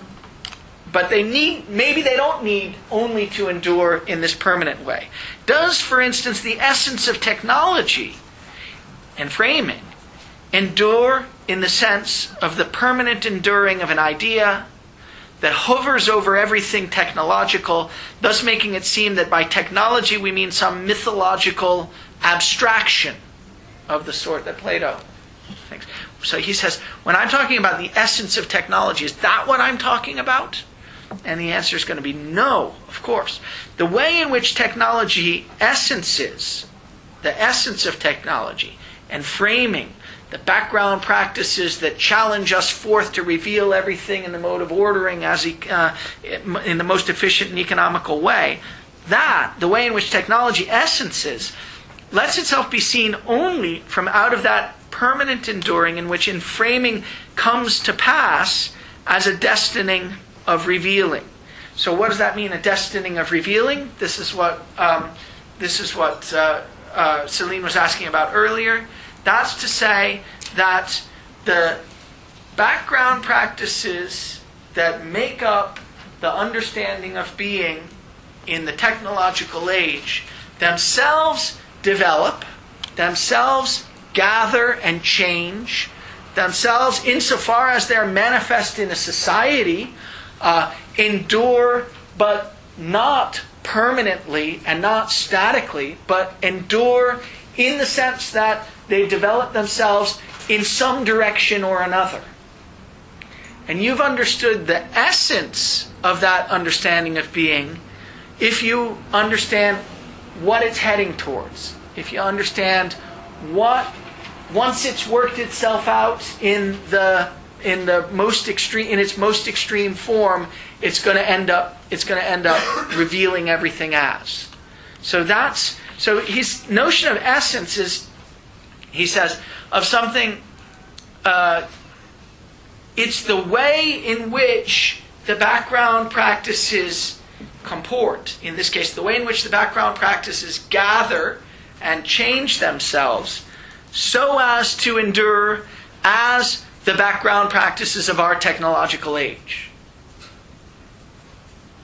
Speaker 1: but maybe they don't need only to endure in this permanent way. Does, for instance, the essence of technology and framing endure in the sense of the permanent enduring of an idea that hovers over everything technological, thus making it seem that by technology we mean some mythological abstraction of the sort that Plato thinks? So he says, when I'm talking about the essence of technology, is that what I'm talking about? And the answer is going to be no, of course. The way in which technology essences, the essence of technology, and framing, the background practices that challenge us forth to reveal everything in the mode of ordering as in the most efficient and economical way, that, the way in which technology essences, lets itself be seen only from out of that permanent enduring in which in framing comes to pass as a destining of revealing. So what does that mean, a destining of revealing? This is what Celine was asking about earlier. That's to say that the background practices that make up the understanding of being in the technological age themselves develop, themselves gather and change, themselves, insofar as they're manifest in a society, endure, but not permanently and not statically, but endure in the sense that they develop themselves in some direction or another. And you've understood the essence of that understanding of being if you understand what it's heading towards. If you understand what, once it's worked itself out in the most extreme, in its most extreme form, it's going to end up revealing everything as. So his notion of essence is, he says, of something. It's the way in which the background practices comport. In this case, the way in which the background practices gather and change themselves so as to endure as the background practices of our technological age.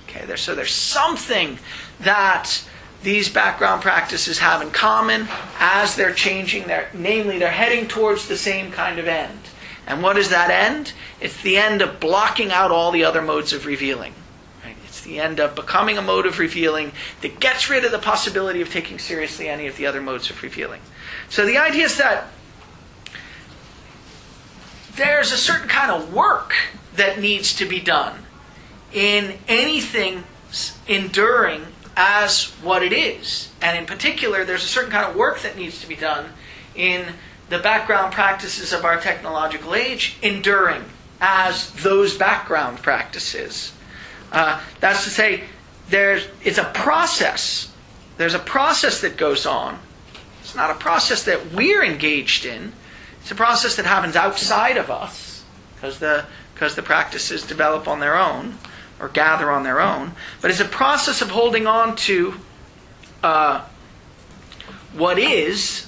Speaker 1: Okay, so there's something that these background practices have in common as they're changing, namely they're heading towards the same kind of end. And what is that end? It's the end of blocking out all the other modes of revealing. Right? It's the end of becoming a mode of revealing that gets rid of the possibility of taking seriously any of the other modes of revealing. So the idea is that there's a certain kind of work that needs to be done in anything enduring as what it is. And in particular, there's a certain kind of work that needs to be done in the background practices of our technological age, enduring as those background practices. That's to say, it's a process. There's a process that goes on. It's not a process that we're engaged in. It's a process that happens outside of us, because the practices develop on their own, or gather on their own. But it's a process of holding on to what is,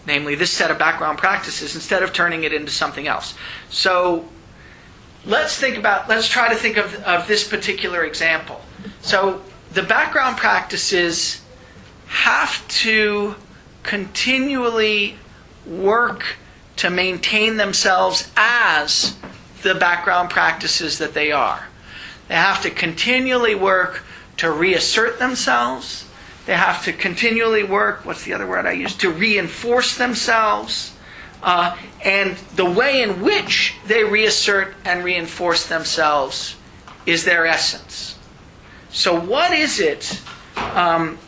Speaker 1: namely this set of background practices, instead of turning it into something else. So let's try to think of this particular example. So the background practices have to continually work to maintain themselves as the background practices that they are. They have to continually work to reassert themselves. They have to continually work, what's the other word I use, to reinforce themselves. And the way in which they reassert and reinforce themselves is their essence. So what is it? And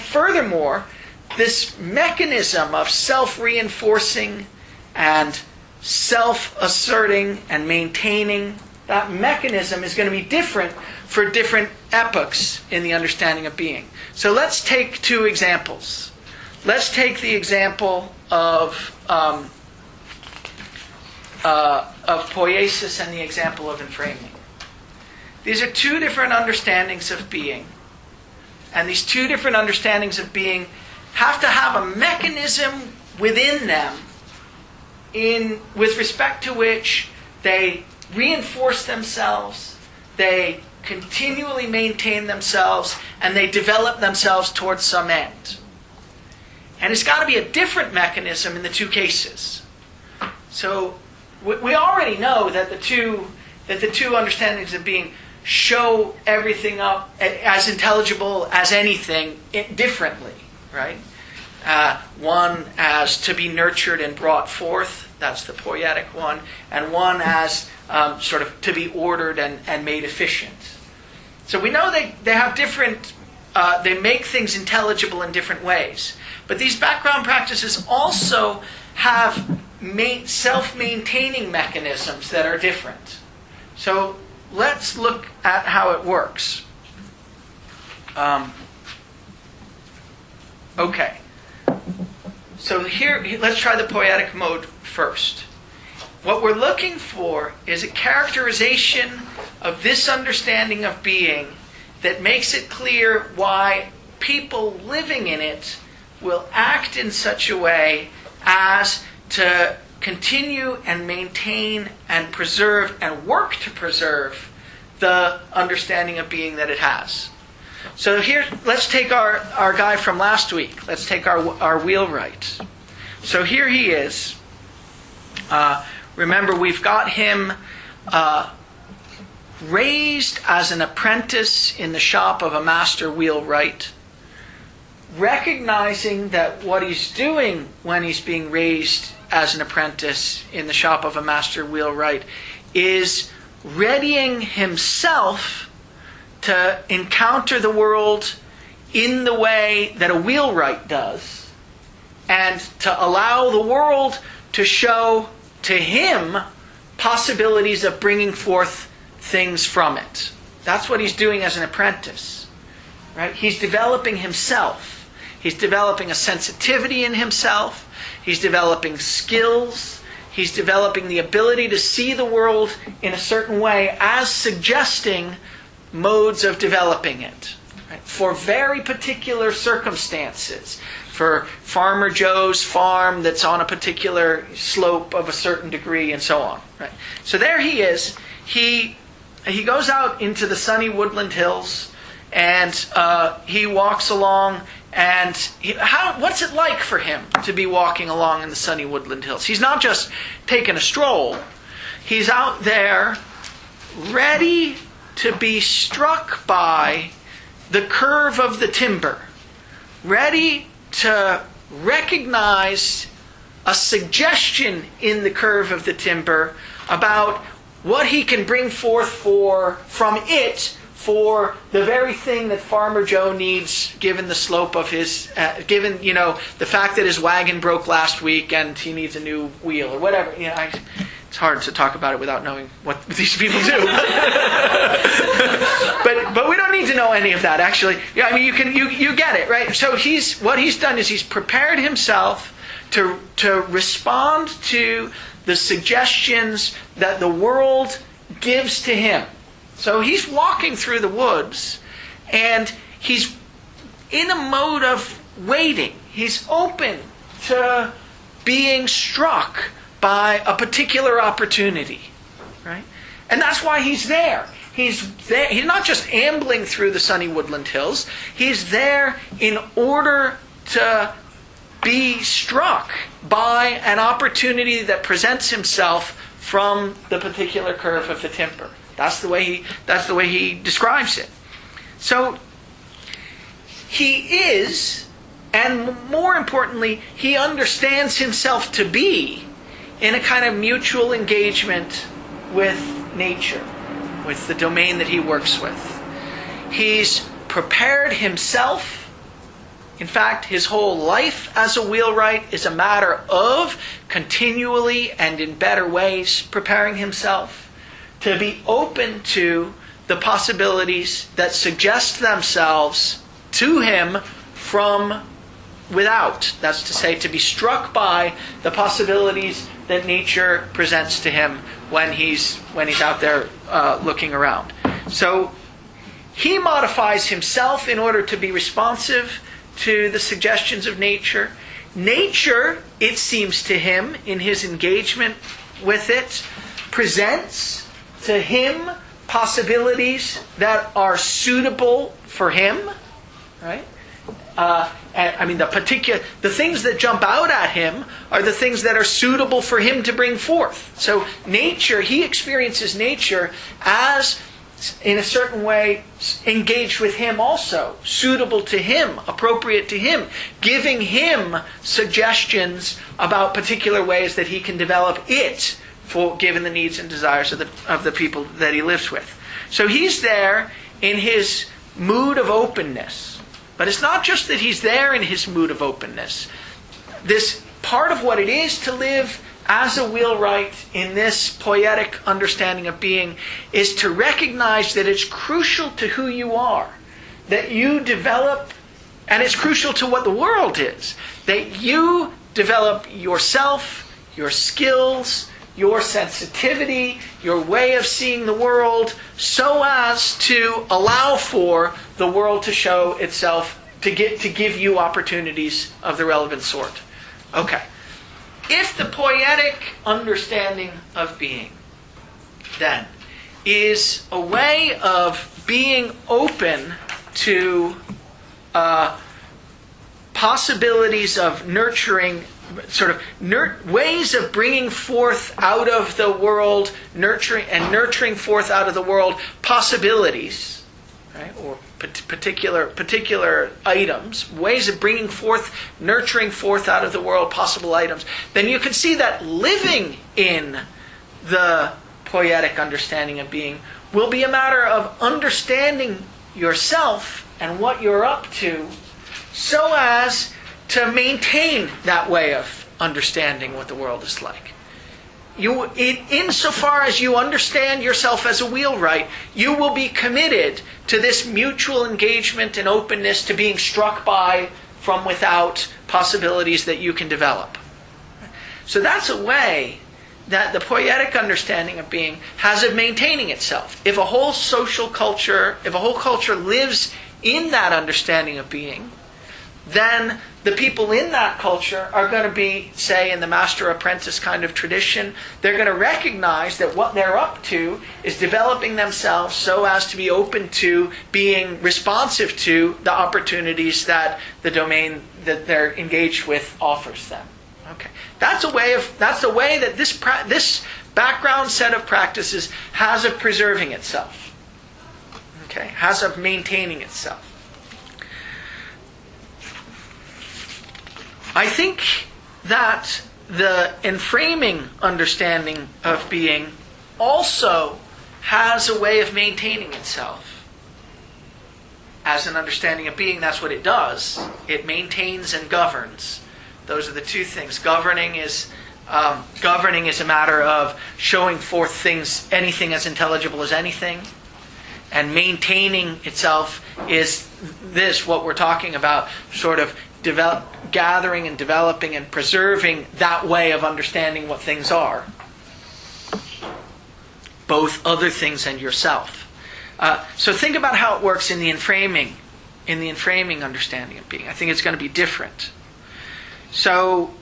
Speaker 1: furthermore, this mechanism of self-reinforcing and self-asserting and maintaining, that mechanism is going to be different for different epochs in the understanding of being. So let's take two examples. Let's take the example of poiesis and the example of enframing. These are two different understandings of being. And these two different understandings of being have to have a mechanism within them with respect to which they reinforce themselves, they continually maintain themselves, and they develop themselves towards some end. And it's got to be a different mechanism in the two cases. So we already know that the two understandings of being show everything up as intelligible as anything differently, right? One as to be nurtured and brought forth, That's the poietic one. And one as sort of to be ordered and made efficient. So we know they have different, they make things intelligible in different ways. But these background practices also have self-maintaining mechanisms that are different. So let's look at how it works. Okay. So here, let's try the poietic mode first. What we're looking for is a characterization of this understanding of being that makes it clear why people living in it will act in such a way as to continue and maintain and preserve and work to preserve the understanding of being that it has. So here, let's take our guy from last week. Let's take our wheelwright. So here he is. Remember, we've got him raised as an apprentice in the shop of a master wheelwright, recognizing that what he's doing when he's being raised as an apprentice in the shop of a master wheelwright is readying himself to encounter the world in the way that a wheelwright does, and to allow the world to show to him possibilities of bringing forth things from it. That's what he's doing as an apprentice. Right? He's developing himself. He's developing a sensitivity in himself. He's developing skills. He's developing the ability to see the world in a certain way as suggesting modes of developing it. Right? For very particular circumstances. For Farmer Joe's farm that's on a particular slope of a certain degree and so on. Right? So there he is. He goes out into the sunny woodland hills and he walks along. And what's it like for him to be walking along in the sunny woodland hills? He's not just taking a stroll. He's out there ready to be struck by the curve of the timber. Ready to recognize a suggestion in the curve of the timber about what he can bring forth from it for the very thing that Farmer Joe needs, given the slope of his, given the fact that his wagon broke last week and he needs a new wheel or whatever. It's hard to talk about it without knowing what these people do. but we don't need to know any of that, actually. Yeah, I mean, you get it, right? So what he's done is he's prepared himself to respond to the suggestions that the world gives to him. So he's walking through the woods, and he's in a mode of waiting. He's open to being struck by a particular opportunity, right? And that's why he's there. He's there. He's not just ambling through the sunny woodland hills. He's there in order to be struck by an opportunity that presents himself from the particular curve of the timber. That's the way he describes it. So he is, and more importantly, he understands himself to be in a kind of mutual engagement with nature, with the domain that he works with. He's prepared himself. In fact, his whole life as a wheelwright is a matter of continually and in better ways preparing himself to be open to the possibilities that suggest themselves to him from without. That's to say, to be struck by the possibilities that nature presents to him when he's out there looking around. So he modifies himself in order to be responsive to the suggestions of nature. Nature, it seems to him, in his engagement with it, presents to him possibilities that are suitable for him, right? The things that jump out at him are the things that are suitable for him to bring forth. So nature, he experiences nature as in a certain way, engaged with him also, suitable to him, appropriate to him, giving him suggestions about particular ways that he can develop it for given the needs and desires of the people that he lives with. So he's there in his mood of openness. But it's not just that he's there in his mood of openness. This part of what it is to live as a wheelwright in this poetic understanding of being is to recognize that it's crucial to who you are, that you develop, and it's crucial to what the world is, that you develop yourself, your skills, your sensitivity, your way of seeing the world, so as to allow for the world to show itself, to give you opportunities of the relevant sort. Okay. If the poetic understanding of being, then, is a way of being open to possibilities of nurturing, sort of ways of bringing forth out of the world, nurturing forth out of the world possibilities, right? Or particular items, ways of bringing forth, nurturing forth out of the world possible items, then you can see that living in the poetic understanding of being will be a matter of understanding yourself and what you're up to, so as to maintain that way of understanding what the world is like. Insofar as you understand yourself as a wheelwright, you will be committed to this mutual engagement and openness to being struck by, from without, possibilities that you can develop. So that's a way that the poetic understanding of being has of maintaining itself. If a whole culture lives in that understanding of being, then the people in that culture are going to be, say, in the master-apprentice kind of tradition, they're going to recognize that what they're up to is developing themselves so as to be open to being responsive to the opportunities that the domain that they're engaged with offers them. Okay, that's the way that this background set of practices has of preserving itself. Okay, has of maintaining itself. I think that the enframing understanding of being also has a way of maintaining itself. As an understanding of being, that's what it does. It maintains and governs. Those are the two things. Governing is a matter of showing forth things, anything as intelligible as anything. And maintaining itself is this, what we're talking about, sort of gathering and developing and preserving that way of understanding what things are, both other things and yourself. So think about how it works in the enframing understanding of being. I think it's going to be different. So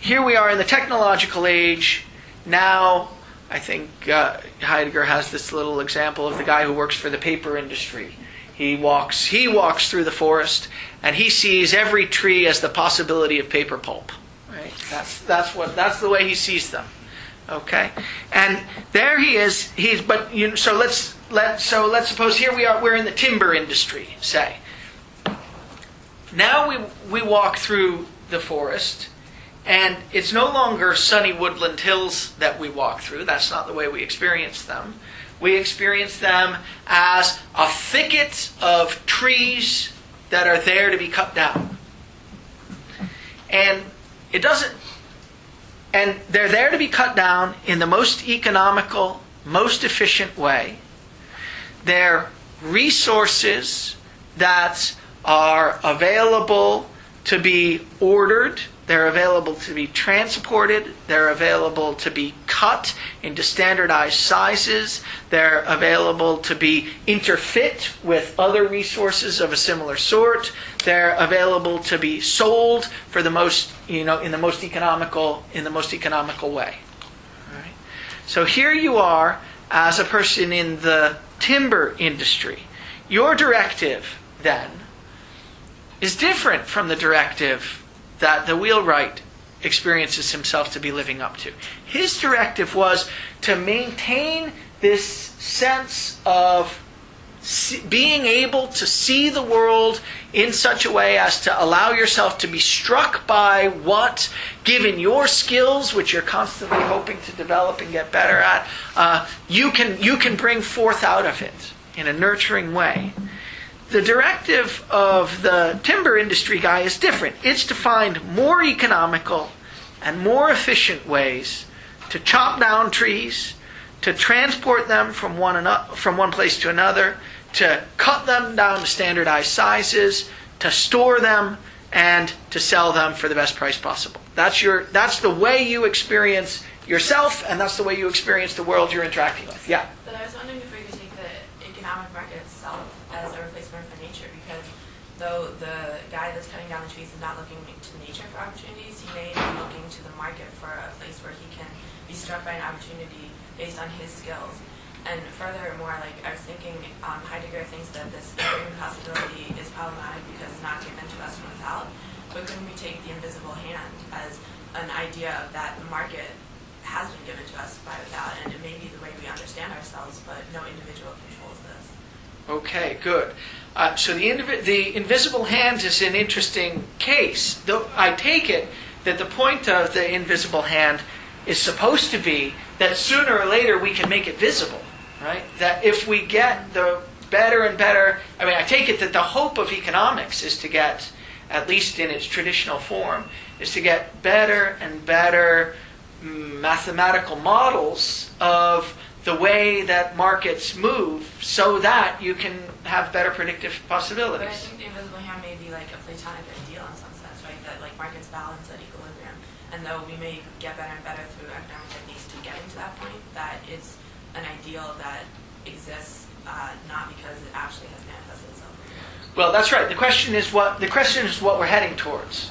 Speaker 1: here we are in the technological age. Now, I think Heidegger has this little example of the guy who works for the paper industry. He walks through the forest, and he sees every tree as the possibility of paper pulp. Right? That's the way he sees them. Okay, and there he is. So let's suppose here we are. We're in the timber industry, say. Now we walk through the forest, and it's no longer sunny woodland hills that we walk through. That's not the way we experience them. We experience them as a thicket of trees that are there to be cut down. And they're there to be cut down in the most economical, most efficient way. They're resources that are available to be ordered. They're available to be transported. They're available to be cut into standardized sizes. They're available to be interfit with other resources of a similar sort. They're available to be sold for the most, in the most economical way. All right? So here you are as a person in the timber industry. Your directive, then, is different from the directive that the wheelwright experiences himself to be living up to. His directive was to maintain this sense of being able to see the world in such a way as to allow yourself to be struck by what, given your skills, which you're constantly hoping to develop and get better at, you can bring forth out of it in a nurturing way. The directive of the timber industry guy is different. It's to find more economical and more efficient ways to chop down trees, to transport them from one place to another, to cut them down to standardized sizes, to store them, and to sell them for the best price possible. That's the way you experience yourself, and that's the way you experience the world you're interacting with. Yeah?
Speaker 9: But I was wondering if we could take the economic market itself as a replacement for nature, because though the guy that's cutting down the trees is not looking to nature for opportunities, he may be looking to the market for a place where he can be struck by an opportunity based on his skills. And furthermore, like I was thinking, Heidegger thinks that this framing possibility is problematic because it's not given to us from without. But couldn't we take the invisible hand as an idea of that the market has been given to us by without, and it may be the way we understand ourselves, but no individual controls this.
Speaker 1: Okay, good. So the invisible hand is an interesting case. Though I take it that the point of the invisible hand is supposed to be that sooner or later we can make it visible, right? That if we get the better and better, I take it that the hope of economics is to get, at least in its traditional form, is to get better and better mathematical models of the way that markets move so that you can have better predictive possibilities.
Speaker 9: But I think the invisible hand may be like a Platonic ideal in some sense, right? That like markets balance at equilibrium. And though we may get better and better through economic techniques to getting to that point, that it's an ideal that exists not because it actually has manifested itself.
Speaker 1: Well, that's right. The question is what we're heading towards.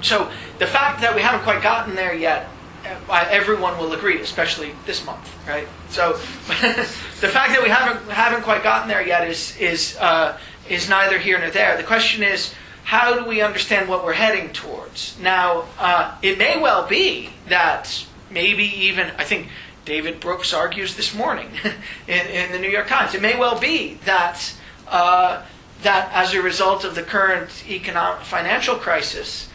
Speaker 1: So the fact that we haven't quite gotten there yet, everyone will agree, especially this month, right? So the fact that we haven't quite gotten there yet is neither here nor there. The question is, how do we understand what we're heading towards? Now, it may well be that maybe even, I think David Brooks argues this morning in the New York Times, it may well be that that as a result of the current financial crisis,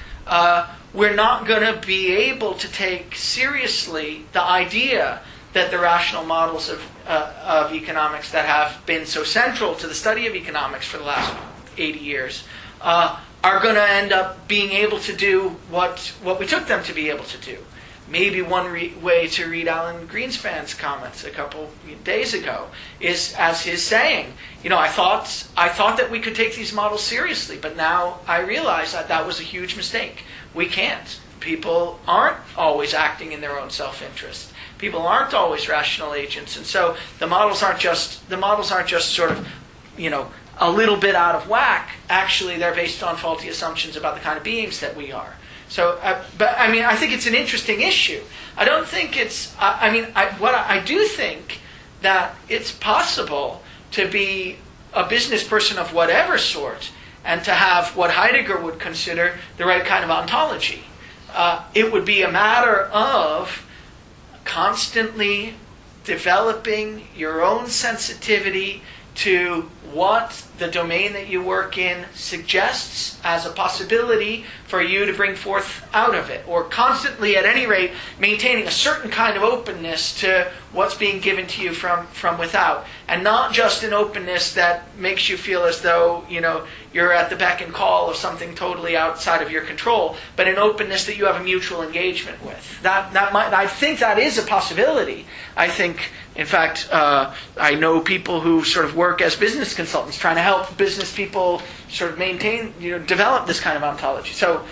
Speaker 1: we're not going to be able to take seriously the idea that the rational models of economics that have been so central to the study of economics for the last 80 years are going to end up being able to do what we took them to be able to do. Maybe one way to read Alan Greenspan's comments a couple days ago is as his saying, I thought that we could take these models seriously, but now I realize that was a huge mistake. We can't. People aren't always acting in their own self-interest. People aren't always rational agents, and so the models aren't just sort of, a little bit out of whack. Actually, they're based on faulty assumptions about the kind of beings that we are. So, I think it's an interesting issue. I don't think it's. I do think that it's possible to be a business person of whatever sort and to have what Heidegger would consider the right kind of ontology. It would be a matter of constantly developing your own sensitivity to what the domain that you work in suggests as a possibility for you to bring forth out of it, or constantly, at any rate, maintaining a certain kind of openness to what's being given to you from without, and not just an openness that makes you feel as though you're at the beck and call of something totally outside of your control, but an openness that you have a mutual engagement with. I think that is a possibility. I think, in fact, I know people who sort of work as business consultants trying to help business people sort of maintain, develop this kind of ontology. So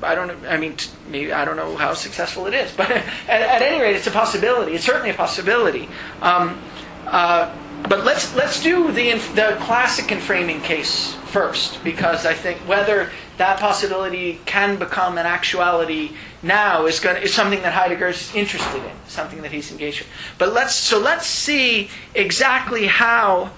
Speaker 1: I don't know how successful it is, but at any rate, it's a possibility. It's certainly a possibility. But let's do the classic enframing case first, because I think whether that possibility can become an actuality now is something that Heidegger's interested in, something that he's engaged with. But let's see exactly how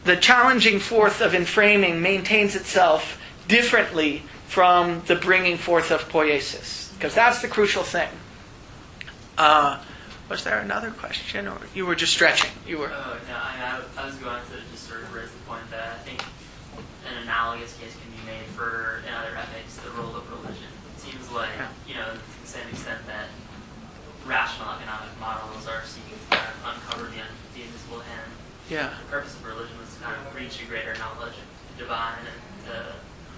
Speaker 1: the challenging forth of enframing maintains itself differently from the bringing forth of poiesis, because that's the crucial thing. Was there another question, or you were just stretching? You were.
Speaker 17: Oh, no, I was going to just sort of raise the point that I think an analogous case can be made for, in other ethics, the role of religion. It seems like, to the same extent that rational economic models are seeking to kind of uncover the invisible hand, the purpose of religion was to kind of reach a greater knowledge of the divine and to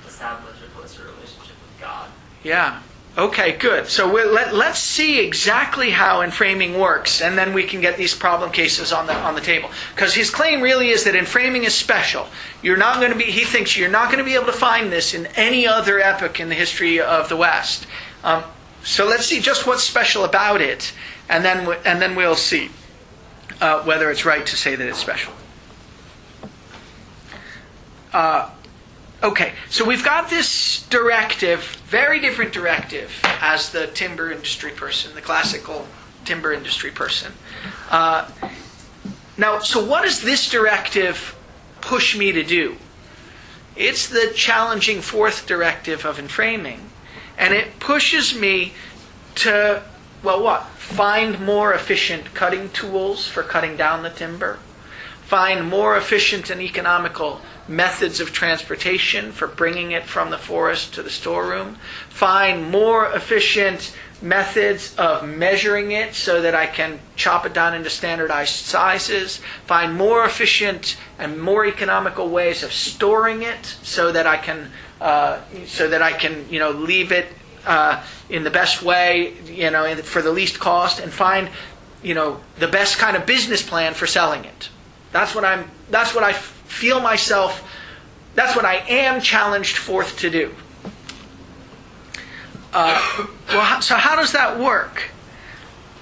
Speaker 17: establish a closer relationship with God.
Speaker 1: Yeah. Okay, good. So let's see exactly how enframing works, and then we can get these problem cases on the table. Because his claim really is that enframing is special. He thinks you're not going to be able to find this in any other epoch in the history of the West. So let's see just what's special about it, and then we'll see whether it's right to say that it's special. Okay, so we've got this directive, very different directive as the timber industry person, the classical timber industry person. Now, so what does this directive push me to do? It's the challenging fourth directive of enframing. And it pushes me to, find more efficient cutting tools for cutting down the timber. Find more efficient and economical methods of transportation for bringing it from the forest to the storeroom. Find more efficient methods of measuring it so that I can chop it down into standardized sizes. Find more efficient and more economical ways of storing it so that I can leave it in the best way, for the least cost, and find the best kind of business plan for selling it. That's what I feel myself. That's what I am challenged forth to do. So how does that work?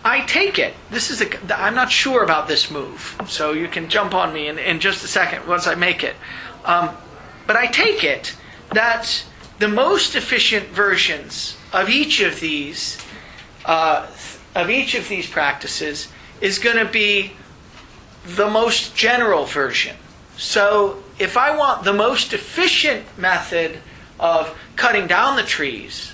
Speaker 1: I take it. I'm not sure about this move, so you can jump on me in just a second once I make it. But I take it that the most efficient versions of each of these practices is going to be the most general version. So if I want the most efficient method of cutting down the trees,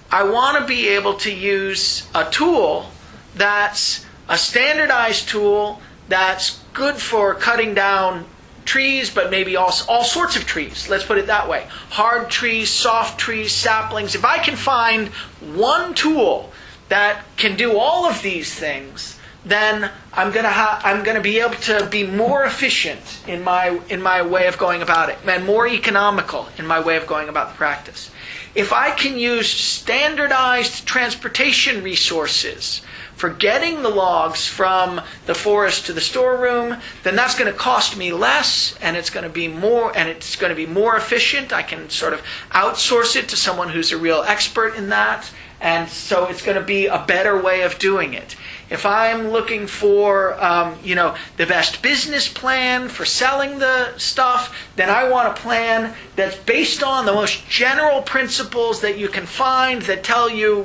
Speaker 1: I want to be able to use a tool that's a standardized tool that's good for cutting down trees, but maybe all sorts of trees. Let's put it that way. Hard trees, soft trees, saplings. If I can find one tool that can do all of these things, then I'm going to be able to be more efficient in my way of going about it, and more economical in my way of going about the practice. If I can use standardized transportation resources for getting the logs from the forest to the storeroom, then that's going to cost me less, and it's going to be more efficient. I can sort of outsource it to someone who's a real expert in that, and so it's going to be a better way of doing it. If I'm looking for, the best business plan for selling the stuff, then I want a plan that's based on the most general principles that you can find that tell you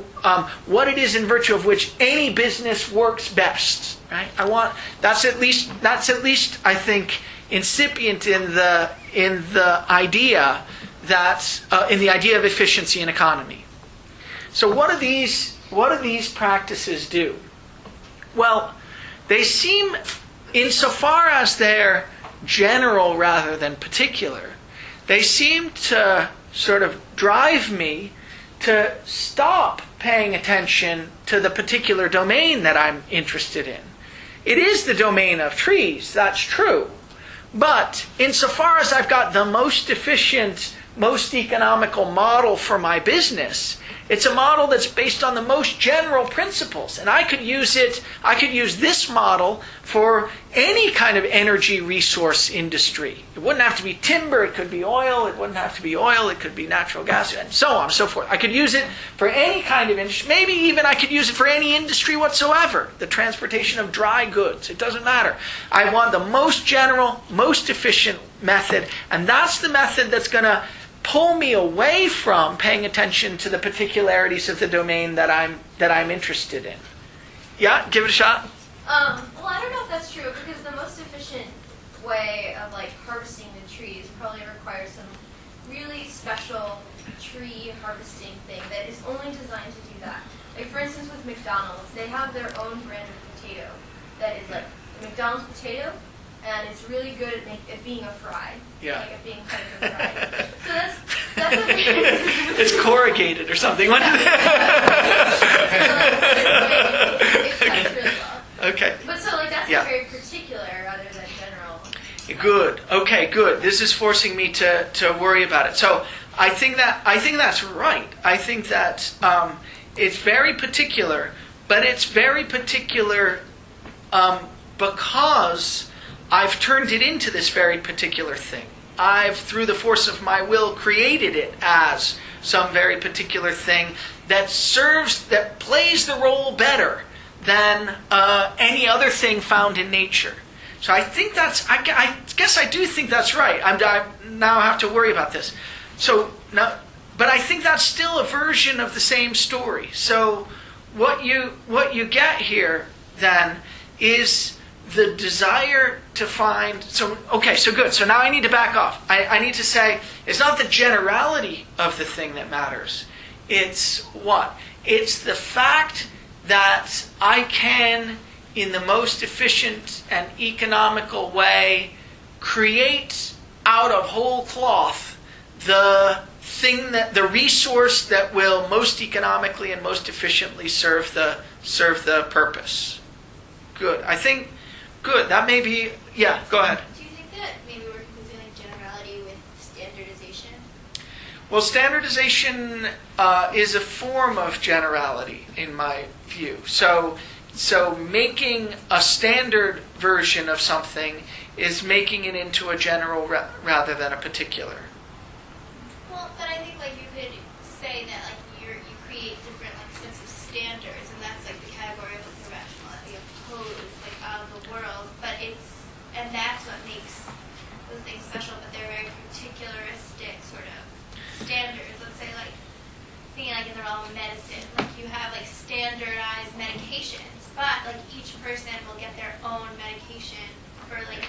Speaker 1: what it is in virtue of which any business works best. Right? That's at least I think incipient in the idea of efficiency and economy. So what do these practices do? Well, they seem, insofar as they're general rather than particular, they seem to sort of drive me to stop paying attention to the particular domain that I'm interested in. It is the domain of trees, that's true. But insofar as I've got the most efficient, most economical model for my business, it's a model that's based on the most general principles. And I could use this model for any kind of energy resource industry. It wouldn't have to be timber, it could be oil, it wouldn't have to be oil, it could be natural gas, and so on and so forth. I could use it for any kind of industry. Maybe even I could use it for any industry whatsoever. The transportation of dry goods, it doesn't matter. I want the most general, most efficient method, and that's the method that's going to pull me away from paying attention to the particularities of the domain that I'm interested in. Yeah, give it a shot.
Speaker 12: Well, I don't know if that's true, because the most efficient way of harvesting the trees probably requires some really special tree harvesting thing that is only designed to do that. Like for instance with McDonald's, they have their own brand of potato that is like the McDonald's potato, and it's really good at being a fry.
Speaker 1: Yeah.
Speaker 12: Like at being kind of a fry. So that's a very
Speaker 1: It's corrugated or something.
Speaker 12: it cuts really well.
Speaker 1: Okay.
Speaker 12: But so like that's
Speaker 1: Yeah.
Speaker 12: very particular rather than general.
Speaker 1: Good. Okay, good. This is forcing me to worry about it. So I think that's right. I think that it's very particular, but it's very particular because I've turned it into this very particular thing. I've, through the force of my will, created it as some very particular thing that plays the role better than any other thing found in nature. So I think I guess I do think that's right. I now have to worry about this. So now, but I think that's still a version of the same story. So what you get here then is the desire to find. So good. So now I need to back off. I need to say it's not the generality of the thing that matters. It's what? It's the fact that I can, in the most efficient and economical way, create out of whole cloth the resource that will most economically and most efficiently serve the purpose. Good. I think good. That may be. Yeah. Go ahead.
Speaker 12: Do you think that maybe we're confusing like generality with standardization?
Speaker 1: Well, standardization is a form of generality, in my view. So making a standard version of something is making it into a general rather than a particular.
Speaker 12: Well, but I think like you could say that like you create different like sets of standards, and that's like the category of like, the rationality opposed like of the world. But that's what makes those things special. But they're very particularistic sort of standards. Let's say like thinking like in the realm of medicine, like you have like standardized medications, but like each person will get their own medication for like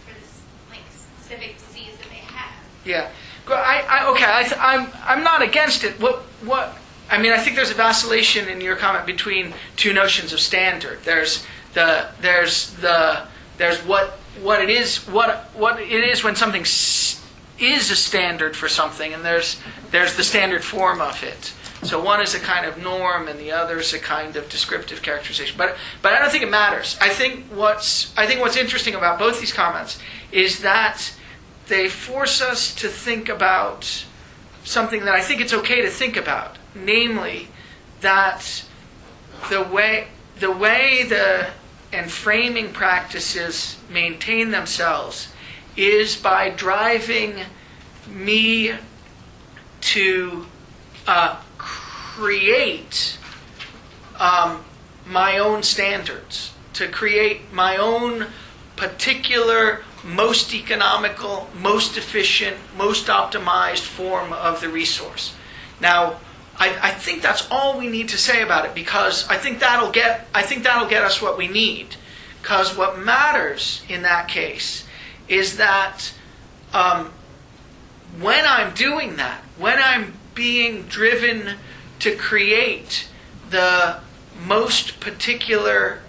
Speaker 12: for this like specific disease that they have.
Speaker 1: Yeah. I'm not against it. What? I mean, I think there's a vacillation in your comment between two notions of standard. There's what it is when something is a standard for something, and there's the standard form of it. So one is a kind of norm, and the other is a kind of descriptive characterization. But I don't think it matters. I think what's interesting about both these comments is that they force us to think about something that I think it's okay to think about, namely that the way and framing practices maintain themselves is by driving me to create my own standards, to create my own particular, most economical, most efficient, most optimized form of the resource. Now, I think that's all we need to say about it, because I think that'll get us what we need. Because what matters in that case is that when I'm doing that, when I'm being driven to create the most particular,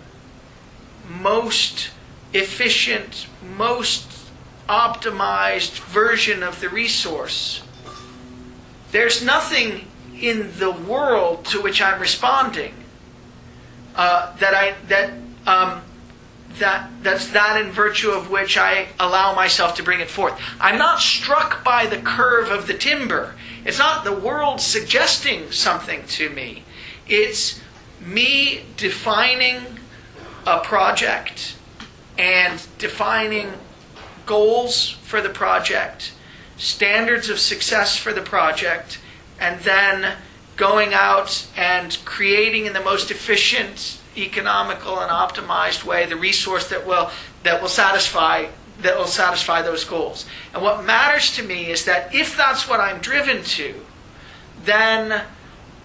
Speaker 1: most efficient, most optimized version of the resource, there's nothing in the world to which I'm responding that's that in virtue of which I allow myself to bring it forth. I'm not struck by the curve of the timber. It's not the world suggesting something to me. It's me defining a project and defining goals for the project, standards of success for the project, and then going out and creating in the most efficient, economical, and optimized way the resource that will satisfy those goals. And what matters to me is that if that's what I'm driven to, then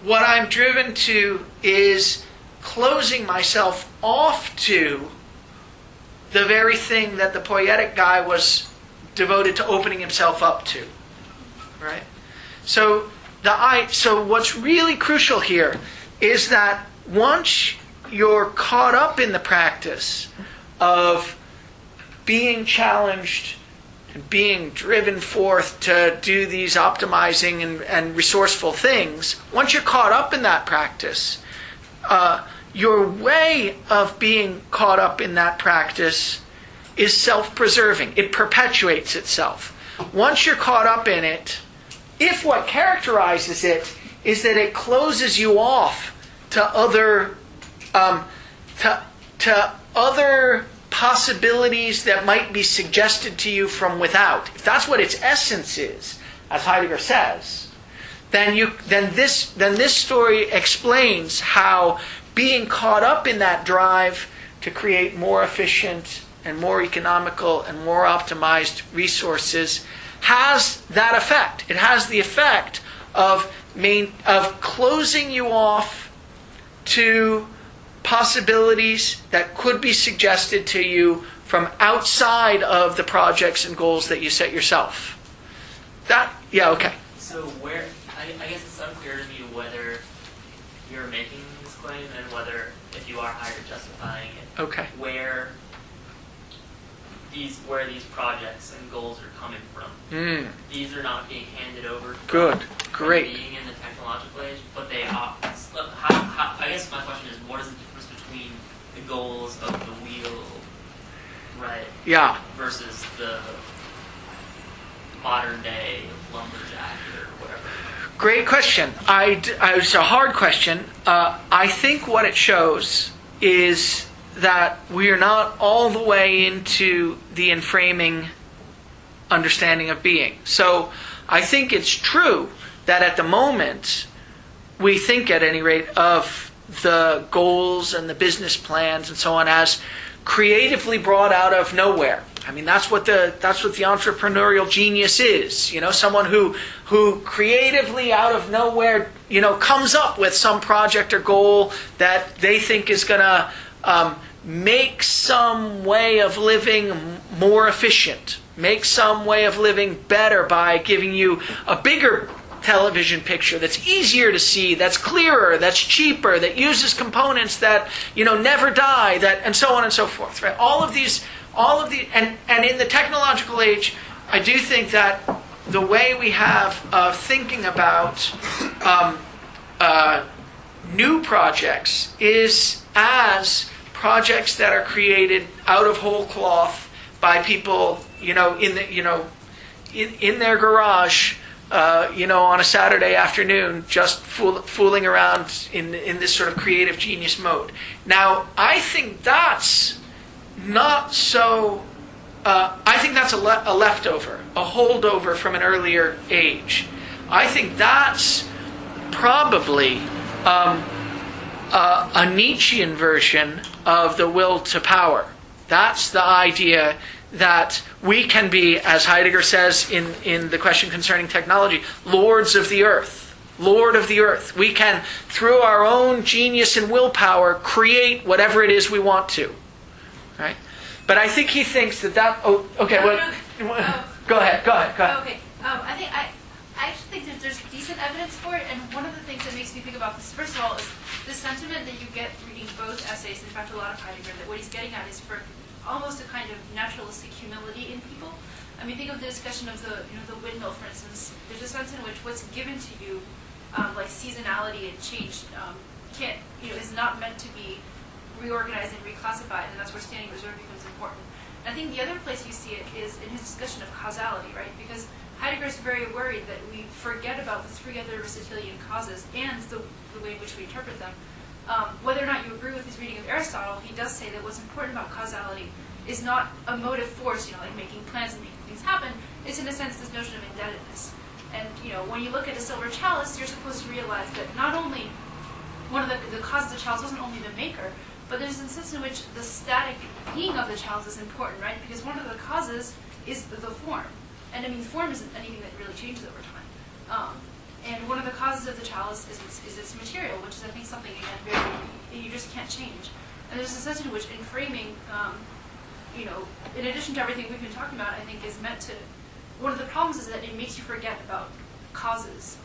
Speaker 1: what I'm driven to is closing myself off to the very thing that the poetic guy was devoted to opening himself up to. Right? So what's really crucial here is that once you're caught up in the practice of being challenged and being driven forth to do these optimizing and resourceful things, once you're caught up in that practice, your way of being caught up in that practice is self-preserving. It perpetuates itself. Once you're caught up in it, if what characterizes it is that it closes you off to other other possibilities that might be suggested to you from without, if that's what its essence is, as Heidegger says, then this story explains how being caught up in that drive to create more efficient and more economical and more optimized resources has that effect. It has the effect of closing you off to possibilities that could be suggested to you from outside of the projects and goals that you set yourself. Okay.
Speaker 17: So where, I guess it's unclear to me whether you're making this claim and whether, if you are hired, justifying it.
Speaker 1: Okay.
Speaker 17: Where these projects and goals are coming from. These are not being handed over from being in the technological age, but they are. I guess my question is, what is the difference between the goals of the wheel, right? Yeah. Versus the modern day lumberjack or whatever.
Speaker 1: Great question. It's a hard question. I think what it shows is that we are not all the way into the enframing understanding of being. So I think it's true that at the moment we think, at any rate, of the goals and the business plans and so on as creatively brought out of nowhere. I mean, that's what the entrepreneurial genius is. Someone who creatively out of nowhere, comes up with some project or goal that they think is going to make some way of living more efficient, make some way of living better by giving you a bigger television picture that's easier to see, that's clearer, that's cheaper, that uses components that never die, and so on and so forth. Right? All of the and in the technological age, I do think that the way we have of thinking about new projects is as projects that are created out of whole cloth by people, in their garage, on a Saturday afternoon, just fooling around in this sort of creative genius mode. Now, I think that's not so. I think that's a leftover, a holdover from an earlier age. I think that's probably a Nietzschean version of the will to power. That's the idea that we can be, as Heidegger says in the question concerning technology, lords of the earth. Lord of the earth. We can, through our own genius and willpower, create whatever it is we want to. Right? But I think he thinks that... Oh, okay. Go ahead.
Speaker 2: Okay. I actually think that there's decent evidence for it, and one of the things that makes me think about this, first of all, is the sentiment that you get reading both essays, in fact a lot of Heidegger, that what he's getting at is for almost a kind of naturalistic humility in people. I mean, think of the discussion of the windmill, for instance. There's a sense in which what's given to you, like seasonality and change, is not meant to be reorganized and reclassified, and that's where standing reserve becomes important. And I think the other place you see it is in his discussion of causality, right? Because Heidegger's very worried that we forget about the three other Aristotelian causes and the way in which we interpret them. Whether or not you agree with his reading of Aristotle, he does say that what's important about causality is not a motive force, like making plans and making things happen. It's, in a sense, this notion of indebtedness. And, when you look at a silver chalice, you're supposed to realize that not only one of the causes of the chalice wasn't only the maker, but there's a sense in which the static being of the chalice is important, right? Because one of the causes is the form. And, I mean, form isn't anything that really changes over time. And one of the causes of the chalice is its material, which is, I think, something, again, you just can't change. And there's a sense in which, in framing, in addition to everything we've been talking about, I think is meant to... One of the problems is that it makes you forget about
Speaker 10: causes,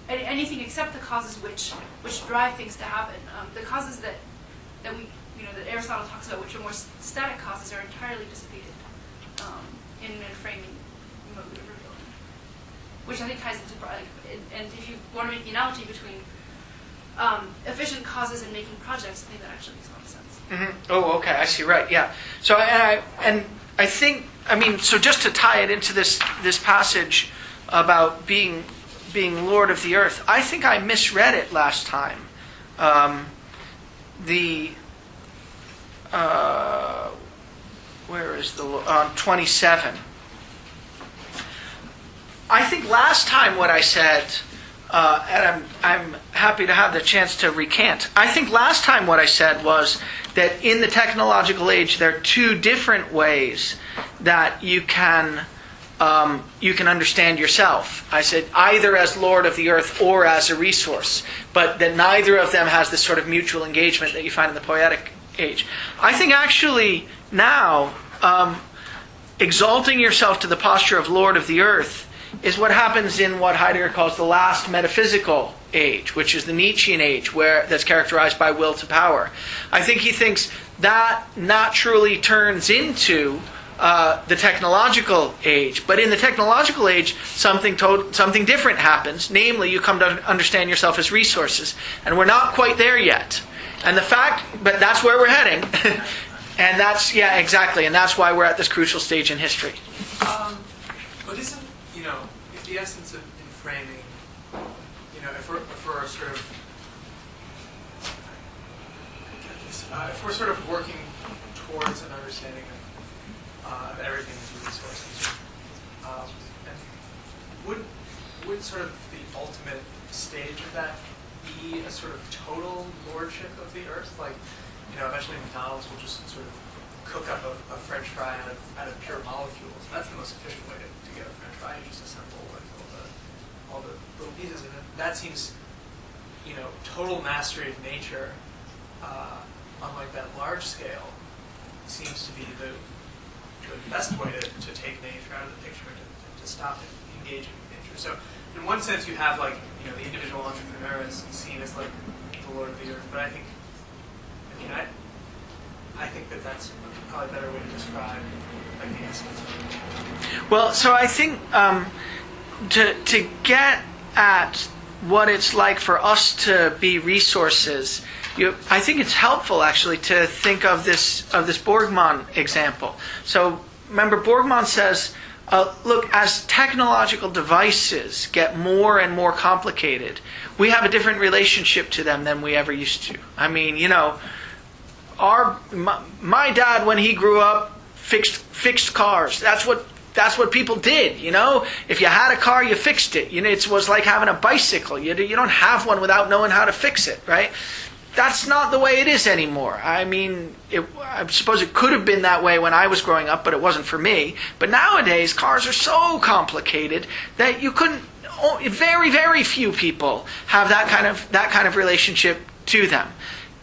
Speaker 10: anything except the causes which drive things to happen. The causes that we, that Aristotle talks about, which are more static causes, are entirely dissipated in a framing mode of revealing, which I think ties into and if you want to make the analogy between efficient causes and making projects, I think that actually makes a lot of sense.
Speaker 1: Mm-hmm. Oh, okay, I see. Right, yeah. So, and I think, so just to tie it into this passage about being Lord of the earth, I think I misread it last time. Where is the 27? I think last time what I said, and I'm happy to have the chance to recant. I think last time what I said was that in the technological age there are two different ways that you can understand yourself. I said either as Lord of the earth or as a resource, but that neither of them has this sort of mutual engagement that you find in the poetic age. I think actually now exalting yourself to the posture of Lord of the earth is what happens in what Heidegger calls the last metaphysical age, which is the Nietzschean age, that's characterized by will to power. I think he thinks that naturally turns into the technological age. But in the technological age, something different happens. Namely, you come to understand yourself as resources. And we're not quite there yet. And but that's where we're heading. And that's, yeah, exactly. And that's why we're at this crucial stage in history.
Speaker 4: But isn't, if the essence of in framing, if we're sort of, if we're sort of working towards an understanding of everything as resources, and would sort of the ultimate stage of that be a sort of total lordship of the earth? Like, eventually McDonald's will just sort of cook up a French fry out of pure molecules. That's the most efficient way to get a French fry. You just assemble all the little pieces, and that seems, total mastery of nature, on like that large scale, seems to be the best way to take nature out of the picture, to stop engaging with nature. So in one sense, you have like the individual entrepreneur is seen as like the lord of the earth, but I think that's probably a better way to describe like the essence.
Speaker 1: Well, so I think to get at what it's like for us to be resources, I think it's helpful actually to think of this Borgman example. So remember, Borgman says, look, as technological devices get more and more complicated, we have a different relationship to them than we ever used to. I mean, my dad, when he grew up, fixed cars. That's what people did. If you had a car, you fixed it. It was like having a bicycle. You don't have one without knowing how to fix it, right? That's not the way it is anymore. I mean, I suppose it could have been that way when I was growing up, but it wasn't for me. But nowadays, cars are so complicated that you couldn't. Very, very few people have that kind of relationship to them.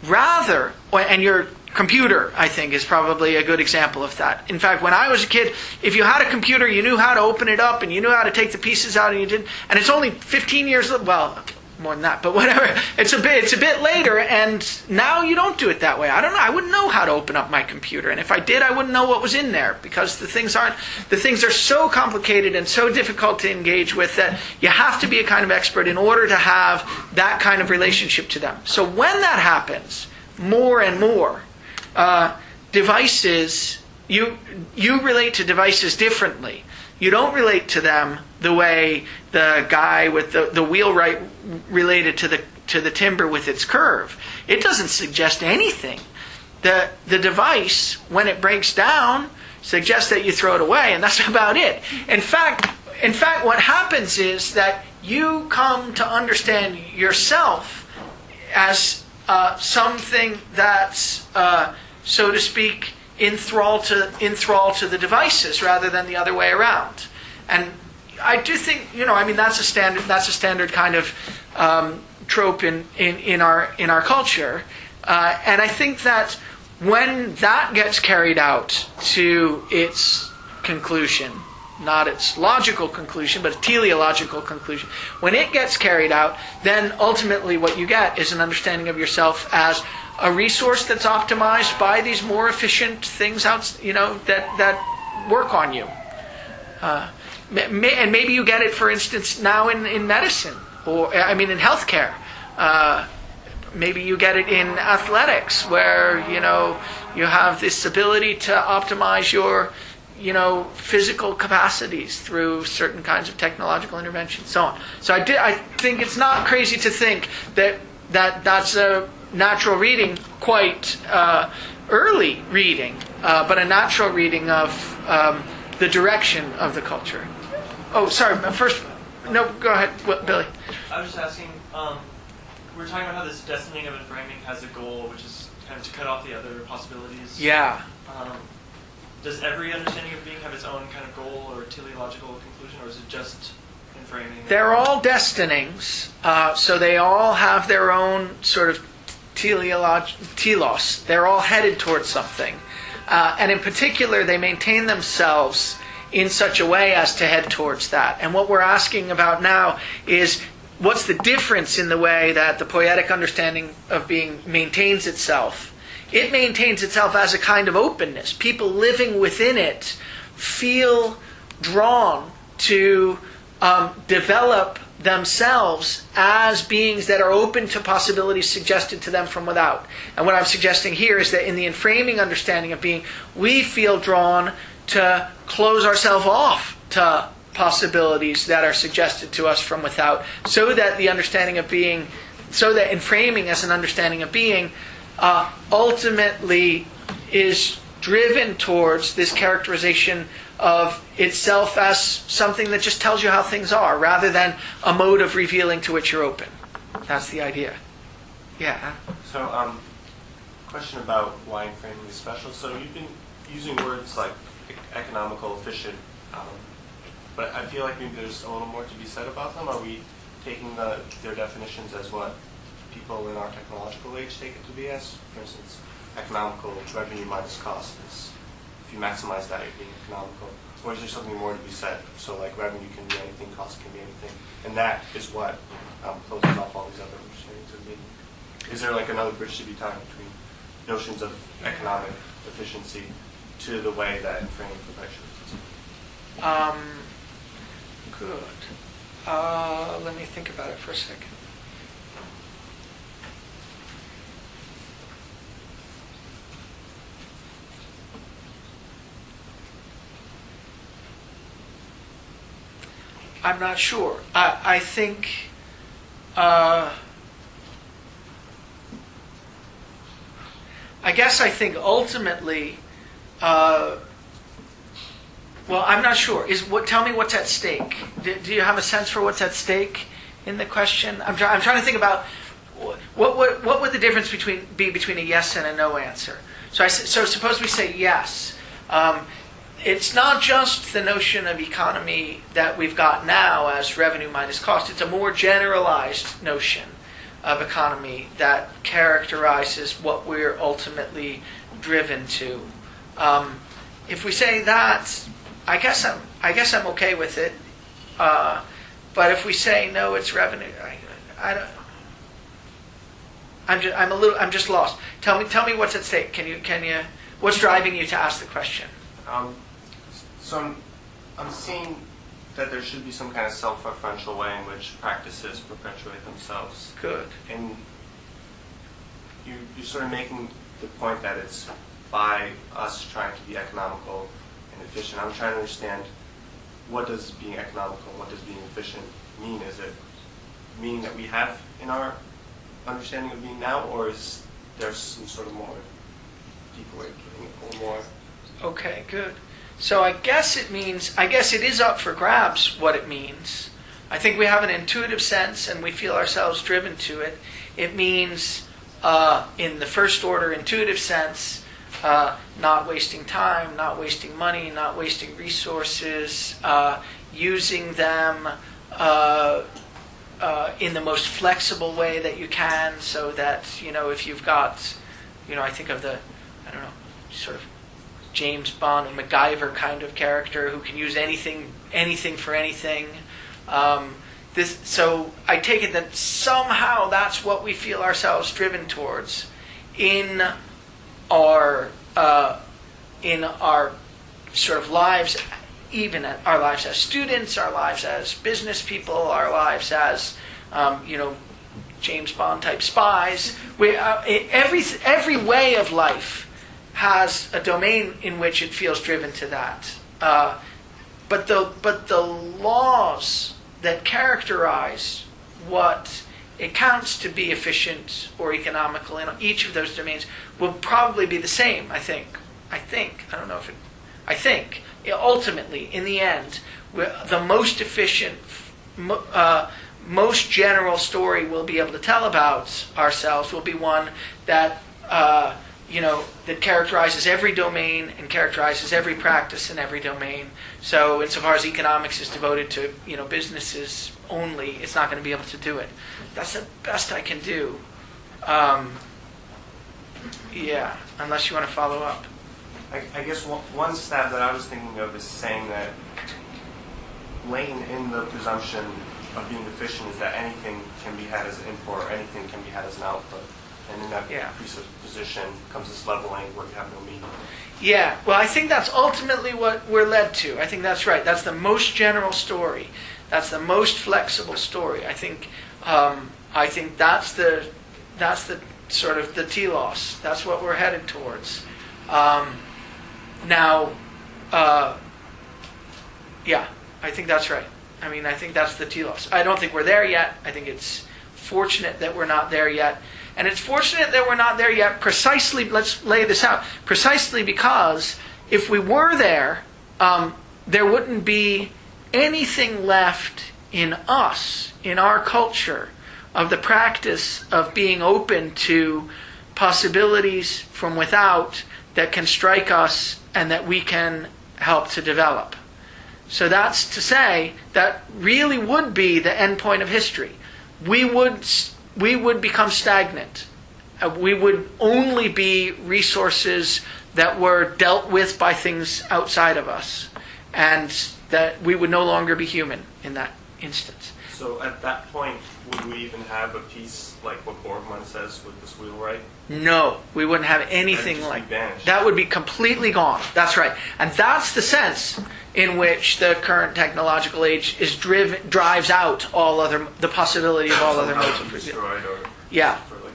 Speaker 1: Rather, and your computer, I think, is probably a good example of that. In fact, when I was a kid, if you had a computer, you knew how to open it up and you knew how to take the pieces out, and you didn't. And it's only 15 years. Well, more than that, but whatever. It's a bit later, and now you don't do it that way. I don't know. I wouldn't know how to open up my computer, and if I did, I wouldn't know what was in there because the things are so complicated and so difficult to engage with that you have to be a kind of expert in order to have that kind of relationship to them. So when that happens, more and more, devices, you relate to devices differently. You don't relate to them the way the guy with the wheelwright related to the timber with its curve. It doesn't suggest anything. The device, when it breaks down, suggests that you throw it away, and that's about it. In fact, what happens is that you come to understand yourself as something that's, so to speak, in thrall to the devices rather than the other way around. And I do think, that's a standard kind of trope in our culture. And I think that when that gets carried out to its conclusion, not its logical conclusion, but a teleological conclusion. When it gets carried out, then ultimately what you get is an understanding of yourself as a resource that's optimized by these more efficient things that work on you. And maybe you get it, for instance, now in medicine, or in healthcare. Maybe you get it in athletics, where you have this ability to optimize your physical capacities through certain kinds of technological intervention, so on. So I think it's not crazy to think that's a natural reading, quite early reading, but a natural reading of the direction of the culture. Oh, sorry. First, no, go ahead, Billy.
Speaker 11: I was just asking. We were talking about how this destining of framing has a goal, which is kind of to cut off the other possibilities.
Speaker 1: Yeah.
Speaker 11: Does every understanding of being have its own kind of goal or teleological conclusion, or is it just in framing?
Speaker 1: They're all destinings, so they all have their own sort of telos. They're all headed towards something. And in particular, they maintain themselves in such a way as to head towards that. And what we're asking about now is, what's the difference in the way that the poietic understanding of being maintains itself? It maintains itself as a kind of openness. People living within it feel drawn to develop themselves as beings that are open to possibilities suggested to them from without. And what I'm suggesting here is that in the enframing understanding of being, we feel drawn to close ourselves off to possibilities that are suggested to us from without, so that the understanding of being, so that enframing as an understanding of being ultimately is driven towards this characterization of itself as something that just tells you how things are, rather than a mode of revealing to which you're open. That's the idea. Yeah.
Speaker 16: So, question about why enframing is special. So you've been using words like economical, efficient, but I feel like maybe there's a little more to be said about them. Are we taking their definitions as what people in our technological age take it to be as? For instance, economical revenue minus cost is, if you maximize that, you're being economical. Or is there something more to be said? So like revenue can be anything, cost can be anything. And that is what closes off all these other understandings of being. Is there like another bridge to be tied between notions of economic efficiency to the way that framing perpetuates?
Speaker 1: Good. Let me think about it for a second. I'm not sure. I think I think ultimately, well, I'm not sure. Tell me what's at stake. Do you have a sense for what's at stake in the question? I'm trying to think about what would the difference be between a yes and a no answer. So suppose we say yes. It's not just the notion of economy that we've got now as revenue minus cost. It's a more generalized notion of economy that characterizes what we're ultimately driven to. If we say that, I guess I'm okay with it. But if we say no, it's revenue. I don't. I'm just lost. Tell me what's at stake. Can you? What's driving you to ask the question?
Speaker 16: So I'm seeing that there should be some kind of self-referential way in which practices perpetuate themselves.
Speaker 1: Good.
Speaker 16: And you're sort of making the point that it's by us trying to be economical and efficient. I'm trying to understand, what does being economical, what does being efficient mean? Is it meaning that we have in our understanding of being now, or is there some sort of more deeper way of putting it, or more?
Speaker 1: Okay, good. So I guess it is up for grabs what it means. I think we have an intuitive sense and we feel ourselves driven to it. It means, in the first order intuitive sense, not wasting time, not wasting money, not wasting resources, using them in the most flexible way that you can, so that, if you've got, I think of the, sort of James Bond or MacGyver kind of character who can use anything for anything. So I take it that somehow that's what we feel ourselves driven towards in our sort of lives, even our lives as students, our lives as business people, our lives as James Bond type spies. Every way of life has a domain in which it feels driven to that. But the laws that characterize what it counts to be efficient or economical in each of those domains will probably be the same, I think. Ultimately, in the end, the most efficient, most general story we'll be able to tell about ourselves will be one that that characterizes every domain and characterizes every practice in every domain. So insofar as economics is devoted to businesses only, it's not going to be able to do it. That's the best I can do. Unless you want to follow up.
Speaker 16: I guess one stab that I was thinking of is saying that laying in the presumption of being efficient is that anything can be had as an input or anything can be had as an output. And in that presupposition comes this leveling where you have no meaning.
Speaker 1: Yeah, well, I think that's ultimately what we're led to. I think that's right. That's the most general story. That's the most flexible story. I think that's the sort of the telos. That's what we're headed towards. I think that's right. I think that's the telos. I don't think we're there yet. I think it's fortunate that we're not there yet. And it's fortunate that we're not there yet precisely, let's lay this out, precisely because if we were there, there wouldn't be anything left in us, in our culture, of the practice of being open to possibilities from without that can strike us and that we can help to develop. So that's to say that really would be the end point of history. We would become stagnant. We would only be resources that were dealt with by things outside of us, and that we would no longer be human in that instance.
Speaker 16: So at that point, would we even have a piece like what Borgman says with this wheelwright?
Speaker 1: No, we wouldn't have anything like that. That would be completely gone. That's right. And that's the sense in which the current technological age is drives out the possibility of all other modes of
Speaker 16: destroyed or
Speaker 1: yeah.
Speaker 16: For like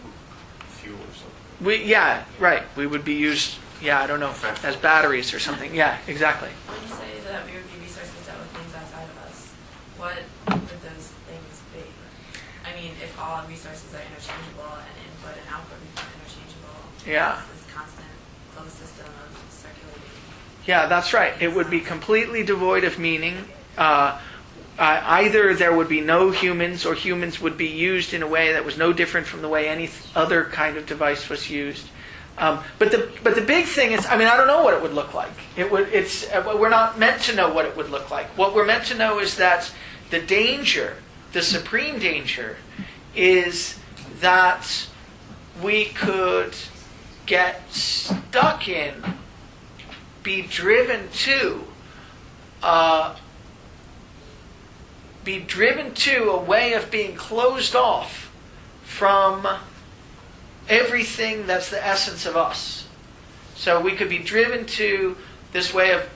Speaker 16: fuel or something.
Speaker 1: We would be used, as batteries or something. Yeah, exactly.
Speaker 9: When you say that we would be resources that with things outside of us, what would those things be? If all resources are interchangeable and input and output become interchangeable, this constant closed system of circulating.
Speaker 1: Yeah, that's right. It would be completely devoid of meaning. Either there would be no humans, or humans would be used in a way that was no different from the way any other kind of device was used. But the big thing is, I don't know what it would look like. We're not meant to know what it would look like. What we're meant to know is that the danger, the supreme danger, is that we could get stuck in, be driven to a way of being closed off from everything that's the essence of us. So we could be driven to this way of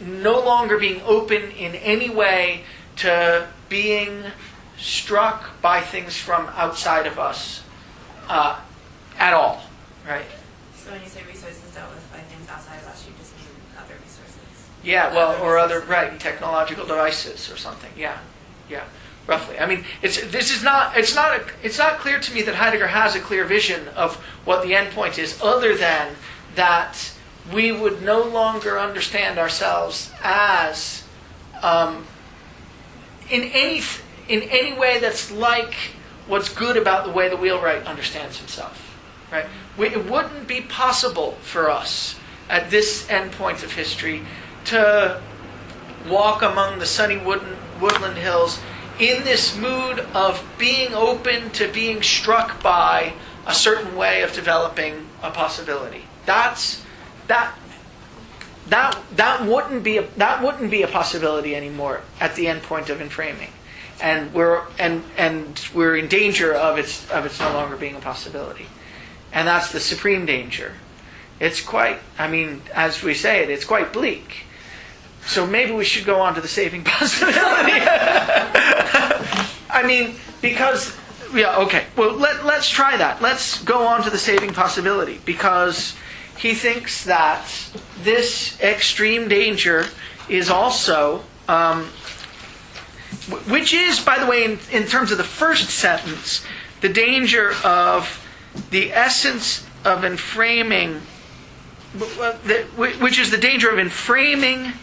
Speaker 1: no longer being open in any way to being struck by things from outside of us at all, right?
Speaker 9: So when you say resources dealt with by things outside of us, you just mean other resources?
Speaker 1: Yeah, other technological devices or something. Yeah, roughly. It's not clear to me that Heidegger has a clear vision of what the end point is, other than that we would no longer understand ourselves as in any way that's like what's good about the way the wheelwright understands himself. Right? It wouldn't be possible for us at this end point of history to walk among the sunny woodland hills in this mood of being open to being struck by a certain way of developing a possibility. that wouldn't be a possibility anymore at the end point of inframing, and we're in danger of its no longer being a possibility, and that's the supreme danger. It's quite, as we say it's quite bleak. So maybe we should go on to the saving possibility. Because okay. Well, let's try that. Let's go on to the saving possibility, because he thinks that this extreme danger is also, which is, by the way, in terms of the first sentence, the danger of the essence of inframing, which is the danger of inframing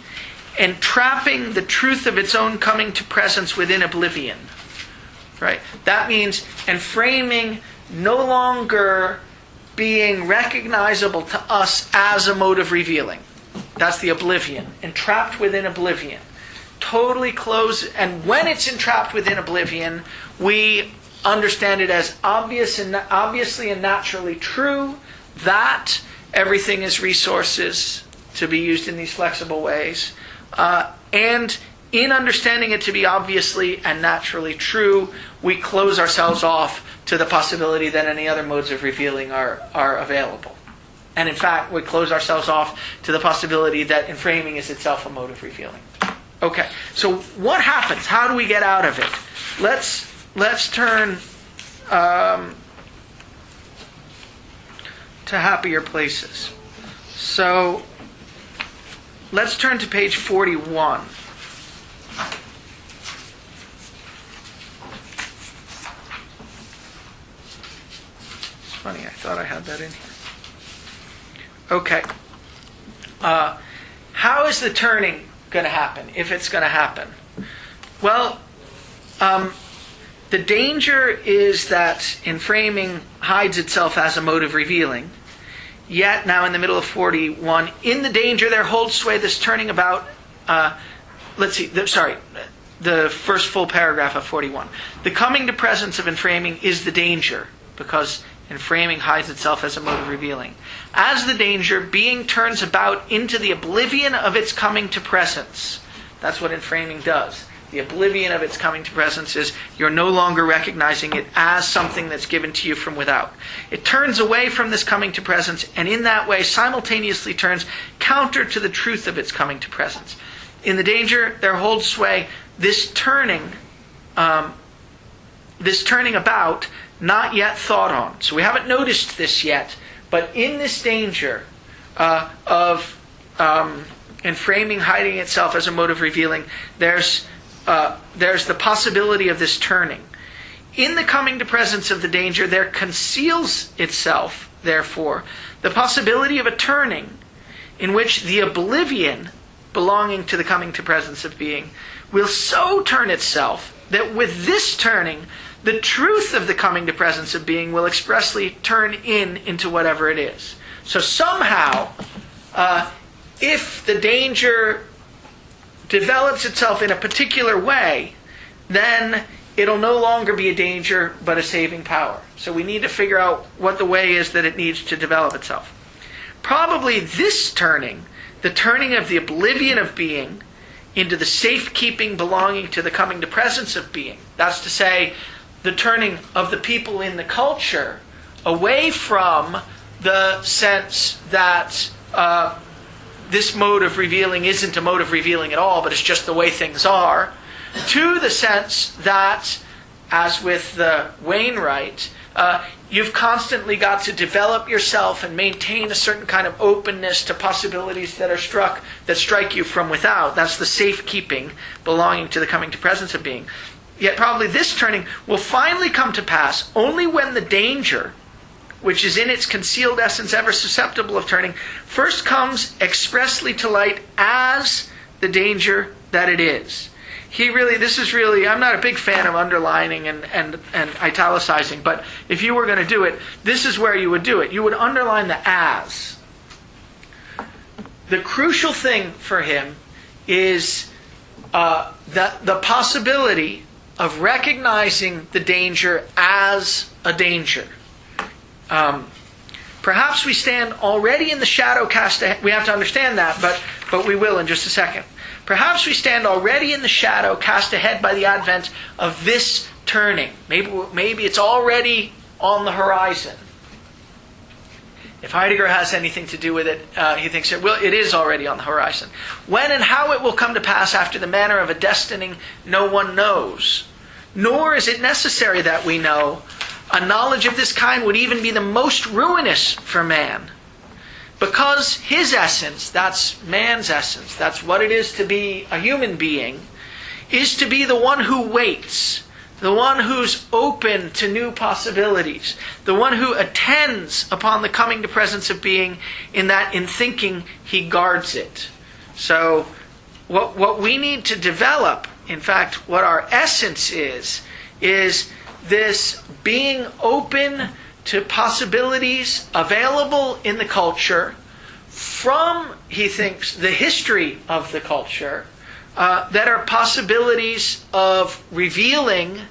Speaker 1: and trapping the truth of its own coming to presence within oblivion. Right? That means inframing no longer being recognizable to us as a mode of revealing. That's the oblivion. Entrapped within oblivion. Totally closed. And when it's entrapped within oblivion, we understand it as obviously and naturally true that everything is resources to be used in these flexible ways. And in understanding it to be obviously and naturally true, we close ourselves off to the possibility that any other modes of revealing are available. And in fact, we close ourselves off to the possibility that inframing is itself a mode of revealing. Okay, so what happens? How do we get out of it? Let's turn to happier places. So let's turn to page 41. Funny, I thought I had that in here. Okay. How is the turning going to happen, if it's going to happen? Well, the danger is that inframing hides itself as a mode of revealing. Yet, now in the middle of 41, in the danger there holds sway this turning about, the first full paragraph of 41. The coming to presence of inframing is the danger, because inframing hides itself as a mode of revealing. As the danger, being turns about into the oblivion of its coming to presence. That's what inframing does. The oblivion of its coming to presence is you're no longer recognizing it as something that's given to you from without. It turns away from this coming to presence, and in that way simultaneously turns counter to the truth of its coming to presence. In the danger, there holds sway this turning about, not yet thought on. So we haven't noticed this yet, but in this danger of inframing hiding itself as a mode of revealing, there's the possibility of this turning. In the coming to presence of the danger, there conceals itself, therefore, the possibility of a turning in which the oblivion belonging to the coming to presence of being will so turn itself that with this turning, the truth of the coming to presence of being will expressly turn into whatever it is. So somehow, if the danger develops itself in a particular way, then it'll no longer be a danger but a saving power. So we need to figure out what the way is that it needs to develop itself. Probably this turning, the turning of the oblivion of being into the safekeeping belonging to the coming to presence of being. That's to say, the turning of the people in the culture away from the sense that this mode of revealing isn't a mode of revealing at all, but it's just the way things are, to the sense that, as with the Wainwright, you've constantly got to develop yourself and maintain a certain kind of openness to possibilities that strike you from without. That's the safekeeping belonging to the coming to presence of being. Yet probably this turning will finally come to pass only when the danger, which is in its concealed essence ever susceptible of turning, first comes expressly to light as the danger that it is. I'm not a big fan of underlining and italicizing, but if you were going to do it, this is where you would do it. You would underline the as. The crucial thing for him is the possibility of recognizing the danger as a danger. Perhaps Perhaps we stand already in the shadow cast ahead. We have to understand that, but we will in just a second. Perhaps we stand already in the shadow cast ahead by the advent of this turning. Maybe it's already on the horizon. If Heidegger has anything to do with it, he thinks it is already on the horizon. When and how it will come to pass after the manner of a destining no one knows. Nor is it necessary that we know. A knowledge of this kind would even be the most ruinous for man. Because his essence, that's man's essence, that's what it is to be a human being, is to be the one who waits, the one who's open to new possibilities, the one who attends upon the coming to presence of being, in that in thinking he guards it. So what we need to develop, in fact, what our essence is this being open to possibilities available in the culture from, he thinks, the history of the culture, that are possibilities of revealing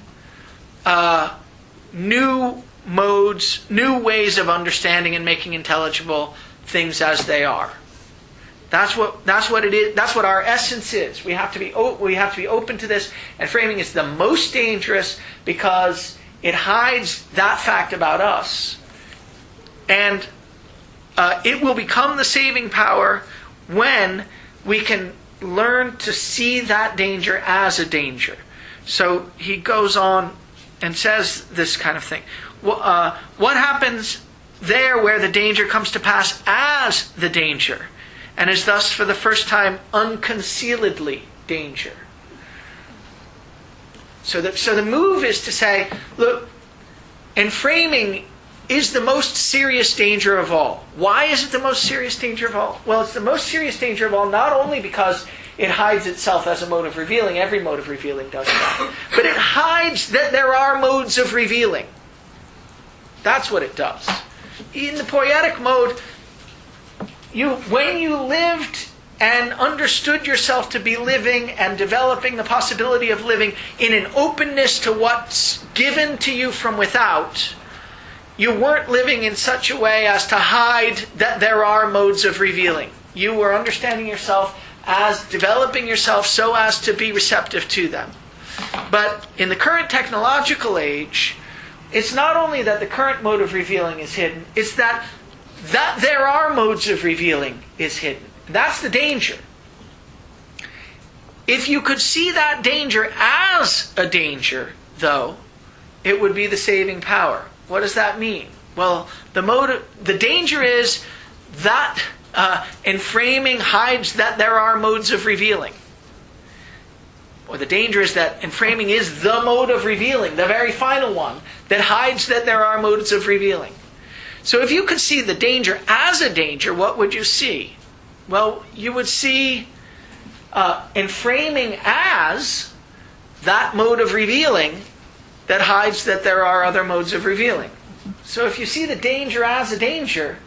Speaker 1: new modes, new ways of understanding and making intelligible things as they are. That's what it is. That's what our essence is. We have to be open to this. And framing is the most dangerous because it hides that fact about us, and it will become the saving power when we can learn to see that danger as a danger. So he goes on and says this kind of thing. What happens there where the danger comes to pass as the danger, and is thus for the first time unconcealedly danger? So the move is to say, look, enframing is the most serious danger of all. Why is it the most serious danger of all? Well, it's the most serious danger of all not only because it hides itself as a mode of revealing. Every mode of revealing does that. But it hides that there are modes of revealing. That's what it does. In the poietic mode, when you lived and understood yourself to be living and developing the possibility of living in an openness to what's given to you from without, you weren't living in such a way as to hide that there are modes of revealing. You were understanding yourself as developing yourself so as to be receptive to them. But in the current technological age, it's not only that the current mode of revealing is hidden, it's that there are modes of revealing is hidden. That's the danger. If you could see that danger as a danger, though, it would be the saving power. What does that mean? Well, the danger is that enframing hides that there are modes of revealing. Or the danger is that enframing is the mode of revealing, the very final one, that hides that there are modes of revealing. So if you could see the danger as a danger, what would you see? Well, you would see enframing as that mode of revealing that hides that there are other modes of revealing. So if you see the danger as a danger,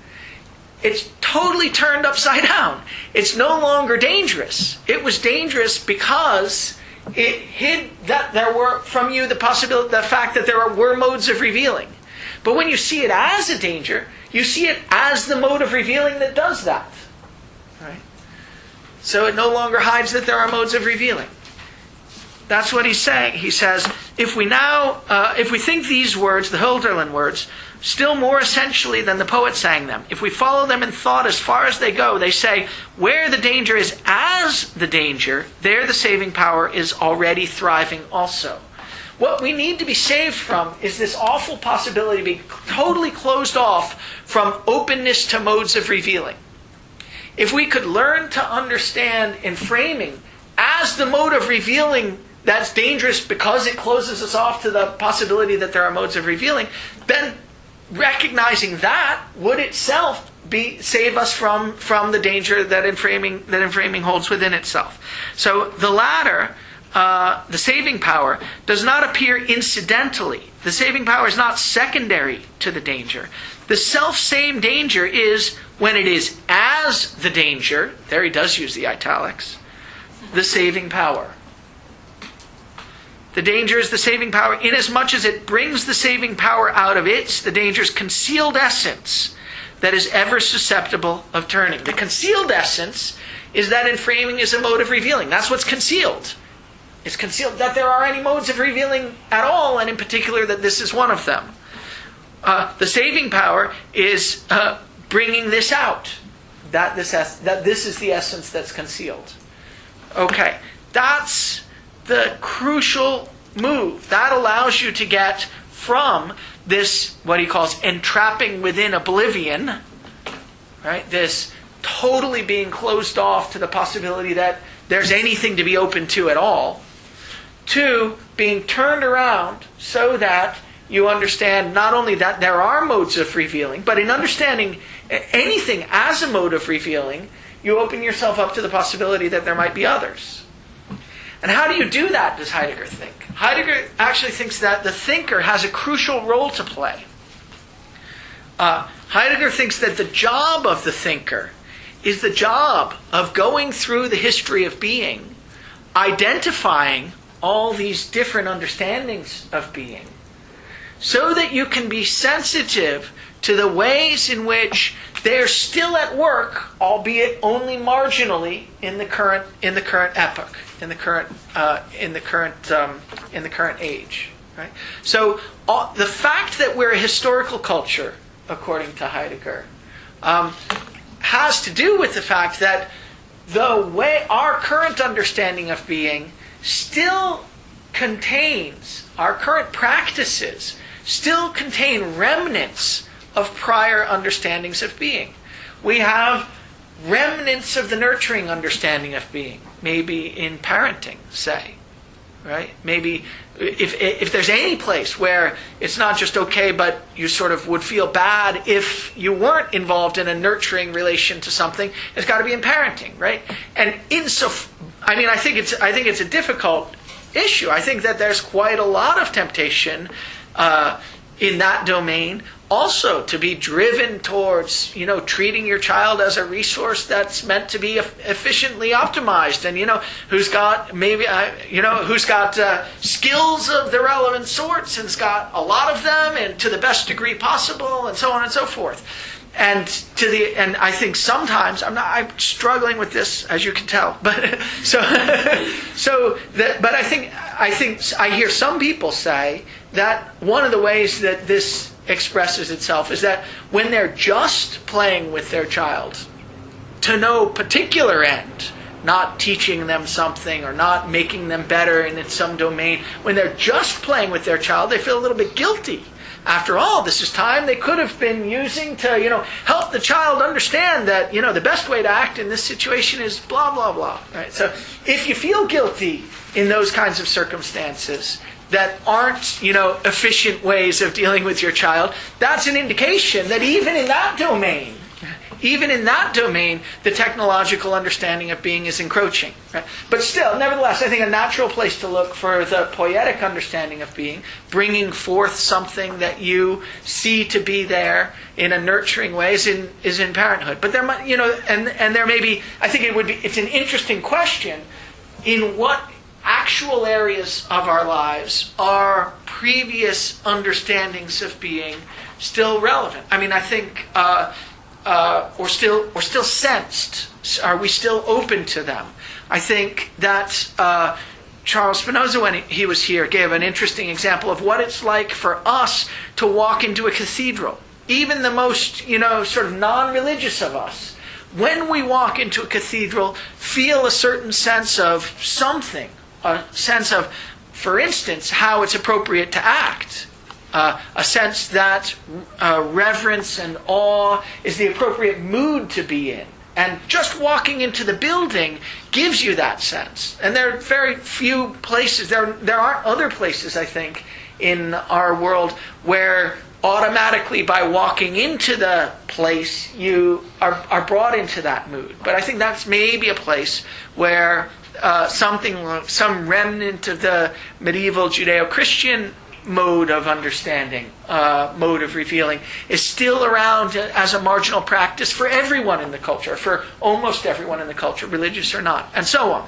Speaker 1: it's totally turned upside down. It's no longer dangerous. It was dangerous because it hid that there were from you the possibility, the fact that there were modes of revealing. But when you see it as a danger, you see it as the mode of revealing that does that. Right? So it no longer hides that there are modes of revealing. That's what he's saying. He says, if we think these words, the Hölderlin words, still more essentially than the poet sang them, if we follow them in thought as far as they go, they say, where the danger is as the danger, there the saving power is already thriving also. What we need to be saved from is this awful possibility of being totally closed off from openness to modes of revealing. If we could learn to understand enframing as the mode of revealing that's dangerous because it closes us off to the possibility that there are modes of revealing, then recognizing that would itself save us from the danger that enframing holds within itself. So the latter, the saving power, does not appear incidentally. The saving power is not secondary to the danger. The self-same danger is when it is as the danger, there he does use the italics, the saving power. The danger is the saving power inasmuch as it brings the saving power out of the danger's concealed essence, that is ever susceptible of turning. The concealed essence is that enframing is a mode of revealing. That's what's concealed. It's concealed that there are any modes of revealing at all, and in particular that this is one of them. The saving power is bringing this out, that this is the essence that's concealed. Okay, that's the crucial move. That allows you to get from this, what he calls entrapping within oblivion, right? This totally being closed off to the possibility that there's anything to be open to at all, to being turned around so that you understand not only that there are modes of revealing, but in understanding anything as a mode of revealing, you open yourself up to the possibility that there might be others. And how do you do that, does Heidegger think? Heidegger actually thinks that the thinker has a crucial role to play. Heidegger thinks that the job of the thinker is the job of going through the history of being, identifying all these different understandings of being, so that you can be sensitive to the ways in which they're still at work, albeit only marginally, in the current epoch, in the current age. Right? So the fact that we're a historical culture, according to Heidegger, has to do with the fact that the way our current understanding of being still contains, our current practices still contain remnants of prior understandings of being. We have remnants of the nurturing understanding of being, maybe in parenting, say, right? Maybe if there's any place where it's not just okay, but you sort of would feel bad if you weren't involved in a nurturing relation to something, it's got to be in parenting, right? And I think it's a difficult issue. I think that there's quite a lot of temptation in that domain, also to be driven towards, treating your child as a resource that's meant to be efficiently optimized, and who's got skills of the relevant sorts, and's got a lot of them, and to the best degree possible, and so on and so forth. And I think sometimes I'm struggling with this, as you can tell, but but I think I hear some people say that one of the ways that this expresses itself is that when they're just playing with their child to no particular end, not teaching them something or not making them better in some domain, when they're just playing with their child, they feel a little bit guilty. After all, this is time they could have been using to, help the child understand that, the best way to act in this situation is blah, blah, blah. Right? So if you feel guilty in those kinds of circumstances that aren't, efficient ways of dealing with your child, that's an indication that even in that domain, the technological understanding of being is encroaching. Right? But still, nevertheless, I think a natural place to look for the poietic understanding of being, bringing forth something that you see to be there in a nurturing way, is in parenthood. But there might, and there may be, I think it's an interesting question, in what actual areas of our lives are previous understandings of being still relevant? I think, or still sensed. Are we still open to them? I think that Charles Spinoza, when he was here, gave an interesting example of what it's like for us to walk into a cathedral. Even the most, sort of non-religious of us, when we walk into a cathedral, feel a certain sense of something. A sense of, for instance, how it's appropriate to act. A sense that reverence and awe is the appropriate mood to be in. And just walking into the building gives you that sense. And there are very few places, there are other places, I think, in our world where automatically by walking into the place you are brought into that mood. But I think that's maybe a place where some remnant of the medieval Judeo-Christian mode of understanding, mode of revealing, is still around as a marginal practice for everyone in the culture, for almost everyone in the culture, religious or not, and so on.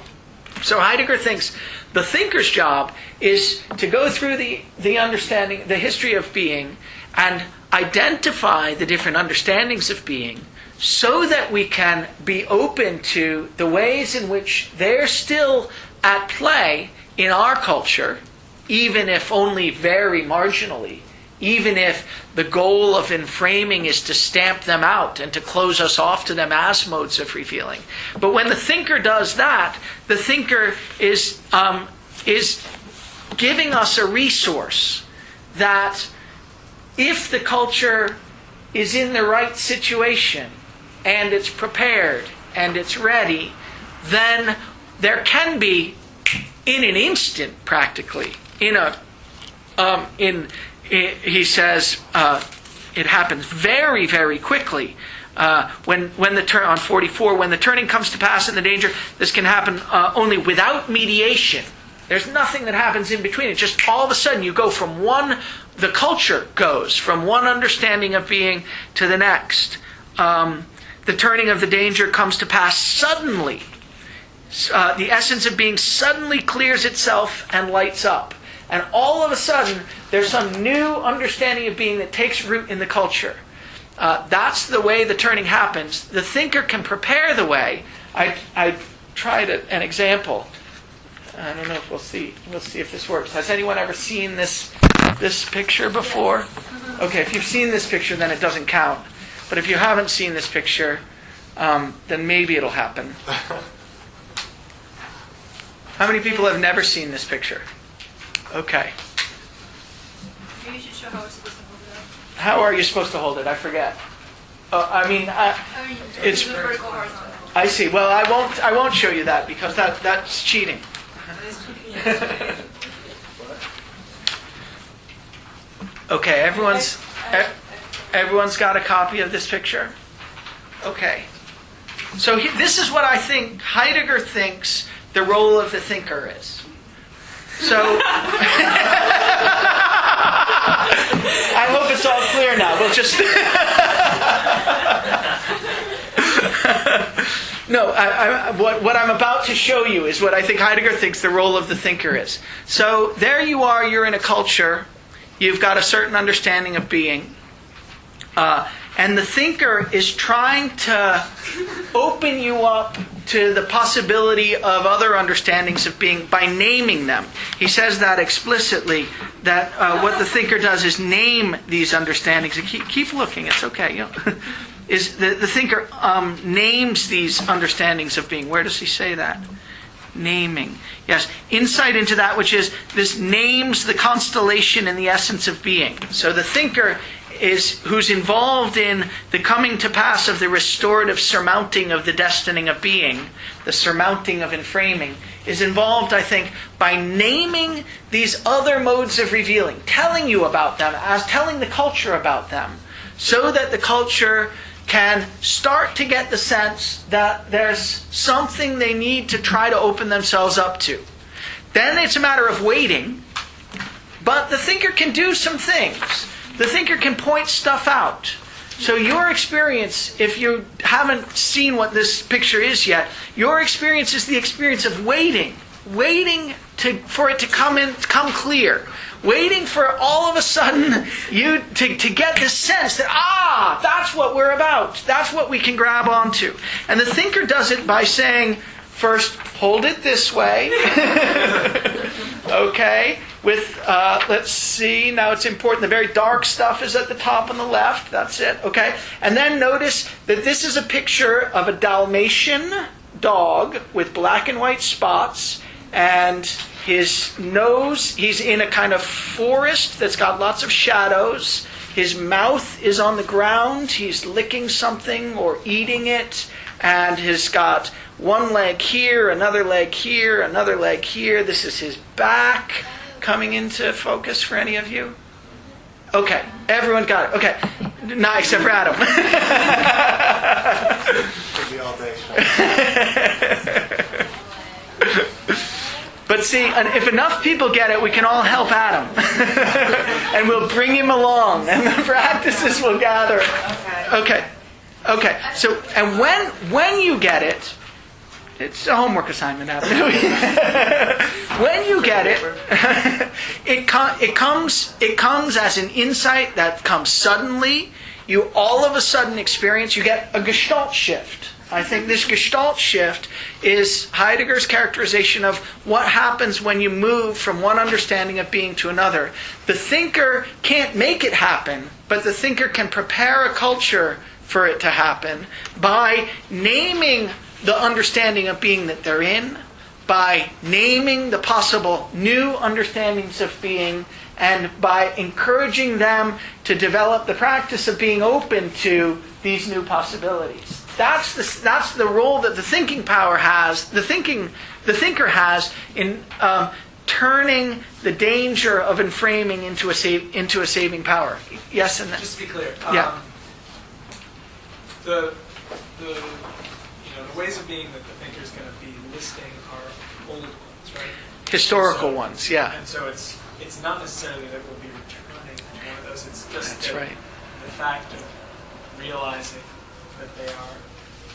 Speaker 1: So Heidegger thinks the thinker's job is to go through the understanding, the history of being, and identify the different understandings of being so that we can be open to the ways in which they're still at play in our culture, even if only very marginally, even if the goal of enframing is to stamp them out and to close us off to them as modes of revealing. But when the thinker does that, the thinker is giving us a resource that if the culture is in the right situation and it's prepared and it's ready, then there can be, in an instant practically, he says it happens very, very quickly. When the on 44, when the turning comes to pass and the danger, this can happen only without mediation. There's nothing that happens in between. It's just all of a sudden you go from the culture goes from one understanding of being to the next. The turning of the danger comes to pass suddenly. The essence of being suddenly clears itself and lights up. And all of a sudden, there's some new understanding of being that takes root in the culture. That's the way the turning happens. The thinker can prepare the way. I tried an example. I don't know if we'll see. We'll see if this works. Has anyone ever seen this picture before? Okay, if you've seen this picture, then it doesn't count. But if you haven't seen this picture, then maybe it'll happen. How many people have never seen this picture? Okay.
Speaker 2: Maybe you should show how we're supposed to hold it up.
Speaker 1: How are you supposed to hold it? I forget. It's
Speaker 2: vertical, horizontal.
Speaker 1: I see. Well, I won't show you that because that's cheating. Okay, everyone's got a copy of this picture? Okay. So this is what I think Heidegger thinks the role of the thinker is. So I hope it's all clear now. We'll just No, what I'm about to show you is what I think Heidegger thinks the role of the thinker is. So there you are, you're in a culture, you've got a certain understanding of being, and the thinker is trying to open you up to the possibility of other understandings of being by naming them. He says that explicitly, that what the thinker does is name these understandings. Keep looking, it's okay. Is the thinker names these understandings of being. Where does he say that? Naming. Yes, insight into that which is, this names the constellation and the essence of being. So the thinker who's involved in the coming to pass of the restorative surmounting of the destining of being, the surmounting of enframing, is involved, I think, by naming these other modes of revealing, telling you about them, as telling the culture about them, so that the culture can start to get the sense that there's something they need to try to open themselves up to. Then it's a matter of waiting, but the thinker can do some things. The thinker can point stuff out. So your experience, if you haven't seen what this picture is yet, your experience is the experience of waiting for it to come clear. Waiting for all of a sudden you to get this sense that, that's what we're about. That's what we can grab onto. And the thinker does it by saying, first, hold it this way. Okay. With, let's see, now it's important, the very dark stuff is at the top on the left, that's it, okay? And then notice that this is a picture of a Dalmatian dog with black and white spots, and his nose, he's in a kind of forest that's got lots of shadows. His mouth is on the ground, he's licking something or eating it, and he's got one leg here, another leg here, another leg here. This is his back. Coming into focus for any of you? Okay, everyone got it. Okay, not except for Adam. But see, if enough people get it, we can all help Adam. And we'll bring him along, and the practices will gather. Okay. So, and when you get it, it's a homework assignment, Adam. When you get it, it comes as an insight that comes suddenly. You all of a sudden experience, you get a gestalt shift. I think this gestalt shift is Heidegger's characterization of what happens when you move from one understanding of being to another. The thinker can't make it happen, but the thinker can prepare a culture for it to happen by naming the understanding of being that they're in, by naming the possible new understandings of being, and by encouraging them to develop the practice of being open to these new possibilities. That's the role that the thinking power has. The thinker has in turning the danger of enframing into a saving power. Yes, and then,
Speaker 4: just to be clear.
Speaker 1: Yeah.
Speaker 4: The ways of being that the thinker is going to be listing are old ones, right?
Speaker 1: Historical ones, yeah.
Speaker 4: And so it's not necessarily that we'll be returning to one of those. It's just
Speaker 1: That's right.
Speaker 4: The fact of realizing that they are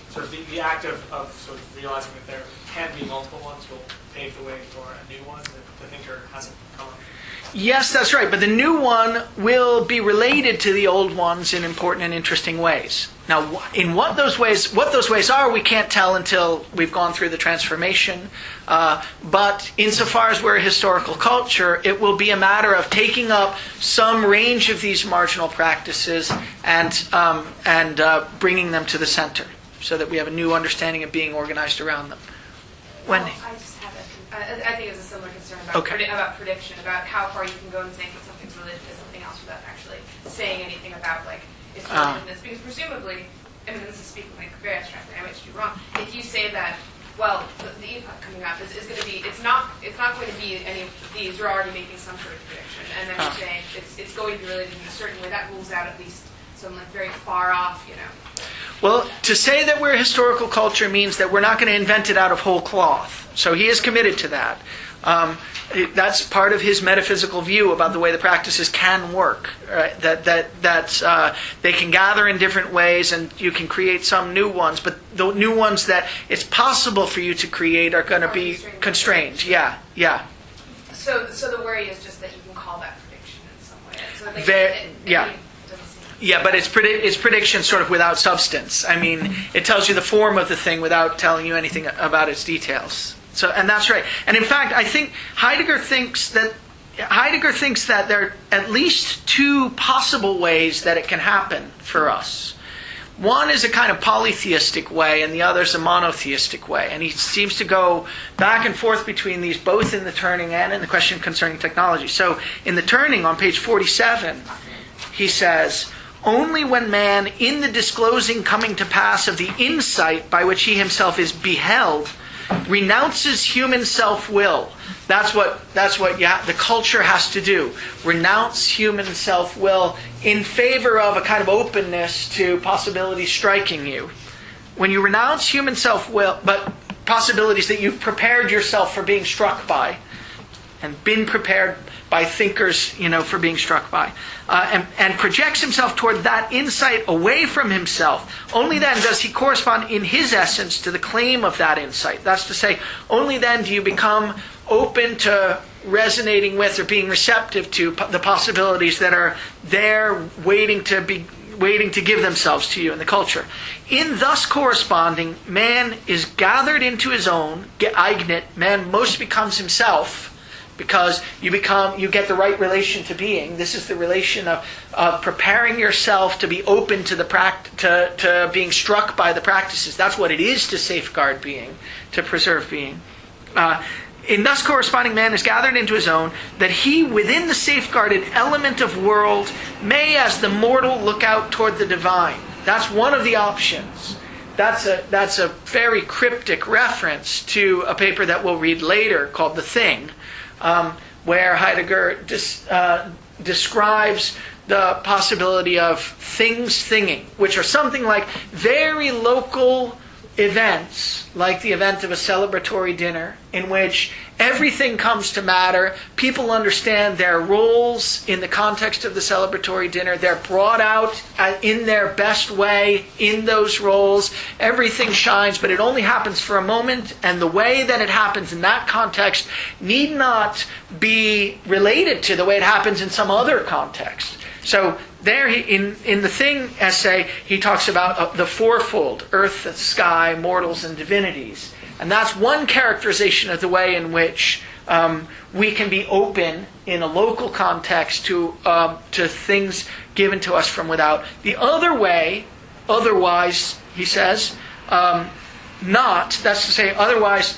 Speaker 4: sort of the act of sort of realizing that there can be multiple ones will pave the way for a new one that the thinker hasn't come up with.
Speaker 1: Yes, that's right. But the new one will be related to the old ones in important and interesting ways. Now, in what those ways are, we can't tell until we've gone through the transformation. But insofar as we're a historical culture, it will be a matter of taking up some range of these marginal practices and bringing them to the center, so that we have a new understanding of being organized around them. Wendy?
Speaker 10: I just have I think it's a similar concern about about prediction, about how far you can go in saying that something's related to something else without actually saying anything about its related to this. Because presumably, I mean, this is speaking like very abstractly, I might be wrong. If you say that, well, the epoch coming up is going to be, it's not going to be any of these. You're already making some sort of prediction, and then you're saying it's going to be related in a certain way. That rules out at least some like very far off,
Speaker 1: Well, to say that we're a historical culture means that we're not going to invent it out of whole cloth. So he is committed to that. That's part of his metaphysical view about the way the practices can work. Right? That they can gather in different ways, and you can create some new ones. But the new ones that it's possible for you to create are going to be constrained. Yeah.
Speaker 10: So the worry is just that you can call that prediction in some way. So
Speaker 1: Yeah, but it's prediction sort of without substance. I mean, it tells you the form of the thing without telling you anything about its details. So, and that's right. And in fact, I think Heidegger thinks that there are at least two possible ways that it can happen for us. One is a kind of polytheistic way, and the other is a monotheistic way. And he seems to go back and forth between these, both in the Turning and in the question concerning technology. So, in the Turning, on page 47, he says, "Only when man, in the disclosing coming to pass of the insight by which he himself is beheld, renounces human self-will." That's what the culture has to do. Renounce human self-will in favor of a kind of openness to possibilities striking you. When you renounce human self-will, but possibilities that you've prepared yourself for being struck by, and been prepared by thinkers, for being struck by, and projects himself toward that insight away from himself, only then does he correspond in his essence to the claim of that insight. That's to say, only then do you become open to resonating with or being receptive to the possibilities that are there waiting to give themselves to you in the culture. In thus corresponding, man is gathered into his own, eignet, man most becomes himself, because you get the right relation to being. This is the relation of preparing yourself to be open to to being struck by the practices. That's what it is to safeguard being, to preserve being. In thus corresponding, man is gathered into his own, that he, within the safeguarded element of world, may as the mortal look out toward the divine. That's one of the options. That's a very cryptic reference to a paper that we'll read later called The Thing, where Heidegger describes the possibility of things thinging, which are something like very local events, like the event of a celebratory dinner, in which everything comes to matter, people understand their roles in the context of the celebratory dinner, they're brought out in their best way in those roles, everything shines, but it only happens for a moment, and the way that it happens in that context need not be related to the way it happens in some other context. So there, in the Thing essay, he talks about the fourfold: earth, sky, mortals, and divinities. And that's one characterization of the way in which we can be open in a local context to things given to us from without. The other way, otherwise, he says, that's to say, otherwise,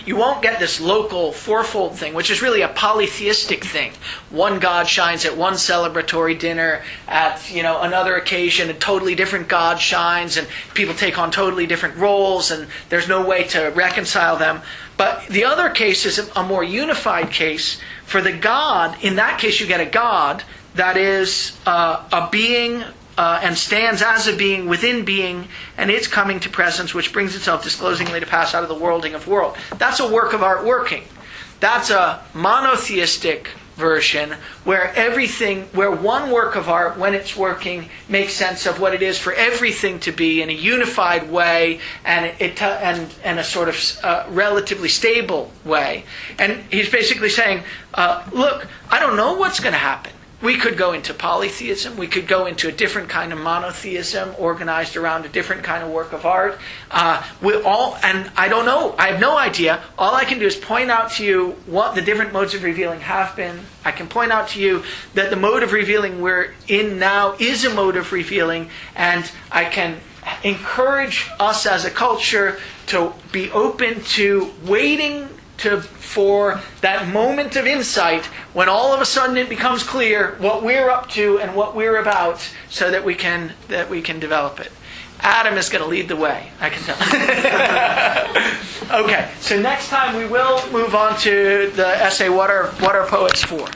Speaker 1: you won't get this local fourfold thing, which is really a polytheistic thing. One God shines at one celebratory dinner, at another occasion a totally different God shines, and people take on totally different roles, and there's no way to reconcile them. But the other case is a more unified case. For the God, in that case you get a God that is a being and stands as a being within being, and its coming to presence, which brings itself disclosingly to pass out of the worlding of world. That's a work of art working. That's a monotheistic version where one work of art, when it's working, makes sense of what it is for everything to be in a unified way and a sort of relatively stable way. And he's basically saying, look, I don't know what's going to happen. We could go into polytheism. We could go into a different kind of monotheism organized around a different kind of work of art. And I don't know. I have no idea. All I can do is point out to you what the different modes of revealing have been. I can point out to you that the mode of revealing we're in now is a mode of revealing, and I can encourage us as a culture to be open to waiting for that moment of insight when all of a sudden it becomes clear what we're up to and what we're about, so that we can develop it. Adam is going to lead the way, I can tell. Okay, so next time we will move on to the essay, What Are Poets For?